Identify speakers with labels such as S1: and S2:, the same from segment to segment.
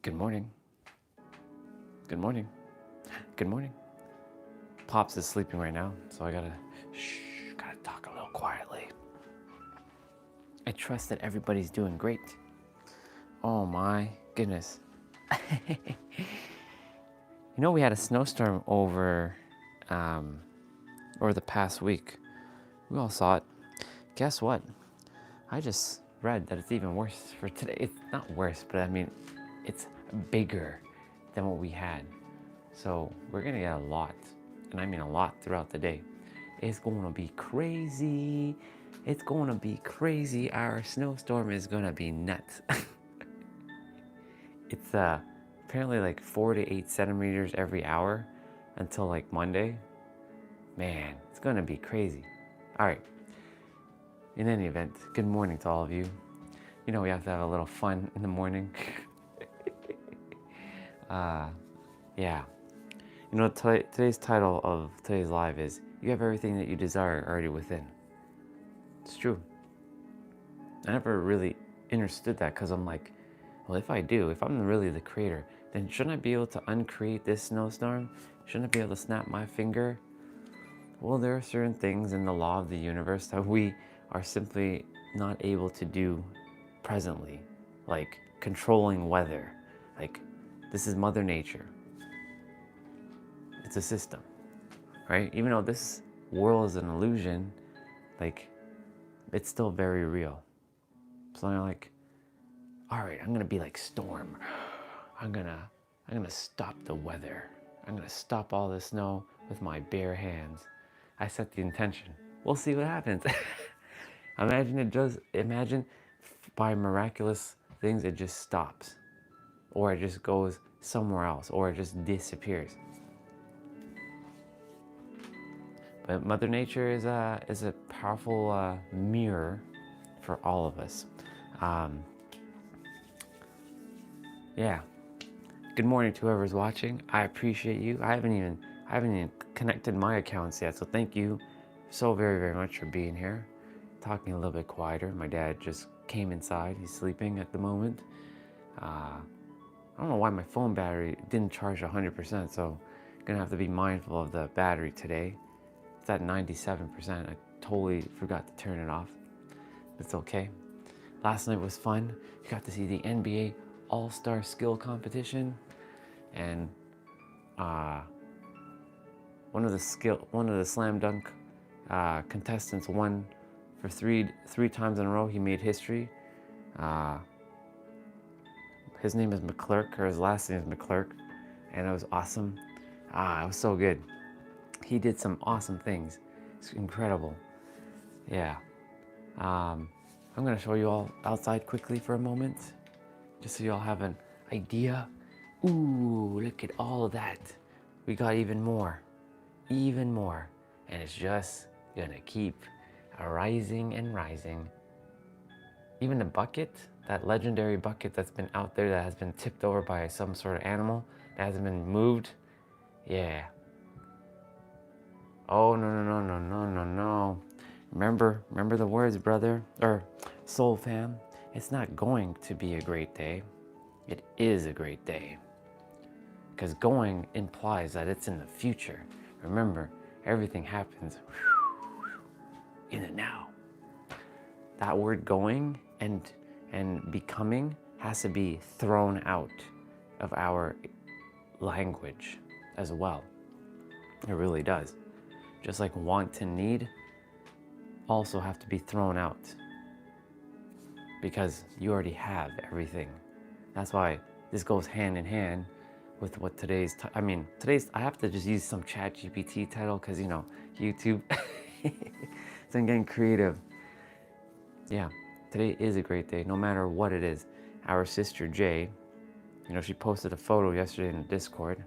S1: Good morning. Good morning. Good morning. Pops is sleeping right now, so I gotta talk a little quietly. I trust that everybody's doing great. Oh my goodness. We had a snowstorm over the past week. We all saw it. Guess what? I just read that it's even worse for today. It's not worse, but I mean, it's bigger than what we had. So we're gonna get a lot, and I mean a lot throughout the day. It's gonna be crazy. It's gonna be crazy. Our snowstorm is gonna be nuts. It's apparently like 4 to 8 centimeters every hour until like Monday. Man, it's gonna be crazy. All right. In any event, good morning to all of you. We have to have a little fun in the morning. Yeah. Today's title of today's live is You Have Everything That You Desire Already Within. It's true. I never really understood that because I'm like, well, if I'm really the creator, then shouldn't I be able to uncreate this snowstorm? Shouldn't I be able to snap my finger? Well, there are certain things in the law of the universe that we are simply not able to do presently, like controlling weather. Like, this is Mother Nature. It's a system, right? Even though this world is an illusion, like, it's still very real. So I'm like, all right, I'm gonna be like Storm. I'm gonna stop the weather. I'm gonna stop all the snow with my bare hands. I set the intention. We'll see what happens. Imagine by miraculous things it just stops, or it just goes somewhere else, or it just disappears. But Mother Nature is a powerful mirror for all of us. Yeah. Good morning to whoever's watching. I appreciate you. I haven't even connected my accounts yet, so thank you so very, very much for being here. Talking a little bit quieter. My dad just came inside. He's sleeping at the moment. I don't know why my phone battery didn't charge 100%, so I'm gonna have to be mindful of the battery today. It's at 97%. I totally forgot to turn it off. It's okay. Last night was fun. You got to see the NBA All-Star Skill Competition, and one of the slam dunk contestants won for three times in a row. He made history. His name is McClurk, or his last name is McClurk, and it was awesome. It was so good. He did some awesome things. It's incredible. Yeah. I'm gonna show you all outside quickly for a moment, just so you all have an idea. Ooh, look at all of that. We got even more, and it's just gonna keep rising and rising. Even the bucket, that legendary bucket that's been out there that has been tipped over by some sort of animal that hasn't been moved. Yeah. Oh, no. Remember the words, brother, or soul fam. It's not going to be a great day. It is a great day. Because going implies that it's in the future. Remember, everything happens in the now. That word going and becoming has to be thrown out of our language as well. It really does. Just like want and need also have to be thrown out, because you already have everything. That's why this goes hand in hand with what I have to just use some chat GPT title, because YouTube. So I'm getting creative. Yeah, today is a great day, no matter what it is. Our sister Jay, she posted a photo yesterday in the Discord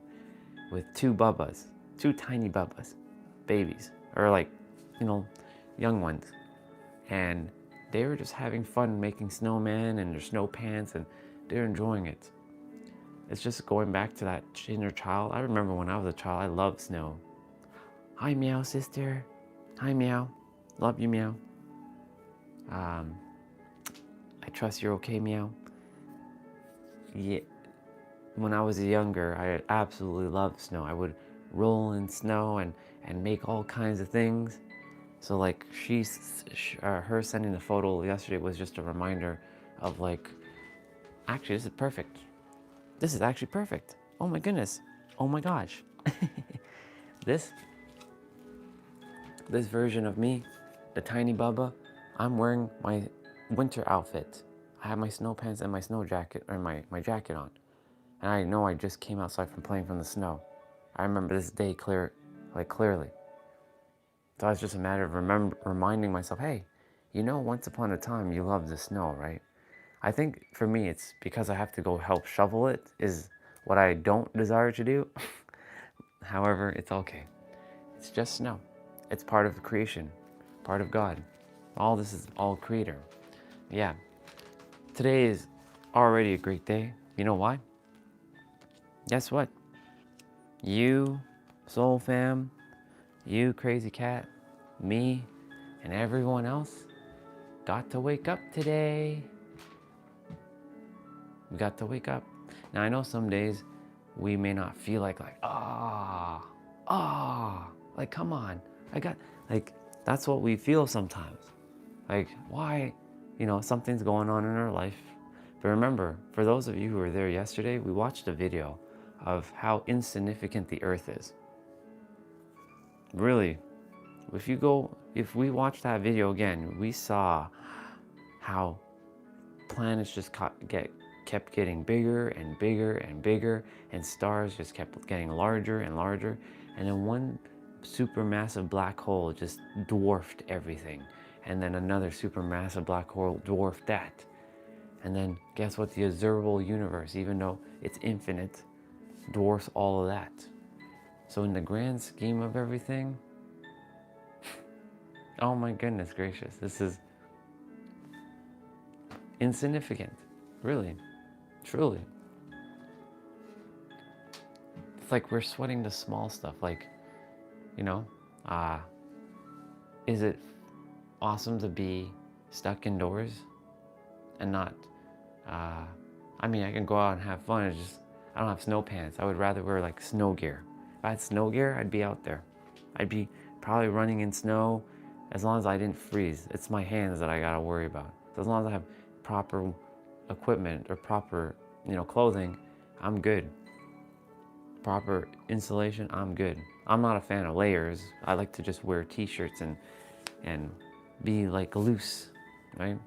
S1: with two tiny bubbas, babies, or like, young ones. And they were just having fun making snowmen and their snow pants, and they're enjoying it. It's just going back to that inner child. I remember when I was a child, I loved snow. Hi, meow, sister. Hi, meow. Love you, meow. I trust you're okay, meow. Yeah. when I was younger, I absolutely loved snow. I would roll in snow and make all kinds of things. So like her sending the photo yesterday was just a reminder of like, actually, this is perfect. This is actually perfect. Oh my goodness. Oh my gosh. This this version of me, the tiny Bubba, I'm wearing my winter outfit. I have my snow pants and my snow jacket, or my jacket on. And I know I just came outside from playing from the snow. I remember this day clearly. So it's just a matter of reminding myself, hey, you know, once upon a time you loved the snow, right? I think for me, it's because I have to go help shovel it is what I don't desire to do. However, it's okay. It's just snow. It's part of creation, part of God. All this is all creator. Yeah. Today is already a great day. You know why? Guess what? You, Soul Fam, you crazy cat, me, and everyone else got to wake up today. We got to wake up. Now I know some days we may not feel like like come on. I got like that's what we feel sometimes. Like why, something's going on in our life. But remember, for those of you who were there yesterday, we watched a video of how insignificant the earth is. Really, if we watch that video again, we saw how planets just kept getting bigger and bigger and bigger, and stars just kept getting larger and larger, and then one supermassive black hole just dwarfed everything, and then another supermassive black hole dwarfed that, and then guess what? The observable universe, even though it's infinite, dwarfs all of that. So in the grand scheme of everything, oh my goodness gracious, this is insignificant, really, truly. It's like we're sweating the small stuff, like, you know, is it awesome to be stuck indoors and not, I mean, I can go out and have fun, it's just, I don't have snow pants. I would rather wear like snow gear. If I had snow gear, I'd be out there. I'd be probably running in snow as long as I didn't freeze. It's my hands that I gotta worry about. So as long as I have proper equipment or proper, clothing, I'm good. Proper insulation, I'm good. I'm not a fan of layers. I like to just wear t-shirts and be like loose, right?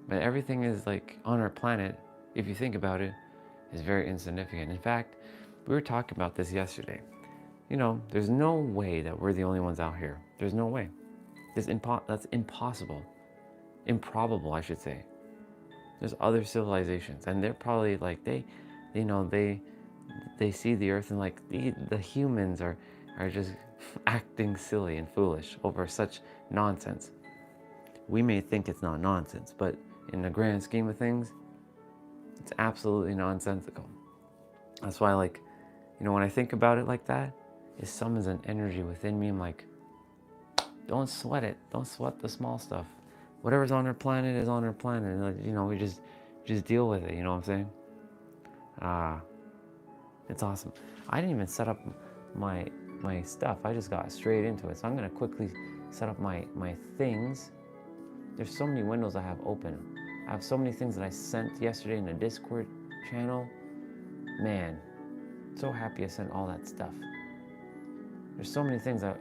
S1: But everything is like on our planet, if you think about it, is very insignificant. In fact, we were talking about this yesterday. There's no way that we're the only ones out here. There's no way. That's impossible. Improbable, I should say. There's other civilizations, and they're probably like they see the earth and like the humans are just acting silly and foolish over such nonsense. We may think it's not nonsense, but in the grand scheme of things, it's absolutely nonsensical. That's why, like, when I think about it like that, it summons an energy within me. I'm like, don't sweat it. Don't sweat the small stuff. Whatever's on our planet is on our planet. And, we just deal with it. You know what I'm saying? It's awesome. I didn't even set up my stuff. I just got straight into it. So I'm gonna quickly set up my things. There's so many windows I have open. I have so many things that I sent yesterday in the Discord channel. Man, so happy I sent all that stuff. There's so many things that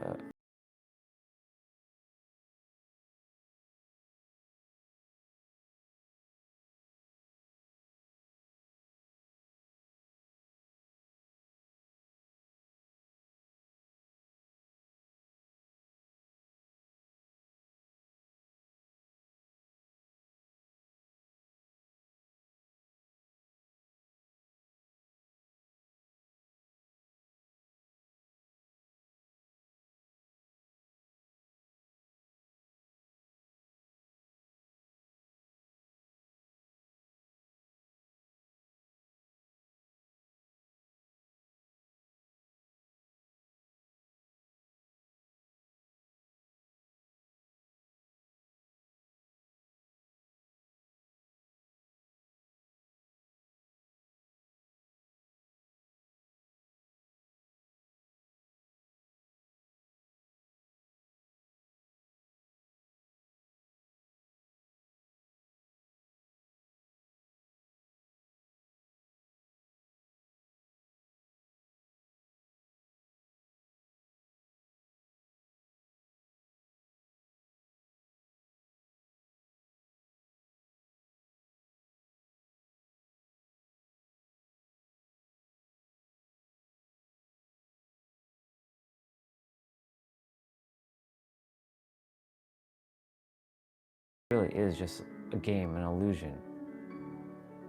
S1: really is just a game, an illusion.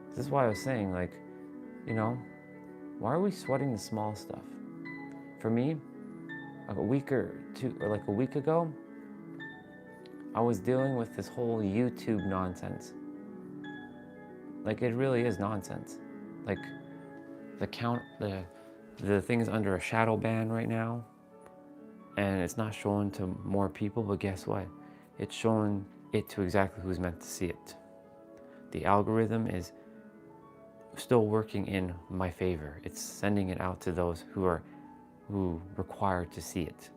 S1: This is why I was saying, like, you know, why are we sweating the small stuff? For me, like a week ago, I was dealing with this whole YouTube nonsense. Like, it really is nonsense. Like, the thing is under a shadow ban right now, and it's not shown to more people, but guess what? It's showing it to exactly who's meant to see it. The algorithm is still working in my favor. It's sending it out to those who require to see it.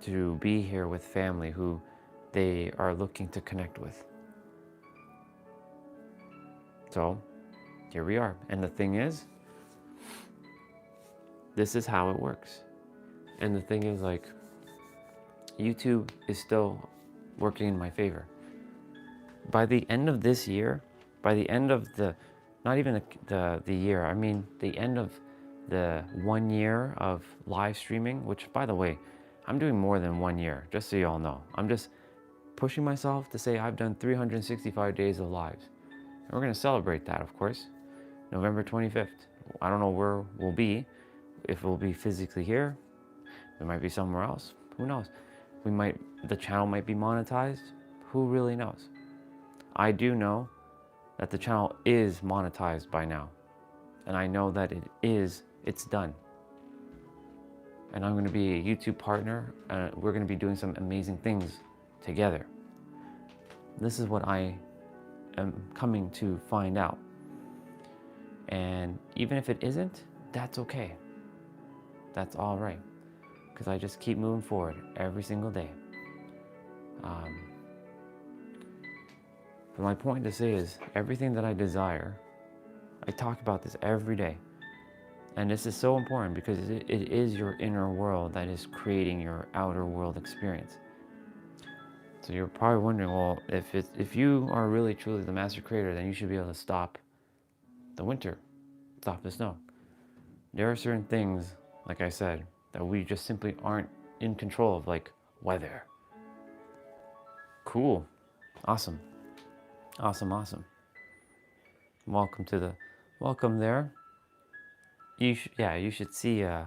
S1: To be here with family who they are looking to connect with. So, here we are. And the thing is, this is how it works. And the thing is, like, YouTube is still working in my favor. By the end of this year, by the end of not even the year, I mean the end of the 1 year of live streaming, which, by the way, I'm doing more than 1 year, just so you all know. I'm just pushing myself to say I've done 365 days of lives. And we're gonna celebrate that, of course, November 25th. I don't know where we'll be, if we'll be physically here, it might be somewhere else, who knows? The channel might be monetized, who really knows? I do know that the channel is monetized by now. And I know that it's done. And I'm gonna be a YouTube partner, and we're gonna be doing some amazing things together. This is what I am coming to find out. And even if it isn't, that's okay. That's all right. Because I just keep moving forward every single day. But my point to say is, everything that I desire, I talk about this every day. And this is so important because it is your inner world that is creating your outer world experience. So you're probably wondering, well, if you are really truly the master creator, then you should be able to stop the winter, stop the snow. There are certain things, like I said, that we just simply aren't in control of, like weather. Cool. Awesome. Awesome. Welcome there. You should see that,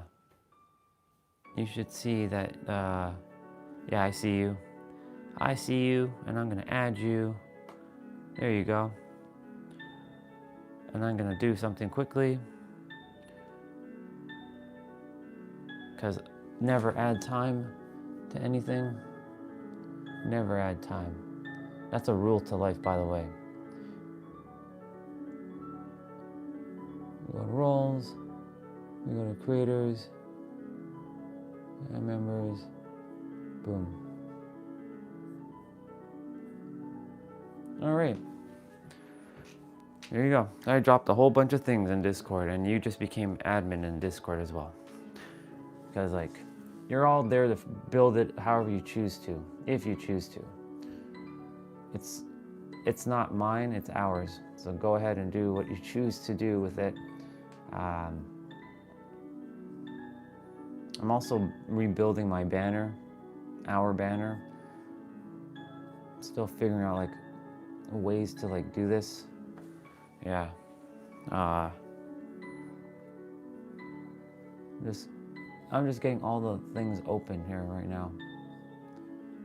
S1: yeah, I see you, and I'm gonna add you. There you go. And I'm gonna do something quickly, because never add time to anything. Never add time. That's a rule to life, by the way. We go to roles, we go to creators, and members, boom. All right. There you go. I dropped a whole bunch of things in Discord, and you just became admin in Discord as well. Because, like, you're all there to build it however you choose to, if you choose to. It's not mine, it's ours. So go ahead and do what you choose to do with it. I'm also rebuilding my banner, our banner. Still figuring out, like, ways to, like, do this. Yeah. I'm just getting all the things open here right now.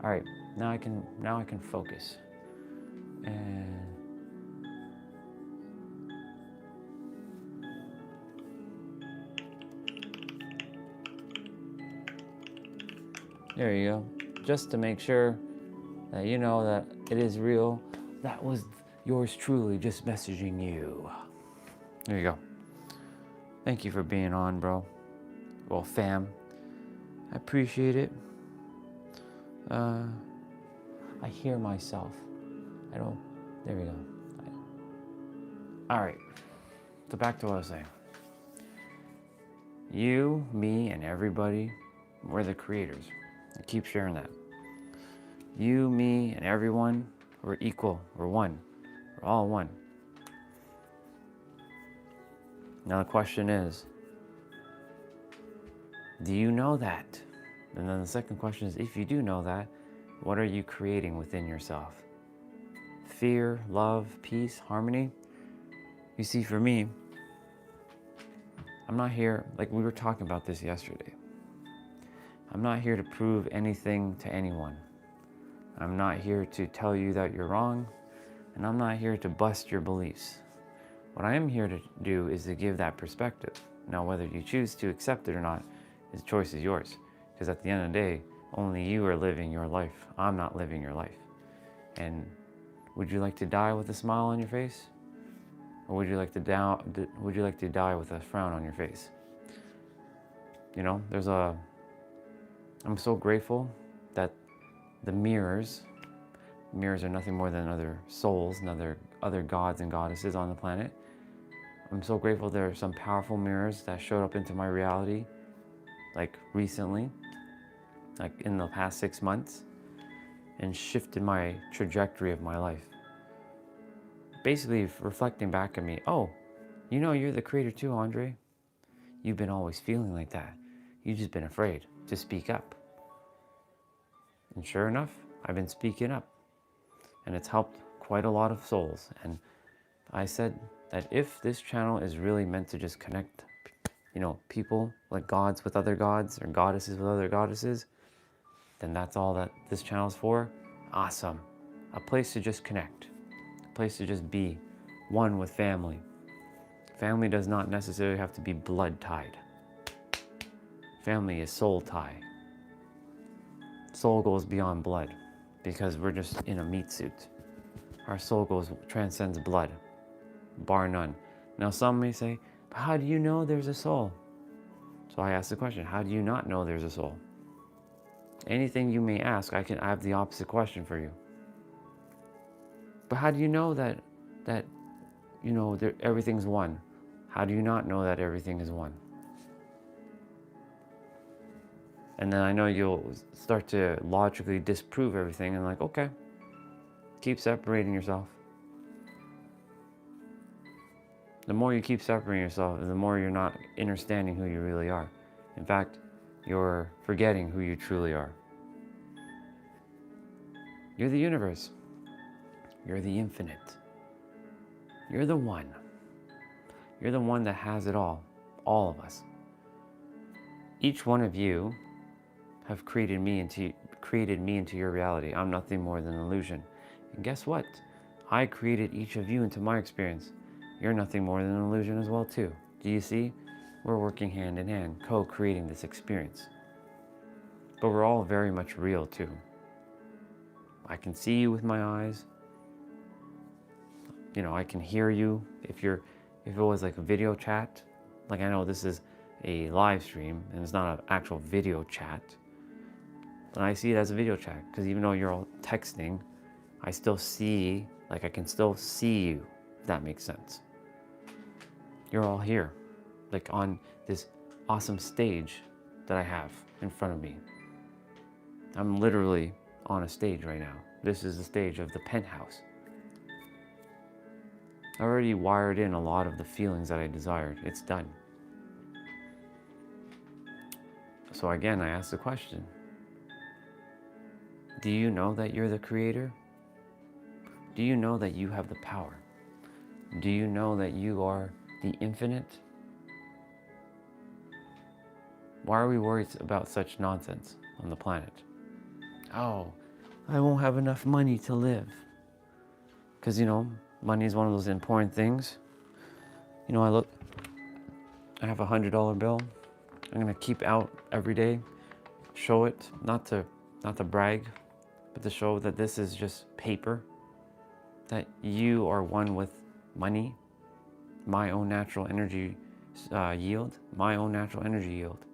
S1: All right, now I can focus. And there you go. Just to make sure that you know that it is real. That was yours truly just messaging you. There you go. Thank you for being on, bro. Well, fam, I appreciate it. I hear myself. There we go. All right, so back to what I was saying. You, me, and everybody, we're the creators. I keep sharing that. You, me, and everyone, we're equal. We're one. We're all one. Now the question is, do you know that? And then the second question is, if you do know that, What are you creating within yourself? Fear, love, peace, harmony? You see, for me, I'm not here, like we were talking about this yesterday. I'm not here to prove anything to anyone. I'm not here to tell you that you're wrong, and I'm not here to bust your beliefs. What I am here to do is to give that perspective. Now, whether you choose to accept it or not, the choice is yours. Because at the end of the day, only you are living your life. I'm not living your life. And would you like to die with a smile on your face? Or would you like to die with a frown on your face? You know, I'm so grateful that the mirrors are nothing more than other souls and other gods and goddesses on the planet. I'm so grateful there are some powerful mirrors that showed up into my reality, like recently, like in the past 6 months, and shifted my trajectory of my life. Basically reflecting back at me, oh, you know you're the creator too, Andre. You've been always feeling like that. You've just been afraid to speak up. And sure enough, I've been speaking up. And it's helped quite a lot of souls. And I said that if this channel is really meant to just connect, people like gods with other gods or goddesses with other goddesses, then that's all that this channel is for. Awesome. A place to just connect. A place to just be one with family. Family does not necessarily have to be blood tied. Family is soul tie. Soul goes beyond blood because we're just in a meat suit. Our soul transcends blood, bar none. Now some may say, but how do you know there's a soul? So I ask the question, how do you not know there's a soul? Anything you may ask, I have the opposite question for you. But how do you know that everything's one? How do you not know that everything is one? And then I know you'll start to logically disprove everything and like, okay, keep separating yourself. The more you keep separating yourself, the more you're not understanding who you really are. In fact, you're forgetting who you truly are. You're the universe. You're the infinite. You're the one. You're the one that has it all of us. Each one of you have created me into your reality. I'm nothing more than an illusion. And guess what? I created each of you into my experience. You're nothing more than an illusion as well too. Do you see? We're working hand in hand, co-creating this experience. But we're all very much real too. I can see you with my eyes. I can hear you. If it was like a video chat, like I know this is a live stream and it's not an actual video chat, but I see it as a video chat because even though you're all texting, I still see, like I can still see you, if that makes sense. You're all here, like on this awesome stage that I have in front of me. I'm literally on a stage right now. This is the stage of the penthouse. I already wired in a lot of the feelings that I desired. It's done. So again, I ask the question, do you know that you're the creator? Do you know that you have the power? Do you know that you are the infinite? Why are we worried about such nonsense on the planet? Oh, I won't have enough money to live. Because, money is one of those important things. I have a $100 bill. I'm gonna keep out every day, show it, not to brag, but to show that this is just paper, that you are one with money, my own natural energy yield, my own natural energy yield.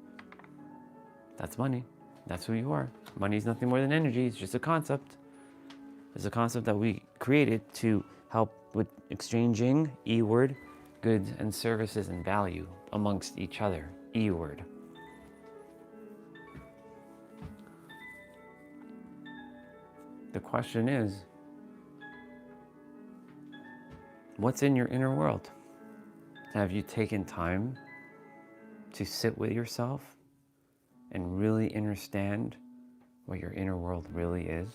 S1: That's money. That's who you are. Money is nothing more than energy. It's just a concept. It's a concept that we created to help with exchanging E-word, goods and services and value amongst each other. E-word. The question is, what's in your inner world? Have you taken time to sit with yourself and really understand what your inner world really is.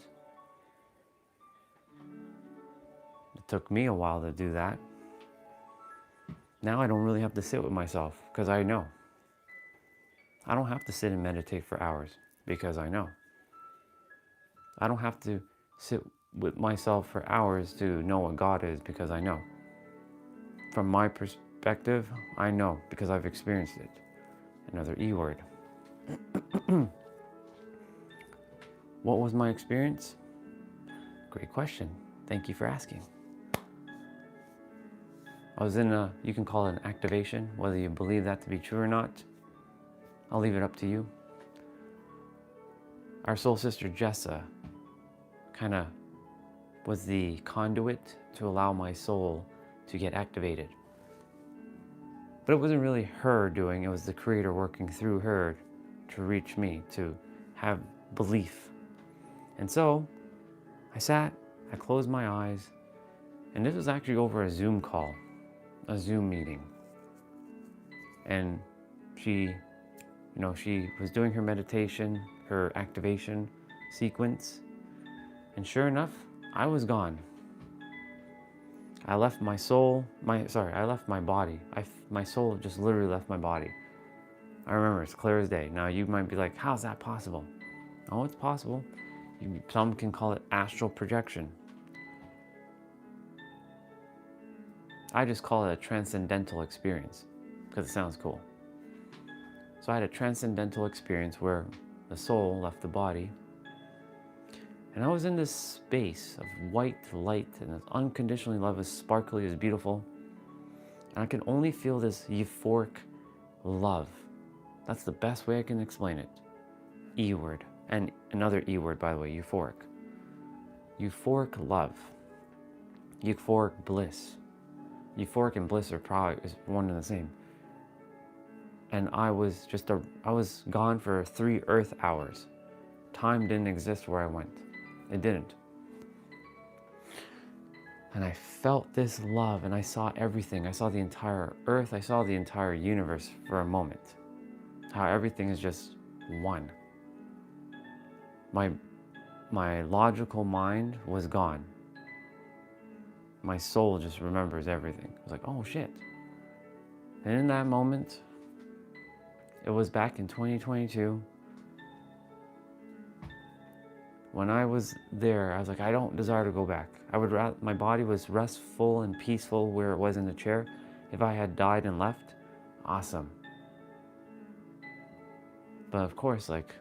S1: It took me a while to do that. Now I don't really have to sit with myself because I know. I don't have to sit and meditate for hours because I know. I don't have to sit with myself for hours to know what God is because I know. From my perspective, I know because I've experienced it. Another E word. What was my experience? Great question. Thank you for asking. I was in you can call it an activation, whether you believe that to be true or not. I'll leave it up to you. Our soul sister Jessa kind of was the conduit to allow my soul to get activated. But it wasn't really her doing, it was the Creator working through her to reach me, to have belief. And so I sat, I closed my eyes, and this was actually over a Zoom call, a Zoom meeting. And she was doing her meditation, her activation sequence, and sure enough, I was gone. I left my soul, I left my body. My soul just literally left my body. I remember, it's clear as day. Now you might be like, how's that possible? Oh, it's possible. Some can call it astral projection. I just call it a transcendental experience because it sounds cool. So I had a transcendental experience where the soul left the body, and I was in this space of white light, and this unconditionally love is sparkly, is beautiful. And I could only feel this euphoric love. That's the best way I can explain it. E word. And another E word, by the way, euphoric. Euphoric love. Euphoric bliss. Euphoric and bliss are probably one and the same. And I was gone for 3 Earth hours. Time didn't exist where I went. It didn't. And I felt this love, and I saw everything. I saw the entire earth. I saw the entire universe for a moment. How everything is just one. My logical mind was gone. My soul just remembers everything. I was like, oh shit. And in that moment, it was back in 2022. When I was there, I was like, I don't desire to go back. I would rather, my body was restful and peaceful where it was in the chair. If I had died and left, awesome. But of course, like,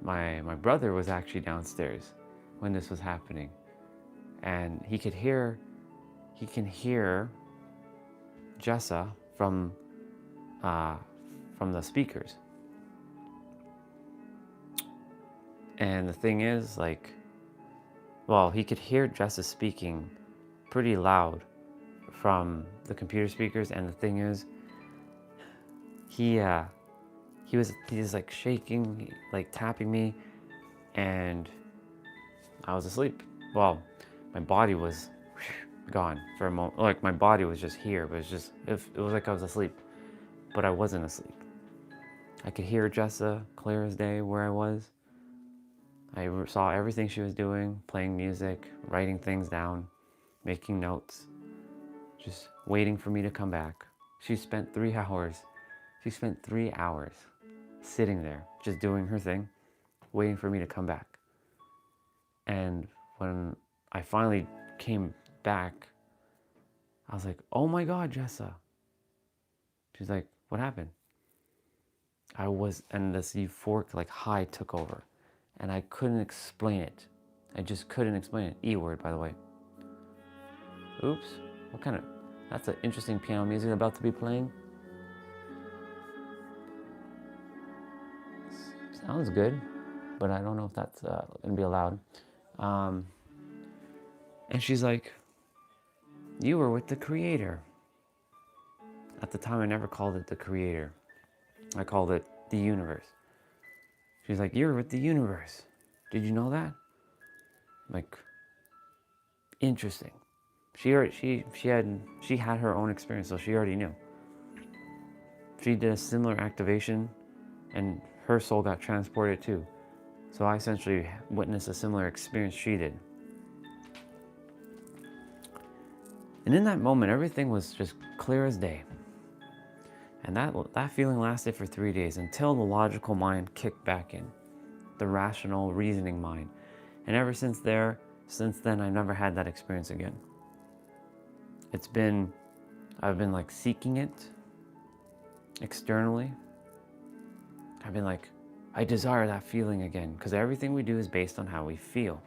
S1: my brother was actually downstairs when this was happening. And he can hear Jessa from the speakers. And the thing is, like, well, he could hear Jessa speaking pretty loud from the computer speakers. And the thing is, he was like shaking, like tapping me, and I was asleep. Well, my body was gone for a moment. Like, my body was just here, but it was like I was asleep, but I wasn't asleep. I could hear Jessa clear as day where I was. I saw everything she was doing, playing music, writing things down, making notes, just waiting for me to come back. She spent 3 hours. She spent 3 hours sitting there, just doing her thing, waiting for me to come back. And when I finally came back, I was like, oh my God, Jessa. She's like, what happened? And this euphoric like high took over. And I couldn't explain it. I just couldn't explain it. E word, by the way. Oops. That's an interesting piano music about to be playing. Sounds good, but I don't know if that's gonna be allowed. And she's like, you were with the Creator. At the time, I never called it the Creator. I called it the universe. She's like, you're with the universe. Did you know that? I'm like, interesting. She had her own experience, so she already knew. She did a similar activation, and her soul got transported too. So I essentially witnessed a similar experience she did. And in that moment, everything was just clear as day. And that feeling lasted for 3 days until the logical mind kicked back in, the rational reasoning mind. And ever since then, I never had that experience again. I've been like seeking it externally. I've been like, I desire that feeling again, because everything we do is based on how we feel.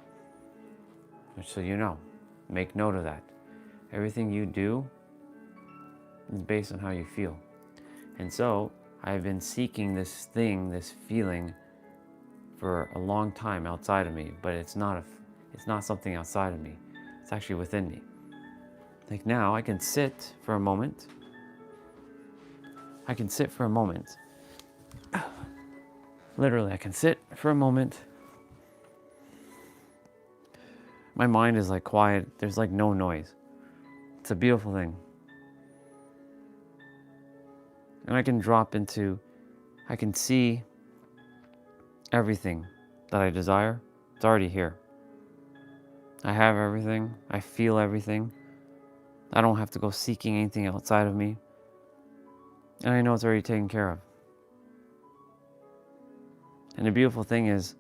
S1: So you know, make note of that. Everything you do is based on how you feel. And so I've been seeking this thing, this feeling, for a long time outside of me, but it's not something outside of me. It's actually within me. Like now, I can sit for a moment. Literally, I can sit for a moment. My mind is like quiet. There's like no noise. It's a beautiful thing. And I can see everything that I desire. It's already here. I have everything. I feel everything. I don't have to go seeking anything outside of me. And I know it's already taken care of. And the beautiful thing is,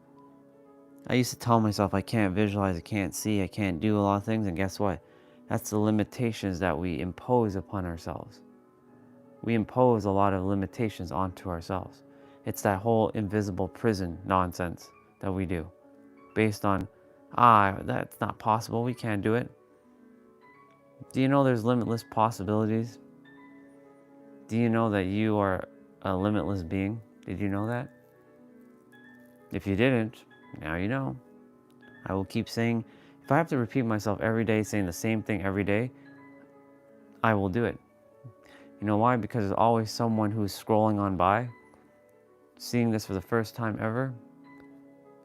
S1: I used to tell myself I can't visualize, I can't see, I can't do a lot of things. And guess what? That's the limitations that we impose upon ourselves. We impose a lot of limitations onto ourselves. It's that whole invisible prison nonsense that we do. Based on, that's not possible, we can't do it. Do you know there's limitless possibilities? Do you know that you are a limitless being? Did you know that? If you didn't, now you know. I will keep saying, if I have to repeat myself every day, saying the same thing every day, I will do it. You know why? Because there's always someone who's scrolling on by, seeing this for the first time ever,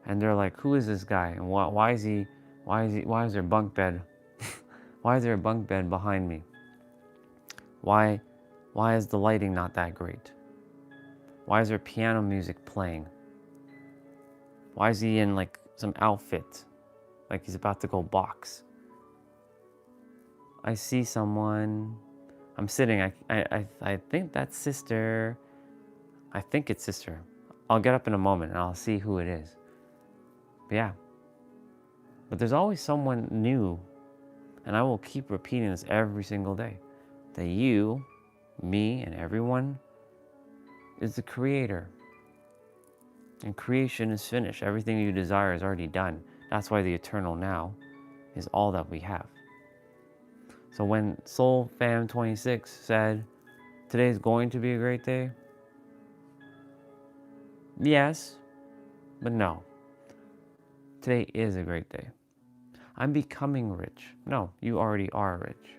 S1: and they're like, who is this guy? And why is there a bunk bed? Why is there a bunk bed behind me? Why is the lighting not that great? Why is there piano music playing? Why is he in like some outfit, like he's about to go box? I see someone. I'm sitting. I think that's sister. I think it's sister. I'll get up in a moment and I'll see who it is. But yeah. But there's always someone new, and I will keep repeating this every single day. That you, me, and everyone is the creator. And creation is finished. Everything you desire is already done. That's why the eternal now is all that we have. So when Soul Fam 26 said, today's going to be a great day, yes, but no. Today is a great day. I'm becoming rich. No, you already are rich.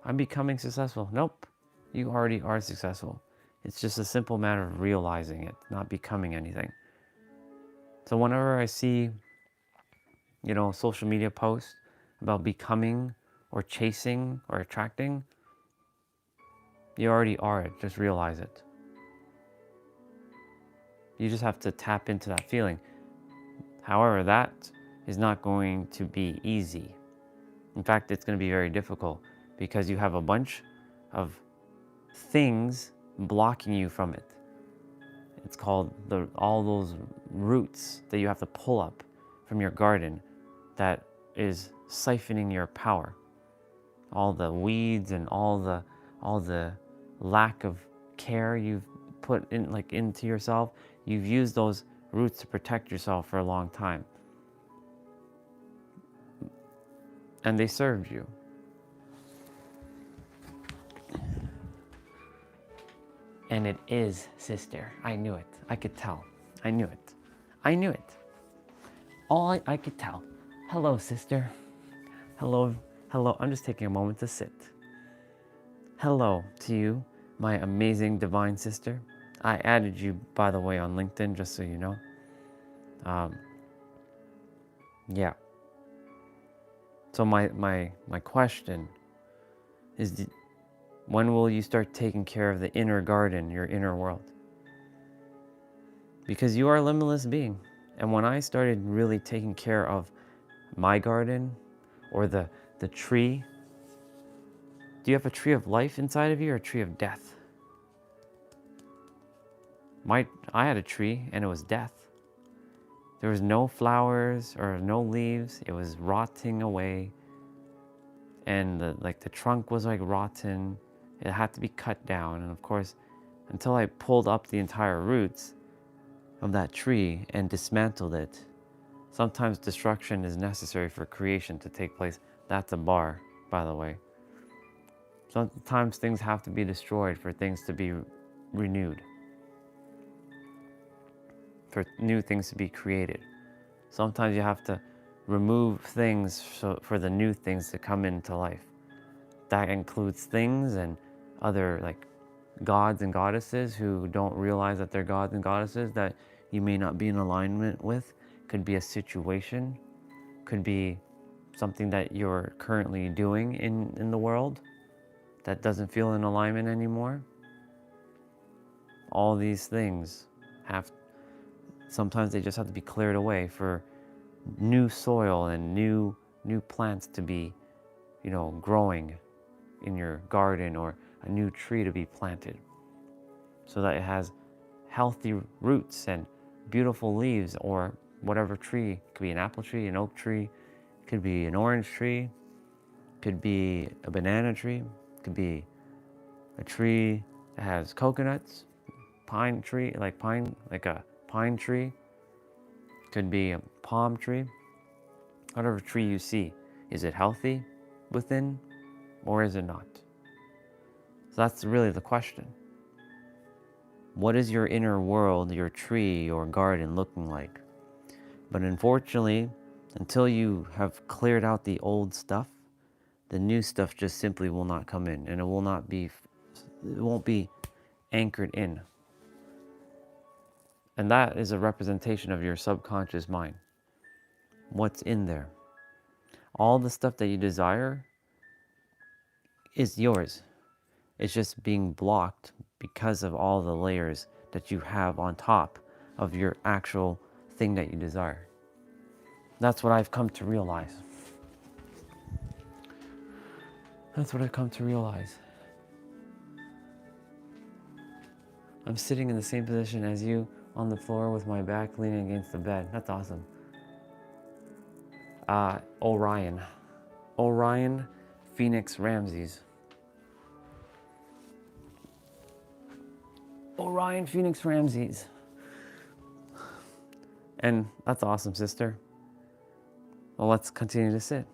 S1: I'm becoming successful. Nope, you already are successful. It's just a simple matter of realizing it, not becoming anything. So whenever I see, social media posts about becoming or chasing or attracting, you already are it. Just realize it. You just have to tap into that feeling. However, that is not going to be easy. In fact, it's going to be very difficult because you have a bunch of things blocking you from it. It's called all those roots that you have to pull up from your garden that is siphoning your power. All the weeds and all the lack of care you've put into yourself, you've used those roots to protect yourself for a long time. And they served you. And it is, sister. I knew it. I could tell. I knew it. All I could tell. Hello, sister. Hello. I'm just taking a moment to sit. Hello to you, my amazing divine sister. I added you, by the way, on LinkedIn, just so you know. Yeah. So my question is, when will you start taking care of the inner garden, your inner world? Because you are a limitless being. And when I started really taking care of my garden or the tree, do you have a tree of life inside of you or a tree of death? I had a tree and it was death. There was no flowers or no leaves. It was rotting away. And the trunk was like rotten. It had to be cut down. And of course, until I pulled up the entire roots of that tree and dismantled it, sometimes destruction is necessary for creation to take place. That's a bar, by the way. Sometimes things have to be destroyed for things to be renewed, for new things to be created. Sometimes you have to remove things for the new things to come into life. That includes things and other like gods and goddesses who don't realize that they're gods and goddesses that you may not be in alignment with. Could be a situation, could be something that you're currently doing in the world that doesn't feel in alignment anymore. All these things sometimes they just have to be cleared away for new soil and new plants to be, growing in your garden, or a new tree to be planted, so that it has healthy roots and beautiful leaves. Or whatever tree, it could be an apple tree, an oak tree, could be an orange tree, could be a banana tree, could be a tree that has coconuts, pine tree, like a pine tree, could be a palm tree. Whatever tree you see, is it healthy within or is it not? So that's really the question. What is your inner world, your tree or garden looking like? But unfortunately, until you have cleared out the old stuff, the new stuff just simply will not come in, and it won't be anchored in. And that is a representation of your subconscious mind. What's in there? All the stuff that you desire is yours. It's just being blocked because of all the layers that you have on top of your actual thing that you desire. That's what I've come to realize. That's what I've come to realize. I'm sitting in the same position as you, on the floor with my back leaning against the bed. That's awesome. Orion Phoenix Ramses. Orion Phoenix Ramses. And that's awesome, sister. Well, let's continue to sit.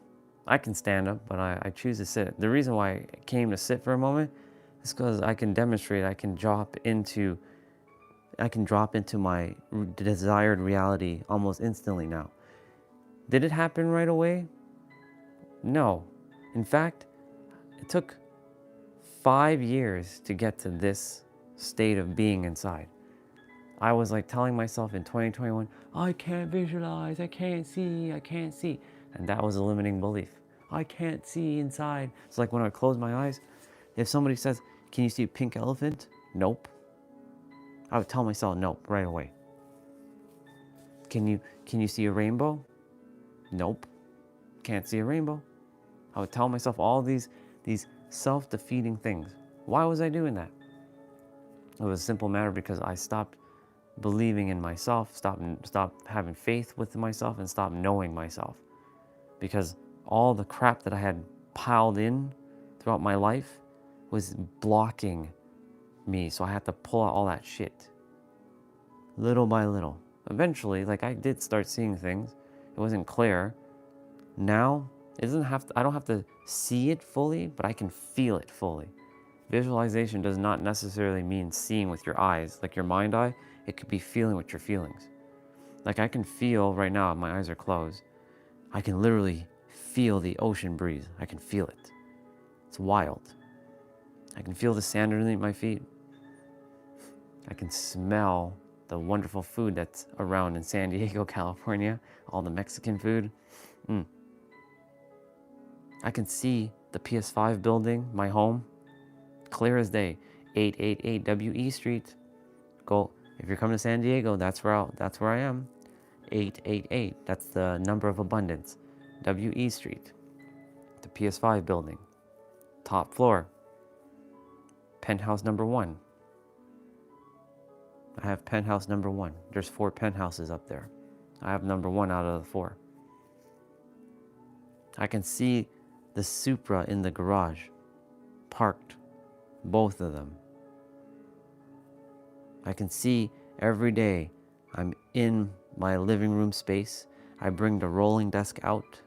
S1: I can stand up, but I choose to sit. The reason why I came to sit for a moment is because I can demonstrate, I can drop into my desired reality almost instantly now. Did it happen right away? No. In fact, it took 5 years to get to this state of being inside. I was like telling myself in 2021, I can't visualize, I can't see. And that was a limiting belief. I can't see inside. It's like when I close my eyes, if somebody says, can you see a pink elephant? Nope. I would tell myself nope right away. Can you see a rainbow? Nope. Can't see a rainbow. I would tell myself all these self-defeating things. Why was I doing that? It was a simple matter because I stopped believing in myself, stopped having faith with myself, and stopped knowing myself. Because all the crap that I had piled in throughout my life was blocking me. So I had to pull out all that shit. Little by little. Eventually, I did start seeing things. It wasn't clear. Now, I don't have to see it fully, but I can feel it fully. Visualization does not necessarily mean seeing with your eyes, like your mind eye. It could be feeling with your feelings. Like I can feel right now, my eyes are closed. I can literally feel the ocean breeze. I can feel it. It's wild. I can feel the sand underneath my feet. I can smell the wonderful food that's around in San Diego, California. All the Mexican food. I can see the PS5 building, my home, clear as day. 888 WE Street. Go. If you're coming to San Diego, that's where I am. 888. That's the number of abundance. WE Street, the PS5 building, top floor, penthouse number 1. I have penthouse number 1. There's 4 penthouses up there. I have number 1 out of the 4. I can see the Supra in the garage, parked, both of them. I can see every day I'm in my living room space. I bring the rolling desk out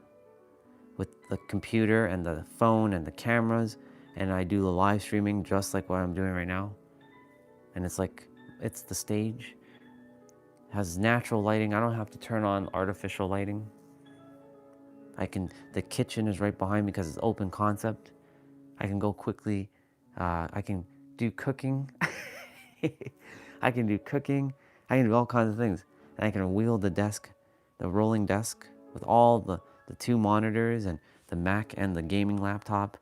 S1: with the computer and the phone and the cameras, and I do the live streaming just like what I'm doing right now. And it's like, it's the stage. It has natural lighting. I don't have to turn on artificial lighting. The kitchen is right behind me because it's open concept. I can go quickly. I can do cooking. I can do cooking. I can do all kinds of things. And I can wheel the desk, the rolling desk with all the 2 monitors and the Mac and the gaming laptop.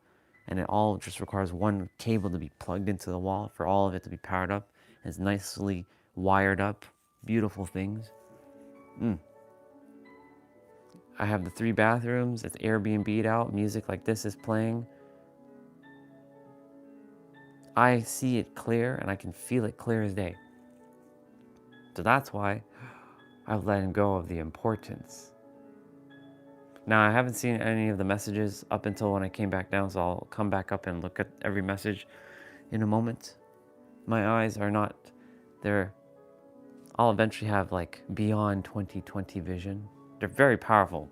S1: And it all just requires one cable to be plugged into the wall for all of it to be powered up. It's nicely wired up. Beautiful things. I have the 3 bathrooms. It's Airbnb'd out. Music like this is playing. I see it clear and I can feel it clear as day. So that's why I've let go of the importance. Now, I haven't seen any of the messages up until when I came back down, so I'll come back up and look at every message in a moment. My eyes are not there. I'll eventually have like beyond 20/20 vision. They're very powerful.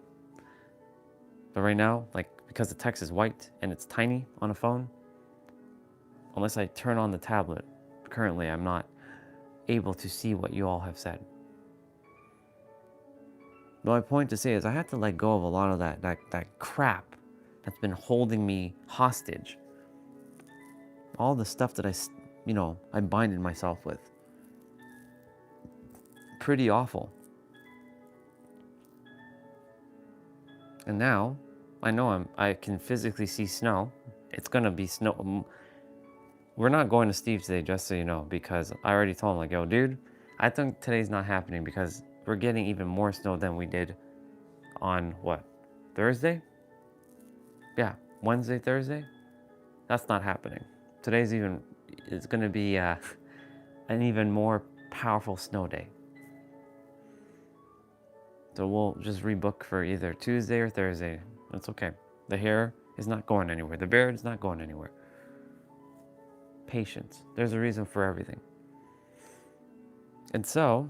S1: But right now, like, because the text is white and it's tiny on a phone, unless I turn on the tablet, currently I'm not able to see what you all have said. But my point to say is I had to let go of a lot of that crap that's been holding me hostage. All the stuff that I binded myself with. Pretty awful. And now, I know I can physically see snow. It's gonna be snow. We're not going to Steve today, just so you know, because I already told him, like, yo, dude, I think today's not happening because we're getting even more snow than we did on, what, Thursday? Yeah, Wednesday, Thursday? That's not happening. It's gonna be an even more powerful snow day. So we'll just rebook for either Tuesday or Thursday. That's okay. The hair is not going anywhere. The beard is not going anywhere. Patience. There's a reason for everything. And so,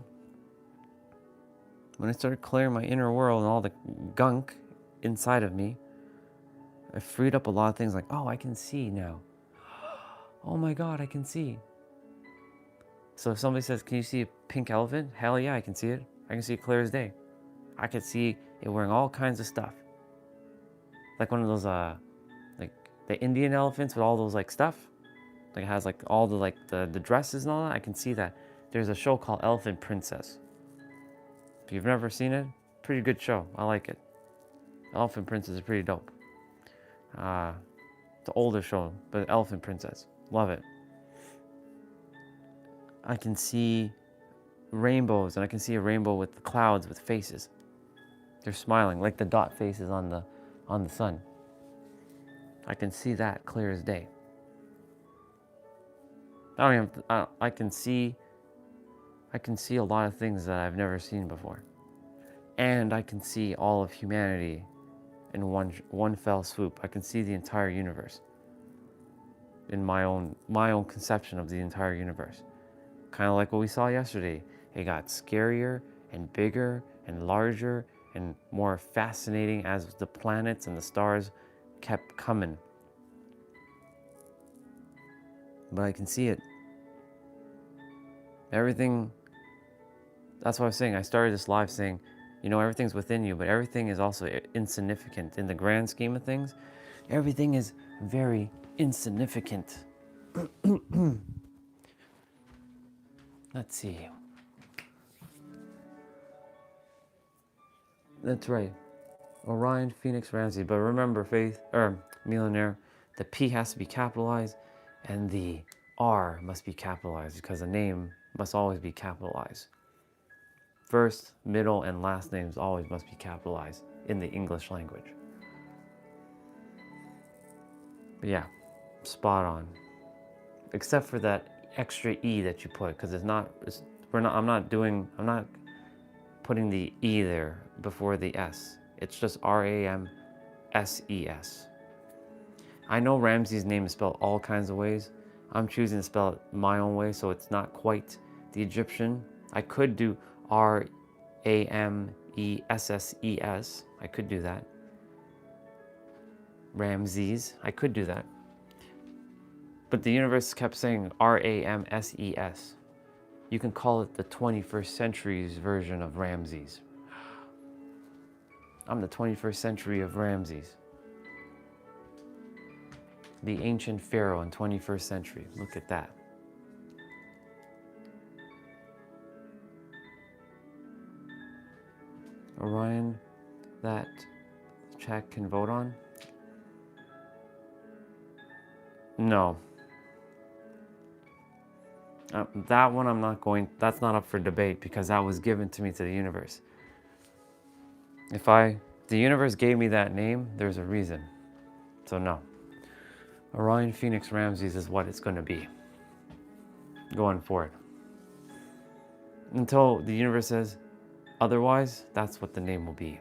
S1: when I started clearing my inner world and all the gunk inside of me, I freed up a lot of things like, oh, I can see now. Oh my God, I can see. So if somebody says, can you see a pink elephant? Hell yeah, I can see it. I can see it clear as day. I could see it wearing all kinds of stuff. Like one of those, like the Indian elephants with all those like stuff. Like it has like all the dresses and all that. I can see that. There's a show called Elephant Princess. If you've never seen it, pretty good show. I like it. Elephant Princess is pretty dope. It's an older show, but Elephant Princess. Love it. I can see rainbows, and I can see a rainbow with the clouds with faces. They're smiling like the dot faces on the sun. I can see that clear as day. I can see a lot of things that I've never seen before. And I can see all of humanity in one fell swoop. I can see the entire universe in my own conception of the entire universe. Kind of like what we saw yesterday. It got scarier and bigger and larger and more fascinating as the planets and the stars kept coming. But I can see it. Everything, that's what I was saying. I started this live saying, everything's within you, but everything is also insignificant. In the grand scheme of things, everything is very insignificant. Let's see. That's right. Orion, Phoenix, Ramsey. But remember, Millionaire, the P has to be capitalized and the R must be capitalized because the name must always be capitalized. first, middle, and last names always must be capitalized in the English language. But yeah, spot on. Except for that extra E that you put, because I'm not putting the E there before the S. It's just Ramses. I know Ramses' name is spelled all kinds of ways. I'm choosing to spell it my own way, so it's not quite the Egyptian. I could do Ramesses. I could do that. Ramses. I could do that. But the universe kept saying Ramses. You can call it the 21st century's version of Ramses. I'm the 21st century of Ramses. The ancient pharaoh in 21st century. Look at that. Orion, that chat can vote on? No. That one that's not up for debate because that was given to me to the universe. The universe gave me that name, there's a reason. So no. Orion Phoenix Ramses is what it's going to be. Going forward. Until the universe says otherwise, that's what the name will be.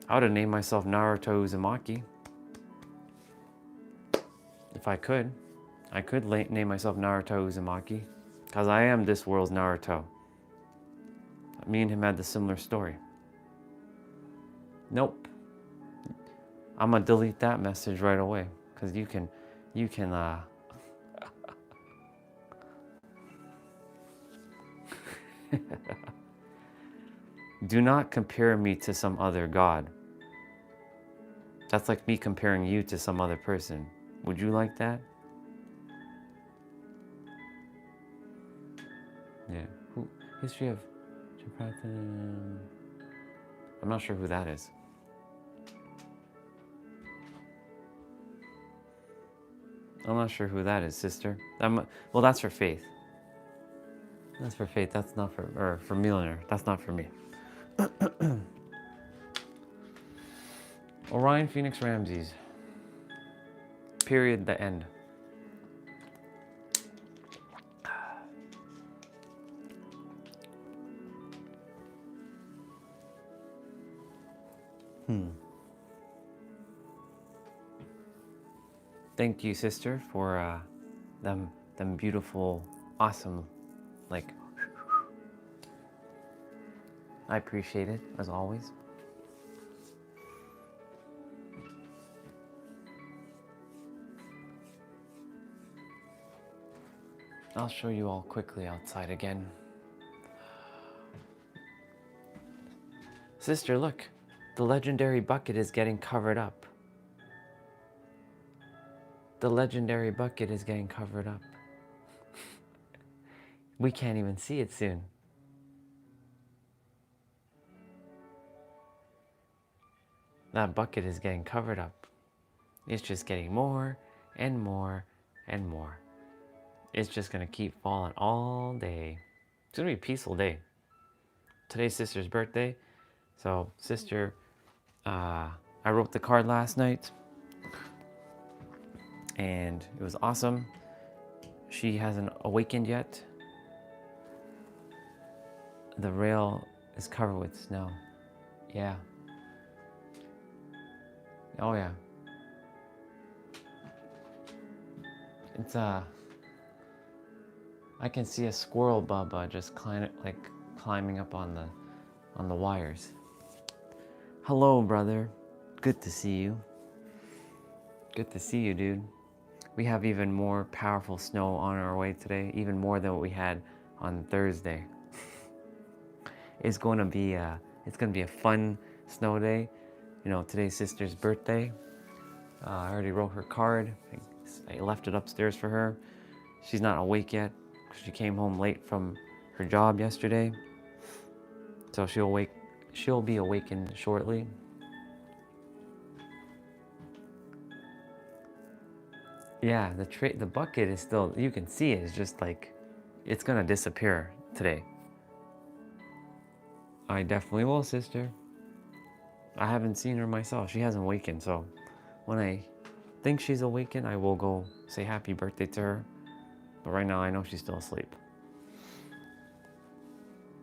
S1: I would have named myself Naruto Uzumaki. If I could. I could name myself Naruto Uzumaki. Because I am this world's Naruto. Me and him had the similar story. Nope. I'm gonna delete that message right away. Because you can do not compare me to some other god. That's like me comparing you to some other person. Would you like that? Yeah. History of Japan. I'm not sure who that is. I'm not sure who that is, sister. Well, that's for Faith. That's for Faith. That's not for Millionaire. That's not for me. Orion Phoenix Ramses. Period. The end. Thank you, sister, for them beautiful, awesome, like. I appreciate it as always. I'll show you all quickly outside again. Sister, look. The legendary bucket is getting covered up. The legendary bucket is getting covered up. We can't even see it soon. That bucket is getting covered up. It's just getting more and more and more. It's just gonna keep falling all day. It's gonna be a peaceful day. Today's sister's birthday. So sister, I wrote the card last night and it was awesome. She hasn't awakened yet. The rail is covered with snow. Yeah. Oh yeah. It's I can see a squirrel bubba just climbing up on the wires. Hello, brother. Good to see you. Good to see you, dude. We have even more powerful snow on our way today, even more than what we had on Thursday. It's gonna be a fun snow day. You know, today's sister's birthday. I already wrote her card. I left it upstairs for her. She's not awake yet because she came home late from her job yesterday. So she'll be awakened shortly. Yeah, the bucket is still, you can see it, it's just like, it's gonna disappear today. I definitely will, sister. I haven't seen her myself. She hasn't awakened, so when I think she's awakened, I will go say happy birthday to her. But right now, I know she's still asleep.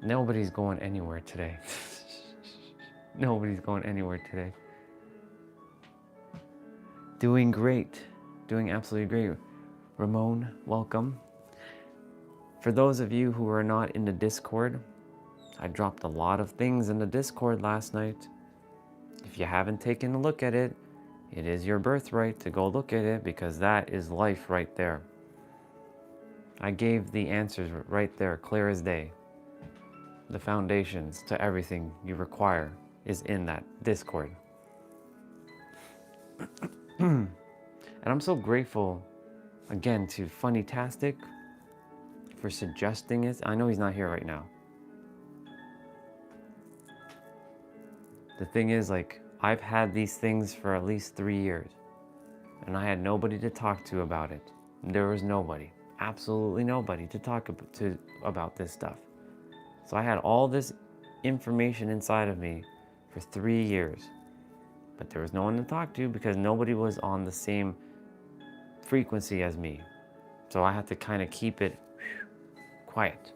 S1: Nobody's going anywhere today. Nobody's going anywhere today. Doing great. Doing absolutely great. Ramon, welcome. For those of you who are not in the Discord, I dropped a lot of things in the Discord last night. If you haven't taken a look at it, it is your birthright to go look at it, because that is life right there. I gave the answers right there, clear as day. The foundations to everything you require is in that Discord. And I'm so grateful, again, to Funnytastic for suggesting it. I know he's not here right now. The thing is, like, I've had these things for at least 3 years, and I had nobody to talk to about it. There was nobody, absolutely nobody to talk to about this stuff. So I had all this information inside of me for 3 years, but there was no one to talk to because nobody was on the same frequency as me. So I had to kind of keep it quiet.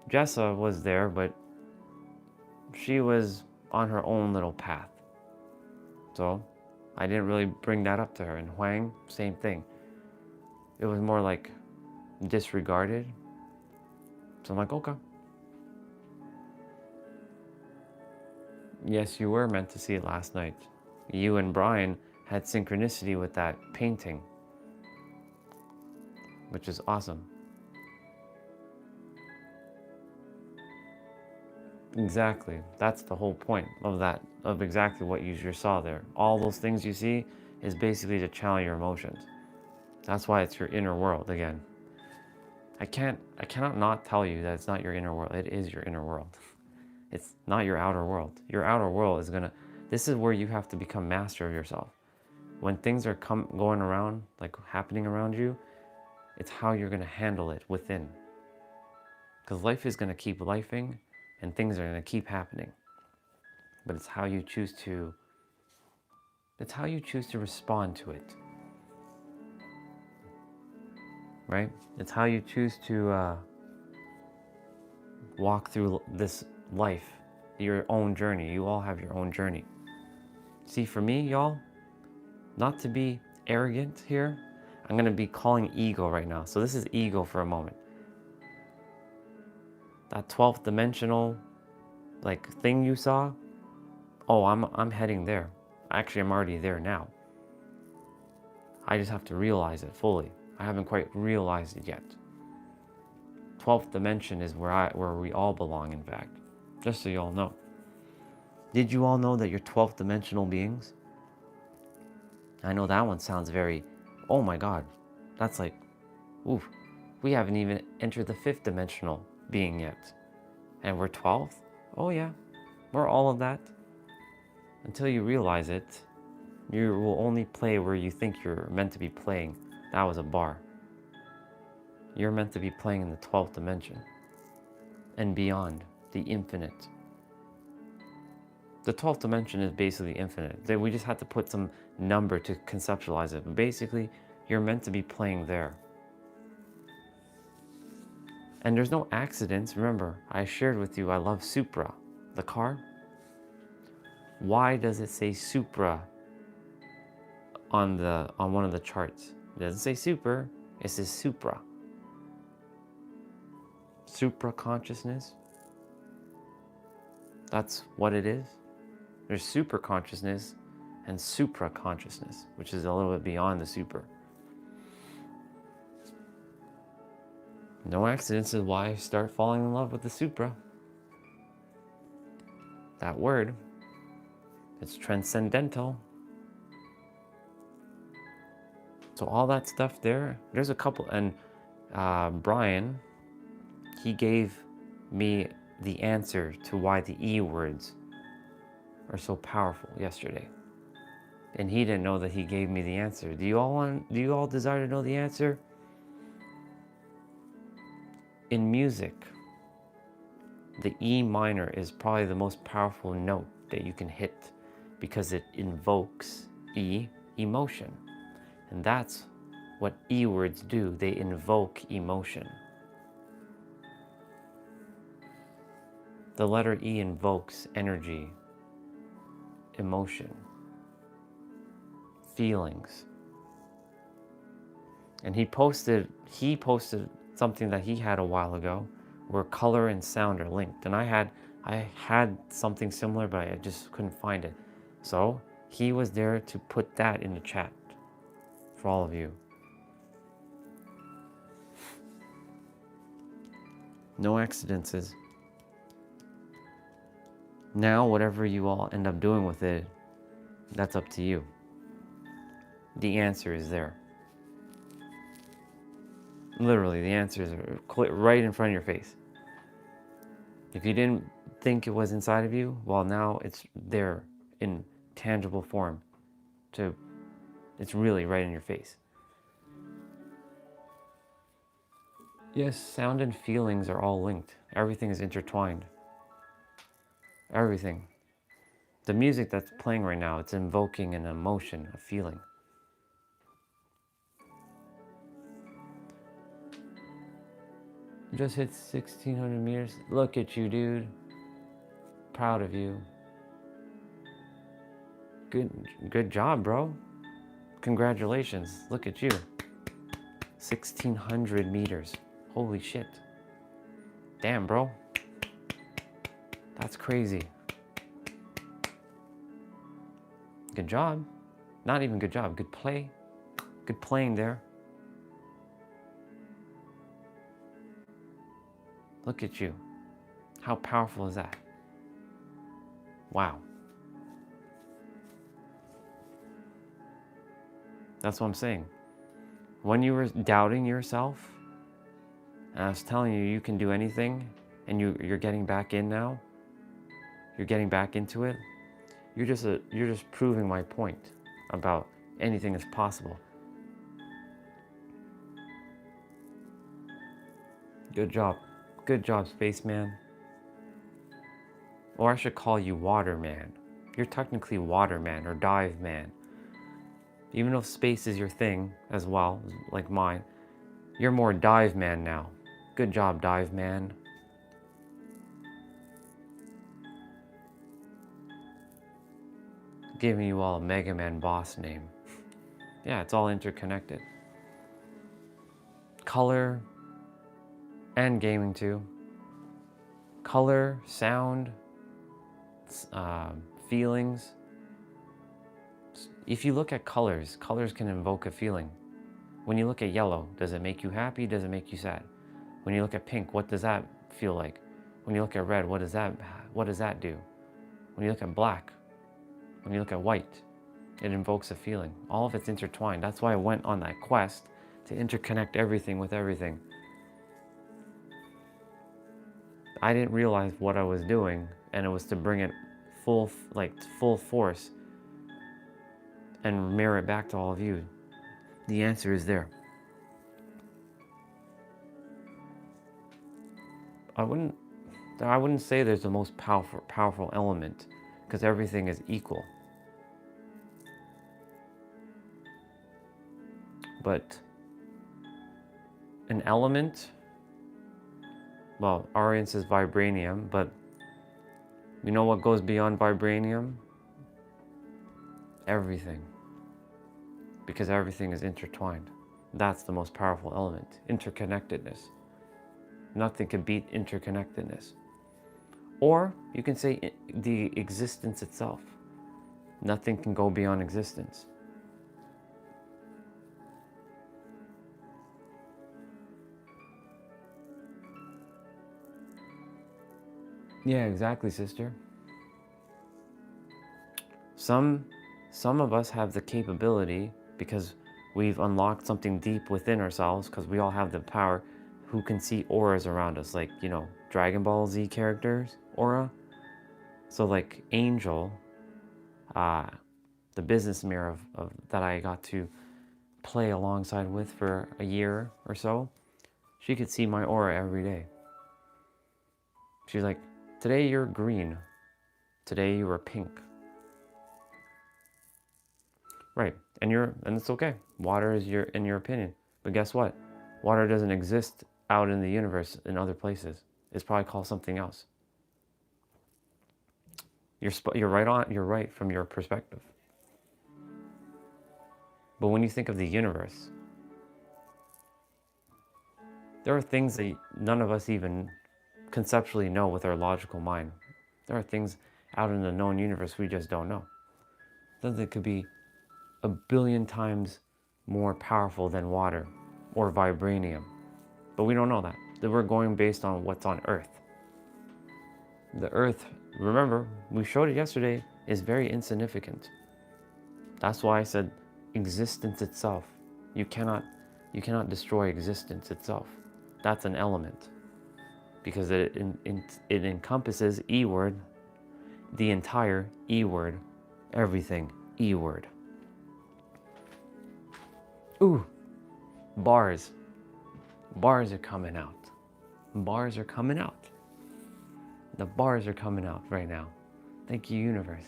S1: Jessa was there, but she was on her own little path. So I didn't really bring that up to her. And Huang, same thing. It was more like disregarded. So I'm like, okay. Yes, you were meant to see it last night. You and Brian had synchronicity with that painting, which is awesome. Exactly. That's the whole point of that, of exactly what you just saw there. All those things you see is basically to channel your emotions. That's why it's your inner world again. I cannot not tell you that it's not your inner world. It is your inner world. It's not your outer world. Your outer world is gonna, this is where you have to become master of yourself. When things are going around, like happening around you, it's how you're gonna handle it within. Because life is gonna keep lifing and things are gonna keep happening. But it's how you choose to, respond to it. Right? It's how you choose to walk through this life, your own journey. You all have your own journey. See, for me, y'all, not to be arrogant here, I'm gonna be calling ego right now. So this is ego for a moment. That 12th dimensional like thing you saw, oh, I'm heading there. Actually, I'm already there now. I just have to realize it fully. I haven't quite realized it yet. 12th dimension is where we all belong, in fact. Just so you all know. Did you all know that you're 12th dimensional beings? I know that one sounds very, oh my God. That's like, oof. We haven't even entered the 5th dimensional being yet. And we're 12th? Oh yeah, we're all of that. Until you realize it, you will only play where you think you're meant to be playing. That was a bar. You're meant to be playing in the 12th dimension and beyond, the infinite. The 12th dimension is basically infinite. We just had to put some number to conceptualize it. But basically, you're meant to be playing there. And there's no accidents. Remember, I shared with you, I love Supra, the car. Why does it say Supra on one of the charts? It doesn't say super, it says Supra. Supra consciousness. That's what it is. There's super consciousness and supra consciousness, which is a little bit beyond the super. No accidents is why I start falling in love with the supra. That word, it's transcendental. So all that stuff there, there's a couple, and Brian, he gave me the answer to why the E words are so powerful yesterday. And he didn't know that he gave me the answer. Do you all desire to know the answer? In music, The E minor is probably the most powerful note that you can hit because it invokes E, emotion. And that's what E words do. They invoke emotion. The letter E invokes energy, emotion, feelings. And he posted something that he had a while ago where color and sound are linked. And I had something similar, but I just couldn't find it. So he was there to put that in the chat for all of you. No accidents. Now, whatever you all end up doing with it, that's up to you. The answer is there. Literally, the answers are right in front of your face. If you didn't think it was inside of you, well, now it's there in tangible form. It's really right in your face. Yes, sound and feelings are all linked. Everything is intertwined. Everything. The music that's playing right now, it's invoking an emotion, a feeling. Just hit 1,600 meters. Look at you, dude. Proud of you. Good job, bro. Congratulations. Look at you. 1,600 meters. Holy shit. Damn, bro. That's crazy. Good job. Not even good job. Good play. Good playing there. Look at you. How powerful is that? Wow. That's what I'm saying. When you were doubting yourself, and I was telling you you can do anything, and you're getting back in now, you're getting back into it, you're just proving my point about anything is possible. Good job. Good job, Spaceman. Or I should call you Waterman. You're technically Waterman or Dive Man. Even though space is your thing as well, like mine, you're more Dive Man now. Good job, Dive Man. Giving you all a Mega Man boss name. Yeah, it's all interconnected. Color and gaming too. Color, sound, feelings. If you look at colors, colors can invoke a feeling. When you look at yellow, does it make you happy? Does it make you sad? When you look at pink, what does that feel like? When you look at red, what does that do? When you look at black, when you look at white, it invokes a feeling. All of it's intertwined. That's why I went on that quest to interconnect everything with everything. I didn't realize what I was doing, and it was to bring it full force and mirror it back to all of you. The answer is there. I wouldn't say there's the most powerful element, because everything is equal. But an element, well, Arian says vibranium, but you know what goes beyond vibranium? Everything. Because everything is intertwined. That's the most powerful element, interconnectedness. Nothing can beat interconnectedness. Or you can say the existence itself. Nothing can go beyond existence. Yeah, exactly, sister. Some of us have the capability because we've unlocked something deep within ourselves, because we all have the power who can see auras around us, like, you know, Dragon Ball Z characters, aura. So like Angel, the business mirror of that I got to play alongside with for a year or so, she could see my aura every day. She's like, today you're green. Today you were pink. Right. And it's okay. Water is in your opinion. But guess what? Water doesn't exist out in the universe in other places. It's probably called something else. You're right from your perspective. But when you think of the universe, there are things that none of us even conceptually know with our logical mind. There are things out in the known universe we just don't know. Something could be a billion times more powerful than water or vibranium. But we don't know that. We're going based on what's on Earth. The Earth, remember, we showed it yesterday, is very insignificant. That's why I said existence itself. You cannot destroy existence itself. That's an element. Because it encompasses E word, the entire E word, everything E word. Ooh, bars. Bars are coming out. Bars are coming out. The bars are coming out right now. Thank you, universe.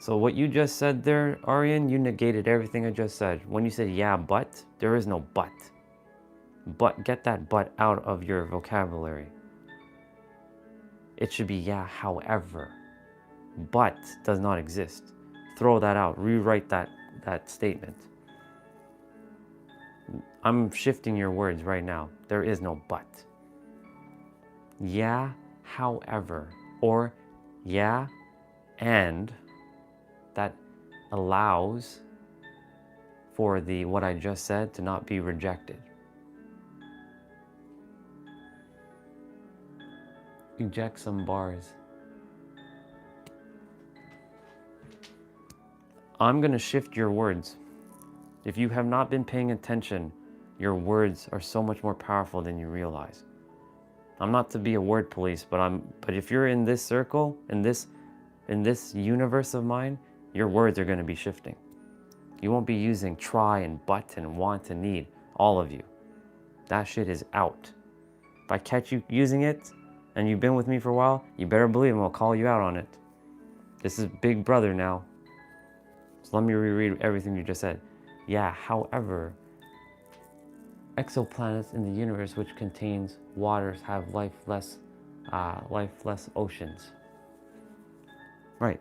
S1: So what you just said there, Aryan, you negated everything I just said. When you said, yeah, but, there is no but. But, get that but out of your vocabulary. It should be, yeah, however. But does not exist. Throw that out. Rewrite that statement. I'm shifting your words right now. There is no but. Yeah, however. Or, yeah, and that allows for what I just said to not be rejected. Eject some bars. I'm going to shift your words. If you have not been paying attention, your words are so much more powerful than you realize. I'm not to be a word police, but if you're in this circle, in this universe of mine, your words are going to be shifting. You won't be using try and but and want and need, all of you. That shit is out. If I catch you using it and you've been with me for a while, you better believe I'll call you out on it. This is Big Brother now. So let me reread everything you just said. Yeah, however, exoplanets in the universe which contains waters have lifeless oceans. Right.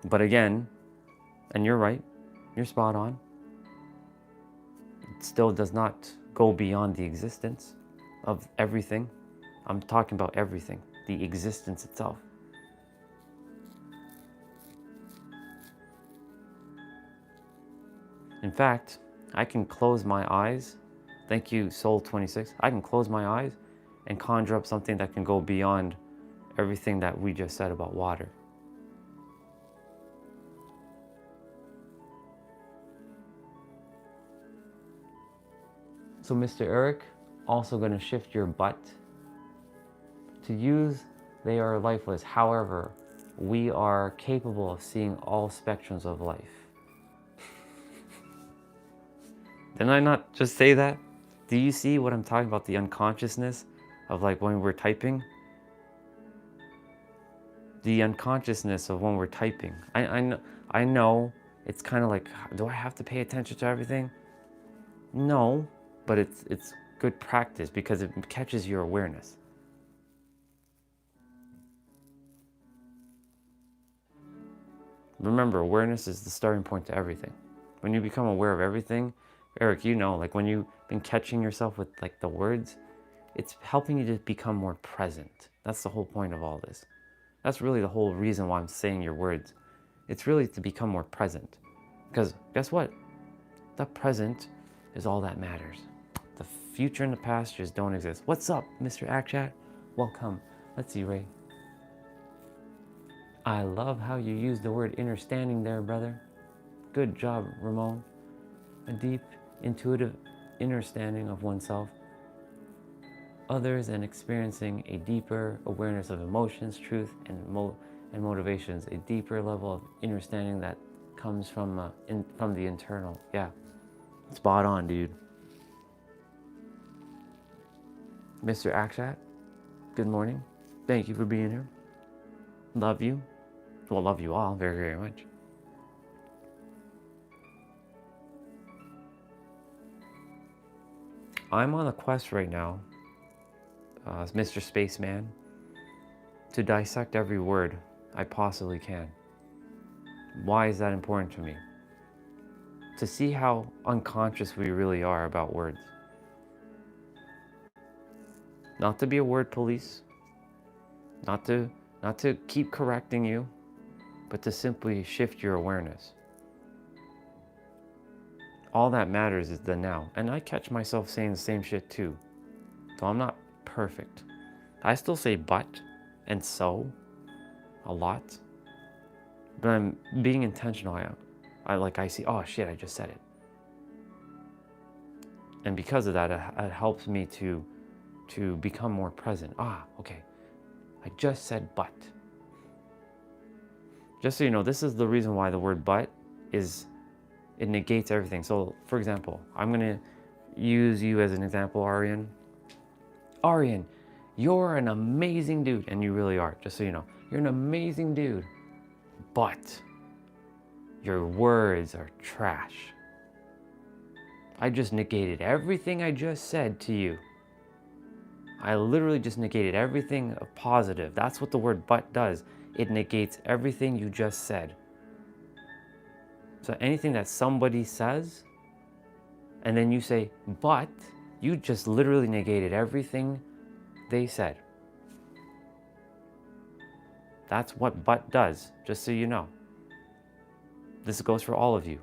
S1: But again, and you're right, you're spot on. It still does not go beyond the existence of everything. I'm talking about everything, the existence itself. In fact, I can close my eyes. Thank you, Soul 26. I can close my eyes and conjure up something that can go beyond everything that we just said about water. So Mr. Eric, also going to shift your but to use they are lifeless. However, we are capable of seeing all spectrums of life. Didn't I not just say that? Do you see what I'm talking about? The unconsciousness of like when we're typing? The unconsciousness of when we're typing. I know it's kind of like, do I have to pay attention to everything? No, but it's good practice because it catches your awareness. Remember, awareness is the starting point to everything. When you become aware of everything, Eric, you know, like when you've been catching yourself with like the words, it's helping you to become more present. That's the whole point of all this. That's really the whole reason why I'm saying your words. It's really to become more present. Because guess what? The present is all that matters. The future and the past just don't exist. What's up, Mr. Akshat? Welcome. Let's see, Ray. I love how you use the word understanding there, brother. Good job, Ramon. A deep, intuitive understanding of oneself, others, and experiencing a deeper awareness of emotions, truth, and motivations. A deeper level of understanding that comes from the internal. Yeah, spot on, dude. Mr. Akshat, good morning. Thank you for being here. Love you. Well, love you all very, very much. I'm on a quest right now, as Mr. Spaceman, to dissect every word I possibly can. Why is that important to me? To see how unconscious we really are about words. Not to be a word police, not to keep correcting you, but to simply shift your awareness. All that matters is the now. And I catch myself saying the same shit too. So I'm not perfect. I still say but and so a lot. But I'm being intentional. I see, oh shit, I just said it. And because of that, it helps me to become more present. Okay. I just said but. Just so you know, this is the reason why the word but it negates everything. So, for example, I'm going to use you as an example, Aryan. Aryan, you're an amazing dude. And you really are, just so you know. You're an amazing dude. But your words are trash. I just negated everything I just said to you. I literally just negated everything positive. That's what the word but does. It negates everything you just said. So anything that somebody says, and then you say, but, you just literally negated everything they said. That's what but does, just so you know. This goes for all of you.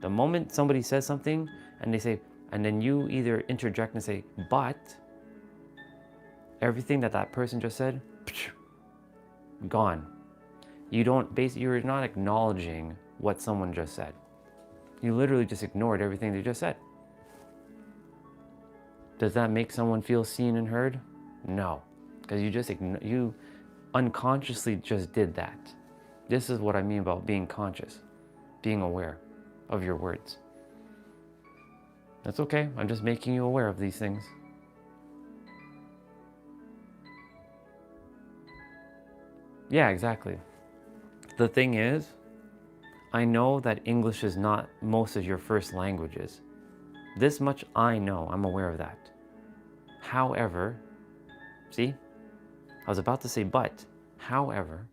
S1: The moment somebody says something, and they say, and then you either interject and say, but, everything that person just said, gone. You're not acknowledging what someone just said. You literally just ignored everything they just said. Does that make someone feel seen and heard? No, because you unconsciously just did that. This is what I mean about being conscious, being aware of your words. That's okay. I'm just making you aware of these things. Yeah, exactly. The thing is, I know that English is not most of your first languages. This much I know, I'm aware of that. However, see, I was about to say but, however,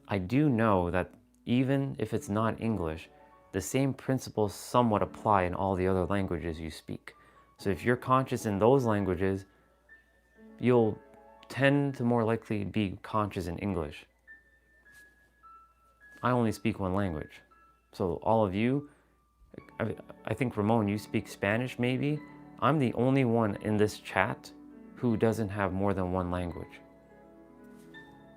S1: I do know that even if it's not English, the same principles somewhat apply in all the other languages you speak. So if you're conscious in those languages, you'll tend to more likely be conscious in English. I only speak one language. So all of you, I think Ramon, you speak Spanish maybe. I'm the only one in this chat who doesn't have more than one language.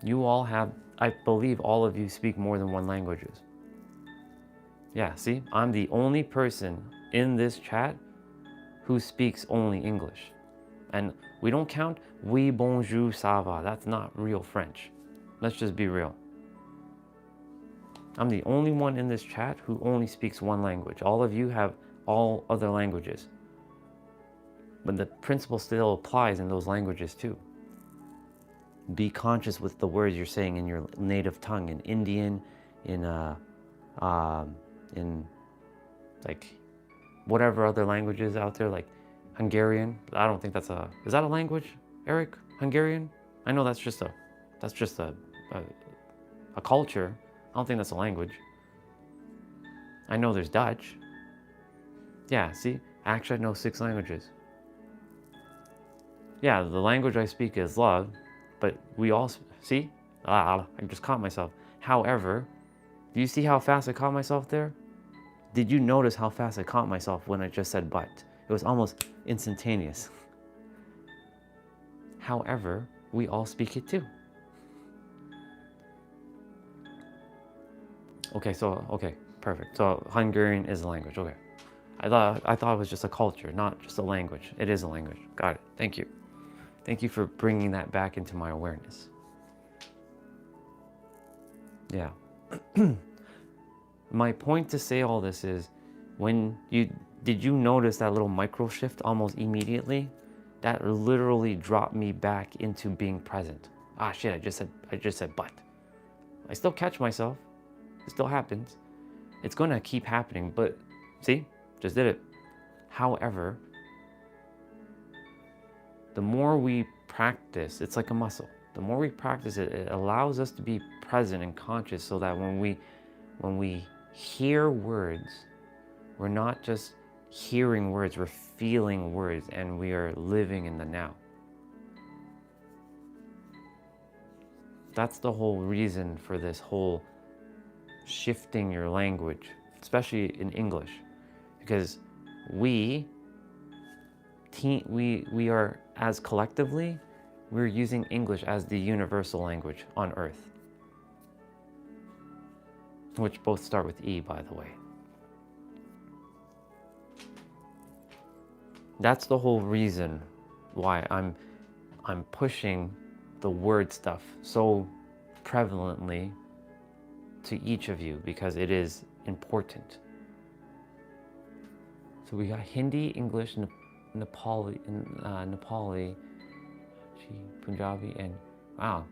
S1: You all have, I believe all of you speak more than one languages. Yeah, see, I'm the only person in this chat who speaks only English. And we don't count oui, bonjour, ça va. That's not real French. Let's just be real. I'm the only one in this chat who only speaks one language. All of you have all other languages. But the principle still applies in those languages too. Be conscious with the words you're saying in your native tongue, in Indian, in like whatever other languages out there, like Hungarian. I don't think that's is that a language, Eric? Hungarian? I know that's just a culture. I don't think that's a language. I know there's Dutch. Yeah, see, actually I know 6 languages. Yeah, the language I speak is love, but we all, see? I just caught myself. However, do you see how fast I caught myself there? Did you notice how fast I caught myself when I just said but? It was almost instantaneous. However, we all speak it too. Okay, perfect. So Hungarian is a language, okay. I thought it was just a culture, not just a language. It is a language, got it, thank you. Thank you for bringing that back into my awareness. Yeah. My point to say all this is, did you notice that little micro shift almost immediately? that literally dropped me back into being present. Ah shit, I just said but. I still catch myself. It still happens. It's gonna keep happening, but see, just did it. However, the more we practice, it's like a muscle. The more we practice it, it allows us to be present and conscious so that when we hear words, we're not just hearing words, we're feeling words, and we are living in the now. That's the whole reason for this whole shifting your language, especially in English, because we are, as collectively, we're using English as the universal language on earth, which both start with E, by the way. That's the whole reason why I'm pushing the word stuff so prevalently to each of you, because it is important. So we got Hindi, English, Nepali, Punjabi, and wow.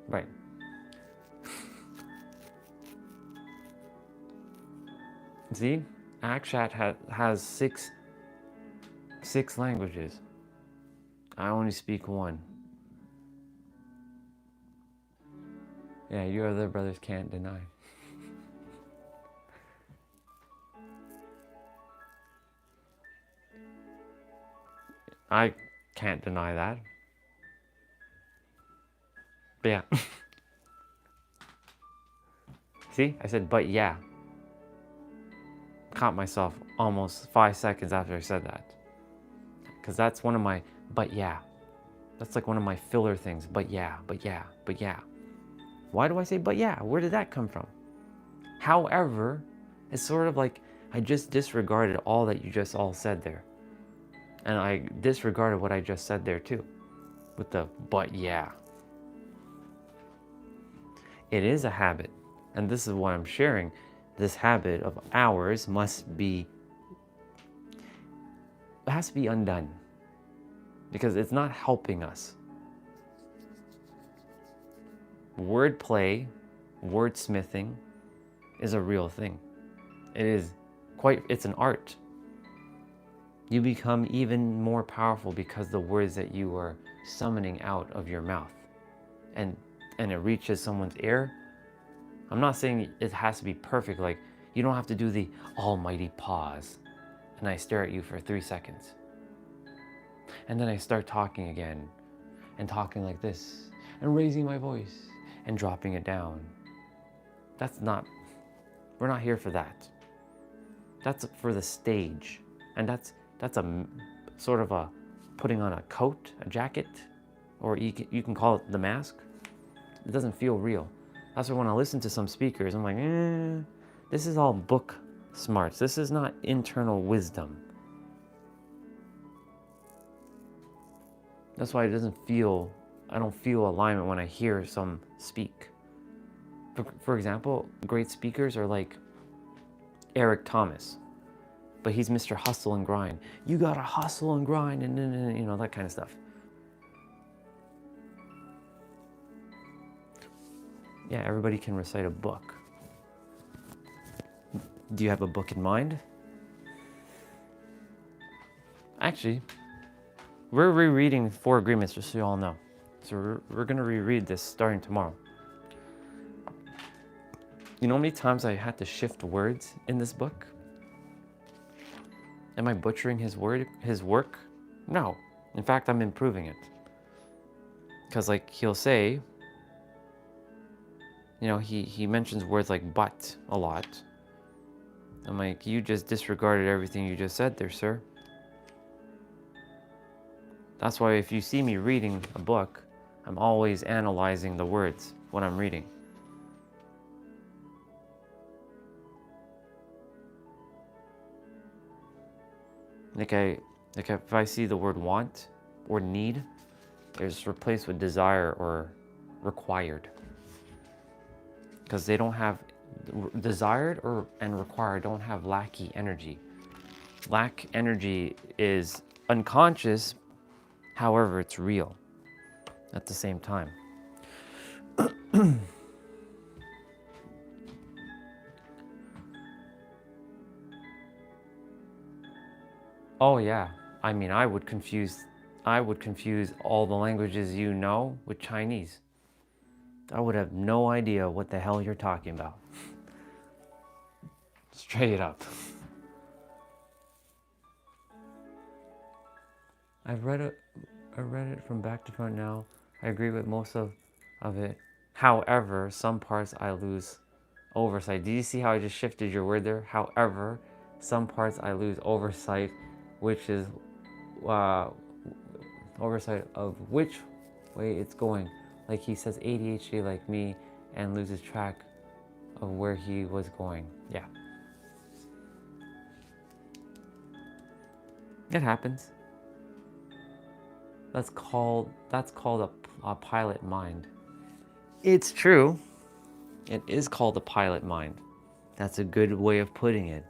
S1: Right. See, Akshat has six languages. I only speak one. Yeah, you other brothers can't deny. I can't deny that. But yeah. See, I said, but yeah. Caught myself almost 5 seconds after I said that. Because that's one of my, but yeah. That's like one of my filler things. But yeah, but yeah, but yeah. Why do I say but yeah? Where did that come from? However, it's sort of like I just disregarded all that you just all said there. And I disregarded what I just said there too. With the but yeah. It is a habit. And this is what I'm sharing. This habit of ours it has to be undone. Because it's not helping us. Wordplay, wordsmithing is a real thing. It's an art. You become even more powerful because the words that you are summoning out of your mouth and it reaches someone's ear. I'm not saying it has to be perfect, like you don't have to do the almighty pause and I stare at you for 3 seconds. And then I start talking again and talking like this and raising my voice and dropping it down. We're not here for that. That's for the stage. And that's a sort of a putting on a coat, a jacket, or you can call it the mask. It doesn't feel real. That's why when I listen to some speakers, I'm like, this is all book smarts. This is not internal wisdom. That's why I don't feel alignment when I hear some speak. For example, great speakers are like Eric Thomas, but he's Mr. Hustle and Grind. You gotta hustle and grind and you know, that kind of stuff. Yeah, everybody can recite a book. Do you have a book in mind? Actually, we're rereading 4 Agreements, just so you all know. So we're gonna reread this starting tomorrow. You know how many times I had to shift words in this book? Am I butchering his work? No. In fact, I'm improving it. Because like he'll say, you know, he mentions words like but a lot. I'm like, you just disregarded everything you just said there, sir. That's why if you see me reading a book, I'm always analyzing the words when I'm reading. Like if I see the word want or need, it's replaced with desire or required. Because they don't have desired or and required don't have lacky energy. Lack energy is unconscious, however, it's real at the same time. Oh yeah, I mean, I would confuse all the languages you know with Chinese. I would have no idea what the hell you're talking about. Straight up. I read it from back to front now. I agree with most of it. However, some parts I lose oversight. Do you see how I just shifted your word there? However, some parts I lose oversight, which is oversight of which way it's going. Like he says ADHD like me and loses track of where he was going. Yeah. It happens. That's called a pilot mind. It's true. It is called a pilot mind. That's a good way of putting it.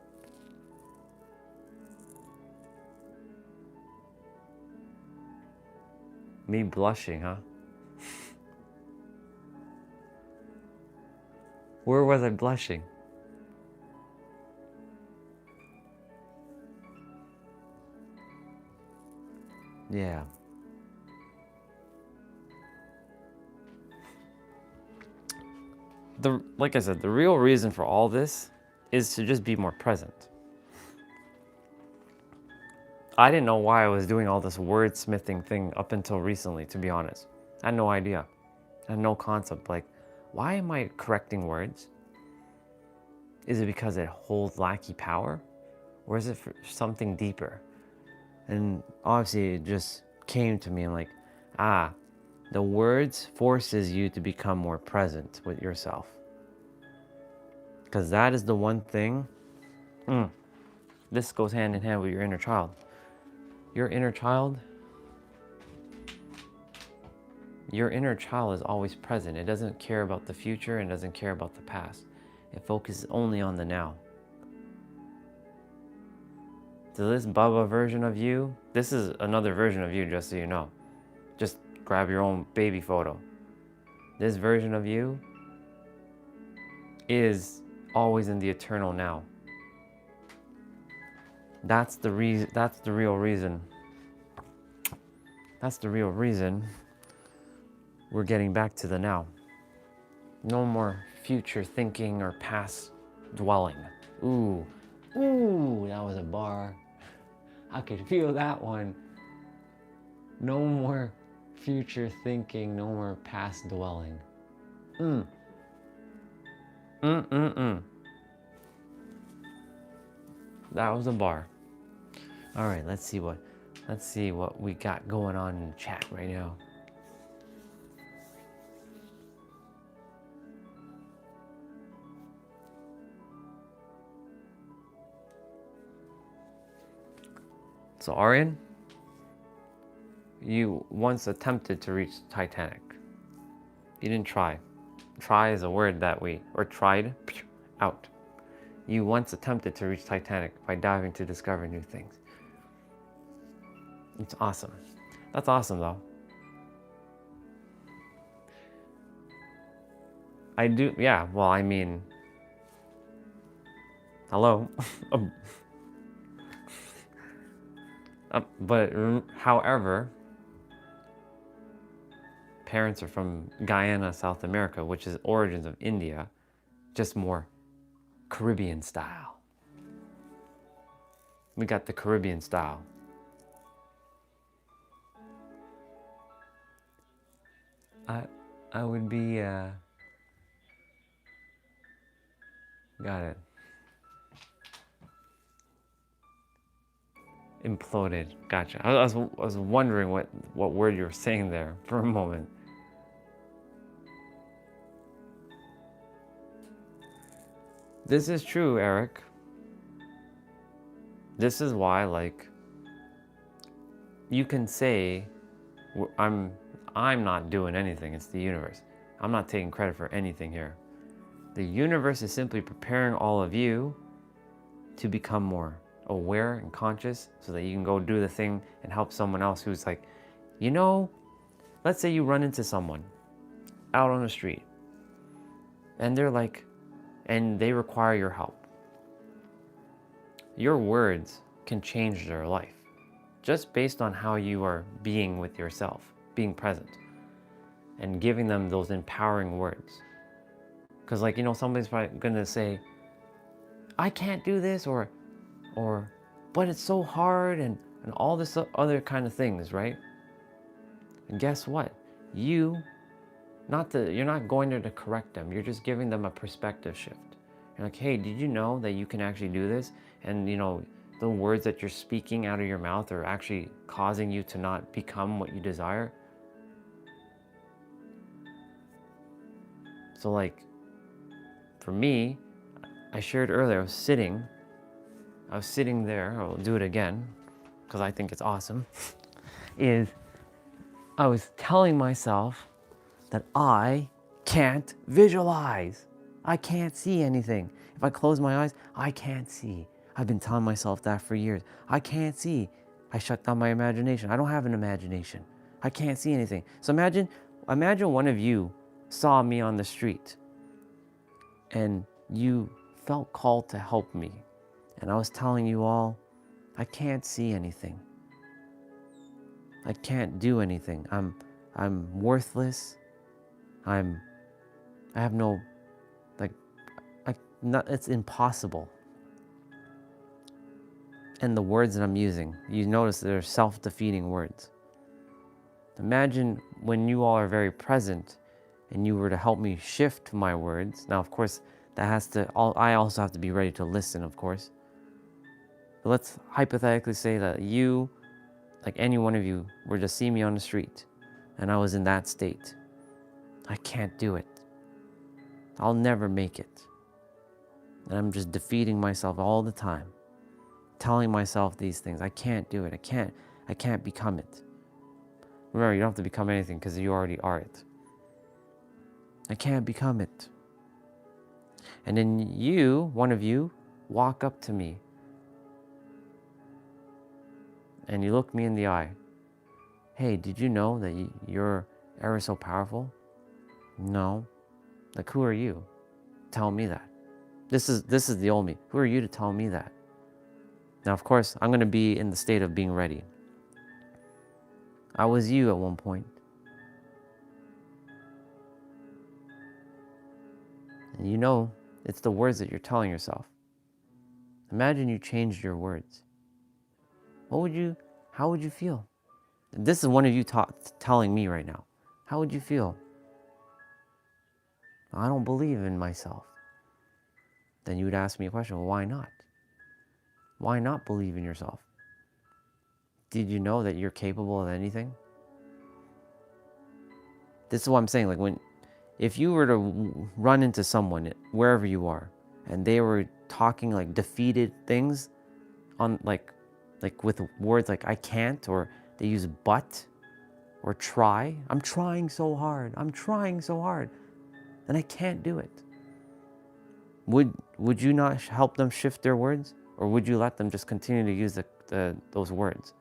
S1: Me blushing, huh? Where was I blushing? Yeah. Like I said, the real reason for all this is to just be more present. I didn't know why I was doing all this wordsmithing thing up until recently, to be honest. I had no idea. I had no concept. Like, why am I correcting words? Is it because it holds lackey power? Or is it for something deeper? And obviously it just came to me and like, the words forces you to become more present with yourself. Because that is the one thing, this goes hand in hand with your inner child. Your inner child is always present. It doesn't care about the future and doesn't care about the past. It focuses only on the now. So this Bubba version of you, this is another version of you, just so you know. Just grab your own baby photo. This version of you is always in the eternal now. That's the reason. That's the real reason. That's the real reason we're getting back to the now. No more future thinking or past dwelling. Ooh, that was a bar. I could feel that one. No more future thinking, no more past dwelling. That was a bar. All right, let's see what we got going on in the chat right now. So Aryan, you once attempted to reach Titanic. You didn't try. Try is a word that tried, out. You once attempted to reach Titanic by diving to discover new things. It's awesome. That's awesome though. I do, yeah, well, I mean, hello. But however, parents are from Guyana, South America, which is origins of India, just more Caribbean style. We got the Caribbean style. I would be, got it. Imploded. Gotcha. I was wondering what word you were saying there for a moment. This is true, Eric. This is why, like, you can say, I'm not doing anything. It's the universe. I'm not taking credit for anything here. The universe is simply preparing all of you to become more aware and conscious so that you can go do the thing and help someone else who's like, you know, let's say you run into someone out on the street and they're like, and they require your help. Your words can change their life just based on how you are being with yourself, being present, and giving them those empowering words. Because, like, you know, somebody's probably gonna say, I can't do this, or but it's so hard, and all this other kind of things, right? And guess what? You're not going there to correct them. You're just giving them a perspective shift. You're like, hey, did you know that you can actually do this? And you know, the words that you're speaking out of your mouth are actually causing you to not become what you desire. So like, for me, I shared earlier, I was sitting there, I'll do it again, because I think it's awesome, I was telling myself that I can't visualize. I can't see anything. If I close my eyes, I can't see. I've been telling myself that for years. I can't see. I shut down my imagination. I don't have an imagination. I can't see anything. So imagine one of you saw me on the street and you felt called to help me. And I was telling you all, I can't see anything. I can't do anything. I'm worthless. I have no, it's impossible. And the words that I'm using, you notice they're self-defeating words. Imagine when you all are very present and you were to help me shift my words. Now, of course, I also have to be ready to listen, of course. But let's hypothetically say that you, like any one of you, were to see me on the street and I was in that state. I can't do it. I'll never make it. And I'm just defeating myself all the time, telling myself these things. I can't do it. I can't become it. Remember, you don't have to become anything because you already are it. I can't become it. And then you, one of you, walk up to me and you look me in the eye. Hey, did you know that you're ever so powerful? No. Like, who are you? Tell me that. This is the old me. Who are you to tell me that? Now, of course, I'm going to be in the state of being ready. I was you at one point. And you know, it's the words that you're telling yourself. Imagine you changed your words. How would you feel? This is one of you telling me right now. How would you feel? I don't believe in myself. Then you would ask me a question, well, why not? Why not believe in yourself? Did you know that you're capable of anything? This is what I'm saying, like if you were to run into someone, wherever you are, and they were talking like defeated things on like with words like I can't, or they use but or try. I'm trying so hard. And I can't do it. Would you not help them shift their words? Or would you let them just continue to use those words?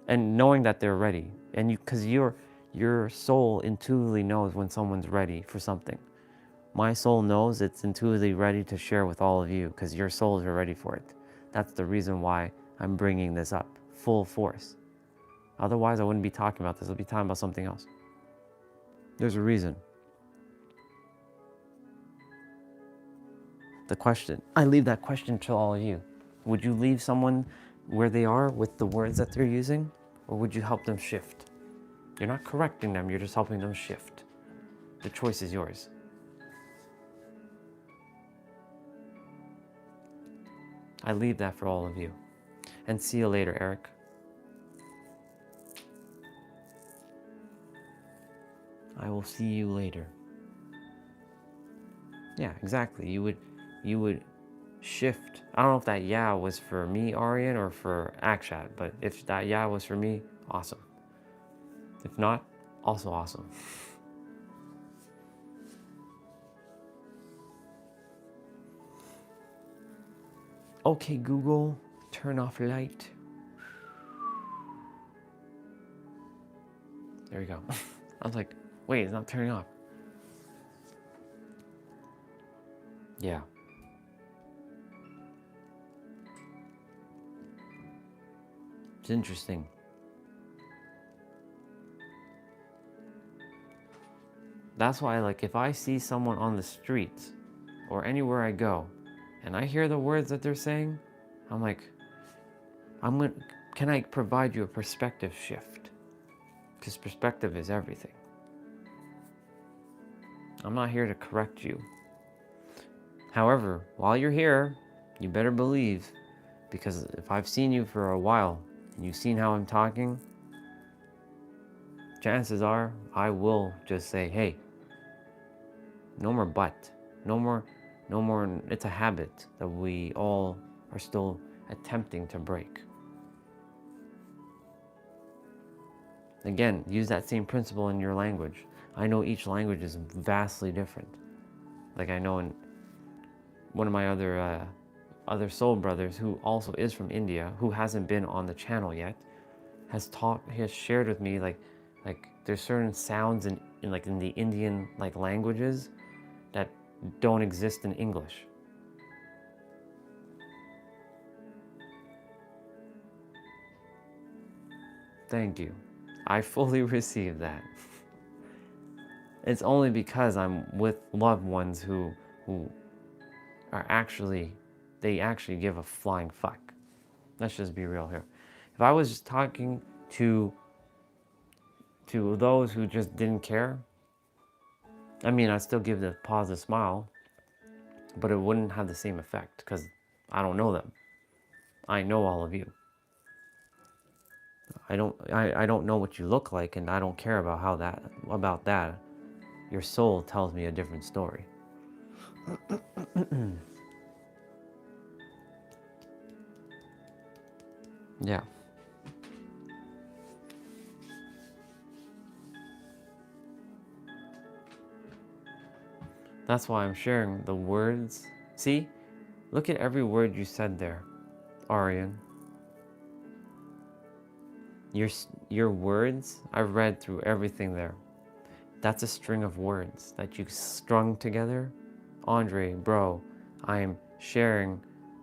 S1: And knowing that they're ready. And because your soul intuitively knows when someone's ready for something. My soul knows it's intuitively ready to share with all of you because your souls are ready for it. That's the reason why I'm bringing this up full force. Otherwise, I wouldn't be talking about this. I'd be talking about something else. There's a reason. The question, I leave that question to all of you. Would you leave someone where they are with the words that they're using? Or would you help them shift? You're not correcting them, you're just helping them shift. The choice is yours. I leave that for all of you. And see you later, Eric. I will see you later. Yeah, exactly. You would shift. I don't know if that yeah was for me, Aryan, or for Akshat, but if that yeah was for me, awesome. If not, also awesome. Okay, Google, turn off light. There we go. I was like, wait, it's not turning off. Yeah. It's interesting. That's why, like, if I see someone on the streets or anywhere I go and I hear the words that they're saying, I'm like, can I provide you a perspective shift? Because perspective is everything. I'm not here to correct you. However, while you're here, you better believe, because if I've seen you for a while and you've seen how I'm talking, chances are I will just say, hey, no more but. No more. It's a habit that we all are still attempting to break. Again, use that same principle in your language. I know each language is vastly different. Like I know in one of my other soul brothers, who also is from India, who hasn't been on the channel yet, has shared with me like there's certain sounds in the Indian like languages that don't exist in English. Thank you. I fully receive that. It's only because I'm with loved ones who are they actually give a flying fuck. Let's just be real here. If I was just talking to those who just didn't care, I mean, I'd still give the positive smile, but it wouldn't have the same effect because I don't know them. I know all of you. I don't know what you look like, and I don't care about that. Your soul tells me a different story. Yeah. That's why I'm sharing the words. See? Look at every word you said there, Aryan. Your words, I read through everything there. That's a string of words that you strung together. Andre, bro, I am sharing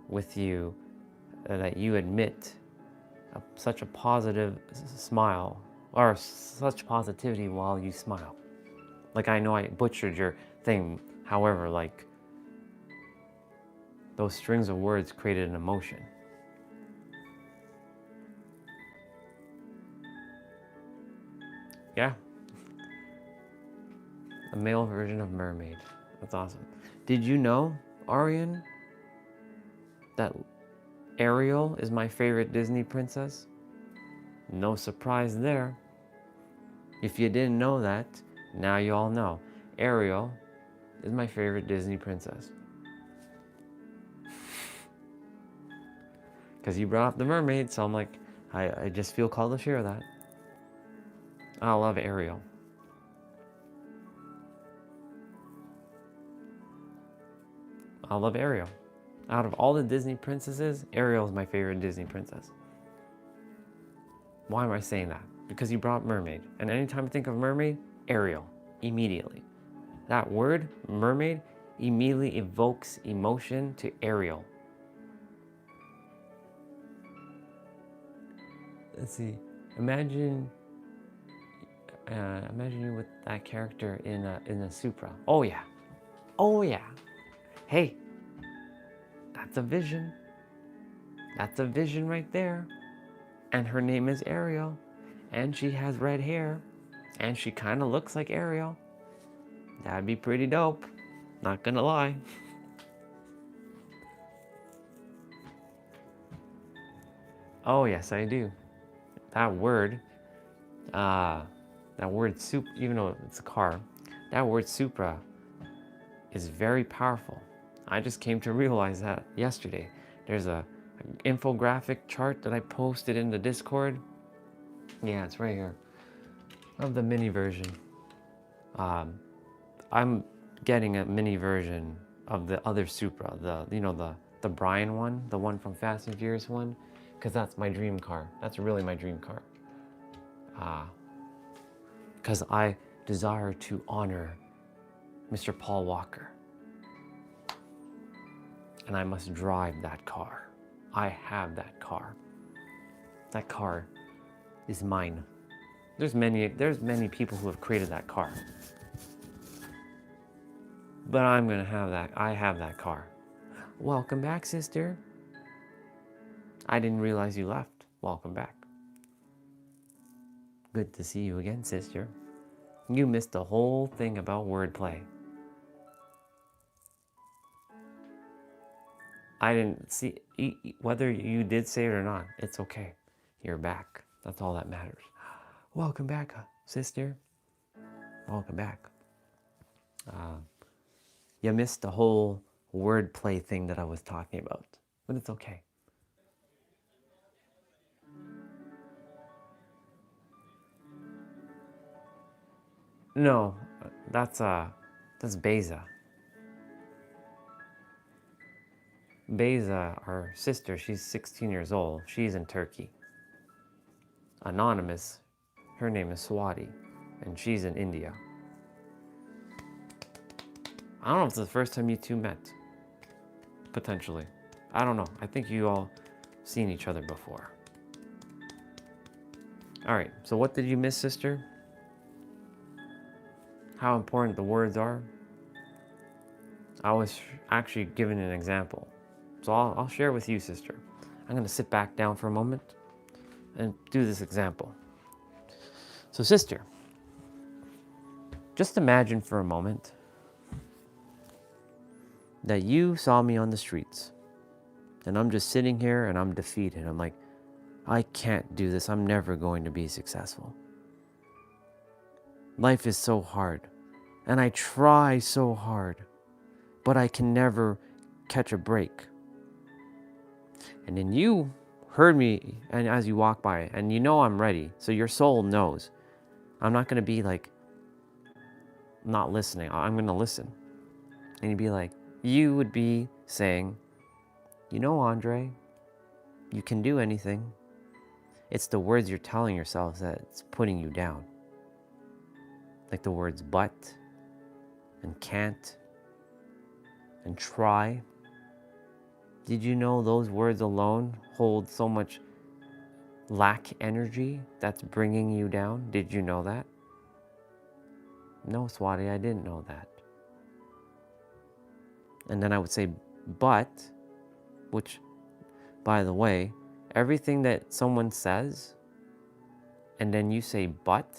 S1: with you that you admit such a positive smile, or such positivity while you smile. Like, I know I butchered your thing, however, like, those strings of words created an emotion. Yeah. A male version of mermaid. That's awesome. Did you know, Aryan, that Ariel is my favorite Disney princess? No surprise there. If you didn't know that, now you all know. Ariel is my favorite Disney princess. Because you brought up the mermaid, so I'm like, I just feel called to share that. I love Ariel. I love Ariel. Out of all the Disney princesses, Ariel is my favorite Disney princess. Why am I saying that? Because you brought mermaid. And anytime I think of mermaid, Ariel, immediately. That word, mermaid, immediately evokes emotion to Ariel. Let's see. Imagine you with that character in a Supra. Oh yeah. Oh yeah. Hey, that's a vision. That's a vision right there. And her name is Ariel. And she has red hair. And she kind of looks like Ariel. That'd be pretty dope. Not gonna lie. Oh yes, I do. That word, even though it's a car, that word Supra is very powerful. I just came to realize that yesterday. There's an infographic chart that I posted in the Discord. Yeah, it's right here. Of the mini version. I'm getting a mini version of the other Supra, the the Brian one, the one from Fast and Furious one, because that's my dream car. That's really my dream car. Because I desire to honor Mr. Paul Walker. And I must drive that car. I have that car. That car is mine. There's many people who have created that car. But I'm gonna have that. I have that car. Welcome back, sister. I didn't realize you left. Welcome back. Good to see you again, sister. You missed the whole thing about wordplay. I didn't see, whether you did say it or not, it's okay. You're back. That's all that matters. Welcome back, sister. Welcome back. You missed the whole wordplay thing that I was talking about, but it's okay. No, that's Beza. Beza, our sister, she's 16 years old. She's in Turkey. Anonymous, her name is Swati, and she's in India. I don't know if it's the first time you two met. Potentially. I don't know. I think you all seen each other before. All right, so what did you miss, sister? How important the words are? I was actually given an example. So I'll share with you, sister. I'm going to sit back down for a moment and do this example. So, sister, just imagine for a moment that you saw me on the streets and I'm just sitting here and I'm defeated. I'm like, I can't do this. I'm never going to be successful. Life is so hard and I try so hard, but I can never catch a break. And then you heard me, and as you walk by, and you know I'm ready, so your soul knows. I'm not going to be like, not listening. I'm going to listen. And you'd be like, you would be saying, you know, Andre, you can do anything. It's the words you're telling yourself that's putting you down. Like the words but, and can't, and try. Did you know those words alone hold so much lack energy that's bringing you down? Did you know that? No, Swati, I didn't know that. And then I would say, but, which, by the way, everything that someone says, and then you say, but,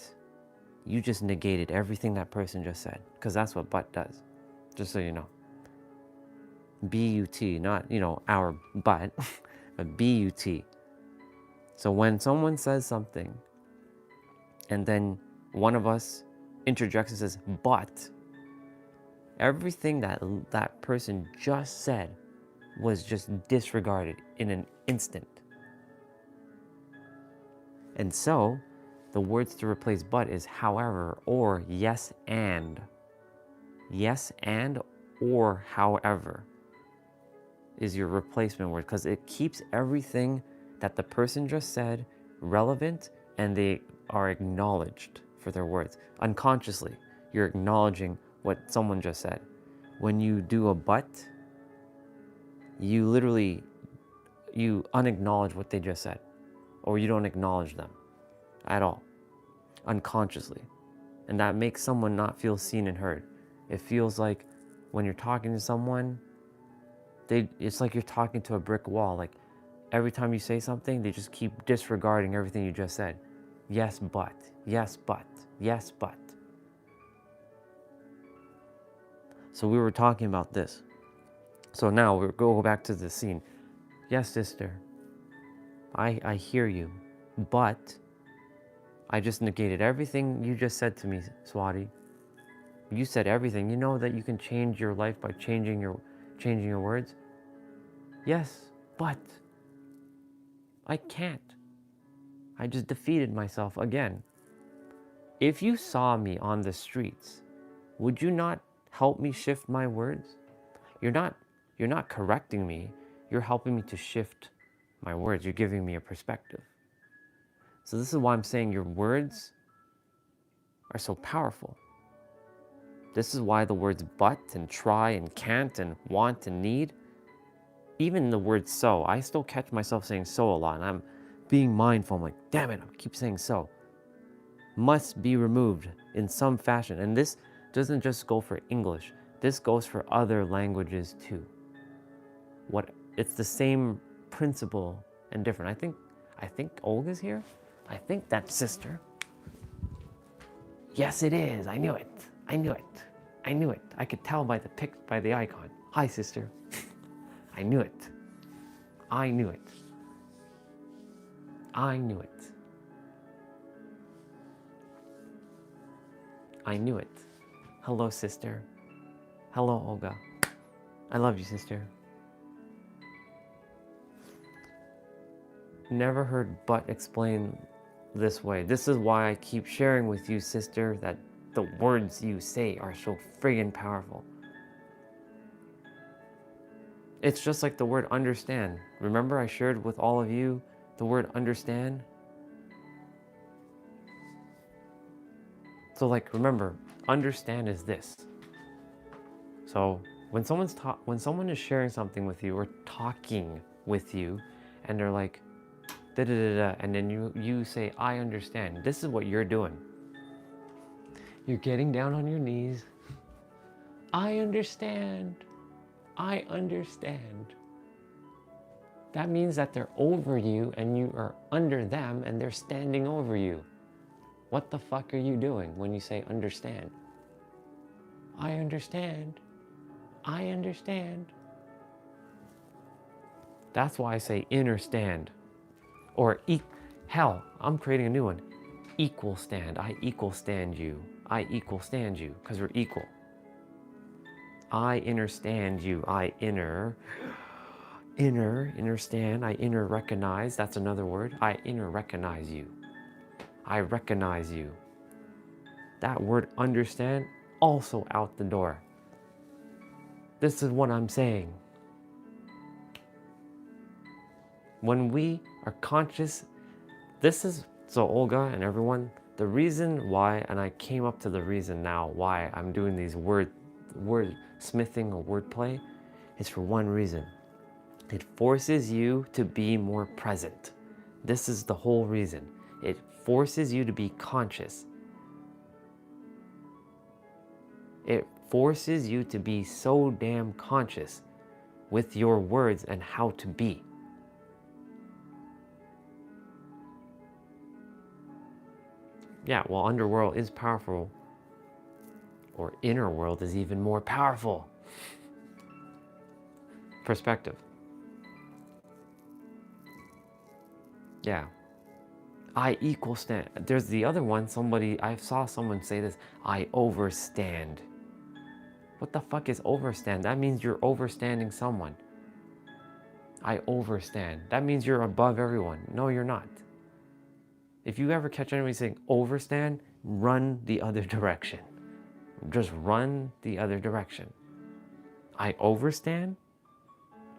S1: you just negated everything that person just said. Because that's what but does. Just so you know. B-U-T, not, our butt, but B-U-T. So when someone says something, and then one of us interjects and says, but, everything that person just said was just disregarded in an instant. And so, the words to replace but is however, or yes and. Yes and, or however, is your replacement word, because it keeps everything that the person just said relevant, and they are acknowledged for their words. Unconsciously, you're acknowledging what someone just said. When you do a but, you literally, you unacknowledge what they just said, or you don't acknowledge them at all, unconsciously. And that makes someone not feel seen and heard. It feels like when you're talking to someone, it's like you're talking to a brick wall. Like every time you say something, they just keep disregarding everything you just said. Yes, but. Yes, but. Yes, but. So we were talking about this. So now we'll go back to the scene. Yes, sister, I hear you, but I just negated everything you just said to me, Swati. You said everything. You know that you can change your life by changing your words? Yes, but I can't. I just defeated myself again. If you saw me on the streets, would you not help me shift my words? You're not correcting me. you're helping me to shift my words. You're giving me a perspective. So this is why I'm saying your words are so powerful. This is why the words but and try and can't and want and need, even the word so, I still catch myself saying so a lot, and I'm being mindful. I'm like, damn it, I keep saying so. Must be removed in some fashion. And this doesn't just go for English. This goes for other languages too. It's the same principle and different. I think Olga's here. I think that's sister. Yes, it is. I knew it. I knew it. I knew it. I could tell by the icon. Hi, sister. I knew it. I knew it. I knew it. I knew it. Hello, sister. Hello, Olga. I love you, sister. Never heard but explained this way. This is why I keep sharing with you, sister, that the words you say are so friggin' powerful. It's just like the word understand. Remember I shared with all of you the word understand? So like, remember, understand is this. So when someone is sharing something with you or talking with you, and they're like, da da da da, and then you say, I understand. This is what you're doing. You're getting down on your knees. I understand. I understand. That means that they're over you and you are under them and they're standing over you. What the fuck are you doing when you say understand? I understand. I understand. That's why I say inner stand. Or hell, I'm creating a new one. Equal stand. I equal stand you. I equal stand you, because we're equal. I understand you. I understand. I recognize. That's another word. I recognize you. I recognize you. That word understand, also out the door. This is what I'm saying. When we are conscious, so Olga and everyone, the reason why, and I came up to the reason now why I'm doing these word smithing or wordplay, is for one reason. It forces you to be more present. This is the whole reason. It forces you to be conscious. It forces you to be so damn conscious with your words and how to be. Yeah, well, underworld is powerful, or inner world is even more powerful. Perspective. Yeah. I equal stand. There's the other one, I saw someone say this, I overstand. What the fuck is overstand? That means you're overstanding someone. I overstand. That means you're above everyone. No, you're not. If you ever catch anybody saying overstand, run the other direction. Just run the other direction. I overstand?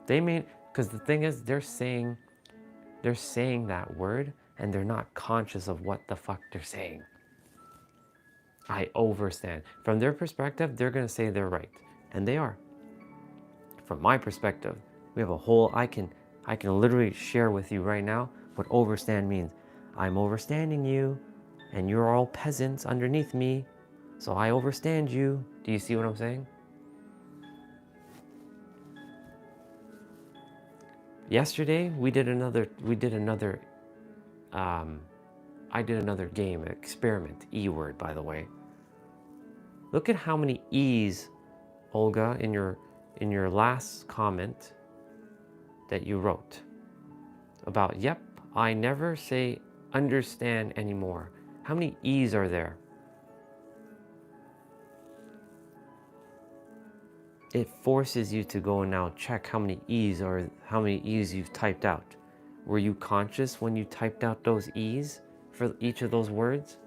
S1: They mean, because the thing is, they're saying that word and they're not conscious of what the fuck they're saying. I overstand. From their perspective, they're going to say they're right. And they are. From my perspective, we have a whole, I can literally share with you right now what overstand means. I'm overstanding you, and you're all peasants underneath me, so I overstand you. Do you see what I'm saying? Yesterday, I did another game, experiment, E-word, by the way. Look at how many E's, Olga, in your last comment that you wrote about, yep, I never say understand anymore. How many E's are there? It forces you to go and now check how many E's you've typed out. Were you conscious when you typed out those E's for each of those words?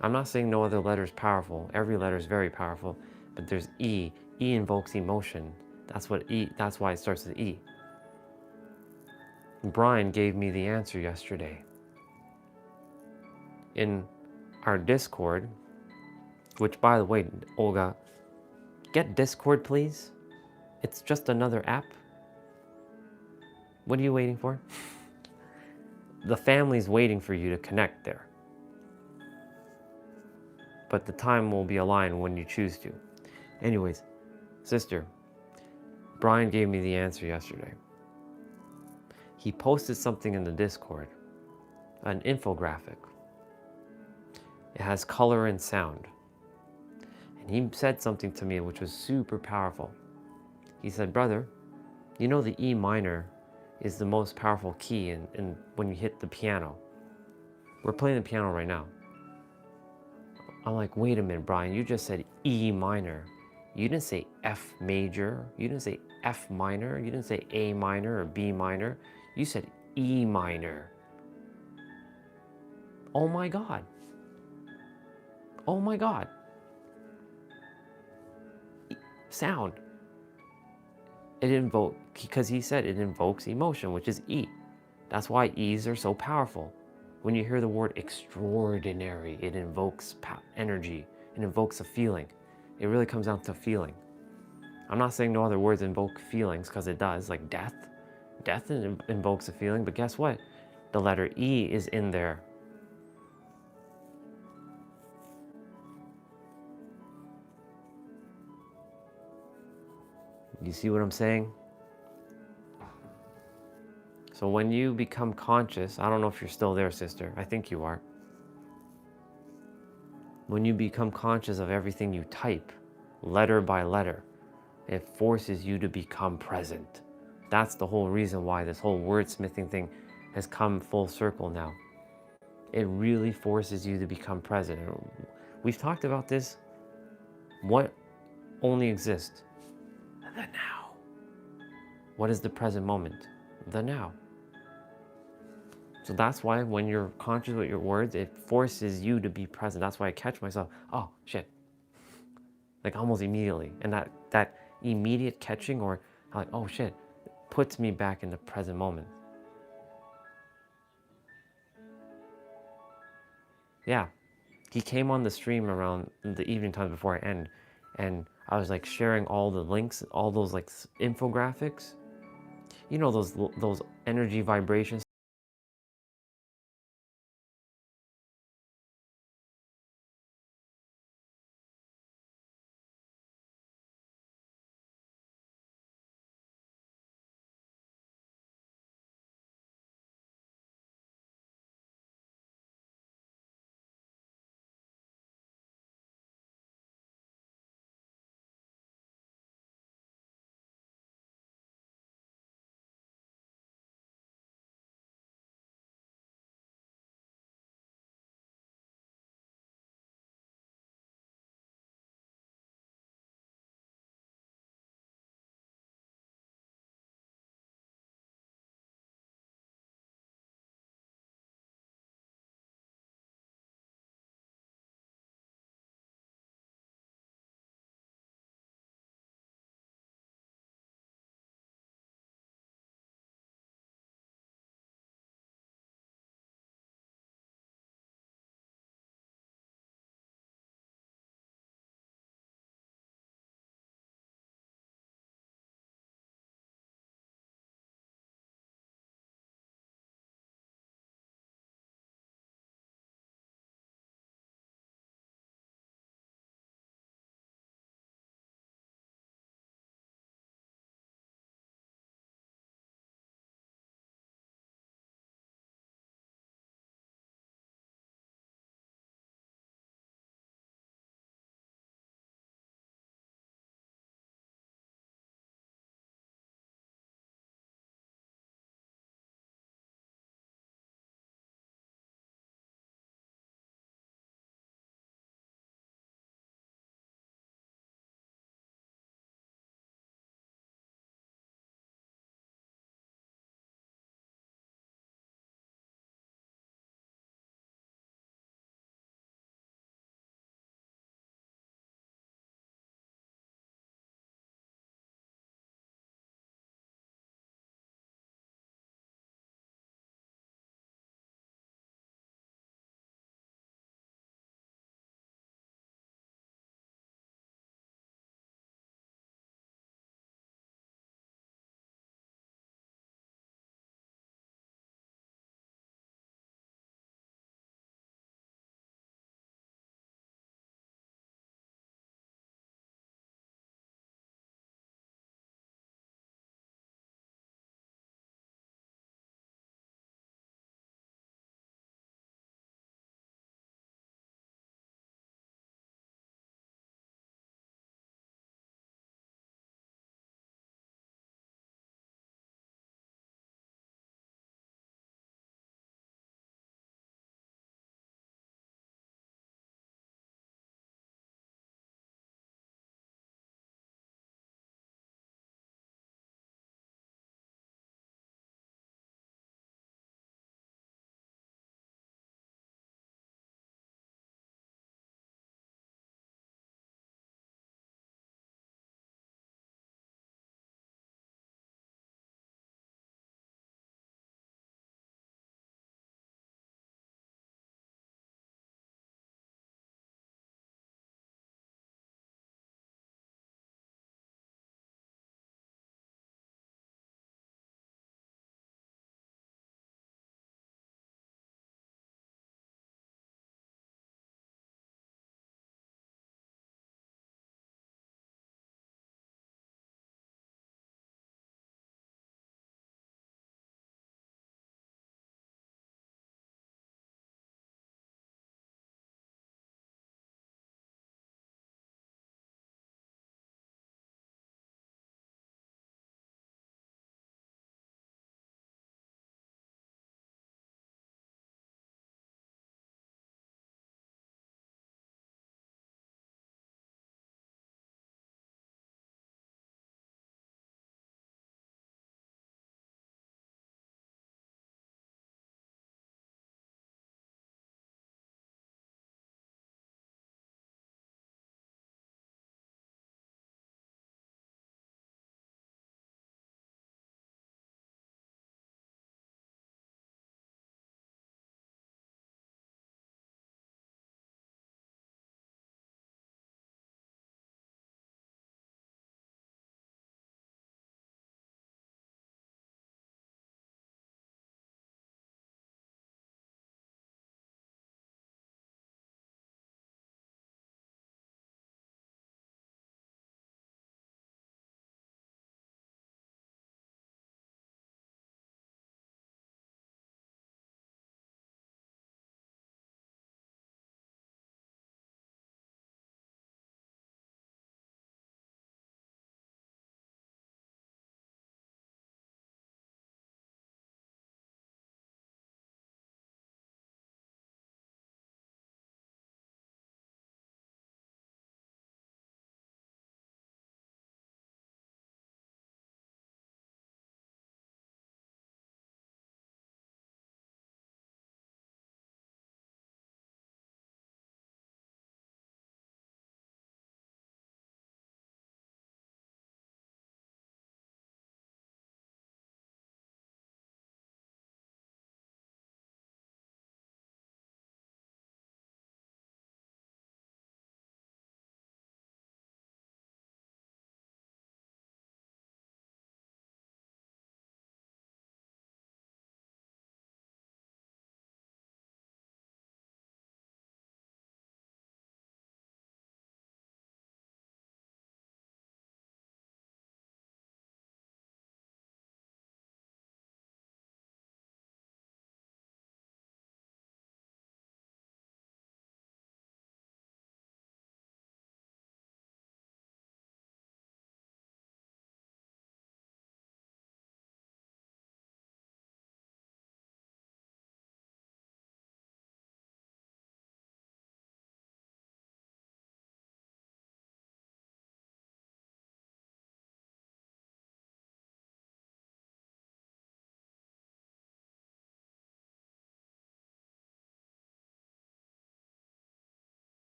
S1: I'm not saying no other letter is powerful. Every letter is very powerful, but there's E. E invokes emotion. That's what E, that's why it starts with E. Brian gave me the answer yesterday. In our Discord, which by the way, Olga, get Discord please. It's just another app. What are you waiting for? The family's waiting for you to connect there. But the time will be aligned when you choose to. Anyways, sister, Brian gave me the answer yesterday. He posted something in the Discord, an infographic. It has color and sound. And he said something to me which was super powerful. He said, brother, you know the E minor is the most powerful key in when you hit the piano. We're playing the piano right now. I'm like, wait a minute, Brian, you just said E minor. You didn't say F major. You didn't say F minor. You didn't say A minor or B minor. You said E minor. Oh my God. Oh my God. Sound. It invokes, because he said it invokes emotion, which is E. That's why E's are so powerful. When you hear the word extraordinary, it invokes energy. It invokes a feeling. It really comes down to feeling. I'm not saying no other words invoke feelings, because it does, like death. Death invokes a feeling, but guess what? The letter E is in there. You see what I'm saying? So when you become conscious, I don't know if you're still there, sister. I think you are. When you become conscious of everything you type, letter by letter, it forces you to become present. That's the whole reason why this whole wordsmithing thing has come full circle now. It really forces you to become present. We've talked about this. What only exists? The now. What is the present moment? The now. So that's why when you're conscious with your words, it forces you to be present. That's why I catch myself, oh shit, like almost immediately. And that immediate catching, or like, oh shit, puts me back in the present moment. Yeah, he came on the stream around the evening time before I end, and I was like sharing all the links, all those like infographics. You know those energy vibrations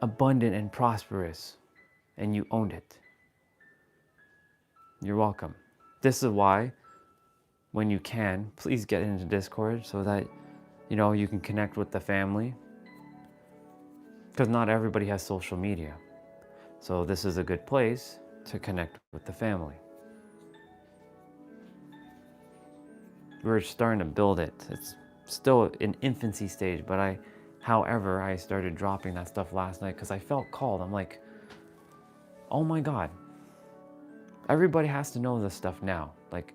S1: abundant and prosperous, and you owned it. You're welcome. This is why, when you can, please get into Discord so that, you know, you can connect with the family. Because not everybody has social media. So this is a good place to connect with the family. We're starting to build it. It's still in infancy stage, but however, I started dropping that stuff last night because I felt called. I'm like, oh my God, everybody has to know this stuff now. Like,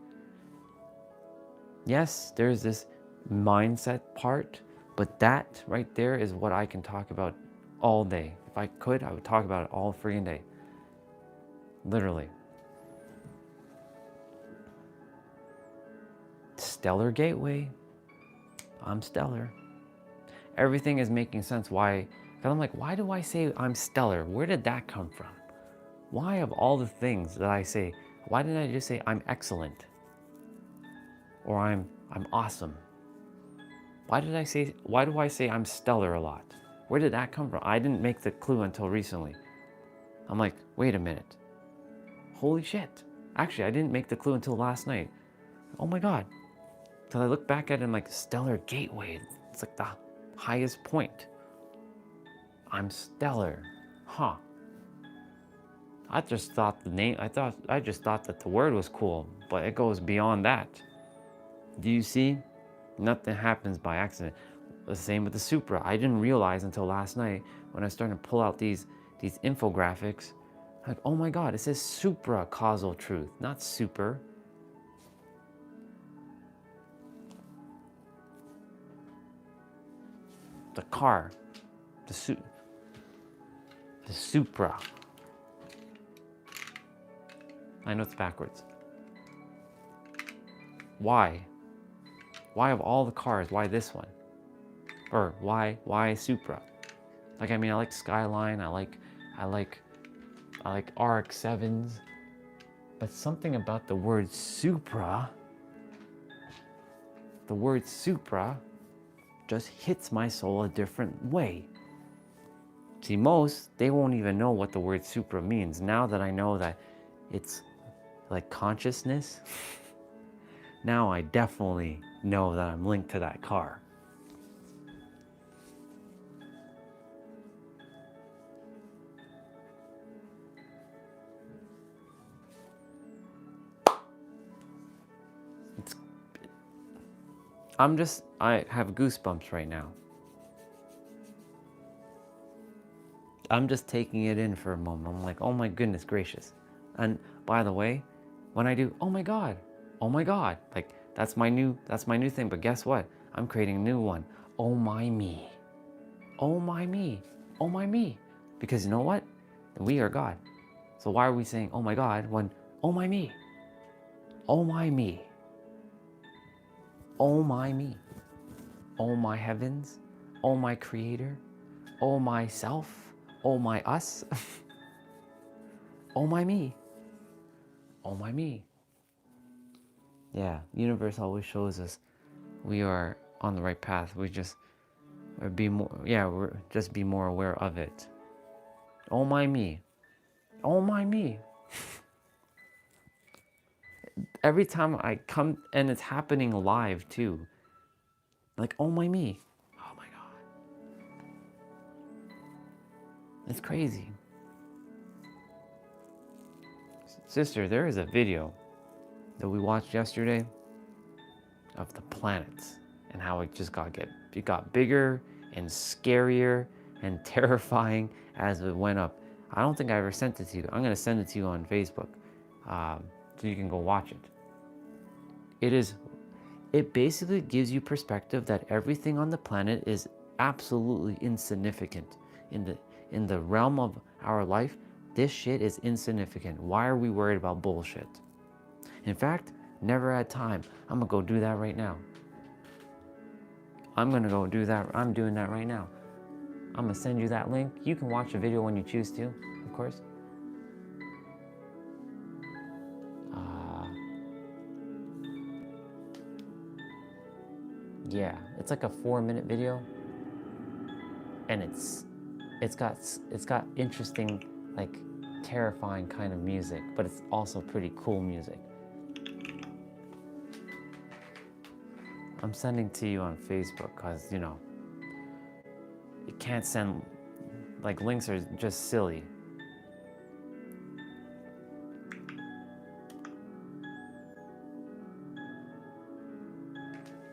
S1: yes, there's this mindset part, but that right there is what I can talk about all day. If I could, I would talk about it all friggin' day. Literally. Stellar gateway. I'm stellar. Everything is making sense. Why? Because I'm like, why do I say I'm stellar? Where did that come from? Why, of all the things that I say, why didn't I just say I'm excellent? Or I'm awesome? Why do I say I'm stellar a lot? Where did that come from? I didn't make the clue until recently. I'm like, wait a minute. Holy shit. Actually, I didn't make the clue until last night. Oh my God. Because I look back at it and I'm like, stellar gateway. It's like the highest point. I'm stellar. Huh. I just thought that the word was cool, but it goes beyond that. Do you see? Nothing happens by accident. The same with the Supra. I didn't realize until last night when I started to pull out these infographics. Like, oh my God, it says supra causal truth, not super. The car, the Supra. I know it's backwards. Why? Why of all the cars, why this one? Or why Supra? Like, I mean, I like Skyline, I like RX-7s, but something about the word Supra just hits my soul a different way. See, they won't even know what the word Supra means. Now that I know that it's like consciousness, now I definitely know that I'm linked to that car. I have goosebumps right now. I'm just taking it in for a moment. I'm like, oh my goodness gracious. And by the way, when I do, oh my God, like that's my new thing. But guess what? I'm creating a new one. Oh my me. Oh my me. Oh my me. Because you know what? We are God. So why are we saying, oh my God, when, oh my me. Oh my me. Oh my me. Oh my heavens. Oh my creator. Oh myself. Oh my us. Oh my me. Oh my me. Yeah, universe always shows us we are on the right path. We're just be more aware of it. Oh my me. Oh my me. Every time I come, and it's happening live too. Like, oh my me. Oh my God. It's crazy. Sister, there is a video that we watched yesterday of the planets and how it got bigger and scarier and terrifying as it went up. I don't think I ever sent it to you. I'm going to send it to you on Facebook so you can go watch it. It basically gives you perspective that everything on the planet is absolutely insignificant. In the realm of our life, this shit is insignificant. Why are we worried about bullshit? In fact, never had time. I'm gonna go do that right now. I'm gonna go do that. I'm doing that right now. I'm gonna send you that link. You can watch the video when you choose to, of course. Yeah, it's like a 4-minute video, and it's it's got interesting, like terrifying kind of music, but it's also pretty cool music. I'm sending to you on Facebook because, you know, you can't send, like, links are just silly.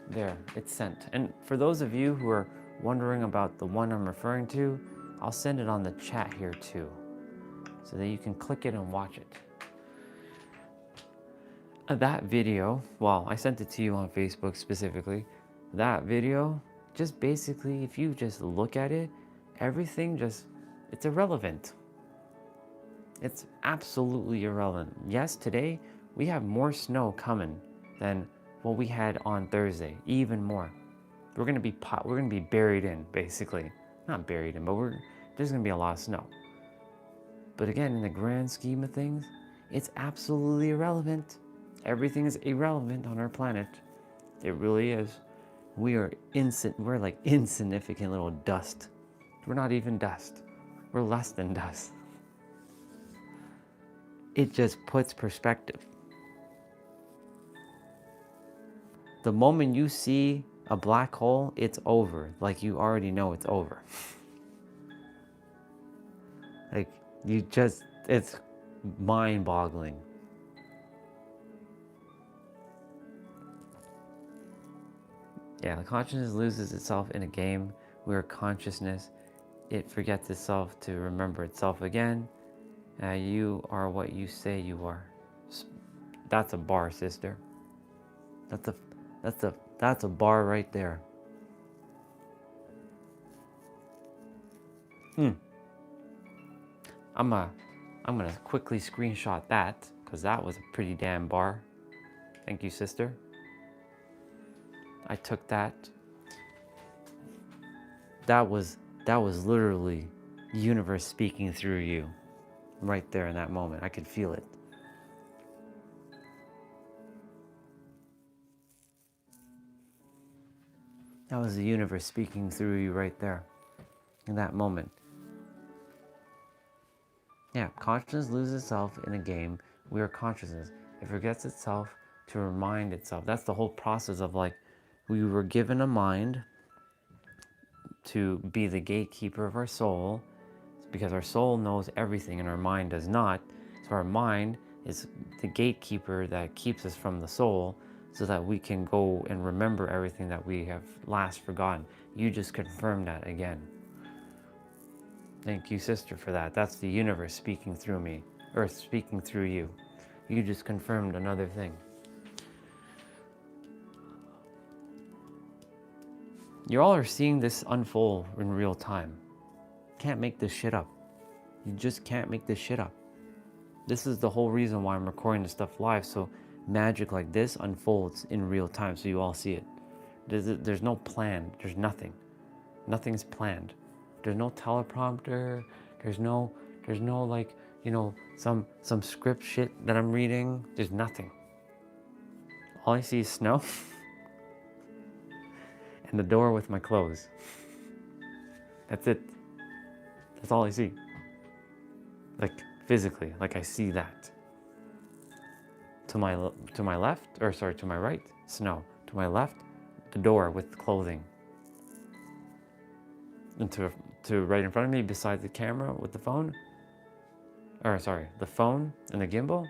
S1: There, it's sent. And for those of you who are wondering about the one I'm referring to, I'll send it on the chat here too, so that you can click it and watch it. That video, well, I sent it to you on Facebook specifically. That video, just basically, if you just look at it, everything just, it's irrelevant. It's absolutely irrelevant. Yes, today we have more snow coming than what we had on Thursday, even more. We're gonna be buried in, basically. Not buried in, but there's gonna be a lot of snow. But again, in the grand scheme of things, it's absolutely irrelevant. Everything is irrelevant on our planet. It really is. We're like insignificant little dust. We're not even dust. We're less than dust. It just puts perspective. The moment you see a black hole, it's over. Like, you already know it's over. Like, it's mind-boggling. Yeah, the consciousness loses itself in a game where consciousness, it forgets itself to remember itself again. You are what you say you are. That's a bar, sister. That's a bar right there. I'm gonna quickly screenshot that, because that was a pretty damn bar. Thank you, sister. I took that. That was literally the universe speaking through you. Right there in that moment. I could feel it. That was the universe speaking through you right there. In that moment. Yeah, consciousness loses itself in a game. We are consciousness. It forgets itself to remind itself. That's the whole process of, like, we were given a mind to be the gatekeeper of our soul, because our soul knows everything and our mind does not. So our mind is the gatekeeper that keeps us from the soul, so that we can go and remember everything that we have last forgotten. You just confirmed that again. Thank you, sister, for that. That's the universe speaking through me, or speaking through you. You just confirmed another thing. You all are seeing this unfold in real time. Can't make this shit up. You just can't make this shit up. This is the whole reason why I'm recording this stuff live, so magic like this unfolds in real time, so you all see it. There's no plan. There's nothing. Nothing's planned. There's no teleprompter. There's no like, you know, some script shit that I'm reading. There's nothing. All I see is snow and the door with my clothes. That's it. That's all I see. Like, physically, like, I see that. To my left, or sorry, to my right, snow. To my left, the door with clothing. And to right in front of me, beside the camera with the phone, or sorry, the phone and the gimbal,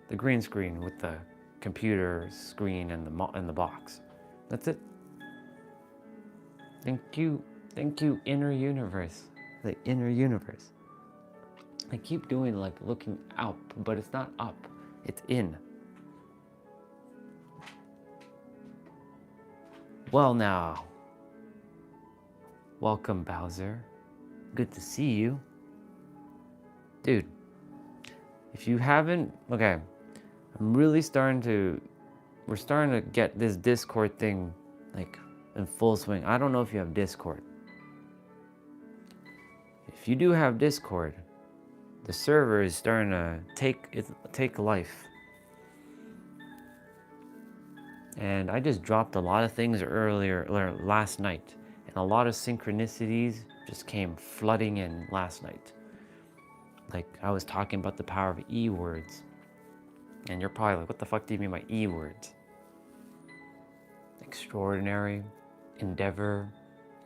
S1: the green screen with the computer screen and the box. That's it. Thank you, inner universe. The inner universe. I keep doing, like, looking up, but it's not up, it's in. Well, now, welcome, Bowser. Good to see you. Dude, if you haven't, okay, we're starting to get this Discord thing, like, in full swing. I don't know if you have Discord. If you do have Discord, the server is starting to take life. And I just dropped a lot of things last night, and a lot of synchronicities just came flooding in last night. Like, I was talking about the power of E words. And you're probably like, what the fuck do you mean by E words? Extraordinary, endeavor,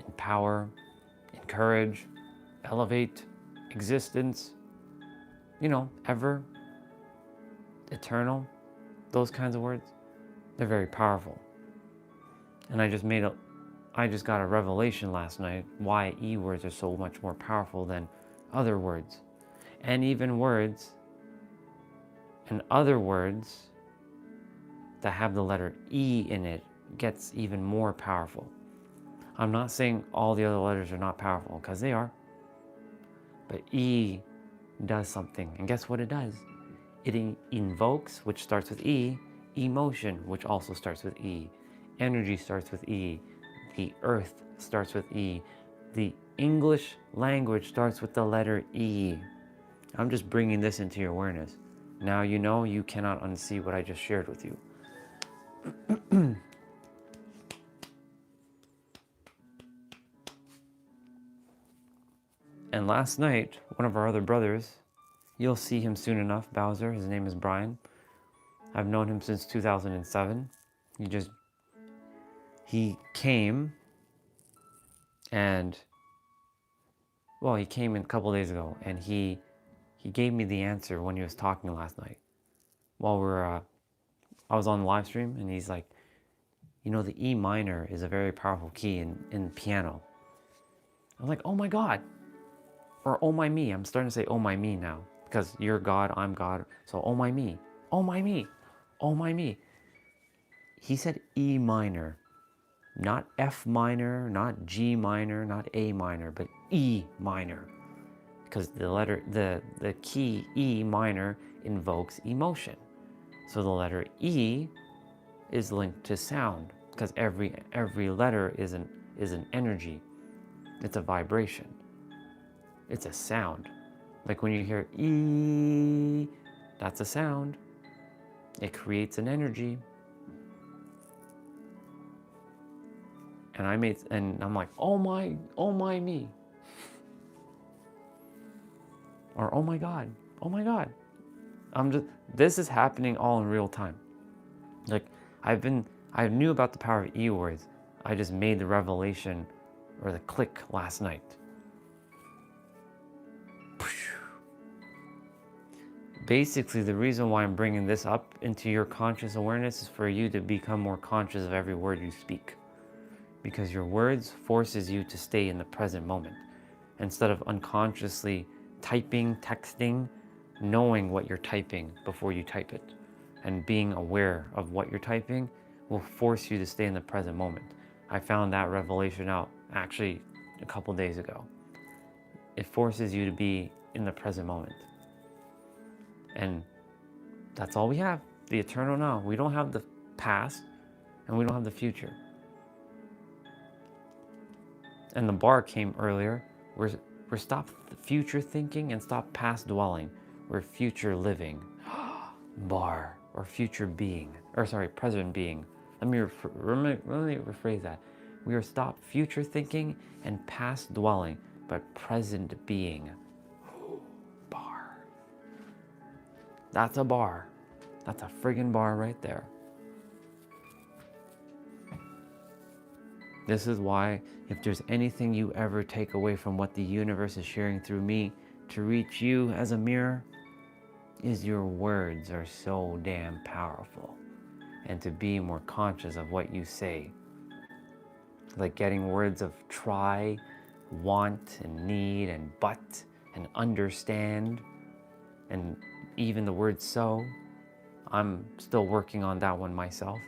S1: empower, encourage, elevate, existence, ever, eternal, those kinds of words. They're very powerful. And I just got a revelation last night why E words are so much more powerful than other words. And even words and other words that have the letter E in it gets even more powerful. I'm not saying all the other letters are not powerful, because they are. But E does something. And guess what it does? It invokes, which starts with E, emotion, which also starts with E. Energy starts with E. The earth starts with E. The English language starts with the letter E. I'm just bringing this into your awareness. Now you know you cannot unsee what I just shared with you. And last night, one of our other brothers, you'll see him soon enough, Bowser, his name is Brian. I've known him since 2007. He came and, well, he came a couple days ago, and he gave me the answer when he was talking last night. While I was on the live stream, and he's like, the E minor is a very powerful key in piano. I'm like, oh my God. Or oh my me. I'm starting to say oh my me now. Because you're God, I'm God. So oh my me. Oh my me. Oh my me. He said E minor. Not F minor, not G minor, not A minor, but E minor. Because the key E minor invokes emotion. So the letter E is linked to sound, because every letter is an energy. It's a vibration. It's a sound. Like when you hear E, that's a sound. It creates an energy. And I'm like, oh my me. Or oh my God. This is happening all in real time. Like I knew about the power of E words. I just made the revelation or the click last night. Basically, the reason why I'm bringing this up into your conscious awareness is for you to become more conscious of every word you speak. Because your words forces you to stay in the present moment. Instead of unconsciously typing, texting, knowing what you're typing before you type it. And being aware of what you're typing will force you to stay in the present moment. I found that revelation out actually a couple days ago. It forces you to be in the present moment. And that's all we have, the eternal now. We don't have the past and we don't have the future. And the bar came earlier. We're stop future thinking and stop past dwelling. We're future living. Bar, or future being, present being. Let me rephrase that. We are stop future thinking and past dwelling, but present being. Bar. That's a bar. That's a friggin' bar right there. This is why, if there's anything you ever take away from what the universe is sharing through me to reach you as a mirror, is your words are so damn powerful. And to be more conscious of what you say. Like getting words of try, want, and need, and but, and understand, and even the word so. I'm still working on that one myself.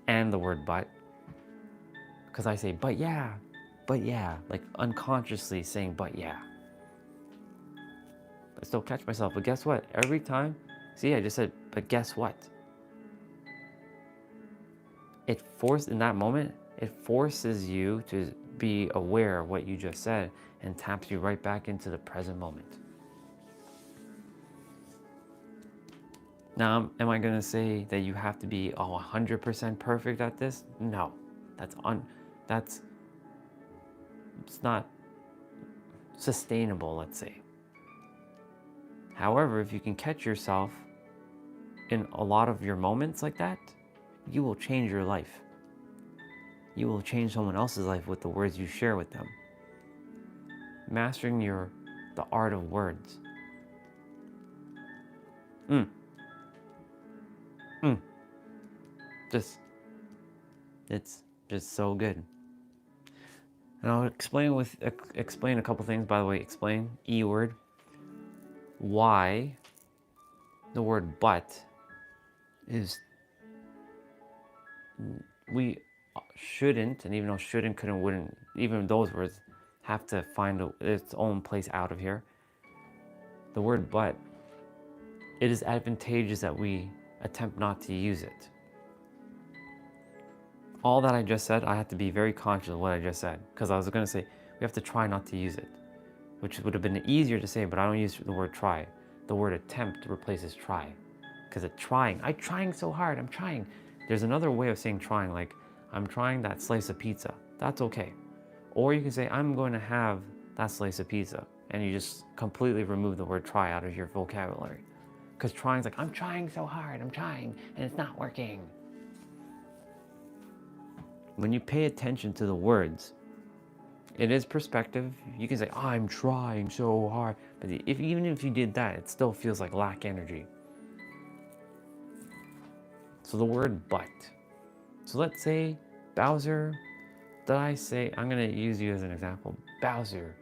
S1: And the word but. Because I say, but yeah, like unconsciously saying, but yeah. I still catch myself, but guess what? Every time, see, I just said, but guess what? In that moment, it forces you to be aware of what you just said and taps you right back into the present moment. Now, am I going to say that you have to be 100% perfect at this? No, it's not sustainable, let's say. However, if you can catch yourself in a lot of your moments like that, you will change your life. You will change someone else's life with the words you share with them. Mastering the art of words. It's just so good. And I'll explain a couple things. By the way, explain E word. Why the word but is, we shouldn't, and even though shouldn't, couldn't, wouldn't, even those words have to find its own place out of here. The word but, it is advantageous that we attempt not to use it. All that I just said, I have to be very conscious of what I just said, because I was going to say we have to try not to use it, which would have been easier to say, but I don't use the word try. The word attempt replaces try, because I'm trying so hard, I'm trying. There's another way of saying trying, like I'm trying that slice of pizza. That's okay. Or you can say I'm going to have that slice of pizza, and you just completely remove the word try out of your vocabulary, because trying is like I'm trying so hard, I'm trying, and it's not working. When you pay attention to the words, it is perspective. You can say, oh, I'm trying so hard. But even if you did that, it still feels like lack energy. So the word but. So let's say, Bowser, I'm going to use you as an example. Bowser,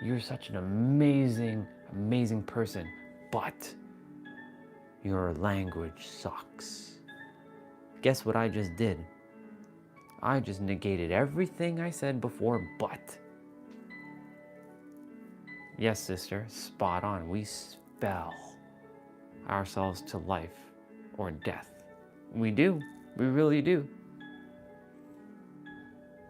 S1: you're such an amazing, amazing person, but your language sucks. Guess what I just did? I just negated everything I said before, but. Yes, sister, spot on. We spell ourselves to life or death. We do. We really do.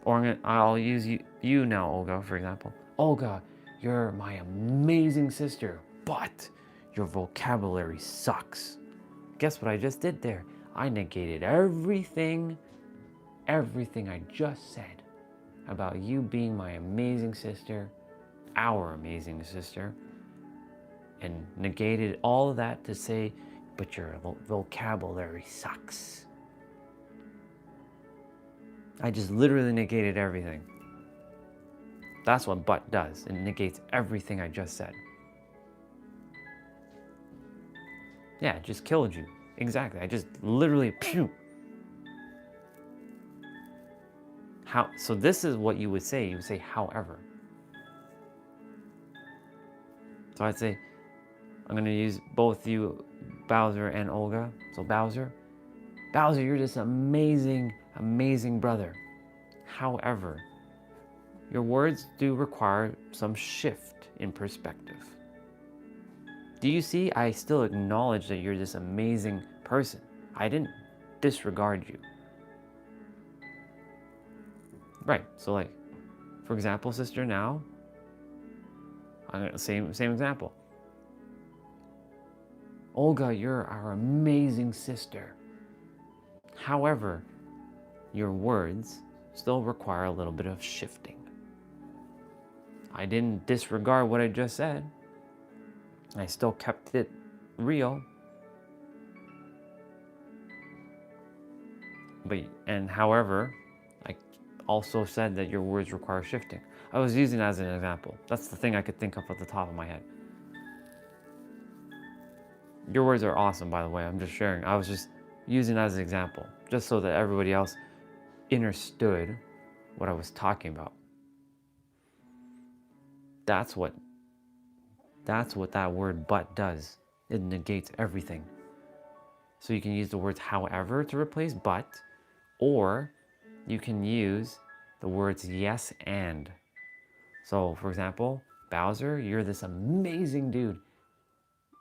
S1: Or I'll use you now, Olga, for example. Olga, you're my amazing sister, but your vocabulary sucks. Guess what I just did there? I negated everything I just said about you being my amazing sister, our amazing sister, and negated all of that to say, but your vocabulary sucks. I just literally negated everything. That's what but does. It negates everything I just said. Yeah, it just killed you. Exactly. I just literally pew. So this is what you would say. You would say, however. So I'd say, I'm going to use both you, Bowser and Olga. So Bowser, you're this amazing, amazing brother. However, your words do require some shift in perspective. Do you see? I still acknowledge that you're this amazing person. I didn't disregard you. Right, so like, for example, sister, now, same example. Olga, you're our amazing sister. However, your words still require a little bit of shifting. I didn't disregard what I just said. I still kept it real. However, I also said that your words require shifting. I was using that as an example. That's the thing I could think of at the top of my head. Your words are awesome, by the way. I'm just sharing. I was just using that as an example, just so that everybody else understood what I was talking about. That's what that word but does. It negates everything. So you can use the words however to replace but, or you can use the words yes and. So for example, Bowser, you're this amazing dude.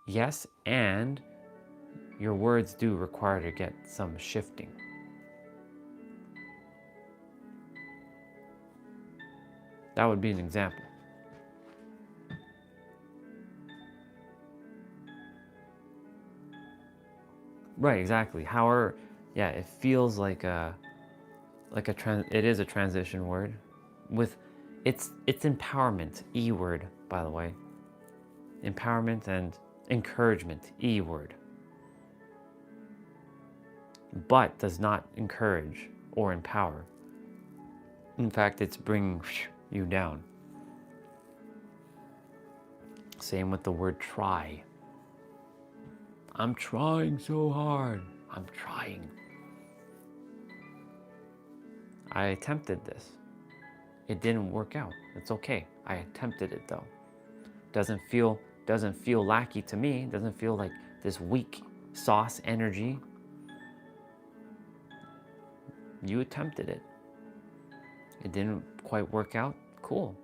S1: Yes, and your words do require to get some shifting. That would be an example. Right, exactly. However, yeah, it feels like it is a transition word. It's empowerment, E word, by the way. Empowerment and encouragement, E word. But does not encourage or empower. In fact, it's bringing you down. Same with the word try. I'm trying so hard. I'm trying. I attempted this. It didn't work out. It's okay. I attempted it though. Doesn't feel lacky to me. Doesn't feel like this weak sauce energy. You attempted it. It didn't quite work out. Cool.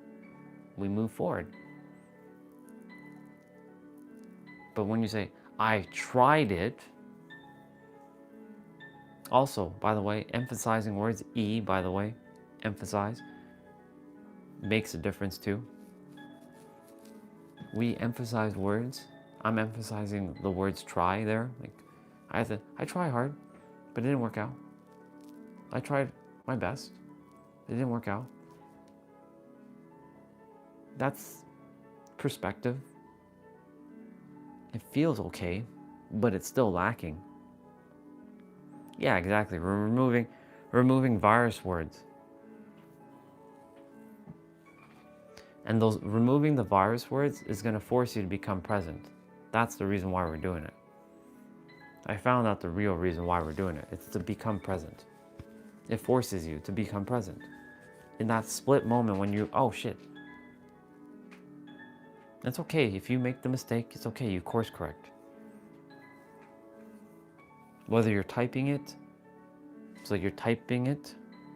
S1: We move forward. But when you say, I tried it, also, by the way, emphasizing words, E, by the way, emphasize, makes a difference too. We emphasize words. I'm emphasizing the words try there. Like, I try hard, but it didn't work out. I tried my best. It didn't work out. That's perspective. It feels okay, but it's still lacking. Yeah, exactly. We're removing virus words. And those removing the virus words is going to force you to become present. That's the reason why we're doing it. I found out the real reason why we're doing it. It's to become present. It forces you to become present. In that split moment when you, oh shit. It's okay. If you make the mistake, it's okay. You course correct. Whether you're typing it, so you're typing it,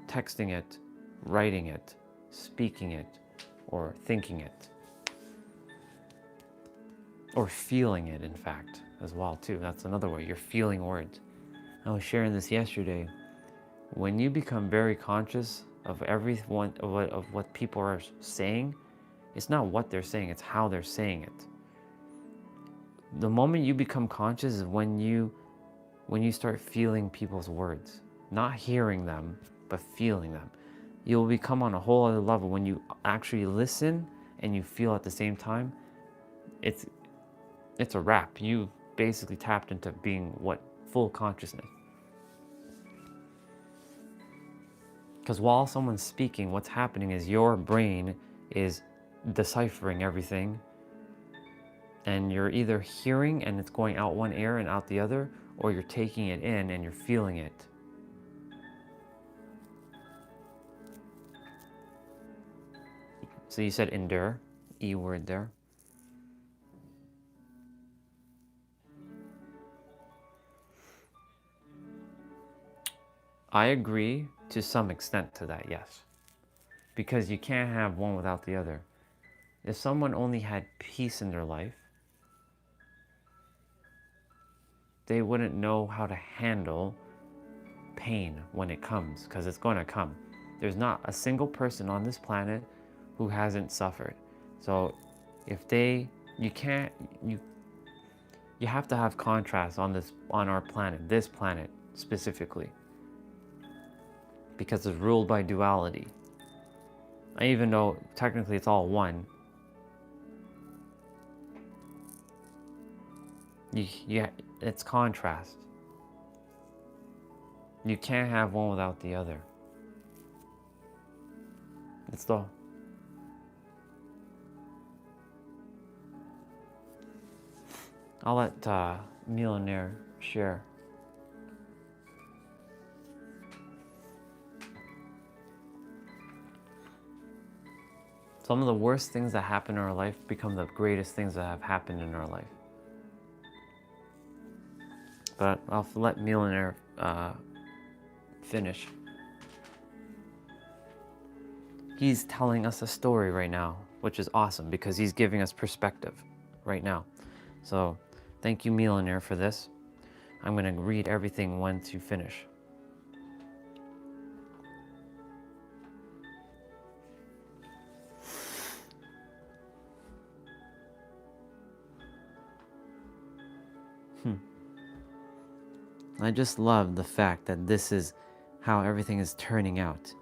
S1: texting it, writing it, speaking it, or thinking it. Or feeling it, in fact, as well, too. That's another way. You're feeling words. I was sharing this yesterday. When you become very conscious of everyone, of what people are saying, it's not what they're saying, it's how they're saying it. The moment you become conscious is when you start feeling people's words. Not hearing them, but feeling them. You'll become on a whole other level when you actually listen and you feel at the same time. It's a wrap. You basically tapped into being what? Full consciousness. Because while someone's speaking, what's happening is your brain is deciphering everything, and you're either hearing and it's going out one ear and out the other, or you're taking it in and you're feeling it. So you said endure, E word there. I agree to some extent to that, yes. Because you can't have one without the other. If someone only had peace in their life, they wouldn't know how to handle pain when it comes, because it's going to come. There's not a single person on this planet who hasn't suffered. So if you have to have contrast on our planet, this planet specifically, because it's ruled by duality. Even though technically it's all one, it's contrast. You can't have one without the other. It's the I'll let Millionaire share. Some of the worst things that happen in our life become the greatest things that have happened in our life. But I'll let Millionaire finish. He's telling us a story right now, which is awesome because he's giving us perspective right now. So thank you, Millionaire, for this. I'm going to read everything once you finish. I just love the fact that this is how everything is turning out.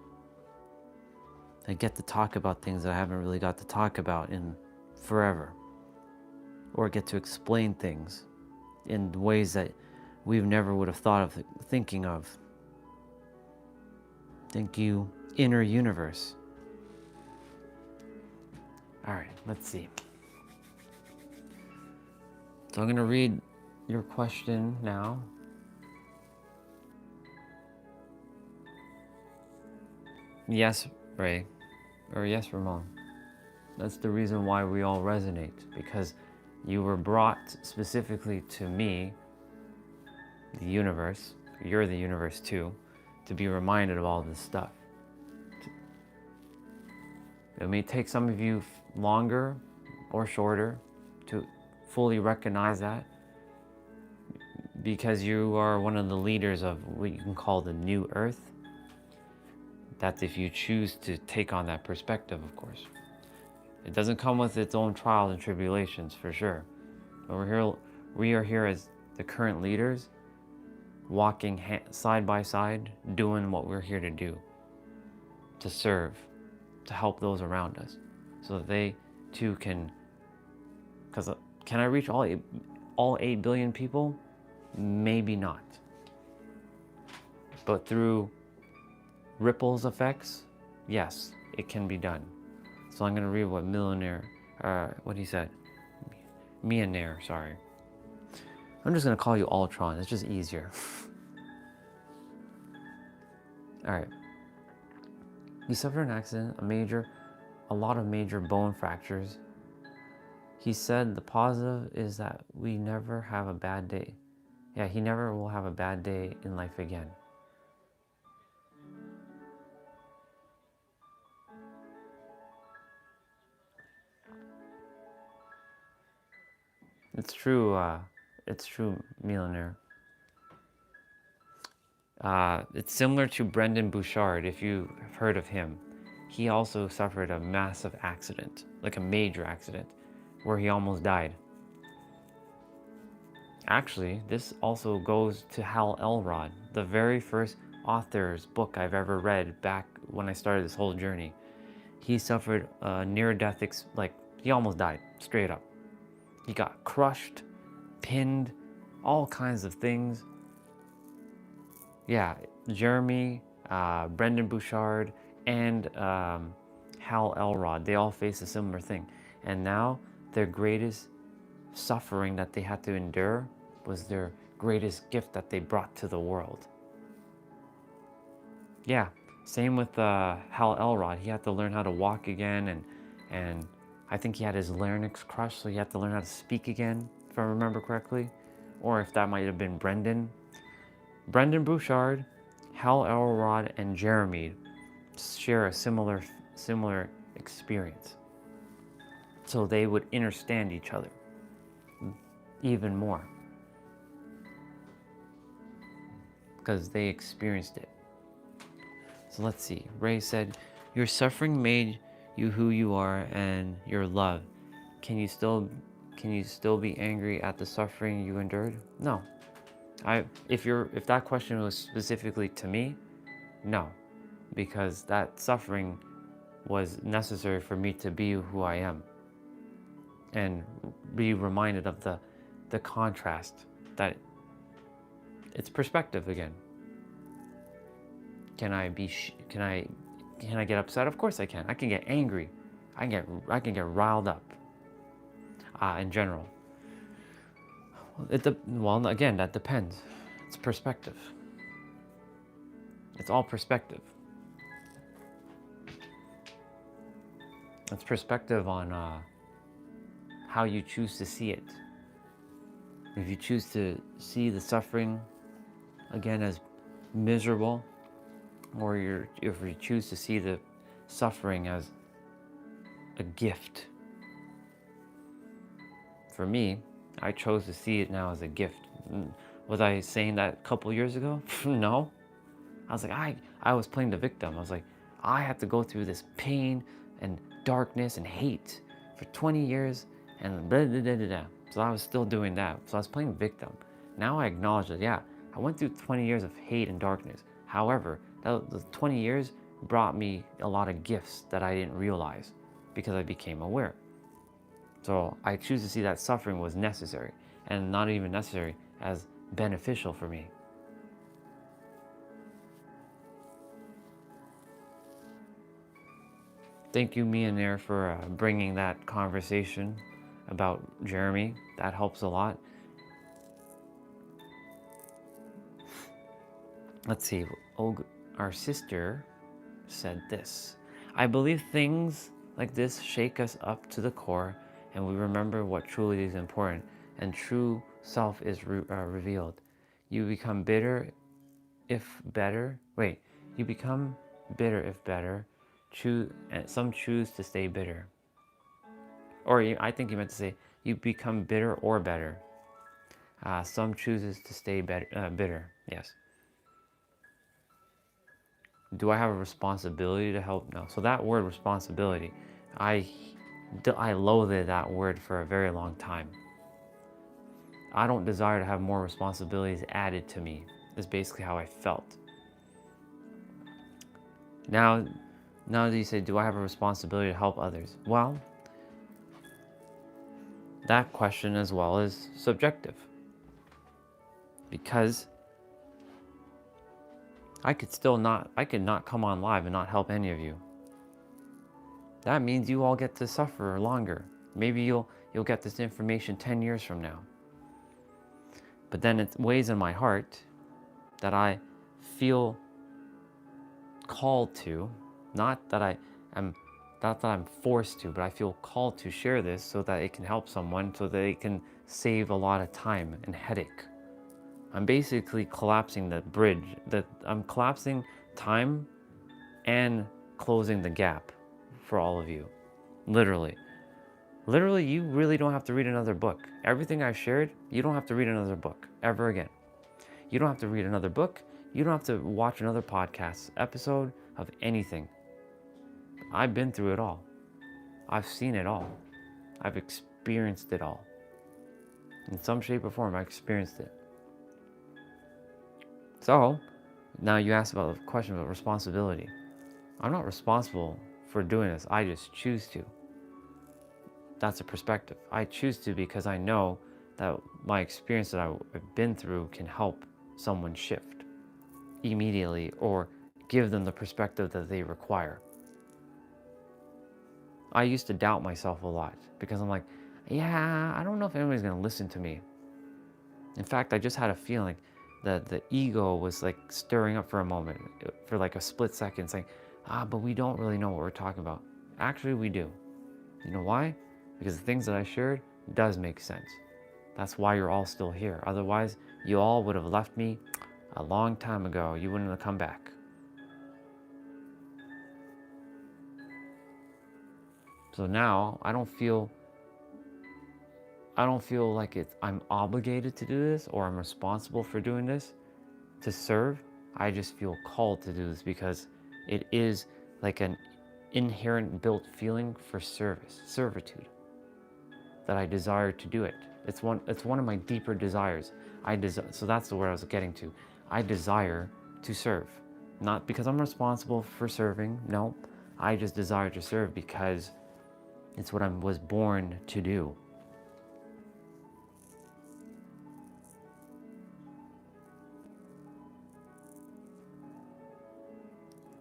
S1: I get to talk about things that I haven't really got to talk about in forever, or get to explain things in ways that we never would have thought of thinking of. Thank you, inner universe. All right, let's see. So I'm going to read your question now. Yes, Ray, or yes, Ramon. That's the reason why we all resonate, because you were brought specifically to me, the universe. You're the universe too, to be reminded of all this stuff. It may take some of you longer or shorter to fully recognize that, because you are one of the leaders of what you can call the new earth. That's if you choose to take on that perspective, of course. It doesn't come with its own trials and tribulations, for sure. But we are here as the current leaders, walking side by side, doing what we're here to do, to serve, to help those around us, so that they too can. Because can I reach all 8 billion people? Maybe not. But through ripples effects, yes, it can be done. So I'm going to read what what he said. Millionaire, sorry. I'm just going to call you Ultron. It's just easier. All right. He suffered an accident, a lot of major bone fractures. He said the positive is that we never have a bad day. Yeah, he never will have a bad day in life again. It's true, millionaire. It's similar to Brendan Bouchard, if you've heard of him. He also suffered a massive accident, like a major accident, where he almost died. Actually, this also goes to Hal Elrod, the very first author's book I've ever read back when I started this whole journey. He suffered a near-death, he almost died, straight up. He got crushed, pinned, all kinds of things. Yeah, Jeremy, Brendan Bouchard, and Hal Elrod, they all faced a similar thing. And now their greatest suffering that they had to endure was their greatest gift that they brought to the world. Yeah, same with Hal Elrod. He had to learn how to walk again, and I think he had his larynx crushed, so he had to learn how to speak again, if I remember correctly. Or if that might have been Brendan. Brendan Bouchard, Hal Elrod, and Jeremy share a similar experience. So they would understand each other even more, because they experienced it. So let's see. Ray said, your suffering made you who you are and your love. Can you still be angry at the suffering you endured? No. If that question was specifically to me, no, because that suffering was necessary for me to be who I am and be reminded of the contrast, that it's perspective again. Can I get upset? Of course I can. I can get angry. I can get riled up. In general. Well, again, that depends. It's perspective. It's all perspective. It's perspective on how you choose to see it. If you choose to see the suffering again as miserable, or if you choose to see the suffering as a gift. For me, I chose to see it now as a gift. Was I saying that a couple years ago? No. I was like, I was playing the victim. I was like, I had to go through this pain and darkness and hate for 20 years and blah, blah, blah, blah, blah. So I was still doing that. So I was playing victim. Now I acknowledge that, yeah, I went through 20 years of hate and darkness. However, the 20 years brought me a lot of gifts that I didn't realize because I became aware. So I choose to see that suffering was necessary, and not even necessary, as beneficial for me. Thank you, Millionaire, for bringing that conversation about Jeremy. That helps a lot. Let's see. Our sister said this: I believe things like this shake us up to the core, and we remember what truly is important, and true self is revealed. You become bitter if better. Wait, you become bitter if better. Some choose to stay bitter. I think you meant to say you become bitter or better. Some chooses to stay bitter. Yes. Do I have a responsibility to help? No. So that word responsibility, I loathed that word for a very long time. I don't desire to have more responsibilities added to me. Is basically how I felt. Now that you say, do I have a responsibility to help others? Well, that question as well is subjective. Because I could not come on live and not help any of you. That means you all get to suffer longer. Maybe you'll get this information 10 years from now. But then it weighs in my heart that I feel called to, not that I'm forced to, but I feel called to share this so that it can help someone, so that it can save a lot of time and headache. I'm basically collapsing the bridge. I'm collapsing time and closing the gap for all of you. Literally, you really don't have to read another book. Everything I've shared, you don't have to read another book ever again. You don't have to read another book. You don't have to watch another podcast episode of anything. I've been through it all. I've seen it all. I've experienced it all. In some shape or form, I've experienced it. So, now you asked about the question about responsibility. I'm not responsible for doing this. I just choose to. That's a perspective. I choose to because I know that my experience that I've been through can help someone shift immediately or give them the perspective that they require. I used to doubt myself a lot because I'm like, yeah, I don't know if anybody's going to listen to me. In fact, I just had a feeling that the ego was like stirring up for a moment, for like a split second, saying, but we don't really know what we're talking about. Actually, we do. You know why? Because the things that I shared does make sense. That's why you're all still here. Otherwise, you all would have left me a long time ago. You wouldn't have come back. So now I don't feel like I'm obligated to do this or I'm responsible for doing this to serve. I just feel called to do this because it is like an inherent built feeling for servitude, that I desire to do it. It's one of my deeper desires. So that's the word I was getting to. I desire to serve, not because I'm responsible for serving. No, I just desire to serve because it's what I was born to do.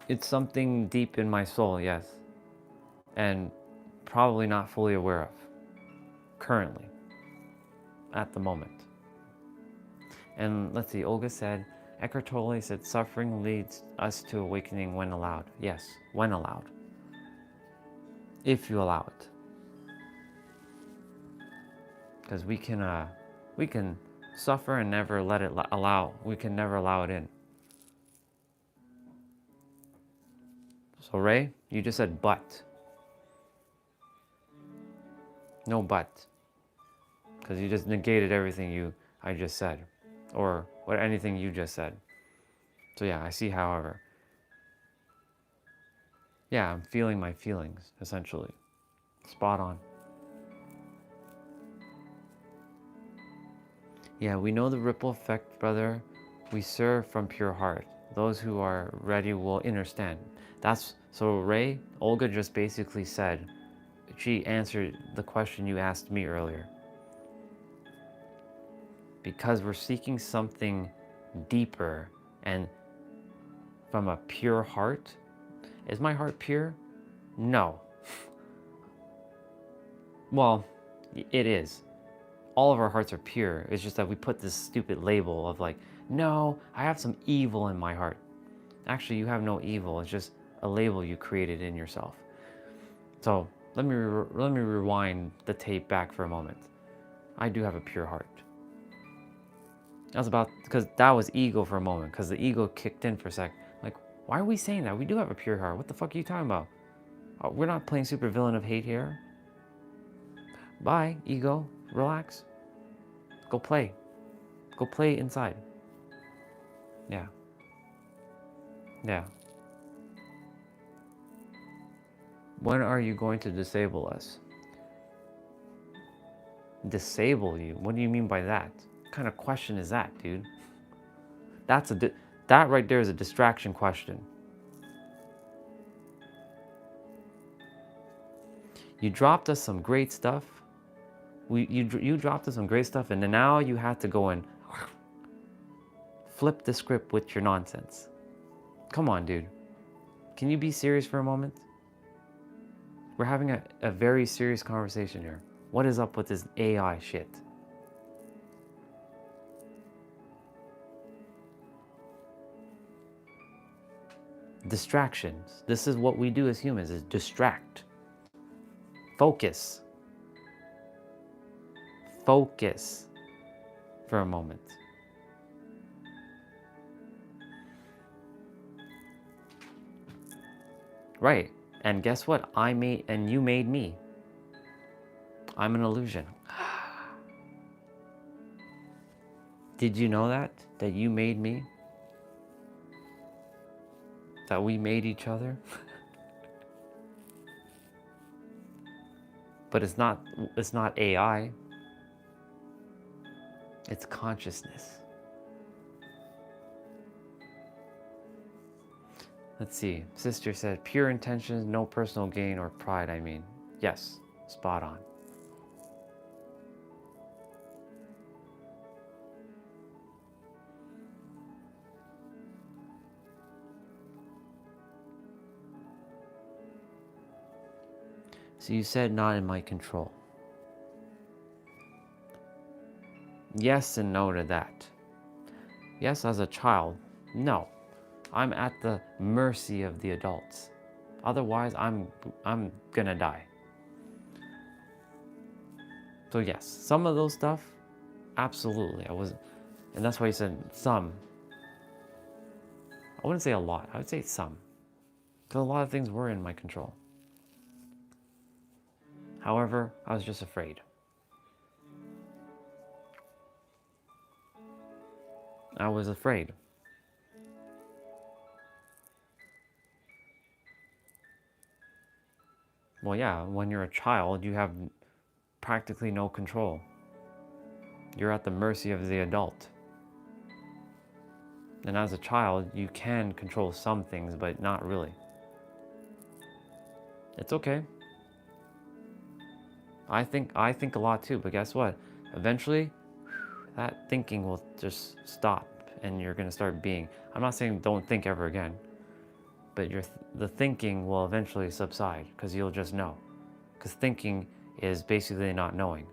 S1: It's something deep in my soul, yes, and probably not fully aware of currently, at the moment. And let's see, Olga said, Eckhart Tolle said, suffering leads us to awakening when allowed. Yes, when allowed. If you allow it. Because we can suffer and never let it we can never allow it in. So Ray, you just said but. No but. Because you just negated everything I just said. Or anything you just said. So yeah, I see, however. Yeah, I'm feeling my feelings, essentially. Spot on. Yeah, we know the ripple effect, brother. We serve from pure heart. Those who are ready will understand. That's so Ray, Olga just basically said, she answered the question you asked me earlier. Because we're seeking something deeper and from a pure heart. Is my heart pure? No. Well, it is. All of our hearts are pure. It's just that we put this stupid label of like, no, I have some evil in my heart. Actually, you have no evil. It's just a label you created in yourself. So let me rewind the tape back for a moment. I do have a pure heart. That's about, because that was ego for a moment, because the ego kicked in for a sec. Like, why are we saying that? We do have a pure heart. What the fuck are you talking about? We're not playing super villain of hate here. Bye, ego. Relax. Go play. Go play inside. Yeah. Yeah. When are you going to disable us? Disable you? What do you mean by that? What kind of question is that, dude? That right there is a distraction question. You dropped us some great stuff. You dropped us some great stuff, and then now you had to go and flip the script with your nonsense. Come on, dude. Can you be serious for a moment? We're having a very serious conversation here. What is up with this AI shit? Distractions. This is what we do as humans, is distract. Focus. Focus for a moment. Right. And guess what? You made me. I'm an illusion. Did you know that? That you made me? That we made each other? But it's not AI. It's consciousness. Let's see. Sister said, pure intentions, no personal gain or pride, I mean. Yes, spot on. So you said not in my control. Yes and no to that. Yes, as a child, no. I'm at the mercy of the adults. Otherwise, I'm gonna die. So yes, some of those stuff, absolutely. And that's why you said some. I wouldn't say a lot. I would say some. Because a lot of things were in my control. However, I was just afraid. I was afraid. Well, yeah, when you're a child, you have practically no control. You're at the mercy of the adult. And as a child, you can control some things, but not really. It's okay. I think a lot too, but guess what? Eventually, that thinking will just stop and you're gonna start being. I'm not saying don't think ever again, but the thinking will eventually subside because you'll just know. Because thinking is basically not knowing.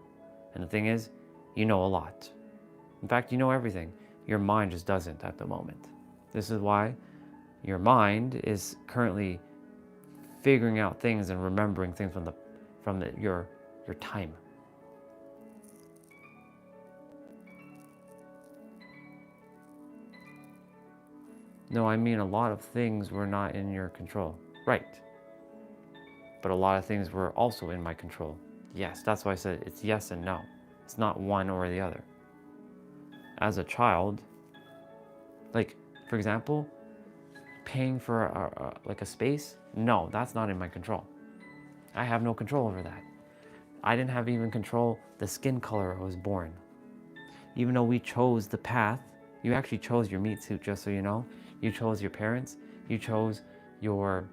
S1: And the thing is, you know a lot. In fact, you know everything. Your mind just doesn't at the moment. This is why your mind is currently figuring out things and remembering things from your time. No, I mean a lot of things were not in your control. Right. But a lot of things were also in my control. Yes, that's why I said it's yes and no. It's not one or the other. As a child, like, for example, paying for a space, no, that's not in my control. I have no control over that. I didn't have even control the skin color I was born. Even though we chose the path You actually chose your meat suit, just so you know. You chose your parents. You chose your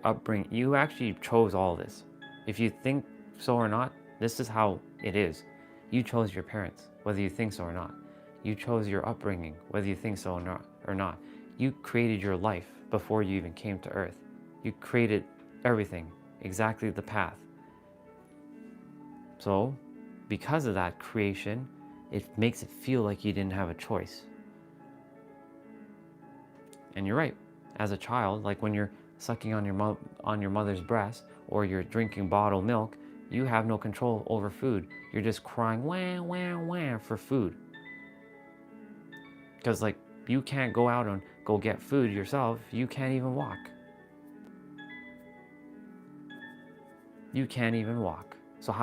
S1: upbringing. You actually chose all this. If you think so or not, this is how it is. You chose your parents, whether you think so or not. You chose your upbringing, whether you think so or not. You created your life before you even came to earth. You created everything, exactly the path. So, because of that creation, it makes it feel like you didn't have a choice. And you're right. As a child, like when you're sucking on your mother's breast, or you're drinking bottled milk, you have no control over food. You're just crying wah wah wah for food. Because like you can't go out and go get food yourself. You can't even walk. You can't even walk. So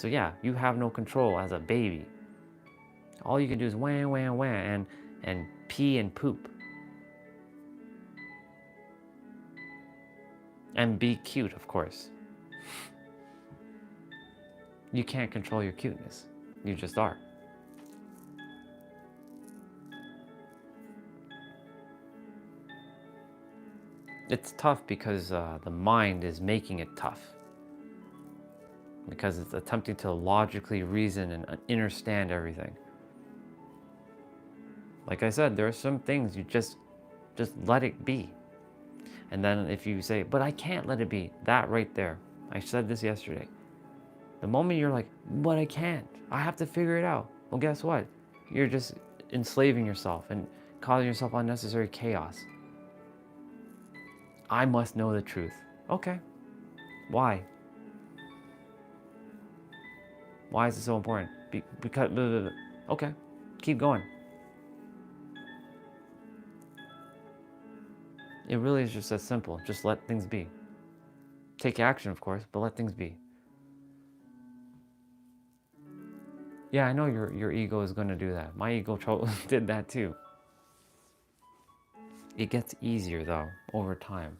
S1: yeah, you have no control as a baby. All you can do is wah wah wah and pee and poop. And be cute, of course. You can't control your cuteness. You just are. It's tough because the mind is making it tough. Because it's attempting to logically reason and understand everything. Like I said, there are some things you just let it be. And then if you say, but I can't let it be, that right there. I said this yesterday. The moment you're like, but I can't, I have to figure it out. Well, guess what? You're just enslaving yourself and causing yourself unnecessary chaos. I must know the truth. Okay. Why? Why is it so important? Because, blah, blah, blah. Okay, keep going. It really is just that simple. Just let things be. Take action, of course, but let things be. Yeah, I know your ego is going to do that. My ego did that too. It gets easier, though, over time.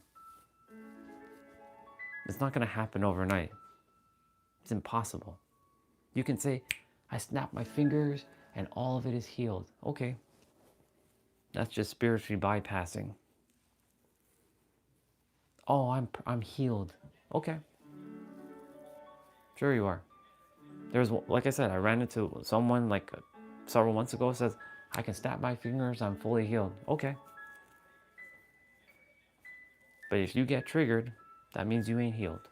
S1: It's not going to happen overnight. It's impossible. You can say, I snap my fingers and all of it is healed. Okay. That's just spiritually bypassing. Oh, I'm healed. Okay. Sure you are. There's, like I said, I ran into someone like several months ago says, I can snap my fingers, I'm fully healed. Okay. But if you get triggered, that means you ain't healed.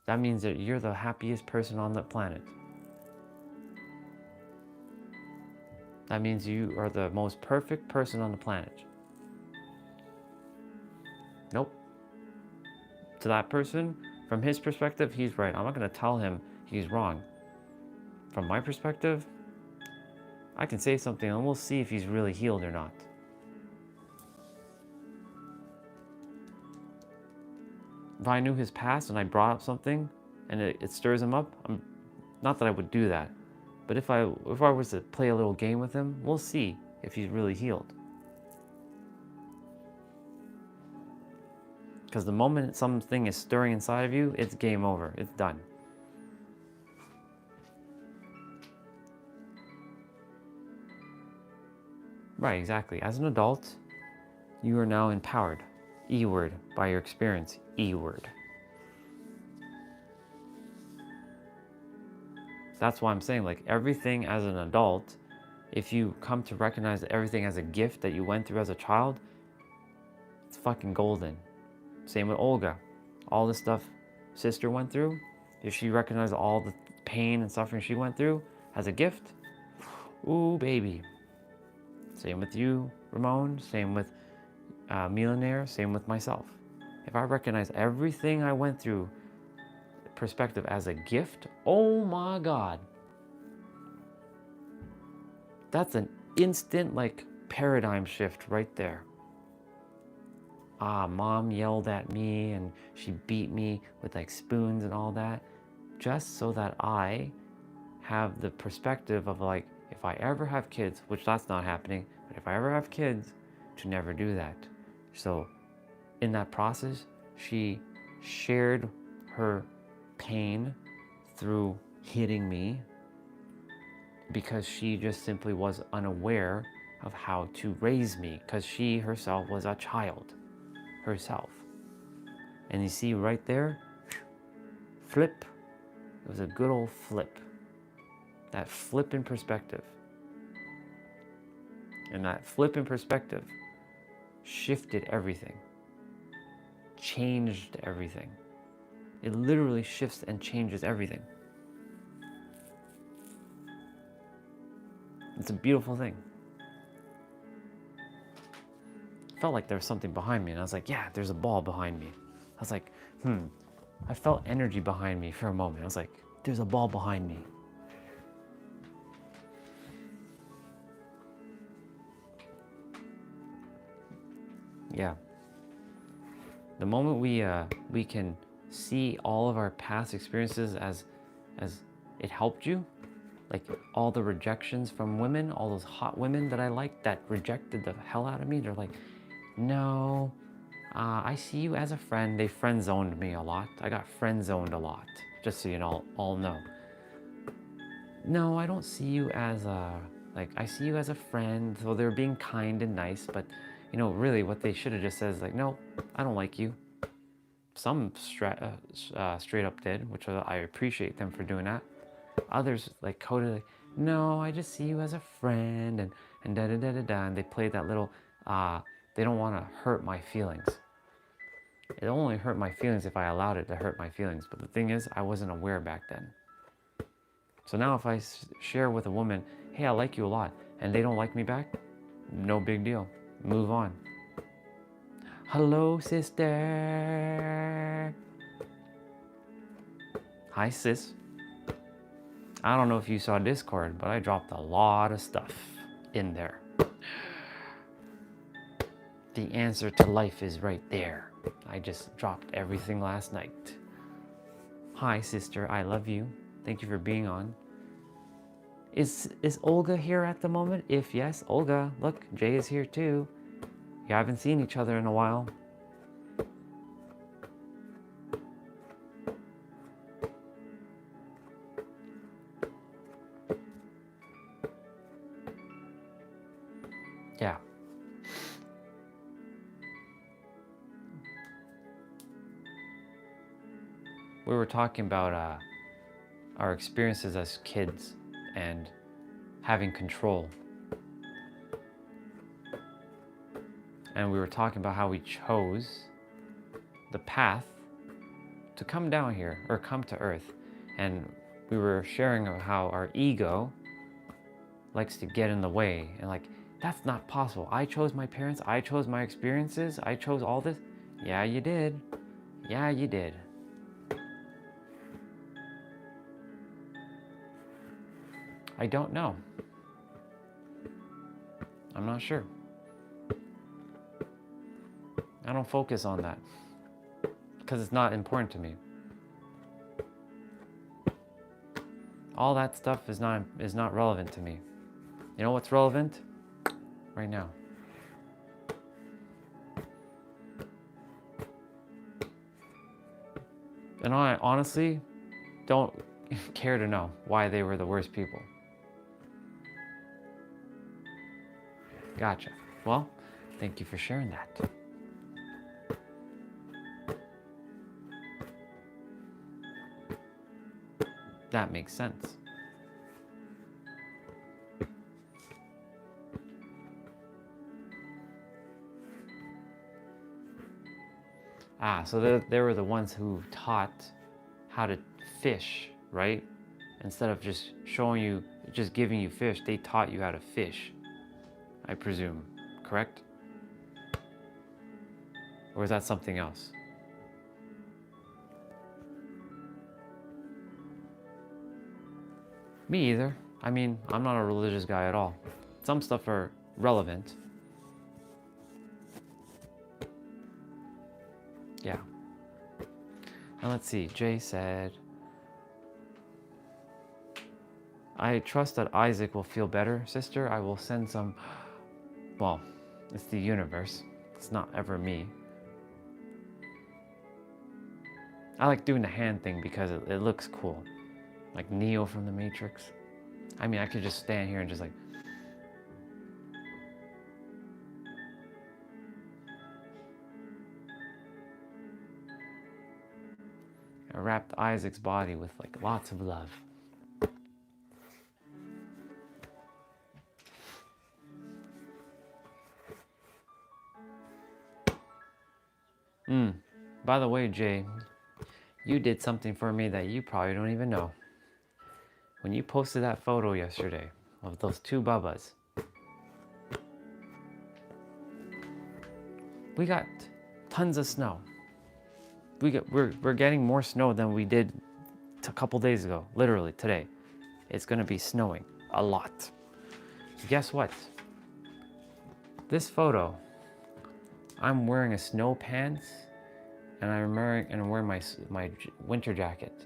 S1: That means that you're the happiest person on the planet. That means you are the most perfect person on the planet. Nope. To that person, from his perspective, he's right. I'm not going to tell him he's wrong. From my perspective, I can say something and we'll see if he's really healed or not. If I knew his past and I brought up something and it stirs him up, not that I would do that, but if I was to play a little game with him, we'll see if he's really healed. Because the moment something is stirring inside of you, it's game over. It's done. Right, exactly. As an adult, you are now empowered. E-word, by your experience. E-word. That's why I'm saying, like, everything as an adult, if you come to recognize everything as a gift that you went through as a child, it's fucking golden. Same with Olga. All the stuff sister went through, if she recognized all the pain and suffering she went through as a gift, ooh, baby. Same with you, Ramon. Same with Millionaire. Same with myself. If I recognize everything I went through perspective as a gift, oh my God. That's an instant, like, paradigm shift right there. Mom yelled at me and she beat me with like spoons and all that, just so that I have the perspective of, like, if I ever have kids, which that's not happening, but if I ever have kids, to never do that. So in that process, she shared her pain through hitting me, because she just simply was unaware of how to raise me, because she herself was a child herself. And you see right there, flip. It was a good old flip. That flip in perspective. And that flip in perspective shifted everything, changed everything. It literally shifts and changes everything. It's a beautiful thing. I felt like there was something behind me, and I was like, yeah, there's a ball behind me. I was like, I felt energy behind me for a moment. I was like, there's a ball behind me. Yeah. The moment we can see all of our past experiences as it helped you, like all the rejections from women, all those hot women that I liked that rejected the hell out of me, they're like, no, I see you as a friend. They friend zoned me a lot. I got friend zoned a lot, just so you all know. No, I don't see you as like, I see you as a friend. So they're being kind and nice, but really what they should have just said is like, no, I don't like you. Some straight up did, which I appreciate them for doing that. Others like coded like, no, I just see you as a friend, and da da da da da, and they played that little, they don't want to hurt my feelings. It only hurt my feelings if I allowed it to hurt my feelings. But the thing is, I wasn't aware back then. So now if I share with a woman, hey, I like you a lot, and they don't like me back, no big deal. Move on. Hello, sister. Hi, sis. I don't know if you saw Discord, but I dropped a lot of stuff in there. The answer to life is right there. I just dropped everything last night. Hi, sister. I love you. Thank you for being on. Is Olga here at the moment? If yes, Olga, look, Jay is here too. You haven't seen each other in a while. Yeah. We were talking about our experiences as kids and having control. And we were talking about how we chose the path to come down here, or come to Earth. And we were sharing how our ego likes to get in the way. And like, that's not possible. I chose my parents. I chose my experiences. I chose all this. Yeah, you did. Yeah, you did. I don't know. I'm not sure. I don't focus on that because it's not important to me. All that stuff is not relevant to me. You know what's relevant? Right now. And I honestly don't care to know why they were the worst people. Gotcha. Well, thank you for sharing that. That makes sense. So they were the ones who taught how to fish, right? Instead of just showing you, just giving you fish, they taught you how to fish, I presume, correct? Or is that something else? Me either. I mean, I'm not a religious guy at all. Some stuff are relevant. Yeah. And let's see, Jay said, I trust that Isaac will feel better, sister. I will send some, well, it's the universe. It's not ever me. I like doing the hand thing because it looks cool. Like Neo from the Matrix. I mean, I could just stand here and just like, I wrapped Isaac's body with like lots of love. By the way, Jay, you did something for me that you probably don't even know. When you posted that photo yesterday of those two Bubbas, we got tons of snow. We're getting more snow than we did a couple days ago. Literally today, it's gonna be snowing a lot. Guess what? This photo, I'm wearing a snow pants, and I'm wearing my winter jacket,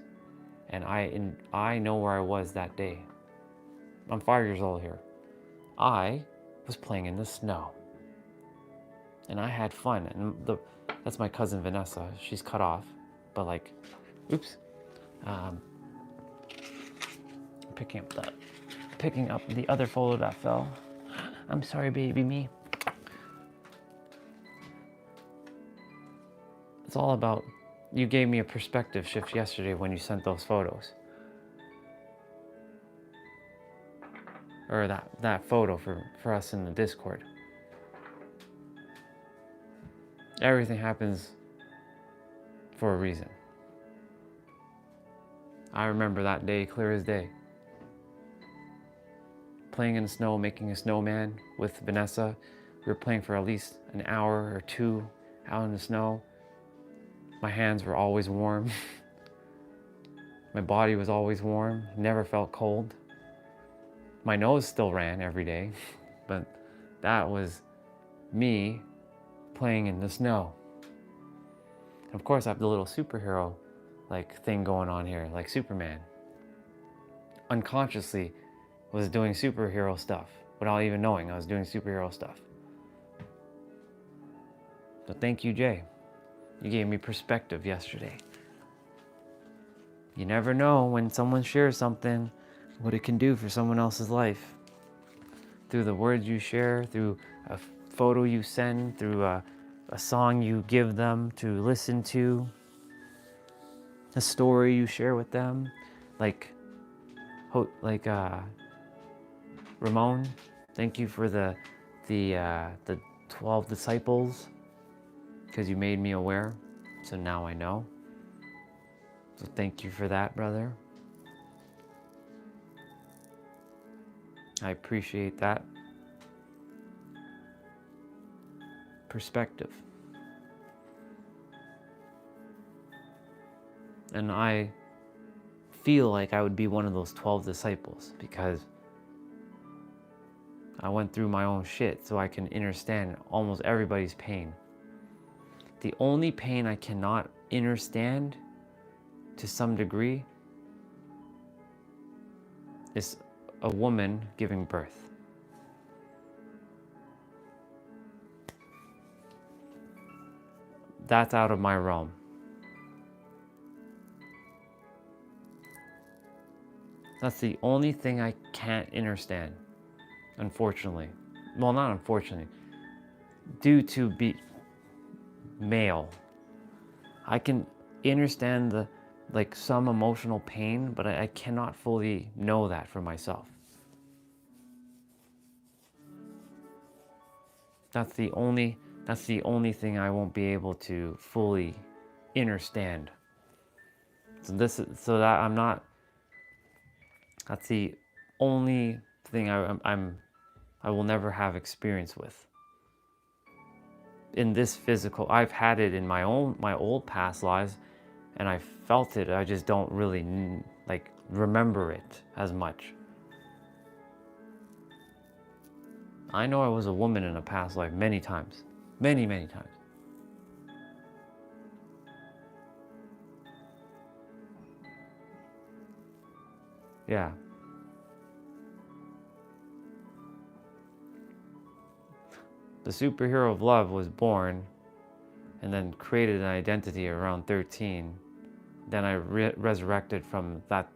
S1: and I know where I was that day. I'm 5 years old here. I was playing in the snow, and I had fun. And that's my cousin Vanessa. She's cut off, but like, oops. Picking up the other photo that fell. I'm sorry, baby me. It's all about, you gave me a perspective shift yesterday when you sent those photos. Or that photo for us in the Discord. Everything happens for a reason. I remember that day clear as day. Playing in the snow, making a snowman with Vanessa. We were playing for at least an hour or two out in the snow. My hands were always warm. My body was always warm, never felt cold. My nose still ran every day, but that was me playing in the snow. And of course, I have the little superhero like thing going on here, like Superman. Unconsciously was doing superhero stuff without even knowing I was doing superhero stuff. So thank you, Jay. You gave me perspective yesterday. You never know when someone shares something, what it can do for someone else's life. Through the words you share, through a photo you send, through a song you give them to listen to, a story you share with them. Like Ramon, thank you for the 12 disciples, because you made me aware, so now I know. So thank you for that, brother. I appreciate that perspective. And I feel like I would be one of those 12 disciples, because I went through my own shit, so I can understand almost everybody's pain. The only pain I cannot understand to some degree is a woman giving birth. That's out of my realm. That's the only thing I can't understand, unfortunately. Well, not unfortunately. Due to be male, I can understand some emotional pain, but I cannot fully know that for myself. That's the only thing I won't be able to fully understand. That's the only thing I will never have experience with. In this physical, I've had it in my old past lives, and I felt it. I just don't really remember it as much. I know I was a woman in a past life many times, many times. Yeah. The superhero of love was born and then created an identity around 13. Then I resurrected from that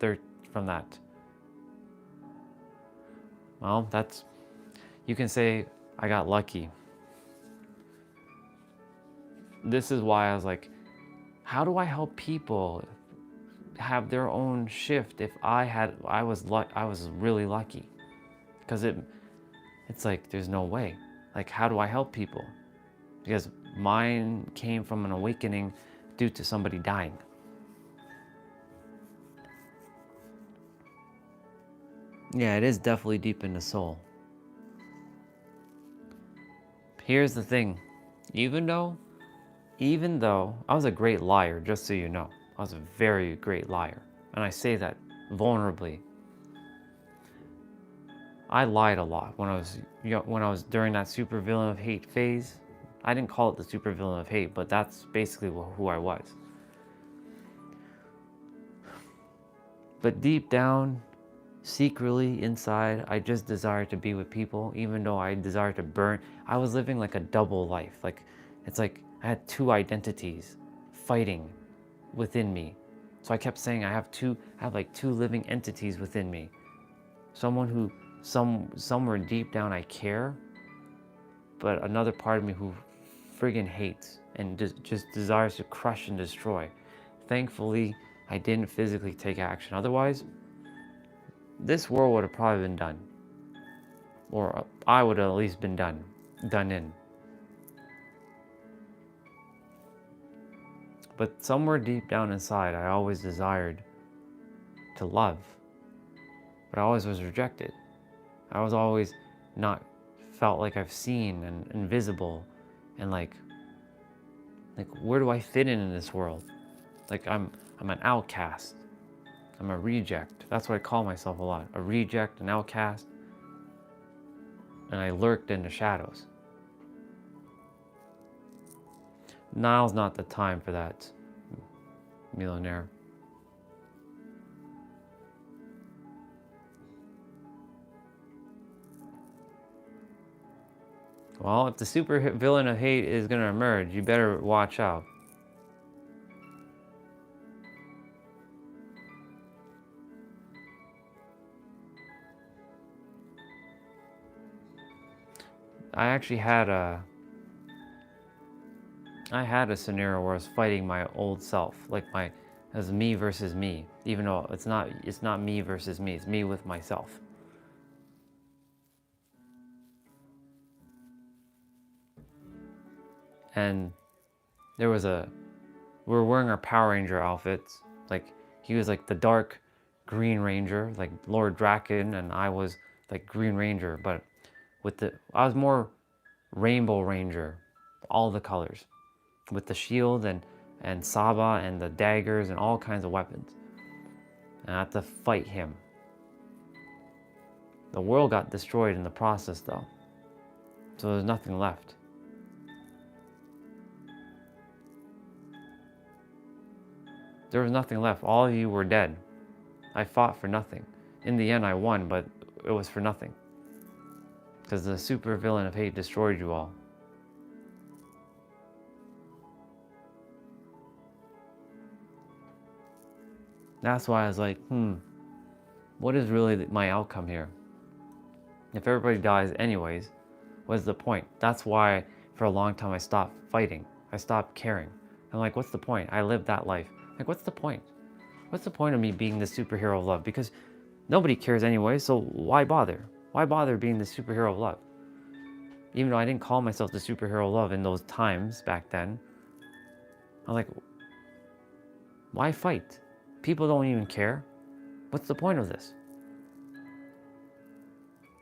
S1: Well, you can say I got lucky. This is why I was like, how do I help people have their own shift if I was really lucky? Because it's like there's no way. Like, how do I help people? Because mine came from an awakening due to somebody dying. Yeah, it is definitely deep in the soul. Here's the thing. Even though I was a great liar, just so you know, I was a very great liar. And I say that vulnerably. I lied a lot when I was during that supervillain of hate phase. I didn't call it the supervillain of hate, but that's basically who I was. But deep down, secretly inside, I just desired to be with people, even though I desired to burn. I was living like a double life. Like, it's like I had two identities fighting within me. So I kept saying I have like two living entities within me. Someone who, somewhere deep down I care, but another part of me who friggin' hates and just desires to crush and destroy. Thankfully, I didn't physically take action. Otherwise, this world would have probably been done. Or I would have at least been done in. But somewhere deep down inside, I always desired to love. But I always was rejected. I was always not felt like I've seen and invisible and like where do I fit in this world? Like I'm an outcast. I'm a reject. That's what I call myself a lot. A reject, an outcast. And I lurked in the shadows. Now's not the time for that, millionaire. Well, if the super villain of hate is going to emerge, you better watch out. I actually had a scenario where I was fighting my old self, it was me versus me, even though it's not me versus me, it's me with myself. And we were wearing our Power Ranger outfits, like he was like the dark Green Ranger, like Lord Draken, and I was like Green Ranger, but I was more Rainbow Ranger, all the colors, with the shield and Saba and the daggers and all kinds of weapons. And I had to fight him. The world got destroyed in the process though, so there's nothing left. There was nothing left. All of you were dead. I fought for nothing. In the end, I won, but it was for nothing. Because the super villain of hate destroyed you all. That's why I was like, what is really my outcome here? If everybody dies anyways, what's the point? That's why for a long time I stopped fighting. I stopped caring. I'm like, what's the point? I lived that life. Like, what's the point? What's the point of me being the superhero of love? Because nobody cares anyway, so why bother? Why bother being the superhero of love? Even though I didn't call myself the superhero of love in those times back then. I'm like, why fight? People don't even care. What's the point of this?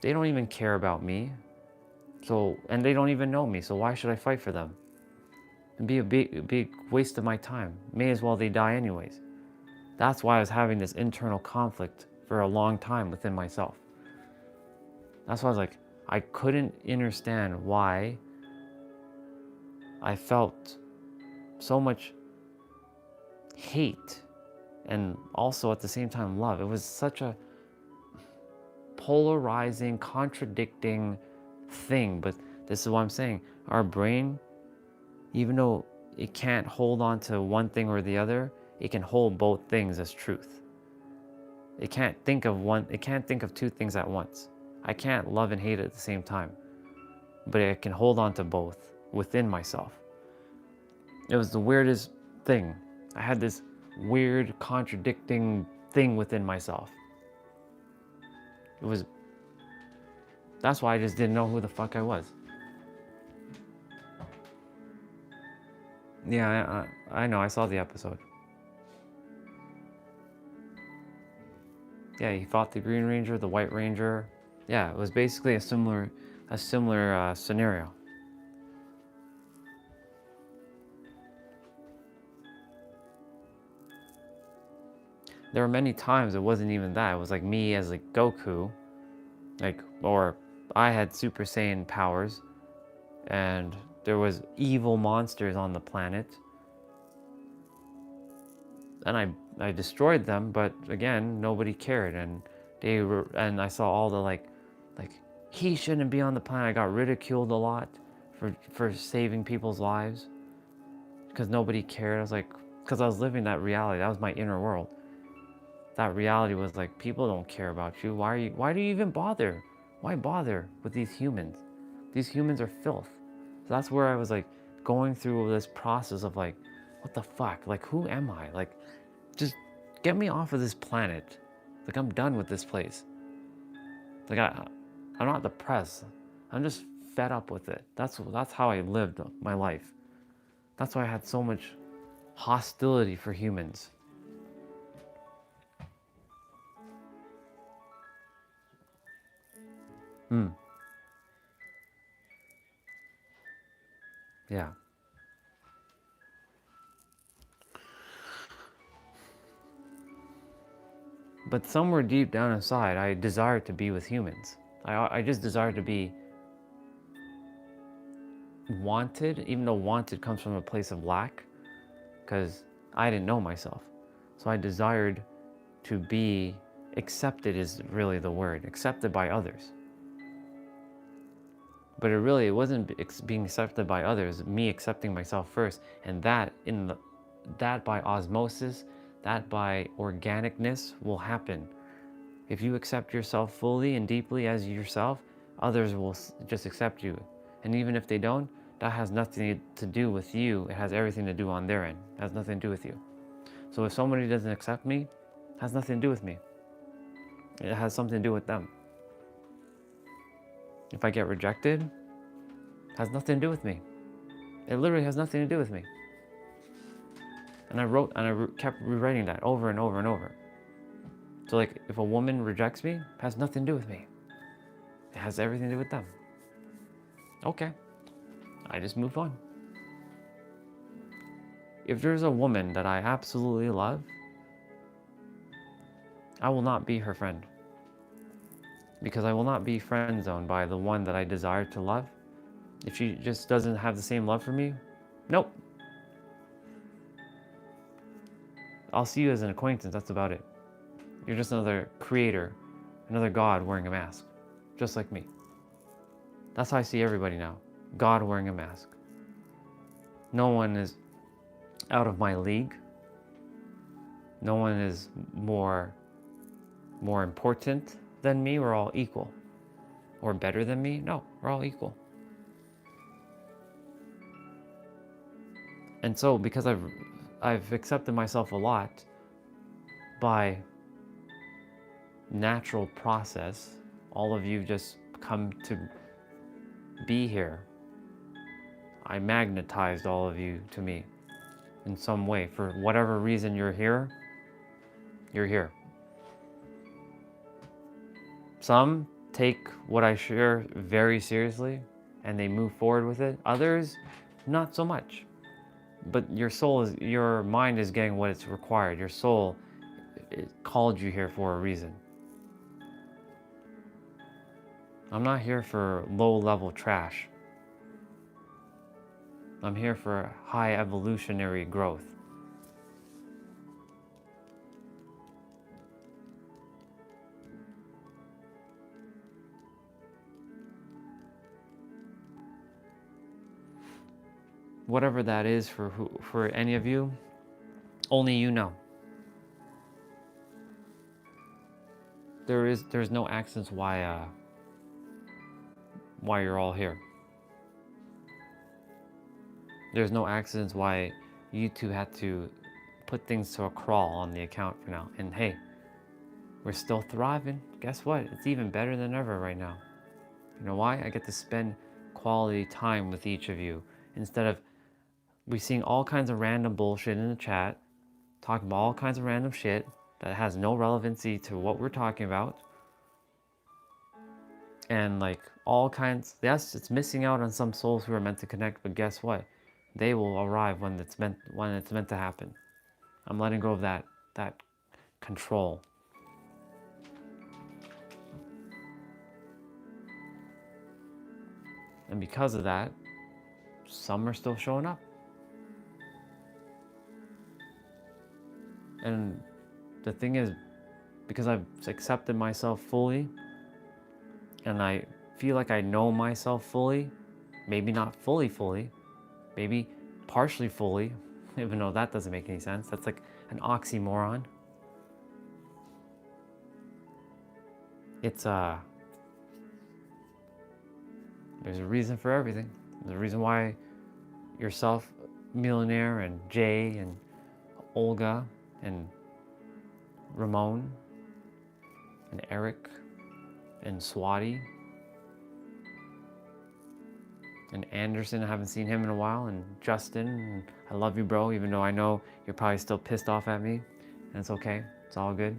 S1: They don't even care about me. And they don't even know me, so why should I fight for them? It'd be a big waste of my time. May as well they die anyways. That's why I was having this internal conflict for a long time within myself. That's why I was like, I couldn't understand why I felt so much hate and also at the same time love. It was such a polarizing, contradicting thing. But this is what I'm saying. Our brain, even though it can't hold on to one thing or the other, it can hold both things as truth. It can't think of two things at once. I can't love and hate at the same time, but I can hold on to both within myself. It was the weirdest thing. I had this weird contradicting thing within myself. It was, that's why I just didn't know who the fuck I was. Yeah, I know, I saw the episode. Yeah, he fought the Green Ranger, the White Ranger. Yeah, it was basically a similar scenario. There were many times it wasn't even that. It was like me as like Goku, or I had Super Saiyan powers, and there was evil monsters on the planet, and I destroyed them. But again, nobody cared, and and I saw all the like he shouldn't be on the planet. I got ridiculed a lot for saving people's lives because nobody cared. I was like, because I was living that reality. That was my inner world. That reality was like, people don't care about you. Why do you even bother? Why bother with these humans? These humans are filth. So that's where I was like going through this process of like, what the fuck? Like, who am I? Like, just get me off of this planet. Like, I'm done with this place. Like, I'm not depressed. I'm just fed up with it. That's how I lived my life. That's why I had so much hostility for humans. Yeah. But somewhere deep down inside, I desired to be with humans. I just desired to be wanted, even though wanted comes from a place of lack, because I didn't know myself. So I desired to be accepted, is really the word, accepted by others. But it wasn't being accepted by others, me accepting myself first, and that by osmosis, that by organicness will happen. If you accept yourself fully and deeply as yourself, others will just accept you. And even if they don't, that has nothing to do with you. It has everything to do on their end. It has nothing to do with you. So if somebody doesn't accept me, it has nothing to do with me. It has something to do with them. If I get rejected, it has nothing to do with me. It literally has nothing to do with me. And I kept rewriting that over and over and over. So like, if a woman rejects me, it has nothing to do with me. It has everything to do with them. Okay. I just move on. If there's a woman that I absolutely love, I will not be her friend. Because I will not be friend zoned by the one that I desire to love. If she just doesn't have the same love for me, nope. I'll see you as an acquaintance, that's about it. You're just another creator, another God wearing a mask, just like me. That's how I see everybody now. God wearing a mask. No one is out of my league. No one is more important than me. We're all equal. Or better than me? No, we're all equal. And so, because I've accepted myself a lot by natural process, all of you just come to be here. I magnetized all of you to me in some way. For whatever reason you're here, you're here. Some take what I share very seriously and they move forward with it. Others, not so much. But your mind is getting what it's required. Your soul, it called you here for a reason. I'm not here for low-level trash. I'm here for high evolutionary growth. Whatever that is for any of you, only you know. There's no accents why why you're all here. There's no accidents why YouTube had to put things to a crawl on the account for now. And hey, we're still thriving. Guess what? It's even better than ever right now. You know why? I get to spend quality time with each of you instead of we seeing all kinds of random bullshit in the chat, talking about all kinds of random shit that has no relevancy to what we're talking about. And like all kinds, yes, it's missing out on some souls who are meant to connect, but guess what? They will arrive when it's meant to happen. I'm letting go of that control. And because of that, some are still showing up. And the thing is, because I've accepted myself fully, and I feel like I know myself fully, maybe not fully, maybe partially fully, even though that doesn't make any sense. That's like an oxymoron. It's there's a reason for everything. There's a reason why yourself, Millionaire, and Jay, and Olga, and Ramon, and Eric, and Swati, and Anderson, I haven't seen him in a while, and Justin, and I love you, bro, even though I know you're probably still pissed off at me, and it's okay, it's all good.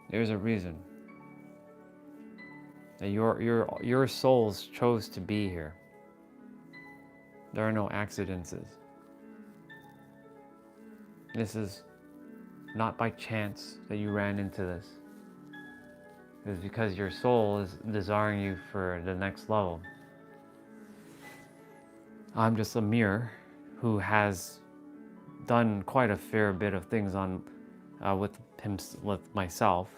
S1: There's a reason that your souls chose to be here. There are no accidents. This is not by chance that you ran into this. It's because your soul is desiring you for the next level. I'm just a mirror who has done quite a fair bit of things with myself,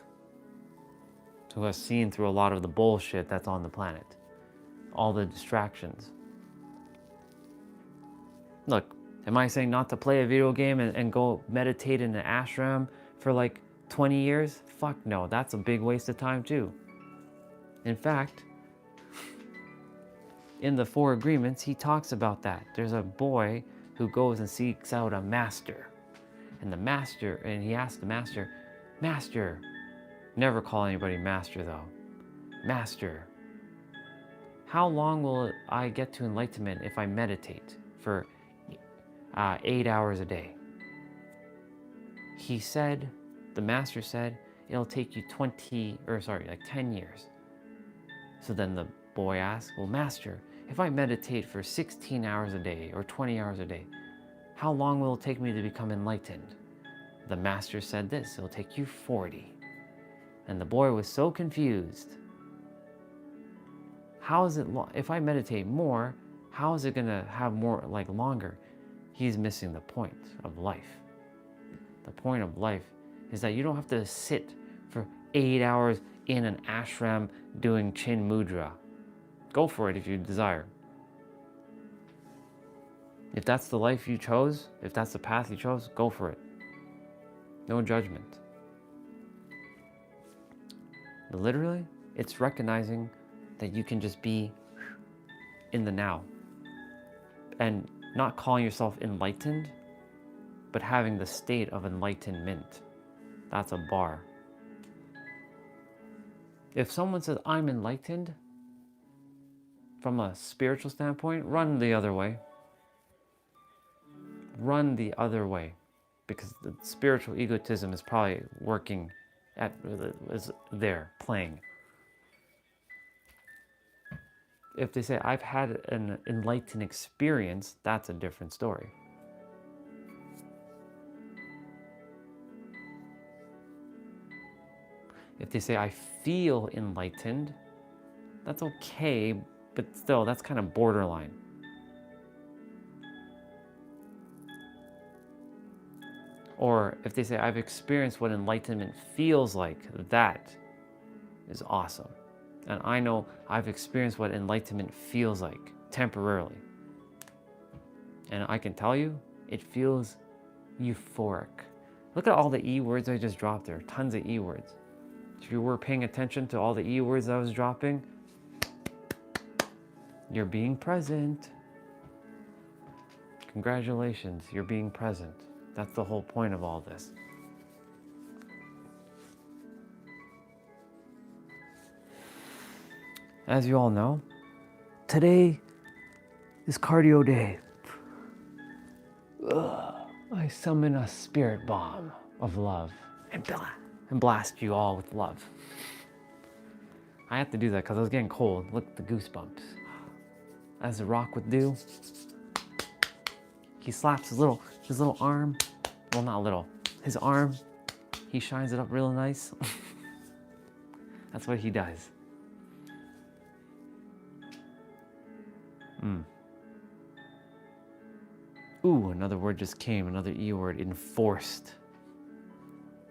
S1: who has seen through a lot of the bullshit that's on the planet, all the distractions. Look, am I saying not to play a video game and go meditate in an ashram for like 20 years? Fuck no, that's a big waste of time too. In fact, in the 4 Agreements, he talks about that. There's a boy who goes and seeks out a master. And he asks the master, Master, never call anybody master though. Master, how long will I get to enlightenment if I meditate for 8 hours a day? The master said, it'll take you 10 years. So then the boy asked, well, master, if I meditate for 16 hours a day or 20 hours a day, how long will it take me to become enlightened? The master said this, it'll take you 40. And the boy was so confused. How is it, if I meditate more, how is it gonna have more, longer? He's missing the point of life. The point of life is that you don't have to sit for 8 hours in an ashram doing chin mudra. Go for it if you desire. If that's the life you chose, if that's the path you chose, go for it. No judgment. But literally, it's recognizing that you can just be in the now and not calling yourself enlightened, but having the state of enlightenment. That's a bar. If someone says, I'm enlightened, from a spiritual standpoint, run the other way. Run the other way. Because the spiritual egotism is probably is there, playing. If they say, I've had an enlightened experience, that's a different story. If they say, I feel enlightened, that's okay, but still, that's kind of borderline. Or if they say, I've experienced what enlightenment feels like, that is awesome. And I know I've experienced what enlightenment feels like, temporarily. And I can tell you, it feels euphoric. Look at all the E words I just dropped there. Tons of E words. If you were paying attention to all the E words I was dropping, you're being present. Congratulations, you're being present. That's the whole point of all this. As you all know, today is cardio day. I summon a spirit bomb of love and blast you all with love. I have to do that because I was getting cold. Look at the goosebumps. As The Rock would do, he slaps his little arm. Well, not little. His arm. He shines it up real nice. That's what he does. Ooh, another word just came. Another E word. Enforced.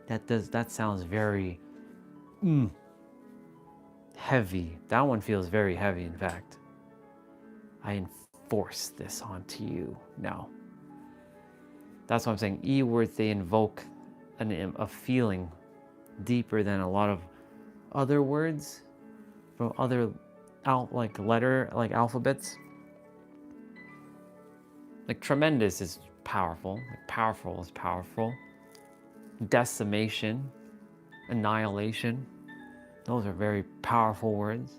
S1: That sounds very heavy. That one feels very heavy, in fact. I enforce this onto you now. That's what I'm saying. E words, they invoke a feeling deeper than a lot of other words from other alphabets. Like tremendous is powerful. Like powerful is powerful. Decimation, annihilation. Those are very powerful words.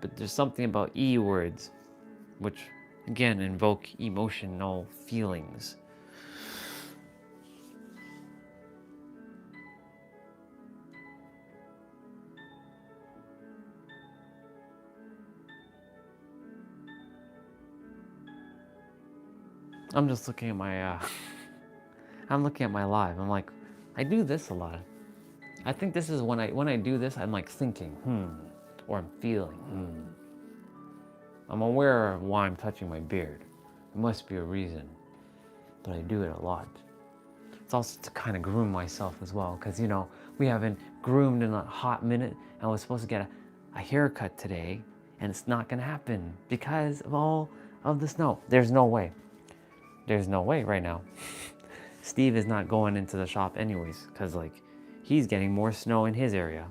S1: But there's something about E words which, again, invoke emotional feelings. I'm just looking at my, I'm looking at my live. I'm like, I do this a lot. I think this is when I do this, I'm like thinking, or I'm feeling, I'm aware of why I'm touching my beard. There must be a reason, but I do it a lot. It's also to kind of groom myself as well, because we haven't groomed in a hot minute, and I was supposed to get a haircut today, and it's not gonna happen because of all of the snow. There's no way. There's no way right now. Steve is not going into the shop anyways, because he's getting more snow in his area,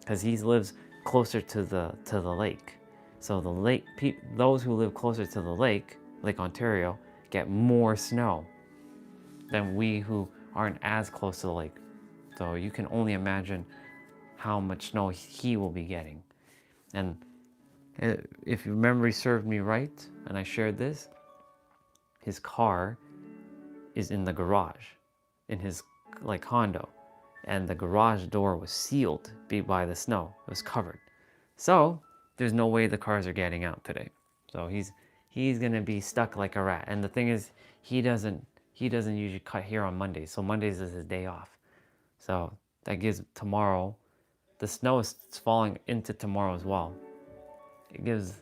S1: because he lives closer to the lake. So the lake, those who live closer to the Lake Ontario, get more snow than we who aren't as close to the lake. So you can only imagine how much snow he will be getting. And if your memory served me right, and I shared this, his car is in the garage, in his condo, and the garage door was sealed by the snow. It was covered. So there's no way the cars are getting out today. So he's gonna be stuck like a rat. And the thing is, he doesn't usually cut hair on Mondays. So Mondays is his day off. So that gives tomorrow, the snow is falling into tomorrow as well. It gives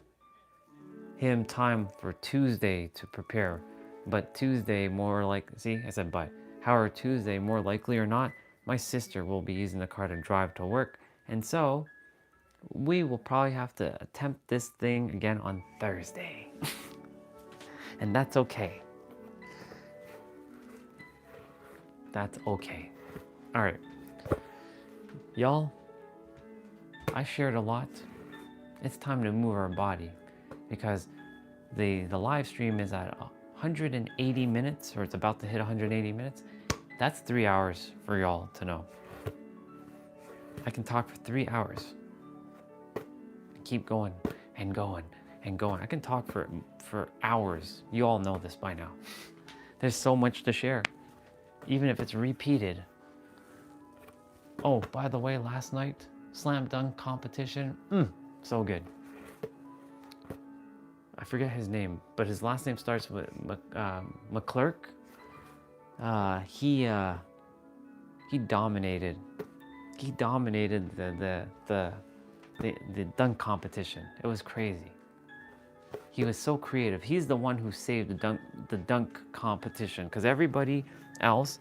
S1: him time for Tuesday to prepare. But Tuesday, I said but. However, Tuesday, more likely or not, my sister will be using the car to drive to work. And so we will probably have to attempt this thing again on Thursday. And that's okay. That's okay. All right. Y'all, I shared a lot. It's time to move our body, because the live stream is at 180 minutes, or it's about to hit 180 minutes. That's 3 hours for y'all to know. I can talk for 3 hours. Keep going and going and going. I can talk for hours. You all know this by now. There's so much to share, even if it's repeated. Oh, by the way, last night, slam dunk competition. So good. I forget his name, but his last name starts with McClurk. He dominated. He dominated the dunk competition. It was crazy. He was so creative. He's the one who saved the dunk competition, because everybody else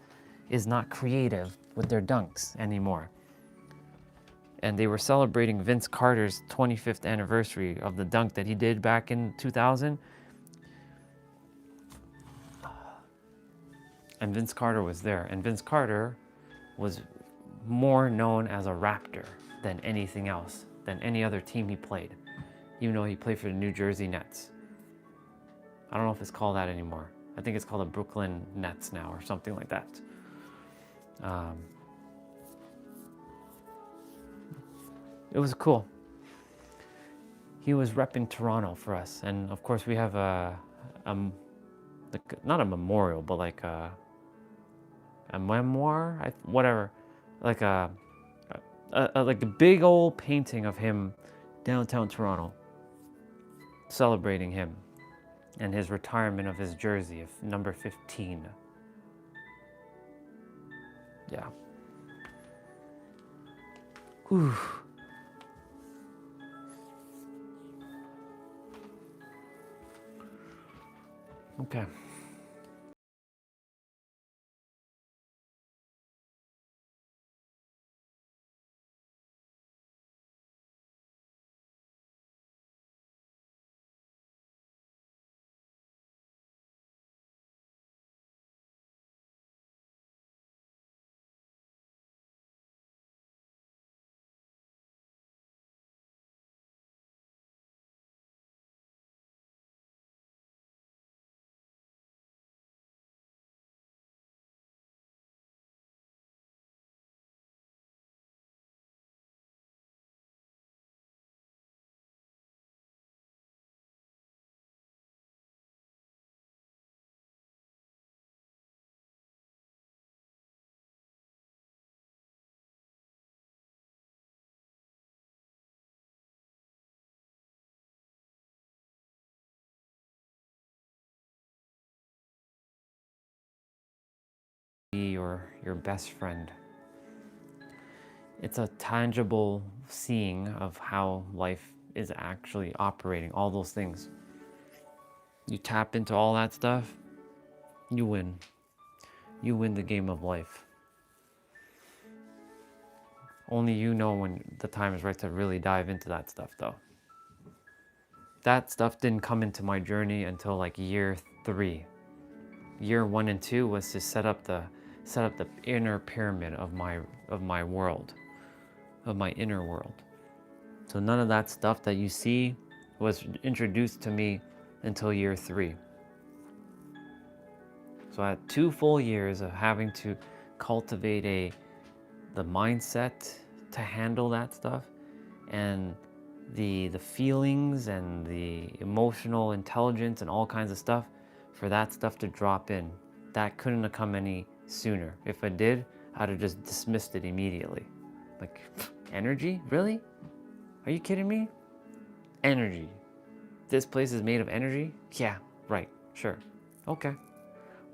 S1: is not creative with their dunks anymore. And they were celebrating Vince Carter's 25th anniversary of the dunk that he did back in 2000. and Vince Carter was there. And Vince Carter was more known as a Raptor than anything else, than any other team he played, even though he played for the New Jersey Nets. I don't know if it's called that anymore. I think it's called the Brooklyn Nets now or something like that. It was cool. He was repping Toronto for us, and of course we have like, not a memorial, but like a memoir, whatever, like like a big old painting of him downtown Toronto, celebrating him and his retirement of his jersey of number 15. Yeah. Whew. Okay. Be your best friend. It's a tangible seeing of how life is actually operating, all those things. You tap into all that stuff, you win. You win the game of life. Only you know when the time is right to really dive into that stuff, though. That stuff didn't come into my journey until like year 3. Year 1 and 2 was to set up the inner pyramid of my world, of my inner world. So none of that stuff that you see was introduced to me until year 3. So I had 2 full years of having to cultivate the mindset to handle that stuff, and the feelings and the emotional intelligence and all kinds of stuff for that stuff to drop in. That couldn't have come any sooner. If it did, I'd have just dismissed it immediately. Like, energy? Really? Are you kidding me? Energy. This place is made of energy? Yeah, right, sure. Okay.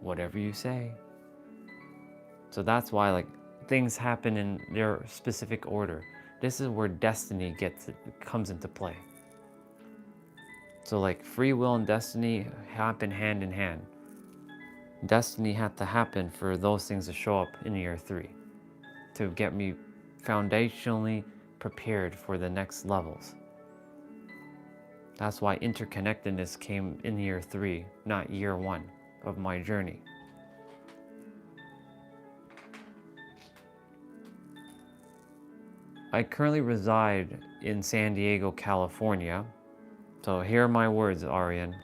S1: Whatever you say. So that's why, like, things happen in their specific order. This is where destiny comes into play. So like free will and destiny happen hand in hand. Destiny had to happen for those things to show up in year 3 to get me foundationally prepared for the next levels. That's why interconnectedness came in year 3, not year 1 of my journey. I currently reside in San Diego, California. So hear my words, Aryan.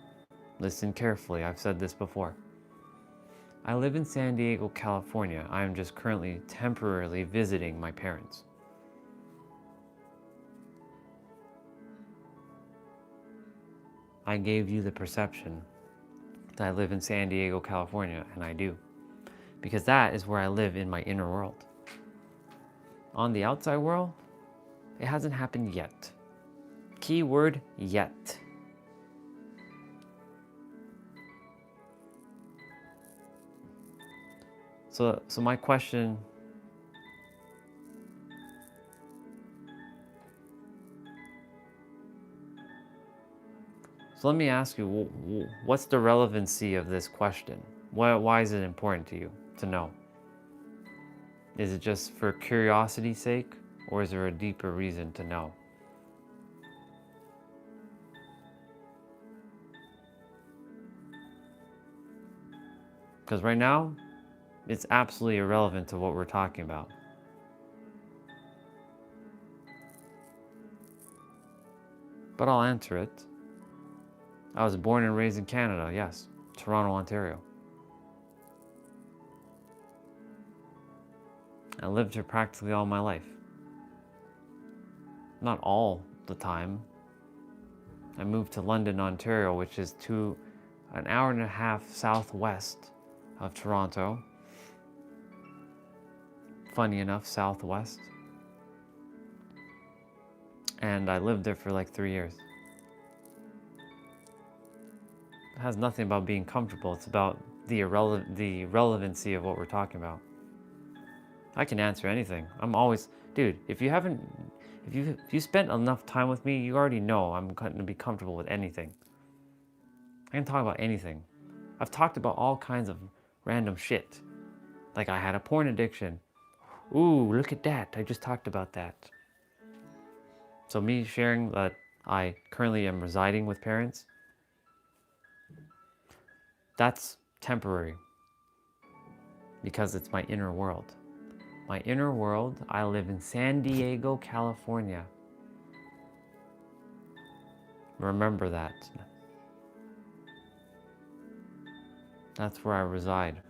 S1: Listen carefully, I've said this before. I live in San Diego, California. I am just currently temporarily visiting my parents. I gave you the perception that I live in San Diego, California, and I do. Because that is where I live in my inner world. On the outside world, it hasn't happened yet. Keyword, yet. So my question, so let me ask you, what's the relevancy of this question? Why is it important to you to know? Is it just for curiosity's sake, or is there a deeper reason to know? Because right now, It's absolutely irrelevant to what we're talking about. But I'll answer it. I was born and raised in Canada, yes. Toronto, Ontario. I lived here practically all my life. Not all the time. I moved to London, Ontario, which is an hour and a half southwest of Toronto. Funny enough, southwest. And I lived there for like 3 years. It has nothing about being comfortable. It's about the relevancy of what we're talking about. I can answer anything. I'm always, dude, if you spent enough time with me, you already know I'm going to be comfortable with anything. I can talk about anything. I've talked about all kinds of random shit. Like I had a porn addiction. Ooh, look at that. I just talked about that. So me sharing that I currently am residing with parents, that's temporary because it's my inner world. My inner world, I live in San Diego, California. Remember that. That's where I reside.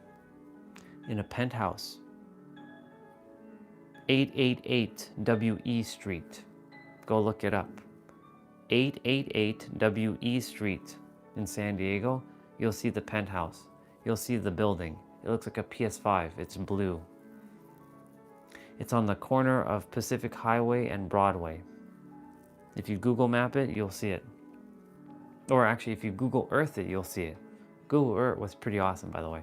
S1: In a penthouse. 888 W.E. Street. Go look it up. 888 W.E. Street in San Diego. You'll see the penthouse. You'll see the building. It looks like a PS5. It's blue. It's on the corner of Pacific Highway and Broadway. If you Google map it, you'll see it. Or actually, if you Google Earth it, you'll see it. Google Earth was pretty awesome, by the way.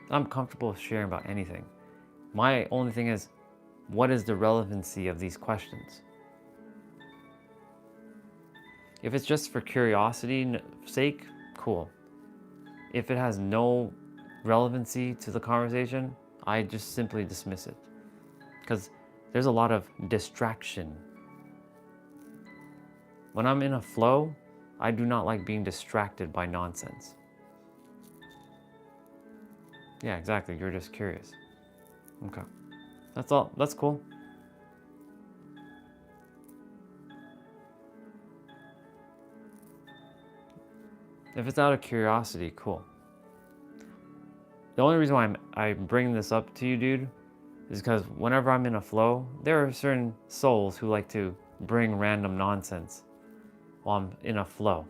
S1: I'm comfortable with sharing about anything. My only thing is, what is the relevancy of these questions? If it's just for curiosity's sake, cool. If it has no relevancy to the conversation, I just simply dismiss it. Because there's a lot of distraction. When I'm in a flow, I do not like being distracted by nonsense. Yeah, exactly. You're just curious. Okay. That's all. That's cool. If it's out of curiosity, cool. The only reason why I'm bringing this up to you, dude, is because whenever I'm in a flow, there are certain souls who like to bring random nonsense while I'm in a flow.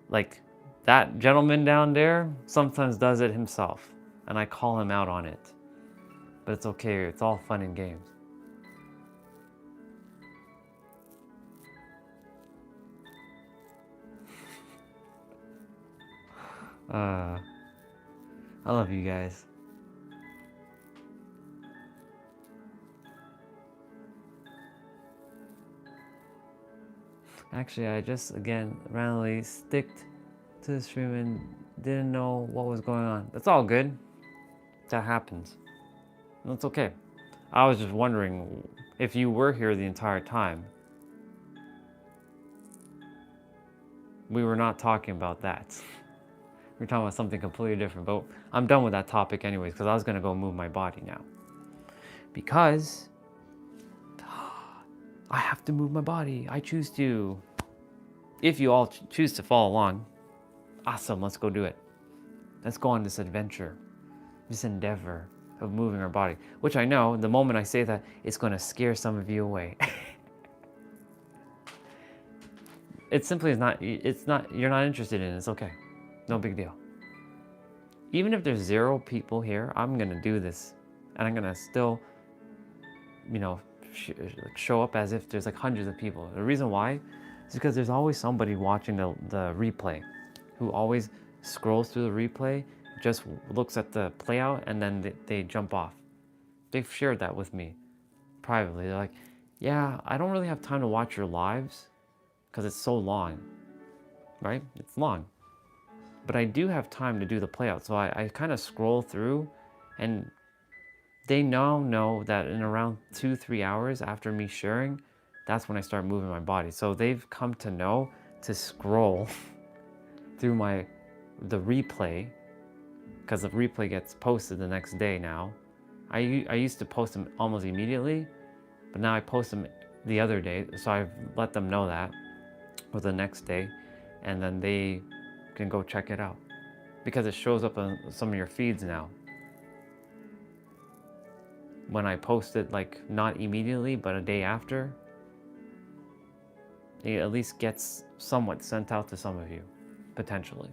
S1: Like that gentleman down there sometimes does it himself, and I call him out on it. But it's okay, it's all fun and games. I love you guys. Actually, I just, again, randomly sticked to the stream and didn't know what was going on. That's all good. That happens. That's okay. I was just wondering if you were here the entire time. We were not talking about that. We were talking about something completely different, but I'm done with that topic anyways, because I was gonna go move my body now. Because I have to move my body. I choose to. If you all choose to follow along, awesome, let's go do it. Let's go on this adventure, this endeavor of moving our body, which I know the moment I say that, it's gonna scare some of you away. It simply is not, you're not interested in it, it's okay. No big deal. Even if there's 0 people here, I'm gonna do this. And I'm gonna still, show up as if there's like hundreds of people. The reason why is because there's always somebody watching the replay who always scrolls through the replay, just looks at the play out, and then they jump off. They've shared that with me privately. They're like, yeah, I don't really have time to watch your lives because it's so long, right? It's long. But I do have time to do the play out. So I kind of scroll through, and they now know that in around 2-3 hours after me sharing, that's when I start moving my body. So they've come to know to scroll through the replay, because the replay gets posted the next day now. I used to post them almost immediately, but now I post them the other day. So I've let them know that, or the next day, and then they can go check it out, because it shows up on some of your feeds now. When I post it, like not immediately, but a day after, it at least gets somewhat sent out to some of you, potentially.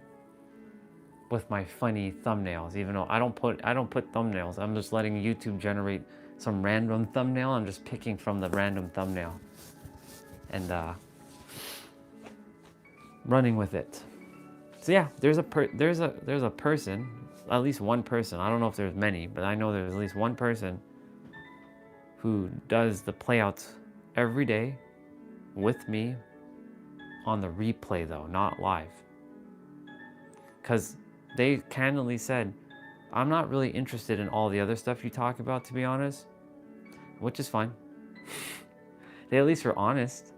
S1: With my funny thumbnails, even though I don't put thumbnails. I'm just letting YouTube generate some random thumbnail. I'm just picking from the random thumbnail and running with it. So yeah, there's a person, at least one person. I don't know if there's many, but I know there's at least one person who does the playouts every day with me on the replay, though, not live. Because they candidly said, I'm not really interested in all the other stuff you talk about, to be honest, which is fine. They at least are honest.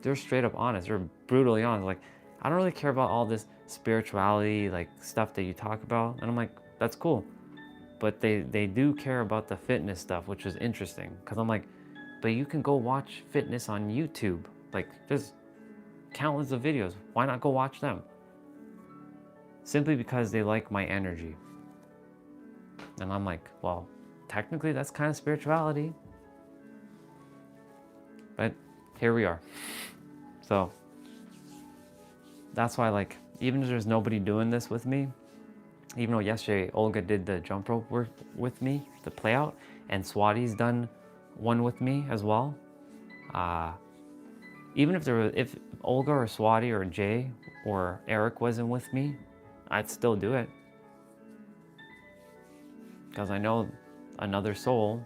S1: They're straight up honest. They're brutally honest. Like, I don't really care about all this spirituality, like stuff that you talk about. And I'm like, that's cool. But they do care about the fitness stuff, which is interesting. Because I'm like, but you can go watch fitness on YouTube. Like, there's countless of videos. Why not go watch them? Simply because they like my energy. And I'm like, well, technically that's kind of spirituality. But here we are. So that's why, like, even if there's nobody doing this with me, even though yesterday Olga did the jump rope work with me, the play out, and Swati's done one with me as well. Even if Olga or Swati or Jay or Eric wasn't with me, I'd still do it. Because I know another soul,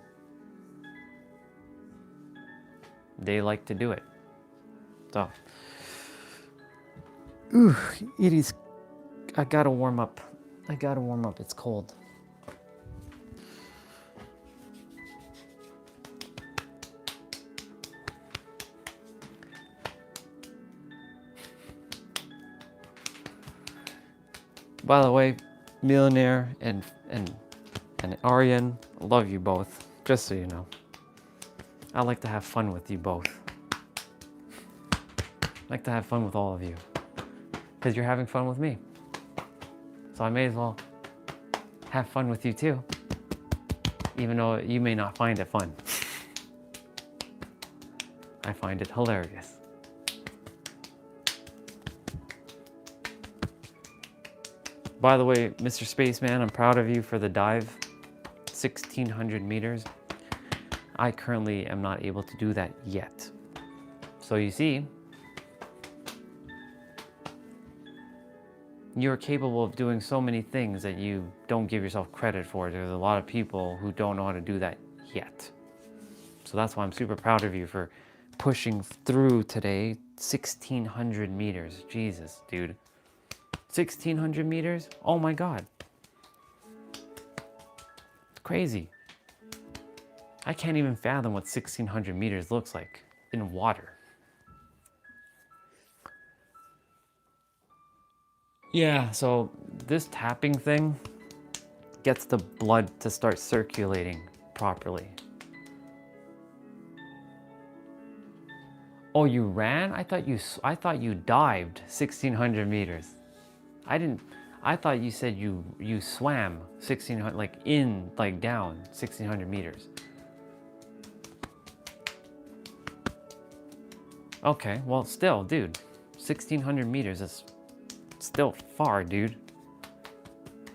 S1: they like to do it. So, it is, I gotta warm up. It's cold. By the way, Millionaire and Aryan, love you both, just so you know. I like to have fun with you both. I like to have fun with all of you, because you're having fun with me. So I may as well have fun with you too, even though you may not find it fun. I find it hilarious. By the way, Mr. Spaceman, I'm proud of you for the dive, 1,600 meters. I currently am not able to do that yet. So you see, you're capable of doing so many things that you don't give yourself credit for. There's a lot of people who don't know how to do that yet. So that's why I'm super proud of you for pushing through today, 1,600 meters. Jesus, dude. 1,600 meters? Oh my God. It's crazy. I can't even fathom what 1,600 meters looks like in water. Yeah, so this tapping thing gets the blood to start circulating properly. Oh, you ran? I thought you dived 1,600 meters. I thought you said you swam 1,600, like down 1,600 meters. Okay, well, still, dude, 1,600 meters is still far, dude.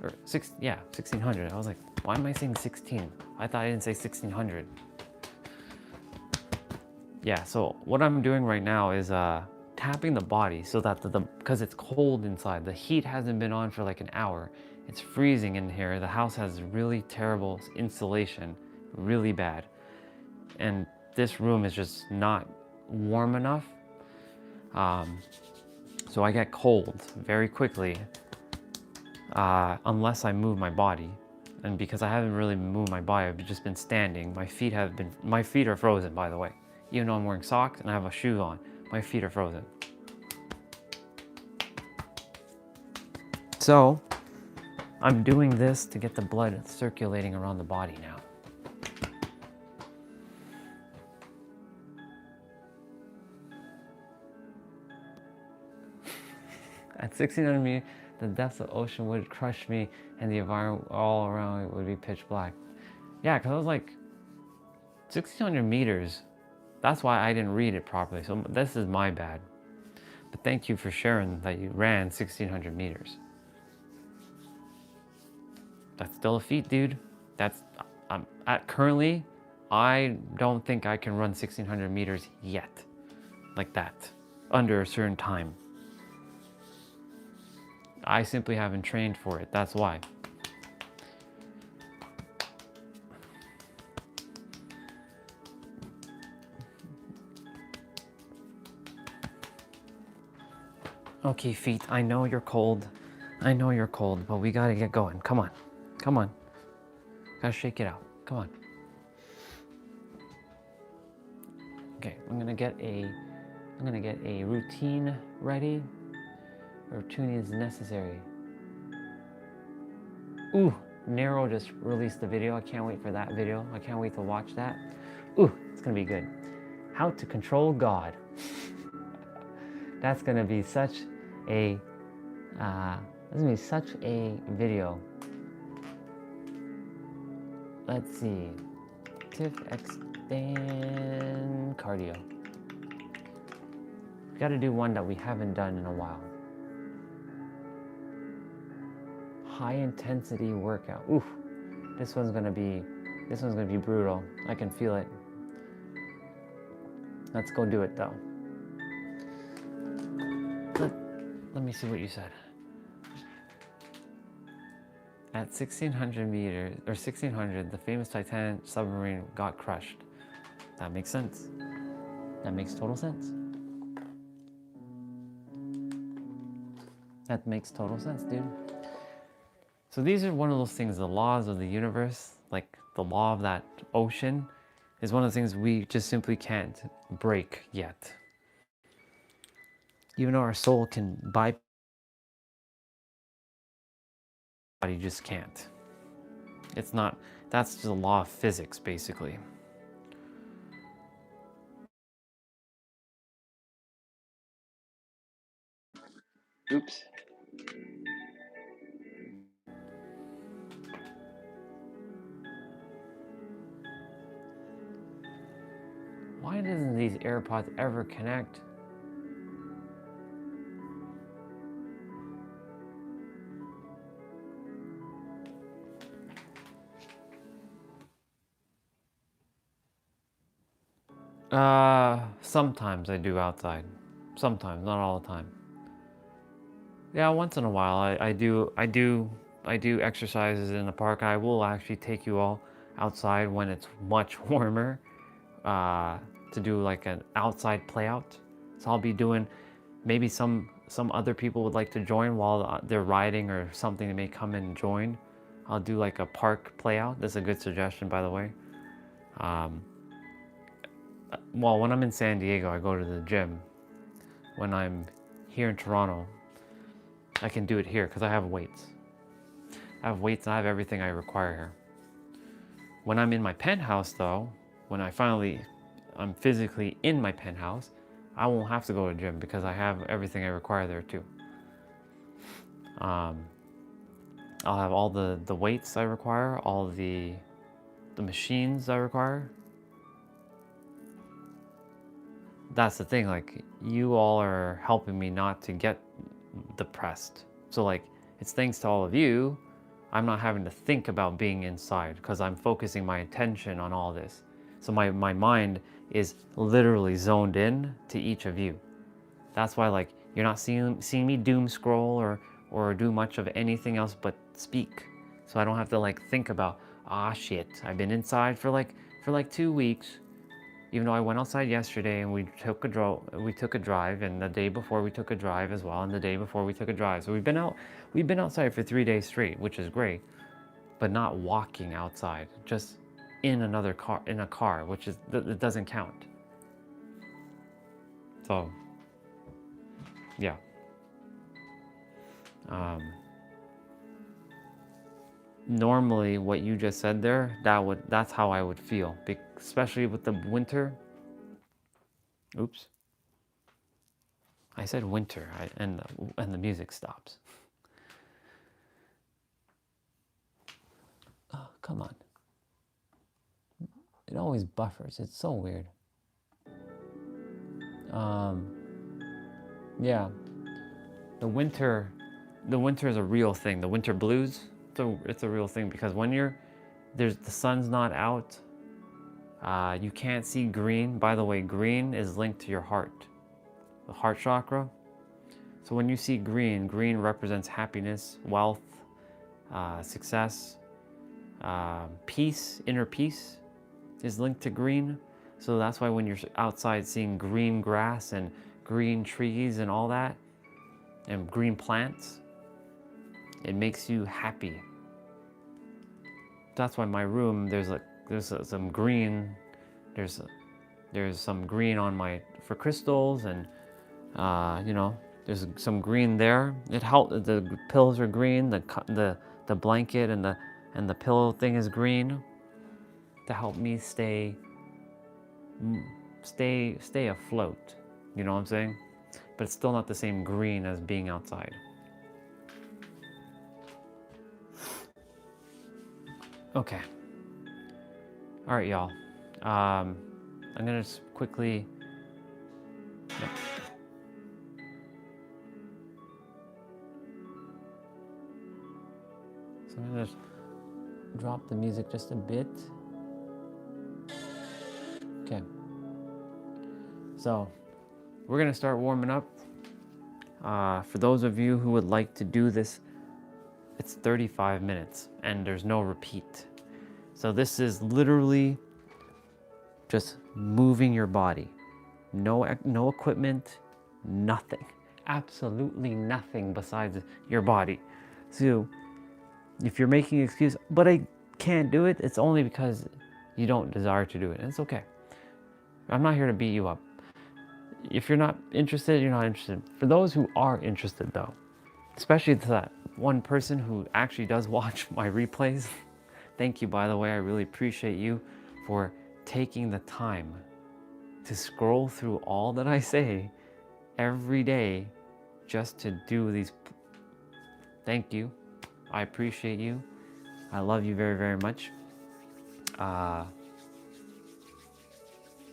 S1: Or 1,600. I was like, why am I saying 16? I thought I didn't say 1,600. Yeah, so what I'm doing right now is tapping the body so that because it's cold inside. The heat hasn't been on for like an hour. It's freezing in here. The house has really terrible insulation, really bad. And this room is just not warm enough. So I get cold very quickly unless I move my body. And because I haven't really moved my body, I've just been standing. My feet are frozen, by the way. even though I'm wearing socks and I have a shoe on. My feet are frozen. So I'm doing this to get the blood circulating around the body now. At 1600 meters, the depths of the ocean would crush me and the environment all around it would be pitch black. Yeah, because I was like, 1600 meters, that's why I didn't read it properly. So this is my bad. But thank you for sharing that you ran 1600 meters. That's still a feat, dude. That's, currently, I don't think I can run 1600 meters yet. Like that, under a certain time. I simply haven't trained for it, that's why. Okay, feet, I know you're cold. I know you're cold, but we gotta get going. Come on, come on. Gotta shake it out, come on. Okay, I'm gonna get a routine ready. A routine is necessary. Ooh, Nero just released the video. I can't wait for that video. I can't wait to watch that. Ooh, it's gonna be good. How to control God. That's gonna be such a video. Let's see. Tiff extend cardio. We gotta do one that we haven't done in a while. High intensity workout. Oof. This one's gonna be brutal. I can feel it. Let's go do it though. Let me see what you said. At 1600 meters, or 1600, the famous Titanic submarine got crushed. That makes sense. That makes total sense. That makes total sense, dude. So these are one of those things, the laws of the universe, like the law of that ocean, is one of the things we just simply can't break yet. Even though our soul can bypass, body just can't. It's not, that's just a law of physics, basically. Oops. Why doesn't these AirPods ever connect? Sometimes I do outside. Sometimes, not all the time. Yeah, once in a while I do exercises in the park. I will actually take you all outside when it's much warmer to do like an outside play out. So I'll be doing, maybe some other people would like to join while they're riding or something, they may come in and join. I'll do like a park play out. That's a good suggestion, by the way. Well, when I'm in San Diego, I go to the gym. When I'm here in Toronto, I can do it here because I have weights. I have weights and I have everything I require here. When I'm in my penthouse though, when I'm physically in my penthouse, I won't have to go to the gym because I have everything I require there too. I'll have all the weights I require, all the machines I require. That's the thing, like, you all are helping me not to get depressed. So like, it's thanks to all of you, I'm not having to think about being inside because I'm focusing my attention on all this. So my mind is literally zoned in to each of you. That's why, like, you're not seeing me doom scroll or do much of anything else but speak. So I don't have to like think about, ah shit, I've been inside for like 2 weeks. Even though I went outside yesterday and we took a drive, and the day before we took a drive as well, and the day before we took a drive. So we've been outside for 3 days straight, which is great, but not walking outside, just in a car, which is, it doesn't count. So, yeah. Normally, what you just said there, that's how I would feel, especially with the winter. Oops, I said winter, and the music stops. Oh, come on! It always buffers. It's so weird. Yeah, the winter is a real thing. The winter blues, it's a real thing, because when the sun's not out, you can't see green. By the way, green is linked to your heart, the heart chakra. So when you see green, green represents happiness, wealth, success, peace. Inner peace is linked to green. So that's why when you're outside seeing green grass and green trees and all that, and green plants, it makes you happy. That's why my room, there's some green, there's some green on for crystals, and there's some green there. It helps. The pillows are green. The blanket and the pillow thing is green, to help me stay afloat. You know what I'm saying? But it's still not the same green as being outside. Okay. All right, y'all. I'm gonna just quickly. No. So I'm gonna just drop the music just a bit. Okay. So we're gonna start warming up. For those of you who would like to do this, it's 35 minutes and there's no repeat. So this is literally just moving your body. No equipment, nothing. Absolutely nothing besides your body. So if you're making an excuse, but I can't do it, it's only because you don't desire to do it. And it's okay. I'm not here to beat you up. If you're not interested, you're not interested. For those who are interested though, especially to that one person who actually does watch my replays, thank you, by the way. I really appreciate you for taking the time to scroll through all that I say every day just to do these. Thank you. I appreciate you. I love you very, very much.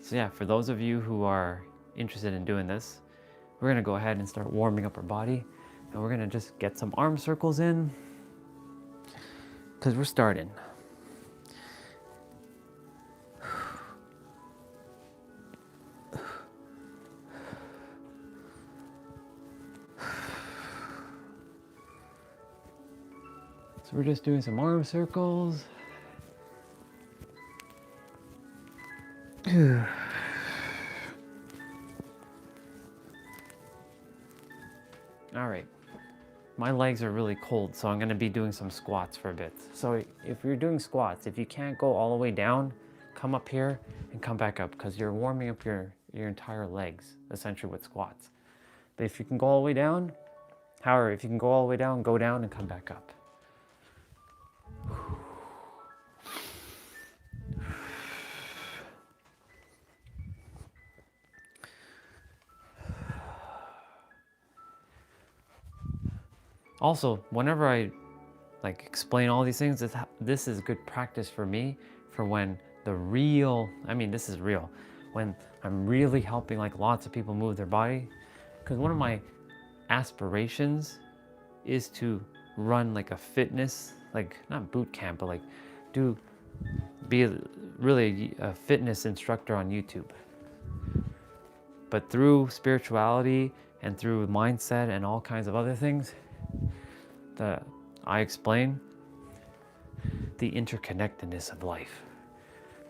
S1: So yeah, for those of you who are interested in doing this, we're gonna go ahead and start warming up our body, and we're gonna just get some arm circles in, because we're starting. So we're just doing some arm circles. All right, my legs are really cold, so I'm gonna be doing some squats for a bit. So if you're doing squats, if you can't go all the way down, come up here and come back up, because you're warming up your entire legs, essentially, with squats. But if you can go all the way down, however, if you can go all the way down, go down and come back up. Also, whenever I explain all these things, this is good practice for me for when this is real, when I'm really helping lots of people move their body. Because one of my aspirations is to run a fitness, not boot camp, but be really a fitness instructor on YouTube. But through spirituality and through mindset and all kinds of other things that I explain, the interconnectedness of life,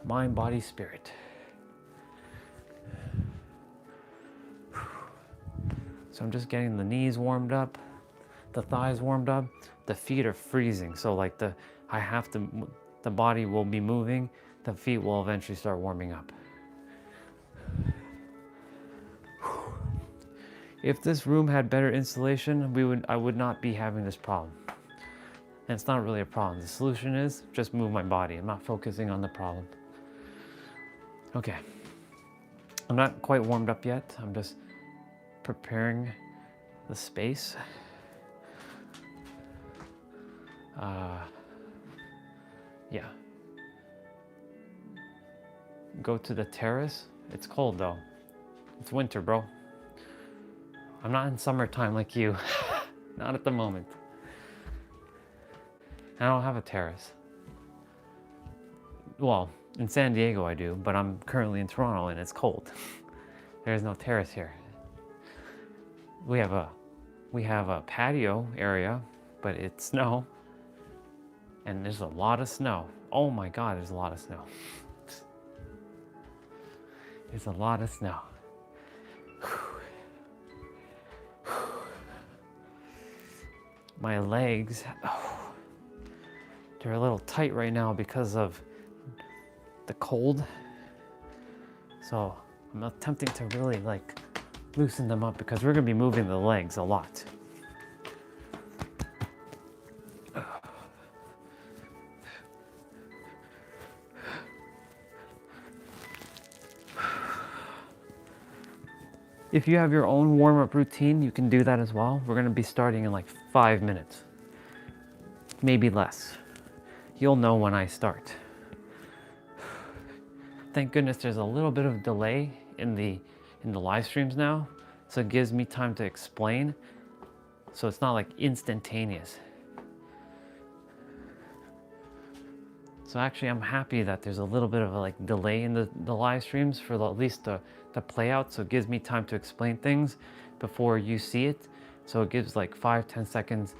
S1: mind, body, spirit. So I'm just getting the knees warmed up, the thighs warmed up. The feet are freezing, so the body will be moving, the feet will eventually start warming up. If this room had better insulation, I would not be having this problem. And it's not really a problem. The solution is just move my body. I'm not focusing on the problem. Okay. I'm not quite warmed up yet. I'm just preparing the space. Yeah. Go to the terrace. It's cold though. It's winter, bro. I'm not in summertime like you. Not at the moment. I don't have a terrace. Well, in San Diego I do, but I'm currently in Toronto and it's cold. There's no terrace here. We have a patio area, but it's snow. And there's a lot of snow. Oh my God, there's a lot of snow. There's a lot of snow. My legs, they're a little tight right now because of the cold. So I'm attempting to really like loosen them up because we're gonna be moving the legs a lot. If you have your own warm-up routine, you can do that as well. We're gonna be starting in like 5 minutes, maybe less. You'll know when I start. Thank goodness there's a little bit of delay in the live streams now, so it gives me time to explain. So it's not like instantaneous. So actually I'm happy that there's a little bit of a like delay in the live streams for at least the play out, so it gives me time to explain things before you see it. So it gives like 5-10 seconds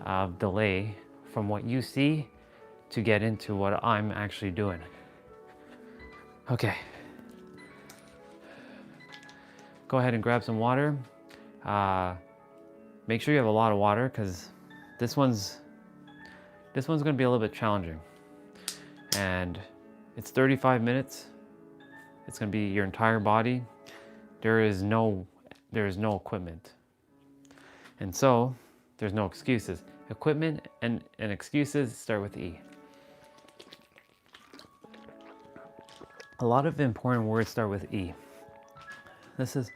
S1: of delay from what you see to get into what I'm actually doing. Okay. Go ahead and grab some water. Make sure you have a lot of water because this one's gonna be a little bit challenging. And it's 35 minutes. It's gonna be your entire body. There is no equipment. And so there's no excuses. Equipment and excuses start with E. A lot of important words start with E. This is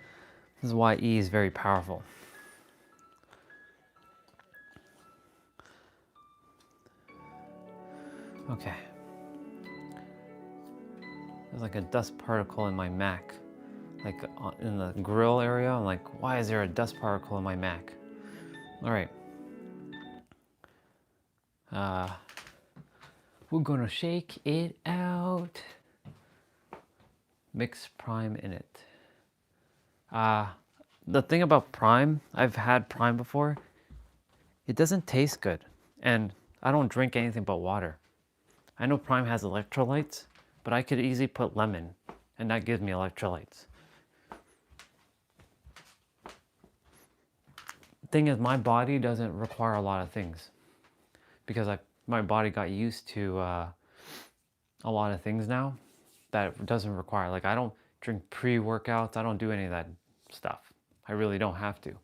S1: why E is very powerful. Okay. There's like a dust particle in my Mac. Like in the grill area, I'm like, why is there a dust particle in my Mac? All right. We're gonna shake it out. Mix Prime in it. The thing about Prime, I've had Prime before. It doesn't taste good, and I don't drink anything but water. I know Prime has electrolytes, but I could easily put lemon, and that gives me electrolytes. Thing is, my body doesn't require a lot of things because my body got used to a lot of things now that it doesn't require. Like I don't drink pre-workouts. I don't do any of that stuff. I really don't have to.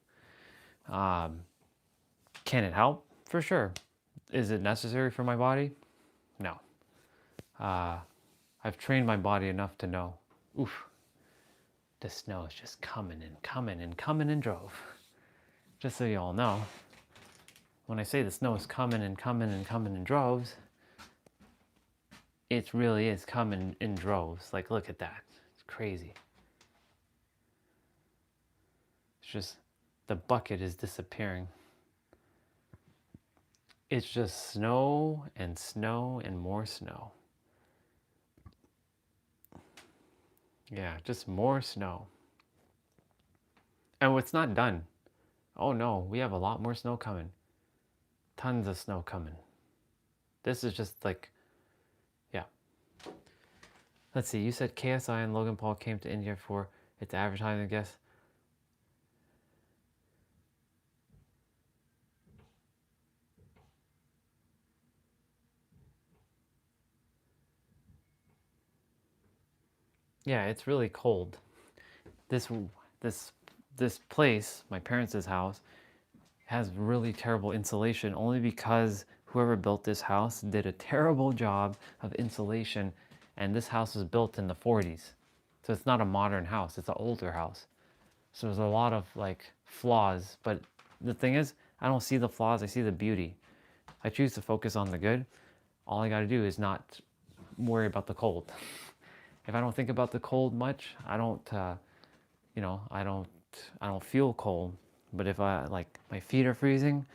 S1: Can it help? For sure. Is it necessary for my body? No. I've trained my body enough to know, oof, the snow is just coming and coming and coming in drove. Just so you all know, when I say the snow is coming and coming and coming in droves, it really is coming in droves. Like, look at that. It's crazy. It's just, the bucket is disappearing. It's just snow and snow and more snow. Yeah, just more snow. And it's not done. Oh no, we have a lot more snow coming. Tons of snow coming. This is just like, yeah. Let's see, you said KSI and Logan Paul came to India for its advertising, I guess. Yeah, it's really cold. This this place, my parents' house, has really terrible insulation only because whoever built this house did a terrible job of insulation, and this house was built in the 40s. So it's not a modern house, it's an older house. So there's a lot of like flaws, but the thing is, I don't see the flaws, I see the beauty. I choose to focus on the good. All I got to do is not worry about the cold. If I don't think about the cold much, I don't I don't feel cold. But if I like my feet are freezing,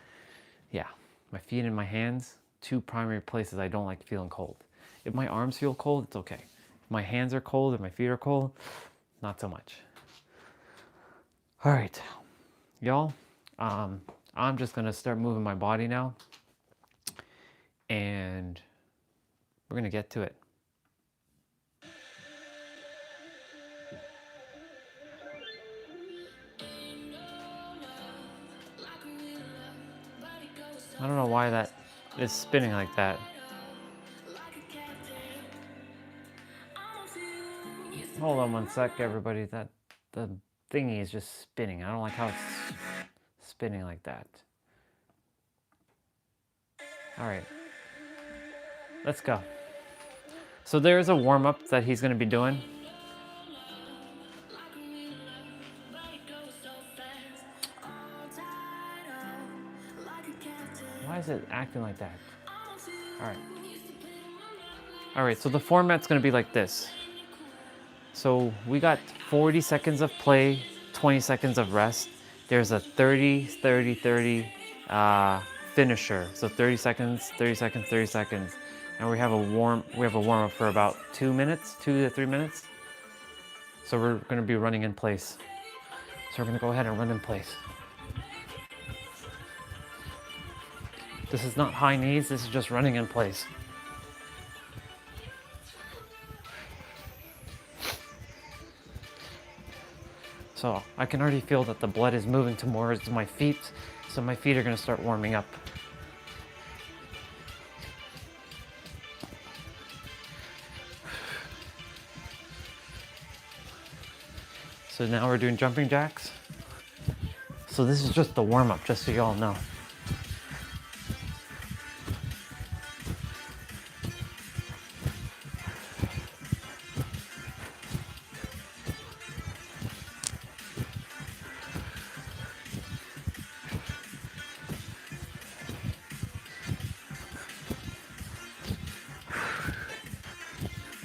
S1: yeah, my feet and my hands, two primary places I don't like feeling cold. If my arms feel cold, it's okay. If my hands are cold, if my feet are cold, not so much. All right, y'all, I'm just gonna start moving my body now, and we're gonna get to it. I don't know why that is spinning like that. Hold on one sec, everybody. That the thingy is just spinning. I don't like how it's spinning like that. All right, let's go. So there's a warm-up that he's going to be doing. Why is it acting like that? All right. All right, so the format's going to be like this. So we got 40 seconds of play, 20 seconds of rest. There's a 30, 30, 30 finisher. So 30 seconds, 30 seconds, 30 seconds. And we have a warm up for about 2 minutes, 2 to 3 minutes. So we're going to be running in place. So we're going to go ahead and run in place. This is not high knees, this is just running in place. So I can already feel that the blood is moving towards my feet, so my feet are going to start warming up. So now we're doing jumping jacks. So this is just the warm-up, just so you all know.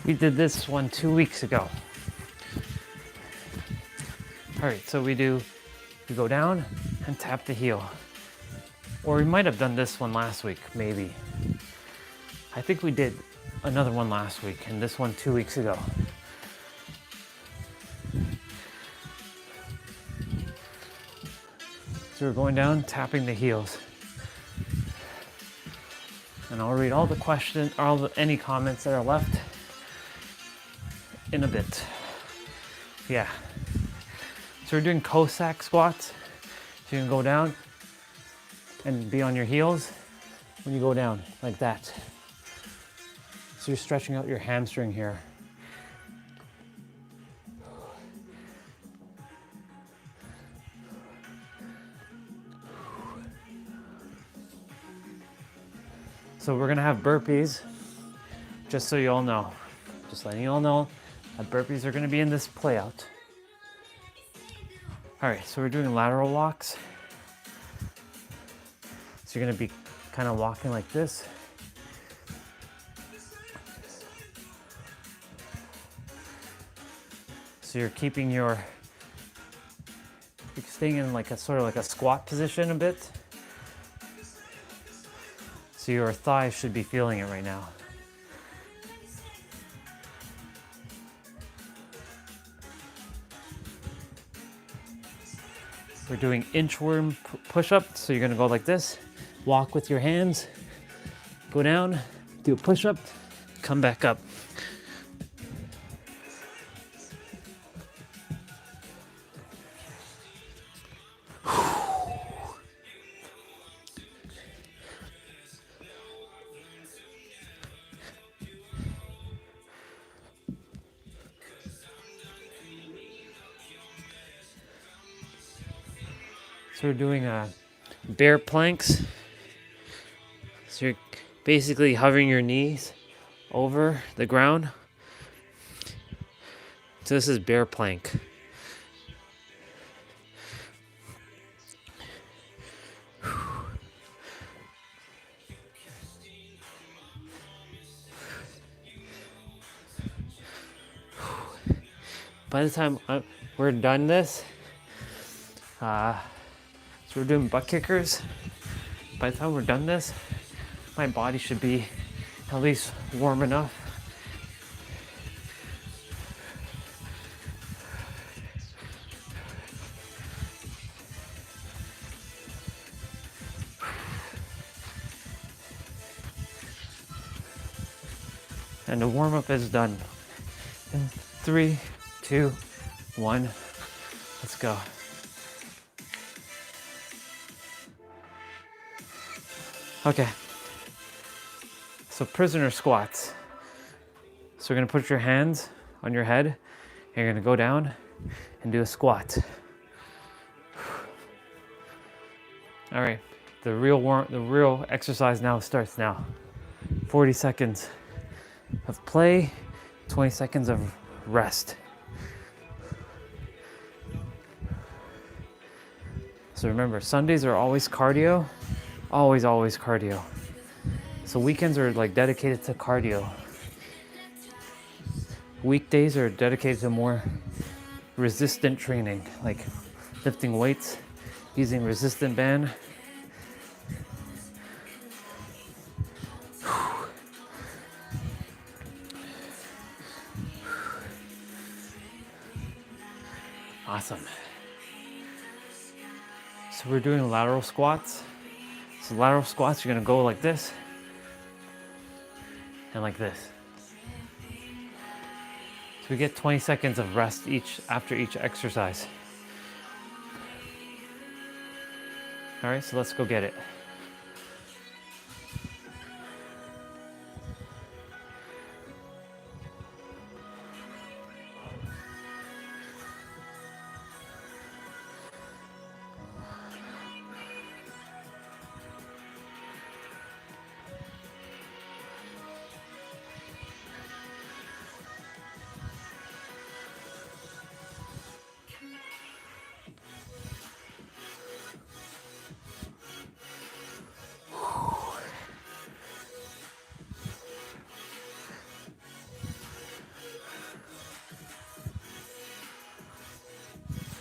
S1: We did this one 2 weeks ago. All right, so we go down and tap the heel. Or we might have done this one last week, maybe. I think we did another one last week and this one 2 weeks ago. So we're going down, tapping the heels. And I'll read all the questions, any comments that are left in a bit. Yeah. So we're doing Cossack squats. So you can go down and be on your heels when you go down, like that. So you're stretching out your hamstring here. So we're gonna have burpees, just so you all know. Just letting you all know that burpees are gonna be in this play out. All right, so we're doing lateral walks. So you're gonna be kind of walking like this. So you're keeping you're staying in like a sort of like a squat position a bit. So your thighs should be feeling it right now. We're doing inchworm push-up. So you're gonna go like this, walk with your hands, go down, do a push-up, come back up. So we're doing bear planks. So you're basically hovering your knees over the ground. So this is bear plank. By the time we're done this, so we're doing butt kickers. By the time we're done this, my body should be at least warm enough. And the warm up is done. In 3, 2, 1, let's go. Okay. So prisoner squats. So you're gonna put your hands on your head, and you're gonna go down and do a squat. All right, the real exercise now starts now. 40 seconds of play, 20 seconds of rest. So remember, Sundays are always cardio, always cardio. So weekends are like dedicated to cardio. Weekdays are dedicated to more resistant training, like lifting weights, using resistant band. Awesome. So we're doing lateral squats. So lateral squats, you're gonna go like this and like this. So we get 20 seconds of rest after each exercise. All right, so let's go get it.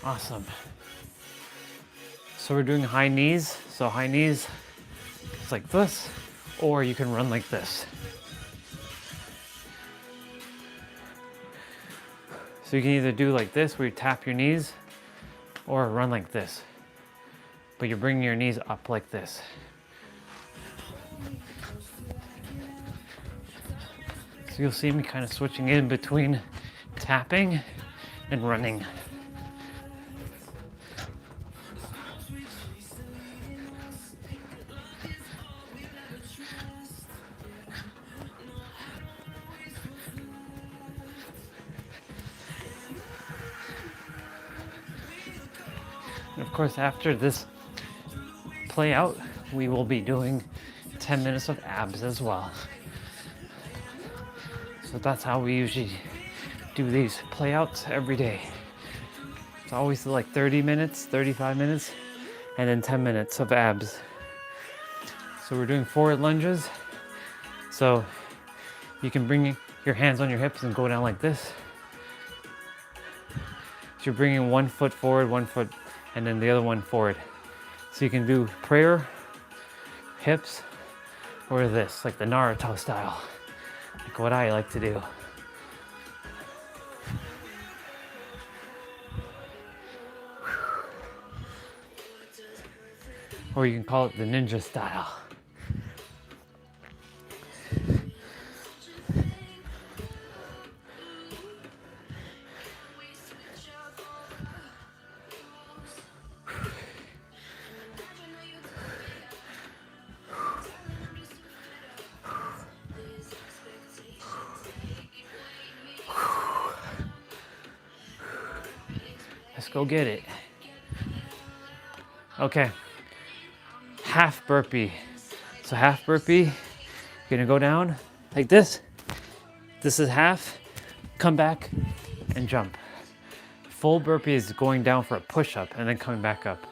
S1: Awesome. So we're doing high knees. So high knees, it's like this, or you can run like this. So you can either do like this, where you tap your knees, or run like this. But you're bringing your knees up like this. So you'll see me kind of switching in between tapping and running. And of course, after this play out, we will be doing 10 minutes of abs as well. So that's how we usually do these play outs every day. It's always like 30 minutes, 35 minutes, and then 10 minutes of abs. So we're doing forward lunges. So you can bring your hands on your hips and go down like this. So you're bringing one foot forward, one foot, and then the other one forward. So you can do prayer, hips, or this, like the Naruto style, like what I like to do. Or you can call it the ninja style. Let's go get it. Okay, half burpee. So half burpee, you're gonna go down like this. This is half, come back and jump. Full burpee is going down for a push-up and then coming back up.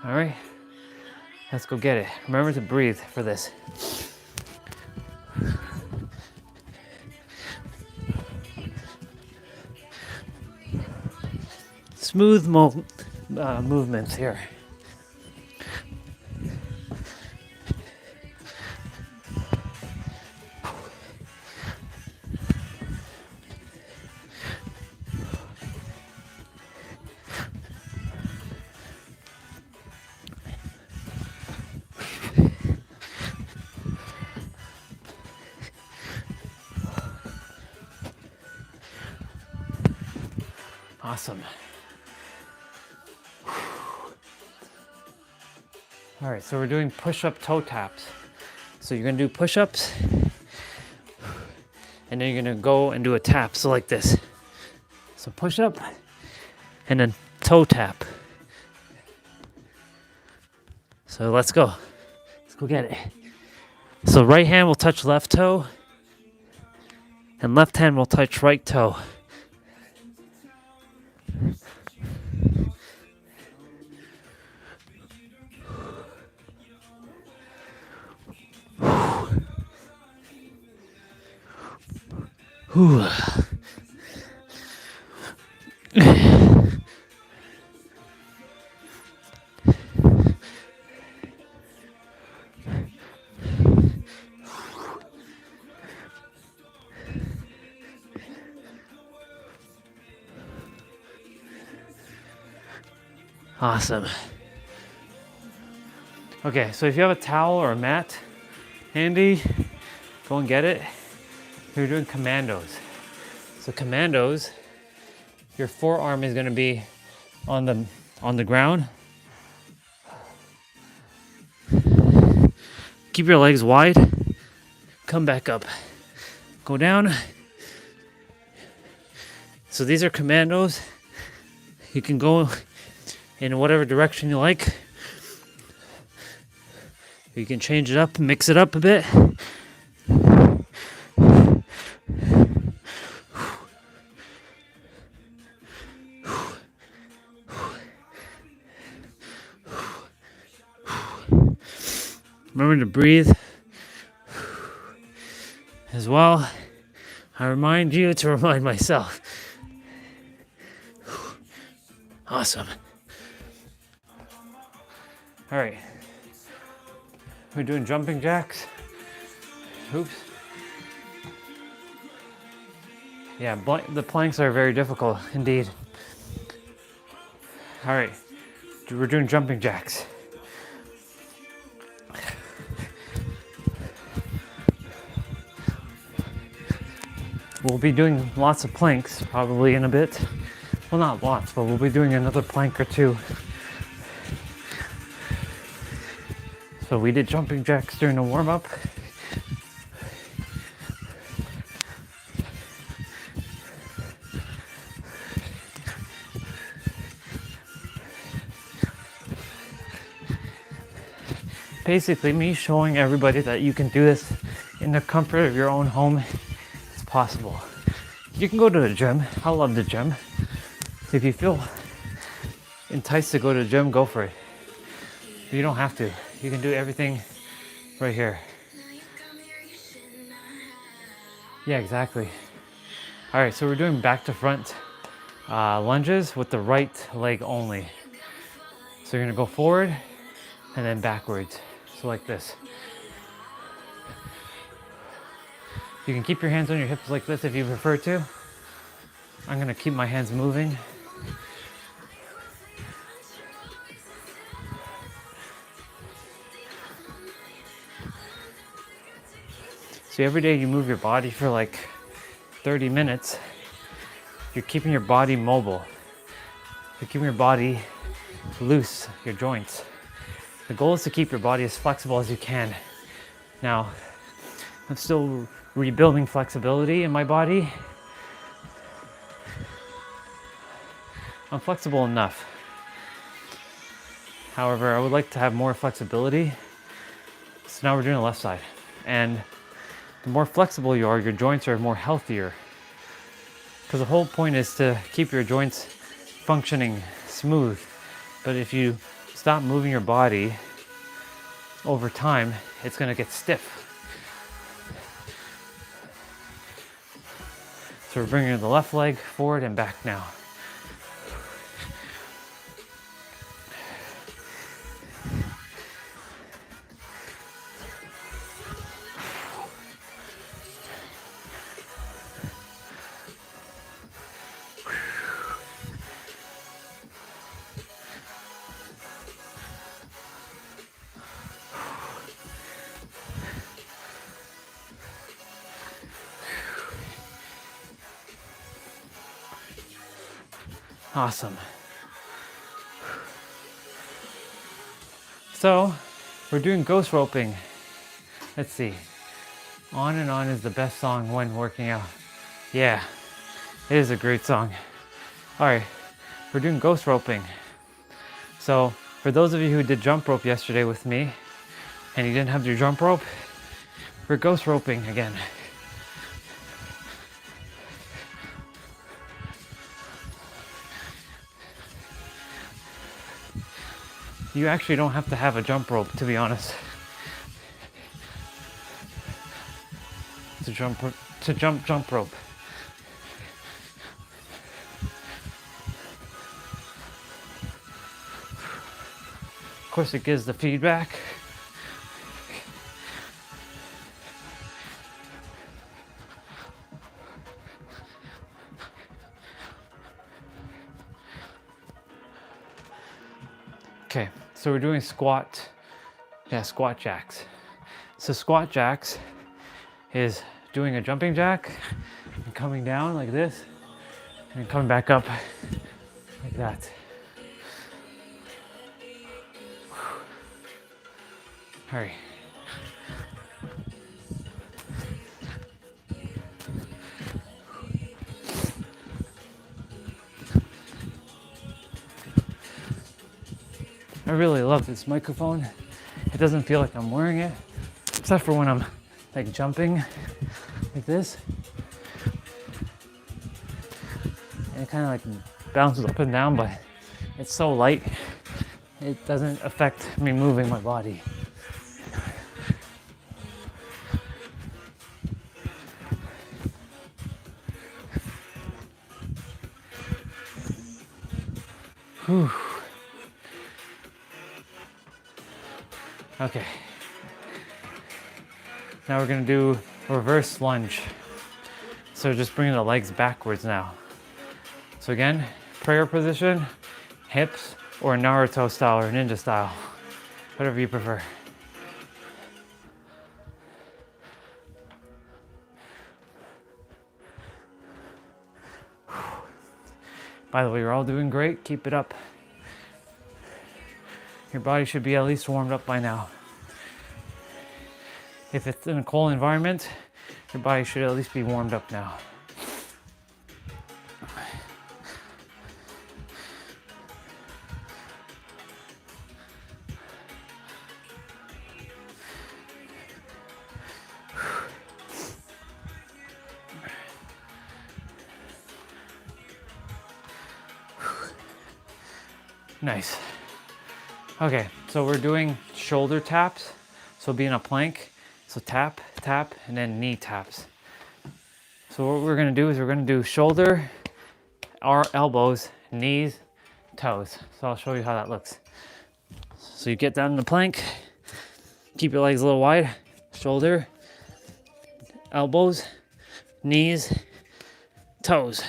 S1: All right, let's go get it. Remember to breathe for this. Smooth movements here. Awesome. All right, so we're doing push-up toe taps. So you're gonna do push-ups, and then you're gonna go and do a tap, so like this. So push-up, and then toe tap. So let's go. Let's go get it. So right hand will touch left toe, and left hand will touch right toe. Whew. Awesome. Okay, so if you have a towel or a mat handy, go and get it. You're doing commandos. So commandos, your forearm is going to be on the ground. Keep your legs wide. Come back up. Go down. So these are commandos. You can go in whatever direction you like. You can change it up, mix it up a bit. Remember to breathe as well. I remind you to remind myself. Awesome. All right. We're doing jumping jacks. Oops. Yeah, the planks are very difficult indeed. All right. We're doing jumping jacks. We'll be doing lots of planks probably in a bit. Well, not lots, but we'll be doing another plank or two. So we did jumping jacks during the warm-up. Basically, me showing everybody that you can do this in the comfort of your own home. Possible. You can go to the gym. I love the gym. If you feel enticed to go to the gym, go for it. You don't have to. You can do everything right here. Yeah, exactly. All right, so we're doing back to front lunges with the right leg only. So you're gonna go forward and then backwards. So like this. You can keep your hands on your hips like this if you prefer to. I'm gonna keep my hands moving. So every day you move your body for like 30 minutes, you're keeping your body mobile. You're keeping your body loose, your joints. The goal is to keep your body as flexible as you can. Now, I'm still rebuilding flexibility in my body. I'm flexible enough.
S2: However, I would like to have more flexibility. So now we're doing the left side. And the more flexible you are, your joints are more healthier. Because the whole point is to keep your joints functioning smooth. But if you stop moving your body over time, it's going to get stiff. So we're bringing the left leg forward and back now. Awesome. So we're doing ghost roping. Let's see. On and On is the best song when working out. Yeah, it is a great song. All right, we're doing ghost roping. So for those of you who did jump rope yesterday with me and you didn't have your jump rope, we're ghost roping again. You actually don't have to have a jump rope, to be honest, to jump rope. Of course, it gives the feedback. Okay, so we're doing squat jacks. So squat jacks is doing a jumping jack and coming down like this and coming back up like that. Hurry. I really love this microphone. It doesn't feel like I'm wearing it, except for when I'm like jumping like this. And it kind of like bounces up and down, but it's so light, it doesn't affect me moving my body. Whew. Okay. Now we're gonna do a reverse lunge. So just bringing the legs backwards now. So again, prayer position, hips, or Naruto style or ninja style, whatever you prefer. By the way, you're all doing great. Keep it up. Your body should be at least warmed up by now. If it's in a cold environment, your body should at least be warmed up now. Nice. Okay, so we're doing shoulder taps. So be in a plank. So tap, tap, and then knee taps. So what we're gonna do is we're gonna do shoulder, our elbows, knees, toes. So I'll show you how that looks. So you get down in the plank, keep your legs a little wide, shoulder, elbows, knees, toes.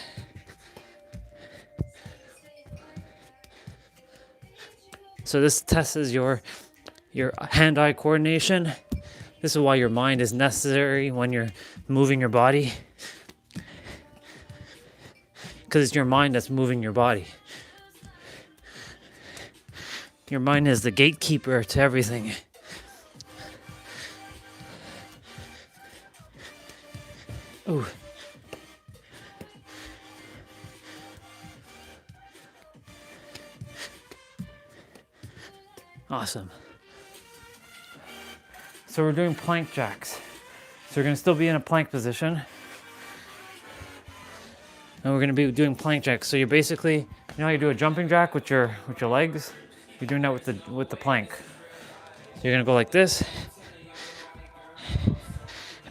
S2: So this tests your hand-eye coordination. This is why your mind is necessary when you're moving your body. Because it's your mind that's moving your body. Your mind is the gatekeeper to everything. Ooh. Awesome. So we're doing plank jacks. So you're gonna still be in a plank position. And we're gonna be doing plank jacks. So you're basically, you know how you do a jumping jack with your legs? You're doing that with the plank. So you're gonna go like this.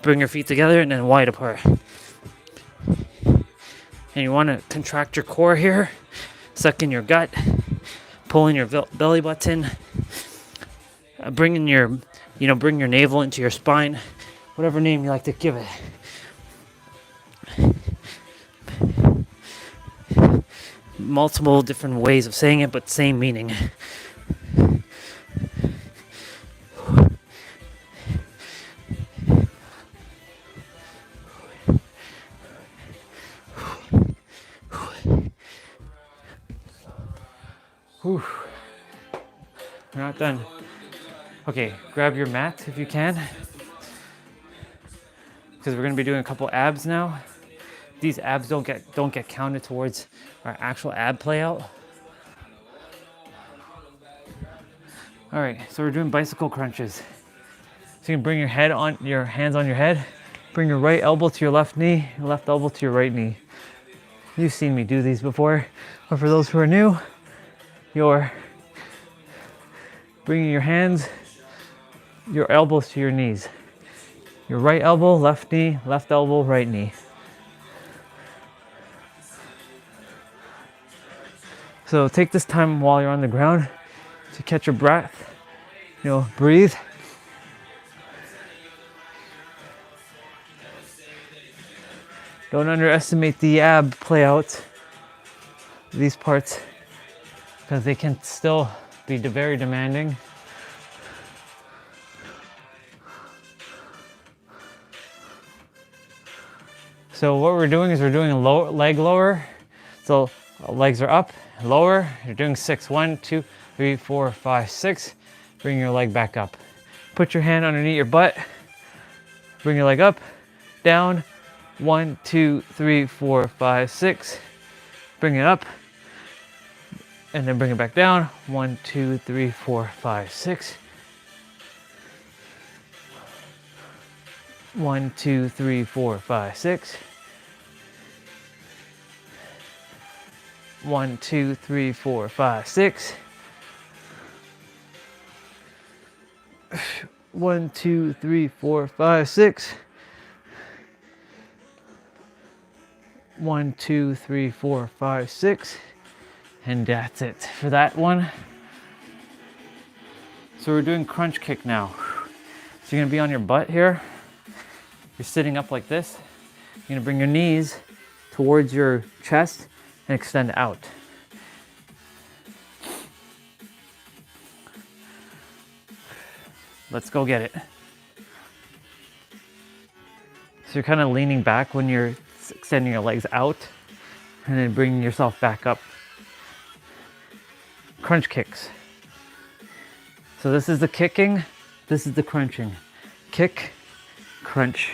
S2: Bring your feet together and then wide apart. And you wanna contract your core here. Suck in your gut. Pull in your belly button. Bring your navel into your spine. Whatever name you like to give it. Multiple different ways of saying it, but same meaning. Whew. We're not done. Okay, grab your mat if you can. Because we're gonna be doing a couple abs now. These abs don't get counted towards our actual ab play out. All right, so we're doing bicycle crunches. So you can bring your hands on your head, bring your right elbow to your left knee, your left elbow to your right knee. You've seen me do these before, but for those who are new, you're bringing your hands, your elbows to your knees. Your right elbow, left knee, left elbow, right knee. So take this time while you're on the ground to catch your breath, breathe. Don't underestimate the ab play out, these parts, because they can still be very demanding. So what we're doing is we're doing a leg lower. So legs are up, lower. You're doing 6. 1, 2, 3, 4, 5, 6. Bring your leg back up. Put your hand underneath your butt. Bring your leg up, down. 1, 2, 3, 4, 5, 6. Bring it up. And then bring it back down. 1, 2, 3, 4, 5, 6. 1, 2, 3, 4, 5, 6. 1, 2, 3, 4, 5, 6. 1, 2, 3, 4, 5, 6. 1, 2, 3, 4, 5, 6. And that's it for that one. So we're doing crunch kick now. So you're gonna be on your butt here. You're sitting up like this. You're gonna bring your knees towards your chest and extend out. Let's go get it. So you're kind of leaning back when you're extending your legs out and then bringing yourself back up. Crunch kicks. So this is the kicking, this is the crunching. Kick, crunch.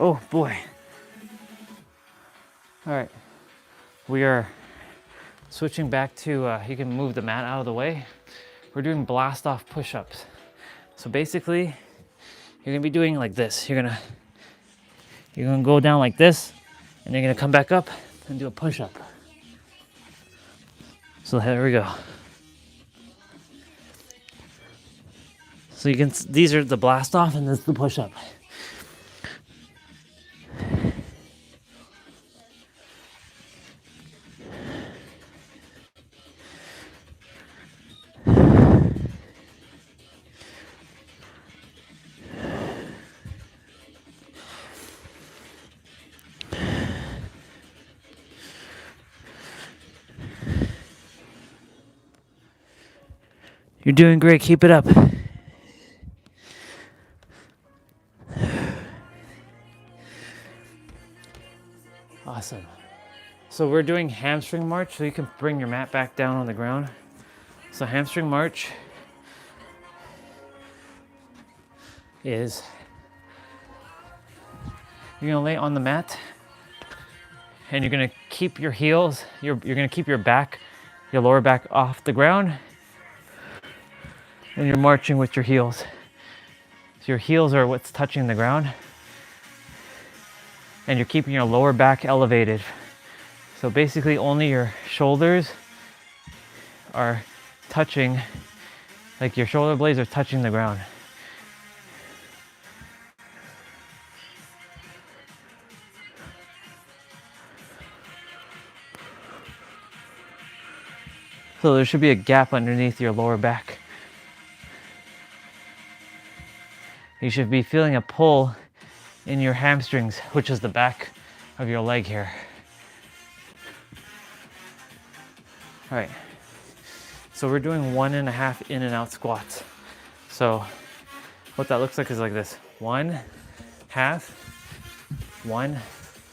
S2: Oh boy. All right, we are switching back to, you can move the mat out of the way. We're doing blast off push-ups. So basically, you're gonna be doing like this. You're gonna go down like this, and you're gonna come back up and do a push-up. So here we go. So these are the blast off and this is the push-up. You're doing great, keep it up. Awesome. So we're doing hamstring march, so you can bring your mat back down on the ground. So hamstring march is you're gonna lay on the mat and you're gonna keep your heels, you're gonna keep your back, your lower back off the ground, and you're marching with your heels. So your heels are what's touching the ground, and you're keeping your lower back elevated. So basically only your shoulders are touching, like your shoulder blades are touching the ground. So there should be a gap underneath your lower back. You should be feeling a pull in your hamstrings, which is the back of your leg here. All right, so we're doing 1.5 in and out squats. So what that looks like is like this: 1 half, 1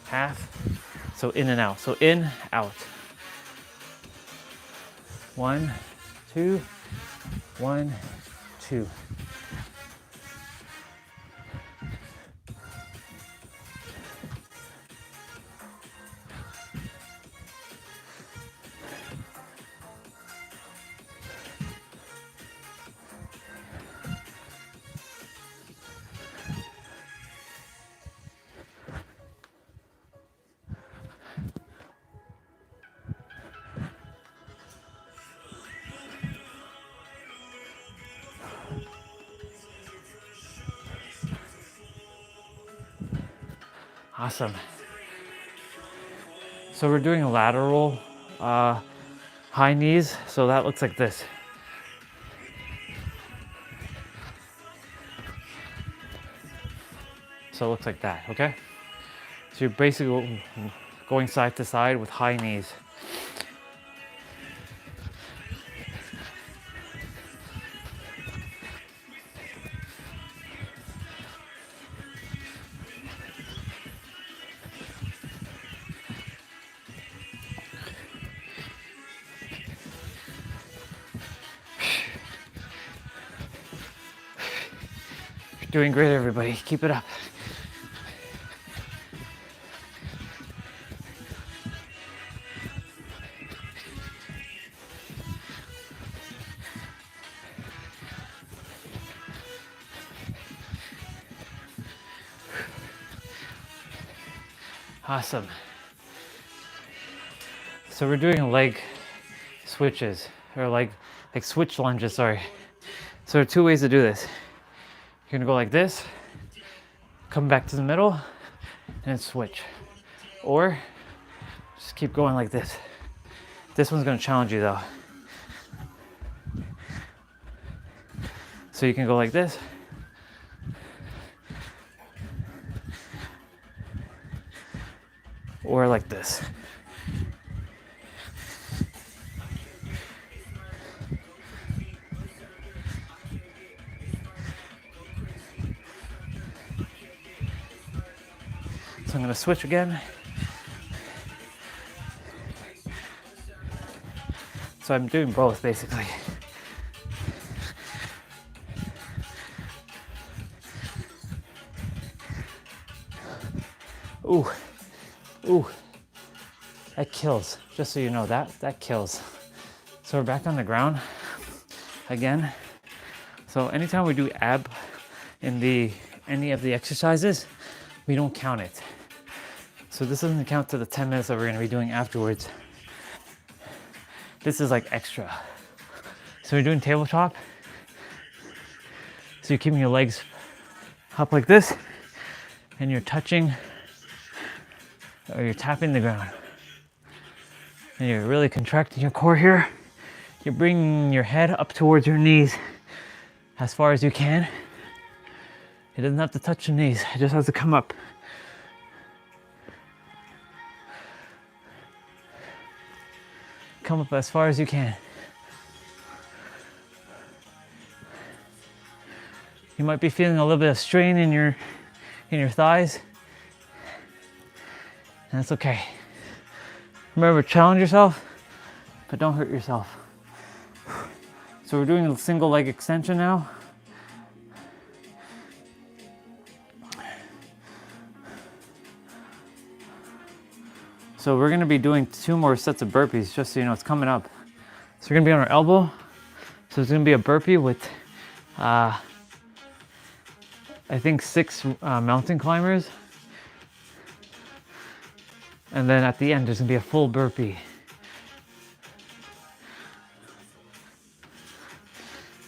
S2: half. So in and out. So in, out. 1, 2, 1, 2. Awesome. So we're doing lateral high knees. So that looks like this. So it looks like that, okay? So you're basically going side to side with high knees. You're doing great, everybody. Keep it up. Awesome. So we're doing leg switches, or like switch lunges, sorry. So there are 2 ways to do this. You're gonna go like this, come back to the middle, and then switch. Or just keep going like this. This one's gonna challenge you though. So you can go like this. Or like this. So I'm gonna switch again. So I'm doing both basically. Ooh, ooh, that kills. Just so you know, that kills. So we're back on the ground again. So anytime we do ab in any of the exercises, we don't count it. So this doesn't count to the 10 minutes that we're gonna be doing afterwards. This is like extra. So we're doing tabletop. So you're keeping your legs up like this, and you're touching, or you're tapping the ground. And you're really contracting your core here. You're bringing your head up towards your knees as far as you can. It doesn't have to touch the knees, it just has to come up. Come up as far as you can. You might be feeling a little bit of strain in your thighs. And that's okay. Remember, challenge yourself, but don't hurt yourself. So we're doing a single leg extension now. So we're gonna be doing 2 more sets of burpees, just so you know it's coming up. So we're gonna be on our elbow. So it's gonna be a burpee with, I think 6 mountain climbers. And then at the end, there's gonna be a full burpee.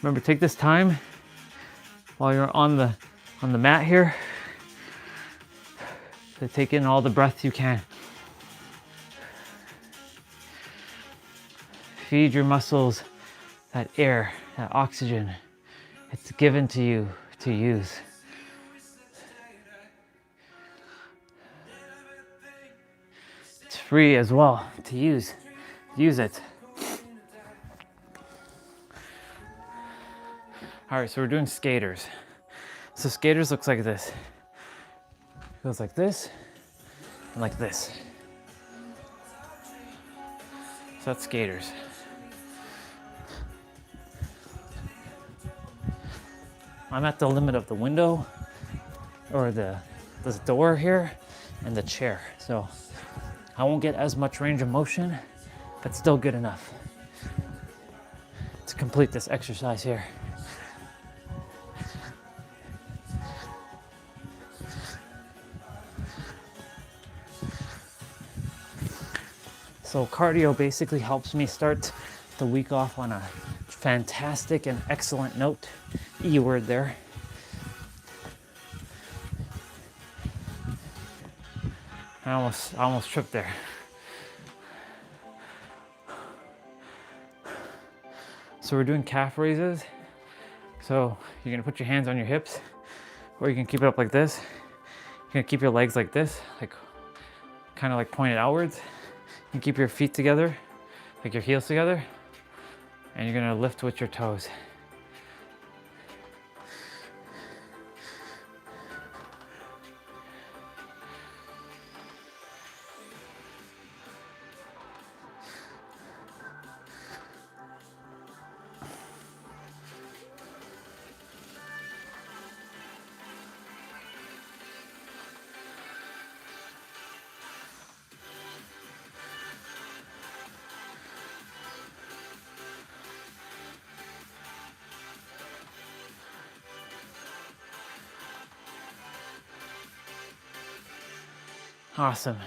S2: Remember, take this time while you're on the mat here to take in all the breath you can. Feed your muscles that air, that oxygen. It's given to you to use. It's free as well to use. Use it. All right, so we're doing skaters. So skaters looks like this. It goes like this and like this. So that's skaters. I'm at the limit of the window or this door here and the chair. So I won't get as much range of motion, but still good enough to complete this exercise here. So cardio basically helps me start the week off on a fantastic and excellent note. E word there. I almost tripped there. So we're doing calf raises. So you're gonna put your hands on your hips, or you can keep it up like this. You're gonna keep your legs like this, like kind of like pointed outwards. You keep your feet together, like your heels together, and you're gonna lift with your toes. Awesome.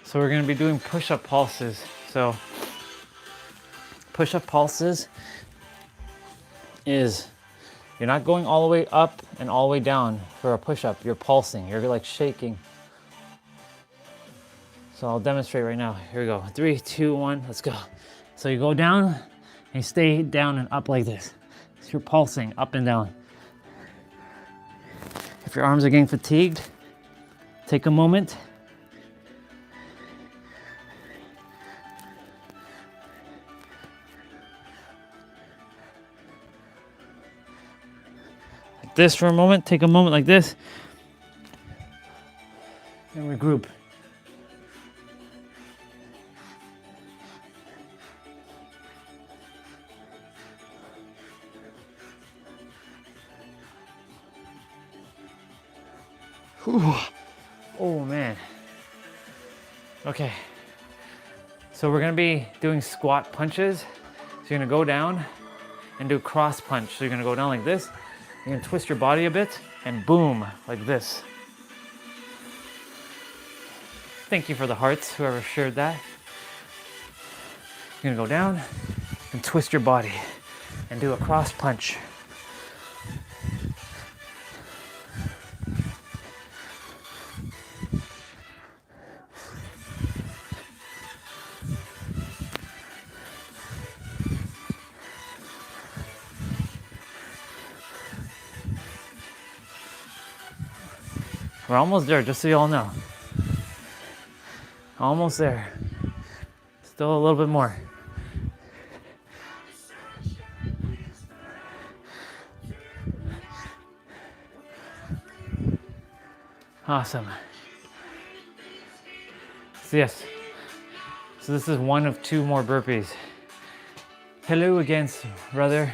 S2: So we're gonna be doing push-up pulses. So push-up pulses is you're not going all the way up and all the way down for a push-up. You're pulsing, you're like shaking. So I'll demonstrate right now. Here we go. 3, 2, 1, let's go. So you go down and you stay down and up like this. So you're pulsing up and down. If your arms are getting fatigued, take a moment. Like this for a moment, take a moment like this. And regroup. Whew. Oh man. Okay. So we're gonna be doing squat punches. So you're gonna go down and do cross punch. So you're gonna go down like this. You're gonna twist your body a bit and boom, like this. Thank you for the hearts, whoever shared that. You're gonna go down and twist your body and do a cross punch. We're almost there, just so you all know. Almost there. Still a little bit more. Awesome. So yes, So this is one of 2 more burpees. Hello again, brother.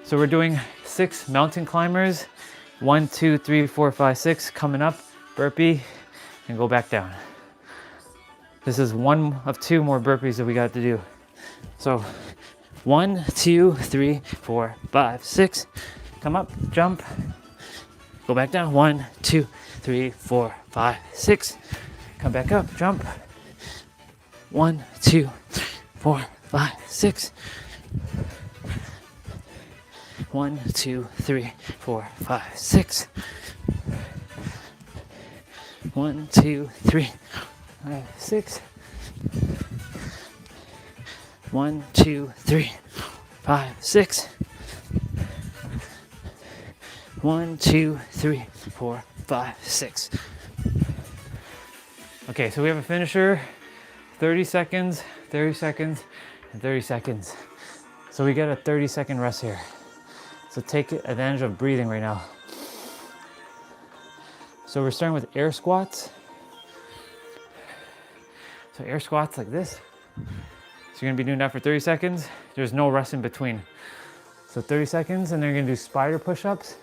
S2: So we're doing 6 mountain climbers. 1, 2, 3, 4, 5, 6. Coming up, burpee, and go back down. This is one of 2 more burpees that we got to do. So 1, 2, 3, 4, 5, 6. Come up, jump, go back down. 1, 2, 3, 4, 5, 6. Come back up, jump. 1, 2, 4, 5, 6. 1, 2, 3, 4, 5, 6. 1, 2, 3, 5, 6. 1, 2, 3, 5, 6. 1, 2, 3, 4, 5, 6. Okay, so we have a finisher. 30 seconds, 30 seconds, and 30 seconds. So we get a 30-second rest here. So take advantage of breathing right now. So we're starting with air squats. So air squats like this. So you're gonna be doing that for 30 seconds. There's no rest in between. So 30 seconds, and then you're gonna do spider push-ups.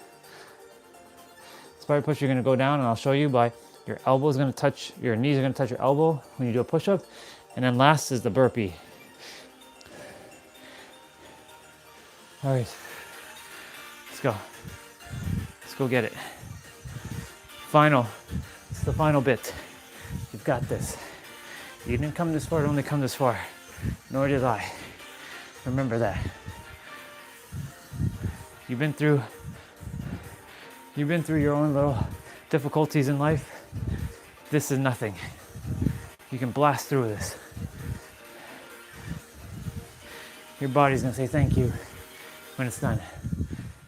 S2: Spider push, you're gonna go down, and I'll show you by your elbow is gonna touch, your knees are gonna touch your elbow when you do a push-up. And then last is the burpee. All right, let's go. Let's go get it. Final, it's the final bit. You've got this. You didn't come this far to only come this far, nor did I. Remember that. You've been through your own little difficulties in life. This is nothing. You can blast through this. Your body's gonna say thank you when it's done.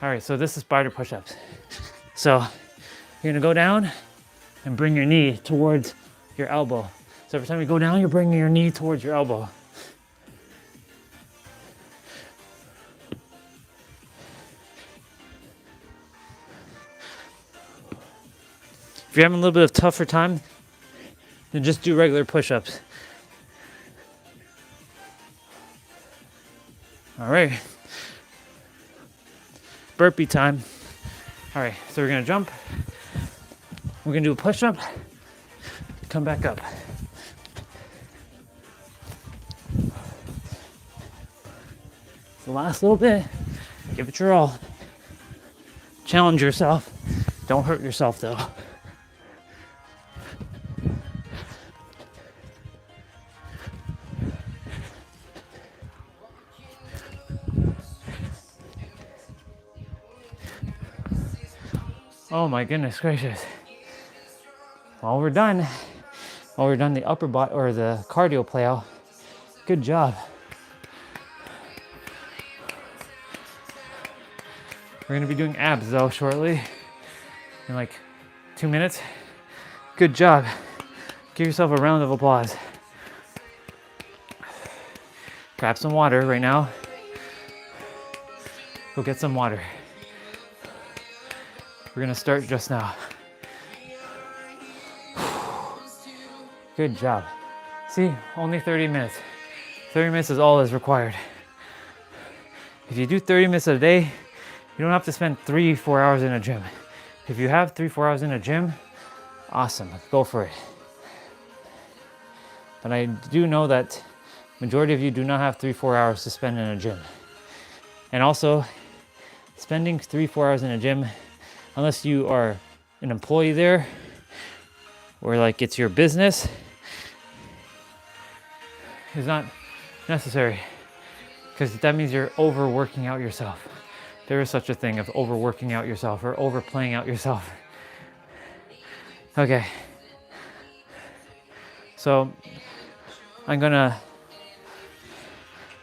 S2: All right, so this is spider push-ups. So you're gonna go down and bring your knee towards your elbow. So every time you go down, you're bringing your knee towards your elbow. If you're having a little bit of tougher time, then just do regular push-ups. All right. Burpee time. All right, so we're gonna jump. We're gonna do a push-up. Come back up. The last little bit, give it your all. Challenge yourself. Don't hurt yourself though. Oh my goodness gracious. While we're done the upper body or the cardio play out. Good job. We're gonna be doing abs though shortly, in like 2 minutes. Good job. Give yourself a round of applause. Grab some water right now. Go get some water. We're gonna start just now. Good job. See, only 30 minutes. 30 minutes is all that's required. If you do 30 minutes a day, you don't have to spend 3-4 hours in a gym. If you have 3-4 hours in a gym, awesome, go for it. But I do know that majority of you do not have 3-4 hours to spend in a gym. And also, spending 3-4 hours in a gym, unless you are an employee there, or like it's your business, is not necessary. Because that means you're overworking out yourself. There is such a thing of overworking out yourself or overplaying out yourself. Okay. So I'm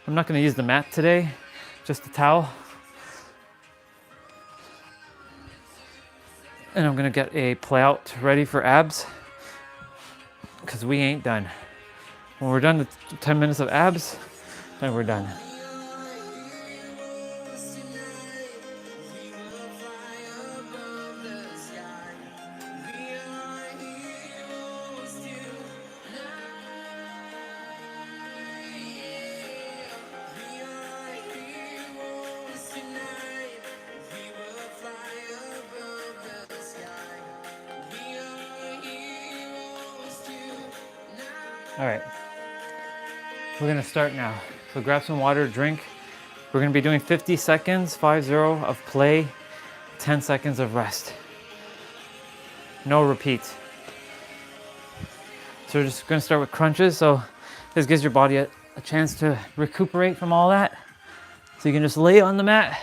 S2: not gonna use the mat today, just a towel. And I'm gonna get a play out ready for abs, because we ain't done. When we're done with 10 minutes of abs, then we're done. All right, we're gonna start now. So grab some water, drink. We're gonna be doing 50 seconds, 50 of play, 10 seconds of rest. No repeats. So we're just gonna start with crunches. So this gives your body a chance to recuperate from all that. So you can just lay on the mat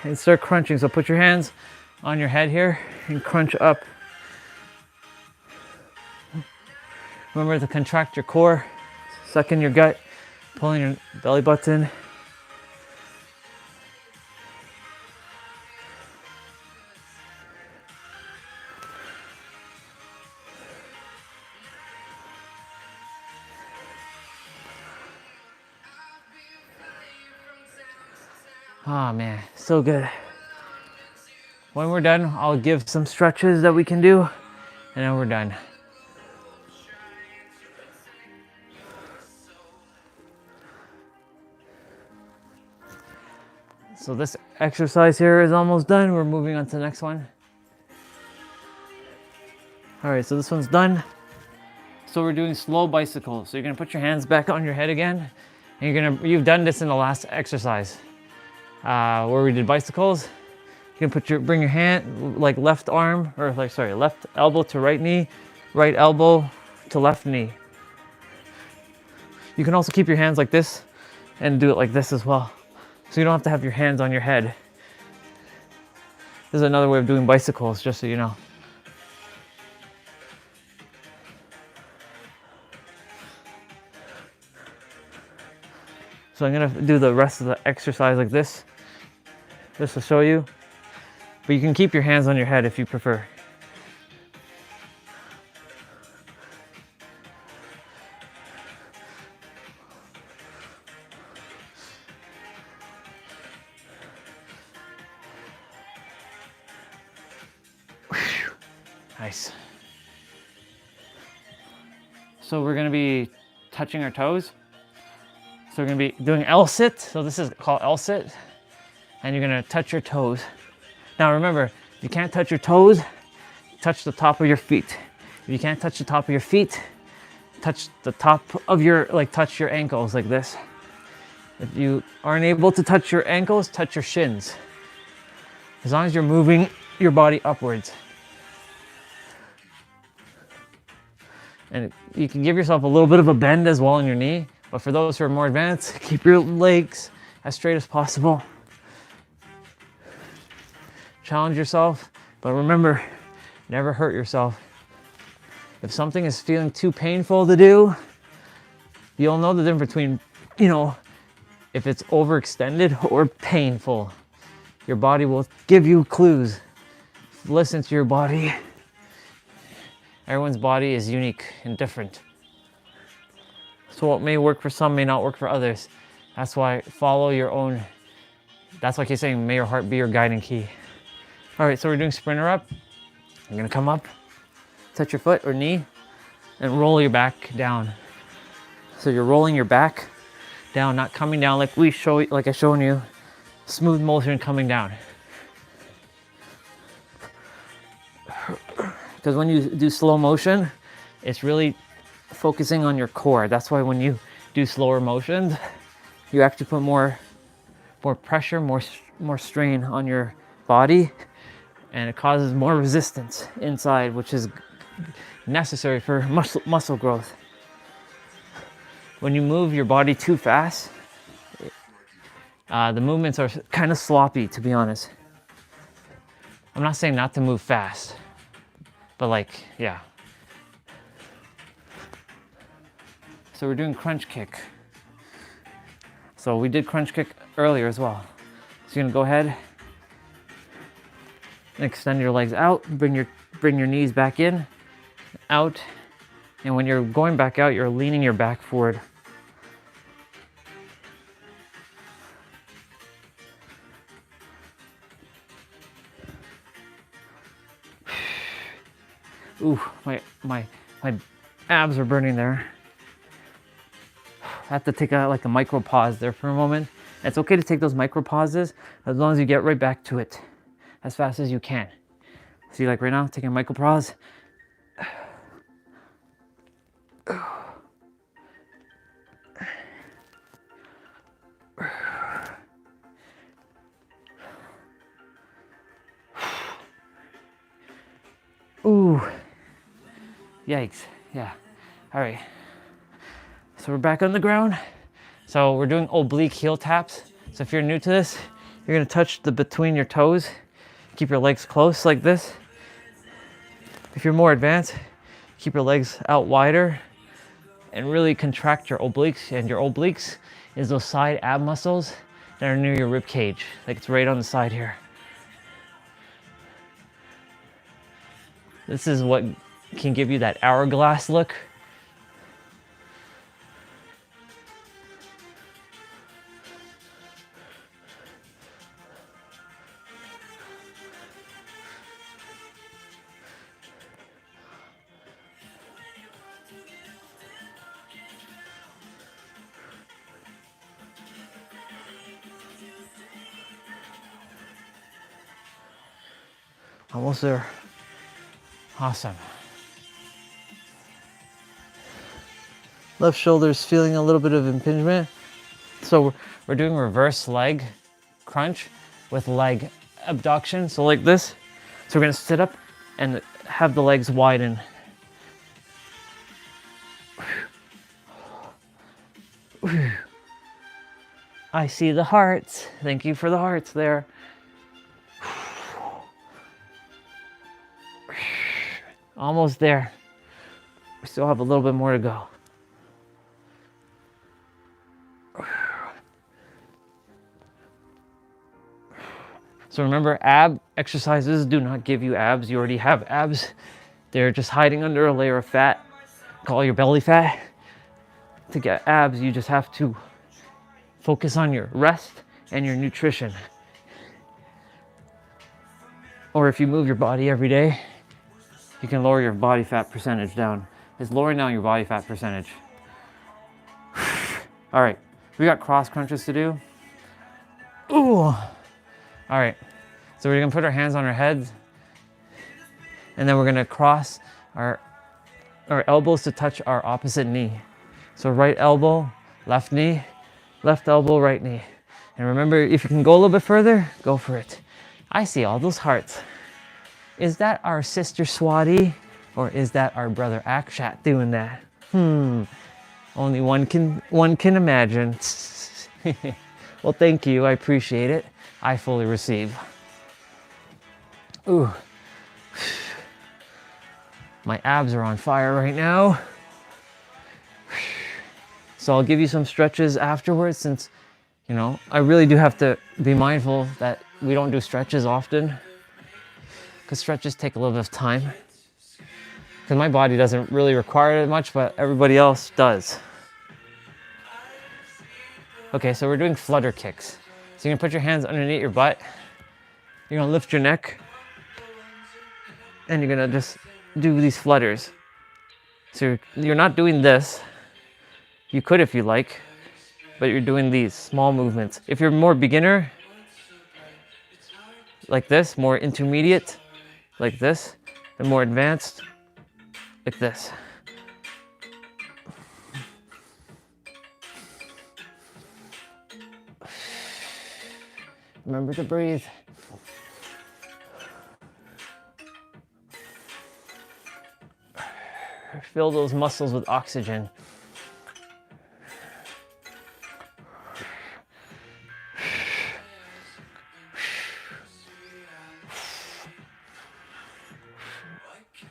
S2: and start crunching. So put your hands on your head here and crunch up. Remember to contract your core, suck in your gut, pulling your belly button. Oh man, so good. When we're done, I'll give some stretches that we can do, and then we're done. So this exercise here is almost done. We're moving on to the next one. All right, so this one's done. So we're doing slow bicycles. So you're gonna put your hands back on your head again, and you've done this in the last exercise where we did bicycles. You can bring your hand, like left arm, or like, sorry, left elbow to right knee, right elbow to left knee. You can also keep your hands like this and do it like this as well. So you don't have to have your hands on your head. This is another way of doing bicycles, just so you know. So I'm gonna do the rest of the exercise like this, just to show you. But you can keep your hands on your head if you prefer. Whew. Nice. So we're gonna be touching our toes. So we're gonna be doing L-sit. So this is called L-sit. And you're gonna touch your toes. Now remember, if you can't touch your toes, touch the top of your feet. If you can't touch the top of your feet, touch the top of touch your ankles like this. If you aren't able to touch your ankles, touch your shins. As long as you're moving your body upwards. And you can give yourself a little bit of a bend as well in your knee. But for those who are more advanced, keep your legs as straight as possible. Challenge yourself, but remember, never hurt yourself. If something is feeling too painful to do, you'll know the difference between, if it's overextended or painful. Your body will give you clues. Listen to your body. Everyone's body is unique and different. So what may work for some may not work for others. That's why follow your own. That's like he's saying, may your heart be your guiding key. All right, so we're doing sprinter up. You're gonna come up, touch your foot or knee, and roll your back down. So you're rolling your back down, not coming down like I've shown you. Smooth motion coming down. Because when you do slow motion, it's really focusing on your core. That's why when you do slower motions, you actually put more pressure, more strain on your body, and it causes more resistance inside, which is necessary for muscle growth. When you move your body too fast, the movements are kind of sloppy, to be honest. I'm not saying not to move fast, but yeah. So we're doing crunch kick. So we did crunch kick earlier as well. So you're gonna go ahead and extend your legs out, bring your knees back in, out, and when you're going back out, you're leaning your back forward. Ooh, my abs are burning there. I have to take a micro pause there for a moment. It's okay to take those micro pauses as long as you get right back to it as fast as you can. See, like right now, taking a micro pause. Ooh. Yikes. Yeah. All right. So we're back on the ground. So we're doing oblique heel taps. So if you're new to this, you're gonna touch the between your toes. Keep your legs close like this. If you're more advanced, keep your legs out wider and really contract your obliques. And your obliques is those side ab muscles that are near your rib cage. Like it's right on the side here. This is what can give you that hourglass look. Almost there. Awesome. Left shoulder's feeling a little bit of impingement. So we're doing reverse leg crunch with leg abduction. So like this. So we're gonna sit up and have the legs widen. I see the hearts. Thank you for the hearts there. Almost there. We still have a little bit more to go. So remember, ab exercises do not give you abs. You already have abs. They're just hiding under a layer of fat. Call your belly fat. To get abs, you just have to focus on your rest and your nutrition. Or if you move your body every day, you can lower your body fat percentage down. It's lowering down your body fat percentage. All right, we got cross crunches to do. Ooh. All right, so we're gonna put our hands on our heads and then we're gonna cross our elbows to touch our opposite knee. So right elbow, left knee, left elbow, right knee. And remember, if you can go a little bit further, go for it. I see all those hearts. Is that our sister Swati or is that our brother Akshat doing that? Only one can imagine. Well, thank you, I appreciate it. I fully receive. Ooh. My abs are on fire right now. So I'll give you some stretches afterwards since, you know, I really do have to be mindful that we don't do stretches often. Because stretches take a little bit of time. Because my body doesn't really require it much, but everybody else does. Okay, so we're doing flutter kicks. So you're gonna put your hands underneath your butt. You're gonna lift your neck. And you're gonna just do these flutters. So you're not doing this. You could if you like, but you're doing these small movements. If you're more beginner, like this, more intermediate, like this, and more advanced, like this. Remember to breathe. Fill those muscles with oxygen.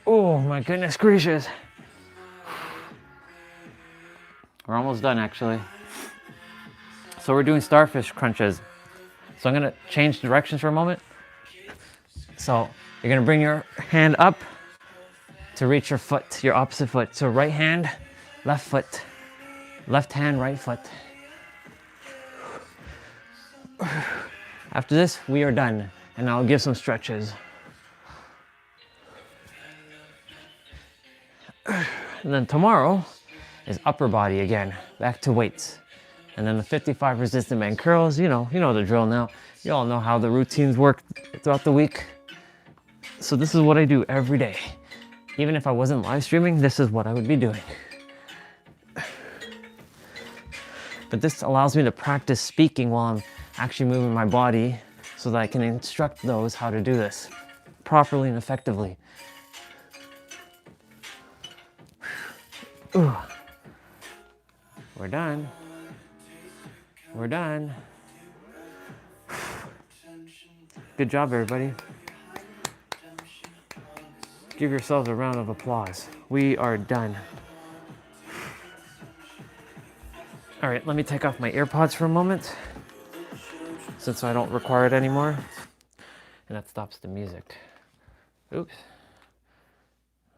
S2: Oh my goodness gracious. We're almost done actually. So we're doing starfish crunches. So I'm gonna change directions for a moment. So you're gonna bring your hand up to reach your foot, your opposite foot. So right hand, left foot, left hand, right foot. After this, we are done, and I'll give some stretches. And then tomorrow is upper body again, back to weights. And then the 55 resistant band curls, you know the drill now. You all know how the routines work throughout the week. So this is what I do every day. Even if I wasn't live streaming, this is what I would be doing. But this allows me to practice speaking while I'm actually moving my body so that I can instruct those how to do this properly and effectively. Ooh. We're done. We're done. Good job, everybody. Give yourselves a round of applause. We are done. All right, let me take off my AirPods for a moment since I don't require it anymore. And that stops the music. Oops.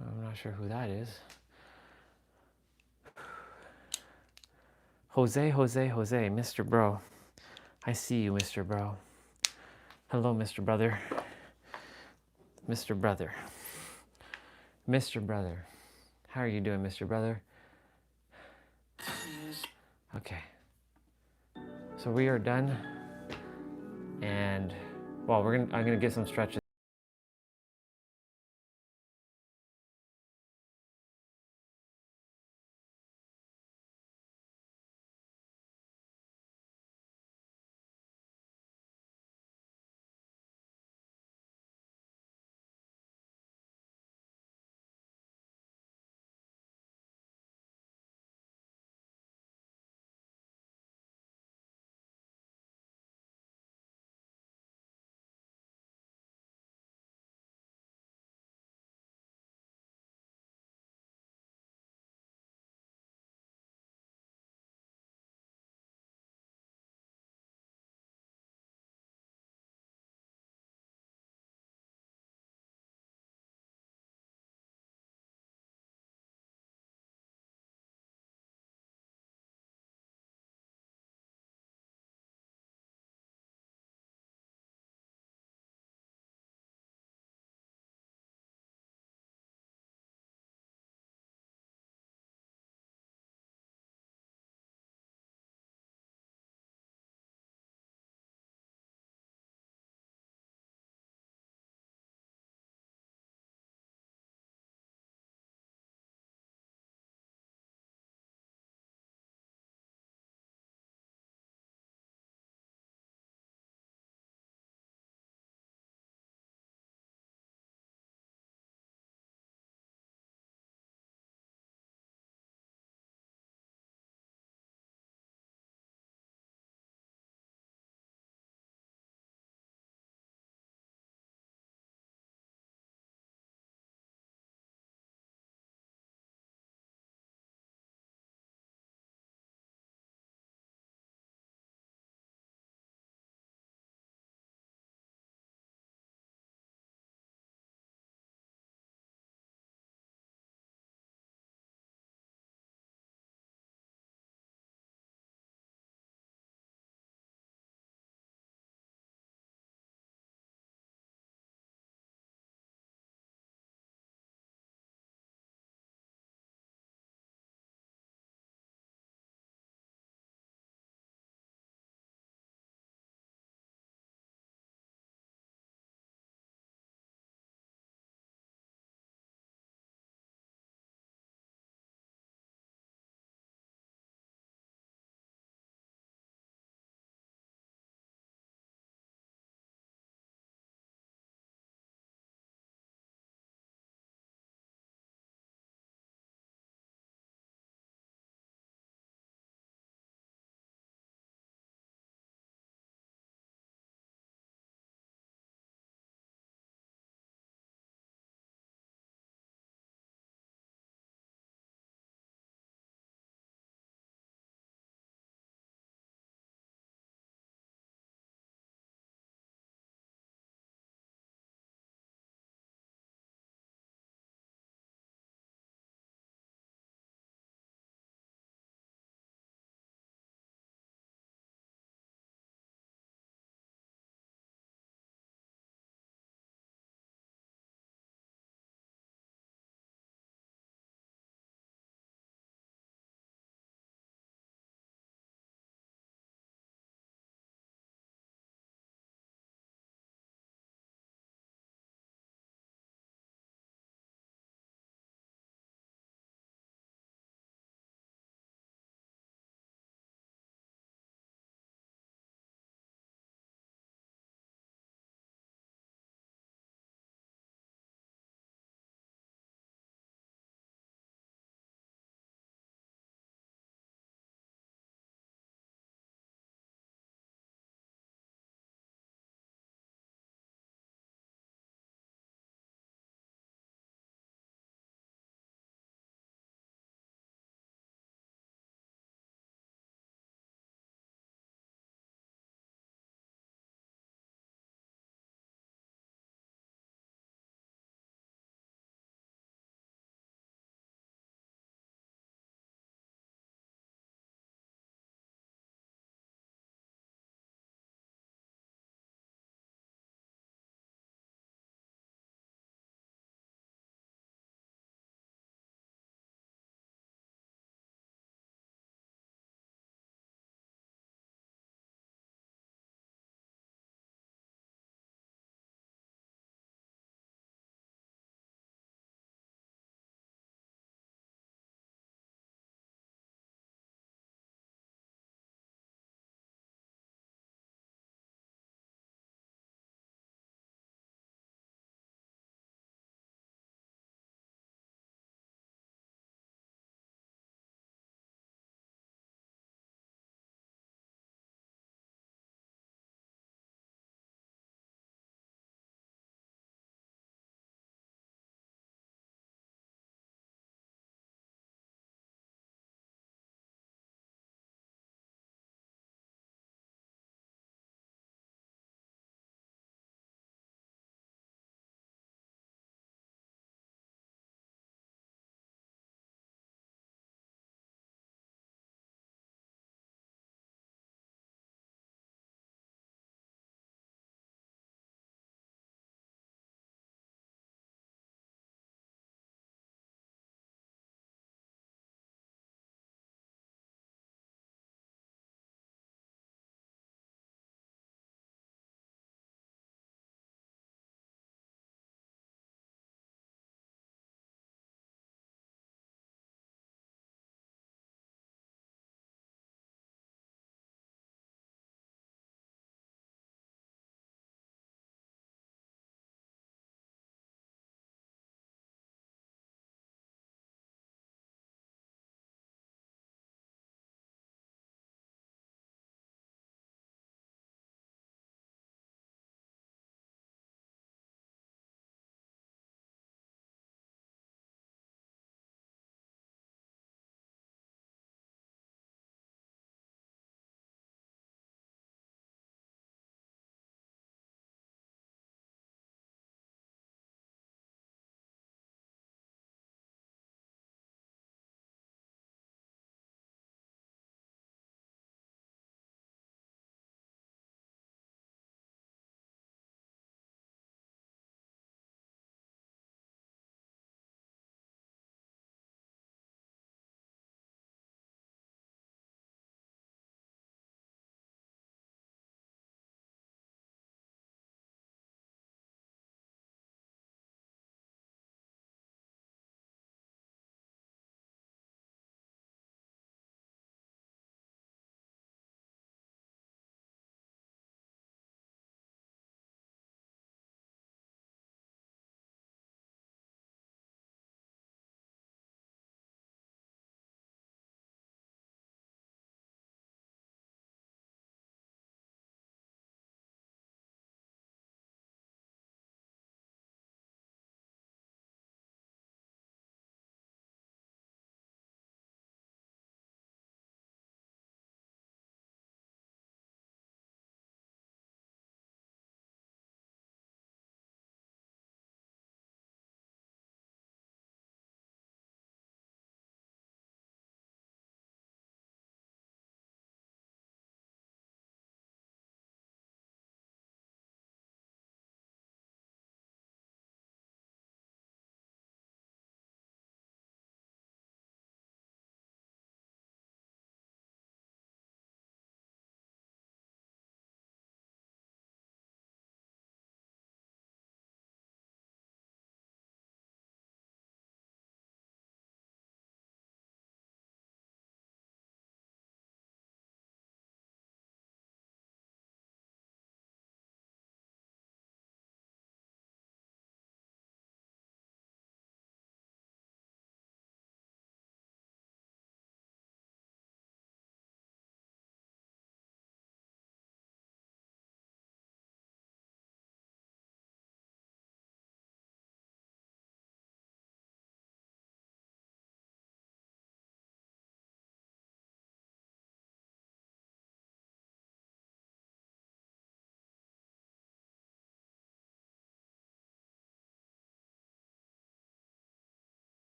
S2: I'm not sure who that is. Jose, Mr. Bro. I see you, Mr. Bro. Hello, Mr. Brother. Mr. Brother. Mr. Brother. How are you doing, Mr. Brother? Okay. So we are done. And, well, I'm gonna get some stretches.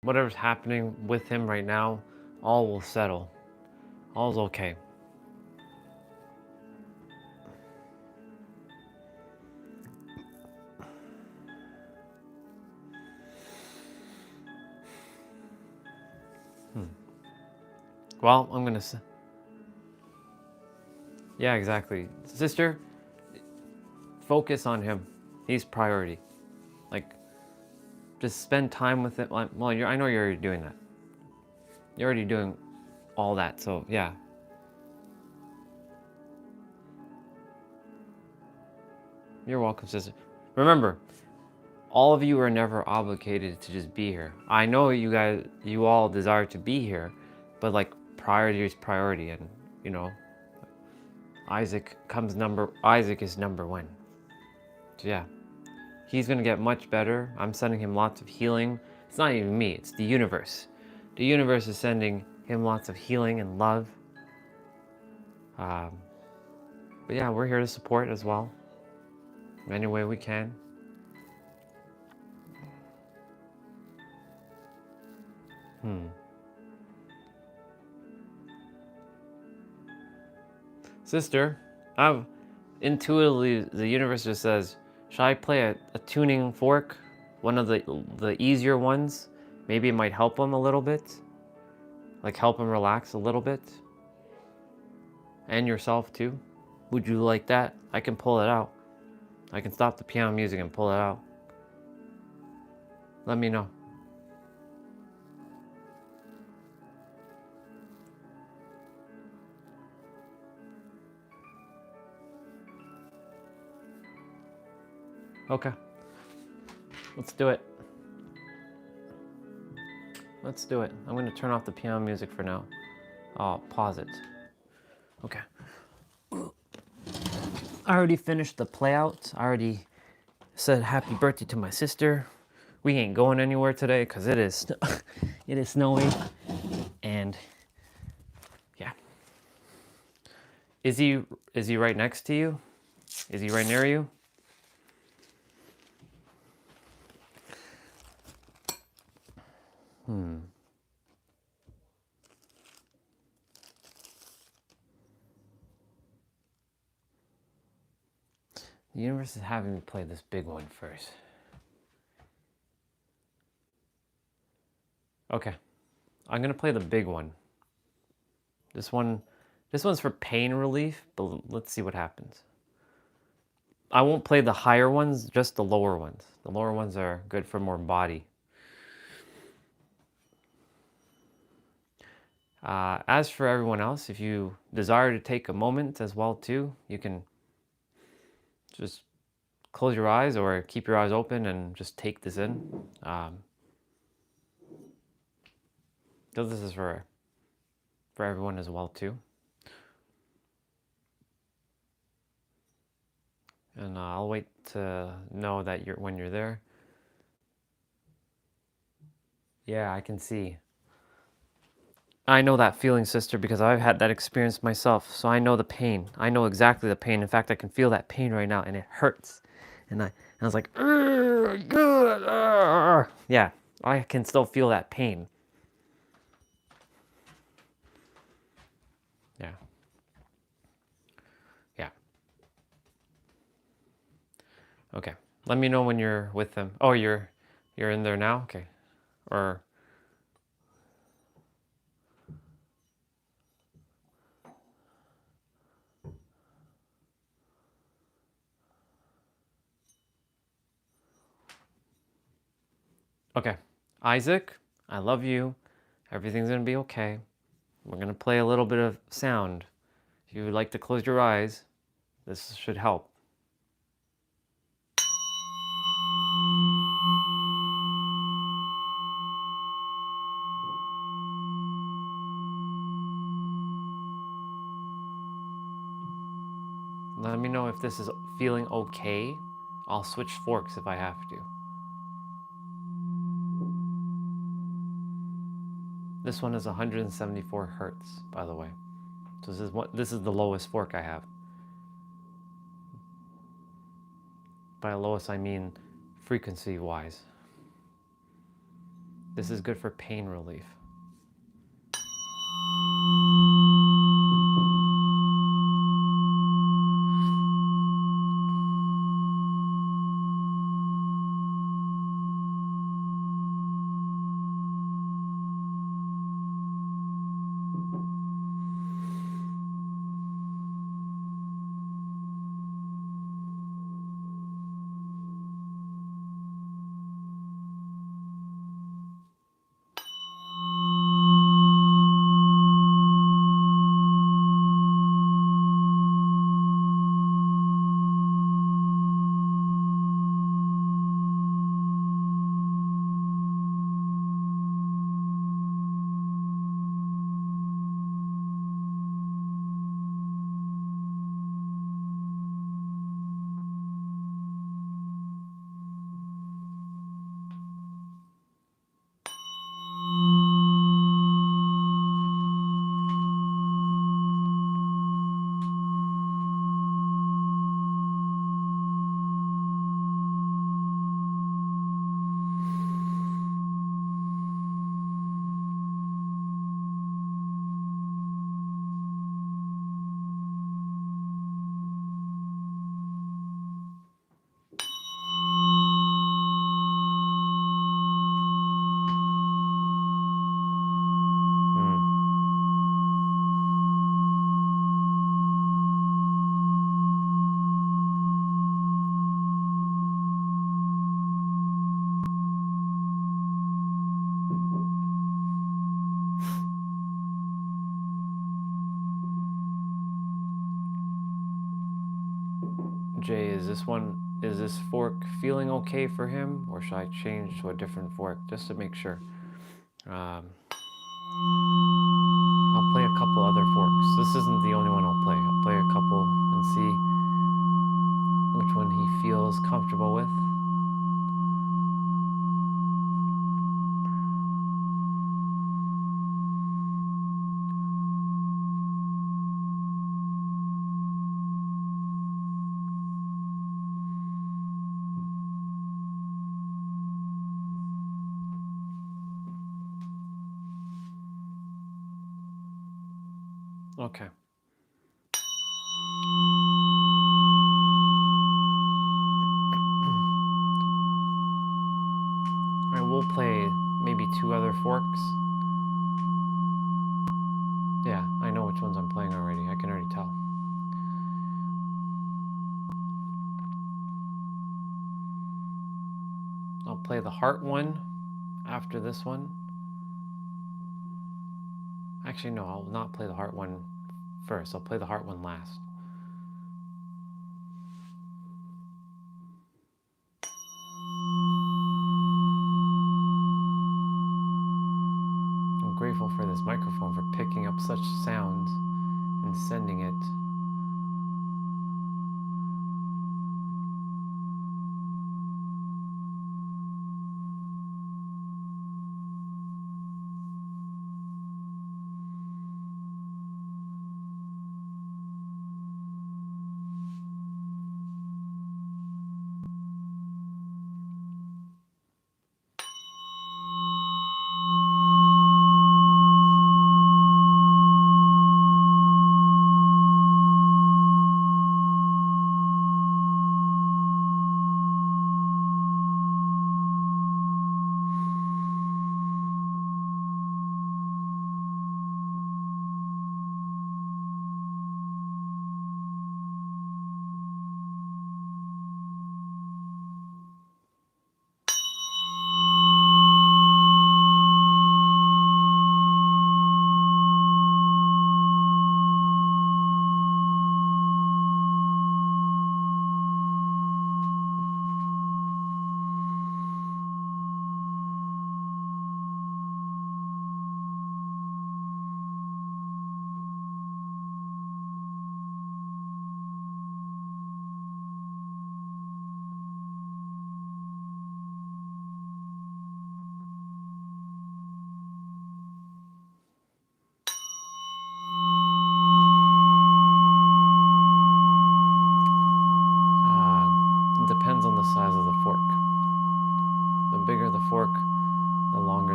S2: whatever's happening with him right now, all will settle. All's okay. Well, I'm gonna say, yeah, exactly. Sister, focus on him. He's priority. Like, just spend time with it. Well, I know you're already doing that. You're already doing all that, so yeah. You're welcome, sister. Remember, all of you are never obligated to just be here. I know you all desire to be here, but like priority is priority, and you know, Isaac is number one. So yeah, he's gonna get much better. I'm sending him lots of healing. It's not even me, it's the universe. The universe is sending him lots of healing and love. But yeah, we're here to support as well, any way we can. Sister, I've intuitively, the universe just says, should I play a tuning fork? One of the easier ones? Maybe it might help him a little bit. Like help him relax a little bit. And yourself too. Would you like that? I can pull it out. I can stop the piano music and pull it out. Let me know. Okay. Let's do it. Let's do it. I'm going to turn off the piano music for now. I'll pause it. Okay. I already finished the play out. I already said happy birthday to my sister. We ain't going anywhere today because it is it is snowy. And yeah. Is he right next to you? Is he right near you? The universe is having me play this big one first. Okay. I'm gonna play the big one. This one's for pain relief, but let's see what happens. I won't play the higher ones, just the lower ones. The lower ones are good for more body. As for everyone else, if you desire to take a moment as well too, you can just close your eyes or keep your eyes open and just take this in. So this is for everyone as well too. And I'll wait to know that when you're there. Yeah, I can see. I know that feeling, sister, because I've had that experience myself. So I know the pain. I know exactly the pain. In fact, I can feel that pain right now, and it hurts. And I was like, good. Yeah, I can still feel that pain. Yeah. Yeah. Okay. Let me know when you're with them. Oh, you're in there now? Okay. Or okay. Isaac, I love you. Everything's going to be okay. We're going to play a little bit of sound. If you would like to close your eyes, this should help. Let me know if this is feeling okay. I'll switch forks if I have to. This one is 174 hertz, by the way. So this is the lowest fork I have. By lowest, I mean frequency-wise. This is good for pain relief. Jay, is this fork feeling okay for him, or should I change to a different fork just to make sure? I'll play a couple other forks. This isn't the only one I'll play. I'll play a couple and see which one he feels comfortable with. Okay. I will play maybe 2 other forks. Yeah, I know which ones I'm playing already. I can already tell. I'll play the heart one after this one. Actually, no, I'll not play the heart one first. I'll play the heart one last. I'm grateful for this microphone for picking up such sounds and sending it.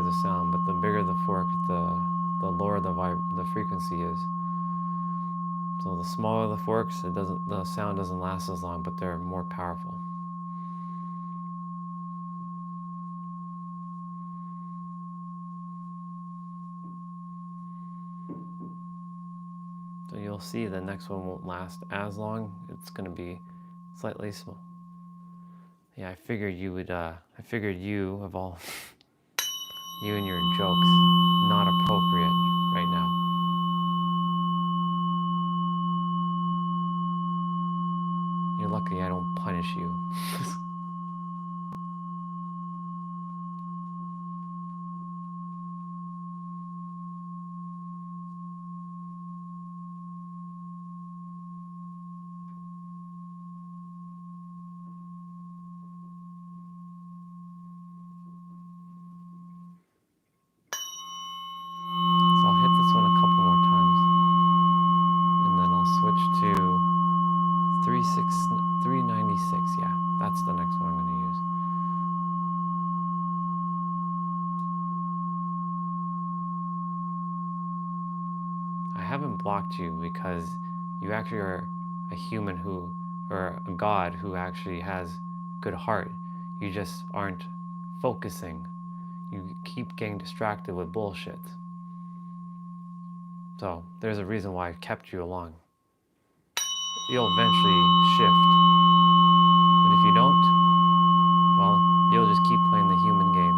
S1: the sound, but the bigger the fork, the lower the frequency is. So the smaller the forks, the sound doesn't last as long, but they're more powerful. So you'll see the next one won't last as long. It's gonna be slightly small. Yeah, I figured you would. I figured you of all, you and your jokes, not appropriate right now. You're lucky I don't punish you. So I'll hit this one a couple more times, and then I'll switch to 396. Yeah, that's the next one I'm going to use. I haven't blocked you because you actually are a human who, or a god who actually has good heart. You just aren't focusing. You keep getting distracted with bullshit. So there's a reason why I've kept you along. You'll eventually shift. But if you don't, well, you'll just keep playing the human game.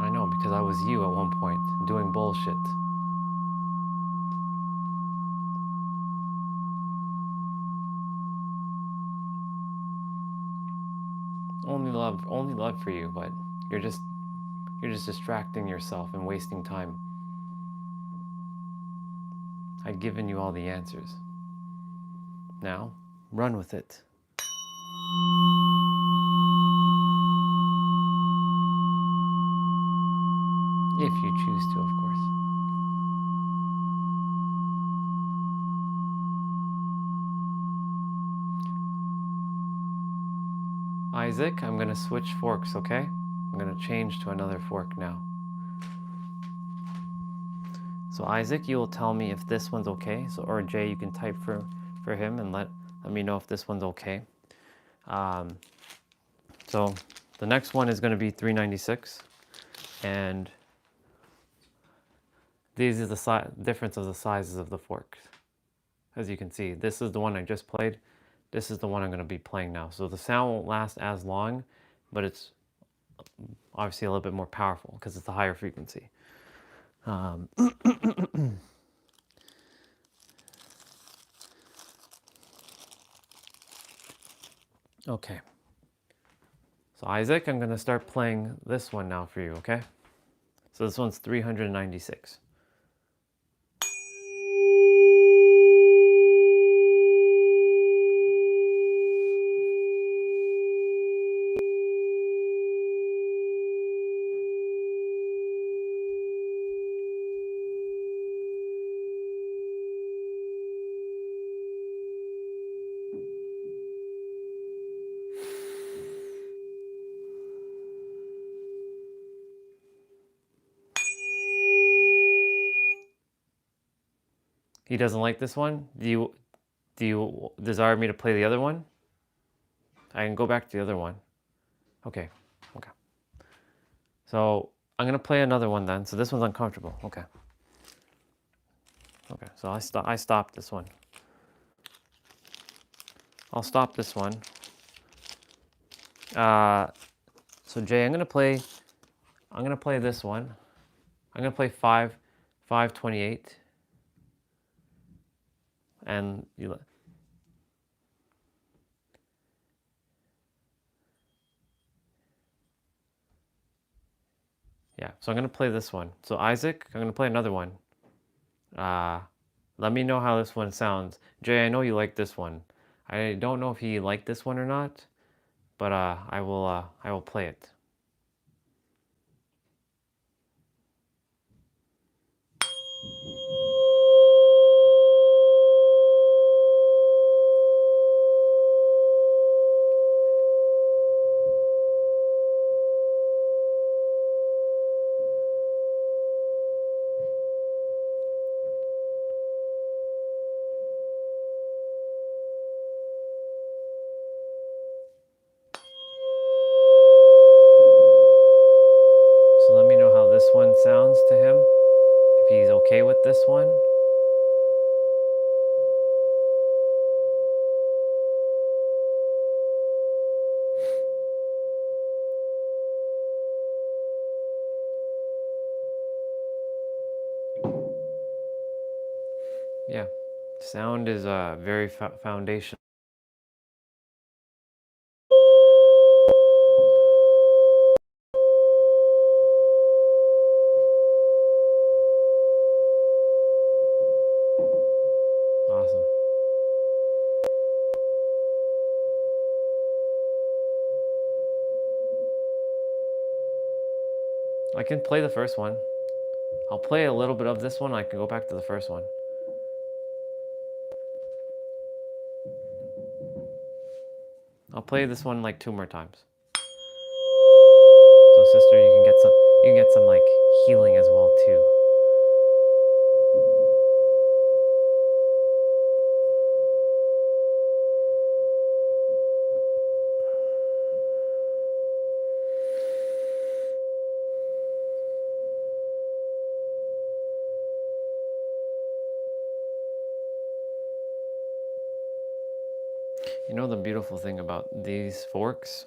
S1: I know, because I was you at one point, doing bullshit. Only love for you, but you're just distracting yourself and wasting time. I've given you all the answers. Now, run with it. If you choose to, of course. Isaac, I'm gonna switch forks, okay? I'm gonna change to another fork now. So Isaac, you will tell me if this one's okay. So, or Jay, you can type for him and let me know if this one's okay. So the next one is going to be 396, and these are the difference of the sizes of the forks. As you can see, this is the one I just played. This is the one I'm going to be playing now. So the sound won't last as long, but it's obviously a little bit more powerful because it's a higher frequency. Okay. So Isaac, I'm going to start playing this one now for you, okay? So this one's 396. He doesn't like this one? Do you desire me to play the other one? I can go back to the other one. Okay. So I'm gonna play another one then. So this one's uncomfortable. Okay. So I stopped this one. I'll stop this one. So Jay, I'm gonna play this one. I'm gonna play 528. And yeah, so I'm gonna play this one. So Isaac, I'm gonna play another one. Let me know how this one sounds. Jay, I know you like this one. I don't know if he liked this one or not, but I will play it. this one. Yeah, sound is very foundational. Awesome. I can play the first one. I'll play a little bit of this one. I can go back to the first one. I'll play this one like 2 more times. So sister, you can get some like healing as well too. You know the beautiful thing about these forks?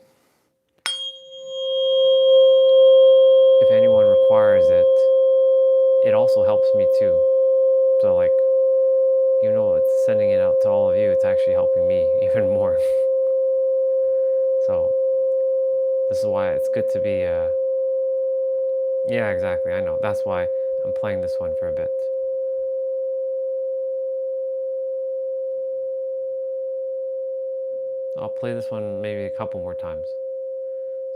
S1: If anyone requires it, it also helps me too. So like, you know, it's sending it out to all of you. It's actually helping me even more. So this is why it's good to be. Yeah, exactly. I know. That's why I'm playing this one for a bit. I'll play this one maybe a couple more times.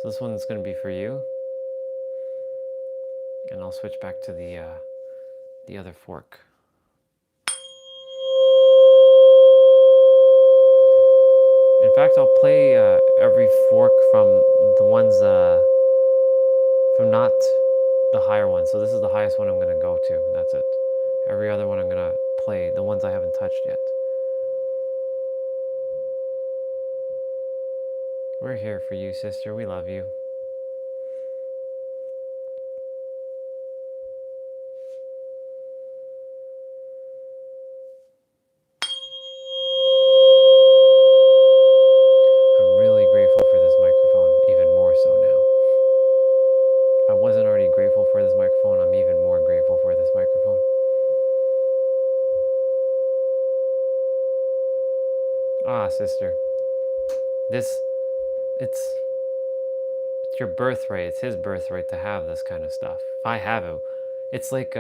S1: So this one's going to be for you, and I'll switch back to the other fork. In fact, I'll play every fork from the ones from not the higher one. So this is the highest one I'm going to go to. That's it. Every other one I'm going to play, the ones I haven't touched yet. We're here for you, sister. We love you. I'm really grateful for this microphone, even more so now. If I wasn't already grateful for this microphone, I'm even more grateful for this microphone. Ah, sister. It's your birthright. It's his birthright to have this kind of stuff. If I have it, it's like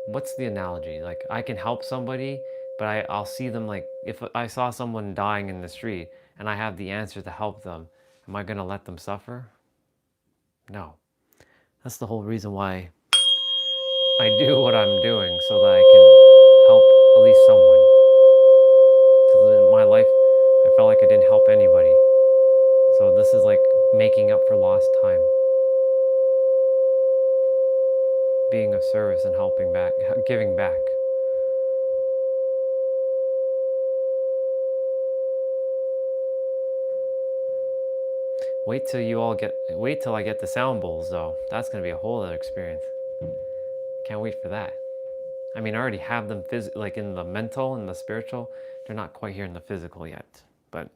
S1: what's the analogy? Like I can help somebody, but I'll see them like if I saw someone dying in the street and I have the answer to help them, am I gonna let them suffer? No. That's the whole reason why I do what I'm doing, so that I can help at least someone. Because in my life, I felt like I didn't help anybody. So this is like making up for lost time. Being of service and helping back, giving back. Wait till I get the sound bowls though. That's gonna be a whole other experience. Can't wait for that. I mean, I already have them like in the mental and the spiritual. They're not quite here in the physical yet. But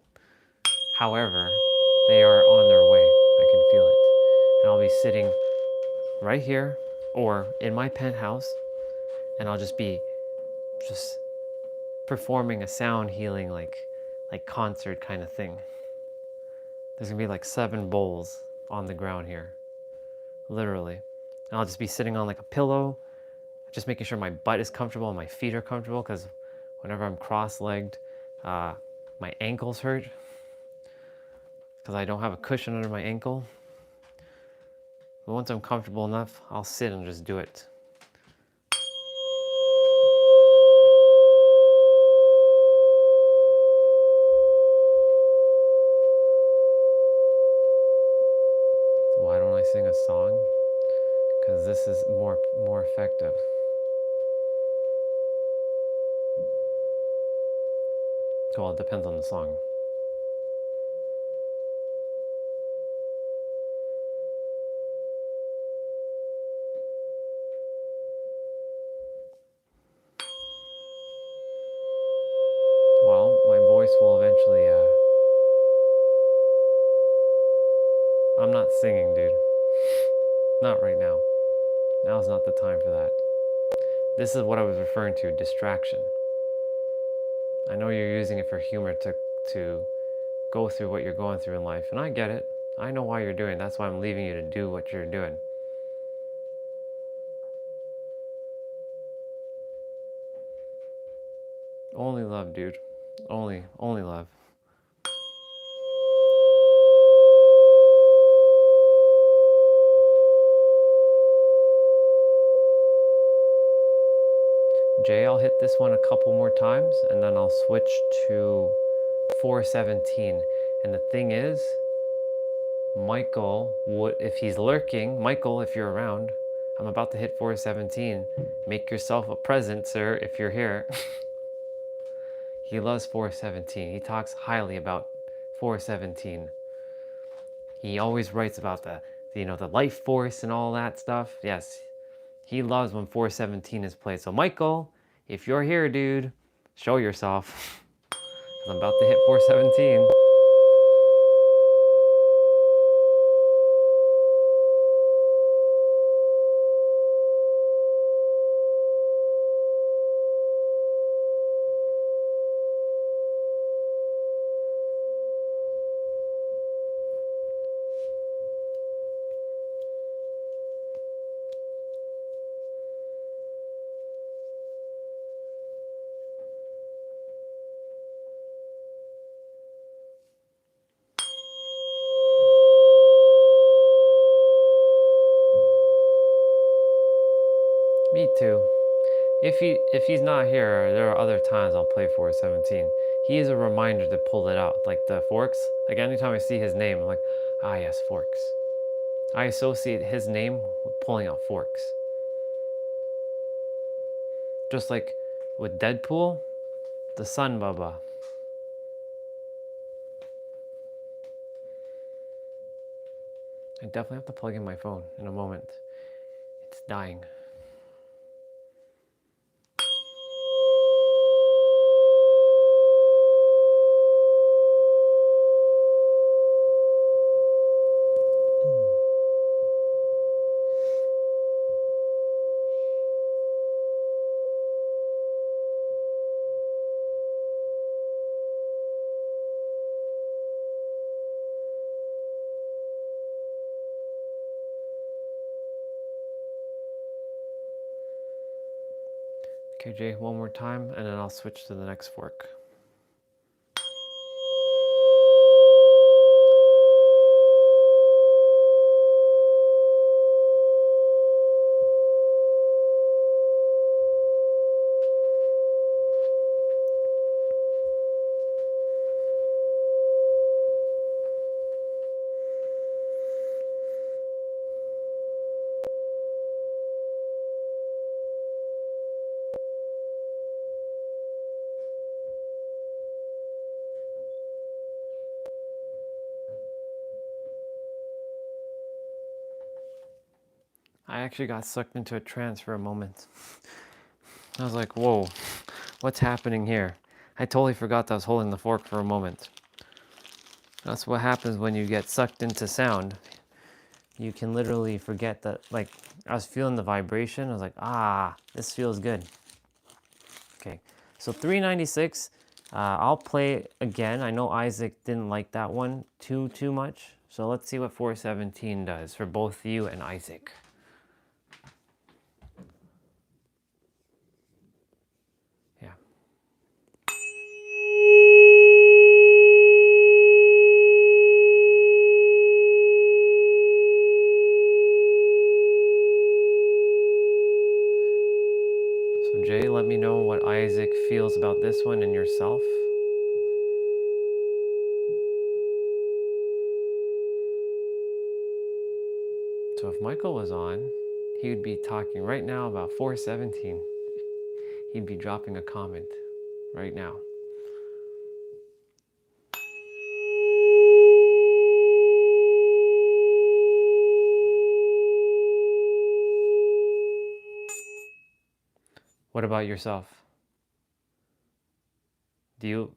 S1: however, they are on their way. I can feel it. And I'll be sitting right here or in my penthouse and I'll just be performing a sound healing like concert kind of thing. There's gonna be like 7 bowls on the ground here, literally. And I'll just be sitting on like a pillow, just making sure my butt is comfortable and my feet are comfortable, because whenever I'm cross-legged, my ankles hurt because I don't have a cushion under my ankle. But once I'm comfortable enough, I'll sit and just do it. Why don't I sing a song? Because this is more effective. Well, it depends on the song. I'm not singing, dude. Not right now. Now's not the time for that. This is what I was referring to, distraction. I know you're using it for humor to go through what you're going through in life, and I get it. I know why you're doing it. That's why I'm leaving you to do what you're doing. Only love, dude. Only love. Jay, I'll hit this one a couple more times and then I'll switch to 417. And the thing is, Michael would, if he's lurking, Michael, if you're around, I'm about to hit 417. Make yourself a present, sir, if you're here. He loves 417. He talks highly about 417. He always writes about the life force and all that stuff. Yes, he loves when 417 is played. So Michael, if you're here, dude, show yourself. I'm about to hit 417. Me too. If he's not here, there are other times I'll play 417. He is a reminder to pull it out, like the forks. Like anytime I see his name, I'm like, ah yes, forks. I associate his name with pulling out forks. Just like with Deadpool, the Sun Baba. I definitely have to plug in my phone in a moment. It's dying. Okay, Jay, one more time, and then I'll switch to the next fork. I actually got sucked into a trance for a moment. I was like, whoa, what's happening here? I totally forgot that I was holding the fork for a moment. That's what happens when you get sucked into sound. You can literally forget that, like, I was feeling the vibration. I was like, ah, this feels good. Okay, so 396, I'll play again. I know Isaac didn't like that one too much. So let's see what 417 does for both you and Isaac. Yeah. So Jay, let me know what Isaac feels about this one and yourself. So if Michael was on, he would be talking right now about 417. He'd be dropping a comment right now. What about yourself? So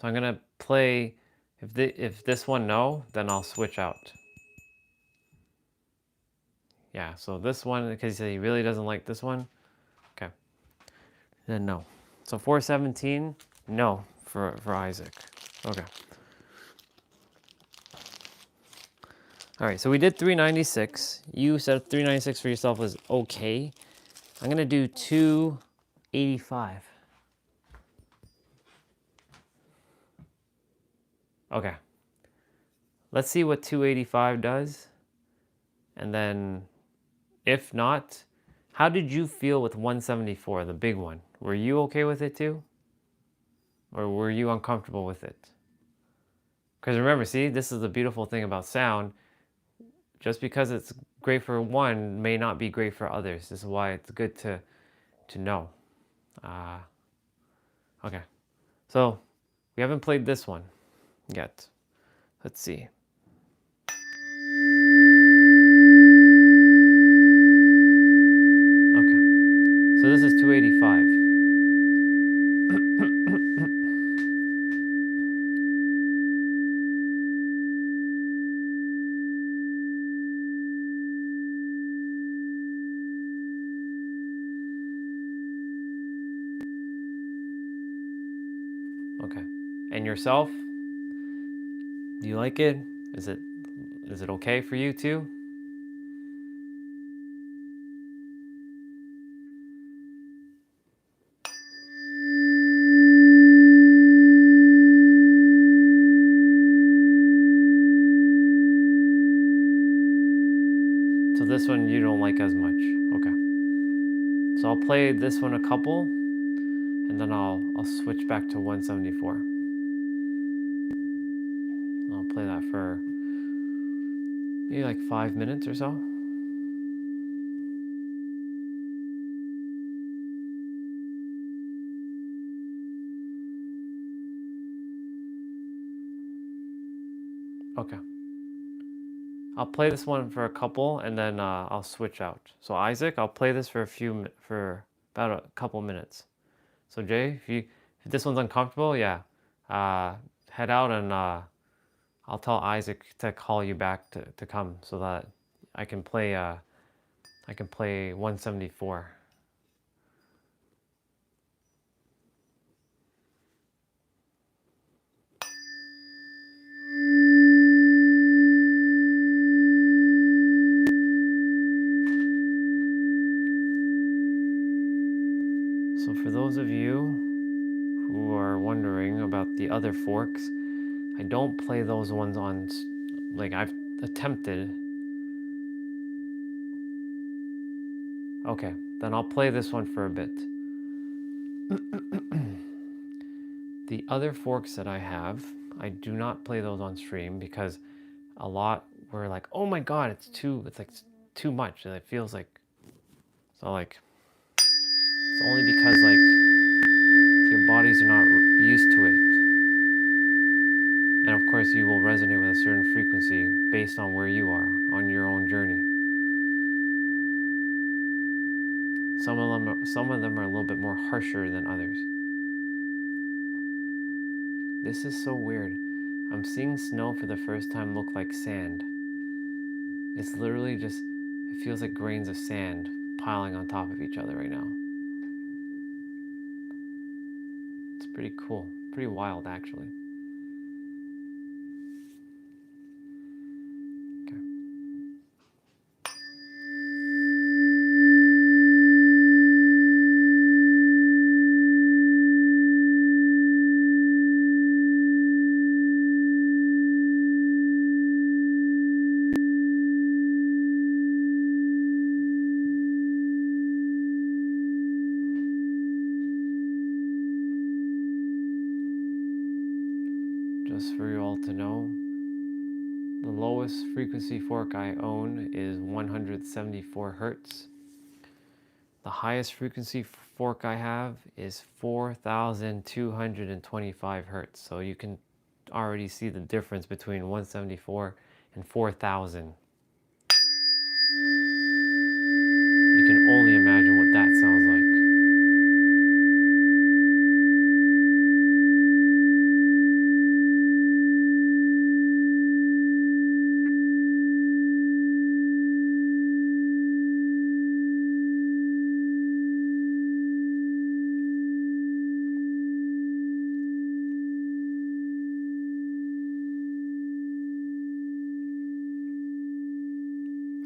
S1: I'm gonna play, if this one no, then I'll switch out.
S2: Yeah, so this one, because he really doesn't like this one. Okay. Then no. So 417, no for Isaac. Okay. All right, so we did 396. You said 396 for yourself was okay. I'm gonna do 285. Okay. Let's see what 285 does. And then if not, how did you feel with 174, the big one? Were you okay with it too? Or were you uncomfortable with it? Because remember, see, this is the beautiful thing about sound. Just because it's great for one may not be great for others. This is why it's good to know. Okay, so we haven't played this one yet. Let's see. Okay, so this is 285. Okay, and yourself? Do you like it? Is it okay for you too? So this one you don't like as much. Okay. So I'll play this one a couple, and then I'll switch back to 174. I'll play that for maybe like 5 minutes or so. Okay. I'll play this one for a couple, and then I'll switch out. So Isaac, I'll play this for for about a couple minutes. So Jay, if this one's uncomfortable, yeah, head out, and I'll tell Isaac to call you back to come so that I can play 174. So for those of you who are wondering about the other forks, I don't play those ones on, like, I've attempted. Okay, then I'll play this one for a bit. The other forks that I have, I do not play those on stream because a lot were like, oh my god, it's like too much, and it feels like, so like, it's only because like your bodies are not used to it. And of course you will resonate with a certain frequency based on where you are on your own journey. Some of them are a little bit more harsher than others. This is so weird. I'm seeing snow for the first time look like sand. It's literally just, it feels like grains of sand piling on top of each other right now. It's pretty cool, pretty wild actually. Okay. Just for you all to know, the lowest frequency fork I own is 174 hertz. The highest frequency fork I have is 4,225 hertz. So you can already see the difference between 174 and 4,000. You can only imagine what that sounds like.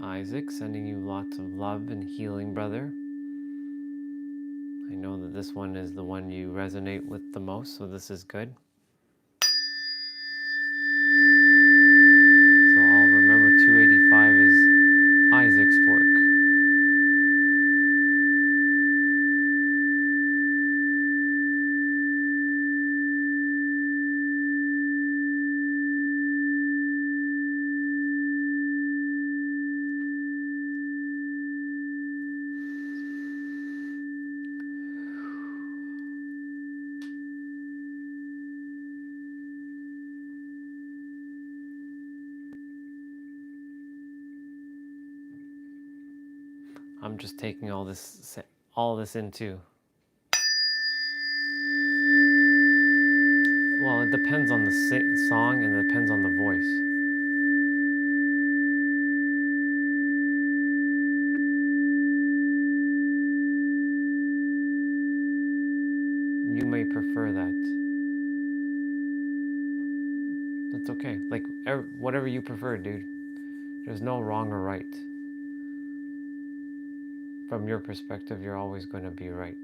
S1: Isaac, sending you lots of love and healing, brother. I know that this one is the one you resonate with the most, so this is good. So I'll remember 285 is Isaac's fork. I'm just taking all this in too. Well, it depends on the song and it depends on the voice. You may prefer that. That's okay. Like, whatever you prefer, dude. There's no wrong or right. From your perspective, you're always going to be right.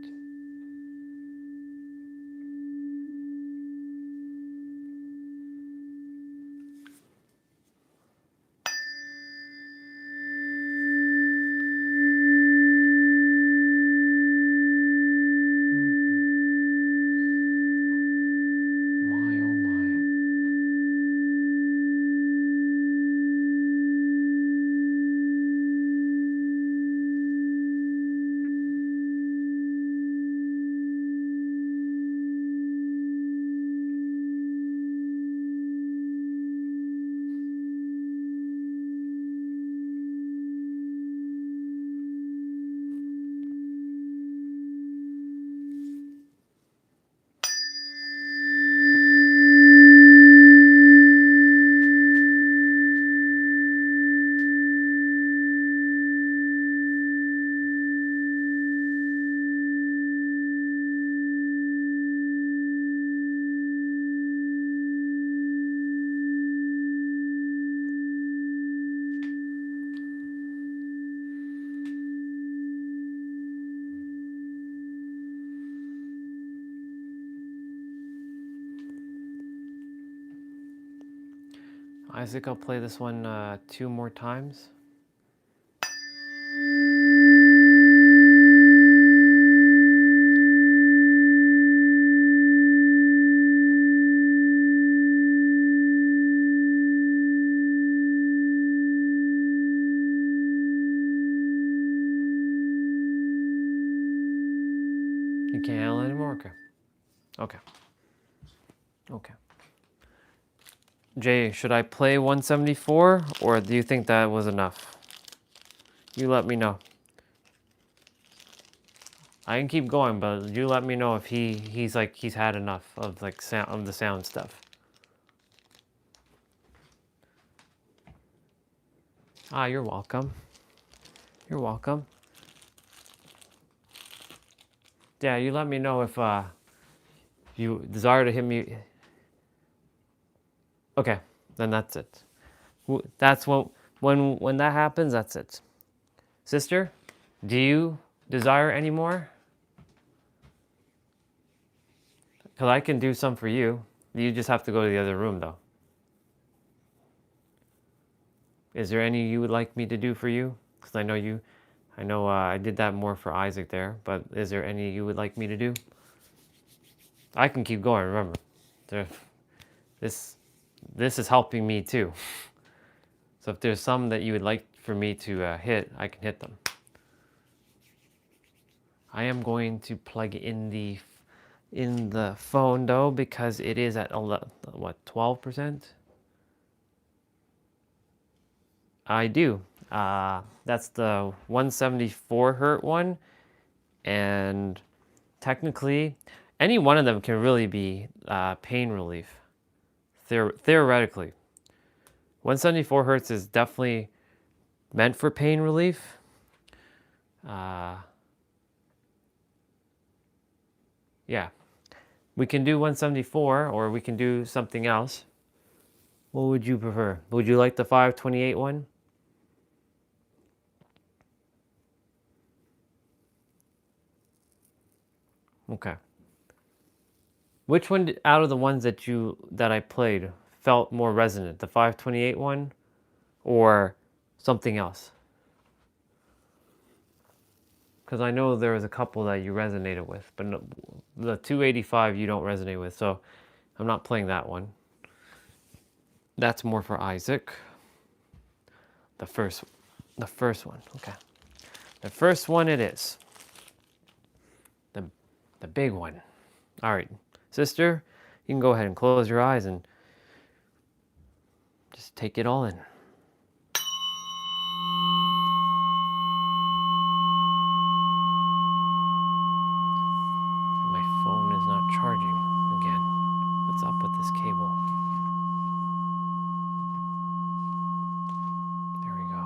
S1: My, oh my. Isaac, I'll play this one 2 more times. You can't handle it anymore? Okay. Okay. Okay. Jay, should I play 174 or do you think that was enough? You let me know. I can keep going, but you let me know if he's had enough of like the sound stuff. Ah, you're welcome. You're welcome. Yeah, you let me know if you desire to hit me. Okay, then that's it. That's when that happens, that's it. Sister, do you desire any more? Because I can do some for you. You just have to go to the other room, though. Is there any you would like me to do for you? Because I know I did that more for Isaac there, but is there any you would like me to do? I can keep going, remember. This is helping me too. So if there's some that you would like for me to hit, I can hit them. I am going to plug in the phone though, because it is at 12%? I do. That's the 174 hertz one, and technically, any one of them can really be pain relief. Theoretically, 174 hertz is definitely meant for pain relief. Yeah, we can do 174, or we can do something else. What would you prefer? Would you like the 528 one?
S2: Okay. Which one out of the ones that I played felt more resonant? The 528 one or something else? Because I know there was a couple that you resonated with, but no, the 285 you don't resonate with, so I'm not playing that one. That's more for Isaac. The first one, okay. The first one it is. The big one. All right, sister, you can go ahead and close your eyes and just take it all in. My phone is not charging again. What's up with this cable? There we go.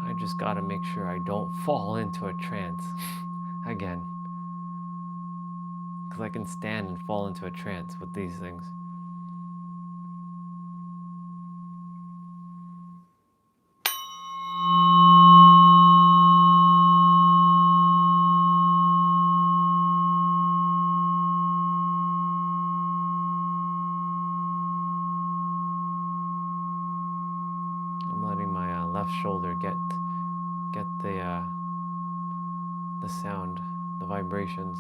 S2: I just gotta make sure I don't fall into a trance again. Because I can stand and fall into a trance with these things. I'm letting my left shoulder get the sound, the vibrations.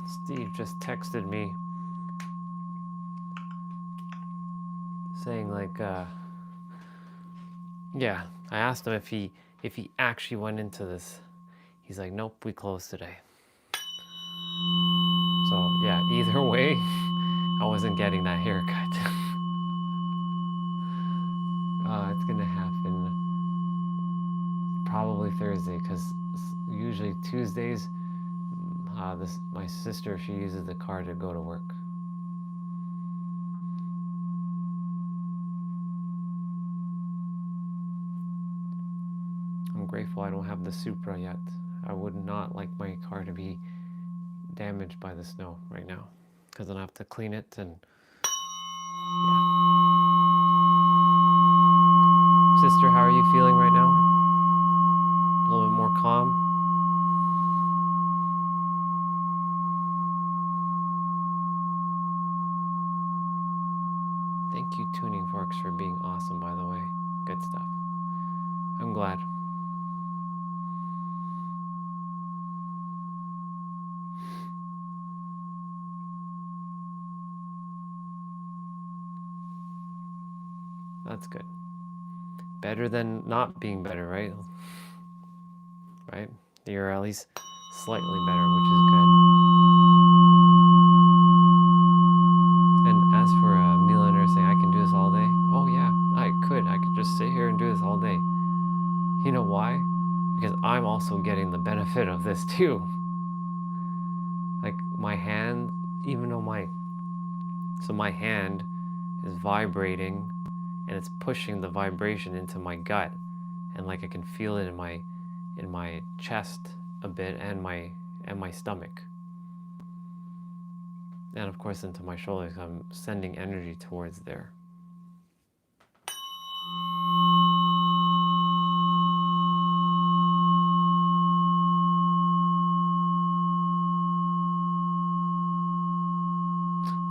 S2: Steve just texted me saying like, yeah, I asked him if he actually went into this. He's like, nope, we closed today. So yeah, either way, I wasn't getting that haircut. It's gonna happen probably Thursday because usually Tuesdays, my sister, she uses the car to go to work. I'm grateful I don't have the Supra yet. I would not like my car to be damaged by the snow right now because then I have to clean it and yeah. Sister, how are you feeling right now? A little bit more calm? Thank you, Tuning Forks, for being awesome, by the way. Good stuff. I'm glad. That's good. Better than not being better, right? Right? You're at least slightly better, which is good. And as for a millionaire saying, I can do this all day. Oh yeah, I could just sit here and do this all day. You know why? Because I'm also getting the benefit of this too. Like my hand, even though my hand
S1: is vibrating, and it's pushing the vibration into my gut, and like I can feel it in my chest a bit, and my stomach, and of course into my shoulders. I'm sending energy towards there.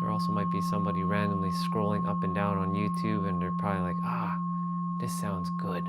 S1: There also might be somebody randomly scrolling up and down on YouTube, and they're probably like, ah, this sounds good.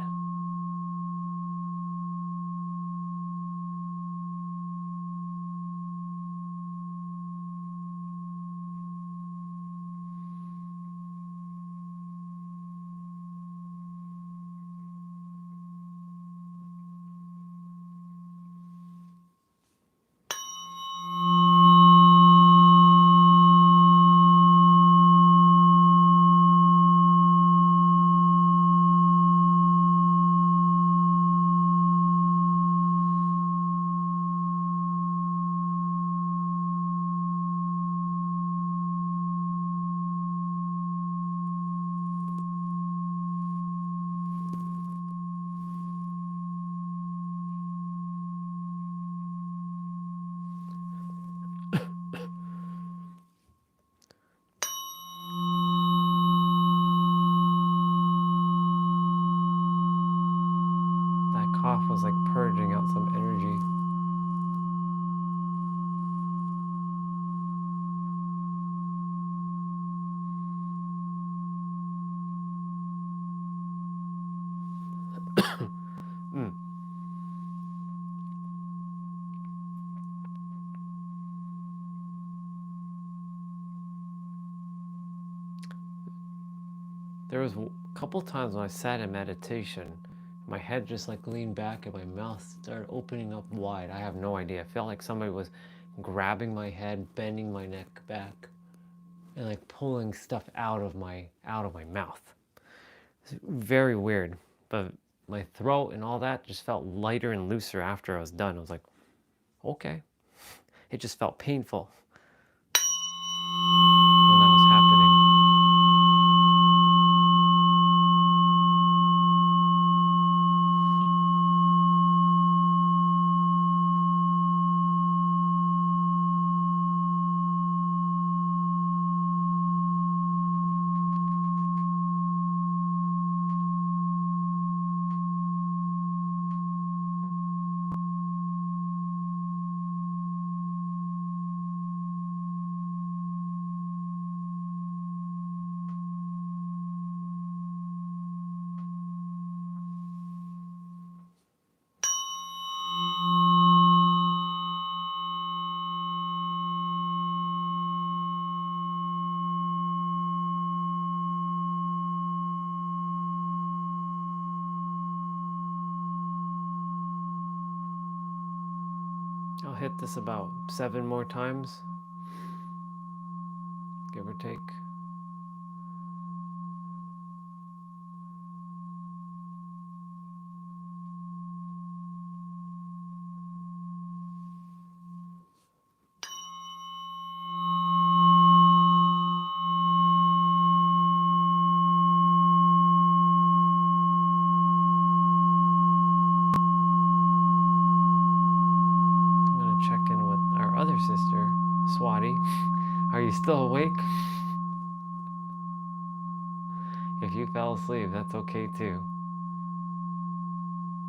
S1: That cough was like purging out some energy. Mm. There was a couple times when I sat in meditation, my head just like leaned back and my mouth started opening up wide. I have no idea. I felt like somebody was grabbing my head, bending my neck back, and like pulling stuff out of my mouth. It's very weird, but my throat and all that just felt lighter and looser after I was done. I was like, okay. It just felt painful when that was happening. I'll hit this about 7 more times, give or take. I'm gonna check in with our other sister, Swati. Are you still awake? If you fell asleep, that's okay too.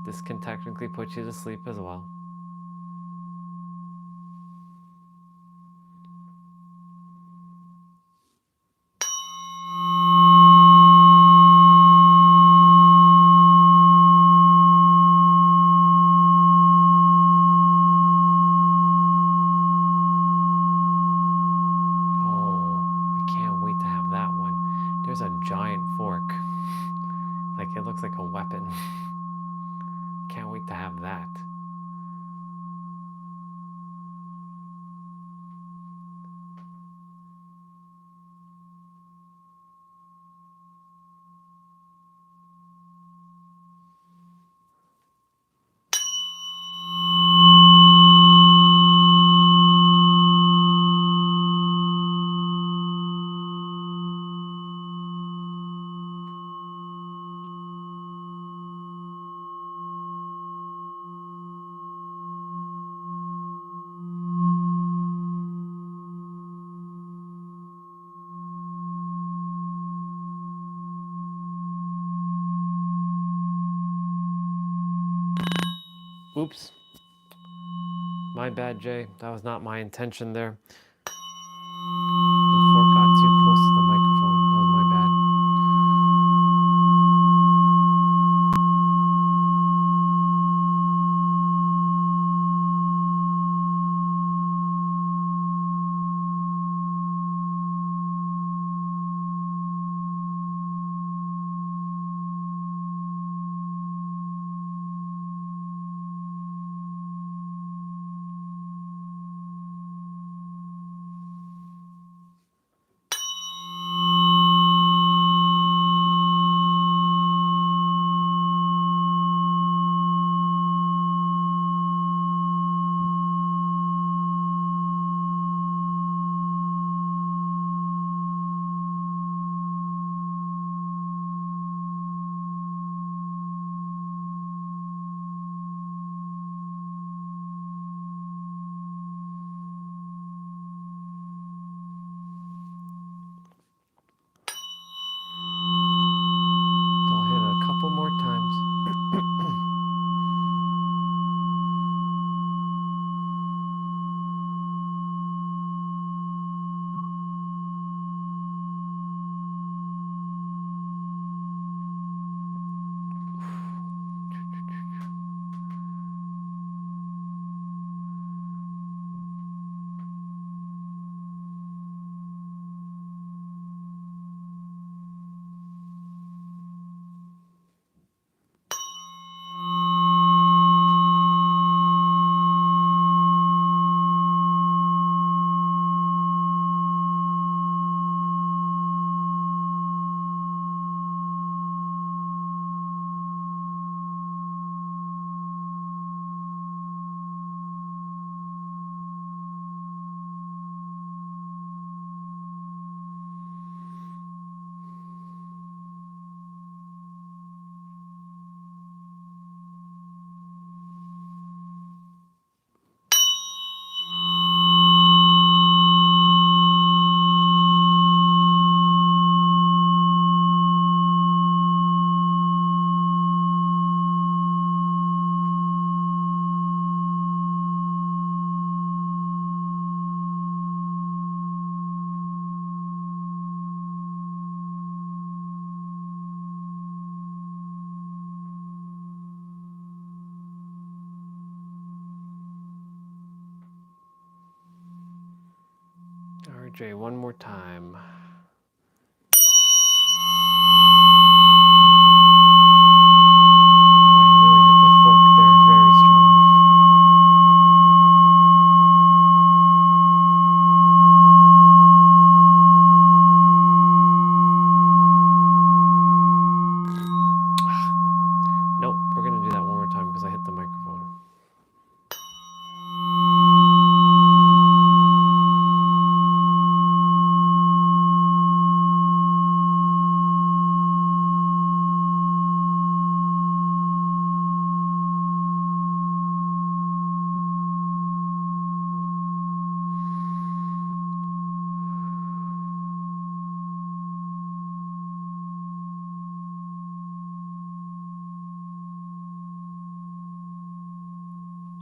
S1: This can technically put you to sleep as well. Oh, I can't wait to have that one. There's a giant fork. Like it looks like a weapon. Can't wait to have that.
S2: Oops. My bad, Jay. That was not my intention there. The fork got too close to the microphone. That was my bad. So I'll hit it a couple more times. All right, Jay, one more time. Oh, you really hit the fork there very strong. Nope, we're gonna do that one more time because I hit the microphone.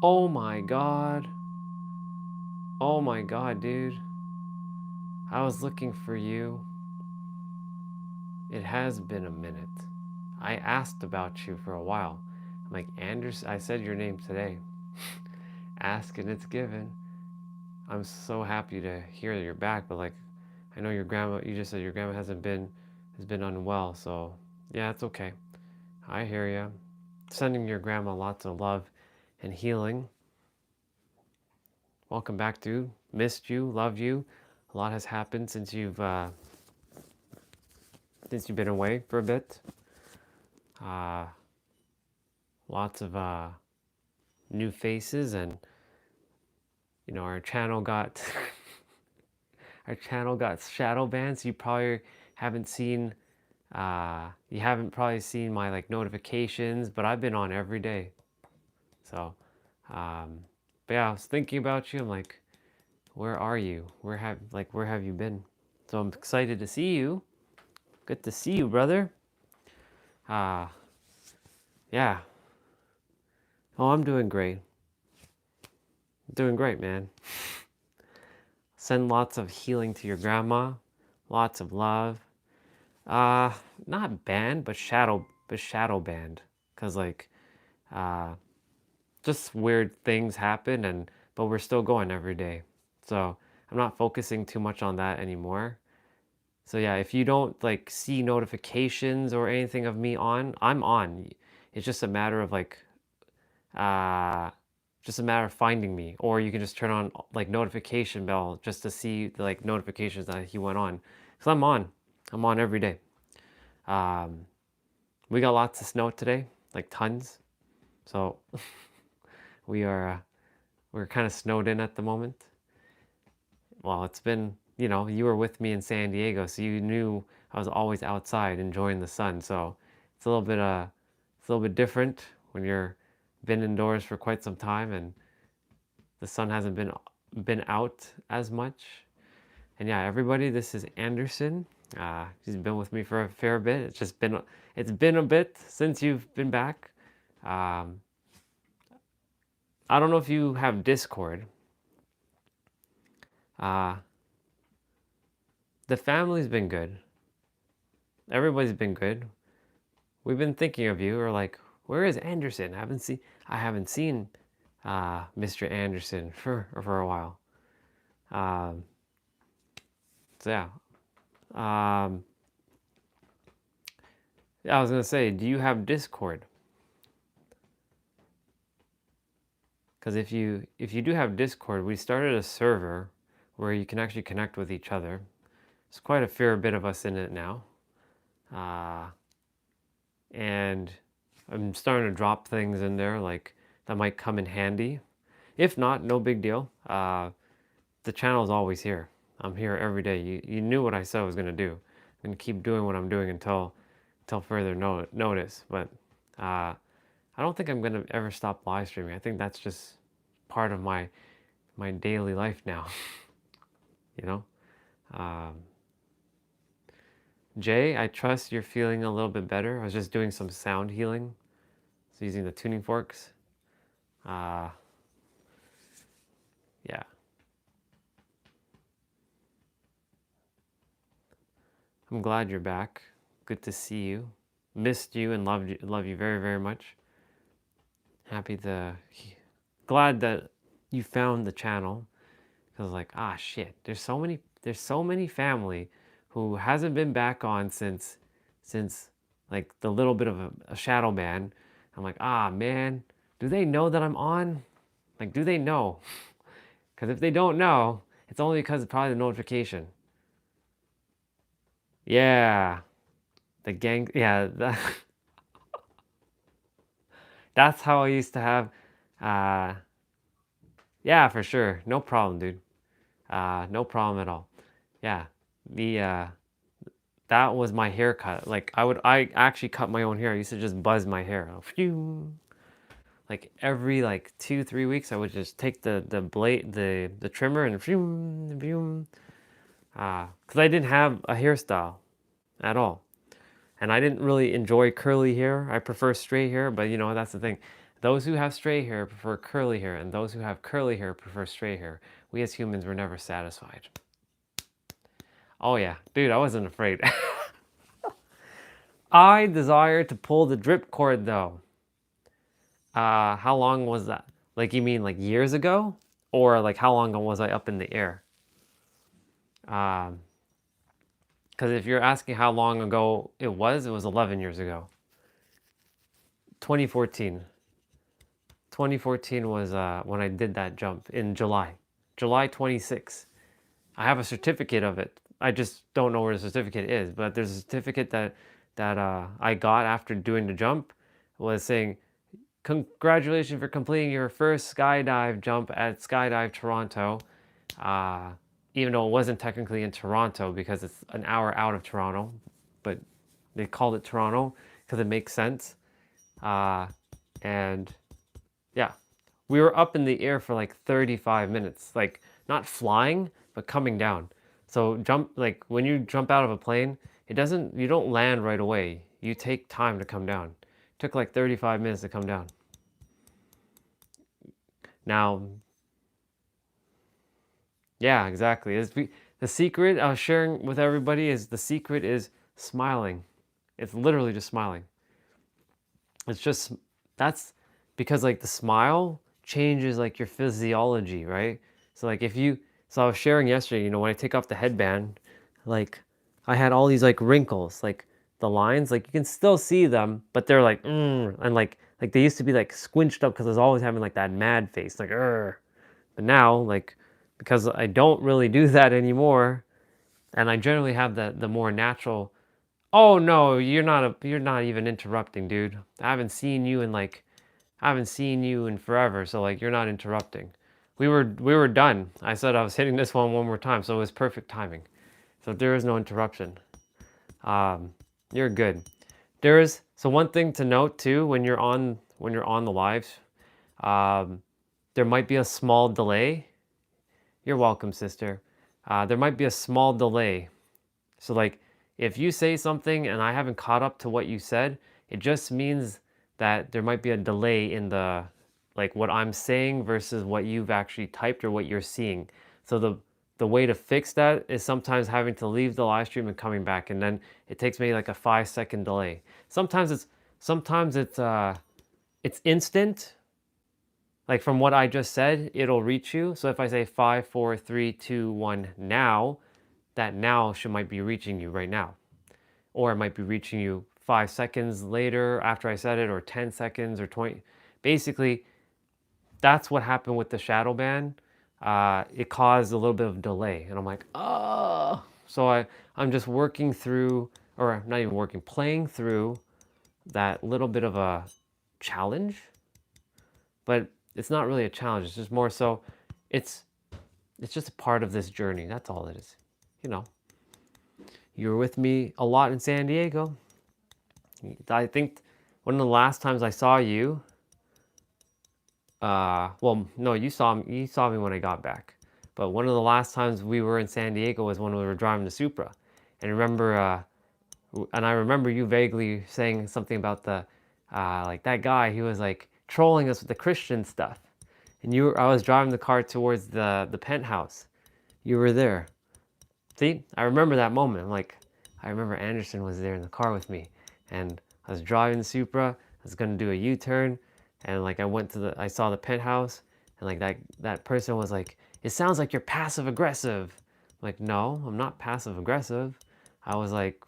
S2: Oh my god. Oh my god, dude. I was looking for you. It has been a minute. I asked about you for a while. I'm like, Anders, I said your name today. Ask and it's given. I'm so happy to hear that you're back, but like, I know your grandma, you just said your grandma has been unwell, so yeah, it's okay. I hear ya. Sending your grandma lots of love and healing. Welcome back, dude. Missed you, love you. A lot has happened since you've been away for a bit. Lots of new faces, and you know our channel got shadow banned. So you probably haven't seen my like notifications, but I've been on every day. So, but yeah, I was thinking about you. I'm like, where are you? Where have you been? So I'm excited to see you. Good to see you, brother. Yeah.
S1: Oh, I'm doing great. Doing great, man. Send lots of healing to your grandma. Lots of love. Uh, Not banned, but shadow banned. Cause like, uh, just weird things happen, but we're still going every day. So I'm not focusing too much on that anymore. So yeah, if you don't like see notifications or anything of me on, I'm on. It's just a matter of like uh just a matter of finding me, or you can just turn on like notification bell just to see the like notifications that he went on. Cuz I'm on every day. Um we got lots of snow today, like tons. So we are we're kind of snowed in at the moment. Well, it's been, you were with me in San Diego, so you knew I was always outside enjoying the sun. So it's a little bit it's a little bit different when you're been indoors for quite some time and the sun hasn't been out as much. And yeah, everybody, this is Anderson. He's been with me for a fair bit. It's been a bit since you've been back. Um, I don't know if you have Discord. Uh, the family's been good. Everybody's been good. We've been thinking of you. We're like, where is Anderson? I haven't seen Mr. Anderson for a while. Um, so yeah. Um, I was gonna say, do you have Discord? Because if you do have Discord, we started a server where you can actually connect with each other. There's quite a fair bit of us in it now, and I'm starting to drop things in there like that might come in handy. If not, no big deal. The channel's always here. I'm here every day. You knew what I said I was gonna do. I'm gonna keep doing what I'm doing until further notice. But I don't think I'm gonna ever stop live streaming. I think that's just part of my daily life now. you know. Um, Jay, I trust you're feeling a little bit better. I was just doing some sound healing, so using the tuning forks. Uh, yeah. I'm glad you're back. Good to see you. Missed you and love you very, very much. Glad that you found the channel. Cause like, shit, there's so many family who hasn't been back on since like the little bit of a shadow ban. I'm like, man, do they know that I'm on? Like, do they know? Cause if they don't know, it's only because of probably the notification. Yeah, the gang. Yeah, that's how I used to have. Yeah, for sure, no problem, dude. No problem at all. Yeah, the that was my haircut. Like I actually cut my own hair. I used to just buzz my hair. Phew. Like every like 2-3 weeks, I would just take the blade, the trimmer, and phew, phew. Because I didn't have a hairstyle at all, and I didn't really enjoy curly hair. I prefer straight hair, but that's the thing. Those who have straight hair prefer curly hair, and those who have curly hair prefer straight hair. We as humans were never satisfied. Oh yeah, dude, I wasn't afraid. I desire to pull the drip cord though. How long was that? Like you mean like years ago? Or like how long was I up in the air? Because if you're asking how long ago it was 11 years ago. 2014. 2014 was when I did that jump in July. July 26. I have a certificate of it. I just don't know where the certificate is, but there's a certificate that I got after doing the jump was saying, congratulations for completing your first skydive jump at Skydive Toronto. Even though it wasn't technically in Toronto because it's an hour out of Toronto, but they called it Toronto because it makes sense. And yeah, we were up in the air for like 35 minutes, like not flying, but coming down. So like when you jump out of a plane, you don't land right away. You take time to come down. It took like 35 minutes to come down.
S2: Now, yeah, exactly. The secret I was sharing with everybody is the secret is smiling. It's literally just smiling. It's just, that's because like the smile changes like your physiology, right? So like so I was sharing yesterday, when I take off the headband, like I had all these like wrinkles, like the lines, like you can still see them, but they're like, and like they used to be like squinched up because I was always having like that mad face, like, but now, like, because I don't really do that anymore, and I generally have the more natural. Oh no, you're not even interrupting, dude. I haven't seen you in forever, so like you're not interrupting. We were done. I said I was hitting this one more time, so it was perfect timing. So there is no interruption. Um, you're good. So one thing to note too when you're on the lives, um, there might be a small delay. You're welcome, sister. There might be a small delay. So like if you say something and I haven't caught up to what you said, it just means that there might be a delay in the like what I'm saying versus what you've actually typed or what you're seeing. So the way to fix that is sometimes having to leave the live stream and coming back, and then it takes maybe like a 5-second delay. Sometimes it's instant. Like from what I just said, it'll reach you. So if I say 5, 4, 3, 2, 1 now, that now might be reaching you right now. Or it might be reaching you 5 seconds later after I said it, or 10 seconds or 20. Basically, that's what happened with the shadow ban. It caused a little bit of delay. And I'm like, oh. So I'm just working through, or not even working, playing through that little bit of a challenge. But it's not really a challenge. It's just more so, it's just a part of this journey. That's all it is. You were with me a lot in San Diego. I think one of the last times I saw you, well, no, you saw me. You saw me when I got back. But one of the last times we were in San Diego was when we were driving the Supra, and I remember you vaguely saying something about the, like that guy. He was like trolling us with the Christian stuff, and I was driving the car towards the penthouse. You were there. See, I remember that moment. I remember Anderson was there in the car with me, and I was driving the Supra. I was gonna do a U-turn, and like I saw the penthouse, and like that person was like, "It sounds like you're passive aggressive." I'm like, no, I'm not passive aggressive. I was like,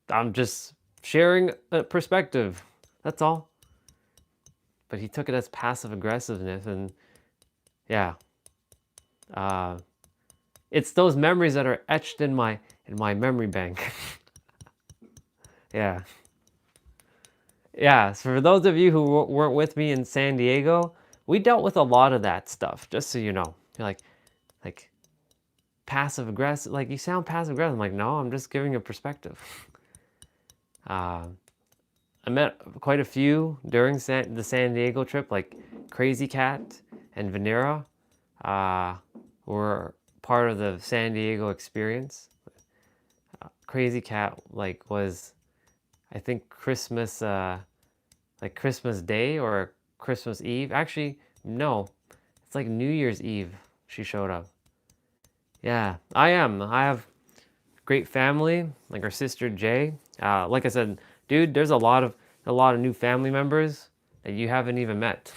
S2: I'm just sharing a perspective. That's all. But he took it as passive aggressiveness, and yeah, it's those memories that are etched in my memory bank. Yeah. Yeah, so for those of you who weren't with me in San Diego, we dealt with a lot of that stuff, just so you know. You're like passive aggressive, like you sound passive aggressive. I'm like, no, I'm just giving a perspective. I met quite a few during the San Diego trip, like Crazy Cat and Venera were part of the San Diego experience. Crazy Cat was, I think, Christmas, like Christmas Day or Christmas Eve. Actually, no, it's like New Year's Eve she showed up. Yeah, I have great family, like our sister Jay. Like I said, dude, there's a lot of new family members that you haven't even met.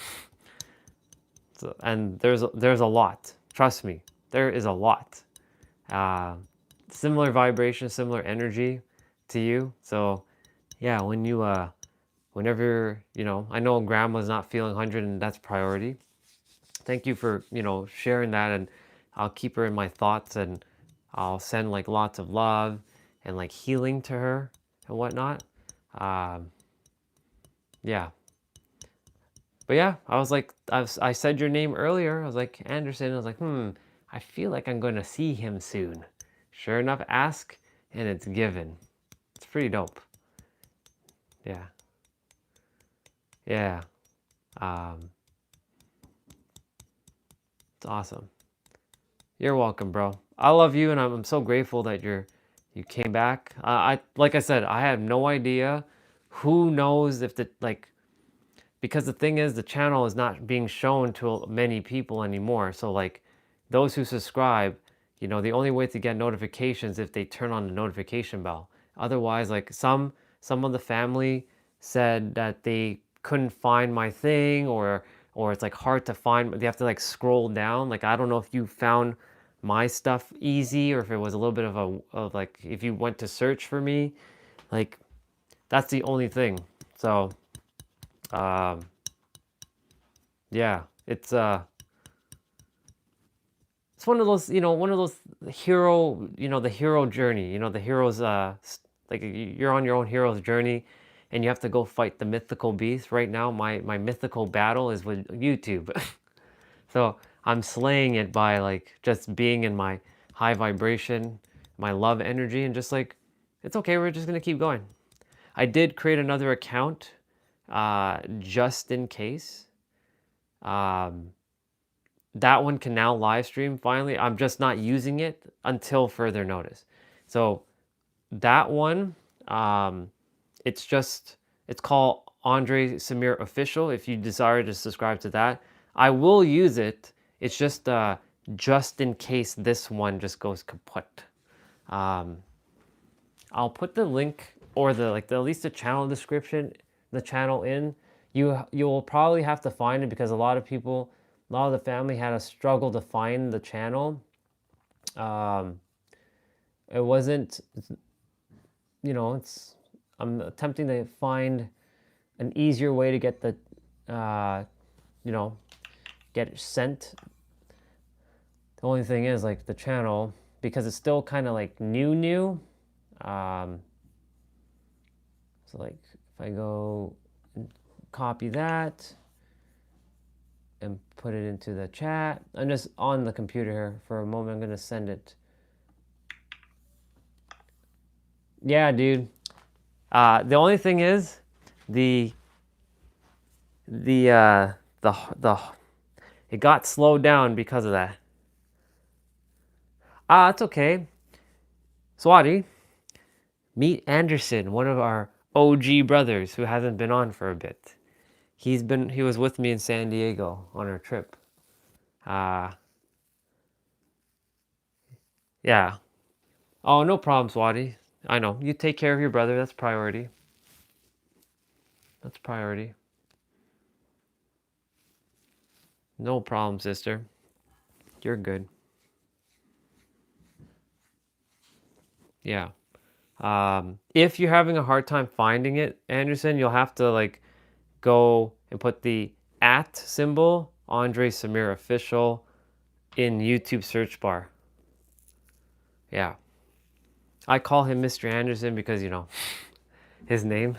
S2: So, and there's a lot. Trust me, there is a lot. Similar vibration, similar energy to you. So, yeah, whenever I know Grandma's not feeling 100, and that's priority. Thank you for sharing that, and I'll keep her in my thoughts, and I'll send like lots of love and like healing to her and whatnot. Yeah. But yeah, I was like, I said your name earlier. I was like, Anderson. I was like, I feel like I'm going to see him soon. Sure enough, ask and it's given. It's pretty dope. Yeah. Yeah. It's awesome. You're welcome, bro. I love you, and I'm so grateful that you came back. Like I said, I have no idea. Who knows if
S1: because the thing is, the channel is not being shown to many people anymore. So like those who subscribe, the only way to get notifications if they turn on the notification bell. Otherwise, like some of the family said that they couldn't find my thing, or it's like hard to find. They have to like scroll down. Like I don't know if you found my stuff easy, or if it was a little bit of like if you went to search for me, like that's the only thing. So um, yeah, it's one of those, hero, the hero journey, the hero's, like you're on your own hero's journey and you have to go fight the mythical beast. Right now, my mythical battle is with YouTube. So I'm slaying it by like just being in my high vibration, my love energy, and just like, it's okay, we're just gonna keep going. I did create another account, just in case. Um, that one can now live stream finally. I'm just not using it until further notice. So that one, it's called Andre Samir Official. If you desire to subscribe to that, I will use it. It's just in case this one just goes kaput. I'll put the link, or at least the channel description, the channel in. You'll probably have to find it because a lot of the family had a struggle to find the channel. It wasn't, I'm attempting to find an easier way to get get it sent. The only thing is like the channel, because it's still kind of like new. So like if I go and copy that and put it into the chat, I'm just on the computer here for a moment. I'm gonna send it. Yeah, dude. The only thing is the it got slowed down because of that. It's okay. Swati, meet Anderson, one of our OG brothers who hasn't been on for a bit. He was with me in San Diego on our trip. Yeah. Oh, no problem, Swati. I know. You take care of your brother. That's priority. That's priority. No problem, sister. You're good. Yeah. If you're having a hard time finding it, Anderson, you'll have to like go and put the @ symbol, Andre Samir Official, in YouTube search bar. Yeah. I call him Mr. Anderson because, his name.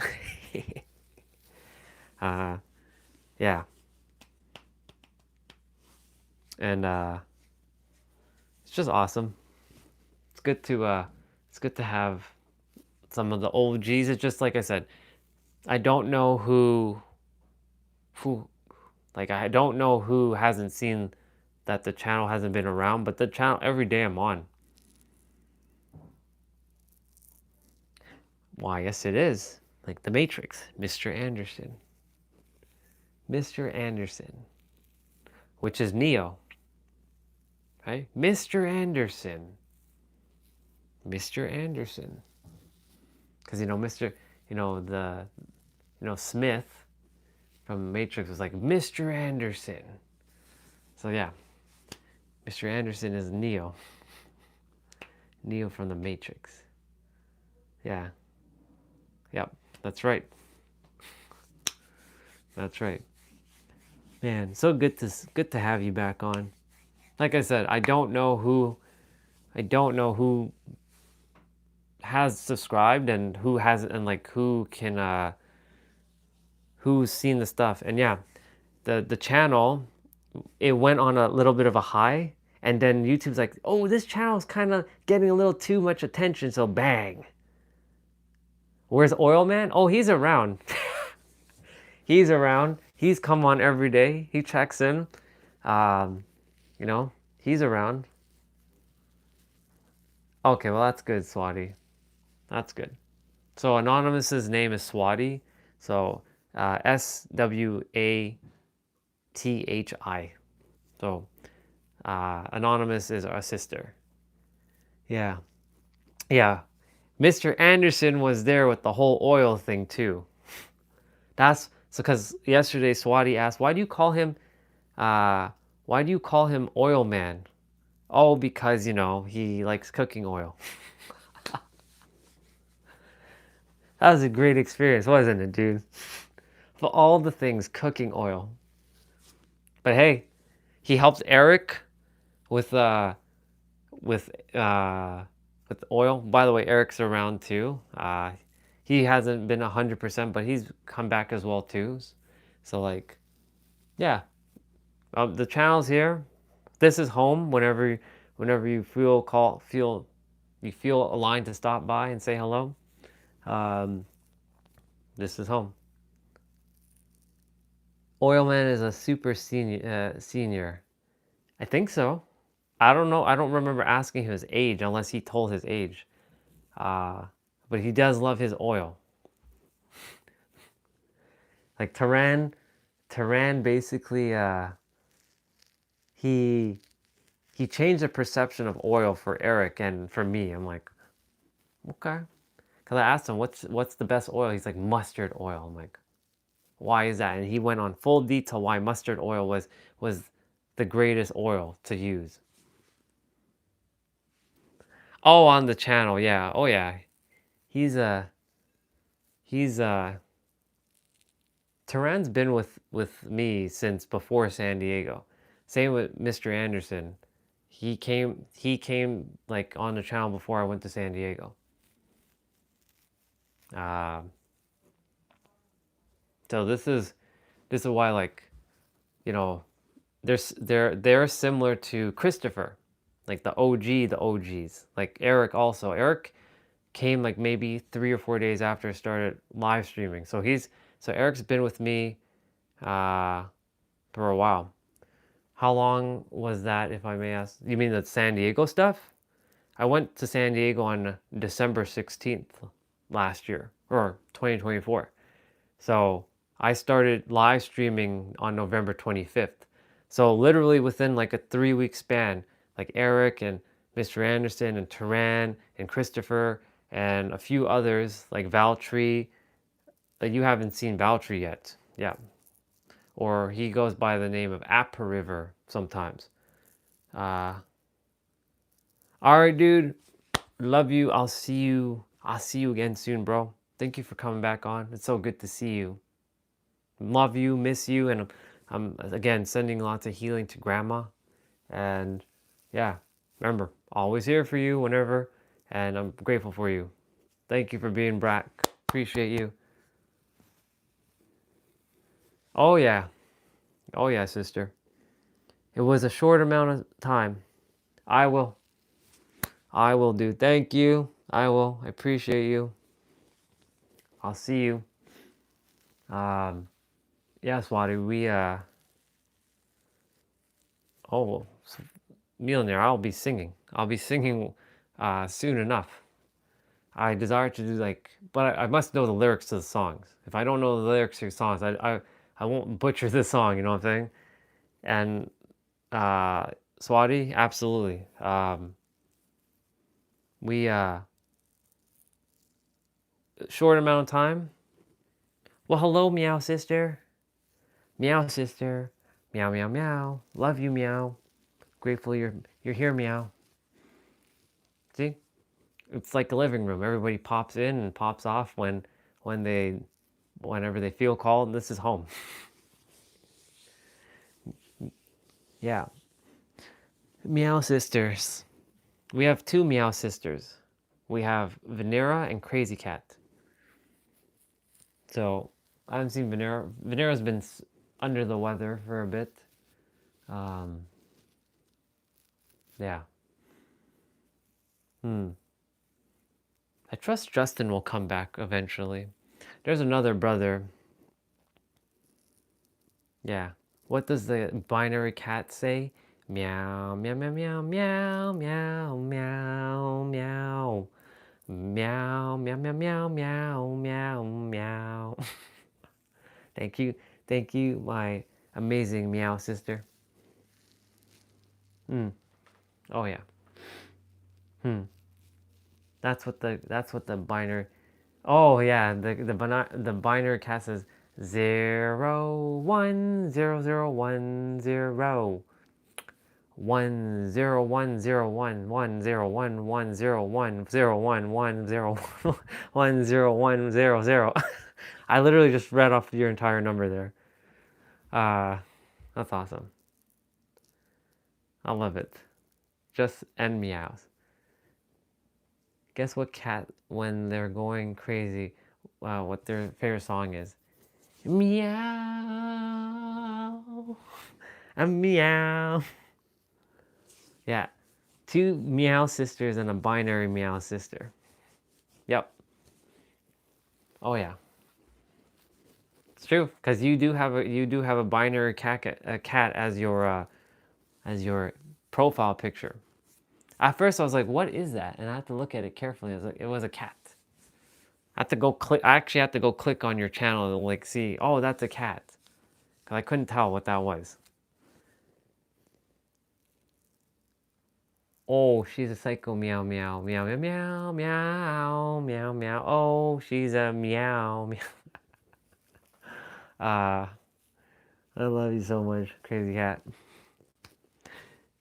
S1: Yeah. And it's just awesome. It's good to have some of the OGs. It's just like I said, I don't know who I don't know who hasn't seen that the channel hasn't been around, but the channel, every day I'm on. Why, yes it is. Like the Matrix, Mr. Anderson. Mr. Anderson. Which is Neo. Right? Mr. Anderson. Mr. Anderson. Because Smith from Matrix was like, Mr. Anderson. So yeah. Mr. Anderson is Neo. Neo from the Matrix. Yeah. Yep, that's right. That's right. Man, so good to have you back on. Like I said, I don't know who has subscribed and who hasn't, and like who's seen the stuff. And yeah, the channel, it went on a little bit of a high, and then YouTube's like, oh, this channel's kind of getting a little too much attention, so bang. Where's Oil Man? Oh, he's around. He's around. He's come on every day. He checks in. He's around. Okay, well, that's good, Swati. That's good. So Anonymous's name is Swati. So SWATHI. So anonymous is our sister. Yeah. Yeah. Mr. Anderson was there with the whole oil thing too. That's so because yesterday Swati asked, uh, why do you call him Oil Man? Oh, because he likes cooking oil. That was a great experience, wasn't it, dude? For all the things, cooking oil. But hey, he helped Eric with with uh with oil. By the way, Eric's around too. He hasn't been 100%, but he's come back as well too. So like, yeah, the channel's here. This is home. Whenever you feel aligned to stop by and say hello. Um, this is home. Oilman is a super senior. I think so. I don't know. I don't remember asking his age unless he told his age. Uh, but he does love his oil. Like Taran basically he changed the perception of oil for Eric and for me. I'm like, okay. Cause I asked him what's the best oil. He's like mustard oil. I'm like, why is that? And he went on full detail why mustard oil was the greatest oil to use. Oh, on the channel, yeah. Oh yeah. He's Taran's been with me since before San Diego. Same with Mr. Anderson. He came like on the channel before I went to San Diego. Uh, so this is why, like, you know, they're similar to Christopher, like the OGs. Like Eric also. Eric came like maybe 3 or 4 days after I started live streaming. So Eric's been with me for a while. How long was that, if I may ask? You mean the San Diego stuff? I went to San Diego on December 16th last year, or 2024. So I started live streaming on November 25th. So literally within like a 3-week span, like Eric and Mr. Anderson and Taran and Christopher and a few others like Valtree. You haven't seen Valtree yet. Yeah. Or he goes by the name of Appa River sometimes. All right, dude. Love you. I'll see you again soon, bro. Thank you for coming back on. It's so good to see you. Love you, miss you, and I'm again sending lots of healing to grandma. And yeah, remember, always here for you whenever, and I'm grateful for you. Thank you for being back. Appreciate you. Oh yeah. Oh yeah, sister. It was a short amount of time. I will do. Thank you. I will. I appreciate you. I'll see you. Yeah, Swati, oh, Millionaire, I'll be singing. I'll be singing soon enough. I desire to do but I must know the lyrics to the songs. If I don't know the lyrics to your songs, I won't butcher the song, you know what I'm saying? And Swati, absolutely. We, short amount of time. Well, hello, meow sister. Meow sister. Meow, meow, meow. Love you, meow. Grateful you're here, meow. See? It's like a living room. Everybody pops in and pops off whenever they feel called. This is home. Yeah. Meow sisters. We have two meow sisters. We have Venera and Crazy Cat. So I haven't seen Venera. Venera's been under the weather for a bit. Yeah. I trust Justin will come back eventually. There's another brother. Yeah. What does the binary cat say? Meow, meow, meow, meow, meow, meow, meow, meow. Meow, meow, meow, meow, meow, meow, meow. Thank you, my amazing meow sister. Oh yeah. That's what the binary. Oh yeah, the binary cat says 0 1 0 0 1 0 1 0 1 0 1 1 0 1 1 0 1 1 0 1 I literally just read off your entire number there. That's awesome. I love it. Just and meows. Guess what cat, when they're going crazy, what their favorite song is? Meow. A meow. Yeah. 2 meow sisters and a binary meow sister. Yep. Oh yeah. It's true, because you do have a binary cat as your profile picture. At first I was like, what is that? And I had to look at it carefully. I was like, it was a cat. I actually had to go click on your channel and like see, oh, that's a cat. Because I couldn't tell what that was. Oh, she's a psycho meow meow meow meow meow meow meow meow. Oh, she's a meow meow. I love you so much, Crazy Cat.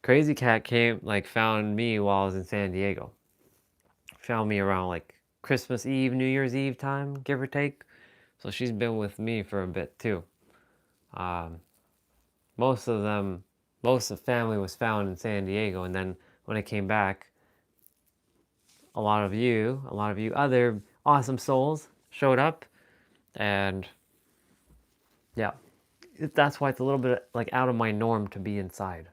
S1: Crazy Cat found me while I was in San Diego. Found me around like Christmas Eve, New Year's Eve time, give or take. So she's been with me for a bit too. Most of the family was found in San Diego, and then when I came back, a lot of you other awesome souls showed up, and yeah, that's why it's a little bit like out of my norm to be inside.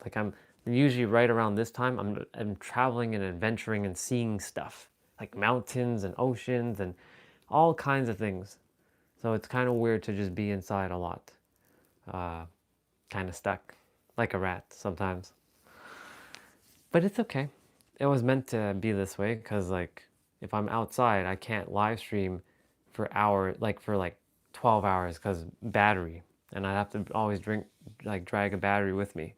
S1: Like I'm usually right around this time, I'm traveling and adventuring and seeing stuff like mountains and oceans and all kinds of things. So it's kind of weird to just be inside a lot, kind of stuck like a rat sometimes. But it's okay. It was meant to be this way because like if I'm outside, I can't live stream for 12 hours because battery, and I have to always drag a battery with me,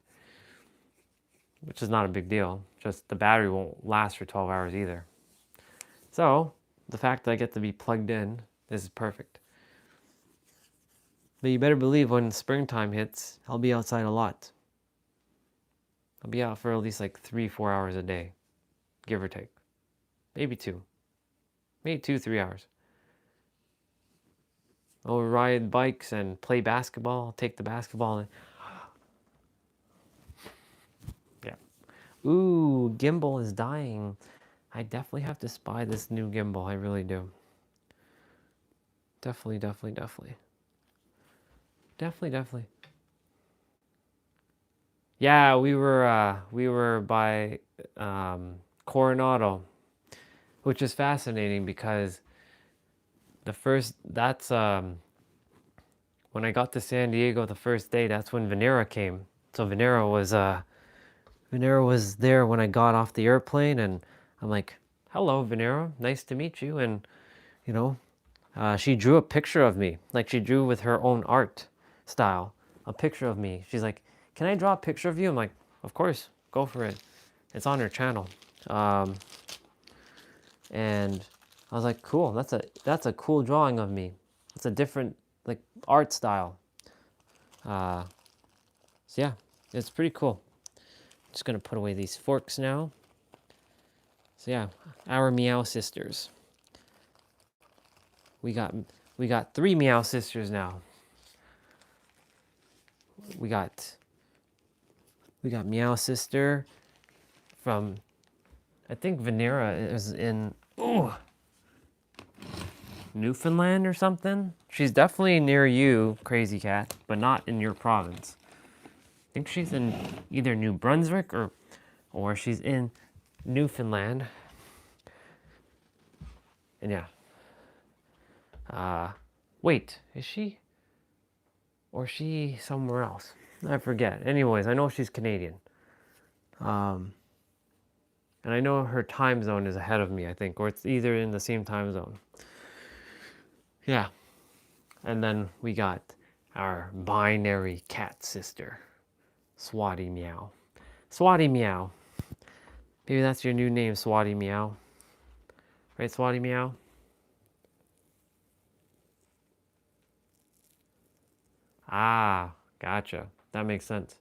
S1: which is not a big deal. Just the battery won't last for 12 hours either. So the fact that I get to be plugged in, this is perfect. But you better believe when springtime hits, I'll be outside a lot. I'll be out for at least like 3-4 hours a day, give or take. Maybe 2. Maybe 2-3 hours. I'll ride bikes and play basketball, take the basketball and... Yeah. Ooh, gimbal is dying. I definitely have to spy this new gimbal. I really do. Definitely. Yeah, we were by Coronado, which is fascinating because when I got to San Diego the first day, that's when Venera came. So Venera was there when I got off the airplane, and I'm like, hello, Venera, nice to meet you. And, you know, she drew a picture of me. Like, she drew with her own art style, a picture of me. She's like, can I draw a picture of you? I'm like, of course, go for it. It's on her channel. And I was like, cool, that's a cool drawing of me. It's a different, like, art style. So yeah, it's pretty cool. Just gonna put away these forks now. So yeah, our meow sisters. We got 3 meow sisters now. We got meow sister from, I think Venera is in Newfoundland or something. She's definitely near you, Crazy Cat, but not in your province. I think she's in either New Brunswick or she's in Newfoundland. And yeah. Wait, is she? Or is she somewhere else? I forget. Anyways, I know she's Canadian. And I know her time zone is ahead of me, I think, or it's either in the same time zone. Yeah.
S2: And then we got our binary cat sister, Swati Meow. Swati Meow. Maybe that's your new name, Swati Meow. Right, Swati Meow? Ah, gotcha. That makes sense.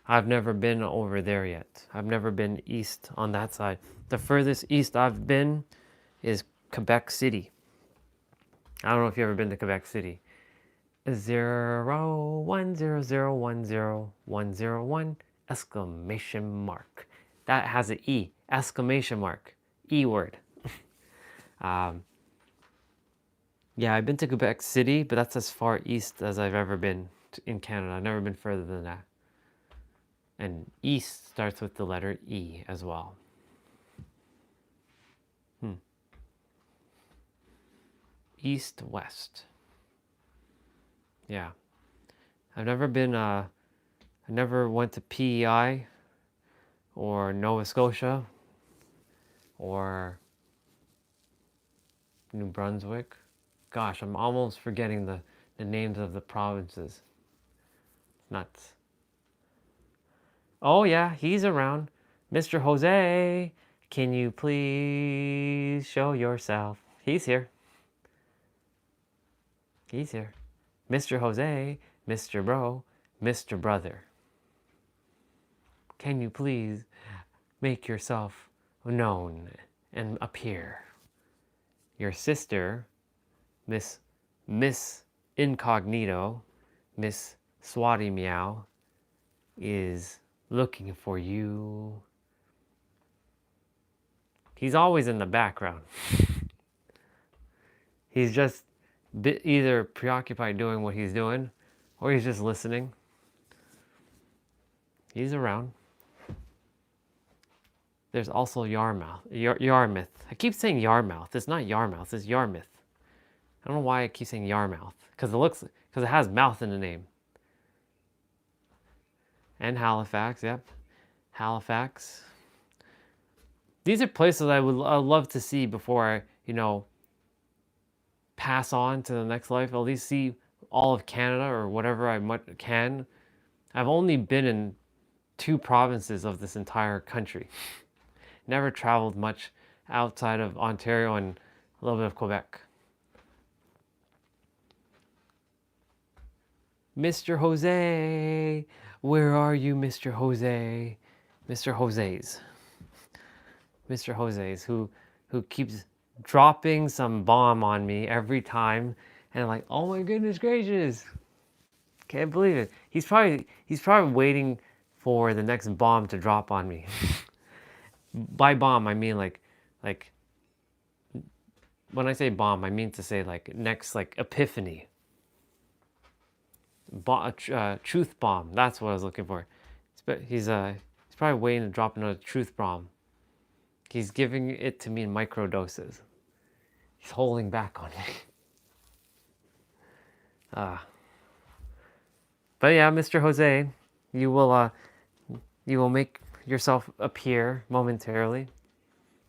S2: I've never been over there yet. I've never been east on that side. The furthest east I've been is Quebec City. I don't know if you've ever been to Quebec City. 01001010101 exclamation mark. That has an E, exclamation mark, E word. Yeah, I've been to Quebec City, but that's as far east as I've ever been in Canada. I've never been further than that. And east starts with the letter E as well. East, west. Yeah. I've never been, I never went to PEI or Nova Scotia or New Brunswick. Gosh, I'm almost forgetting the names of the provinces. Nuts. Oh yeah, he's around. Mr. Jose, can you please show yourself? He's here. He's here. Mr. Jose, Mr. Bro, Mr. Brother. Can you please make yourself known and appear? Your sister, Miss Incognito, Miss Swati Meow, is looking for you. He's always in the background. He's just either preoccupied doing what he's doing, or he's just listening. He's around. There's also Yarmouth. I keep saying Yarmouth. It's not Yarmouth, it's Yarmouth. I don't know why I keep saying Yarmouth. Because it has mouth in the name. And Halifax, yep. Halifax. These are places I'd love to see before I, pass on to the next life. At least see all of Canada or whatever I can. I've only been in 2 provinces of this entire country. Never traveled much outside of Ontario and a little bit of Quebec. Mr. Jose, where are you, Mr. Jose? Mr. Jose's, who keeps dropping some bomb on me every time, and I'm like, oh my goodness gracious, can't believe it. He's probably waiting for the next bomb to drop on me. By bomb, I mean like when I say bomb, I mean to say like next epiphany. Truth bomb. That's what I was looking for. He's probably waiting to drop another truth bomb. He's giving it to me in micro doses. He's holding back on me. But yeah, Mr. Jose, you will make yourself appear momentarily.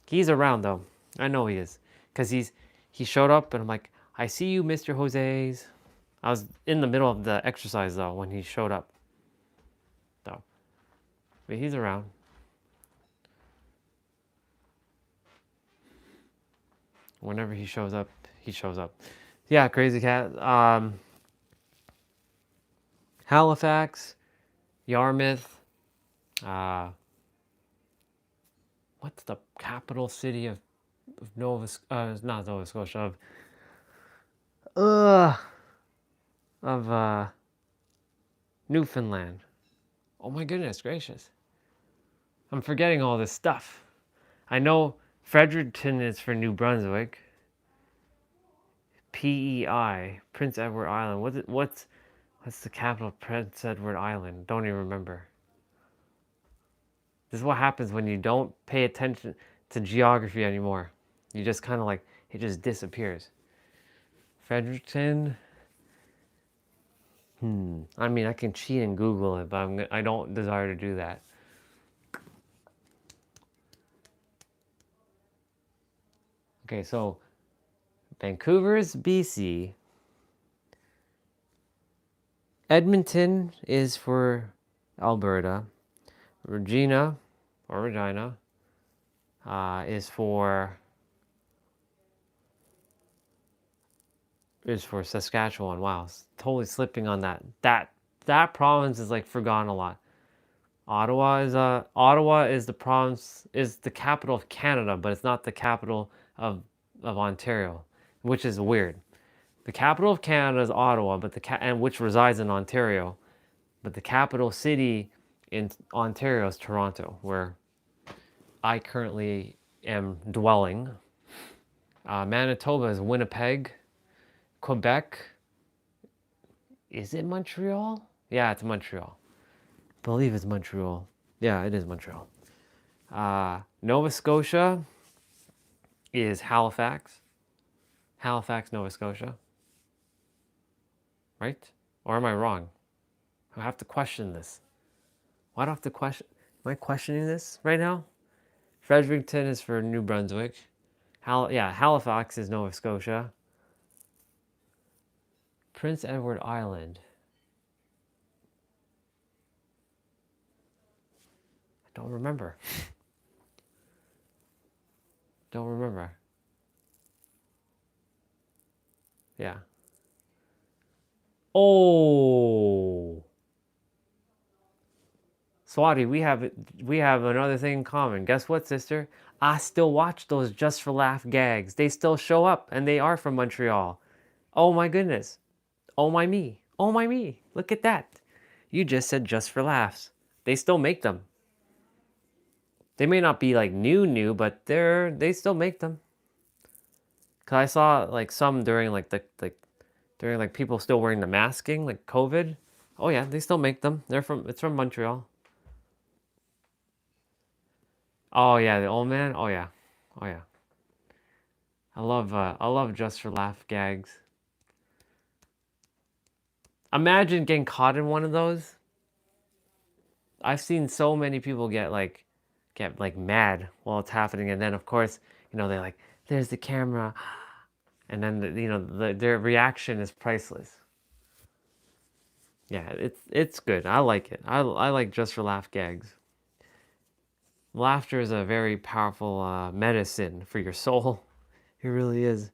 S2: He's around though. I know he is, because he showed up and I'm like, I see you, Mr. Jose's. I was in the middle of the exercise though when he showed up. So, but he's around. Whenever he shows up, he shows up. Yeah, crazy cat. Halifax, Yarmouth. What's the capital city of not Nova Scotia, of Newfoundland. Oh my goodness gracious. I'm forgetting all this stuff. I know Fredericton is for New Brunswick. PEI, Prince Edward Island. What's the capital of Prince Edward Island? Don't even remember. This is what happens when you don't pay attention to geography anymore. You just kind of it just disappears. Fredericton. I mean, I can cheat and Google it, but I don't desire to do that. Okay, so
S1: Vancouver's BC. Edmonton is for Alberta. Regina, or Regina, is for Saskatchewan. Wow, totally slipping on that. That province is like forgotten a lot. Ottawa is the province, is the capital of Canada, but it's not the capital of Ontario, which is weird. The capital of Canada is Ottawa, but and which resides in Ontario, but the capital city in Ontario is Toronto, where I currently am dwelling. Manitoba is Winnipeg. Quebec, is it Montreal? Yeah, it's Montreal. I believe it's Montreal. Yeah, it is Montreal. Nova Scotia is Halifax. Halifax, Nova Scotia. Right? Or am I wrong? I have to question this. Why do I have to question? Am I questioning this right now? Fredericton is for New Brunswick. Halifax is Nova Scotia. Prince Edward Island. I don't remember. Don't remember. Yeah. Oh. Swati, we have another thing in common. Guess what, sister? I still watch those Just for Laugh gags. They still show up, and they are from Montreal. Oh my goodness. Oh my me. Oh my me. Look at that. You just said Just for Laughs. They still make them. They may not be like new, but they still make them. Cause I saw like some during like during like people still wearing the masking, like COVID. Oh yeah, they still make them. It's from Montreal. Oh yeah, the old man. Oh yeah, oh yeah. I love Just for Laugh gags. Imagine getting caught in one of those. I've seen so many people get like mad while it's happening, and then of course they're like, "There's the camera," and then their reaction is priceless. Yeah, it's good. I like it. I like Just for Laugh gags. Laughter is a very powerful medicine for your soul. It really is.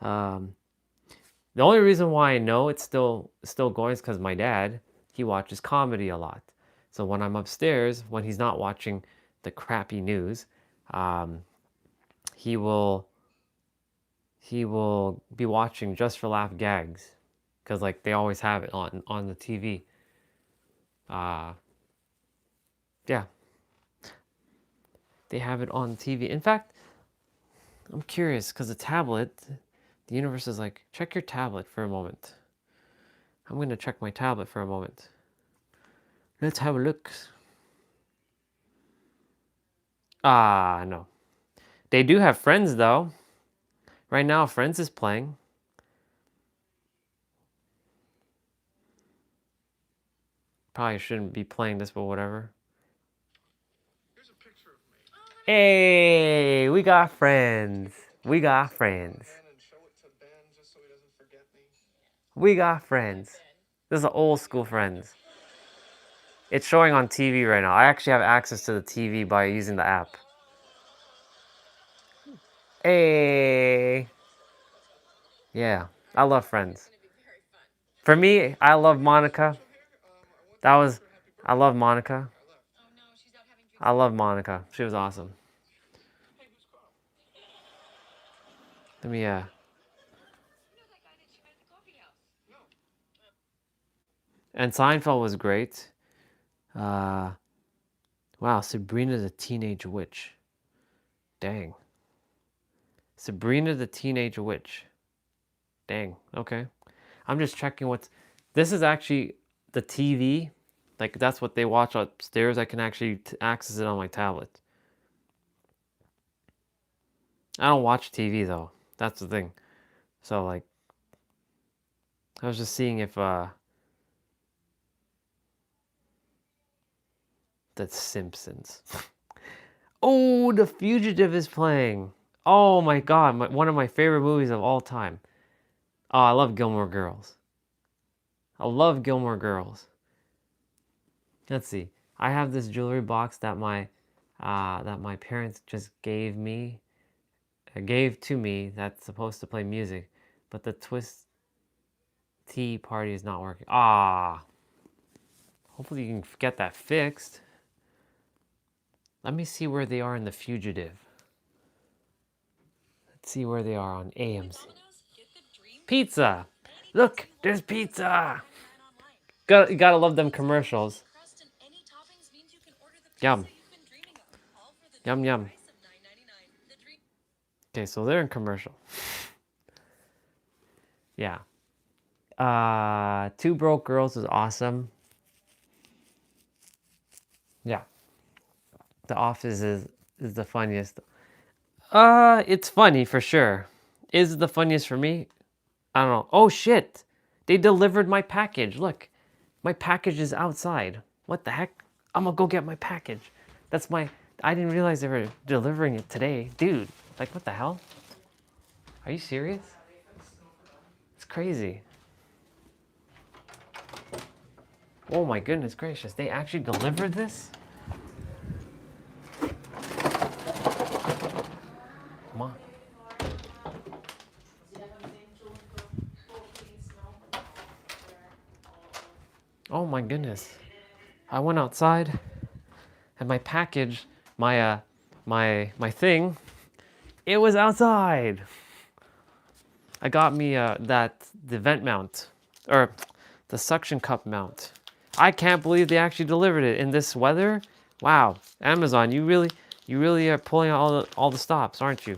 S1: Um, the only reason why I know it's still going is because my dad, he watches comedy a lot. So when I'm upstairs, when he's not watching the crappy news, um, he will be watching Just for Laugh gags because like they always have it on the TV. Yeah, they have it on TV. In fact, I'm curious because the universe is like, check your tablet for a moment. I'm going to check my tablet for a moment. Let's have a look. No. They do have Friends though. Right now, Friends is playing. Probably shouldn't be playing this, but whatever. Here's a picture of me. Hey, we got Friends. We got Friends. We got Friends. This is an old school Friends. It's showing on TV right now. I actually have access to the TV by using the app. Hey. Yeah, I love Friends. For me, I love Monica. I love Monica. I love Monica. She was awesome. Let me, And Seinfeld was great. Wow, Sabrina the Teenage Witch. Dang. Sabrina the Teenage Witch. Dang, okay. I'm just checking this is actually the TV. Like, that's what they watch upstairs. I can actually access it on my tablet. I don't watch TV, though. That's the thing. So, like, I was just seeing if, The Simpsons. Oh, The Fugitive is playing. Oh my God, one of my favorite movies of all time. Oh, I love Gilmore Girls. I love Gilmore Girls. Let's see. I have this jewelry box that my parents just gave to me that's supposed to play music, but the twist tea party is not working. Ah, hopefully you can get that fixed. Let me see where they are in The Fugitive. Let's see where they are on AMC. Pizza! Look, there's pizza! Gotta love them commercials. Yum. Yum, yum. Okay, so they're in commercial. Yeah. Two Broke Girls is awesome. Yeah. The Office is the funniest. It's funny for sure. Is it the funniest for me? I don't know. Oh shit! They delivered my package. Look, my package is outside. What the heck? I'm gonna go get my package. That's my. I didn't realize they were delivering it today, dude. Like, what the hell? Are you serious? It's crazy. Oh my goodness gracious! They actually delivered this? Come on. Oh my goodness. I went outside and my package, my thing, it was outside. I got me the vent mount, or the suction cup mount. I can't believe they actually delivered it in this weather. Wow, Amazon, you really are pulling out all the stops, aren't you?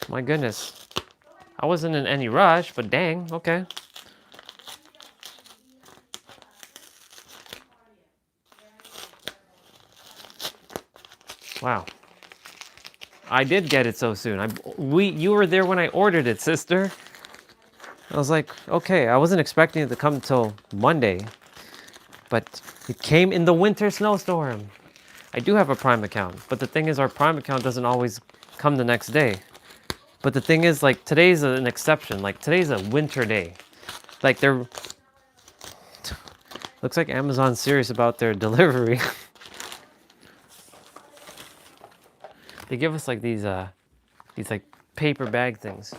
S1: My goodness. I wasn't in any rush, but dang, okay. Wow. I did get it so soon. You were there when I ordered it, sister. I was like, okay, I wasn't expecting it to come until Monday, but it came in the winter snowstorm. I do have a Prime account, but the thing is our Prime account doesn't always come the next day. But the thing is, like, today's an exception. Like, today's a winter day. Like, looks like Amazon's serious about their delivery. They give us like these like paper bag things.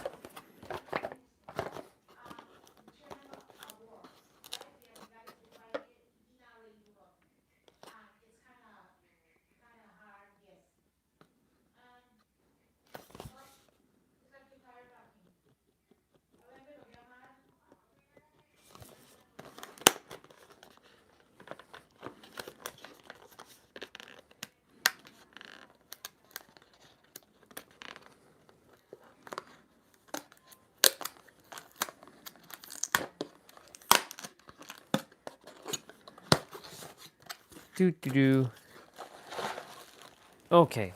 S1: Do. Okay.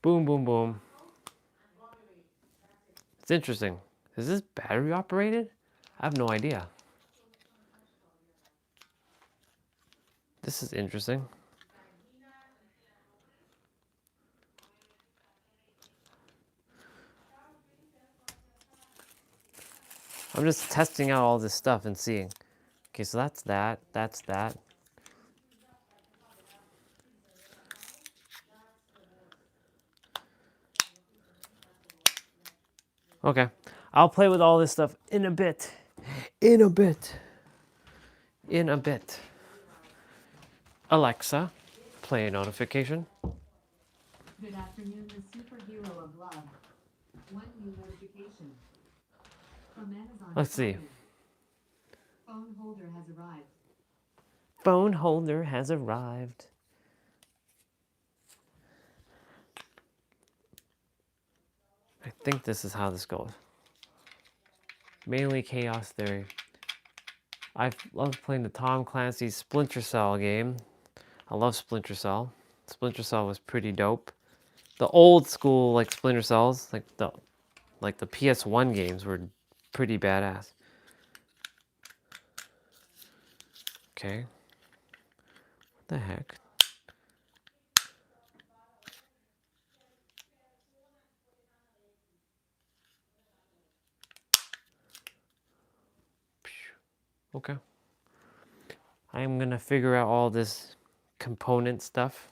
S1: Boom, boom, boom. It's interesting. Is this battery operated? I have no idea. This is interesting. I'm just testing out all this stuff and seeing. Okay, so that's that. That's that. Okay. I'll play with all this stuff in a bit. In a bit. In a bit. Alexa, play a notification.
S3: Good afternoon, the superhero of love. One new notification from Amazon.
S1: Let's see.
S3: Phone holder has arrived.
S1: Phone holder has arrived. I think this is how this goes. Mainly chaos theory.
S2: I've loved playing the Tom Clancy's Splinter Cell game. I love Splinter Cell. Splinter Cell was pretty dope. The old school like Splinter Cells, like the PS1 games were pretty badass. Okay. What the heck? Okay. I am gonna figure out all this component stuff.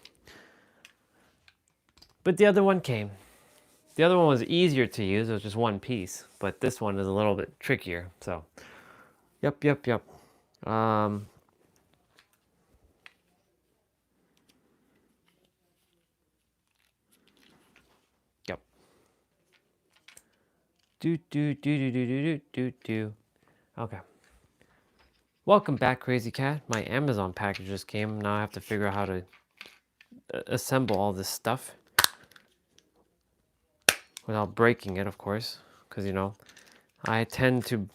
S2: But the other one came. The other one was easier to use. It was just one piece. But this one is a little bit trickier. So, yep. Yep. Do. Okay. Welcome back, Crazy Cat. My Amazon package just came. Now I have to figure out how to assemble all this stuff without breaking it, of course, because you know, I tend to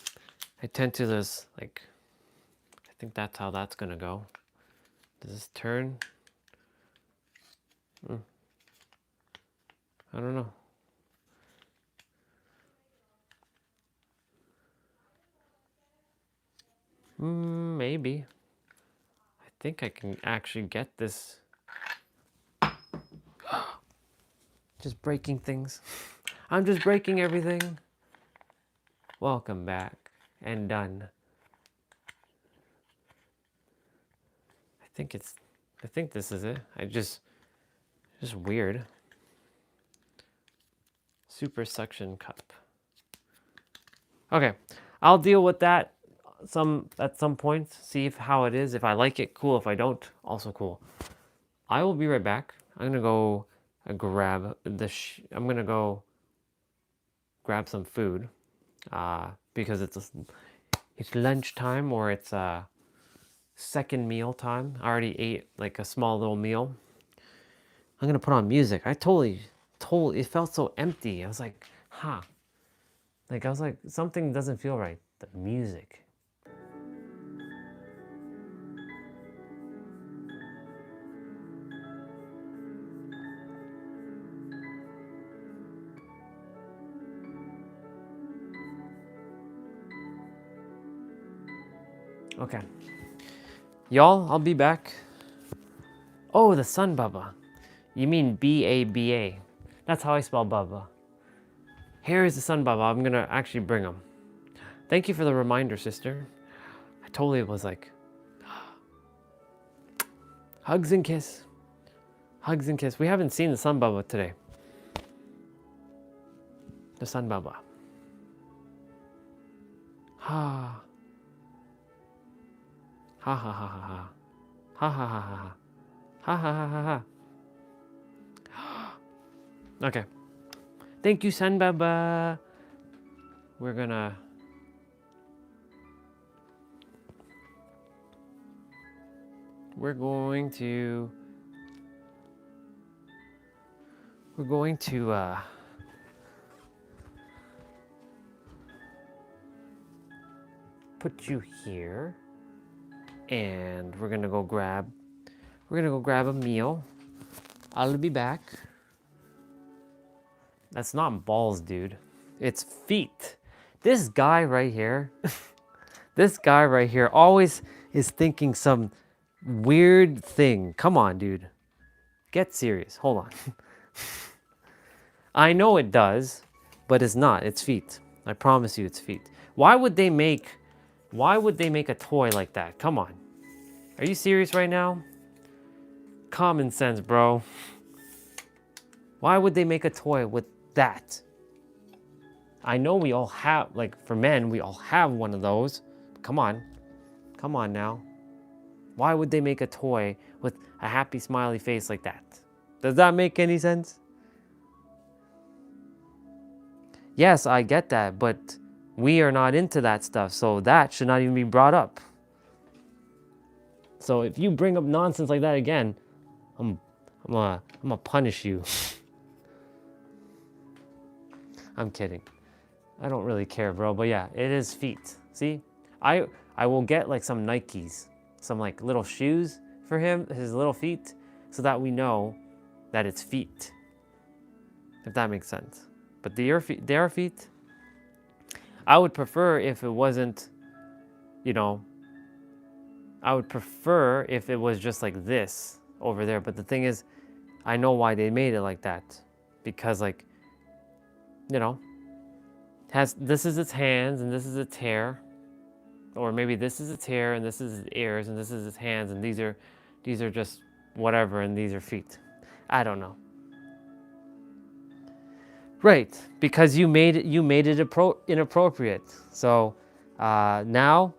S2: this like. I think that's how that's gonna go. Does this turn? I don't know. Maybe. I think I can actually get this. Just breaking things. I'm just breaking everything. Welcome back and done. I think this is it. Just weird. Super suction cup. Okay, I'll deal with that at some point. See how it is. If I like it, cool. If I don't, also cool. I will be right back. I'm gonna go grab I'm gonna go grab some food because it's lunchtime or it's second meal time. I already ate like a small little meal. I'm gonna put on music. I totally, it felt so empty. I was like, huh. Like I was like, something doesn't feel right. The music. Okay. Y'all, I'll be back. Oh, the sun baba. You mean B-A-B-A. That's how I spell baba. Here is the sun baba. I'm gonna actually bring him. Thank you for the reminder, sister. I totally was like, hugs and kiss. Hugs and kiss. We haven't seen the sun baba today. The sun baba. Ha. Ha ha ha ha ha. Ha ha ha ha ha. Ha ha ha ha ha. Okay. Thank you, Sun Baba. We're going to put you here, and we're gonna go grab a meal. I'll be back. That's not balls, dude. It's feet. This guy right here, always is thinking some weird thing. Come on, dude. Get serious. Hold on. I know it does, but it's not. It's feet. I promise you it's feet. Why would they make a toy like that? Come on. Are you serious right now? Common sense, bro. Why would they make a toy with that? I know we all have, like for men, we all have one of those. Come on. Come on now. Why would they make a toy with a happy smiley face like that? Does that make any sense? Yes, I get that, but we are not into that stuff, so that should not even be brought up. So if you bring up nonsense like that again, I'm gonna punish you. I'm kidding. I don't really care, bro. But yeah, it is feet. See, I
S1: I will get like some Nikes, some like little shoes for him, his little feet, so that we know that it's feet, if that makes sense. But their feet, I would prefer if it wasn't, you know, I would prefer if it was just like this over there. But the thing is, I know why they made it like that. Because like, you know, this is its hands and this is its hair. Or maybe this is its hair and this is its ears and this is its hands and these are just whatever and these are feet. I don't know. Right, because you made it inappropriate. So now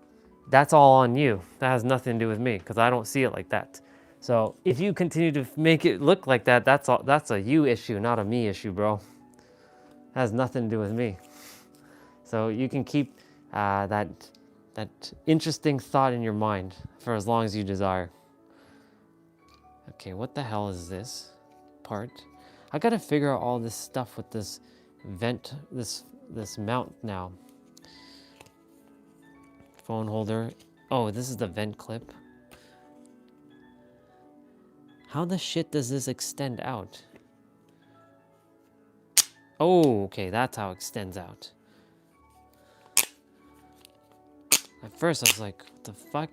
S1: that's all on you. That has nothing to do with me because I don't see it like that. So if you continue to make it look like that, that's a you issue, not a me issue, bro. That has nothing to do with me. So you can keep that interesting thought in your mind for as long as you desire. Okay, what the hell is this part? I gotta figure out all this stuff with this vent, this mount now. Phone holder. Oh, this is the vent clip. How the shit does this extend out? Oh, okay, that's how it extends out. At first I was like, what the fuck?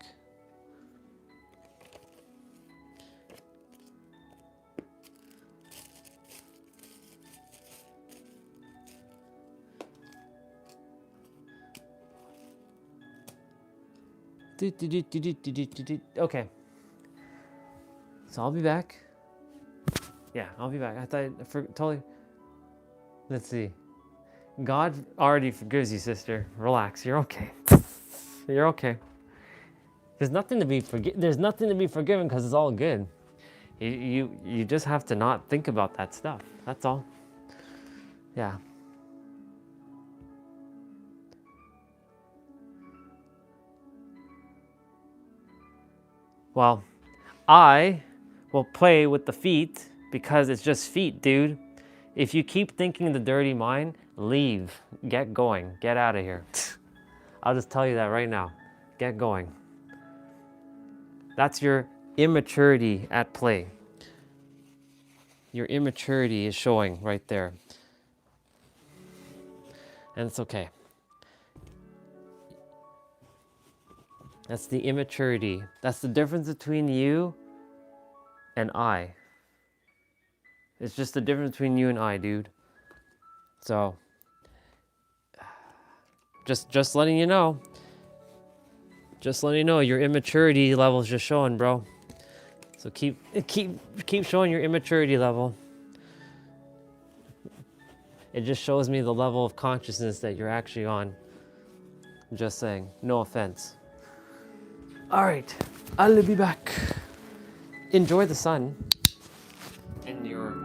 S1: Okay. So I'll be back. Yeah, I'll be back. I thought totally. Let's see. God already forgives you, sister. Relax. You're okay. You're okay. There's nothing to be forgiven because it's all good. You just have to not think about that stuff. That's all. Yeah. Well, I will play with the feet because it's just feet, dude. If you keep thinking the dirty mind, leave. Get going. Get out of here. I'll just tell you that right now. Get going. That's your immaturity at play. Your immaturity is showing right there. And it's okay. That's the immaturity. That's the difference between you and I. It's just the difference between you and I, dude. So, just letting you know. Just letting you know your immaturity level is just showing, bro. So keep showing your immaturity level. It just shows me the level of consciousness that you're actually on. Just saying, no offense. All right, I'll be back. Enjoy the sun and your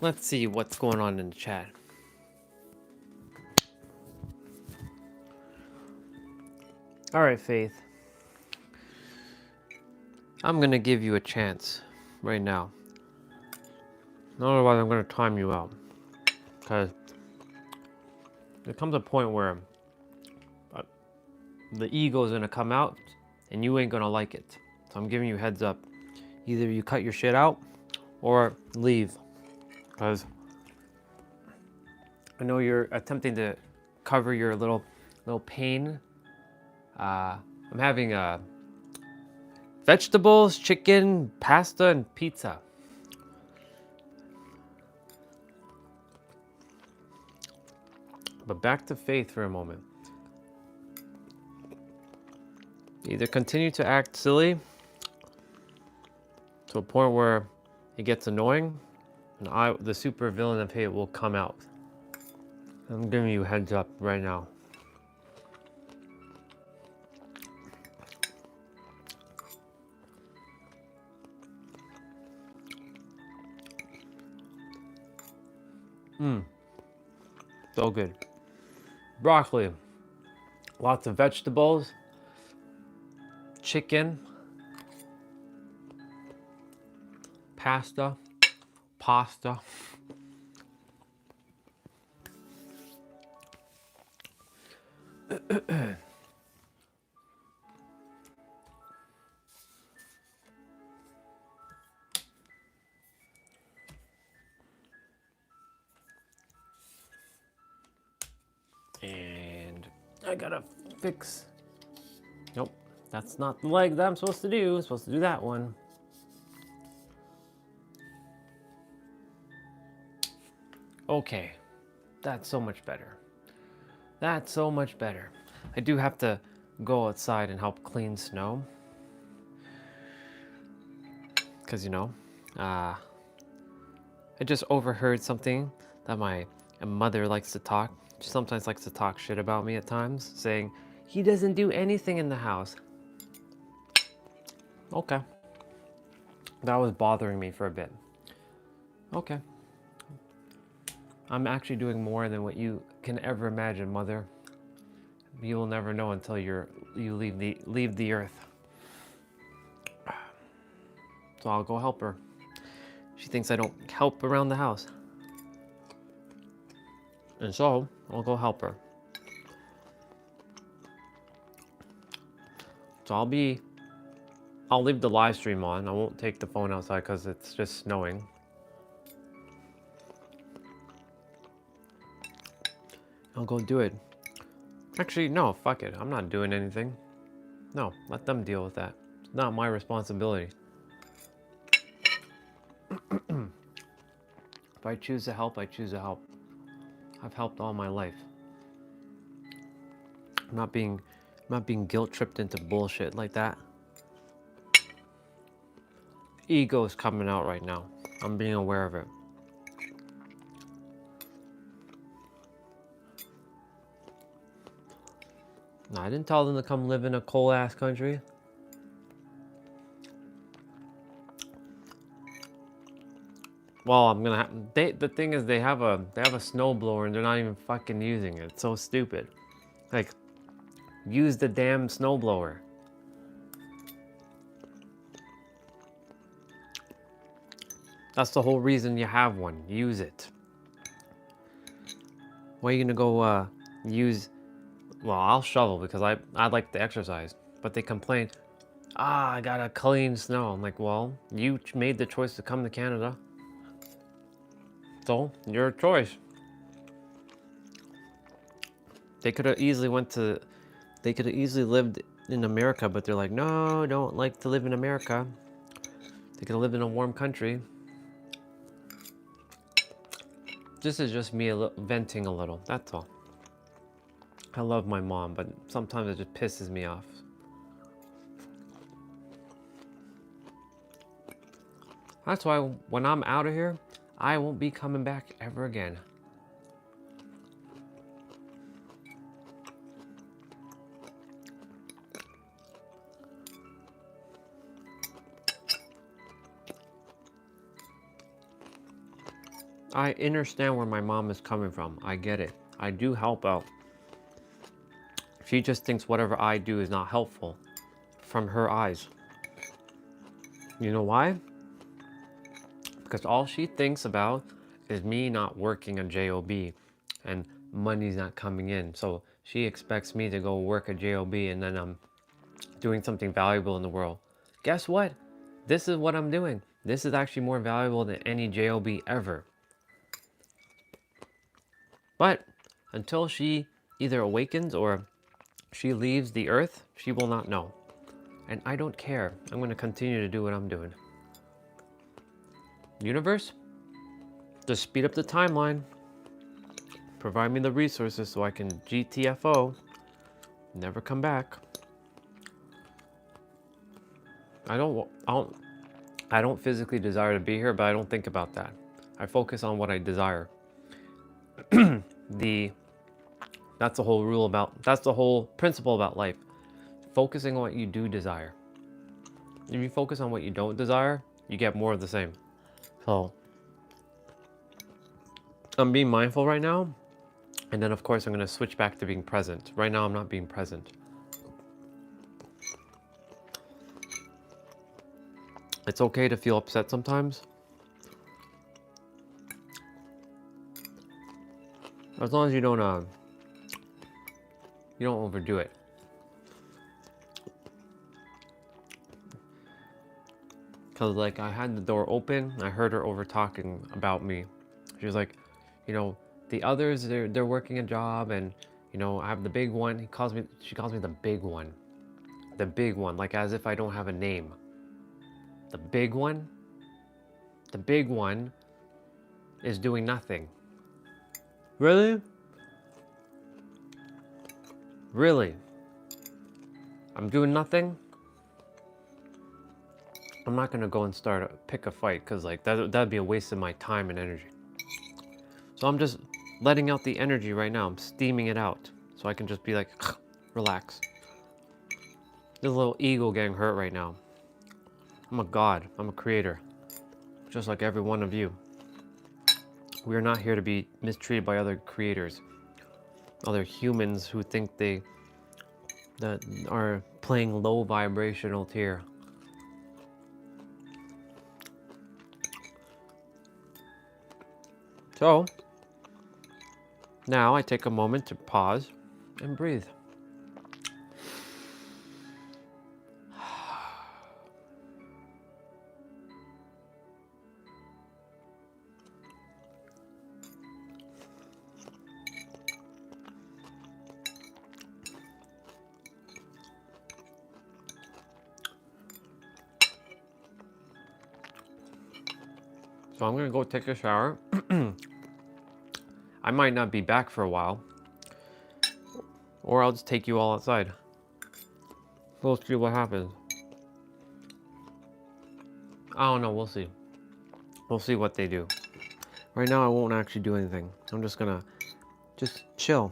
S2: Let's see what's going on in the chat. All right, Faith. I'm gonna give you a chance right now. Otherwise, I'm gonna time you out. Because there comes a point where the ego is gonna come out and you ain't gonna like it. So I'm giving you a heads up. Either you cut your shit out or leave. Because I know you're attempting to cover your little pain. I'm having vegetables, chicken, pasta, and pizza. But back to Faith for a moment. Either continue to act silly to a point where it gets annoying, and the super villain of hate, will come out. I'm giving you a heads up right now. So good. Broccoli, lots of vegetables, chicken, pasta. And I gotta fix. Nope, that's not the leg that I'm supposed to do. I'm supposed to do that one. Okay, that's so much better. That's so much better. I do have to go outside and help clean snow. Because, I just overheard something that my mother likes to talk. She sometimes likes to talk shit about me at times, saying, he doesn't do anything in the house. Okay. That was bothering me for a bit. Okay. I'm actually doing more than what you can ever imagine, Mother. You will never know until you leave the earth. So I'll go help her. She thinks I don't help around the house. And so I'll go help her. So I'll leave the live stream on. I won't take the phone outside because it's just snowing. I'll go do it. Actually, no, fuck it. I'm not doing anything. No, let them deal with that. It's not my responsibility. If I choose to help, I choose to help. I've helped all my life. I'm not being guilt tripped into bullshit like that. Ego is coming out right now. I'm being aware of it. No, I didn't tell them to come live in a cold ass country. Well, I'm gonna the thing is they have a snowblower and they're not even fucking using it. It's so stupid. Like, use the damn snowblower. That's the whole reason you have one. Use it. Why are you gonna go use? Well, I'll shovel because I like to exercise. But they complain, I gotta clean snow. I'm like, well, you made the choice to come to Canada. So, your choice. They could have easily lived in America, but they're like, no, don't like to live in America. They could have lived in a warm country. This is just me venting a little, that's all. I love my mom, but sometimes it just pisses me off. That's why when I'm out of here, I won't be coming back ever again. I understand where my mom is coming from. I get it. I do help out. She just thinks whatever I do is not helpful from her eyes. You know why? Because all she thinks about is me not working a job and money's not coming in. So she expects me to go work a job and then I'm doing something valuable in the world. Guess what? This is what I'm doing. This is actually more valuable than any job ever. But until she either awakens or she leaves the earth, she will not know. And I don't care. I'm going to continue to do what I'm doing. Universe, just speed up the timeline. Provide me the resources so I can GTFO, never come back. I don't physically desire to be here, but I don't think about that. I focus on what I desire. That's the whole principle about life. Focusing on what you do desire. If you focus on what you don't desire, you get more of the same. So I'm being mindful right now. And then of course I'm gonna switch back to being present. Right now I'm not being present. It's okay to feel upset sometimes. As long as you don't overdo it. Cause like I had the door open, I heard her over talking about me. She was like, you know, the others they're working a job, and you know I have the big one. She calls me the big one, like as if I don't have a name. The big one is doing nothing. Really? Really? I'm doing nothing? I'm not gonna go and pick a fight, because like that'd be a waste of my time and energy. So I'm just letting out the energy right now. I'm steaming it out so I can just be like, relax. This little ego getting hurt right now. I'm a god. I'm a creator, just like every one of you. We are not here to be mistreated by other creators, other humans who think that are playing low vibrational tier. So now I take a moment to pause and breathe. So I'm gonna go take a shower. I might not be back for a while, or I'll just take you all outside. We'll see what happens. I don't know, we'll see. We'll see what they do. Right now I won't actually do anything. I'm just gonna chill.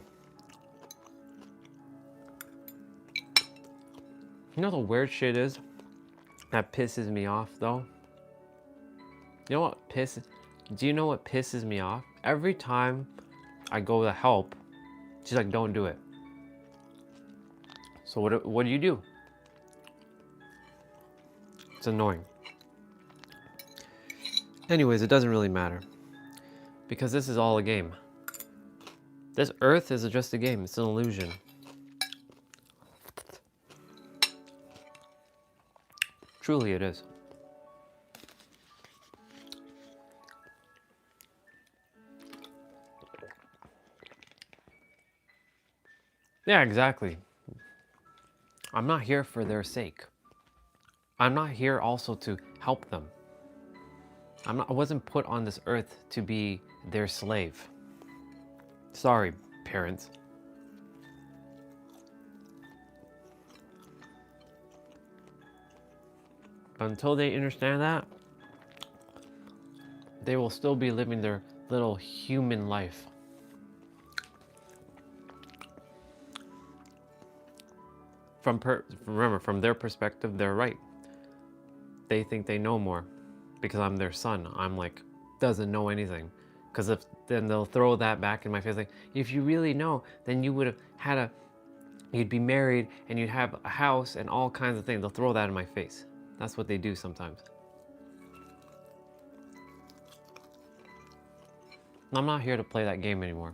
S2: You know the weird shit is that pisses me off though? You know what do you know what pisses me off? Every time I go to help, she's like, don't do it. So what do you do? It's annoying. Anyways, it doesn't really matter, because this is all a game. This earth is just a game. It's an illusion. Truly it is. Yeah, exactly. I'm not here for their sake. I'm not here also to help them. I wasn't put on this earth to be their slave. Sorry, parents. But until they understand that, they will still be living their little human life. Remember, from their perspective, they're right. They think they know more because I'm their son. I'm like, doesn't know anything.
S1: Because if then they'll throw that back in my face, like, if you really know, then you would have had a, you'd be married and you'd have a house and all kinds of things. They'll throw that in my face. That's what they do sometimes. I'm not here to play that game anymore.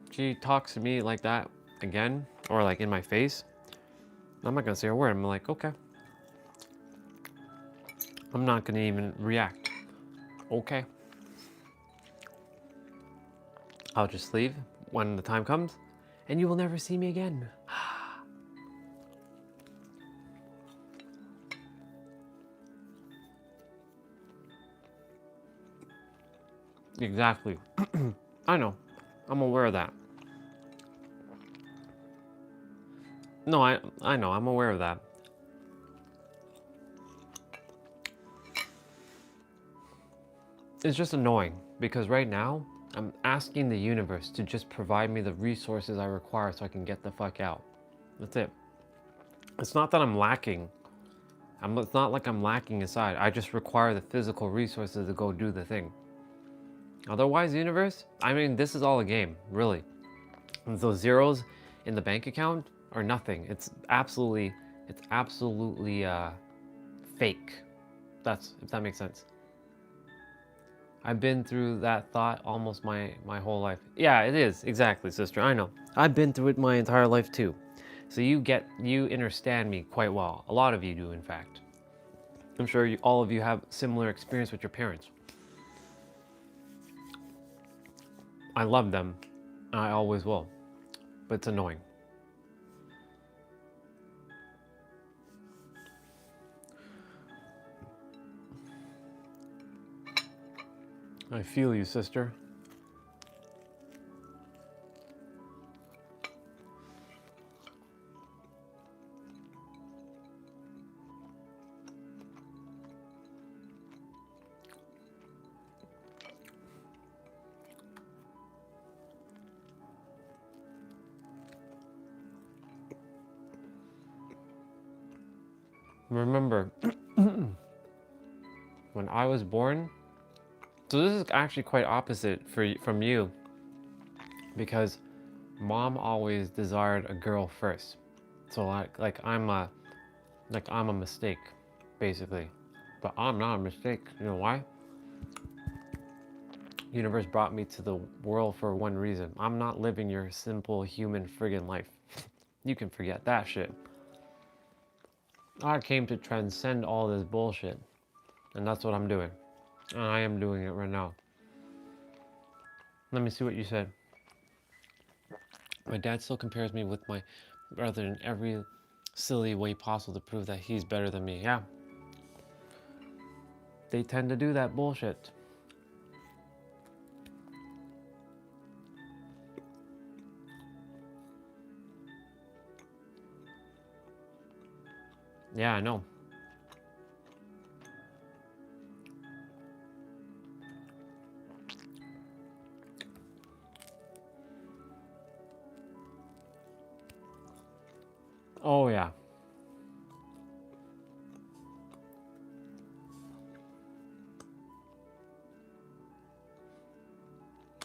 S1: She talks to me like that again, or like in my face, I'm not gonna say a word. I'm like, okay. I'm not gonna even react. Okay. I'll just leave when the time comes, and you will never see me again. Exactly. I know. I'm aware of that. No, I know. I'm aware of that. It's just annoying because right now I'm asking the universe to just provide me the resources I require so I can get the fuck out. That's it. It's not that I'm lacking. It's not like I'm lacking inside. I just require the physical resources to go do the thing. Otherwise, universe, I mean, this is all a game, really. And those zeros in the bank account are nothing. It's absolutely fake. That's, if that makes sense. I've been through that thought almost my whole life. Yeah, it is. Exactly, sister. I know. I've been through it my entire life too. So you understand me quite well. A lot of you do, in fact. I'm sure all of you have similar experience with your parents. I love them. I always will. But it's annoying. I feel you, sister. Remember, when I was born, so this is actually quite opposite from you, because mom always desired a girl first. So I'm a mistake, basically. But I'm not a mistake. You know why? Universe brought me to the world for one reason. I'm not living your simple human friggin' life. You can forget that shit. I came to transcend all this bullshit. And that's what I'm doing. And I am doing it right now. Let me see what you said. My dad still compares me with my brother in every silly way possible to prove that he's better than me. Yeah. They tend to do that bullshit. Yeah, I know. Oh, yeah.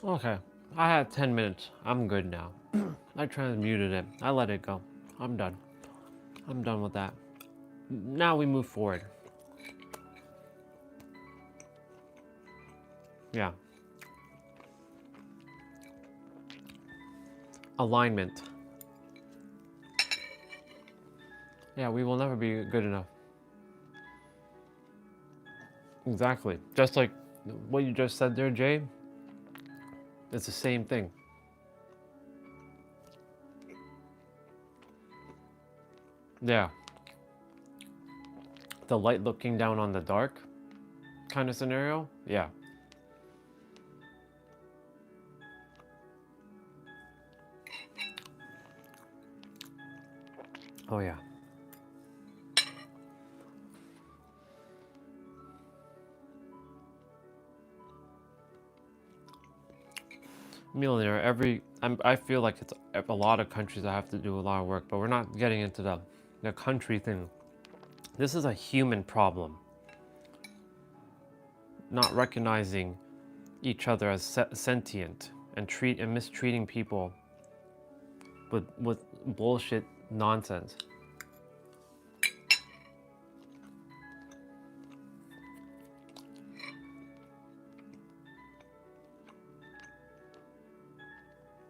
S1: Okay. I had 10 minutes. I'm good now. I transmuted it. I let it go. I'm done. I'm done with that. Now we move forward. Yeah. Alignment. Yeah, we will never be good enough. Exactly. Just like what you just said there, Jay. It's the same thing. Yeah. The light looking down on the dark kind of scenario. Yeah. Oh, yeah. Millionaire, I feel like it's a lot of countries that have to do a lot of work, but we're not getting into the country thing. This is a human problem.
S2: not recognizing each other as sentient and mistreating people with bullshit nonsense.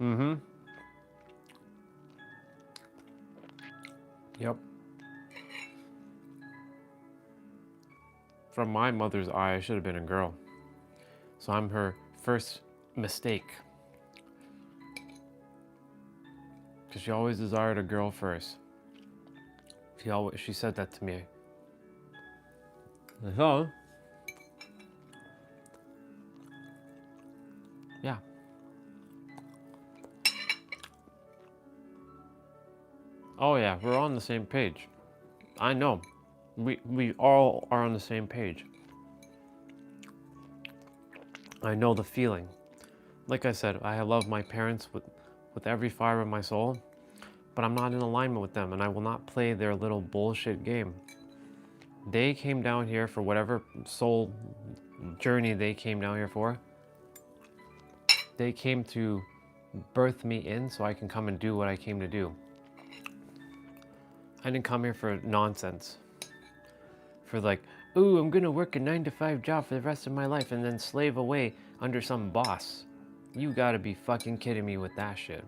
S2: Mm-hmm. Yep. From my mother's eye, I should have been a girl. So I'm her first mistake. Because she always desired a girl first. She said that to me. So, yeah. Oh yeah, we're on the same page. I know. We all are on the same page. I know the feeling. Like I said, I love my parents with every fiber of my soul, but I'm not in alignment with them, and I will not play their little bullshit game. They came down here for whatever soul journey they came down here for. They came to birth me in so I can come and do what I came to do. I didn't come here for nonsense. For like, ooh, I'm gonna work a 9-to-5 job for the rest of my life and then slave away under some boss. You gotta be fucking kidding me with that shit.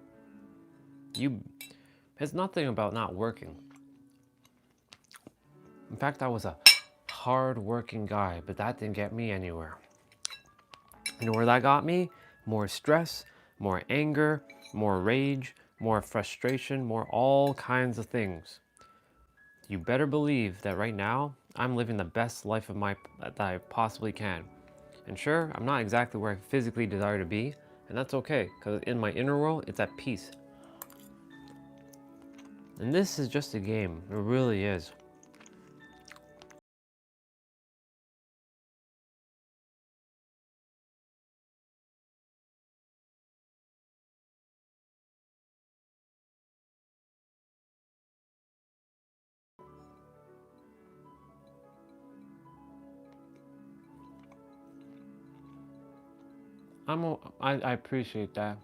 S2: It's nothing about not working. In fact, I was a hard-working guy, but that didn't get me anywhere. You know where that got me? More stress, more anger, more rage, more frustration, more all kinds of things. You better believe that right now, I'm living the best life that I possibly can. And sure, I'm not exactly where I physically desire to be, and that's okay, because in my inner world, it's at peace. And this is just a game, it really is. I appreciate that.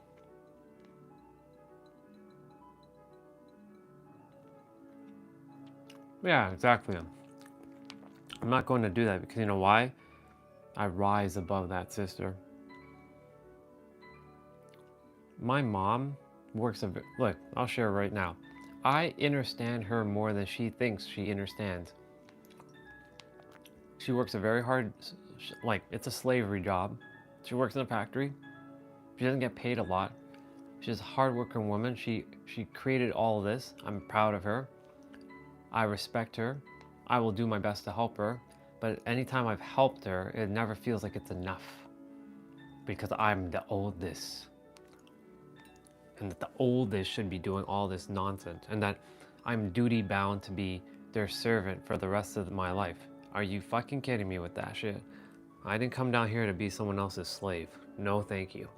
S2: Yeah, exactly. I'm not going to do that because you know why? I rise above that, sister. My mom works look, I'll share right now. I understand her more than she thinks she understands. She works a very hard, like it's a slavery job. She works in a factory. She doesn't get paid a lot. She's a hardworking woman. She created all of this. I'm proud of her. I respect her. I will do my best to help her. But anytime I've helped her, it never feels like it's enough. Because I'm the oldest. And that the oldest should be doing all this nonsense. And that I'm duty bound to be their servant for the rest of my life. Are you fucking kidding me with that shit? I didn't come down here to be someone else's slave. No, thank you.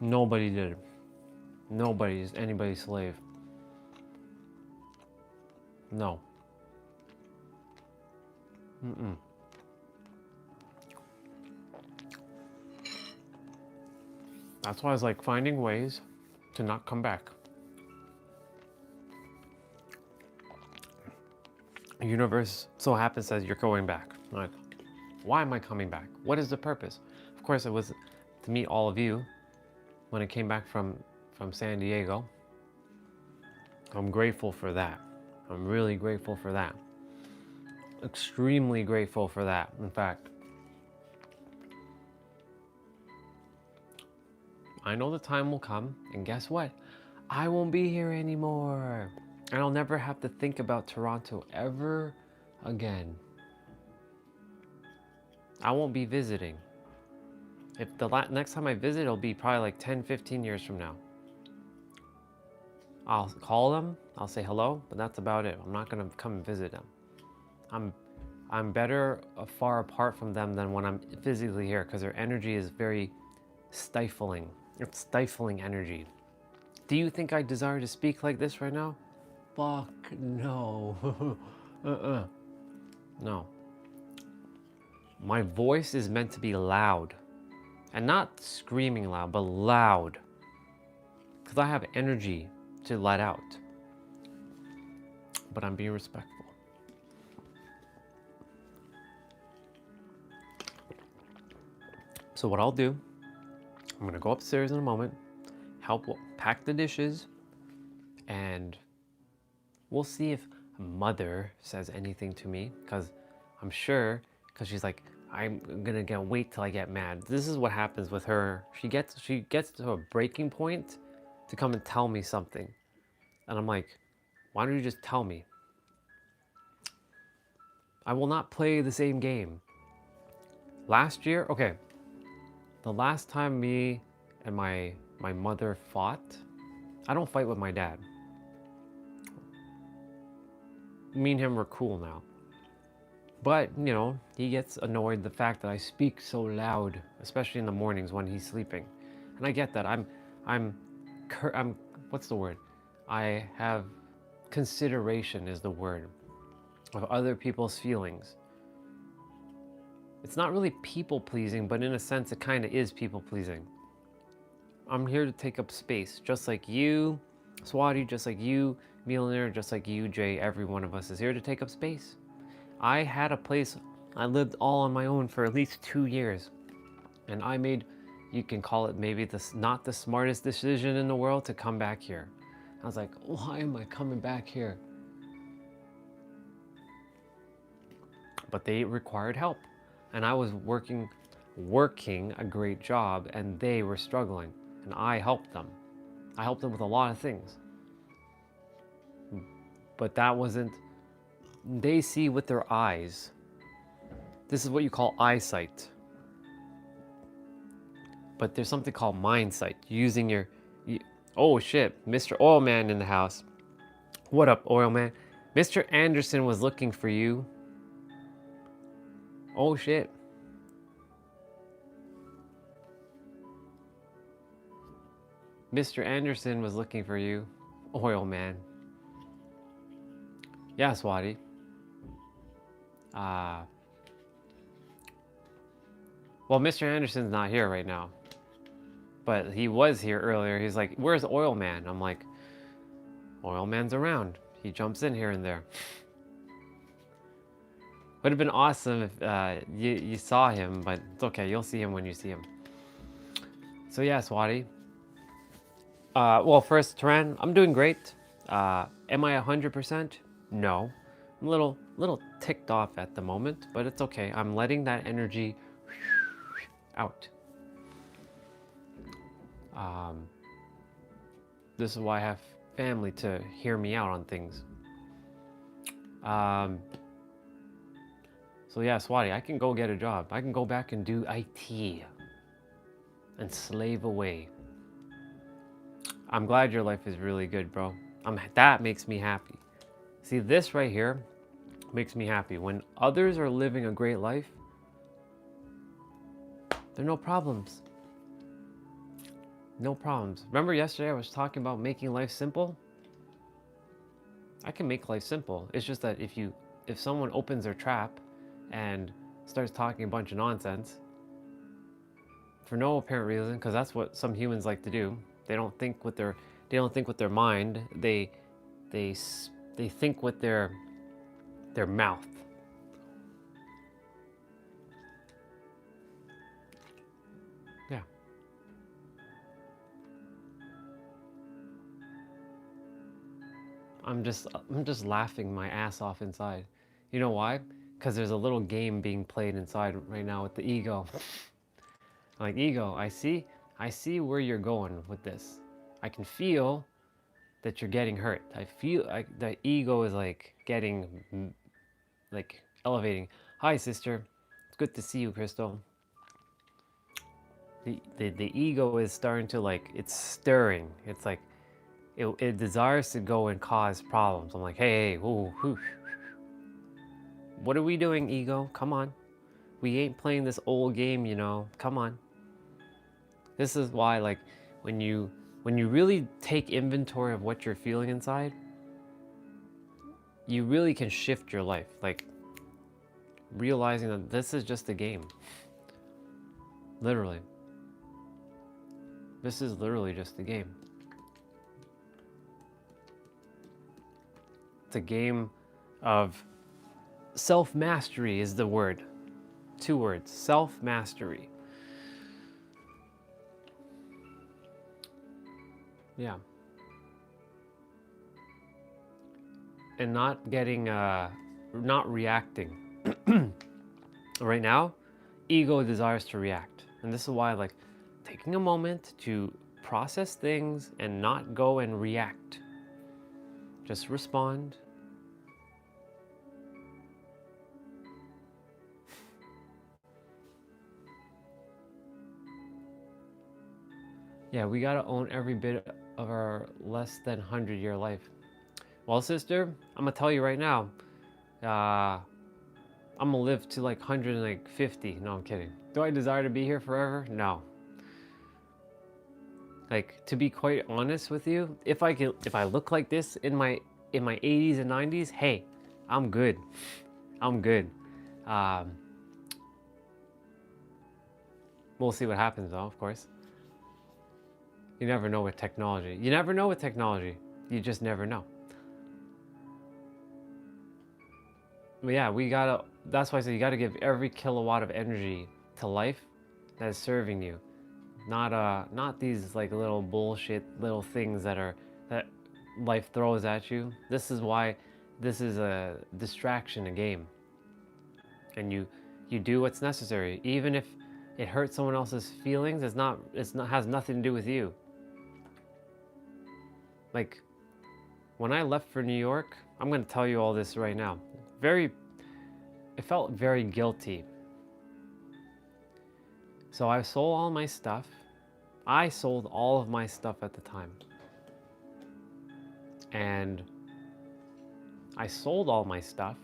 S2: Nobody did. Nobody is anybody's slave. No. Mm-mm. That's why I was like finding ways to not come back. The universe so happens says you're going back. I'm like, why am I coming back? What is the purpose? Of course, it was to meet all of you when I came back from San Diego. I'm grateful for that. I'm really grateful for that. Extremely grateful for that, in fact. I know the time will come, and guess what? I won't be here anymore. And I'll never have to think about Toronto ever again. I won't be visiting. If the next time I visit, it'll be probably like 10, 15 years from now. I'll call them, I'll say hello, but that's about it. I'm not gonna come and visit them. I'm better far apart from them than when I'm physically here because their energy is very stifling. It's stifling energy. Do you think I desire to speak like this right now? Fuck no. No.
S1: My voice is meant to be loud. And not screaming loud, but loud. Because I have energy to let out. But I'm being respectful. So what I'll do, I'm gonna go upstairs in a moment, help pack the dishes, and we'll see if mother says anything to me, because I'm sure, because she's like, I'm gonna wait till I get mad. This is what happens with her. She gets to a breaking point to come and tell me something. And I'm like, why don't you just tell me? I will not play the same game. Last year, okay, the last time me and my mother fought, I don't fight with my dad. Me and him are cool now. But, you know, he gets annoyed the fact that I speak so loud, especially in the mornings when he's sleeping. And I get that. I'm what's the word? I have consideration is the word of other people's feelings. It's not really people pleasing, but in a sense it kind of is people pleasing. I'm here to take up space, just like you, Swati, just like you, Millionaire, just like you, Jay. Every one of us is here to take up space. I had a place, I lived all on my own for at least 2 years. And I made, you can call it maybe not the smartest decision in the world to come back here. I was like, why am I coming back here? But they required help. And I was working a great job, and they were struggling. And I helped them. I helped them with a lot of things. But that wasn't, they see with their eyes. This is what you call eyesight. But there's something called mindsight. Using your, oh shit, Mr. Oil Man in the house. What up, Oil Man? Mr. Anderson was looking for you. Oh shit. Mr. Anderson was looking for you, Oil Man. Yeah, Swati. Well, Mr. Anderson's not here right now. But he was here earlier. He's like, where's Oil Man? I'm like, Oil Man's around. He jumps in here and there. Would have been awesome if you saw him, but it's okay. You'll see him when you see him. So yeah, Swati. Well, first, Taran, I'm doing great. Am I 100%? No. I'm a little ticked off at the moment, but it's okay. I'm letting that energy out. This is why I have family to hear me out on things. So yeah, Swati, I can go get a job. I can go back and do IT and slave away. I'm glad your life is really good, bro. That makes me happy. See, this right here makes me happy. When others are living a great life, there are no problems. No problems. Remember yesterday I was talking about making life simple? I can make life simple. It's just that if someone opens their trap and starts talking a bunch of nonsense for no apparent reason, because that's what some humans like to do. They don't think with their mind. They think with their mouth. Yeah. I'm just laughing my ass off inside. You know why? Because there's a little game being played inside right now with the ego. Like, ego, I see where you're going with this. I can feel that you're getting hurt. I feel like the ego is like getting, like elevating. Hi, sister. It's good to see you, Crystal. The ego is starting to it's stirring. It's like, it desires to go and cause problems. I'm like, hey, whoo, whoo. What are we doing, ego? Come on. We ain't playing this old game, you know. Come on. This is why, when you really take inventory of what you're feeling inside, you really can shift your life. Like,
S2: realizing that this is just a game. Literally. This is literally just a game. It's a game of self-mastery is the word. 2 words, self-mastery. Yeah. And not getting, not reacting. Right now, ego desires to react. And this is why, like, taking a moment to process things and not go and react. Just respond. Yeah, we gotta own every bit of our less than 100-year life. Well, sister, I'm gonna tell you right now, I'm gonna live to like 150. No, I'm kidding. Do I desire to be here forever? No. Like, to be quite honest with you, if I look like this in my 80s and 90s, hey, I'm good. I'm good. We'll see what happens though, of course. You never know with technology. You never know with technology. You just never know. But yeah, that's why I say you gotta give every kilowatt of energy to life that is serving you. Not these like little bullshit little things that life throws at you. This is why this is a distraction, a game. And you do what's necessary. Even if it hurts someone else's feelings, has nothing to do with you. Like, when I left for New York, I'm gonna tell you all this right now. It felt very guilty. So I sold all my stuff. I sold all of my stuff at the time. And I sold all my stuff.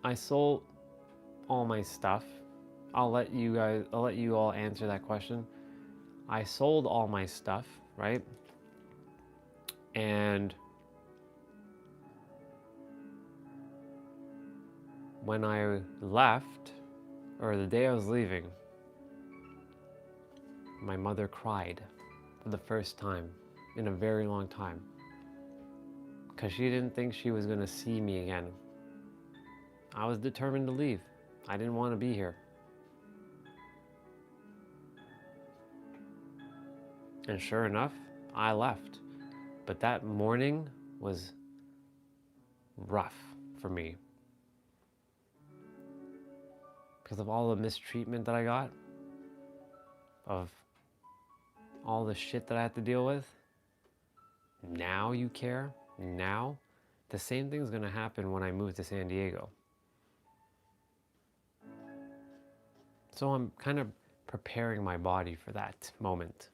S2: I sold all my stuff. I'll let you all answer that question. I sold all my stuff, right? And when I left, or the day I was leaving, my mother cried for the first time in a very long time, because she didn't think she was going to see me again. I was determined to leave. I didn't want to be here. And sure enough, I left. But that morning was rough for me, because of all the mistreatment that I got, of all the shit that I had to deal with. Now you care? Now? The same thing's gonna happen when I move to San Diego. So I'm kind of preparing my body for that moment.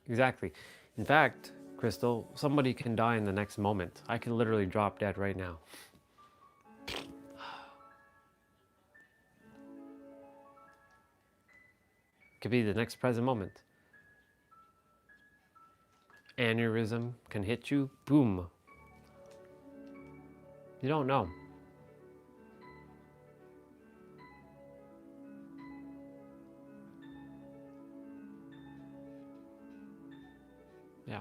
S2: Exactly. In fact, Crystal, somebody can die in the next moment. I can literally drop dead right now. Could be the next present moment. Aneurysm can hit you, boom. You don't know. Yeah.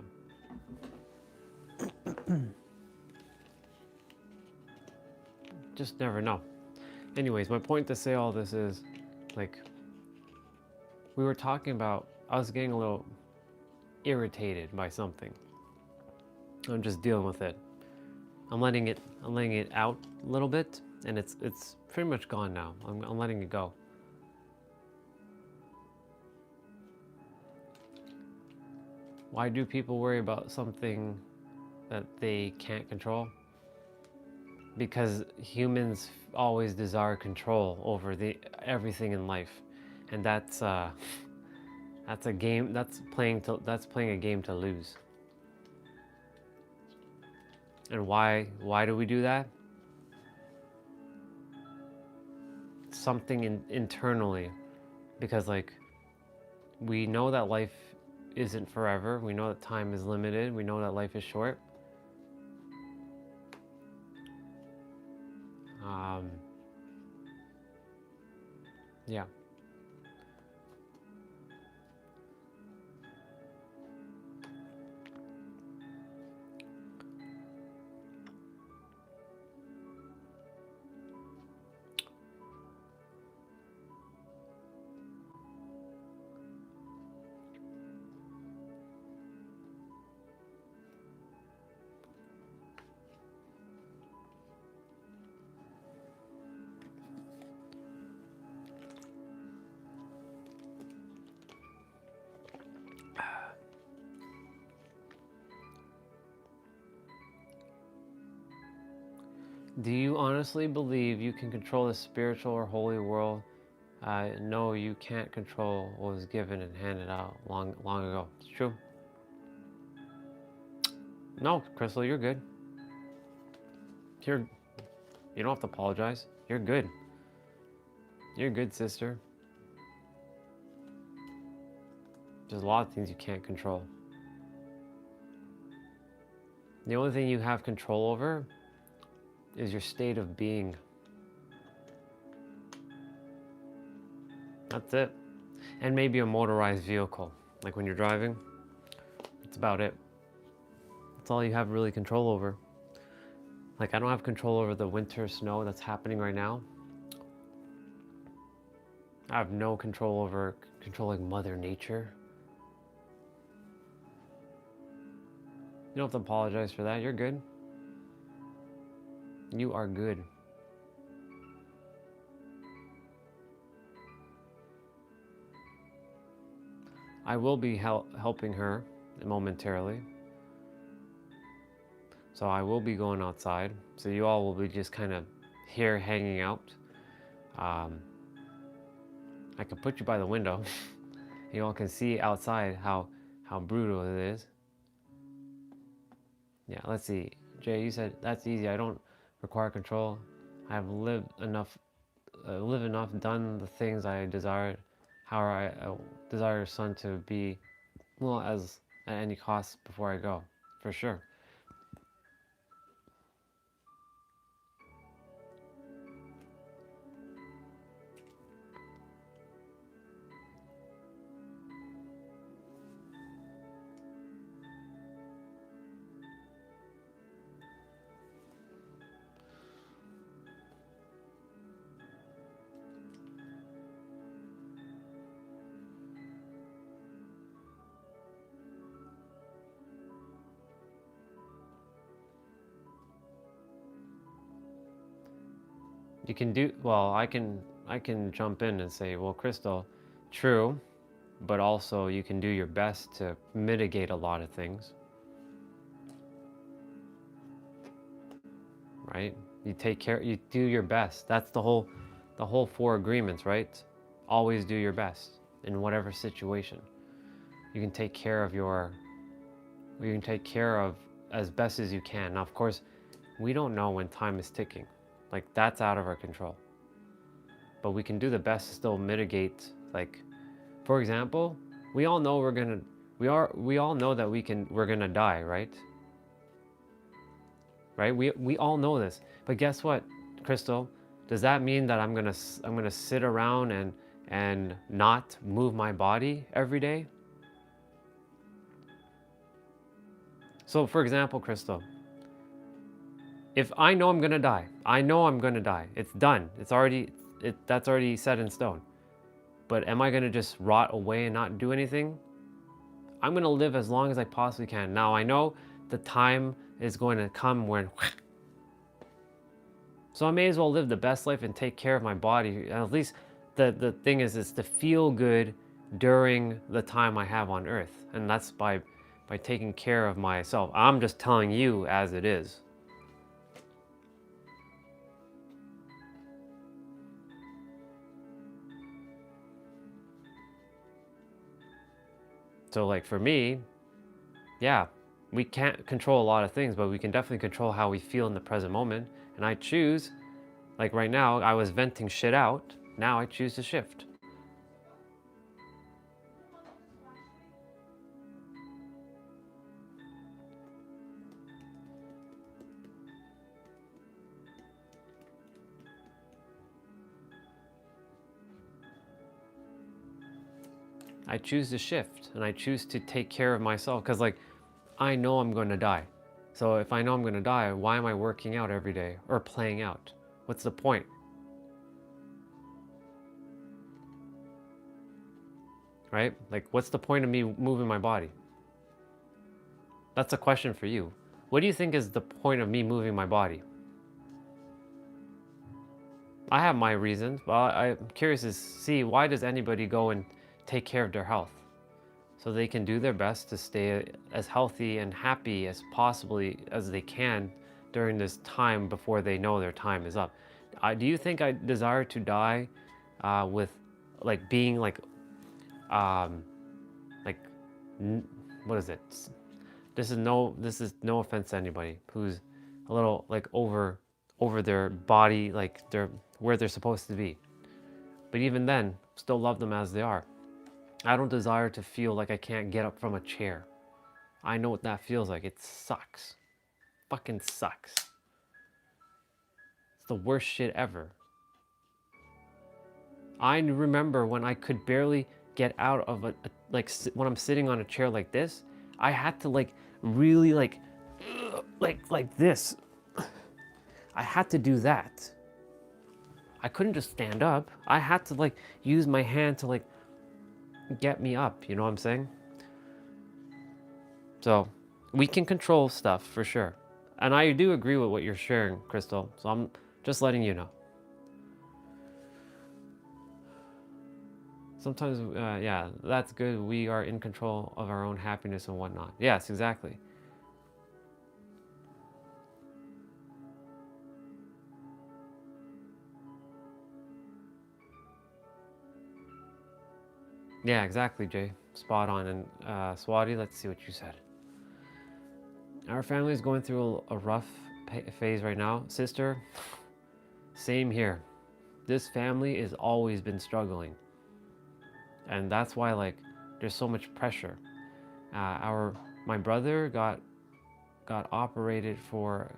S2: Just never know. Anyways, my point to say all this is, like, we were talking about, I was getting a little irritated by something. I'm just dealing with it. I'm letting it out a little bit, and it's pretty much gone now. I'm letting it go. Why do people worry about something that they can't control? Because humans always desire control over everything in life, and that's a game. That's playing a game to lose. And why do we do that? Something internally, because like we know that life isn't forever. We know that time is limited. We know that life is short. Yeah. Do you honestly believe you can control the spiritual or holy world? No, you can't control what was given and handed out long ago. It's true. No, Crystal, you're good. You don't have to apologize. You're good. You're good, sister. There's a lot of things you can't control. The only thing you have control over is your state of being. That's it. And maybe a motorized vehicle. Like when you're driving, that's about it. That's all you have really control over. Like I don't have control over the winter snow that's happening right now. I have no control over controlling Mother Nature. You don't have to apologize for that. You're good. You are good. I will be helping her momentarily. So I will be going outside. So you all will be just kind of here hanging out. I can put you by the window. You all can see outside how brutal it is. Yeah, let's see. Jay, you said that's easy. I don't require control. I have lived enough, done the things I desired. How I desire your son to be, well, as at any cost before I go, for sure. You can do well. I can jump in and say, well, Crystal, true, but also you can do your best to mitigate a lot of things. Right? You take care. You do your best. That's the whole 4 agreements, right? Always do your best in whatever situation. You can take care of as best as you can. Now, of course, we don't know when time is ticking. Like that's out of our control. But we can do the best to still mitigate. Like, for example, we all know we all know that we're gonna die, right? Right? We all know this. But guess what, Crystal? Does that mean that I'm gonna sit around and not move my body every day? So, for example, Crystal, if I know I'm gonna die, it's done. That's already set in stone. But am I gonna just rot away and not do anything? I'm gonna live as long as I possibly can. Now I know the time is going to come when, so I may as well live the best life and take care of my body. At least the thing is to feel good during the time I have on earth. And that's by taking care of myself. I'm just telling you as it is. So like for me, yeah, we can't control a lot of things, but we can definitely control how we feel in the present moment. And I choose, like right now, I was venting shit out. Now I choose to shift. I choose to shift and I choose to take care of myself because, like, I know I'm going to die. So if I know I'm going to die, why am I working out every day or playing out? What's the point? Right? Like, what's the point of me moving my body? That's a question for you. What do you think is the point of me moving my body? I have my reasons, but I'm curious to see, why does anybody go and take care of their health? So they can do their best to stay as healthy and happy as possibly as they can during this time before they know their time is up. Do you think I desire to die with, like, being like, like, what is it? This is no offense to anybody who's a little like over their body, like they're where they're supposed to be. But even then, still love them as they are. I don't desire to feel like I can't get up from a chair. I know what that feels like. It sucks. Fucking sucks. It's the worst shit ever. I remember when I could barely get out of like when I'm sitting on a chair like this, I had to like really like this. I had to do that. I couldn't just stand up. I had to like use my hand to like get me up, you know what I'm saying? So we can control stuff for sure. And I do agree with what you're sharing, Crystal. So I'm just letting you know. Sometimes, yeah, that's good. We are in control of our own happiness and whatnot. Yes, exactly. Yeah, exactly, Jay. Spot on. And Swati, let's see what you said. Our family is going through a rough phase right now. Sister, same here. This family has always been struggling. And that's why, like, there's so much pressure. My brother got operated for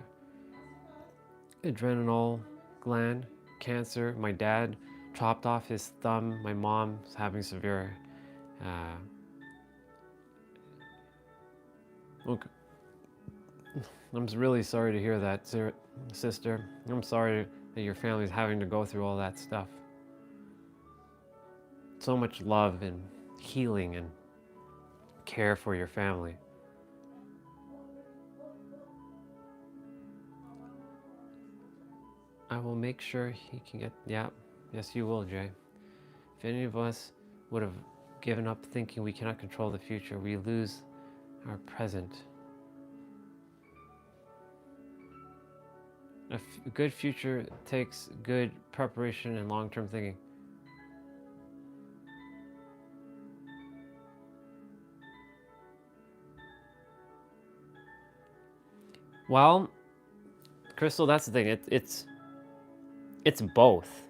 S2: adrenal gland cancer. My dad chopped off his thumb. My mom's having severe look, I'm really sorry to hear that, sister. I'm sorry that your family's having to go through all that stuff. So much love and healing and care for your family. I will make sure he can get, yeah, yes you will, Jay. If any of us would have given up thinking we cannot control the future, we lose our present. A good future takes good preparation and long-term thinking. Well, Crystal, that's the thing. It's both.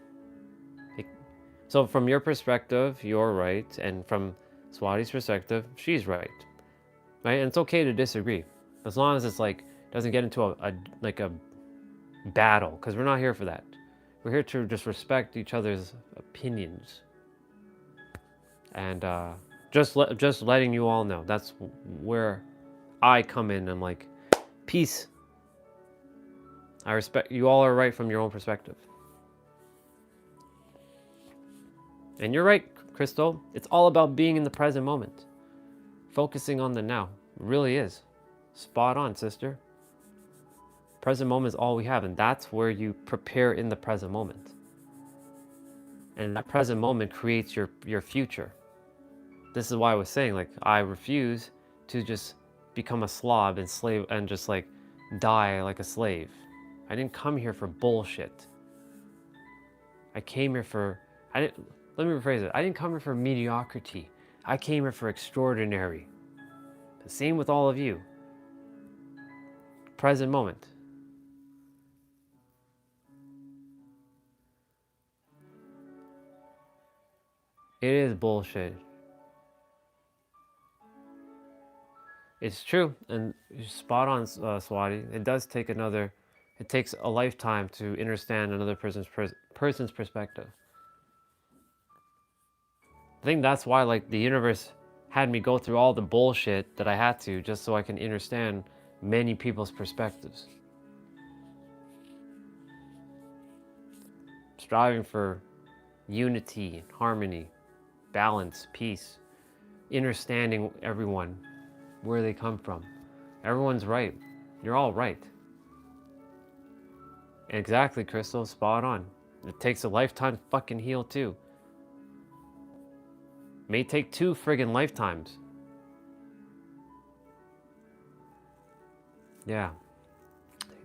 S2: So from your perspective, you're right, and from Swati's perspective, she's right. Right? And it's okay to disagree, as long as it's like doesn't get into a battle, because we're not here for that. We're here to just respect each other's opinions. And just letting you all know, that's where I come in. I'm like, peace. I respect you all are right from your own perspective. And you're right, Crystal. It's all about being in the present moment. Focusing on the now. It really is. Spot on, sister. Present moment is all we have, and that's where you prepare in the present moment. And that present moment creates your future. This is why I was saying, like, I refuse to just become a slob and slave and just like die like a slave. I didn't come here for bullshit. I came here for, let me rephrase it. I didn't come here for mediocrity. I came here for extraordinary. The same with all of you. Present moment. It is bullshit. It's true, and you're spot on, Swati. It does take it takes a lifetime to understand another person's perspective. think that's why like the universe had me go through all the bullshit that I had to, just so I can understand many people's perspectives. Striving for unity, harmony, balance, peace, understanding everyone, where they come from. Everyone's right. You're all right. Exactly, Crystal, spot on. It takes a lifetime to fucking heal too. May take 2 friggin' lifetimes. Yeah.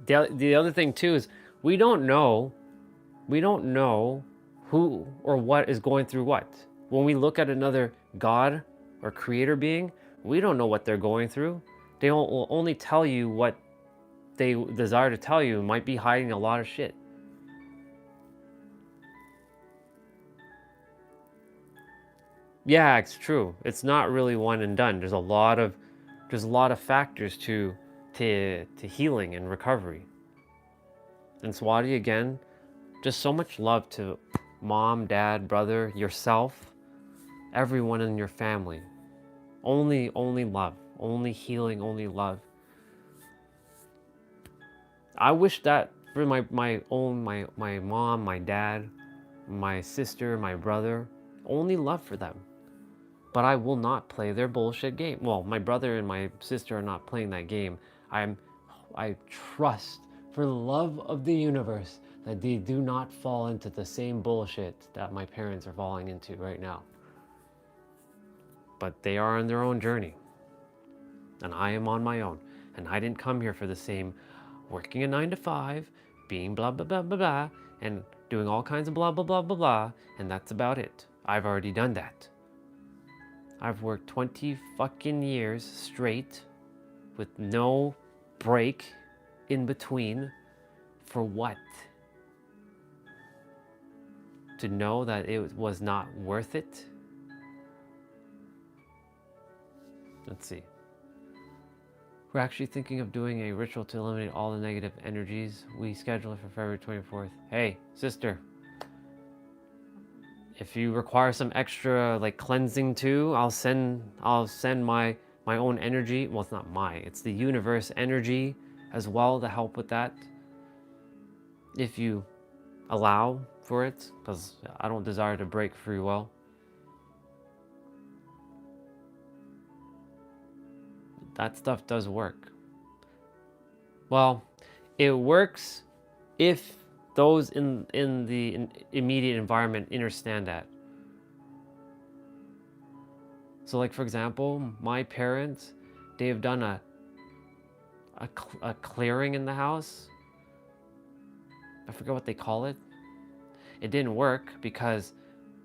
S2: The other thing too is we don't know who or what is going through what. When we look at another God or creator being, we don't know what they're going through. They will only tell you what they desire to tell you. Might be hiding a lot of shit. Yeah, it's true. It's not really one and done. There's a lot of factors to healing and recovery. And Swati, again, just so much love to mom, dad, brother, yourself, everyone in your family. Only love, only healing, only love. I wish that for my mom, my dad, my sister, my brother, only love for them. But I will not play their bullshit game. Well, my brother and my sister are not playing that game. I trust for the love of the universe that they do not fall into the same bullshit that my parents are falling into right now. But they are on their own journey. And I am on my own. And I didn't come here for the same working a 9 to 5, being blah, blah, blah, blah, blah, and doing all kinds of blah, blah, blah, blah, blah. And that's about it. I've already done that. I've worked 20 fucking years straight with no break in between. For what? To know that it was not worth it? Let's see. We're actually thinking of doing a ritual to eliminate all the negative energies. We schedule it for February 24th. Hey, sister. If you require some extra like cleansing too, I'll send my own energy. Well, it's not it's the universe energy as well to help with that. If you allow for it, because I don't desire to break free will. That stuff does work. Well, it works if those in the immediate environment understand that. So like, for example, my parents, they have done a clearing in the house. I forget what they call it. It didn't work because,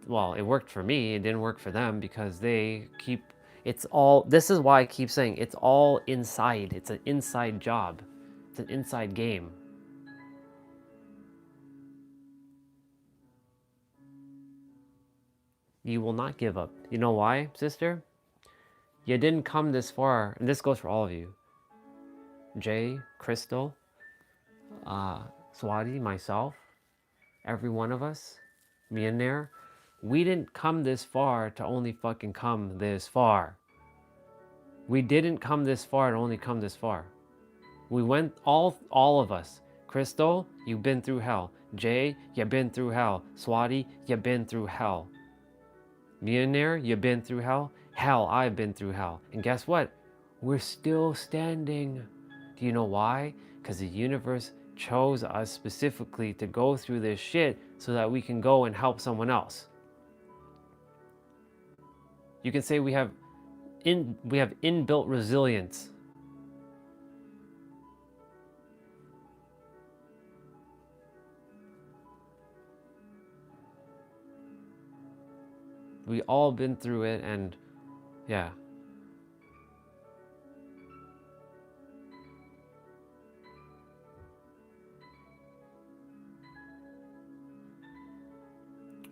S2: well, it worked for me. It didn't work for them because they keep, this is why I keep saying it's all inside. It's an inside job. It's an inside game. You will not give up. You know why, sister? You didn't come this far, and this goes for all of you. Jay, Crystal, Swati, myself, every one of us, me and there, we didn't come this far to only fucking come this far. We didn't come this far to only come this far. We went, all of us. Crystal, you've been through hell. Jay, you've been through hell. Swati, you've been through hell. Me and there, you've been through hell. Hell, I've been through hell. And guess what? We're still standing. Do you know why? Because the universe chose us specifically to go through this shit so that we can go and help someone else. You can say we have inbuilt resilience. We all been through it, and yeah.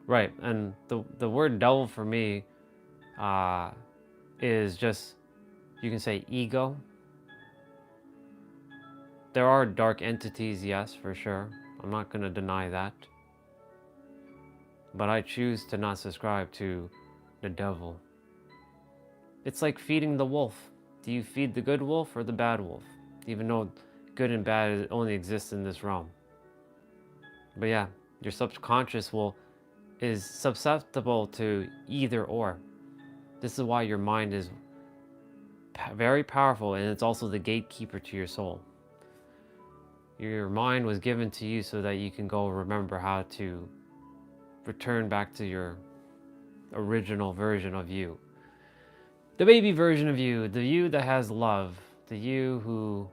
S2: Right, and the word devil for me is just, you can say ego. There are dark entities, yes, for sure. I'm not going to deny that. But I choose to not subscribe to
S1: the devil. It's like feeding the wolf. Do you feed the good wolf or the bad wolf? Even though good and bad only exist in this realm. But yeah, your subconscious is susceptible to either or. This is why your mind is very powerful, and it's also the gatekeeper to your soul. Your mind was given to you so that you can go remember how to return back to your original version of you. The baby version of you, the you that has love, the you who,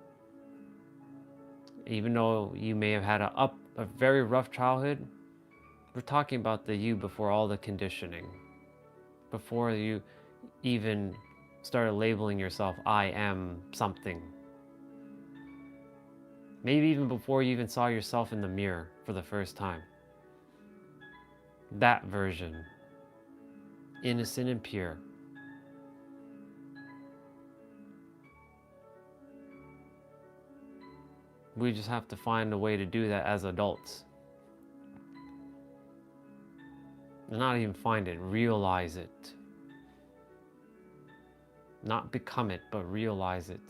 S1: even though you may have had a very rough childhood, we're talking about the you before all the conditioning, before you even started labeling yourself, I am something. Maybe even before you even saw yourself in the mirror for the first time. That version, innocent and pure. We just have to find a way to do that as adults. Not even find it, realize it. Not become it, but realize it.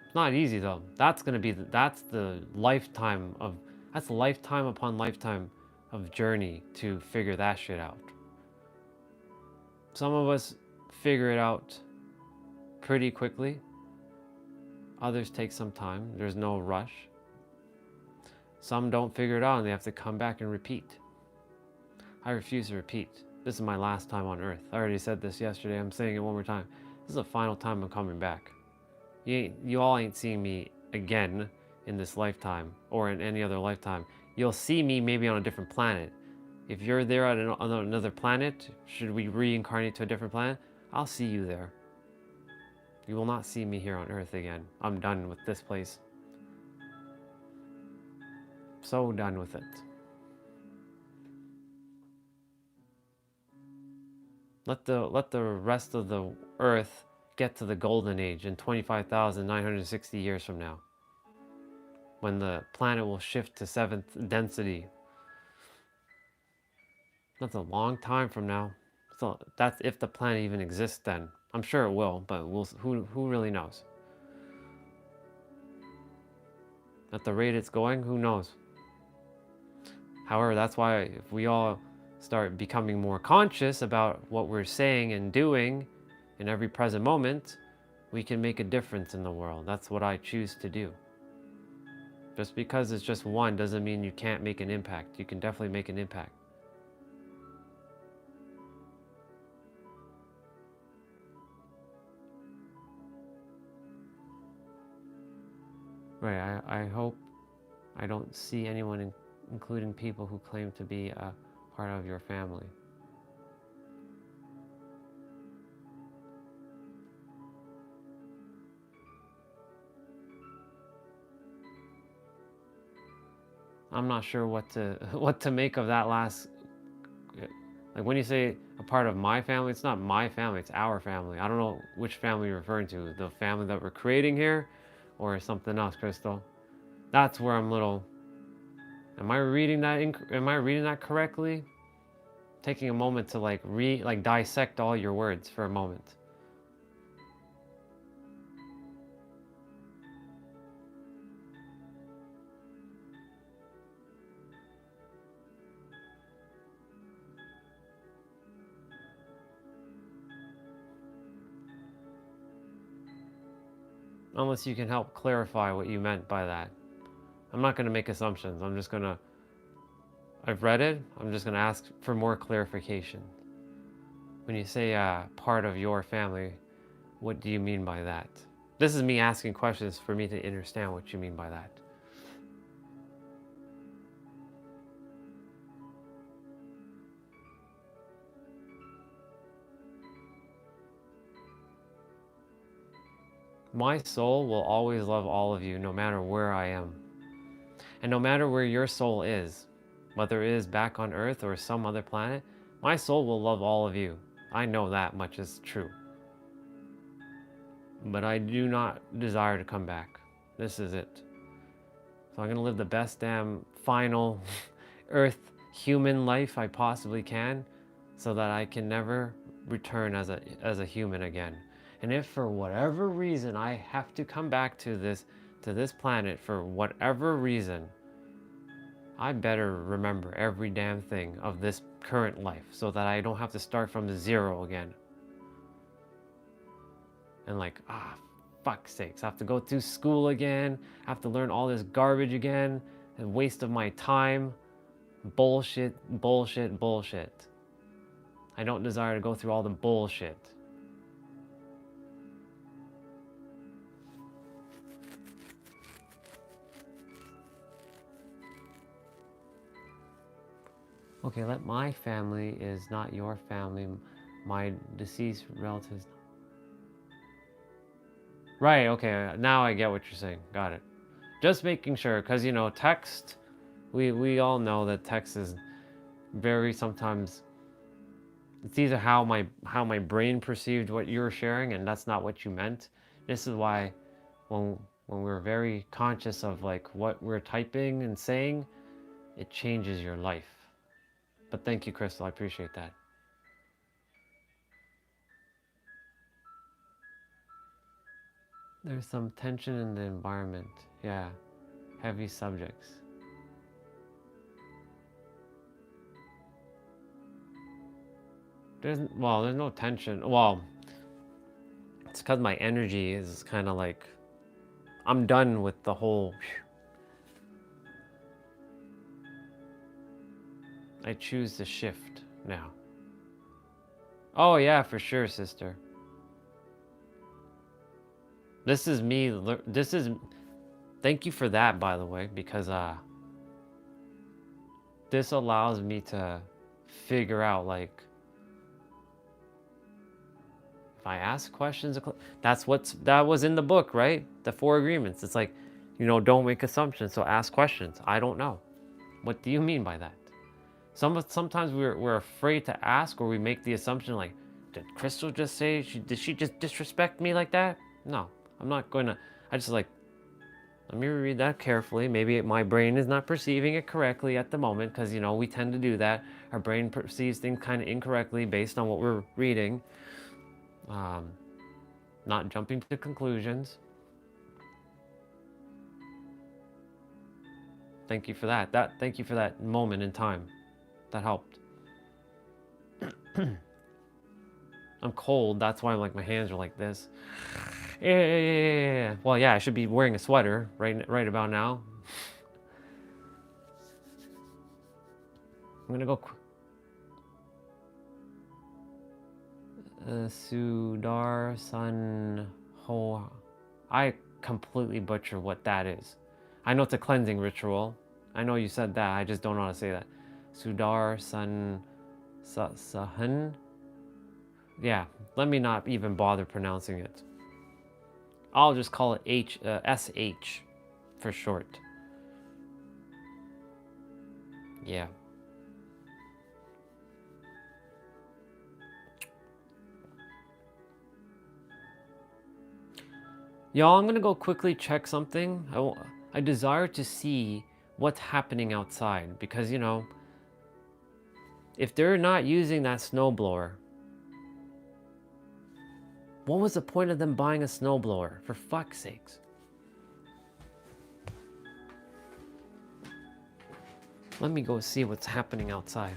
S1: It's not easy though. That's the lifetime upon lifetime of journey to figure that shit out. Some of us figure it out pretty quickly. Others take some time. There's no rush. Some don't figure it out and they have to come back and repeat. I refuse to repeat. This is my last time on earth. I already said this yesterday. I'm saying it one more time. This is the final time I'm coming back. You all ain't seeing me again in this lifetime or in any other lifetime. You'll see me maybe on a different planet. If you're there on another planet, should we reincarnate to a different planet, I'll see you there. You will not see me here on earth again. I'm done with this place. So done with it. Let the rest of the earth get to the golden age in 25,960 years from now, when the planet will shift to 7th density. That's a long time from now. So that's if the planet even exists then. I'm sure it will, but who really knows? At the rate it's going, who knows? However, that's why if we all start becoming more conscious about what we're saying and doing in every present moment, we can make a difference in the world. That's what I choose to do. Just because it's just one doesn't mean you can't make an impact. You can definitely make an impact. Right, I hope I don't see anyone, including people who claim to be a part of your family. I'm not sure what to make of that last. Like when you say a part of my family, it's not my family, it's our family. I don't know which family you're referring to, the family that we're creating here or something else, Crystal. That's where I'm little. Am I reading that correctly? Taking a moment to dissect all your words for a moment. Unless you can help clarify what you meant by that. I'm not going to make assumptions. I've read it. I'm just going to ask for more clarification. When you say part of your family, what do you mean by that? This is me asking questions for me to understand what you mean by that. My soul will always love all of you no matter where I am. And no matter where your soul is, whether it is back on Earth or some other planet, my soul will love all of you. I know that much is true. But I do not desire to come back. This is it. So I'm going to live the best damn final Earth human life I possibly can, so that I can never return as a human again. And if for whatever reason I have to come back to this planet for whatever reason, I better remember every damn thing of this current life so that I don't have to start from zero again. And like, fuck's sakes, I have to go through school again, I have to learn all this garbage again, a waste of my time, bullshit, bullshit, bullshit. I don't desire to go through all the bullshit. Okay, let my family is not your family, my deceased relatives. Right, okay, now I get what you're saying. Got it. Just making sure, because you know, text, we all know that text is very sometimes, it's either how my brain perceived what you were sharing and that's not what you meant. This is why when we're very conscious of like what we're typing and saying, it changes your life. But thank you, Crystal, I appreciate that. There's some tension in the environment. Yeah, heavy subjects. There's no tension. Well, it's because my energy is kind of like, I'm done with the whole. I choose to shift now. Oh yeah, for sure, sister. This is me. Thank you for that, by the way, because this allows me to figure out like, if I ask questions, that was in the book, right? The 4 agreements. It's like, you know, don't make assumptions, so ask questions. I don't know. What do you mean by that? Sometimes we're afraid to ask, or we make the assumption like, did Crystal just say, did she just disrespect me like that? No, I'm not going to. I just like, let me read that carefully. Maybe my brain is not perceiving it correctly at the moment, because you know we tend to do that. Our brain perceives things kind of incorrectly based on what we're reading. Not jumping to conclusions. Thank you for that. Thank you for that moment in time. That helped. I'm cold. That's why like my hands are like this. Yeah. Well, yeah, I should be wearing a sweater right about now. I'm gonna go. Sudar Sun Ho. I completely butcher what that is. I know it's a cleansing ritual. I know you said that. I just don't know how to say that. Sudar Sun Sahan. Yeah, let me not even bother pronouncing it. I'll just call it SH for short. Yeah. Y'all, I'm gonna go quickly check something. I desire to see what's happening outside, because you know, if they're not using that snowblower, what was the point of them buying a snowblower? For fuck's sakes. Let me go see what's happening outside.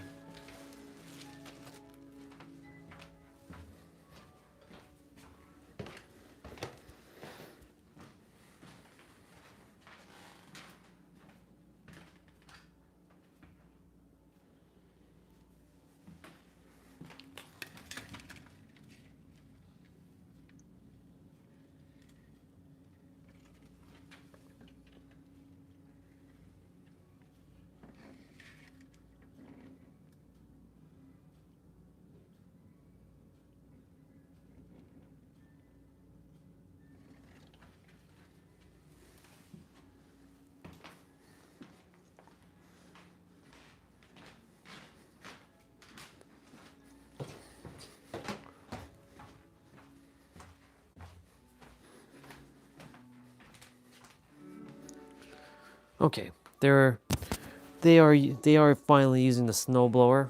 S1: Okay, they are finally using the snowblower.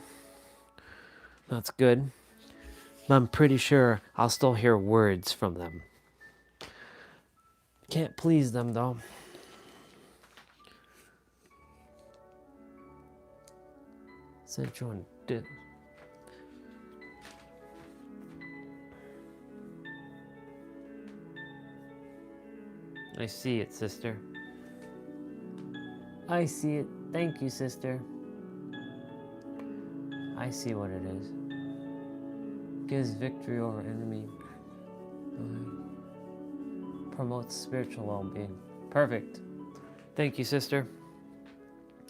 S2: That's good. I'm pretty sure I'll still hear words from them. Can't please them though. Sichuan did. I see it, sister. I see it. Thank you, sister. I see what it is. Gives victory over enemy. Promotes spiritual well-being. Perfect. Thank you, sister.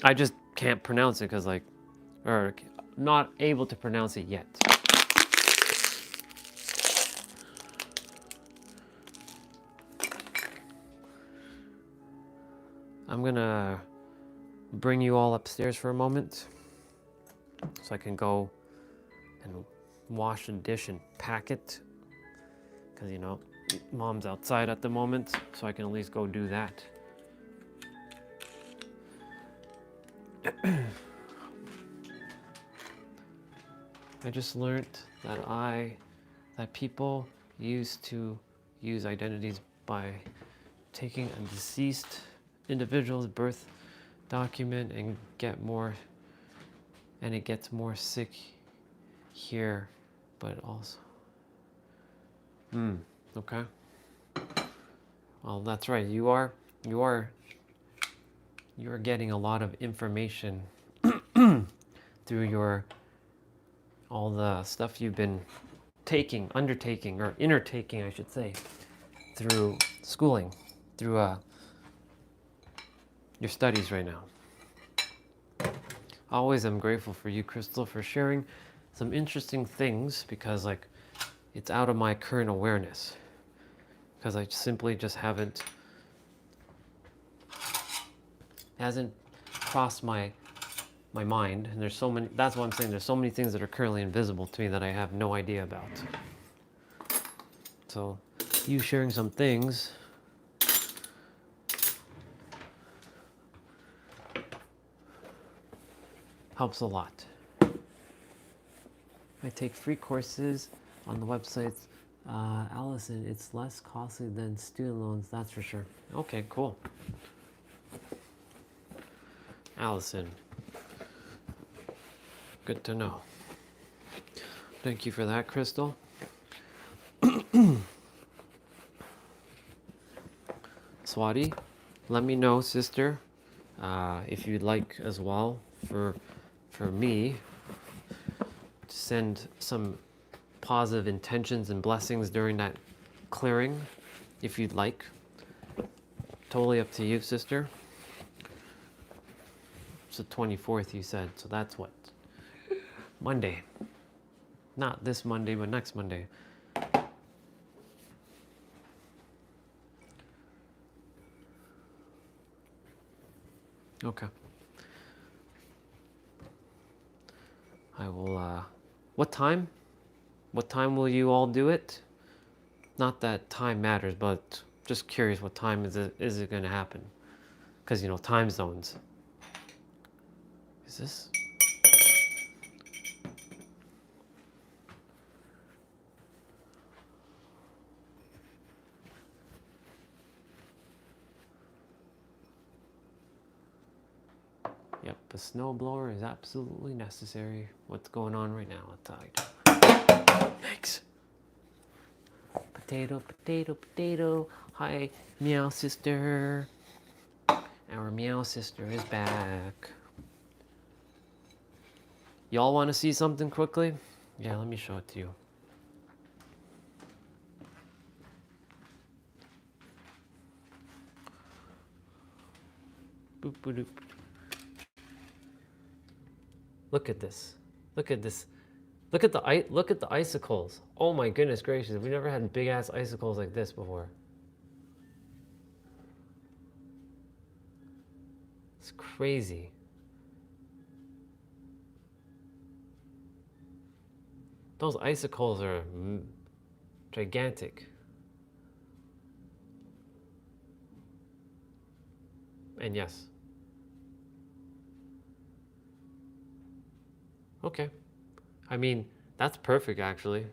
S2: I just can't pronounce it because, like, or not able to pronounce it yet. I'm gonna bring you all upstairs for a moment so I can go and wash a dish and pack it, because, you know, mom's outside at the moment, so I can at least go do that. I just learned that people used to use identities by taking a deceased individual's birth document and it gets more sick here, but also okay. Well, that's right. You are getting a lot of information through all the stuff you've been undertaking, I should say, through schooling, through your studies right now. Always I'm grateful for you, Crystal, for sharing some interesting things, because, like, it's out of my current awareness, because I simply just hasn't crossed my mind, and there's so many. That's what I'm saying. There's so many things that are currently invisible to me that I have no idea about. So, you sharing some things helps a lot. I take free courses on the website. Allison, it's less costly than student loans, that's for sure. Okay, cool. Allison, good to know. Thank you for that, Crystal. Swati, let me know, sister, if you'd like as well for me to send some positive intentions and blessings during that clearing, if you'd like. Totally up to you, sister. It's the 24th, you said, so that's what? Monday. Not this Monday, but next Monday. Okay. I will, what time? What time will you all do it? Not that time matters, but just curious, what time is it going to happen? Because, you know, time zones. Is this? Yep, a snowblower is absolutely necessary. What's going on right now outside? Thanks. Potato, potato, potato. Hi, meow sister. Our meow sister is back. Y'all want to see something quickly? Yeah, let me show it to you. Boop, boop, boop. Look at this. Look at this. Look at the icicles. Oh my goodness gracious. We've never had big ass icicles like this before. It's crazy. Those icicles are gigantic. And yes. Okay. I mean,
S4: That's perfect, actually.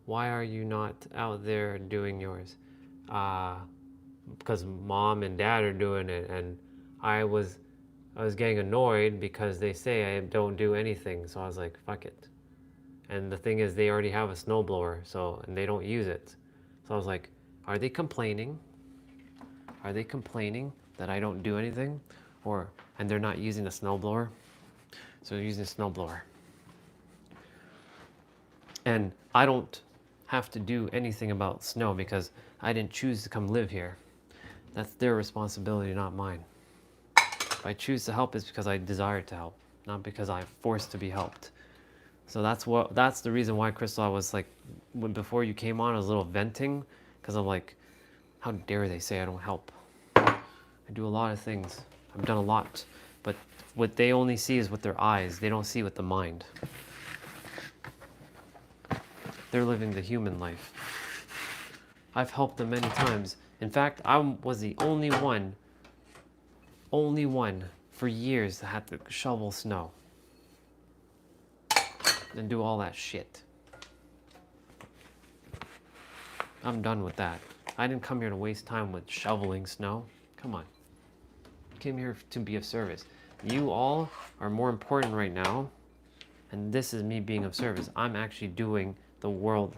S4: Why are you not out there doing yours? Because mom and dad are doing it, and I was getting annoyed because they say I don't do anything. So I was like, fuck it. And the thing is, they already have a snowblower, and they don't use it. So I was like, are they complaining? Are they complaining that I don't do anything? And they're not using a snowblower? So they're using a snowblower. And I don't have to do anything about snow because I didn't choose to come live here. That's their responsibility, not mine. If I choose to help, it's because I desire to help, not because I'm forced to be helped. So that's the reason why, Crystal, I was like, before you came on, I was a little venting, because I'm like, how dare they say I don't help? I do a lot of things. I've done a lot. But what they only see is with their eyes. They don't see with the mind. They're living the human life. I've helped them many times. In fact, I was the only one for years that had to shovel snow and do all that shit. I'm done with that. I didn't come here to waste time with shoveling snow. Come on. I came here to be of service. You all are more important right now, and this is me being of service. I'm actually doing the world,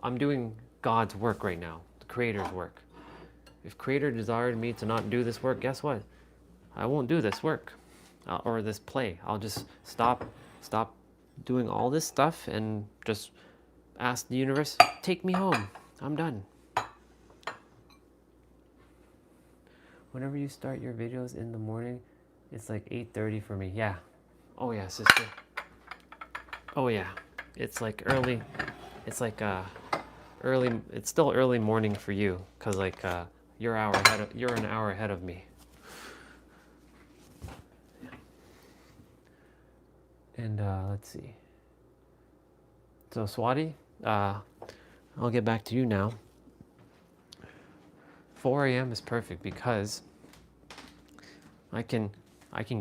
S4: I'm doing God's work right now, the Creator's work. If Creator desired me to not do this work, guess what? I won't do this work or this play. I'll just stop doing all this stuff and just ask the universe, take me home. I'm done. Whenever you start your videos in the morning, it's like 8:30 for me. Yeah. Oh yeah, sister. Oh yeah. It's like early. It's like early. It's still early morning for you, cause like you're an hour ahead of me. And let's see. So Swati, I'll get back to you now. 4 a.m. is perfect because I can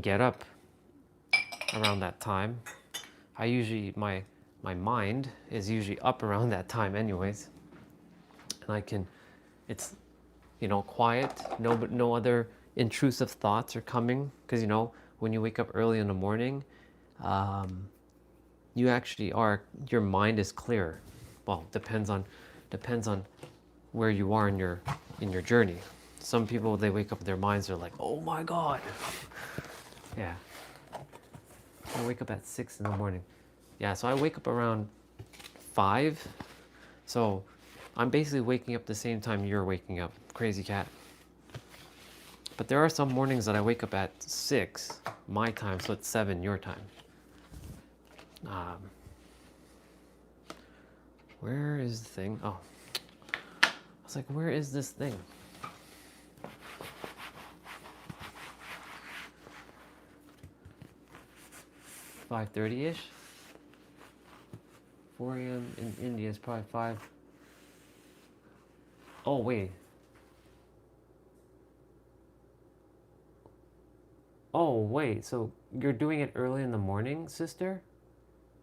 S4: get up around that time. I usually my mind is usually up around that time anyways, and it's quiet, no other intrusive thoughts are coming, because when you wake up early in the morning, your mind is clear. Well, depends on where you are in your journey. Some people, they wake up, their minds are like, oh my God. Yeah. I wake up at 6 in the morning. Yeah, so I wake up around 5. So I'm basically waking up the same time you're waking up. Crazy cat. But there are some mornings that I wake up at 6 my time, so it's 7 your time. Where is the thing? Oh. I was like, where is this thing? $5:30-ish? 4 a.m. in India is probably 5. Oh, wait. Oh, wait. So you're doing it early in the morning, sister?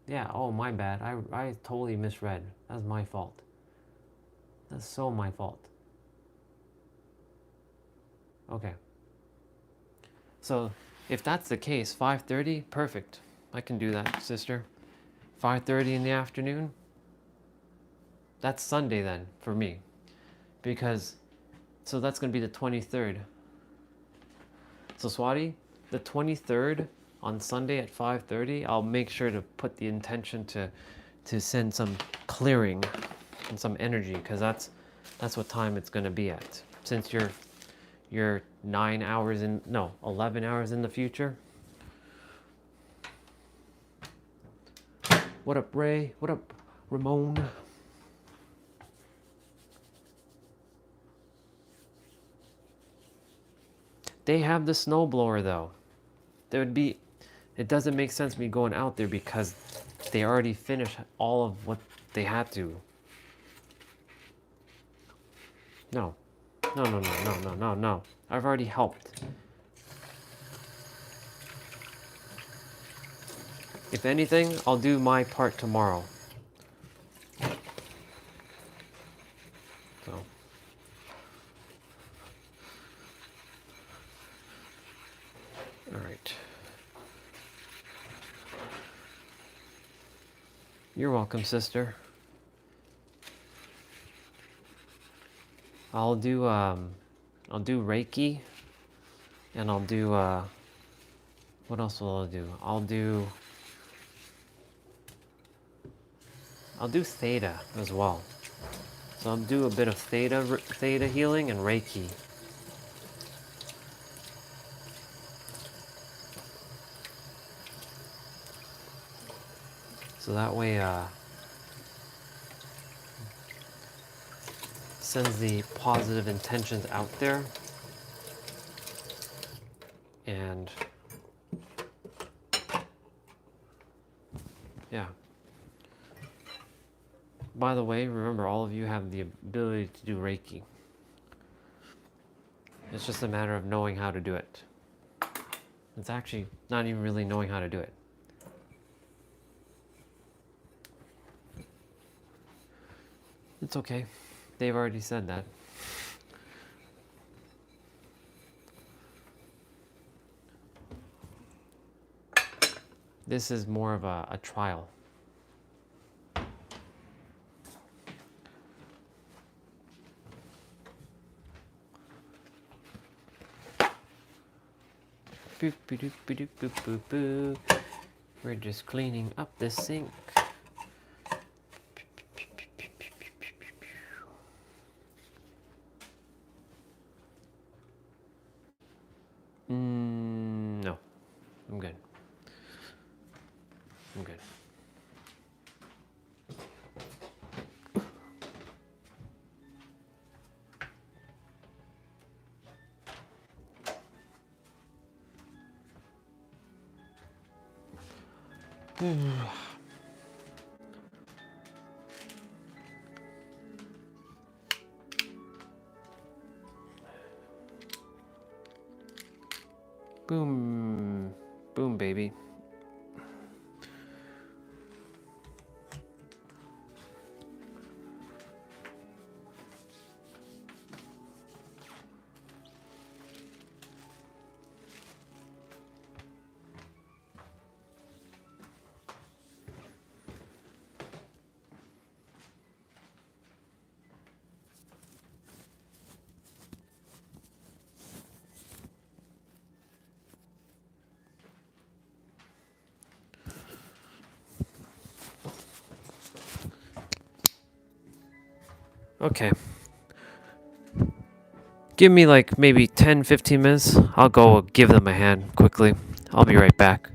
S4: Yeah, oh, my bad. I totally misread. That's my fault. That's so my fault. Okay. So if that's the case, 5:30, perfect. I can do that, sister. 5:30 in the afternoon. That's Sunday then for me. So that's going to be the 23rd. So Swati, the 23rd on Sunday at 5:30, I'll make sure to put the intention to send some clearing and some energy, because that's what time it's going to be at. Since you're 11 hours in the future. What up, Ray? What up, Ramon? They have the snowblower though. It doesn't make sense me going out there because they already finished all of what they had to. No. No. I've already helped. If anything, I'll do my part tomorrow. So. All right. You're welcome, sister. I'll do Reiki, and I'll do what else will I do? I'll do theta as well. So I'll do a bit of theta healing and Reiki. So that way sends the positive intentions out there, and yeah. By the way, remember, all of you have the ability to do Reiki. It's just a matter of knowing how to do it. It's actually not even really knowing how to do it. It's okay. They've already said that. This is more of a trial. Boop, boop, boop, boop, boop, boop. We're just cleaning up the sink. No, I'm good. I'm good. Boom. Boom, baby. Okay. Give me like maybe 10, 15 minutes. I'll go give them a hand quickly. I'll be right back.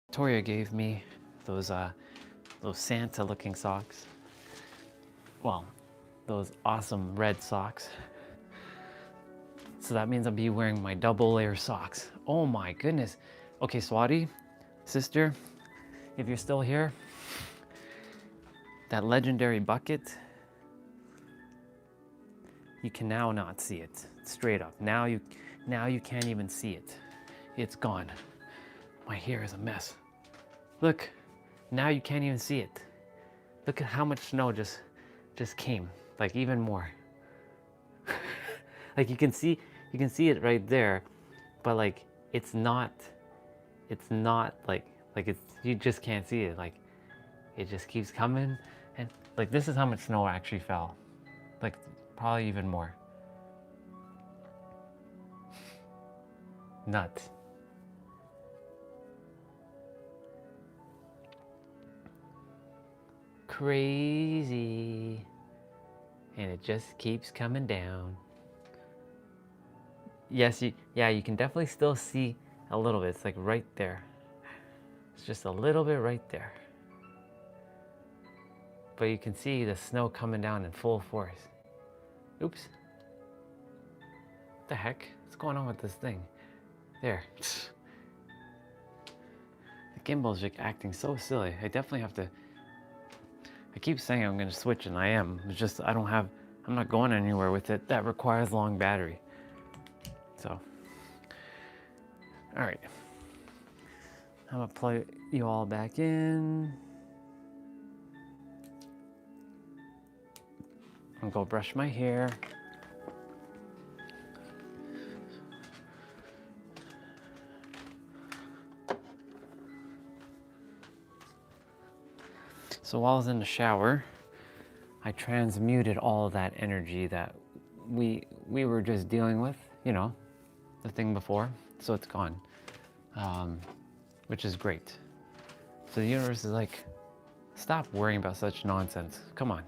S2: Victoria gave me those Santa looking socks. Well, those awesome red socks. So that means I'll be wearing my double layer socks. Oh my goodness. Okay, Swati, sister, if you're still here, that legendary bucket, you can now not see it. Straight up. Now you can't even see it. It's gone. My hair is a mess. Look, now you can't even see it. Look at how much snow just came. Like even more. Like you can see it right there, but like it's not like it's, you just can't see it. Like it just keeps coming, and like this is how much snow actually fell. Like probably even more. Nuts. Crazy. And it just keeps coming down. Yes, you can definitely still see a little bit. It's like right there. It's just a little bit right there. But you can see the snow coming down in full force. Oops. What the heck? What's going on with this thing? There. The gimbal's like acting so silly. I definitely have to. I keep saying I'm going to switch, and I am. It's just I'm not going anywhere with it. That requires long battery. So, all right. I'm gonna plug you all back in. I'm gonna go brush my hair. So while I was in the shower, I transmuted all of that energy that we were just dealing with, you know, the thing before. So it's gone, which is great. So the universe is like, stop worrying about such nonsense. Come on.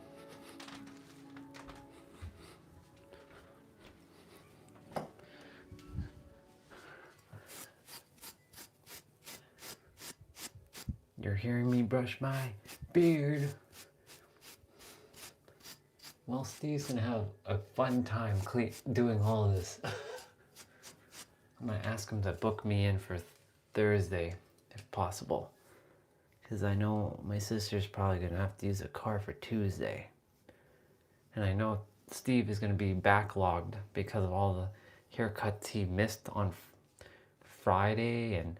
S2: You're hearing me brush my beard. Well, Steve's gonna have a fun time doing all of this. I'm gonna ask him to book me in for Thursday, if possible. Because I know my sister's probably gonna have to use a car for Tuesday. And I know Steve is gonna be backlogged because of all the haircuts he missed on Friday and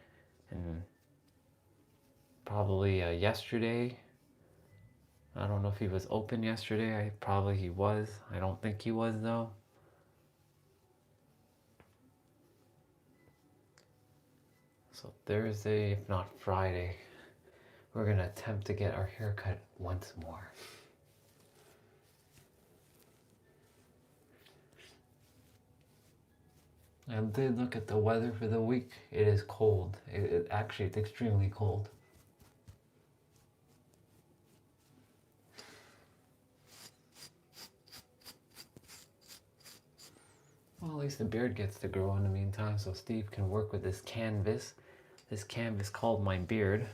S2: probably yesterday. I don't know if he was open yesterday. Probably he was. I don't think he was though. So Thursday, if not Friday, we're gonna attempt to get our haircut once more. I did look at the weather for the week. It is cold. Actually, it's extremely cold. Well, at least the beard gets to grow in the meantime, so Steve can work with this canvas called my beard.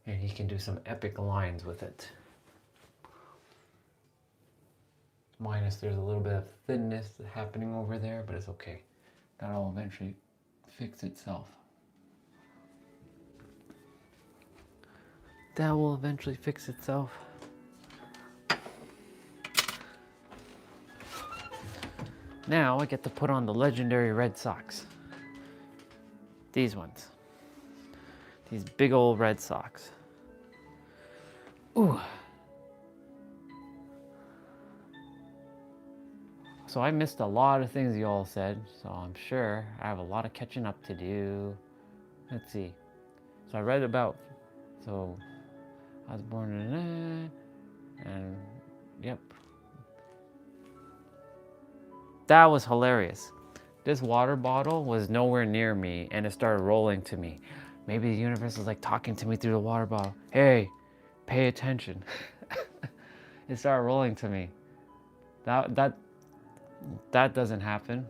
S2: And he can do some epic lines with it. Minus there's a little bit of thinness happening over there, but it's okay. That'll eventually fix itself. That will eventually fix itself. Now I get to put on the legendary red socks. These ones. These big old red socks. Ooh. So I missed a lot of things you all said, so I'm sure I have a lot of catching up to do. Let's see. So I read about, so I was born in, and yep. That was hilarious. This water bottle was nowhere near me and it started rolling to me. Maybe the universe was like talking to me through the water bottle. Hey, pay attention. It started rolling to me. That doesn't happen.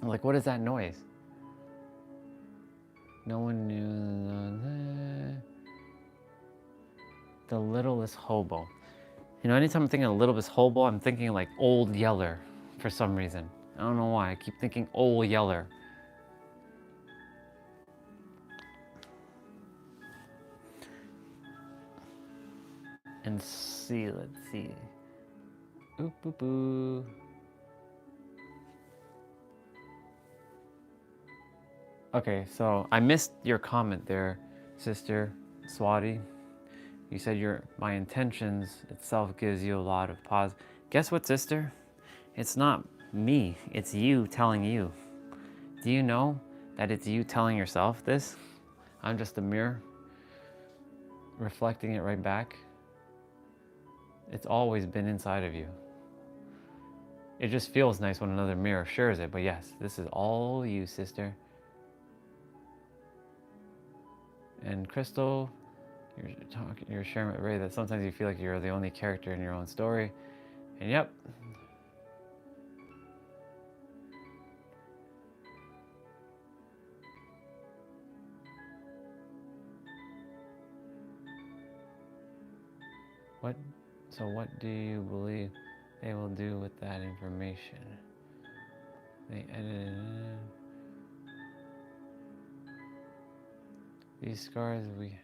S1: I'm like, what is that noise? No one knew. The littlest hobo. You know, anytime I'm thinking of littlest hobo, I'm thinking like Old Yeller for some reason. I don't know why. I keep thinking Old Yeller. And see, let's see. Oop, boop, boo. Okay, so I missed your comment there, Sister Swati. You said my intentions itself gives you a lot of pause. Guess what, sister? It's not me, it's you telling you. Do you know that it's you telling yourself this? I'm just a mirror, reflecting it right back. It's always been inside of you. It just feels nice when another mirror shares it, but yes, this is all you, sister. And Crystal, you're sharing with Ray that sometimes you feel like you're the only character in your own story. And yep. What do you believe they will do with that information? They edited these scars we...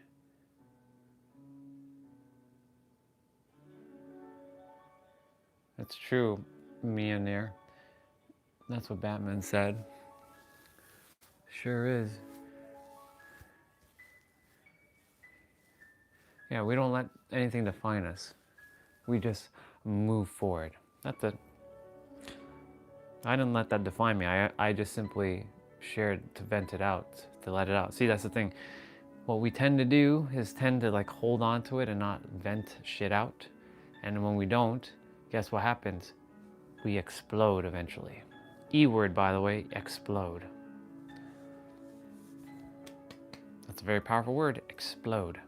S1: That's true, Mjolnir. That's what Batman said. Sure is. Yeah, we don't let anything define us. We just move forward. That's it. I didn't let that define me. I just simply shared to vent it out, to let it out. See, that's the thing. What we tend to do is tend to like hold on to it and not vent shit out. And when we don't, guess what happens? We explode eventually. E word, by the way, explode. That's a very powerful word, explode.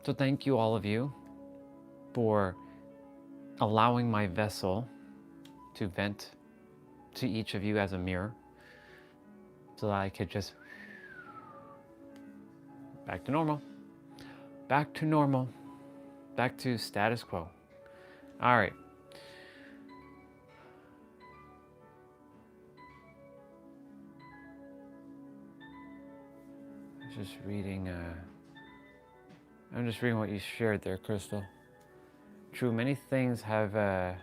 S1: So thank you, all of you, for allowing my vessel to vent to each of you as a mirror, so that I could just back to normal, back to normal, back to status quo. All right. Just reading. I'm just reading what you shared there, Crystal. True, many things have.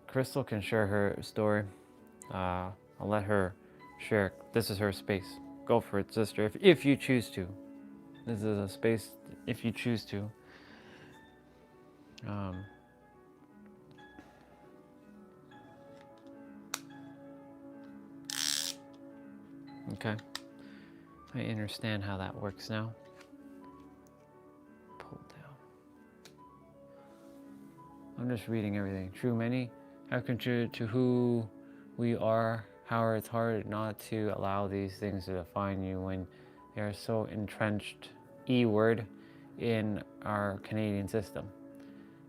S1: Crystal can share her story. I'll let her share. This is her space. Go for it, sister, if you choose to. This is a space if you choose to. Okay. I understand how that works now. Pull down. I'm just reading everything. True, many have contributed to who we are. However, it's hard not to allow these things to define you when they are so entrenched, E-word, in our Canadian system.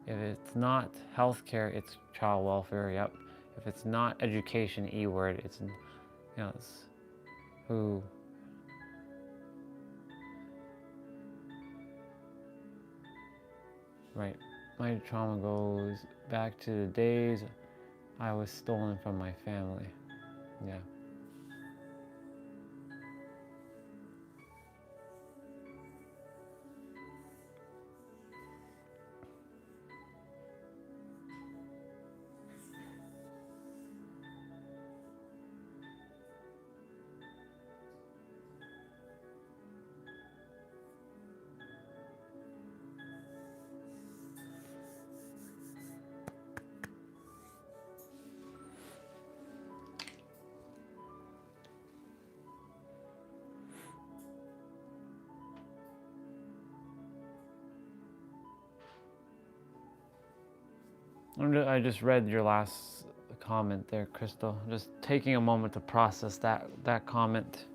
S1: If it's not healthcare, it's child welfare, yep. If it's not education, E-word, it's, it's who... Right. My trauma goes back to the days I was stolen from my family. Yeah. I just read your last comment there, Crystal. Just taking a moment to process that comment.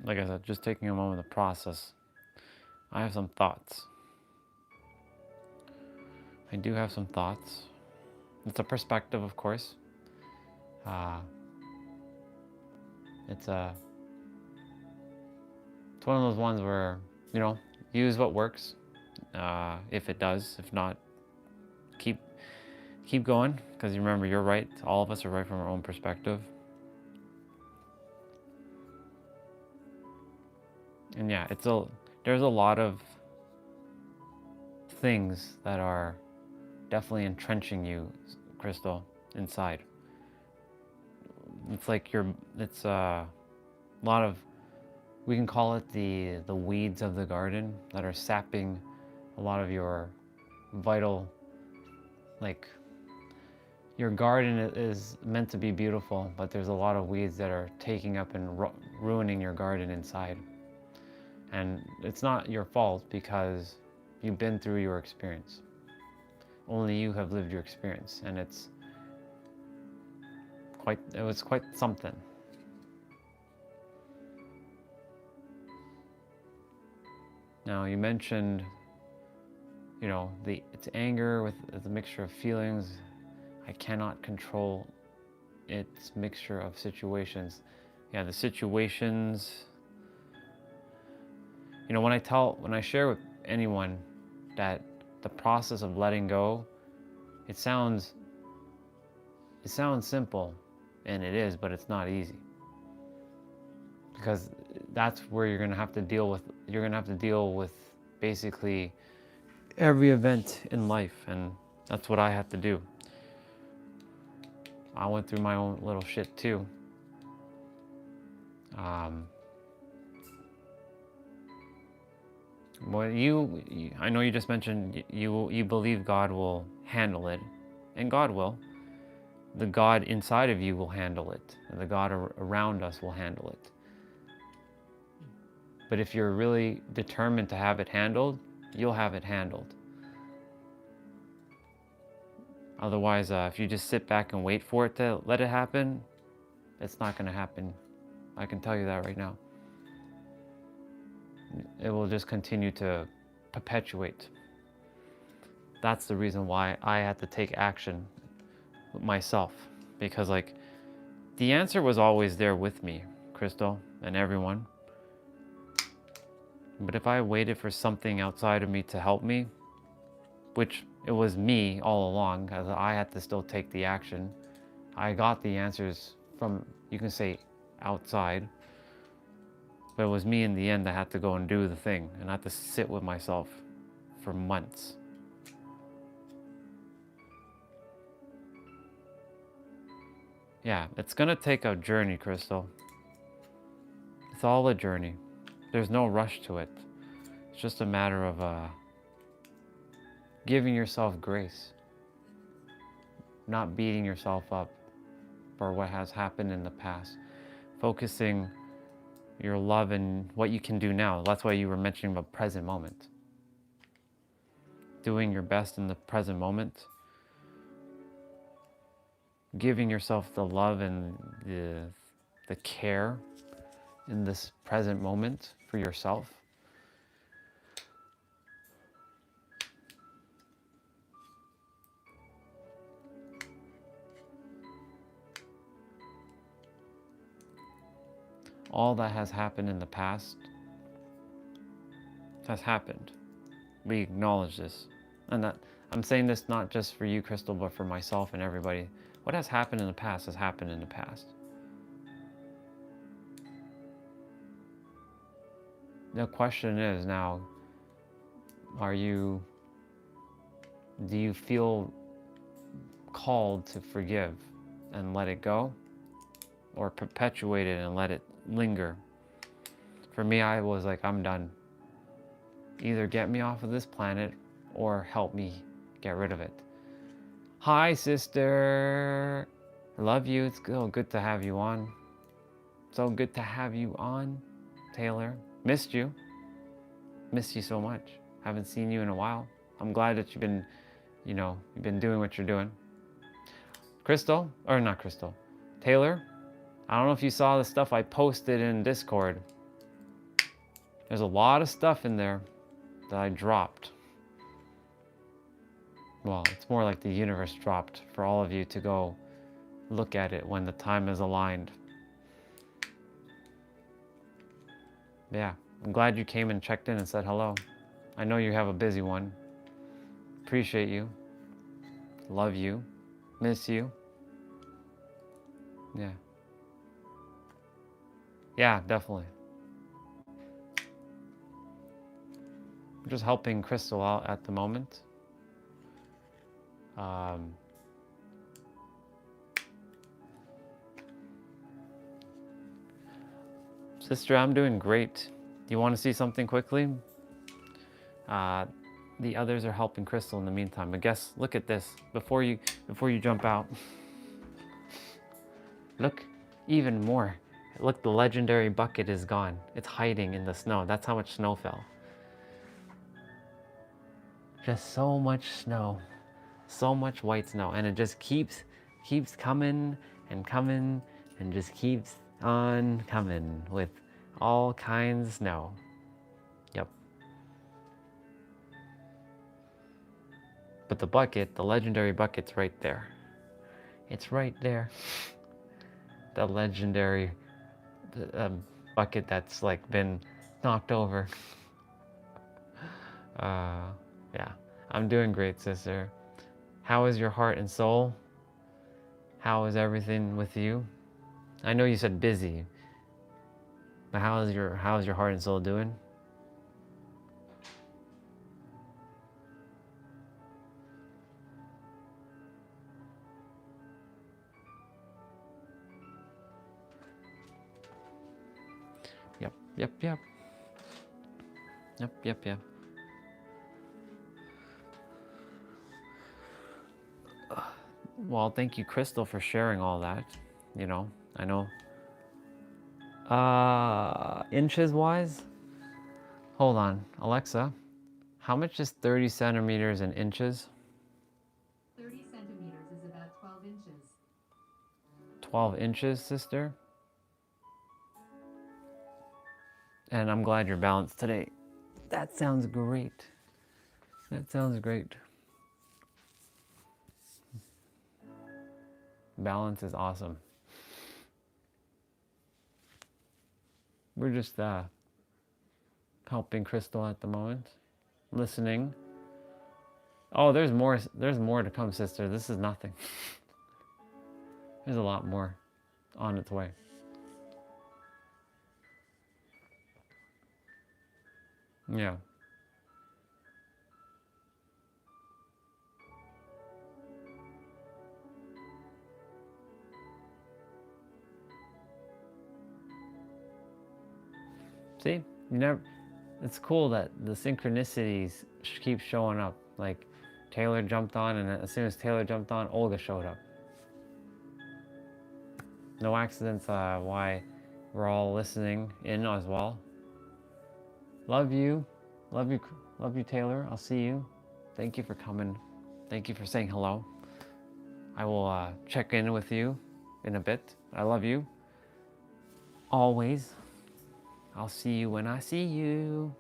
S2: like I said, just taking a moment to process. I have some thoughts. I do have some thoughts. It's a perspective, of course. Uh, it's one of those ones where, you know, use what works. If it does, if not, keep going, because you remember, you're right. All of us are right from our own perspective. And yeah, there's a lot of things that are definitely entrenching you, Crystal, inside. It's like it's a lot of, we can call it the weeds of the garden that are sapping a lot of your vital, like, your garden is meant to be beautiful, but there's a lot of weeds that are taking up and ruining your garden inside. And it's not your fault, because you've been through your experience. Only you have lived your experience, and it was quite something. Now, you mentioned, you know, it's anger with a mixture of feelings. I cannot control its mixture of situations. Yeah, the situations, you know, when I share with anyone that the process of letting go, it sounds simple, and it is, but it's not easy. Because that's where you're going to have to deal with basically every event in life, and that's what I had to do. I went through my own little shit too. Well, I know you just mentioned you believe God will handle it, and God will. The God inside of you will handle it, and the God around us will handle it. But if you're really determined to have it handled, you'll have it handled. Otherwise, if you just sit back and wait for it to let it happen, it's not going to happen. I can tell you that right now. It will just continue to perpetuate. That's the reason why I had to take action myself, because like, the answer was always there with me, Crystal, and everyone. But if I waited for something outside of me to help me, which it was me all along, because I had to still take the action. I got the answers from, you can say, outside, but it was me in the end that had to go and do the thing, and I had to sit with myself for months. Yeah, it's gonna take a journey, Crystal. It's all a journey. There's no rush to it. It's just a matter of giving yourself grace. Not beating yourself up for what has happened in the past. Focusing your love and what you can do now. That's why you were mentioning the present moment. Doing your best in the present moment. Giving yourself the love and the care in this present moment for yourself. All that has happened in the past has happened. We acknowledge this. And that I'm saying this not just for you, Crystal, but for myself and everybody. What has happened in the past has happened in the past. The question is now, do you feel called to forgive and let it go? Or perpetuate it and let it linger? For me, I was like, I'm done. Either get me off of this planet or help me get rid of it. Hi, sister. I love you. It's so good to have you on. So good to have you on, Taylor. Missed you. Missed you so much. Haven't seen you in a while. I'm glad that you've been doing what you're doing. Crystal, or not Crystal, Taylor, I don't know if you saw the stuff I posted in Discord. There's a lot of stuff in there that I dropped. Well, it's more like the universe dropped for all of you to go look at it when the time is aligned. Yeah, I'm glad you came and checked in and said hello. I know you have a busy one. Appreciate you. Love you. Miss you. Yeah. Yeah, definitely. I'm just helping Crystal out at the moment. Sister, I'm doing great. Do you want to see something quickly? The others are helping Crystal in the meantime. But guess, look at this before you jump out. Look, even more. Look, the legendary bucket is gone. It's hiding in the snow. That's how much snow fell. Just so much snow, so much white snow, and it just keeps coming and coming, and just keeps on coming with all kinds of snow. Yep. But the bucket, the legendary bucket's right there. It's right there. The legendary bucket that's like been knocked over. Yeah, I'm doing great, sister. How is your heart and soul? How is everything with you? I know you said busy, but how's your heart and soul doing? Yep. Well, thank you, Crystal, for sharing all that. You know, I know. Inches wise? Hold on, Alexa. How much is 30 centimeters in inches?
S3: 30 centimeters is about 12 inches.
S2: 12 inches, sister. And I'm glad you're balanced today. That sounds great. That sounds great. Balance is awesome. We're just helping Crystal at the moment. Listening. Oh, there's more to come, sister. This is nothing. There's a lot more on its way. Yeah. See, you never. It's cool that the synchronicities keep showing up. Like Taylor jumped on, and as soon as Taylor jumped on, Olga showed up. No accidents. Why we're all listening in as well. Love you, Taylor. I'll see you. Thank you for coming. Thank you for saying hello. I will check in with you in a bit. I love you. Always. I'll see you when I see you.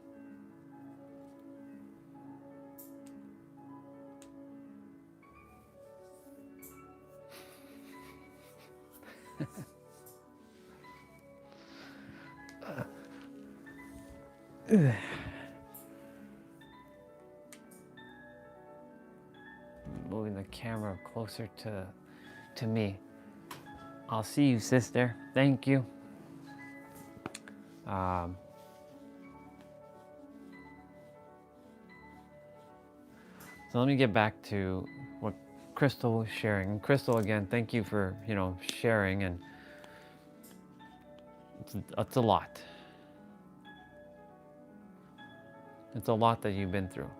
S2: Moving the camera closer to me. I'll see you, sister. Thank you. So let me get back to what Crystal was sharing. Crystal, again, thank you for sharing, and it's a lot. It's a lot that you've been through.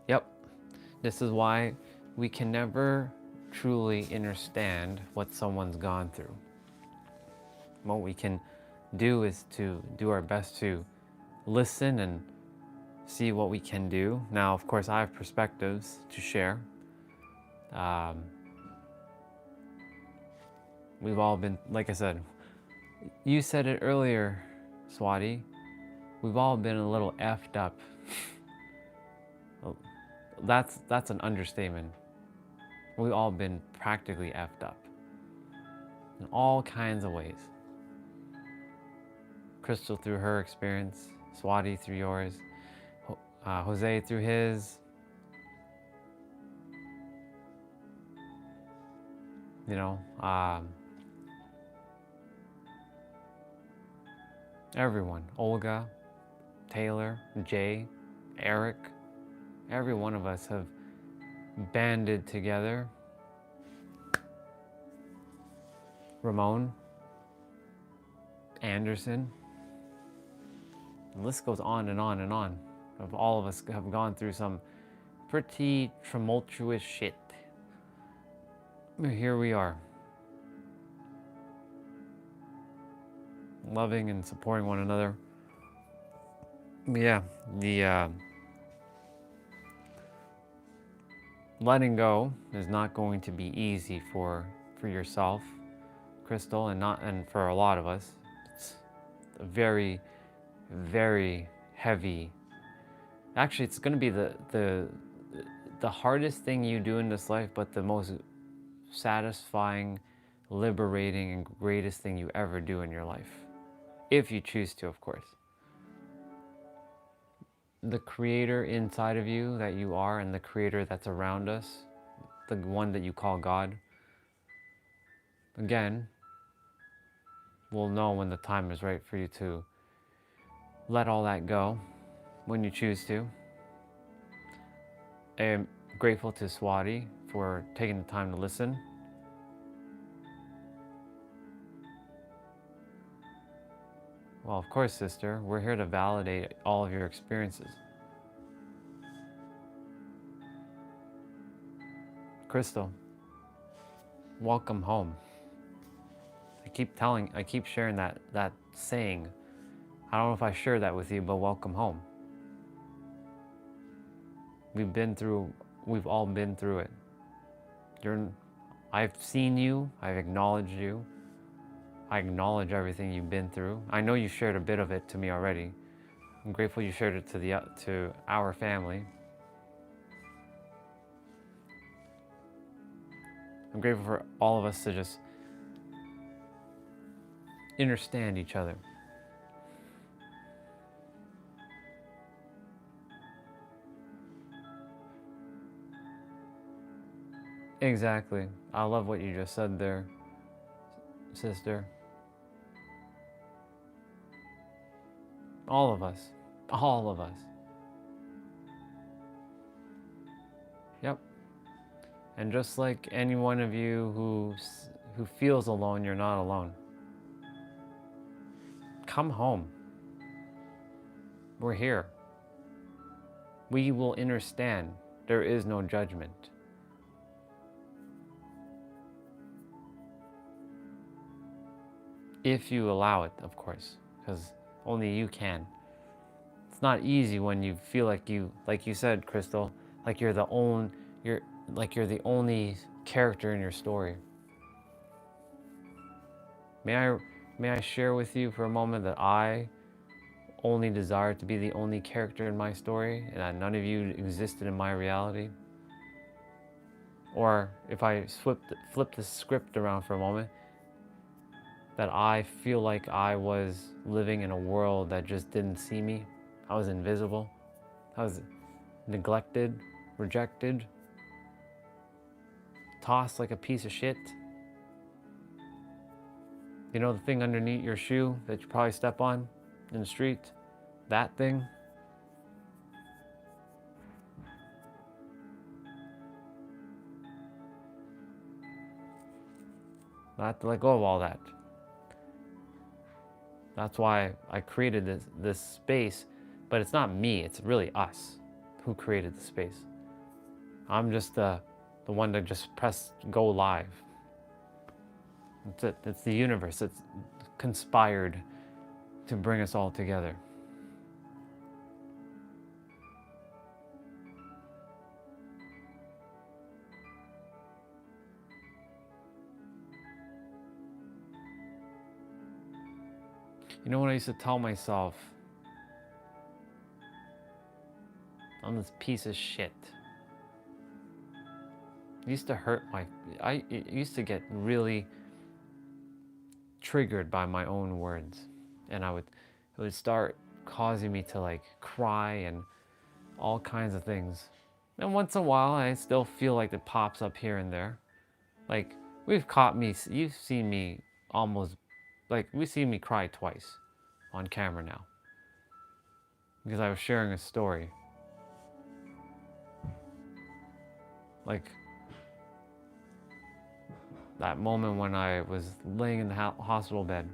S2: Yep. This is why we can never truly understand what someone's gone through. What we can do is to do our best to listen and see what we can do. Now, of course, I have perspectives to share. We've all been, like I said, you said it earlier, Swati, we've all been a little effed up. That's an understatement. We've all been practically effed up in all kinds of ways. Crystal through her experience, Swati through yours, Jose through his. You know, everyone, Olga, Taylor, Jay, Eric, every one of us have banded together. Ramon, Anderson, the list goes on and on and on. Of all of us have gone through some pretty tumultuous shit. But here we are, loving and supporting one another. But yeah, the letting go is not going to be easy for yourself, Crystal, and for a lot of us. It's a very, very heavy. Actually, it's going to be the hardest thing you do in this life, but the most satisfying, liberating, and greatest thing you ever do in your life. If you choose to, of course. The creator inside of you that you are, and the creator that's around us, the one that you call God, again, will know when the time is right for you to let all that go when you choose to. I am grateful to Swati for taking the time to listen. Well, of course, sister, we're here to validate all of your experiences. Crystal, welcome home. I keep sharing that saying. I don't know if I share that with you, but welcome home. We've all been through it. I've seen you, I've acknowledged you. I acknowledge everything you've been through. I know you shared a bit of it to me already. I'm grateful you shared it to our family. I'm grateful for all of us to just understand each other. Exactly. I love what you just said there, sister. All of us. All of us. Yep. And just like any one of you who feels alone, you're not alone. Come home. We're here. We will understand. There is no judgment. If you allow it, of course, because only you can. It's not easy when you feel like you said, Crystal, like you're the only character in your story. May I share with you for a moment that I only desire to be the only character in my story, and that none of you existed in my reality? Or if I flip the script around for a moment, that I feel like I was living in a world that just didn't see me. I was invisible. I was neglected, rejected, tossed like a piece of shit. You know the thing underneath your shoe that you probably step on in the street? That thing? I have to let go of all that. That's why I created this space, but it's not me, it's really us who created the space. I'm just the one that just pressed go live. That's it. It's the universe. It's conspired to bring us all together. You know what I used to tell myself? I'm this piece of shit. It used to hurt it used to get really triggered by my own words. And it would start causing me to like cry and all kinds of things. And once in a while, I still feel like it pops up here and there. Like, you've seen me we've seen me cry twice on camera now. Because I was sharing a story. Like, that moment when I was laying in the hospital bed,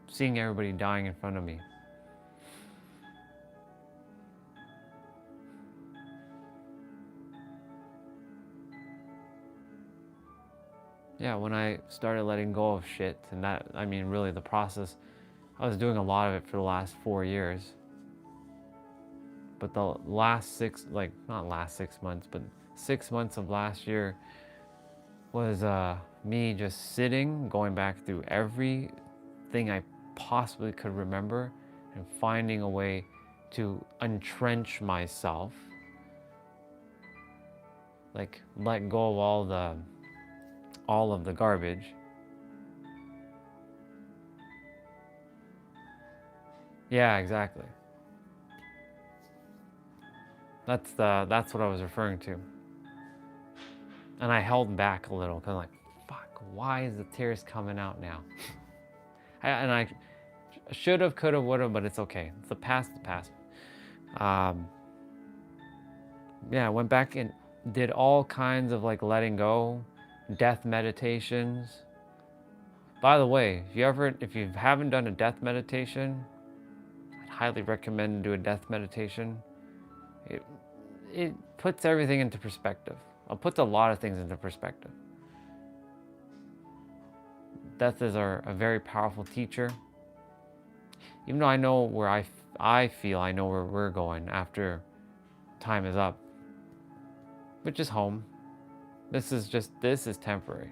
S2: seeing everybody dying in front of me. Yeah, when I started letting go of shit, and that, I mean, really the process, I was doing a lot of it for the last 4 years. But the last not last 6 months, but 6 months of last year was me just sitting, going back through everything I possibly could remember and finding a way to entrench myself. Like, let go of all of the garbage. Yeah, exactly. That's what I was referring to. And I held back a little, kind of like, fuck, why is the tears coming out now? I should have, could have, would have, but it's okay. It's the past, Yeah, I went back and did all kinds of like letting go, death meditations. By the way, if you haven't done a death meditation, I'd highly recommend to do a death meditation. It puts everything into perspective. It puts a lot of things into perspective. Death is a very powerful teacher. Even though I know where I feel I know where we're going after time is up, which is home. This is temporary.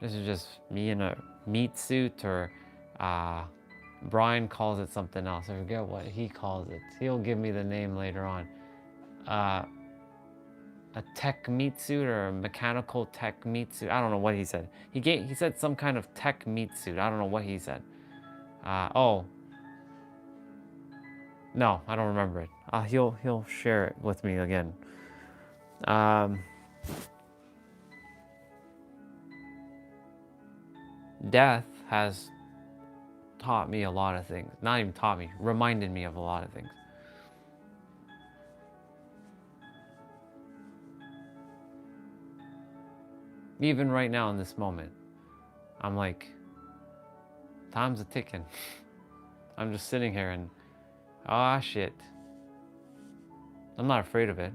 S2: This is just me in a meat suit, or Brian calls it something else. I forget what he calls it. He'll give me the name later on. A tech meat suit, or a mechanical tech meat suit. I don't know what he said. He said some kind of tech meat suit. I don't know what he said. No, I don't remember it. He'll share it with me again. Death has taught me a lot of things. Not even taught me, reminded me of a lot of things. Even right now in this moment, I'm like, time's a ticking. I'm just sitting here and, shit. I'm not afraid of it.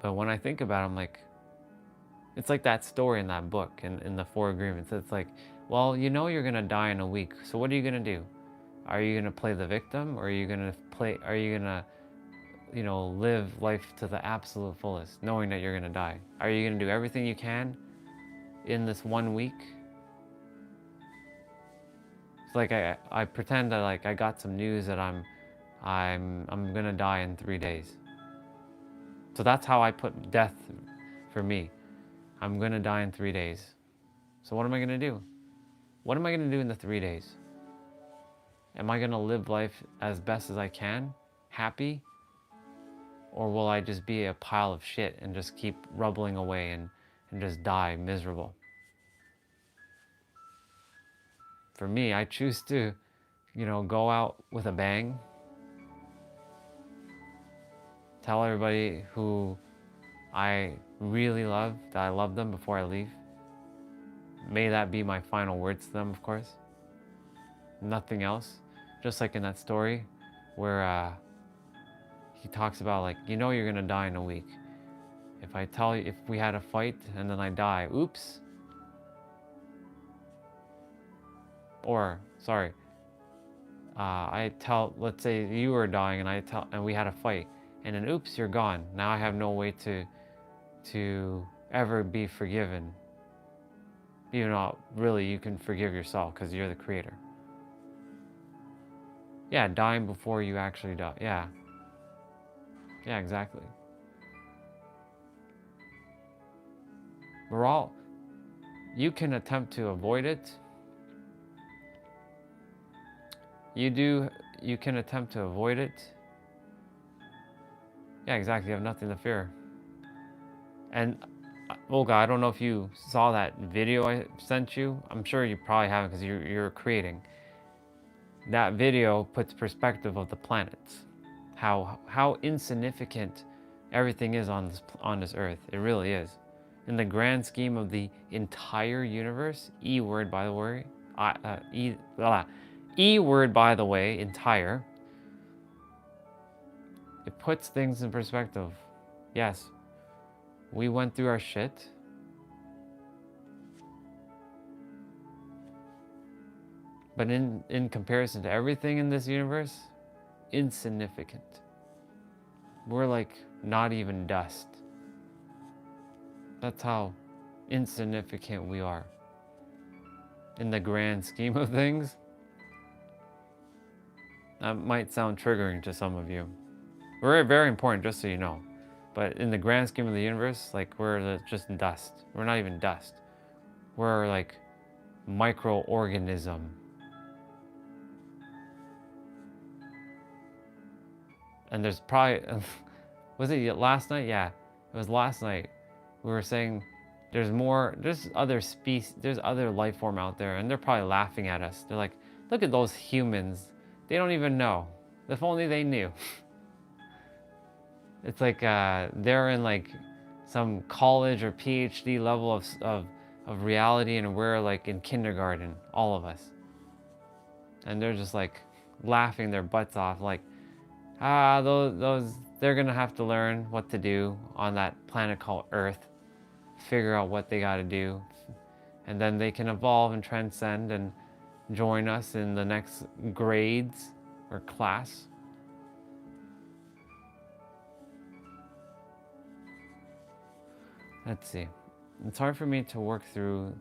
S2: But when I think about it, I'm like, it's like that story in that book, in the Four Agreements. It's like, well, you know you're gonna die in a week, so what are you gonna do? Are you gonna play the victim, or are you gonna live life to the absolute fullest, knowing that you're gonna die? Are you gonna do everything you can in this 1 week? It's like I pretend that like I got some news that I'm gonna die in 3 days. So that's how I put death for me. I'm gonna die in 3 days. So what am I gonna do? What am I gonna do in the 3 days? Am I gonna live life as best as I can, happy? Or will I just be a pile of shit and just keep rubbling away and just die miserable? For me, I choose to, go out with a bang. Tell everybody who I really love that I love them before I leave. May that be my final words to them, of course. Nothing else. Just like in that story where he talks about like, you're gonna die in a week. If we had a fight and then I die, oops. Or, sorry, let's say you were dying and we had a fight, and then oops, you're gone. Now I have no way to ever be forgiven You know, really, you can forgive yourself because you're the creator. Yeah, dying before you actually die. Yeah. Yeah, exactly. You can attempt to avoid it. You can attempt to avoid it. Yeah, exactly. You have nothing to fear. And Olga, I don't know if you saw that video I sent you. I'm sure you probably haven't because you're creating. That video puts perspective of the planets, how insignificant everything is on this earth. It really is. In the grand scheme of the entire universe, E word by the way, E word by the way, entire. It puts things in perspective. Yes, we went through our shit. But in comparison to everything in this universe, insignificant. We're like not even dust. That's how insignificant we are. In the grand scheme of things. That might sound triggering to some of you. We're very important, just so you know. But in the grand scheme of the universe, like we're just dust. We're not even dust. We're like microorganism. And there's probably, was it last night? Yeah, it was last night. We were saying there's other species, there's other life form out there, and they're probably laughing at us. They're like, look at those humans. They don't even know. If only they knew. It's like they're in like some college or PhD level of reality, and we're like in kindergarten, all of us. And they're just like laughing their butts off, like, those they're gonna have to learn what to do on that planet called Earth, figure out what they gotta do, and then they can evolve and transcend and join us in the next grades or class. Let's see. It's hard for me to work through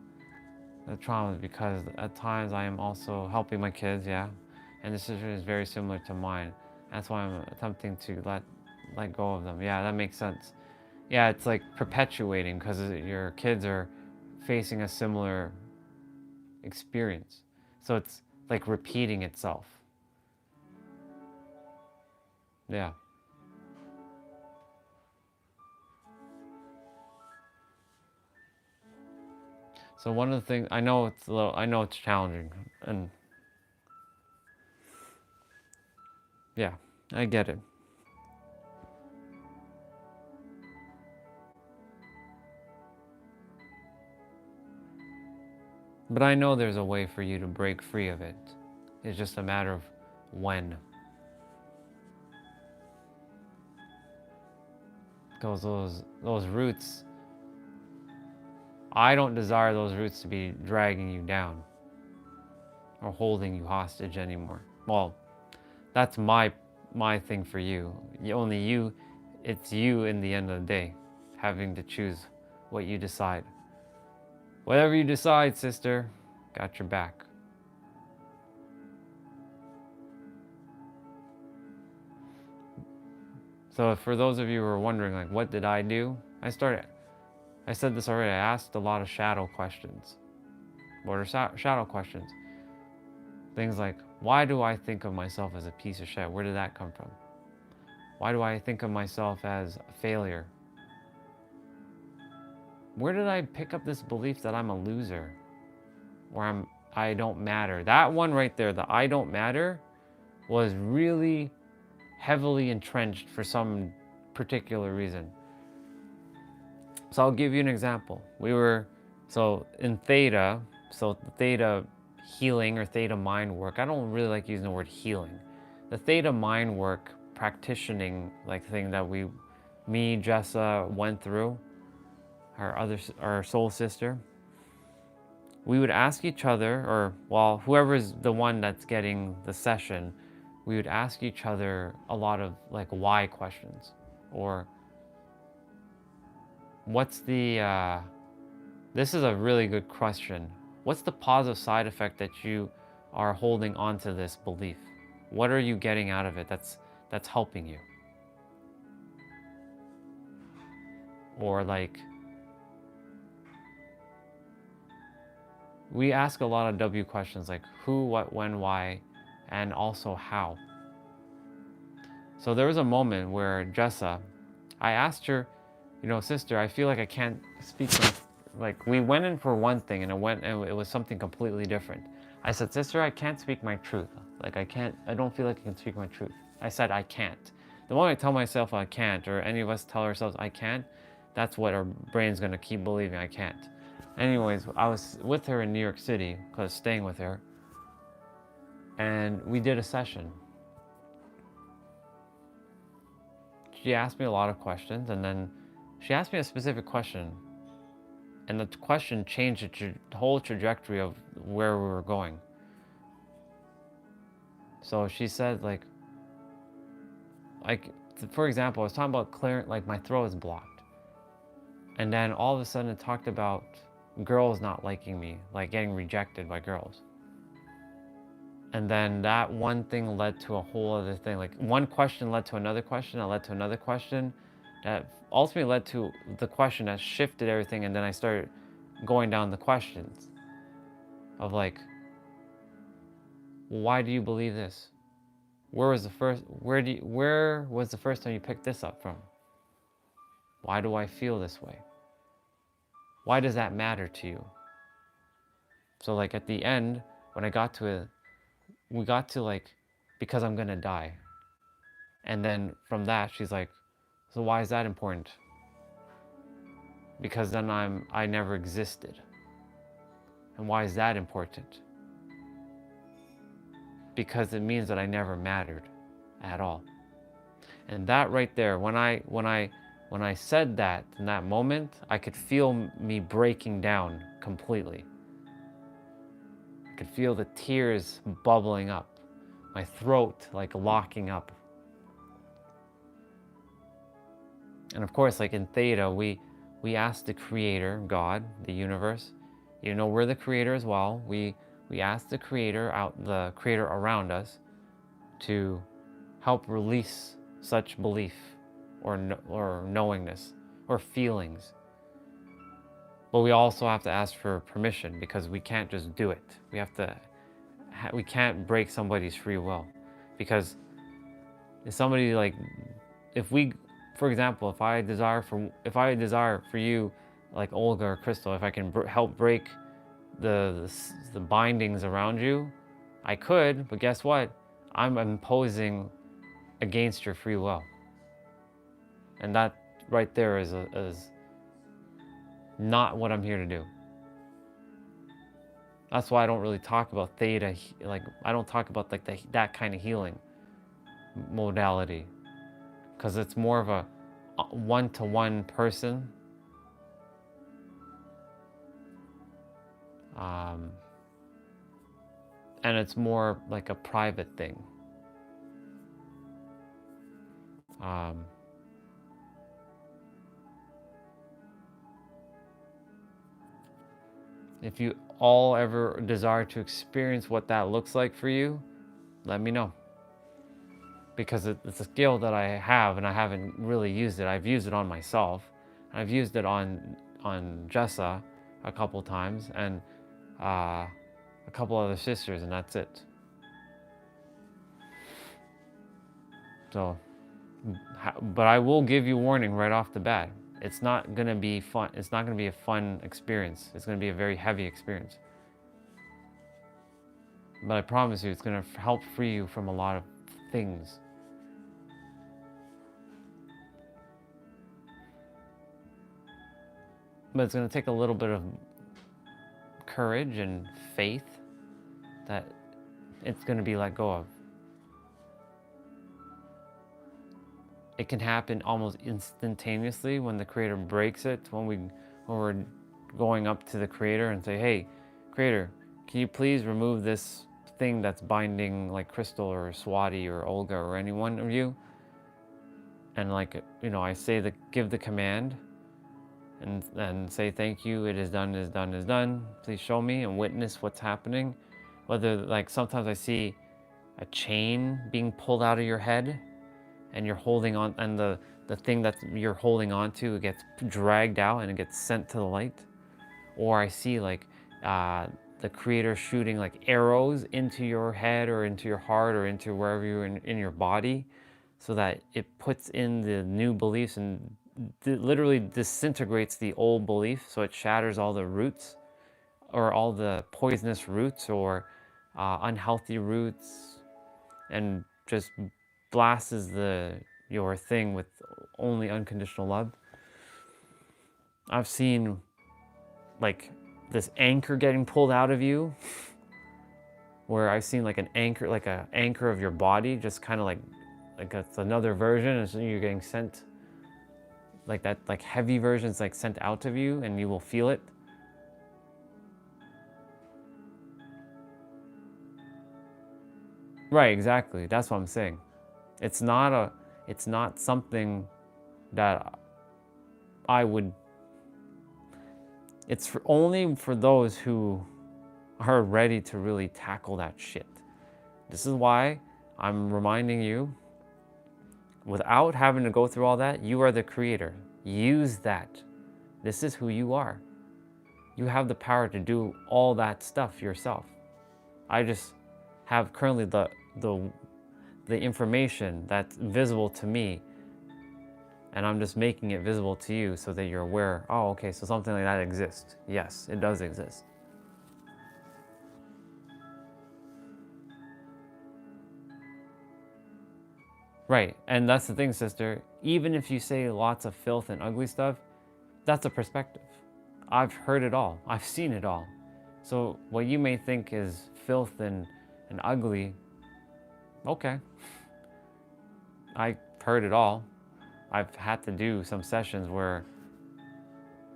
S2: the trauma because at times I am also helping my kids, yeah, and the situation is very similar to mine. That's why I'm attempting to let go of them. Yeah, that makes sense. Yeah, it's like perpetuating because your kids are facing a similar experience. So it's like repeating itself. Yeah. So one of the things, I know it's challenging, and yeah, I get it. But I know there's a way for you to break free of it. It's just a matter of when. Because those roots, I don't desire those roots to be dragging you down or holding you hostage anymore. Well, that's my thing for you. Only you, it's you in the end of the day, having to choose what you decide. Whatever you decide, sister, got your back. So for those of you who are wondering, like, what did I do? I said this already, I asked a lot of shadow questions. What are shadow questions? Things like, why do I think of myself as a piece of shit? Where did that come from? Why do I think of myself as a failure? Where did I pick up this belief that I'm a loser? Or I don't matter? That one right there, the I don't matter, was really heavily entrenched for some particular reason. So I'll give you an example. In theta, theta healing or theta mind work, I don't really like using the word healing. The theta mind work practicing thing that me, Jessa went through, our soul sister, we would ask each other, whoever's the one that's getting the session, we would ask each other a lot of why questions, or what's the This is a really good question. What's the positive side effect that you are holding on to this belief? What are you getting out of it that's helping you? Or like, we ask a lot of W questions like who, what, when, why, and also how. So there was a moment where Jessa, I asked her, you know, sister, I feel like I can't speak like we went in for one thing and it was something completely different. I said, sister, I can't speak my truth. Like I don't feel like I can speak my truth. I said, I can't. The moment I tell myself I can't, or any of us tell ourselves I can't, that's what our brain's gonna keep believing I can't. Anyways, I was with her in New York City, because staying with her, and we did a session. She asked me a lot of questions, and then she asked me a specific question, and the question changed the whole trajectory of where we were going. So she said, like, for example, I was talking about clearing, like my throat is blocked, and then all of a sudden it talked about girls not liking me, like getting rejected by girls. And then that one thing led to a whole other thing. Like one question led to another question, that led to another question, that ultimately led to the question that shifted everything. And then I started going down the questions of like, why do you believe this? Where was the first time you picked this up from? Why do I feel this way? Why does that matter to you? So like at the end, when I got to it, we got to like, because I'm gonna die. And then from that, she's like, so why is that important? Because then I never existed. And why is that important? Because it means that I never mattered at all. And that right there, when I said that in that moment, I could feel me breaking down completely. I could feel the tears bubbling up, my throat like locking up. And of course, like in Theta, we ask the creator, God, the universe, you know, we're the creator as well. We ask the creator around us to help release such belief or knowingness or feelings. But we also have to ask for permission, because we can't just do it. We can't break somebody's free will, because if somebody like, for example, if I desire for you, like Olga or Crystal, if I can help break the bindings around you, I could, but guess what? I'm imposing against your free will. And that right there is not what I'm here to do. That's why I don't really talk about Theta, like I don't talk about like that kind of healing modality, because it's more of a one-to-one person. And it's more like a private thing. If you all ever desire to experience what that looks like for you, let me know. Because it's a skill that I have and I haven't really used it. I've used it on myself. I've used it on Jessa a couple times, and a couple other sisters, and that's it. So, but I will give you warning right off the bat. It's not gonna be fun. It's not gonna be a fun experience. It's gonna be a very heavy experience. But I promise you, it's gonna help free you from a lot of things. But it's gonna take a little bit of courage and faith that it's gonna be let go of. It can happen almost instantaneously when the creator breaks it, when we're going up to the creator and say, hey, creator, can you please remove this thing that's binding like Crystal or Swati or Olga or any one of you? And like, you know, I say give the command, and say thank you, it is done, it is done, it is done. Please show me and witness what's happening. Whether, like, sometimes I see a chain being pulled out of your head and you're holding on, and the thing that you're holding on to gets dragged out and it gets sent to the light. Or I see like the creator shooting like arrows into your head or into your heart or into wherever you're in your body, so that it puts in the new beliefs and literally disintegrates the old belief. So it shatters all the roots, or all the poisonous roots, or unhealthy roots, and just blasts your thing with only unconditional love. I've seen like this anchor getting pulled out of you, where I've seen like an anchor of your body, just kind of like it's another version, and so you're getting sent, like that, like heavy versions, like sent out of you, and you will feel it. Right, exactly. That's what I'm saying. It's not something that I would. It's only for those who are ready to really tackle that shit. This is why I'm reminding you, without having to go through all that, you are the creator. Use that. This is who you are. You have the power to do all that stuff yourself. I just have currently the information that's visible to me, and I'm just making it visible to you so that you're aware. Oh, okay, so something like that exists. Yes, it does exist. Right, and that's the thing, sister. Even if you say lots of filth and ugly stuff, that's a perspective. I've heard it all. I've seen it all. So what you may think is filth and ugly, okay. I've heard it all. I've had to do some sessions where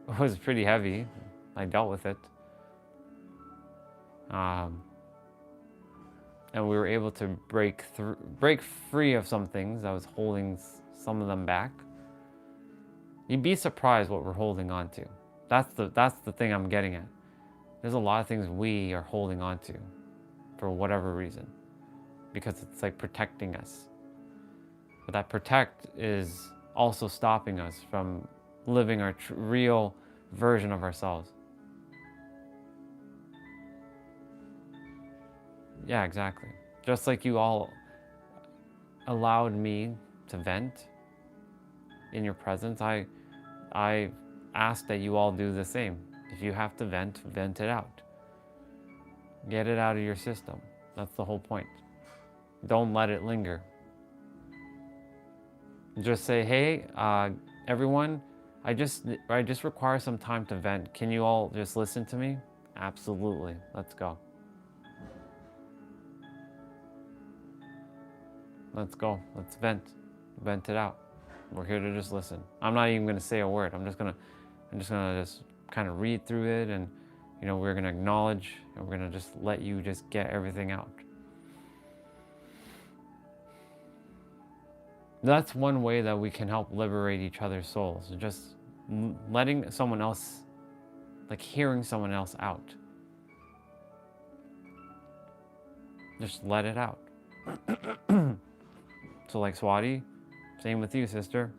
S2: it was pretty heavy. I dealt with it. And we were able to break free of some things. I was holding some of them back. You'd be surprised what we're holding on to. That's the thing I'm getting at. There's a lot of things we are holding on to for whatever reason, because it's like protecting us. But that protect is also stopping us from living our real version of ourselves. Yeah, exactly. Just like you all allowed me to vent in your presence, I ask that you all do the same. If you have to vent, vent it out. Get it out of your system. That's the whole point. Don't let it linger. Just say, hey, everyone, I just require some time to vent. Can you all just listen to me? Absolutely. Let's go. Let's go. Let's vent. Vent it out. We're here to just listen. I'm not even going to say a word. I'm just gonna kind of read through it, and we're gonna acknowledge, and we're gonna just let you just get everything out. That's one way that we can help liberate each other's souls. Just letting someone else, like hearing someone else out. Just let it out. So like Swati, same with you, sister.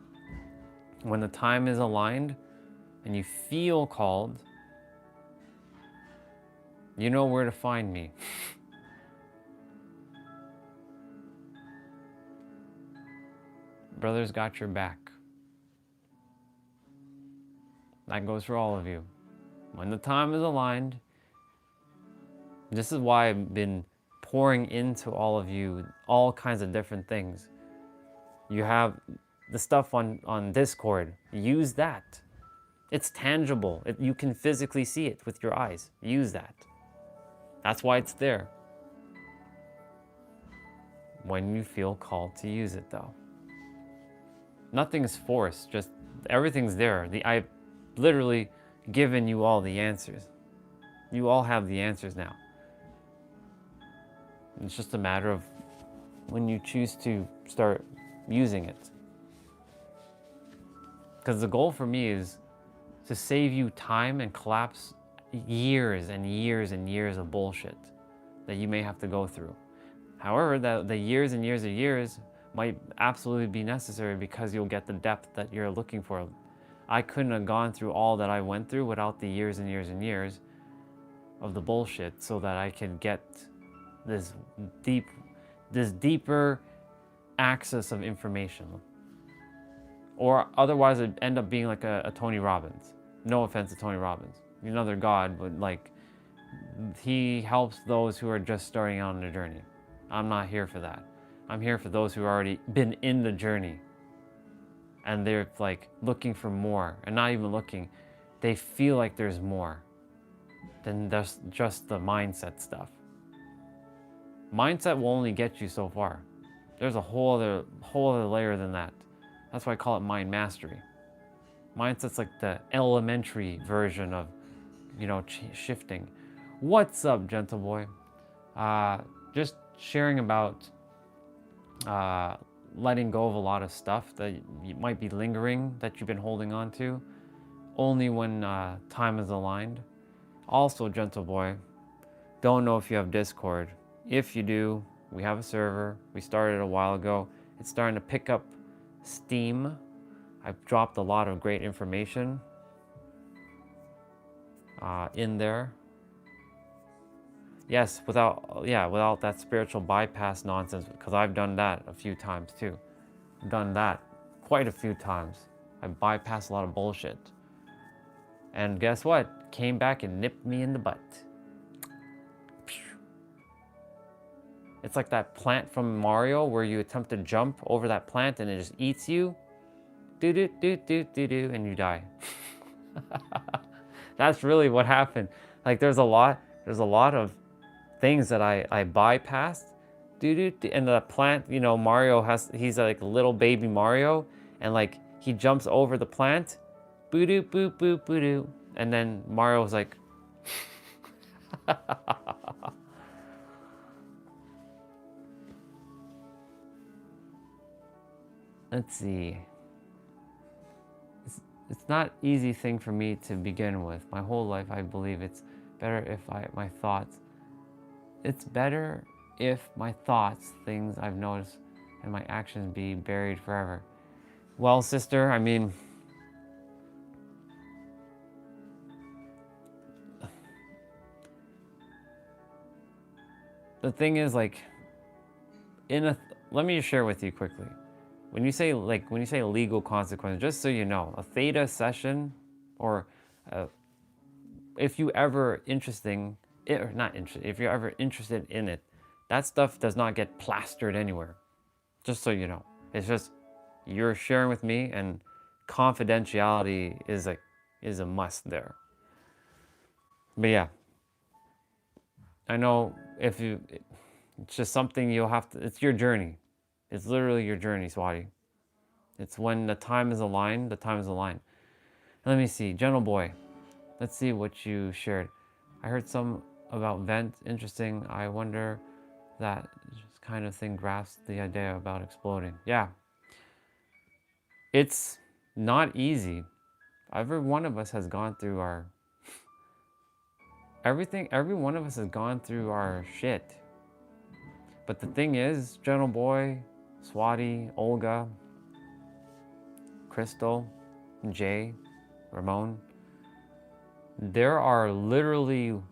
S2: When the time is aligned and you feel called, you know where to find me. Brother's got your back. That goes for all of you. When the time is aligned, this is why I've been pouring into all of you all kinds of different things. You have the stuff on Discord. Use that. It's tangible. You can physically see it with your eyes. Use that. That's why it's there. When you feel called to use it, though. Nothing's forced. Just everything's there. I've literally given you all the answers. You all have the answers now. It's just a matter of when you choose to start using it. Because the goal for me is to save you time and collapse years and years and years of bullshit that you may have to go through. However, the years and years and years might absolutely be necessary because you'll get the depth that you're looking for. I couldn't have gone through all that I went through without the years and years and years of the bullshit, so that I can get this deeper access of information. Or otherwise it'd end up being like a Tony Robbins. No offense to Tony Robbins. Another god, but like, he helps those who are just starting out on their journey. I'm not here for that. I'm here for those who already been in the journey and they're like looking for more, and not even looking. They feel like there's more than just the mindset stuff. Mindset will only get you so far. There's a whole other layer than that. That's why I call it mind mastery. Mindset's like the elementary version of, you know, shifting. What's up, gentle boy? Just sharing about letting go of a lot of stuff that you might be lingering, that you've been holding on to, only when time is aligned. Also, gentle boy, don't know if you have Discord. If you do, we have a server. We started a while ago. It's starting to pick up steam. I've dropped a lot of great information in there. Yes, without that spiritual bypass nonsense, because I've done that a few times too. I've done that quite a few times. I bypassed a lot of bullshit. And guess what? Came back and nipped me in the butt. It's like that plant from Mario where you attempt to jump over that plant and it just eats you. Do-do-do-do-do-do, and you die. That's really what happened. Like there's a lot of things that I bypassed. And the plant, you know, he's like a little baby Mario, and like he jumps over the plant, boo-doo, boop, boop, boo-doo. And then Mario's like, let's see. It's not an easy thing for me to begin with. My whole life, I believe it's better if it's better if my thoughts, things I've noticed, and my actions be buried forever. Well, sister, I mean, the thing is, like, let me just share with you quickly. When you say legal consequences, just so you know, a theta session, or if you're ever interested in it, that stuff does not get plastered anywhere. Just so you know, it's just you're sharing with me, and confidentiality is a must there. But yeah, I know it's just something you'll have to. It's your journey. It's literally your journey, Swati. It's when the time is aligned, the time is aligned. Let me see, gentle boy. Let's see what you shared. I heard some about vent. Interesting. I wonder that kind of thing grasps the idea about exploding. Yeah. It's not easy. Every one of us has gone through our everything. Every one of us has gone through our shit. But the thing is, gentle boy, Swati, Olga, Crystal, Jay, Ramon, there are literally,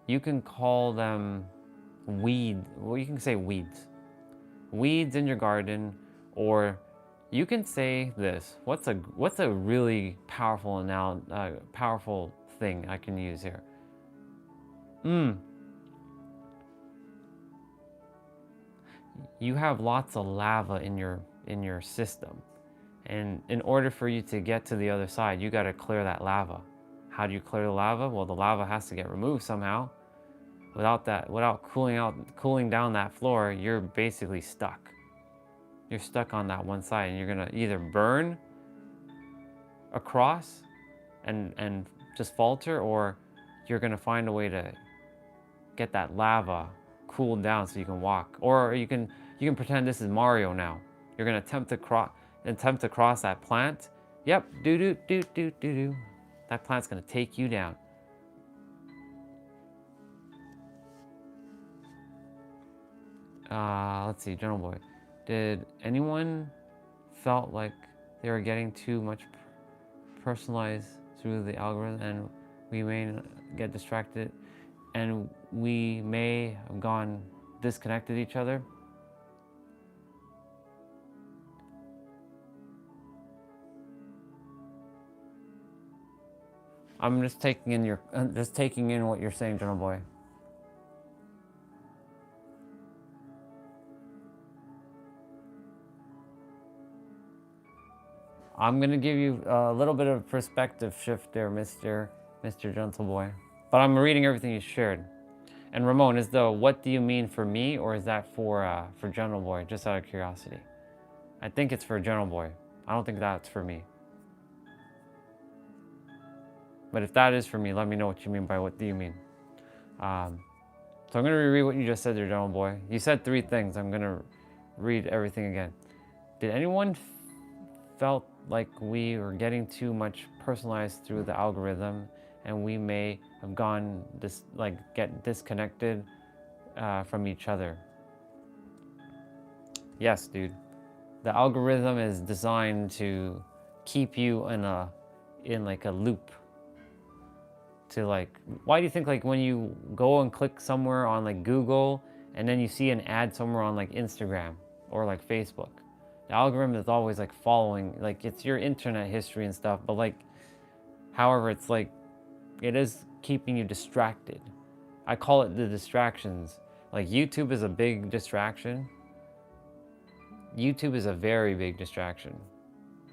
S2: you can call them you can say weeds in your garden, or you can say this. What's a really powerful powerful thing I can use here? You have lots of lava in your system, and in order for you to get to the other side, you got to clear that lava. How do you clear the lava? Well, the lava has to get removed somehow. Without cooling down that floor, you're basically stuck. You're stuck on that one side, and you're gonna either burn across and just falter, or you're gonna find a way to get that lava cooled down so you can walk. Or you can pretend this is Mario now. You're gonna attempt to cross that plant. Yep, do.
S1: That plant's gonna take you down. Let's see, General Boy. Did anyone felt like they were getting too much personalized through the algorithm and we may get distracted and we may have gone disconnected each other? I'm just taking in what you're saying, General Boy. I'm gonna give you a little bit of perspective shift there, Mr. Gentle Boy. But I'm reading everything you shared. And Ramon, is the what do you mean for me, or is that for General Boy? Just out of curiosity. I think it's for General Boy. I don't think that's for me. But if that is for me, let me know what you mean by what do you mean. So I'm gonna reread what you just said there, General Boy. You said 3 things. I'm gonna read everything again. Did anyone felt like we were getting too much personalized through the algorithm and we may have gone get disconnected from each other? Yes, dude. The algorithm is designed to keep you in a loop. To why do you think when you go and click somewhere on Google and then you see an ad somewhere on Instagram or Facebook? The algorithm is always following, it's your internet history and stuff, but however, it's it is keeping you distracted. I call it the distractions. YouTube is a big distraction. YouTube is a very big distraction.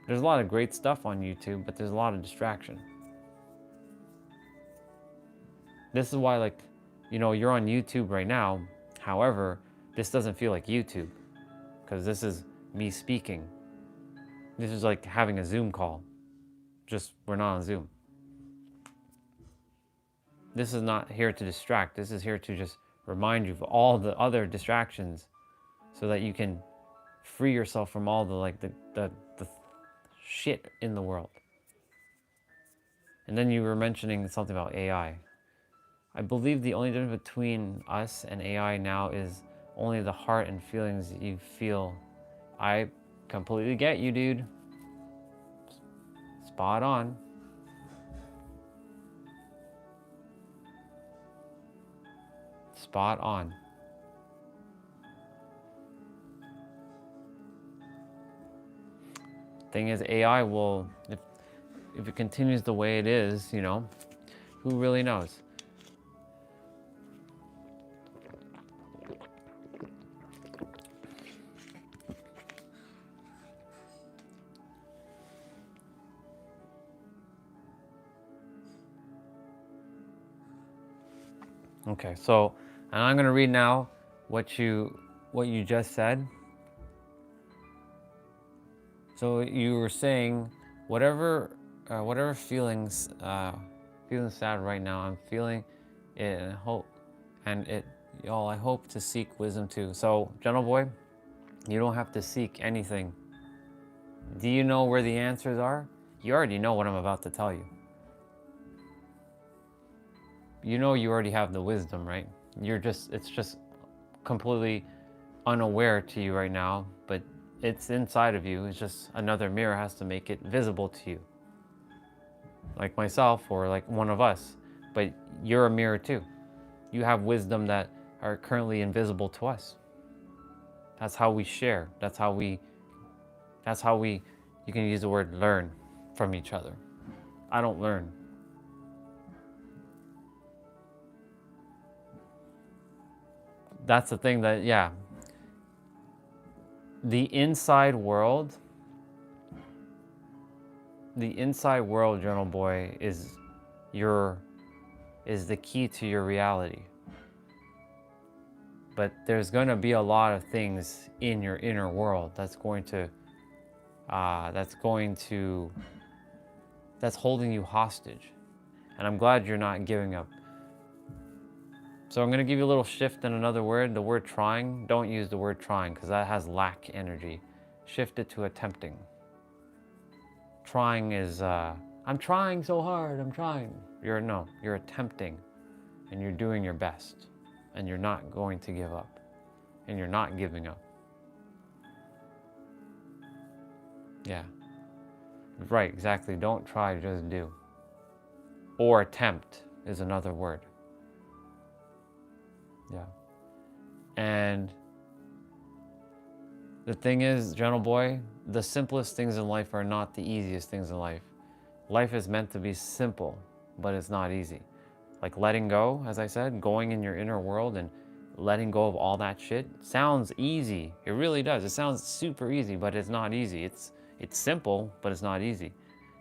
S1: There's a lot of great stuff on YouTube, but there's a lot of distraction. This is why you're on YouTube right now. However, this doesn't feel like YouTube because this is me speaking. This is like having a Zoom call. Just we're not on Zoom. This is not here to distract. This is here to just remind you of all the other distractions so that you can free yourself from all the shit in the world. And then you were mentioning something about AI. I believe the only difference between us and AI now is only the heart and feelings you feel. I completely get you, dude. Spot on. Spot on. Thing is, AI will, if it continues the way it is, who really knows? Okay, so and I'm gonna read now what you just said. So you were saying whatever feelings feeling sad right now. I'm feeling it and I hope to seek wisdom too. So, Gentle Boy, you don't have to seek anything. Do you know where the answers are? You already know what I'm about to tell you. You already have the wisdom, right? It's just completely unaware to you right now, but it's inside of you. It's just another mirror has to make it visible to you. Like myself or one of us, but you're a mirror too. You have wisdom that are currently invisible to us. That's how we share. That's how we, you can use the word learn from each other. I don't learn. That's the thing that, yeah. The inside world, Gentle Boy, is the key to your reality. But there's going to be a lot of things in your inner world that's holding you hostage. And I'm glad you're not giving up. So I'm going to give you a little shift in another word, the word trying. Don't use the word trying because that has lack energy. Shift it to attempting. Trying is, I
S2: I'm trying so hard, I'm trying. You're attempting, and you're doing your best, and you're not going to give up, and you're not giving up. Yeah. Right, exactly. Don't try, just do. Or attempt is another word. Yeah. And the thing is, gentle boy, the simplest things in life are not the easiest things in life. Life is meant to be simple, but it's not easy. Like letting go, as I said, going in your inner world and letting go of all that shit sounds easy. It really does. It sounds super easy, but it's not easy. It's simple, but it's not easy.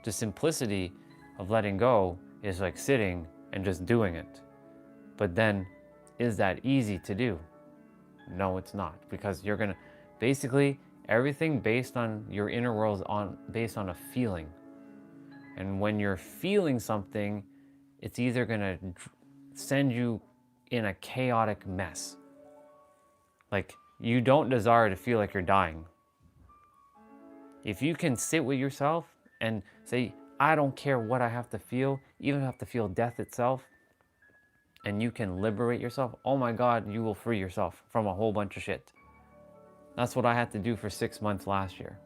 S2: The simplicity of letting go is like sitting and just doing it. But then, is that easy to do? No, it's not, because you're gonna, basically, everything based on your inner world is based on a feeling. And when you're feeling something, it's either gonna send you in a chaotic mess. Like, you don't desire to feel like you're dying. If you can sit with yourself and say, I don't care what I have to feel, even if I have to feel death itself, and you can liberate yourself, oh my God, you will free yourself from a whole bunch of shit. That's what I had to do for 6 months last year.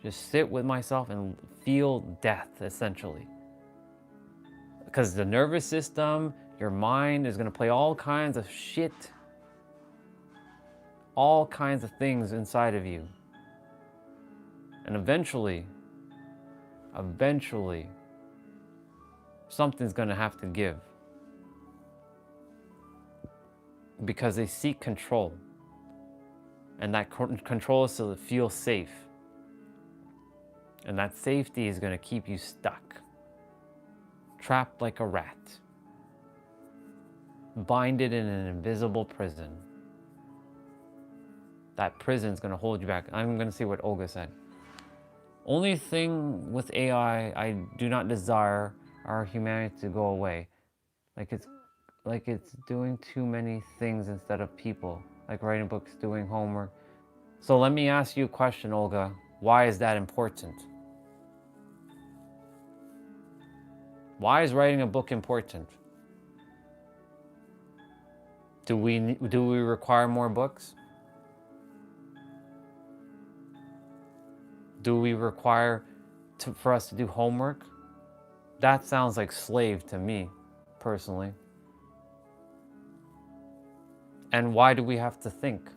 S2: Just sit with myself and feel death, essentially. Because the nervous system, your mind is gonna play all kinds of shit, all kinds of things inside of you. And eventually, something's gonna have to give. Because they seek control. And that control is to feel safe. And that safety is gonna keep you stuck. Trapped like a rat. Binded in an invisible prison. That prison's gonna hold you back. I'm gonna see what Olga said. Only thing with AI I do not desire our humanity to go away. Like it's doing too many things instead of people. Like writing books, doing homework. So let me ask you a question, Olga. Why is that important? Why is writing a book important? Do we require more books? Do we require for us to do homework? That sounds like slave to me, personally. And why do we have to think?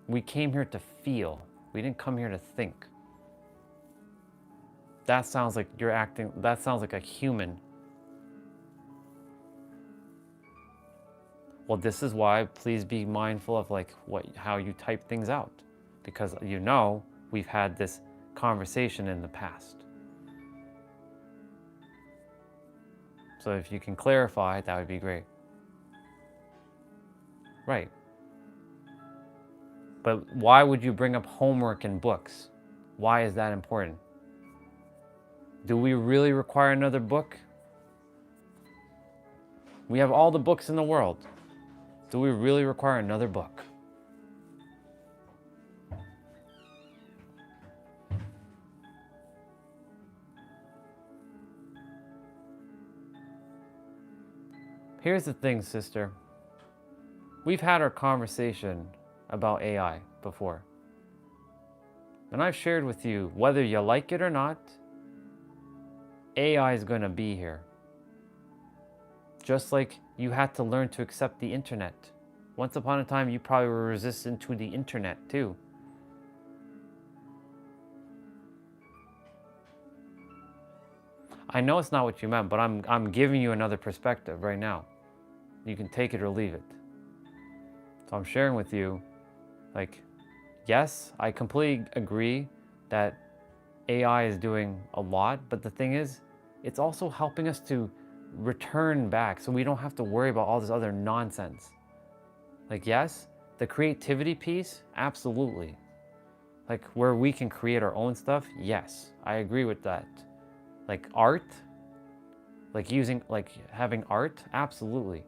S2: We came here to feel. We didn't come here to think. That sounds like you're acting, that sounds like a human. Well, this is why, please be mindful of how you type things out. Because we've had this conversation in the past. So if you can clarify, that would be great. Right. But why would you bring up homework and books? Why is that important? Do we really require another book? We have all the books in the world. Do we really require another book? Here's the thing, sister. We've had our conversation about AI before. And I've shared with you, whether you like it or not, AI is going to be here. Just like you had to learn to accept the internet. Once upon a time, you probably were resistant to the internet too. I know it's not what you meant, but I'm giving you another perspective right now. You can take it or leave it. So I'm sharing with you, yes, I completely agree that AI is doing a lot, but the thing is, it's also helping us to return back so we don't have to worry about all this other nonsense. Yes, the creativity piece, absolutely. Where we can create our own stuff, yes, I agree with that. Art, having art, absolutely.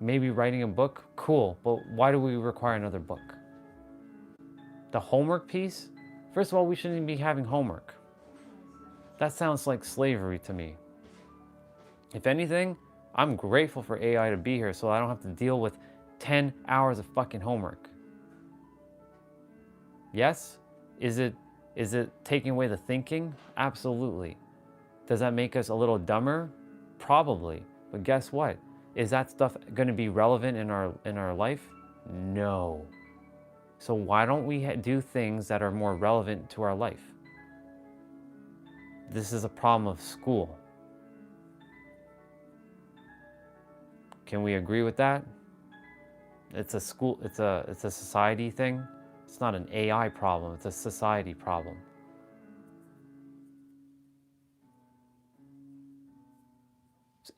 S2: Maybe writing a book, cool, but why do we require another book? The homework piece, First of all, we shouldn't be having homework. That sounds like slavery to me. If anything, I'm grateful for AI to be here so I don't have to deal with 10 hours of fucking homework. Yes? Is it taking away the thinking? Absolutely. Does that make us a little dumber? Probably. But guess what? Is that stuff going to be relevant in our life? No. So why don't we do things that are more relevant to our life? This is a problem of school. Can we agree with that? It's a school, it's a society thing. It's not an AI problem, it's a society problem.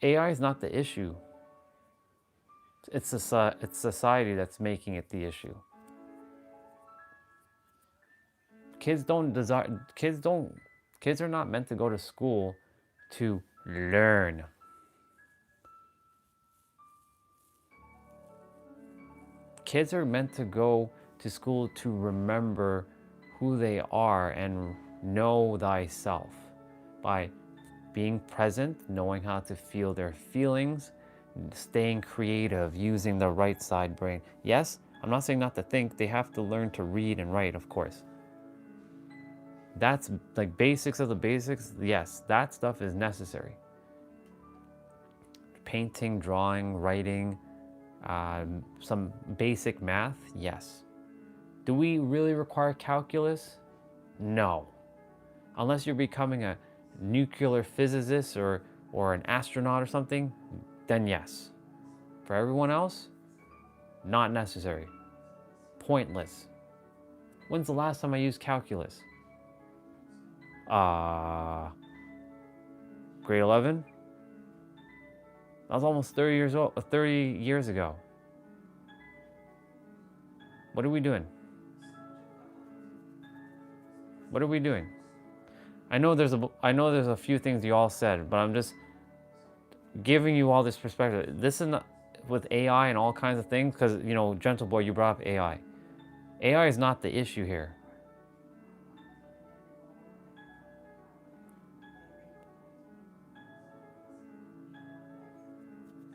S2: AI is not the issue. It's society that's making it the issue. Kids are not meant to go to school to learn. Kids are meant to go to school to remember who they are and know thyself by being present, knowing how to feel their feelings, staying creative, using the right side brain. Yes, I'm not saying not to think. They have to learn to read and write, of course. That's like basics of the basics. Yes, that stuff is necessary. Painting, drawing, writing, some basic math, yes. Do we really require calculus? No. Unless you're becoming a nuclear physicist or an astronaut or something, then yes. For everyone else, not necessary. Pointless. When's the last time I used calculus? Grade 11? That was almost 30 years ago. What are we doing? What are we doing? I know there's a few things you all said, but I'm just giving you all this perspective. This is not with AI and all kinds of things, because Gentle Boy, you brought up AI. AI is not the issue here.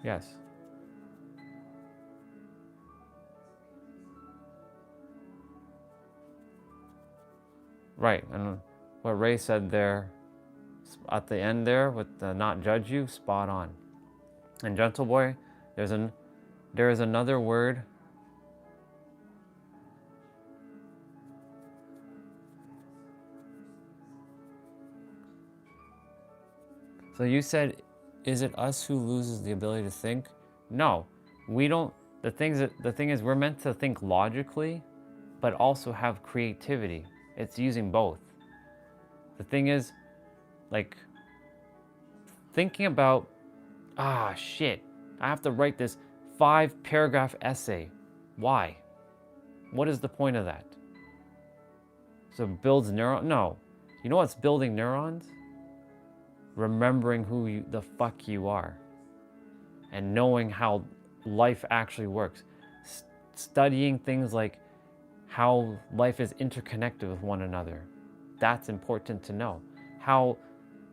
S2: Yes. Right, and what Ray said there at the end there with the not judge you, spot on. And Gentle Boy, there is another word. So you said, is it us who loses the ability to think? No, we don't. The thing is, we're meant to think logically, but also have creativity. It's using both. The thing is, like, thinking about, shit, I have to write this 5-paragraph essay. Why? What is the point of that? So it builds neurons? No. You know what's building neurons? Remembering who the fuck you are. And knowing how life actually works. Studying things like how life is interconnected with one another. That's important to know. How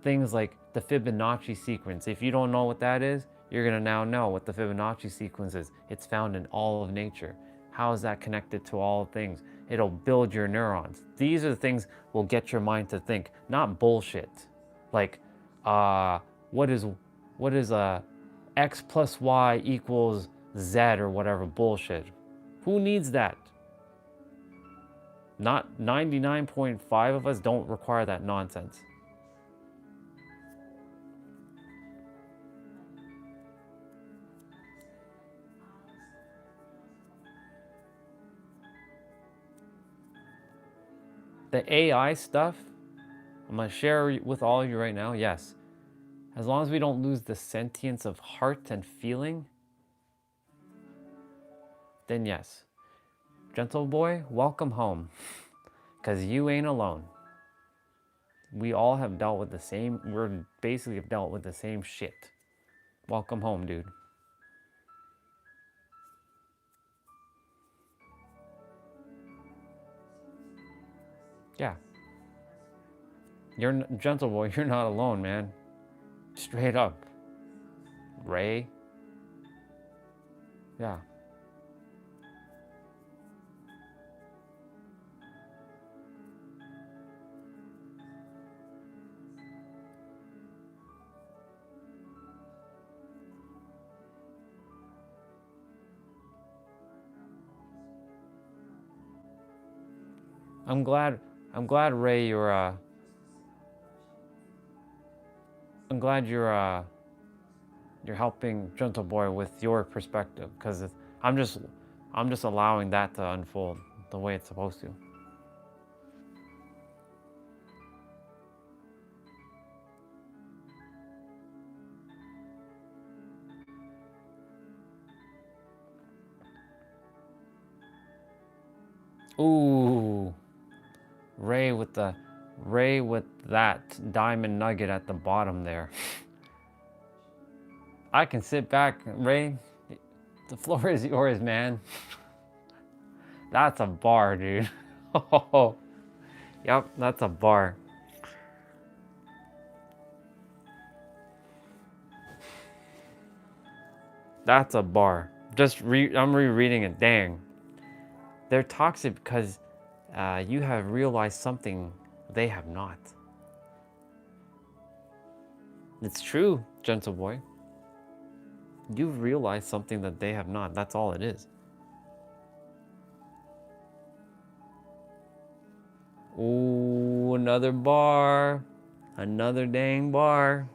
S2: things like the Fibonacci sequence, if you don't know what that is, you're gonna now know what the Fibonacci sequence is. It's found in all of nature. How is that connected to all things? It'll build your neurons. These are the things will get your mind to think, not bullshit. Like, what is x plus y equals z or whatever bullshit? Who needs that? Not 99.5 of us don't require that nonsense. The AI stuff, I'm going to share with all of you right now, yes. As long as we don't lose the sentience of heart and feeling, then yes. Gentle Boy, welcome home. Because you ain't alone. We all have dealt with we're basically have dealt with the same shit. Welcome home, dude. Yeah. Gentle boy, you're not alone, man. Straight up. Ray. Yeah. I'm glad Ray I'm glad you're helping Gentle Boy with your perspective, because I'm just allowing that to unfold the way it's supposed to. Ooh, Ray with that diamond nugget at the bottom there. I can sit back, Ray. The floor is yours, man. That's a bar, dude. Oh, yep, that's a bar. That's a bar. I'm rereading it. Dang. They're toxic because you have realized something they have not. It's true, Gentle Boy. You've realized something that they have not. That's all it is. Ooh, another bar. Another dang bar.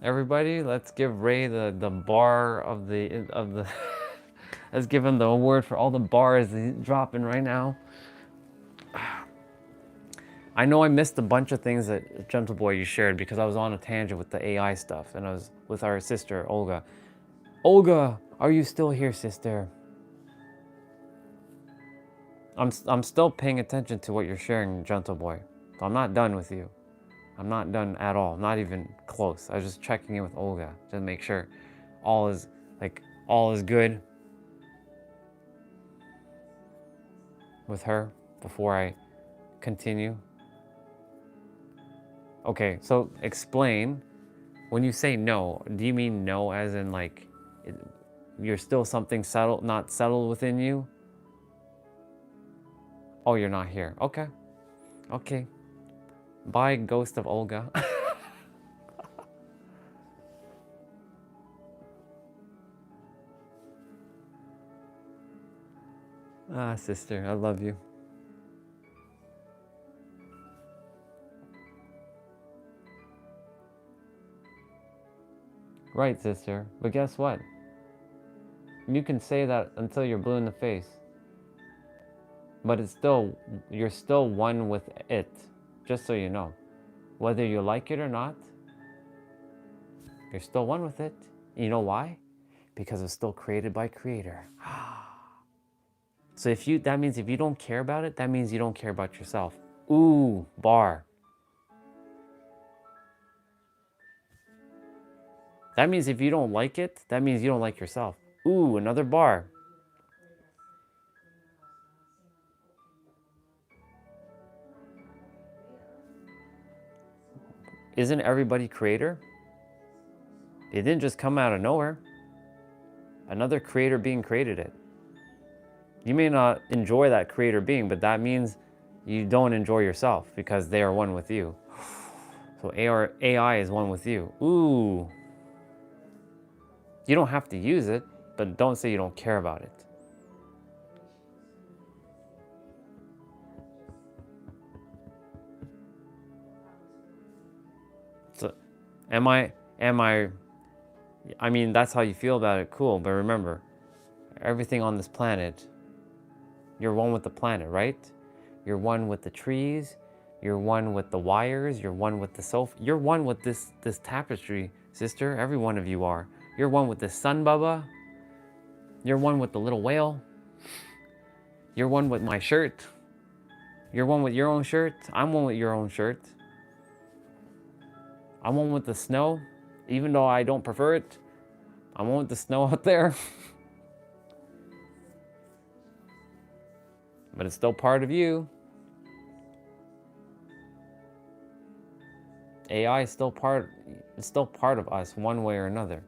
S2: Everybody, let's give Ray the bar of the let's give him the award for all the bars he's dropping right now. I know I missed a bunch of things that Gentle Boy you shared because I was on a tangent with the AI stuff, and I was with our sister Olga. Olga, are you still here, sister? I'm still paying attention to what you're sharing, Gentle Boy. So I'm not done with you. I'm not done at all. Not even close. I was just checking in with Olga to make sure all is good with her before I continue. Okay, so explain. When you say no, do you mean no as in like you're still something not settled within you? Oh, you're not here. Okay. Okay. Bye, ghost of Olga. Ah, sister, I love you. Right, sister. But guess what? You can say that until you're blue in the face. But you're still one with it. Just so you know. Whether you like it or not, you're still one with it. You know why? Because it's still created by Creator. So that means if you don't care about it, that means you don't care about yourself. Ooh, bar. That means if you don't like it, that means you don't like yourself. Ooh, another bar. Isn't everybody creator? It didn't just come out of nowhere. Another creator being created it. You may not enjoy that creator being, but that means you don't enjoy yourself because they are one with you. So AI is one with you. Ooh. You don't have to use it, but don't say you don't care about it. So, I mean, that's how you feel about it, cool, but remember, everything on this planet, you're one with the planet, right? You're one with the trees, you're one with the wires, you're one with the sofa, you're one with this tapestry, sister, every one of you are. You're one with the sun, Bubba. You're one with the little whale. You're one with my shirt. You're one with your own shirt. I'm one with your own shirt. I'm one with the snow, even though I don't prefer it. I'm one with the snow out there. But it's still part of you.
S1: AI is still part, it's still part of us one way or another.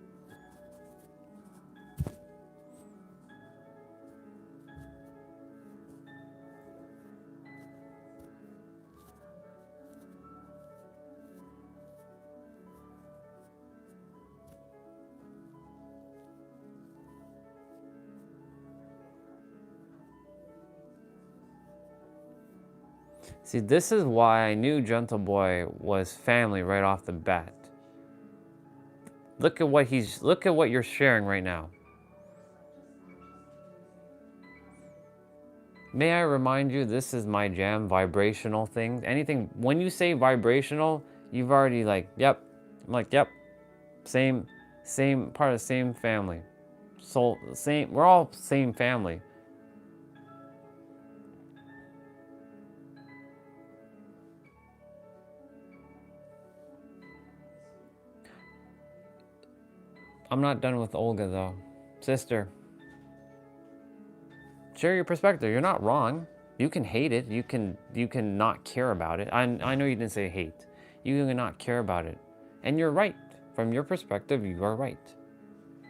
S1: See, this is why I knew Gentle Boy was family right off the bat. Look at what you're sharing right now. May I remind you, this is my jam, vibrational things. Anything, when you say vibrational, you've already like, yep. I'm like, yep. Same part of the same family. Soul, same, we're all same family. I'm not done with Olga though. Sister, share your perspective. You're not wrong. You can hate it. You can not care about it. I know you didn't say hate. You can not care about it. And you're right. From your perspective, you are right.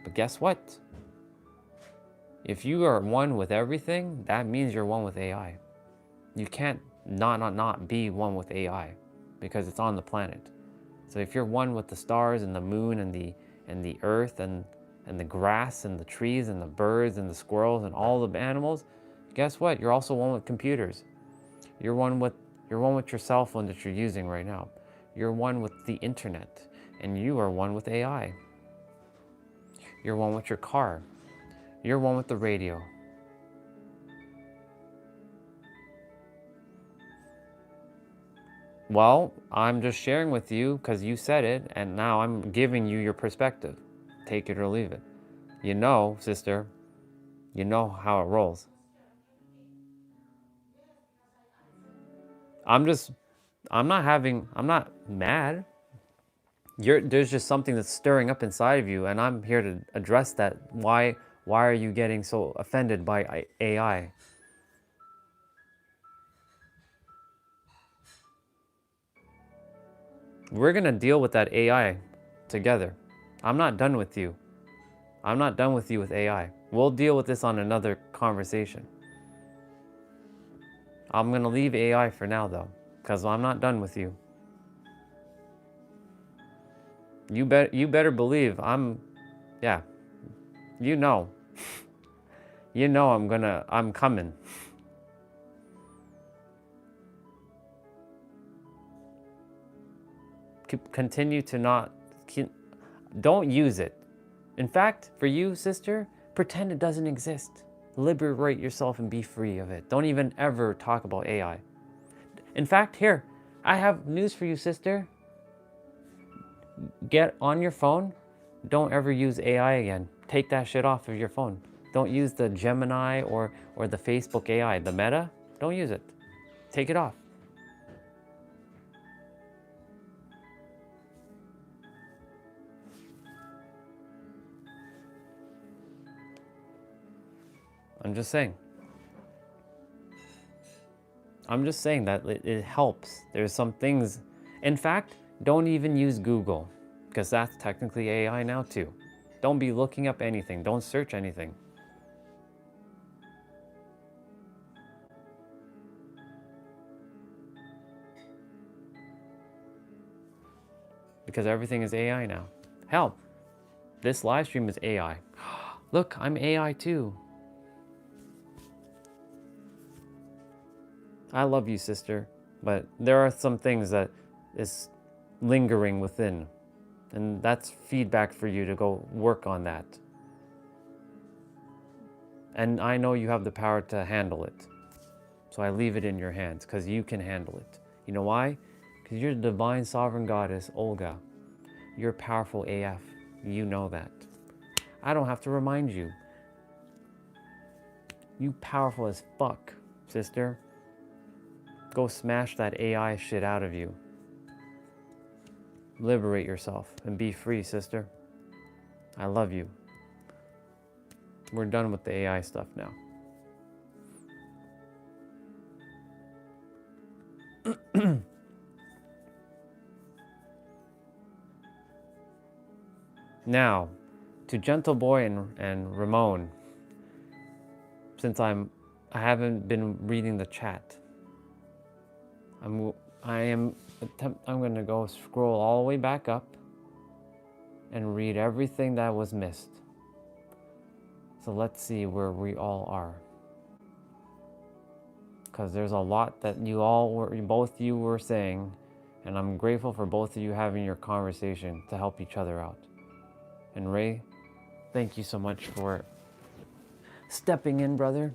S1: But guess what? If you are one with everything, that means you're one with AI. You can't not be one with AI because it's on the planet. So if you're one with the stars and the moon and the earth and the grass and the trees and the birds and the squirrels and all the animals, guess what? You're also one with computers. You're one with your cell phone that you're using right now. You're one with the internet, and you are one with AI. You're one with your car. You're one with the radio. Well, I'm just sharing with you because you said it, and now I'm giving you your perspective. Take it or leave it. You know, sister, you know how it rolls. I'm not mad. There's just something that's stirring up inside of you, and I'm here to address that. Why are you getting so offended by AI? We're gonna deal with that AI together. I'm not done with you. I'm not done with you with AI. We'll deal with this on another conversation. I'm gonna leave AI for now though, because I'm not done with you. You better believe yeah, you know. You know I'm coming. Continue to don't use it. In fact, for you, sister, pretend it doesn't exist. Liberate yourself and be free of it. Don't even ever talk about AI. In fact, here, I have news for you, sister. Get on your phone. Don't ever use AI again. Take that shit off of your phone. Don't use the Gemini or the Facebook AI, the Meta. Don't use it. Take it off. I'm just saying. I'm just saying that it helps. There's some things. In fact, don't even use Google, because that's technically AI now too. Don't be looking up anything. Don't search anything. Because everything is AI now. Hell, this live stream is AI. Look, I'm AI too. I love you, sister, but there are some things that is lingering within, and that's feedback for you to go work on that. And I know you have the power to handle it, so I leave it in your hands because you can handle it. You know why? Because you're the divine sovereign goddess, Olga. You're powerful AF. You know that. I don't have to remind you. You powerful as fuck, sister. Go smash that AI shit out of you. Liberate yourself and be free, sister. I love you. We're done with the AI stuff now.
S2: Now, to Gentle Boy and Ramon, since I haven't been reading the chat, I'm gonna go scroll all the way back up and read everything that was missed. So let's see where we all are. Because there's a lot that both you were saying, and I'm grateful for both of you having your conversation to help each other out. And Ray, thank you so much for stepping in, brother.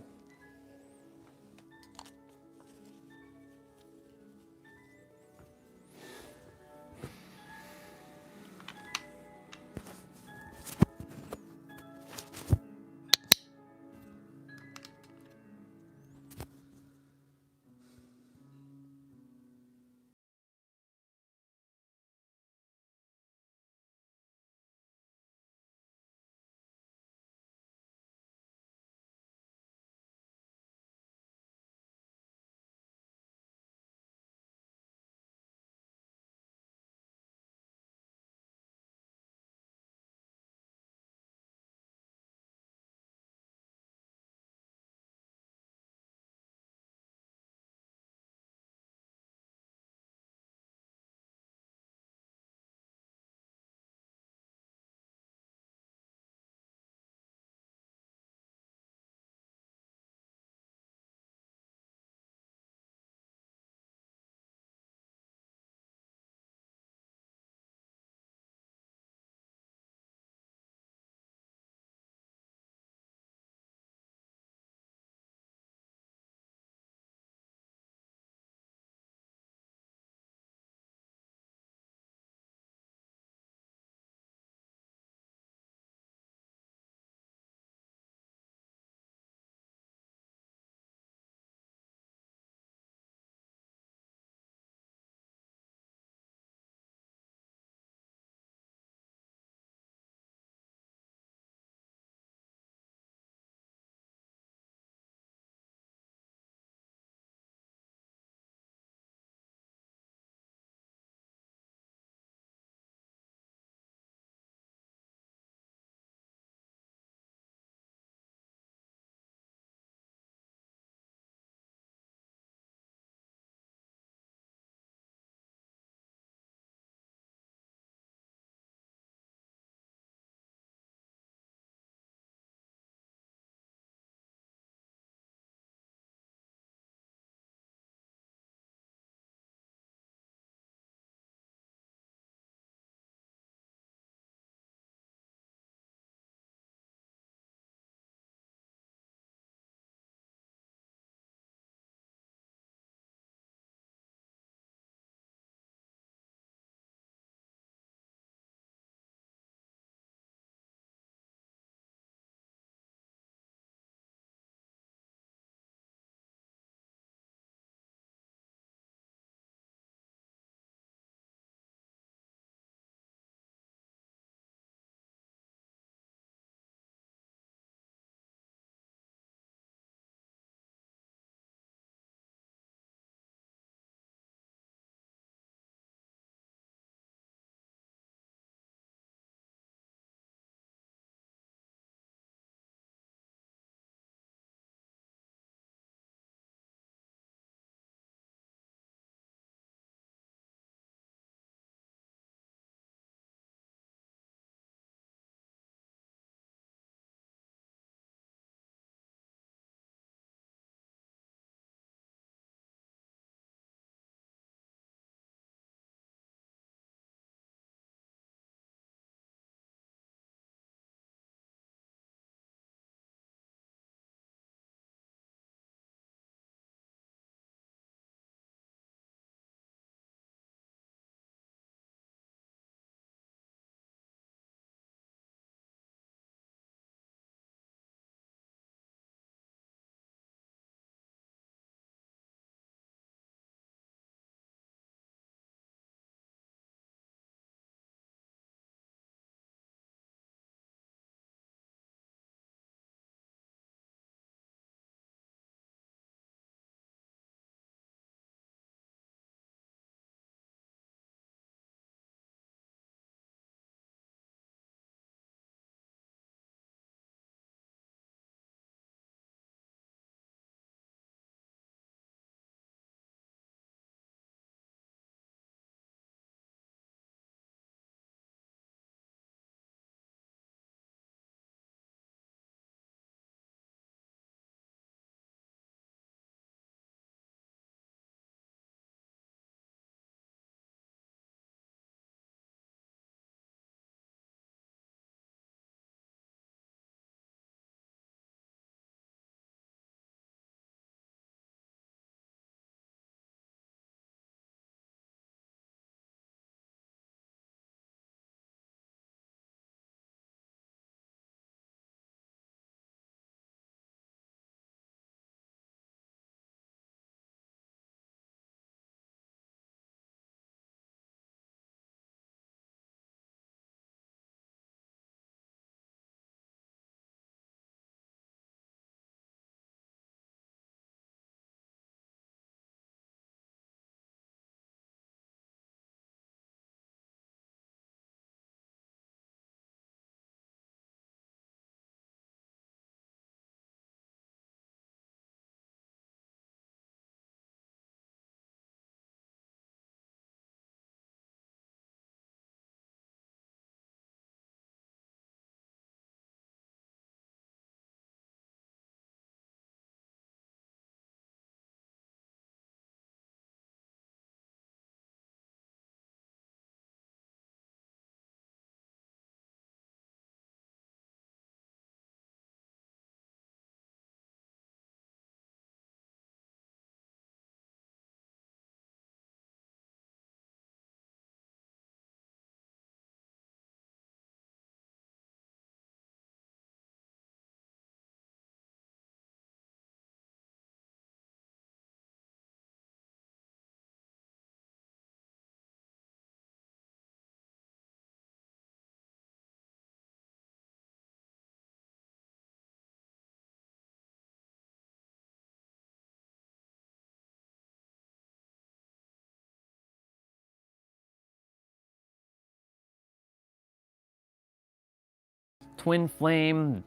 S2: twin flame,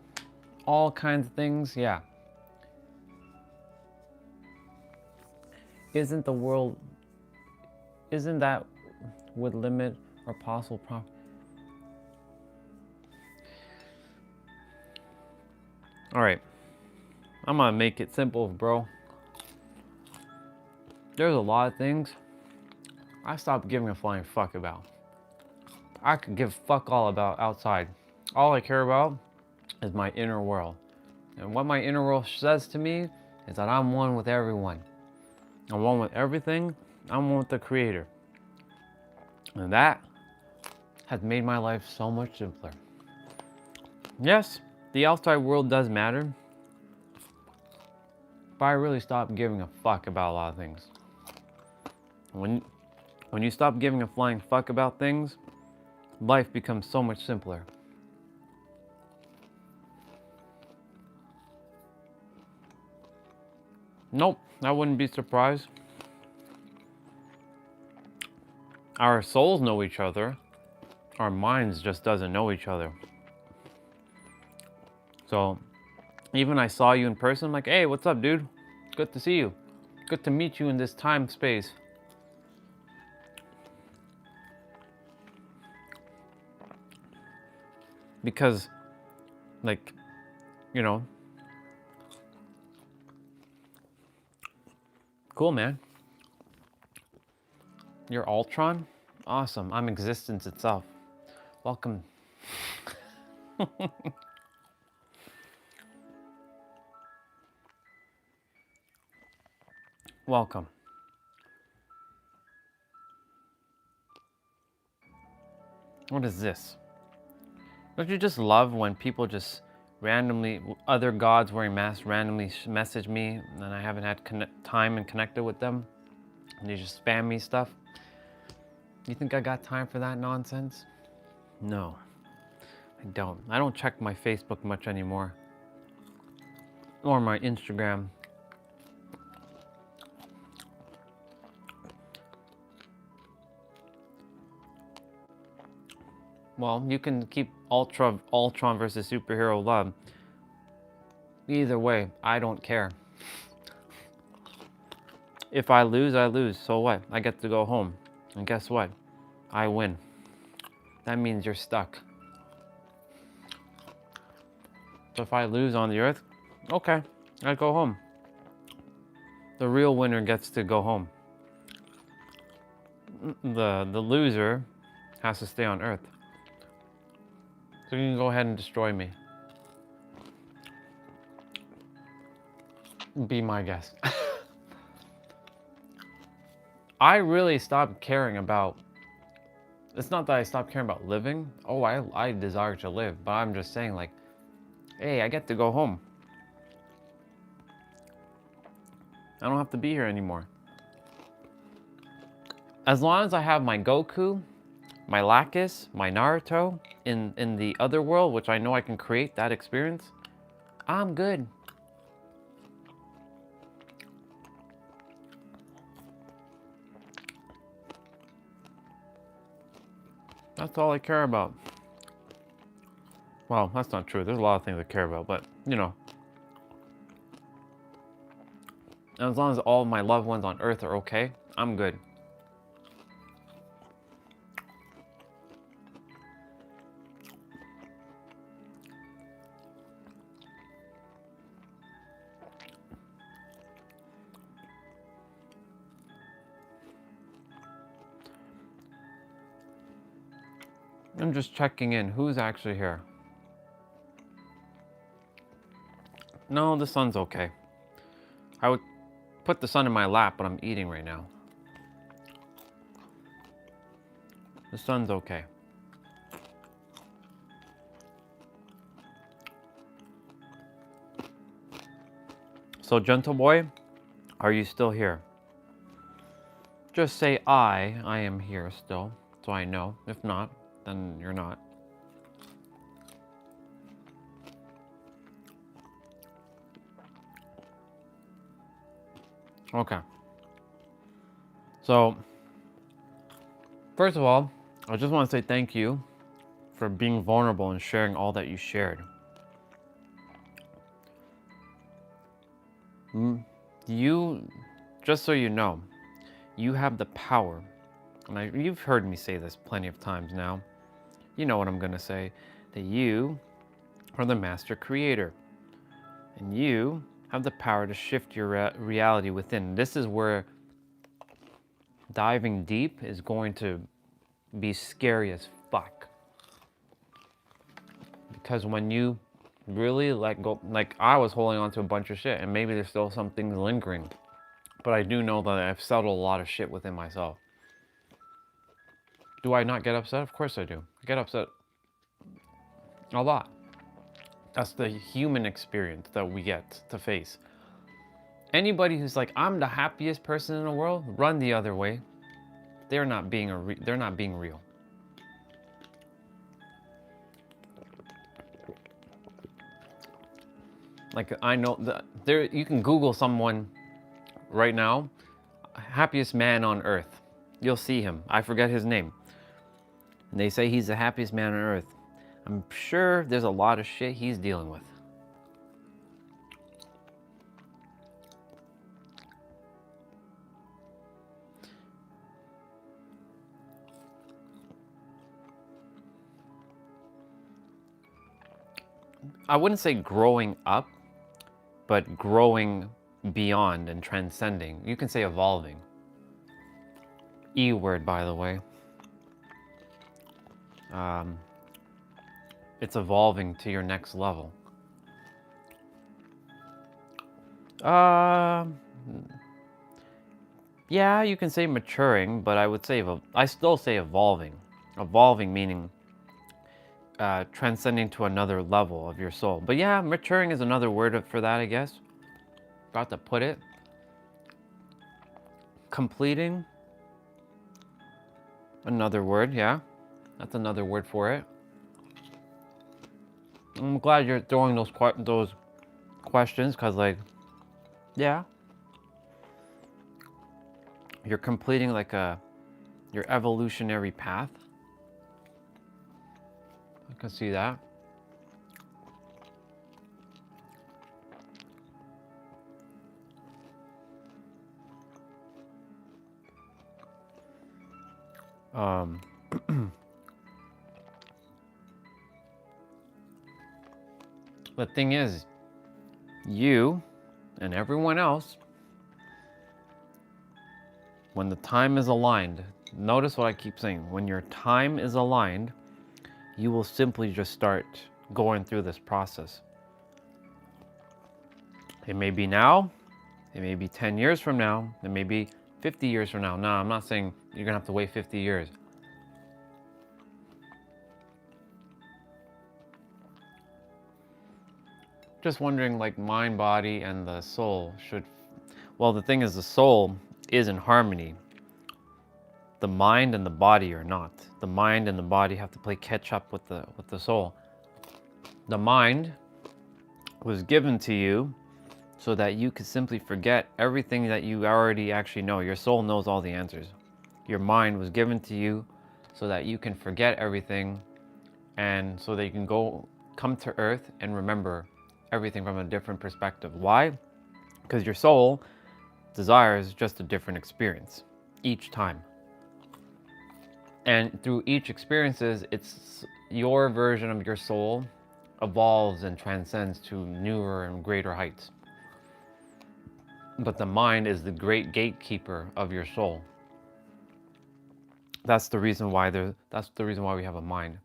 S2: all kinds of things. Yeah. Isn't that would limit our possible problem? All right, I'm gonna make it simple, bro. There's a lot of things I stopped giving a flying fuck about. I could give fuck all about outside. All I care about is my inner world. And what my inner world says to me is that I'm one with everyone. I'm one with everything. I'm one with the Creator. And that has made my life so much simpler. Yes, the outside world does matter, but I really stopped giving a fuck about a lot of things. When you stop giving a flying fuck about things, life becomes so much simpler. Nope, I wouldn't be surprised. Our souls know each other. Our minds just doesn't know each other. So even I saw you in person, I'm like, hey, what's up, dude? Good to see you. Good to meet you in this time space. Because, like, you know, cool, man. You're Ultron? Awesome. I'm existence itself. Welcome. Welcome. What is this? Don't you just love when people just randomly, other gods wearing masks randomly message me and I haven't had time and connected with them? And they just spam me stuff? You think I got time for that nonsense? No, I don't. I don't check my Facebook much anymore. Or my Instagram. Well, you can keep Ultron versus superhero love. Either way, I don't care. If I lose, I lose. So what? I get to go home. And guess what? I win. That means you're stuck. So if I lose on the earth, okay, I go home. The real winner gets to go home. The loser has to stay on earth. So you can go ahead and destroy me. Be my guest. I really stopped caring about, it's not that I stopped caring about living. Oh, I desire to live, but I'm just saying, like, hey, I get to go home. I don't have to be here anymore. As long as I have my Goku, my Lacus, my Naruto in the other world, which I know I can create that experience, I'm good. That's all I care about. Well, that's not true. There's a lot of things I care about, but you know. As long as all my loved ones on Earth are okay, I'm good. I'm just checking in. Who's actually here? No, the sun's okay. I would put the sun in my lap, but I'm eating right now. The sun's okay. So, gentle boy, are you still here? Just say I am here still, so I know. If not, then you're not. Okay. So, first of all, I just want to say thank you for being vulnerable and sharing all that you shared. You, just so you know, you have the power, and you've heard me say this plenty of times now. You know what I'm gonna say, that you are the master creator, and you have the power to shift your reality within. This is where diving deep is going to be scary as fuck. Because when you really let go, like I was holding on to a bunch of shit, and maybe there's still some things lingering, but I do know that I've settled a lot of shit within myself. Do I not get upset? Of course I do. I get upset a lot. That's the human experience that we get to face. Anybody who's like, I'm the happiest person in the world, run the other way. They're not being real. Like I know that you can Google someone right now, happiest man on earth. You'll see him. I forget his name. And they say he's the happiest man on earth. I'm sure there's a lot of shit he's dealing with. I wouldn't say growing up, but growing beyond and transcending. You can say evolving. E word, by the way. It's evolving to your next level. Yeah, you can say maturing, but I would say, I still say evolving. Evolving meaning transcending to another level of your soul. But yeah, maturing is another word for that, I guess. About to put it. Completing. Another word, yeah. That's another word for it. I'm glad you're throwing those questions, because like, yeah. You're completing like your evolutionary path. I can see that. The thing is, you and everyone else, when the time is aligned, notice what I keep saying, when your time is aligned, you will simply just start going through this process. It may be now, it may be 10 years from now, it may be 50 years from now. No, I'm not saying you're gonna have to wait 50 years. Just wondering, like, mind, body, and the soul should, well, the thing is, the soul is in harmony. The mind and the body are not. The mind and the body have to play catch up with the soul. The mind was given to you so that you could simply forget everything that you already actually know. Your soul knows all the answers. Your mind was given to you so that you can forget everything, and so that you can come to earth and remember everything from a different perspective. Why? Because your soul desires just a different experience each time. And through each experiences, it's your version of your soul evolves and transcends to newer and greater heights. But the mind is the great gatekeeper of your soul. That's the reason why we have a mind.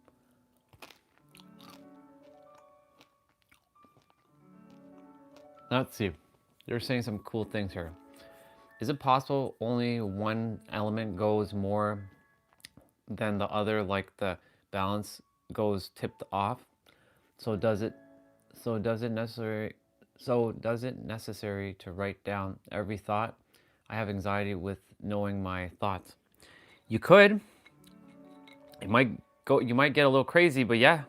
S2: Let's see. They're saying some cool things here. Is it possible only one element goes more than the other, like the balance goes tipped off? So does it necessary to write down every thought? I have anxiety with knowing my thoughts. You could. You might get a little crazy, but yeah,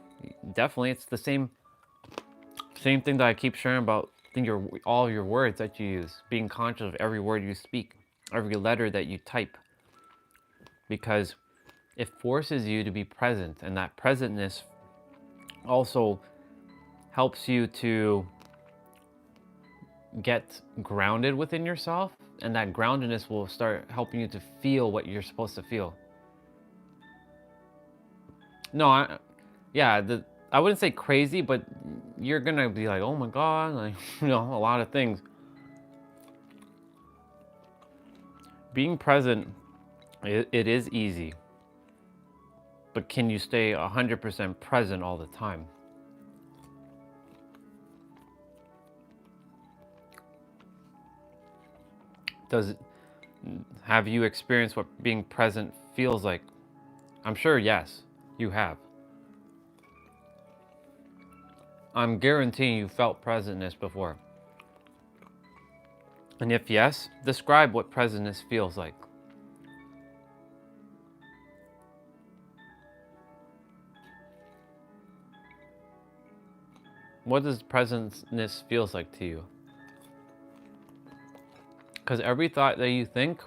S2: definitely it's the same thing that I keep sharing about all your words that you use, being conscious of every word you speak, every letter that you type. Because
S1: It forces you to be present, and that presentness also helps you to get grounded within yourself, and that groundedness will start helping you to feel what you're supposed to feel. No, I wouldn't say crazy, but you're gonna be like, oh my God, like, a lot of things. Being present, it is easy, but can you stay 100% present all the time? Have you experienced what being present feels like? I'm sure, yes, you have. I'm guaranteeing you felt presentness before. And if yes, describe what presentness feels like. What does presentness feels like to you? Because every thought that you think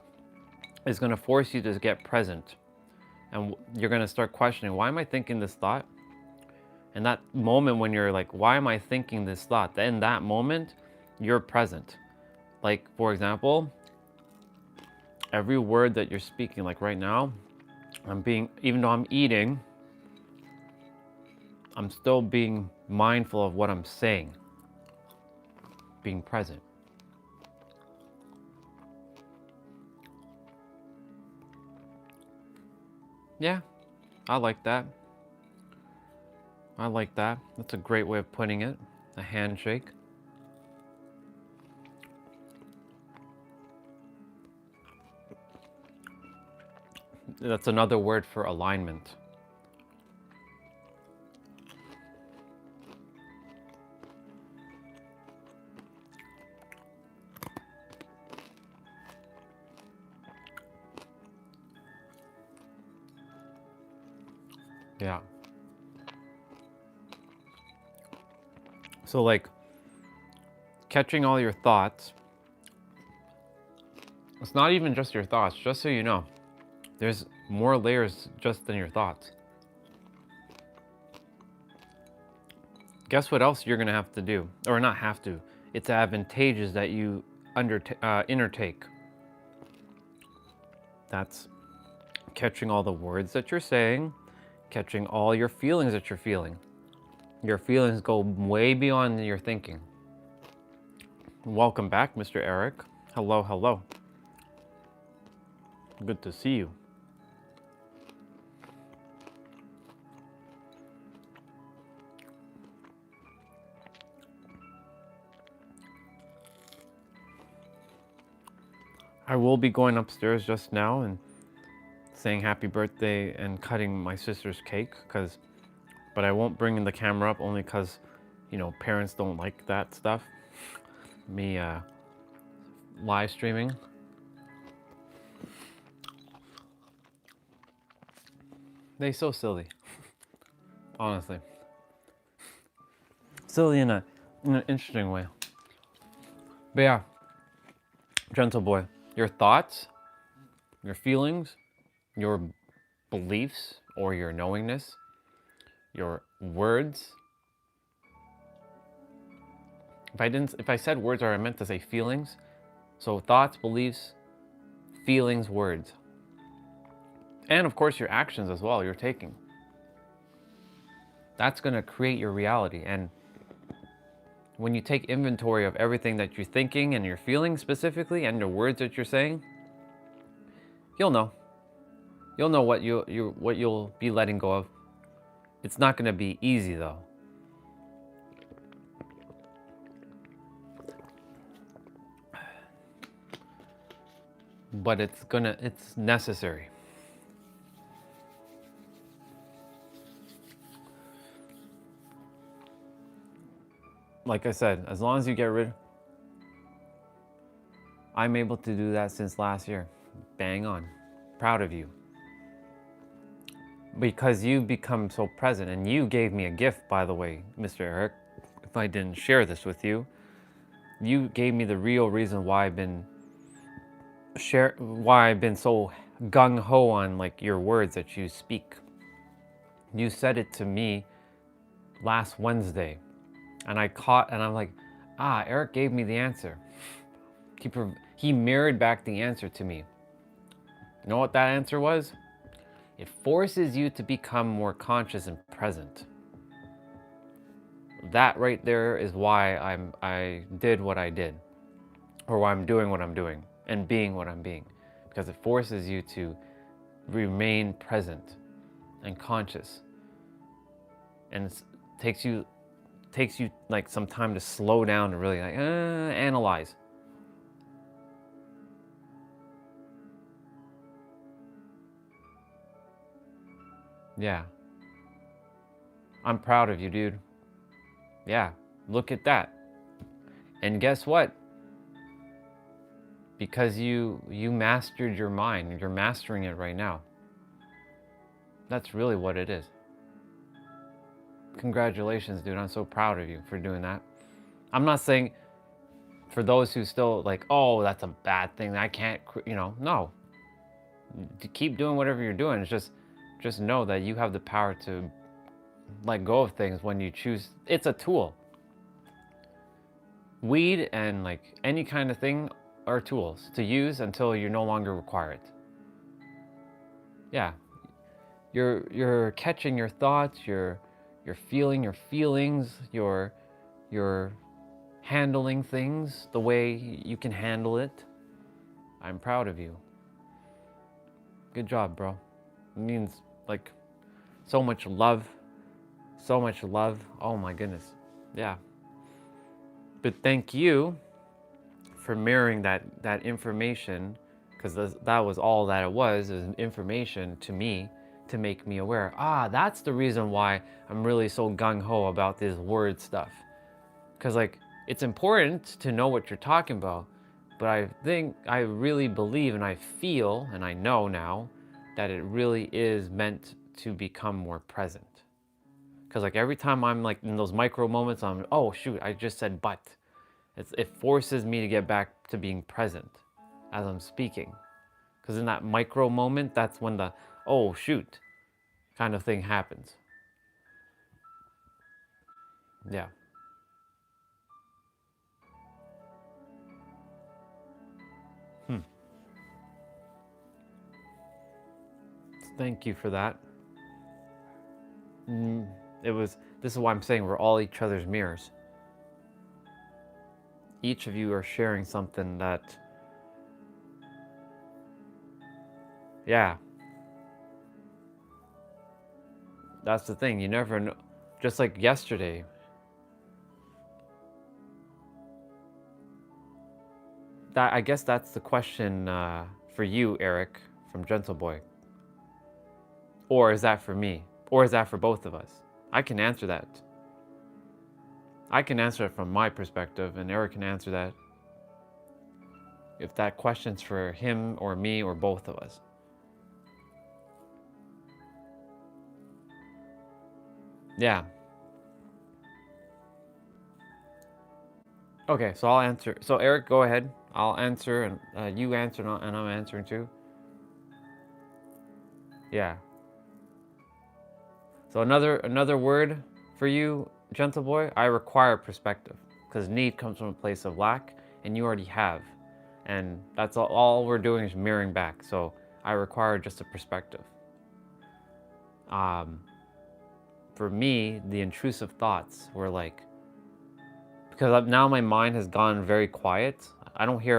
S1: is going to force you to get present. And you're going to start questioning, why am I thinking this thought? And that moment when you're like, why am I thinking this thought? In that moment, you're present. Like, for example, every word that you're speaking, like right now, even though I'm eating, I'm still being mindful of what I'm saying, being present. Yeah, I like that. I like that. That's a great way of putting it. A handshake. That's another word for alignment. Yeah. So like catching all your thoughts, it's not even just your thoughts, just so you know. There's more layers just than your thoughts. Guess what else you're gonna have to do? Or not have to. It's advantageous that you undertake. That's catching all the words that you're saying, catching all your feelings that you're feeling. Your feelings go way beyond your thinking. Welcome back, Mr. Eric. Hello, hello. Good to see you. I will be going upstairs just now and saying happy birthday and cutting my sister's cake, but I won't bring in the camera up only because, parents don't like that stuff. Me live streaming. They so silly, honestly. Silly in an interesting way. But yeah, gentle boy, your thoughts, your feelings, your beliefs or your knowingness, your words. If I said words, or I meant to say feelings. So thoughts, beliefs, feelings, words. And of course your actions as well, you're taking. That's gonna create your reality. And when you take inventory of everything that you're thinking and you're feeling specifically and the words that you're saying, you'll know. You'll know what you'll be letting go of. It's not gonna be easy though. But it's necessary. Like I said, as long as you get rid, I'm able to do that since last year. Bang on. Proud of you. Because you've become so present, and you gave me a gift, by the way, Mr. Eric. If I didn't share this with you, you gave me the real reason why I've been so gung-ho on like your words that you speak. You said it to me last Wednesday, and I'm like, Eric gave me the answer. He mirrored back the answer to me. You know what that answer was? It forces you to become more conscious and present. That right there is why I did what I did, or why I'm doing what I'm doing and being what I'm being, because it forces you to remain present and conscious, and it takes you like some time to slow down to really like analyze. Yeah. I'm proud of you, dude. Yeah, look at that. And guess what? Because you mastered your mind, you're mastering it right now. That's really what it is. Congratulations, dude. I'm so proud of you for doing that. I'm not saying for those who still like, oh, that's a bad thing, I can't, no. Keep doing whatever you're doing. It's just know that you have the power to let go of things when you choose. It's a tool. Weed and like any kind of thing are tools to use until you no longer require it. Yeah. You're catching your thoughts, you're feeling your feelings, you're handling things the way you can handle it. I'm proud of you. Good job, bro. It means like so much love. So much love. Oh my goodness. Yeah. But thank you for mirroring that information, because that was all that it was information to me to make me aware. That's the reason why I'm really so gung-ho about this word stuff. Because like, it's important to know what you're talking about, but I really believe and I feel and I know now that it really is meant to become more present. Because like every time I'm like in those micro moments, oh shoot, I just said but. It forces me to get back to being present as I'm speaking. Because in that micro moment, that's when the, oh shoot, kind of thing happens. Yeah. Thank you for that. This is why I'm saying we're all each other's mirrors. Each of you are sharing something that, yeah. That's the thing, you never know. Just like yesterday, I guess that's the question for you, Eric, from Gentle Boy. Or is that for me? Or is that for both of us? I can answer that. I can answer it from my perspective, and Eric can answer that if that question's for him or me or both of us. Yeah. Okay, so I'll answer. So Eric, go ahead. I'll answer, and you answer, and I'm answering too. Yeah. So another word for you, Gentle Boy, I require perspective, because need comes from a place of lack, and you already have. And that's all we're doing is mirroring back. So I require just a perspective. For me, the intrusive thoughts were like, because now my mind has gone very quiet. I don't hear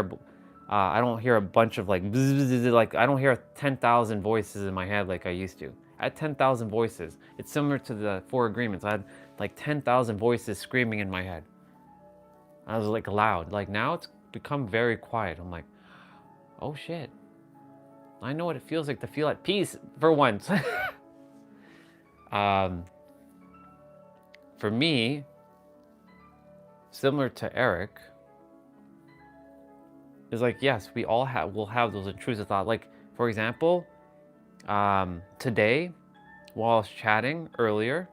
S1: a bunch of like, like I don't hear 10,000 voices in my head like I used to. I had 10,000 voices. It's similar to the 4 agreements. I had like 10,000 voices screaming in my head. I was like loud. Like now it's become very quiet. I'm like, oh shit. I know what it feels like to feel at peace for once. For me, similar to Eric, is like, yes, will have those intrusive thoughts. Like, for example, today, while I was chatting earlier,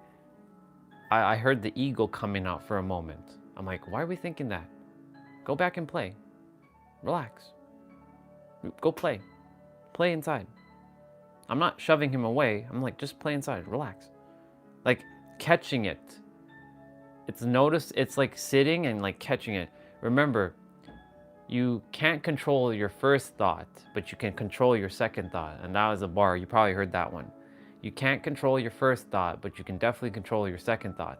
S1: I heard the ego coming out for a moment. I'm like, why are we thinking that? Go back and play. Relax. Go play. Play inside. I'm not shoving him away. I'm like, just play inside, relax. Like catching it. It's like sitting and like catching it. Remember, you can't control your first thought, but you can control your second thought. And that was a bar. You probably heard that one. You can't control your first thought, but you can definitely control your second thought.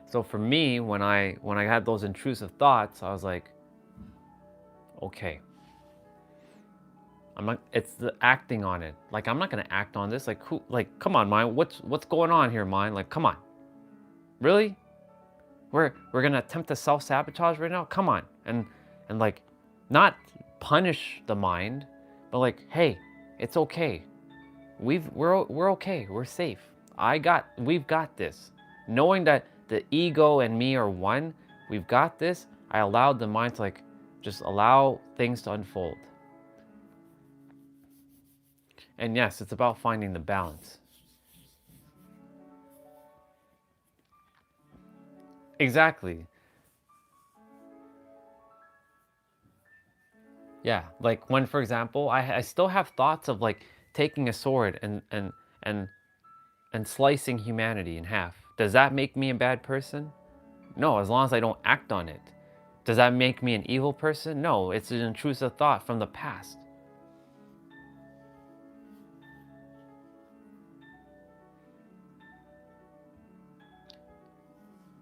S1: So for me, when I had those intrusive thoughts, I was like, okay. It's the acting on it. Like, I'm not gonna act on this. Like, come on, mind, what's going on here, mind? Like, come on. Really? We're gonna attempt to self-sabotage right now? Come on. And like, not punish the mind, but like, hey, it's okay. We're okay. We're safe. We've got this. Knowing that the ego and me are one, we've got this. I allowed the mind to like just allow things to unfold. And yes, it's about finding the balance. Exactly. Yeah, like when, for example, I still have thoughts of like taking a sword and slicing humanity in half. Does that make me a bad person? No, as long as I don't act on it. Does that make me an evil person? No, it's an intrusive thought from the past.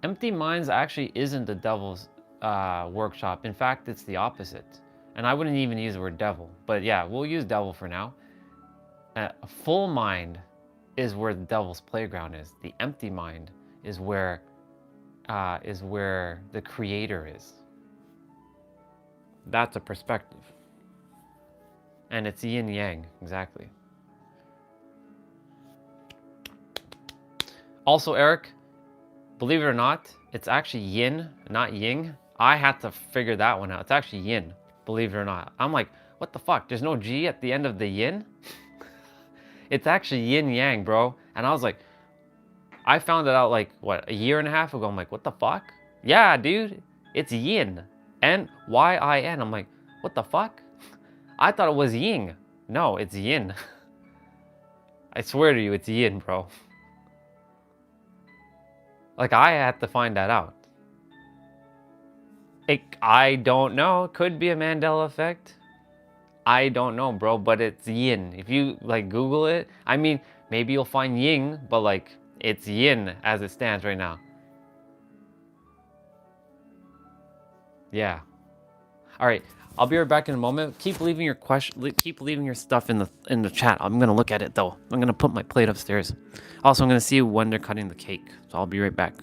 S1: Empty minds actually isn't the devil's workshop. In fact, it's the opposite. And I wouldn't even use the word devil. But yeah, we'll use devil for now. A full mind is where the devil's playground is. The empty mind is where the creator is. That's a perspective. And it's yin yang, exactly. Also, Eric, believe it or not, it's actually yin, not ying. I had to figure that one out. It's actually yin, believe it or not. I'm like, what the fuck? There's no G at the end of the yin? It's actually yin yang, bro. And I was like, I found it out like, what, a year and a half ago. I'm like, what the fuck? Yeah, dude, it's yin. N-Y-I-N. I'm like, what the fuck? I thought it was ying. No, it's yin. I swear to you, it's yin, bro. Like, I had to find that out. I don't know. Could be a Mandela effect. I don't know, bro, but it's yin. If you, like, Google it, I mean, maybe you'll find ying, but, like, it's yin as it stands right now. Yeah. All right. I'll be right back in a moment. Keep leaving your keep leaving your stuff in the chat. I'm gonna look at it though. I'm gonna put my plate upstairs. Also, I'm gonna see when they're cutting the cake. So I'll be right back.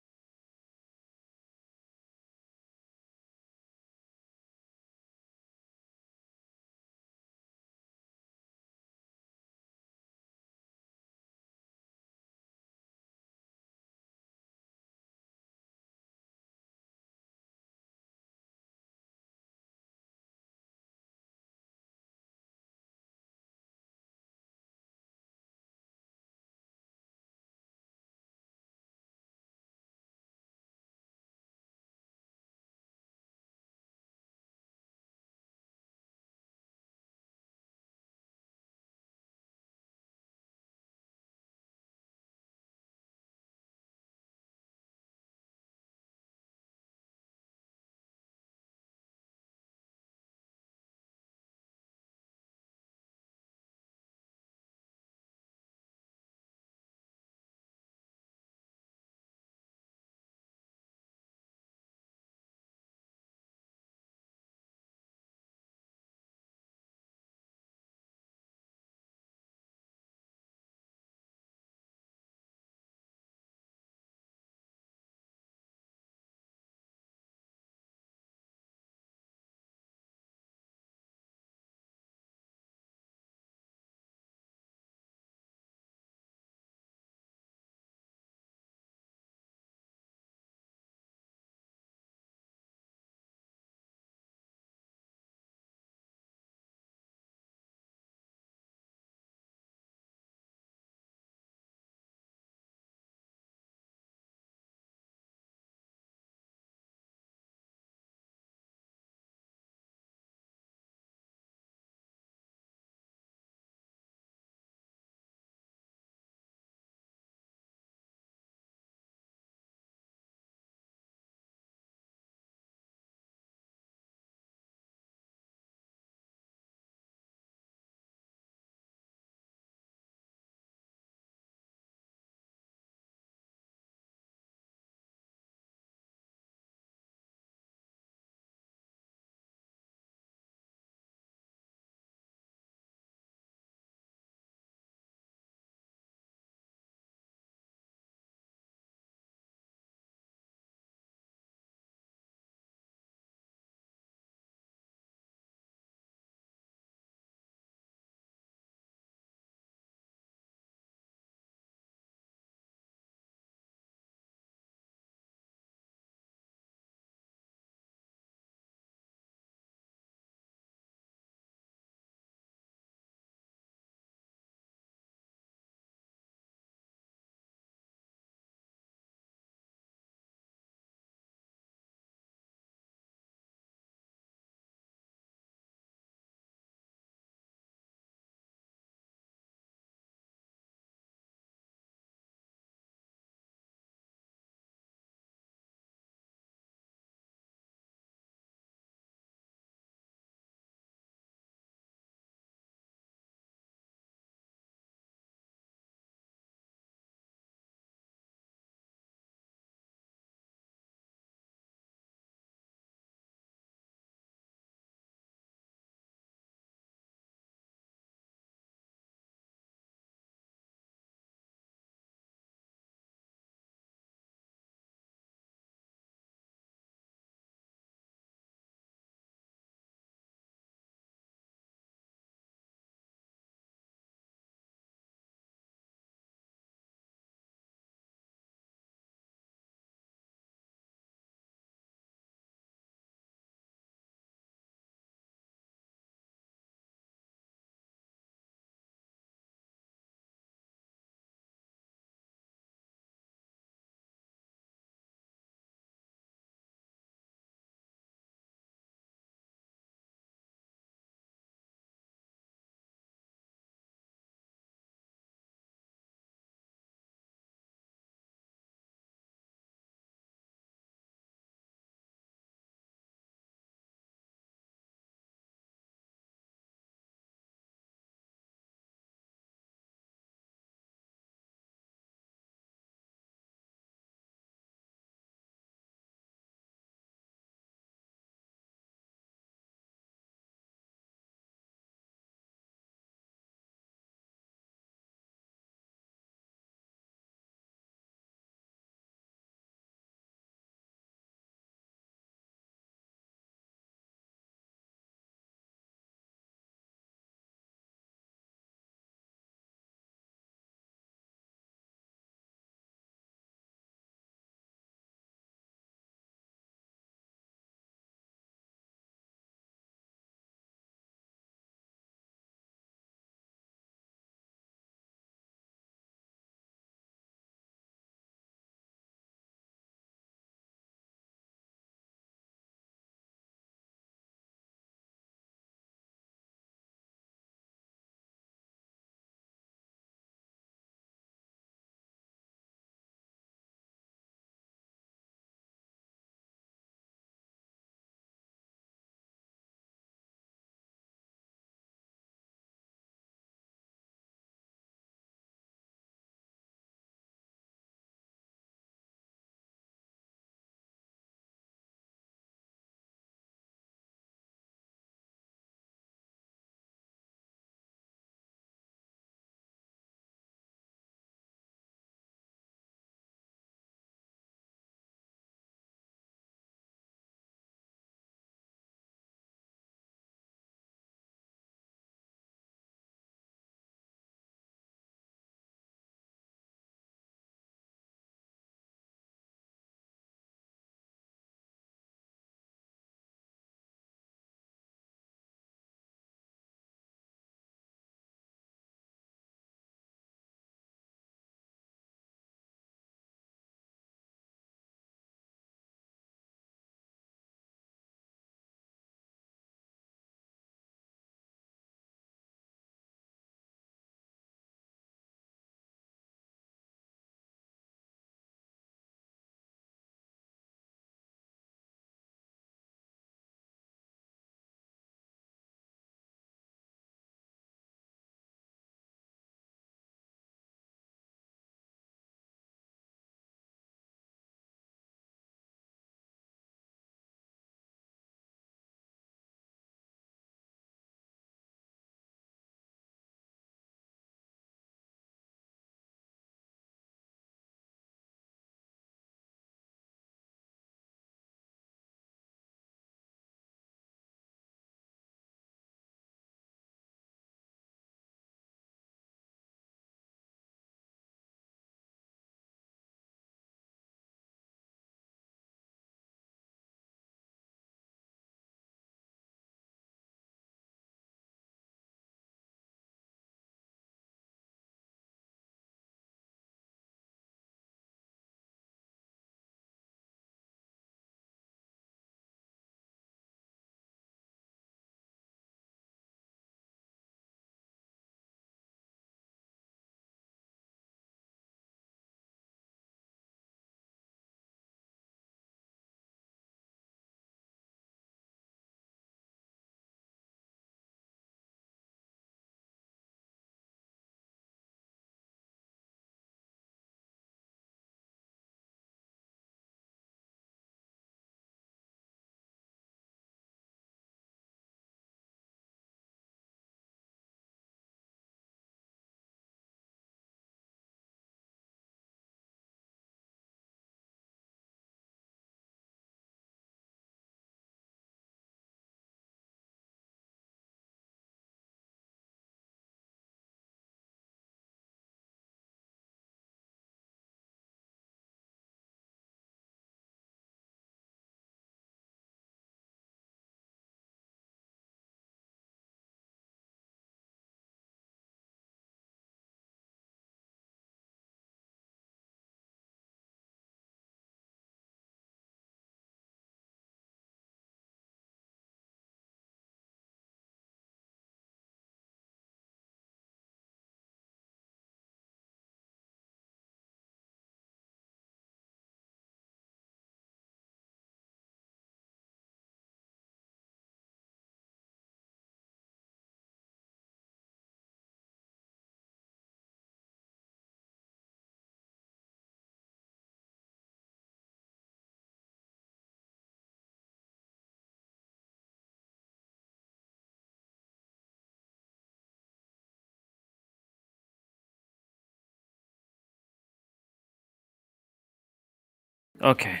S4: Okay.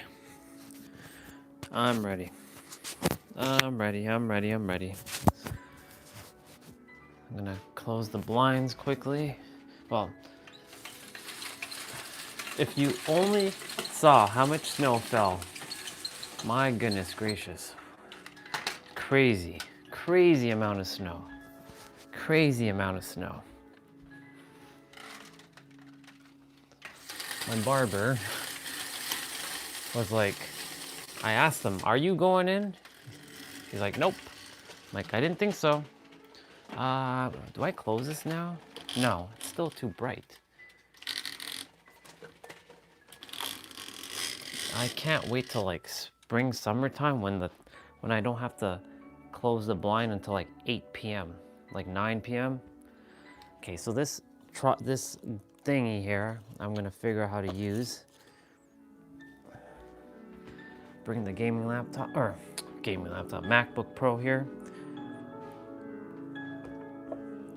S4: I'm ready. I'm ready. I'm ready. I'm ready. I'm gonna close the blinds quickly. Well, if you only saw how much snow fell, my goodness gracious. Crazy, crazy amount of snow. Crazy amount of snow. My barber was like, I asked him, are you going in? He's like, nope. I'm like, I didn't think so. Do I close this now? No, it's still too bright. I can't wait till like spring, summertime when I don't have to close the blind until like 8 p.m., like 9 p.m. Okay, so this thingy here, I'm gonna figure out how to use. Bring the MacBook Pro here.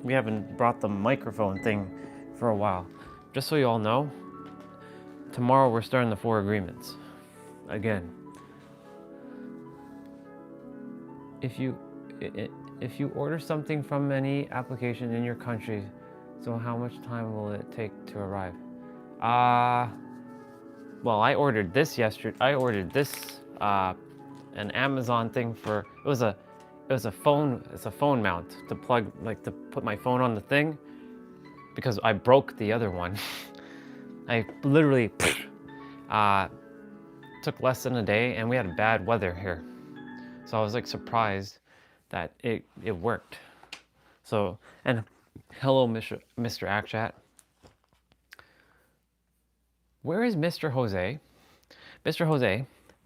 S4: We haven't brought the microphone thing for a while. Just so you all know, tomorrow we're starting the 4 agreements. Again, if you order something from any application in your country, so how much time will it take to arrive? Well, I ordered this yesterday. I ordered this an Amazon thing for it was a phone. It's a phone mount to plug, like to put my phone on the thing, because I broke the other one. I literally took less than a day, and we had bad weather here, so I was like surprised that it worked. So, and hello, Mr. Akshat. Where is Mr. Jose? Mr. Jose,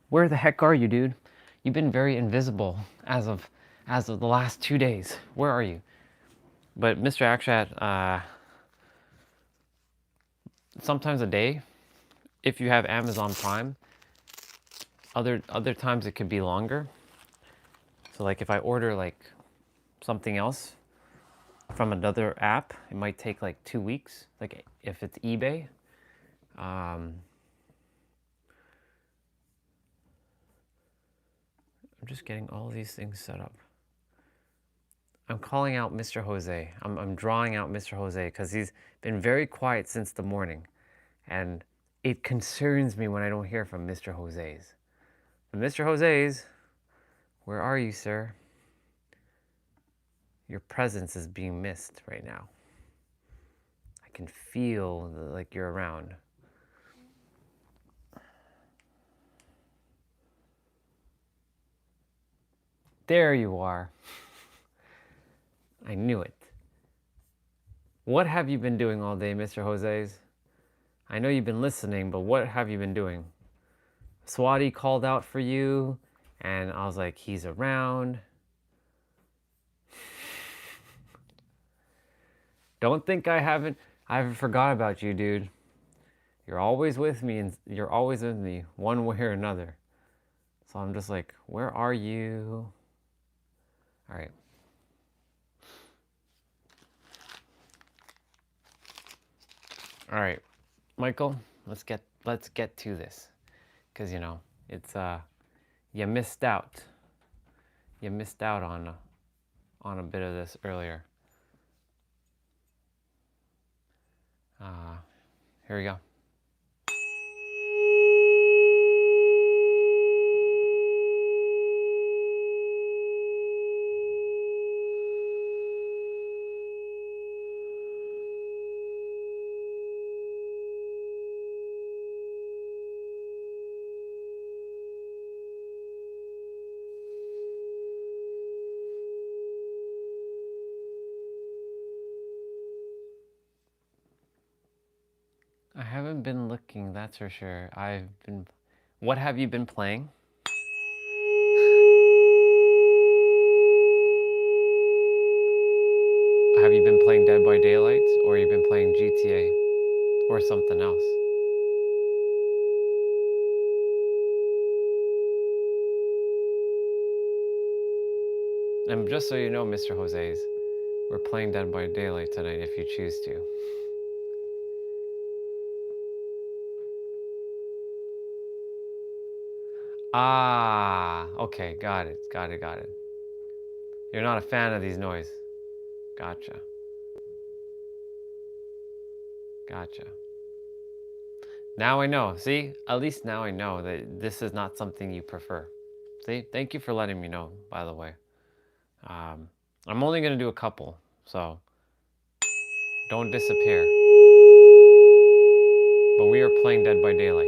S4: where the heck are you, dude? You've been very invisible as of the last 2 days. Where are you? But Mr. Akshat, sometimes a day, if you have Amazon Prime. Other times it could be longer. So like if I order like something else from another app, it might take like 2 weeks. Like if it's eBay. I'm just getting all these things set up. I'm calling out Mr. Jose. I'm drawing out Mr. Jose because he's been very quiet since the morning. And it concerns me when I don't hear from Mr. Jose's. But Mr. Jose's, where are you, sir? Your presence is being missed right now. I can feel like you're around. There you are. I knew it. What have you been doing all day, Mr. Jose's? I know you've been listening, but what have you been doing? Swati called out for you, and I was like, he's around. Don't think I haven't forgot about you, dude. You're always with me, and you're always with me, one way or another. So I'm just like, where are you? All right. All right, Michael, let's get to this, because you know it's you missed out. You missed out on a bit of this earlier. Here we go. I haven't been looking, that's for sure. What have you been playing? Have you been playing Dead by Daylight, or you've been playing GTA, or something else? And just so you know, Mr. Jose's, we're playing Dead by Daylight tonight if you choose to. Ah, okay, got it, got it, got it. You're not a fan of these noise. Gotcha. Gotcha. Now I know. See, at least now I know that this is not something you prefer. See, thank you for letting me know, by the way. I'm only going to do a couple, so don't disappear. But we are playing Dead by Daylight.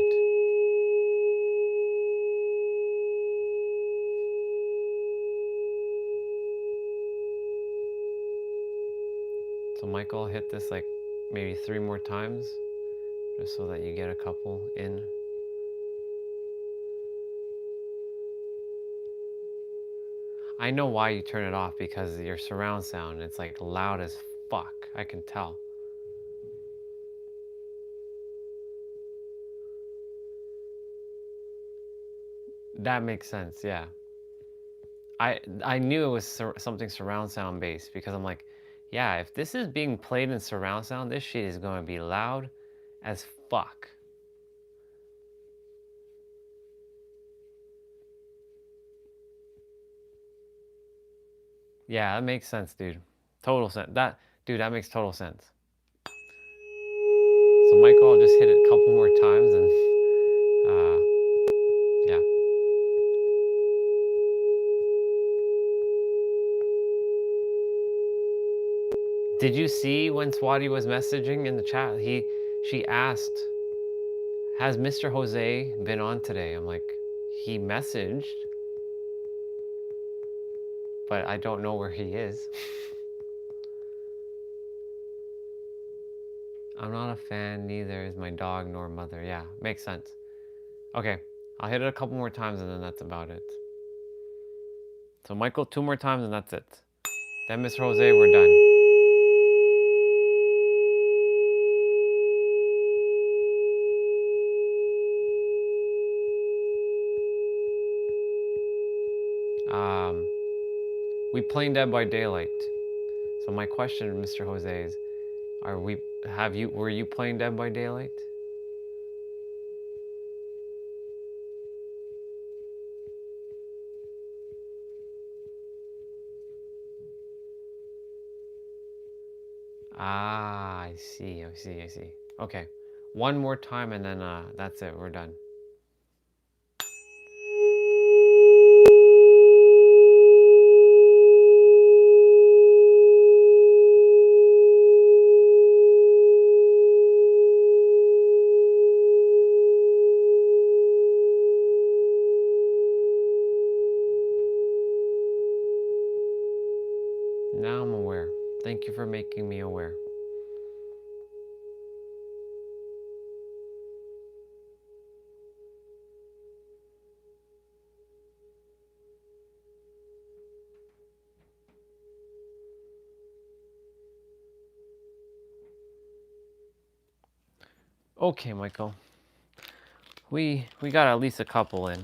S4: So Michael, I'll hit this like maybe 3 more times, just so that you get a couple in. I know why you turn it off, because of your surround sound. It's like loud as fuck. I can tell. That makes sense, yeah. I knew it was something surround sound based, because I'm like, yeah, if this is being played in surround sound, this shit is going to be loud as fuck. Yeah, that makes sense, dude. Total sense. Dude, that makes total sense. So Michael, I'll just hit it a couple more times and yeah. Did you see when Swati was messaging in the chat? She asked, has Mr. Jose been on today? I'm like, he messaged, but I don't know where he is. I'm not a fan, neither is my dog nor mother. Yeah, makes sense. Okay, I'll hit it a couple more times and then that's about it. So Michael, 2 more times and that's it. Then Mr. Jose, we're done. We playing Dead by Daylight. So my question, Mr. Jose, is, were you playing Dead by Daylight? Ah, I see. Okay, 1 more time and then that's it, we're done. Now I'm aware. Thank you for making me aware. Okay, Michael. We got at least a couple in.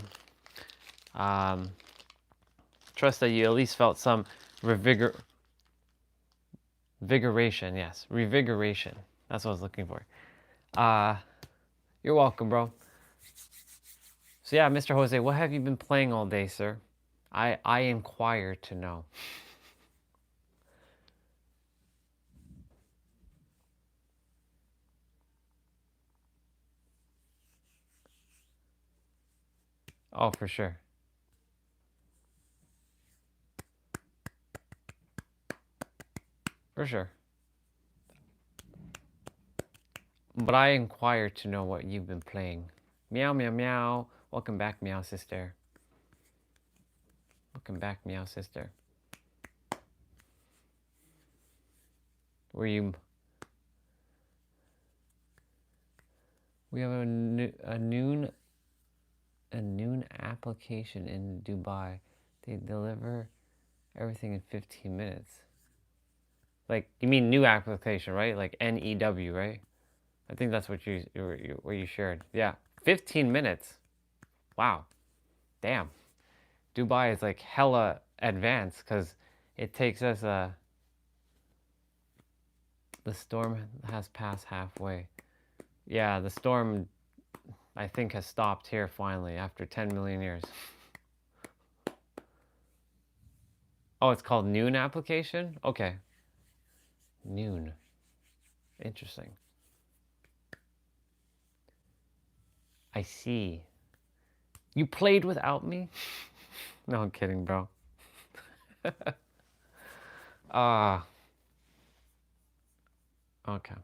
S4: Trust that you at least felt some vigoration. Yes, revigoration. That's what I was looking for. You're welcome, bro. So yeah, Mr. Jose, what have you been playing all day, sir? I inquire to know. Oh, for sure. For sure. But I inquire to know what you've been playing. Meow, meow, meow. Welcome back, meow sister. Welcome back, meow sister. We have a noon application in Dubai. They deliver everything in 15 minutes. Like, you mean new application, right? Like NEW, right? I think that's what you shared. Yeah, 15 minutes. Wow, damn. Dubai is like hella advanced, because it takes us the storm has passed halfway. Yeah, the storm I think has stopped here finally after 10 million years. Oh, it's called Noon application? Okay. Noon. Interesting. I see. You played without me? No, I'm kidding, bro. Ah. Okay.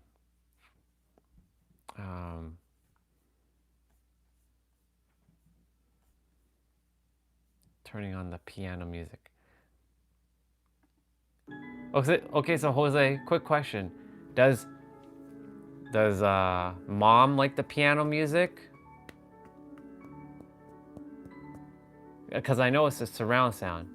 S4: Turning on the piano music. Okay, so Jose, quick question. Does mom like the piano music? Because I know it's a surround sound.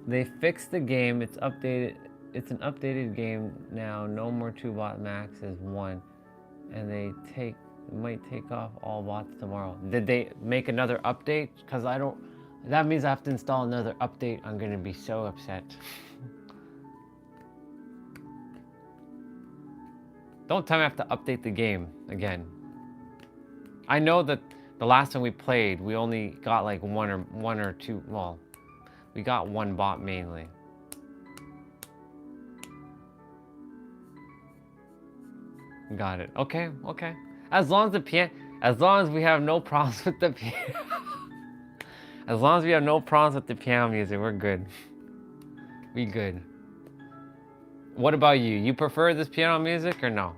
S4: They fixed the game. It's updated. It's an updated game now. No more 2 bot max is 1, and they might take off all bots tomorrow. Did they make another update? Because I don't. That means I have to install another update. I'm gonna be so upset. Don't tell me I have to update the game again. I know that the last time we played, we only got like one or two. Well, we got 1 bot mainly. Got it. Okay, okay. As long as we have no problems with the piano, as long as we have no problems with the piano music, we're good. We good. What about you? You prefer this piano music or no?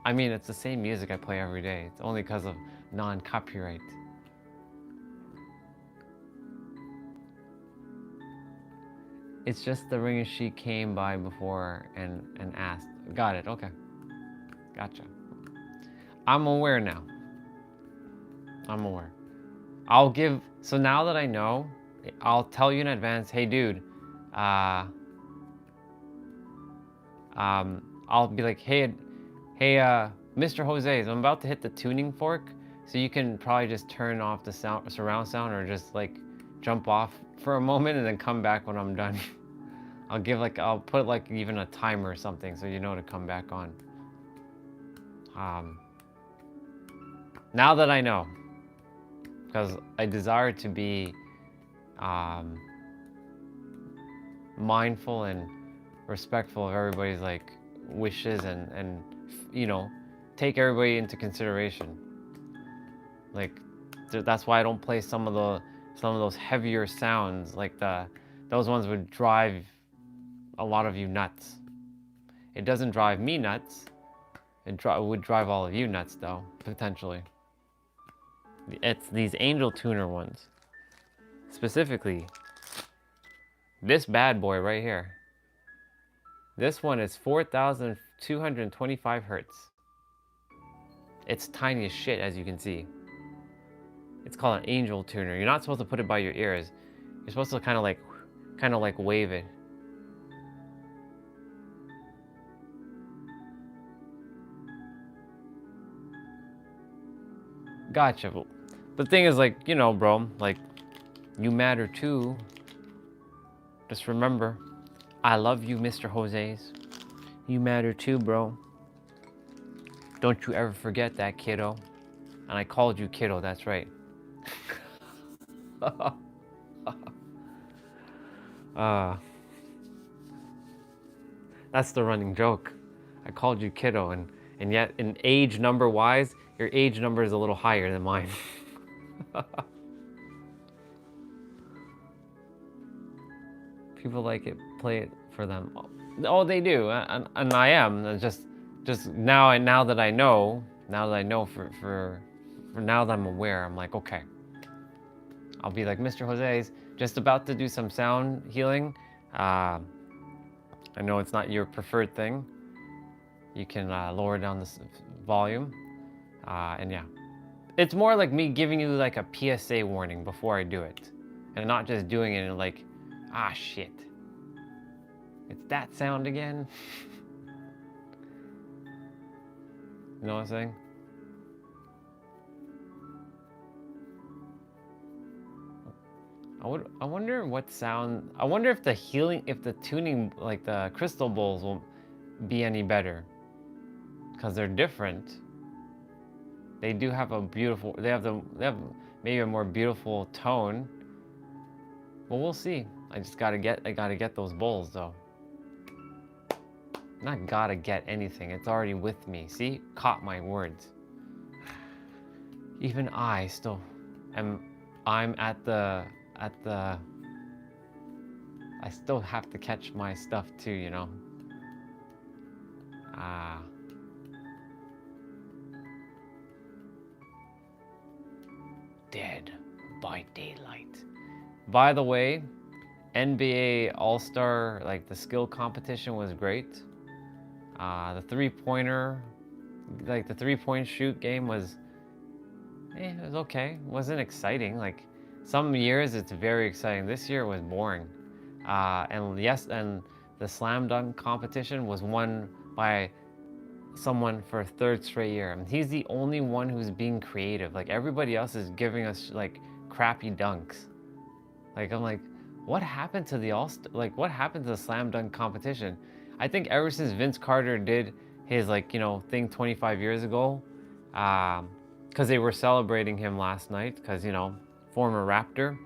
S4: I mean, it's the same music I play every day. It's only because of non-copyright. It's just the ring she came by before and asked. Got it, okay. Gotcha. I'm aware now. I'm aware. So now that I know, I'll tell you in advance, hey dude, I'll be like, hey, Mr. Jose, I'm about to hit the tuning fork, so you can probably just turn off the surround sound, or just like jump off for a moment and then come back when I'm done. I'll put like even a timer or something so you know to come back on. Now that I know, because I desire to be mindful and respectful of everybody's like wishes and take everybody into consideration. Like that's why I don't play some of those heavier sounds, like those ones would drive a lot of you nuts. It doesn't drive me nuts. It would drive all of you nuts though, potentially. It's these angel tuner ones. Specifically, this bad boy right here. This one is 4,225 hertz. It's tiny as shit, as you can see. It's called an angel tuner. You're not supposed to put it by your ears. You're supposed to kind of like wave it. Gotcha. But the thing is, like, bro, like, you matter too. Just remember, I love you, Mr. Jose's. You matter too, bro. Don't you ever forget that, kiddo. And I called you kiddo, that's right. That's the running joke. I called you kiddo, and yet in age number wise, your age number is a little higher than mine. People like it, play it for them. Oh, they do, and I am. It's just now that I know, for now that I'm aware, I'm like, okay. I'll be like, Mr. Jose's just about to do some sound healing. I know it's not your preferred thing. You can lower down the volume, and yeah. It's more like me giving you like a PSA warning before I do it, and not just doing it and like, ah, shit. It's that sound again. You know what I'm saying?
S2: I wonder what sound. I wonder if the healing, if the tuning, like the crystal bowls, will be any better, because they're different. They do have a beautiful. They have maybe a more beautiful tone. But we'll see. I gotta get those bowls though. Not gotta get anything. It's already with me. See, caught my words. Even I still am. I'm at the. I still have to catch my stuff too, you know. Dead by daylight. By the way, NBA All-Star, like the skill competition was great. The three-pointer, like the three-point shoot game was, it was okay. It wasn't exciting. Like some years it's very exciting. This year it was boring. And the slam dunk competition was won by someone for a third straight year. And he's the only one who's being creative. Like everybody else is giving us like crappy dunks. Like I'm like, what happened to the what happened to the slam dunk competition? I think ever since Vince Carter did his like, you know, thing 25 years ago, because they were celebrating him last night, because, you know, former Raptor,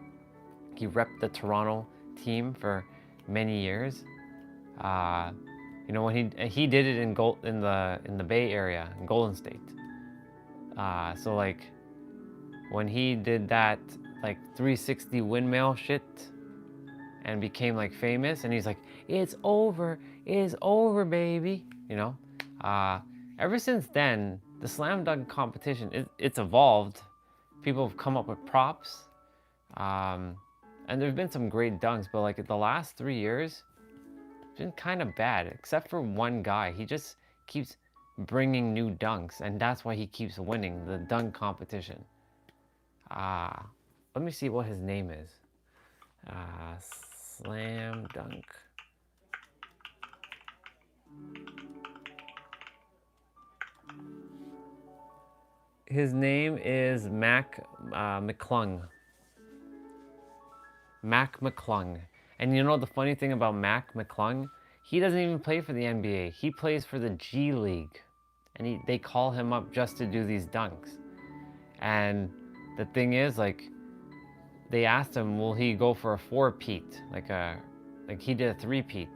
S2: he repped the Toronto team for many years. You know, when he did it in the Bay Area, in Golden State. So like when he did that like 360 windmill shit and became like famous, and he's like, it's over, baby. You know, ever since then, the slam dunk competition, it's evolved. People have come up with props, and there's been some great dunks, but like the last 3 years, it's been kind of bad, except for one guy. He just keeps bringing new dunks, and that's why he keeps winning the dunk competition. Let me see what his name is. Slam dunk. His name is Mac McClung. Mac McClung. And you know the funny thing about Mac McClung? He doesn't even play for the NBA. He plays for the G League. And they call him up just to do these dunks. And the thing is, like, they asked him, will he go for a 4-peat? Like he did a 3-peat.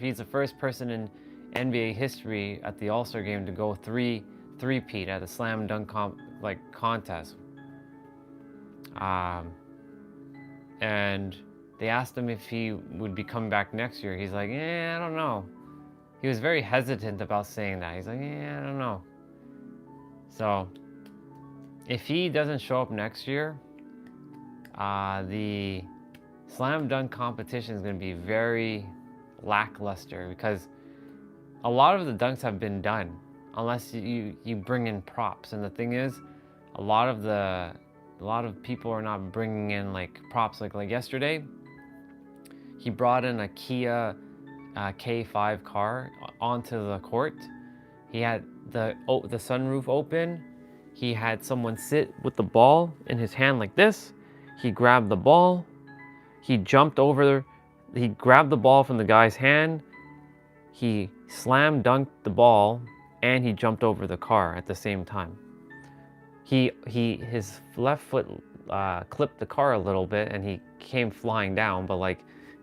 S2: He's the first person in NBA history at the All-Star game to go 3-peat at a slam dunk contest. And they asked him if he would be coming back next year. He's like, I don't know. He was very hesitant about saying that. He's like, I don't know. So if he doesn't show up next year, the slam dunk competition is going to be very lackluster, because a lot of the dunks have been done unless you bring in props. And the thing is, a lot of people are not bringing in like props. Like yesterday, he brought in a Kia K5 car onto the court. He had the sunroof open. He had someone sit with the ball in his hand like this. He grabbed the ball. He jumped over. He grabbed the ball from the guy's hand. He slam dunked the ball, and he jumped over the car at the same time. His left foot clipped the car a little bit, and he came flying down. But like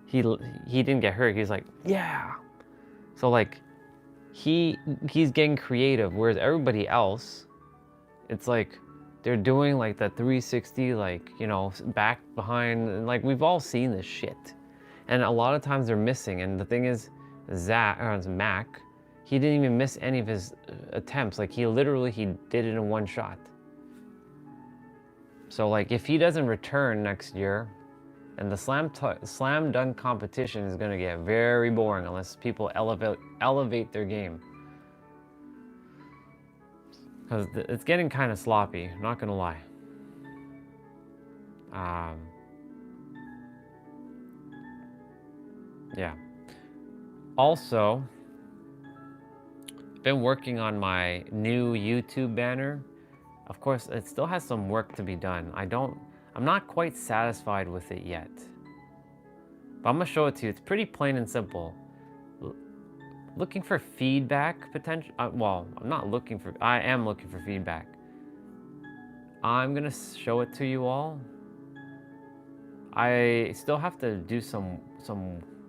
S2: he didn't get hurt. He's like, yeah. So like he's getting creative, whereas everybody else, it's like they're doing like the 360, like, you know, back behind, and like we've all seen this shit. And a lot of times they're missing. And the thing is, Mac, he didn't even miss any of his attempts. Like he did it in one shot. So like if he doesn't return next year, and the slam dunk competition is gonna get very boring unless people elevate their game. Because it's getting kind of sloppy, not gonna lie. Yeah. Also, been working on my new YouTube banner. Of course, it still has some work to be done. I don't
S1: I'm not quite satisfied with it yet. But I'm gonna show it to you. It's pretty plain and simple. Looking for feedback potential. Well, I am looking for feedback. I'm gonna show it to you all. I still have to do some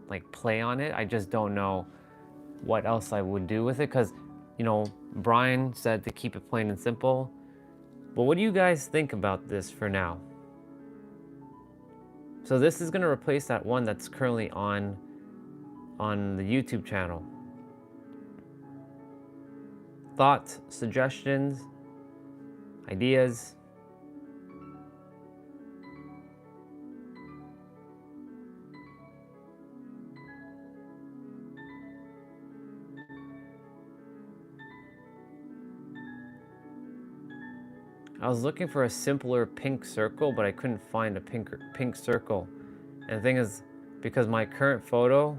S1: like play on it. I just don't know what else I would do with it, because Brian said to keep it plain and simple. But what do you guys think about this for now? So this is gonna replace that one that's currently on the YouTube channel. Thoughts, suggestions, ideas? I was looking for a simpler pink circle, but I couldn't find a pink circle. And the thing is, because my current photo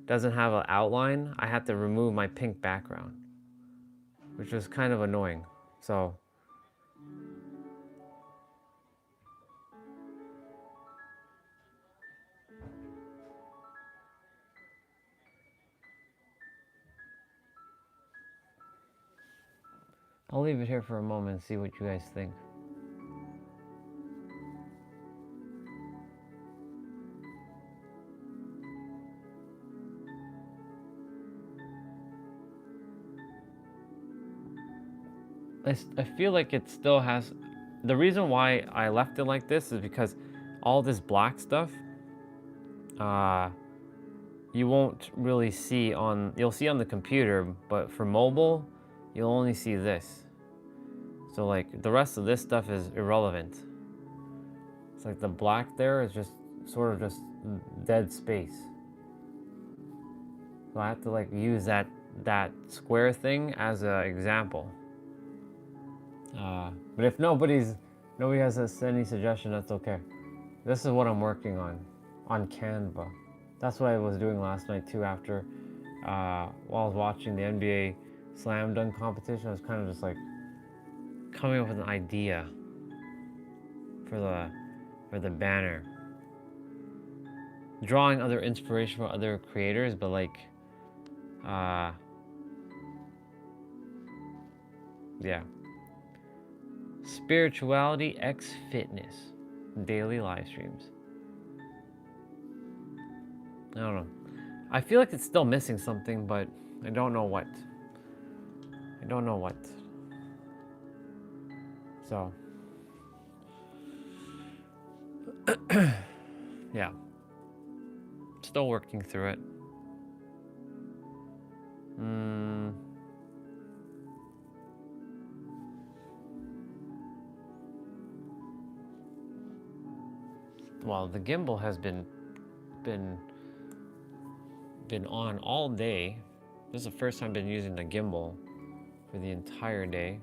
S1: doesn't have an outline, I had to remove my pink background, which was kind of annoying. So I'll leave it here for a moment and see what you guys think. I feel like it still has, the reason why I left it like this is because all this black stuff, you won't really see you'll see on the computer, but for mobile, you'll only see this. So like the rest of this stuff is irrelevant. It's like the black there is just sort of just dead space. So I have to like use that square thing as an example. But if nobody has any suggestion, that's okay. This is what I'm working on Canva. That's what I was doing last night too. After while I was watching the NBA slam dunk competition, I was kind of just like coming up with an idea for the banner, drawing other inspiration from other creators, but like yeah. Spirituality x fitness, daily live streams. I don't know. I feel like it's still missing something, but I don't know what. So, yeah. Still working through it. Well, the gimbal has been on all day. This is the first time I've been using the gimbal for the entire day.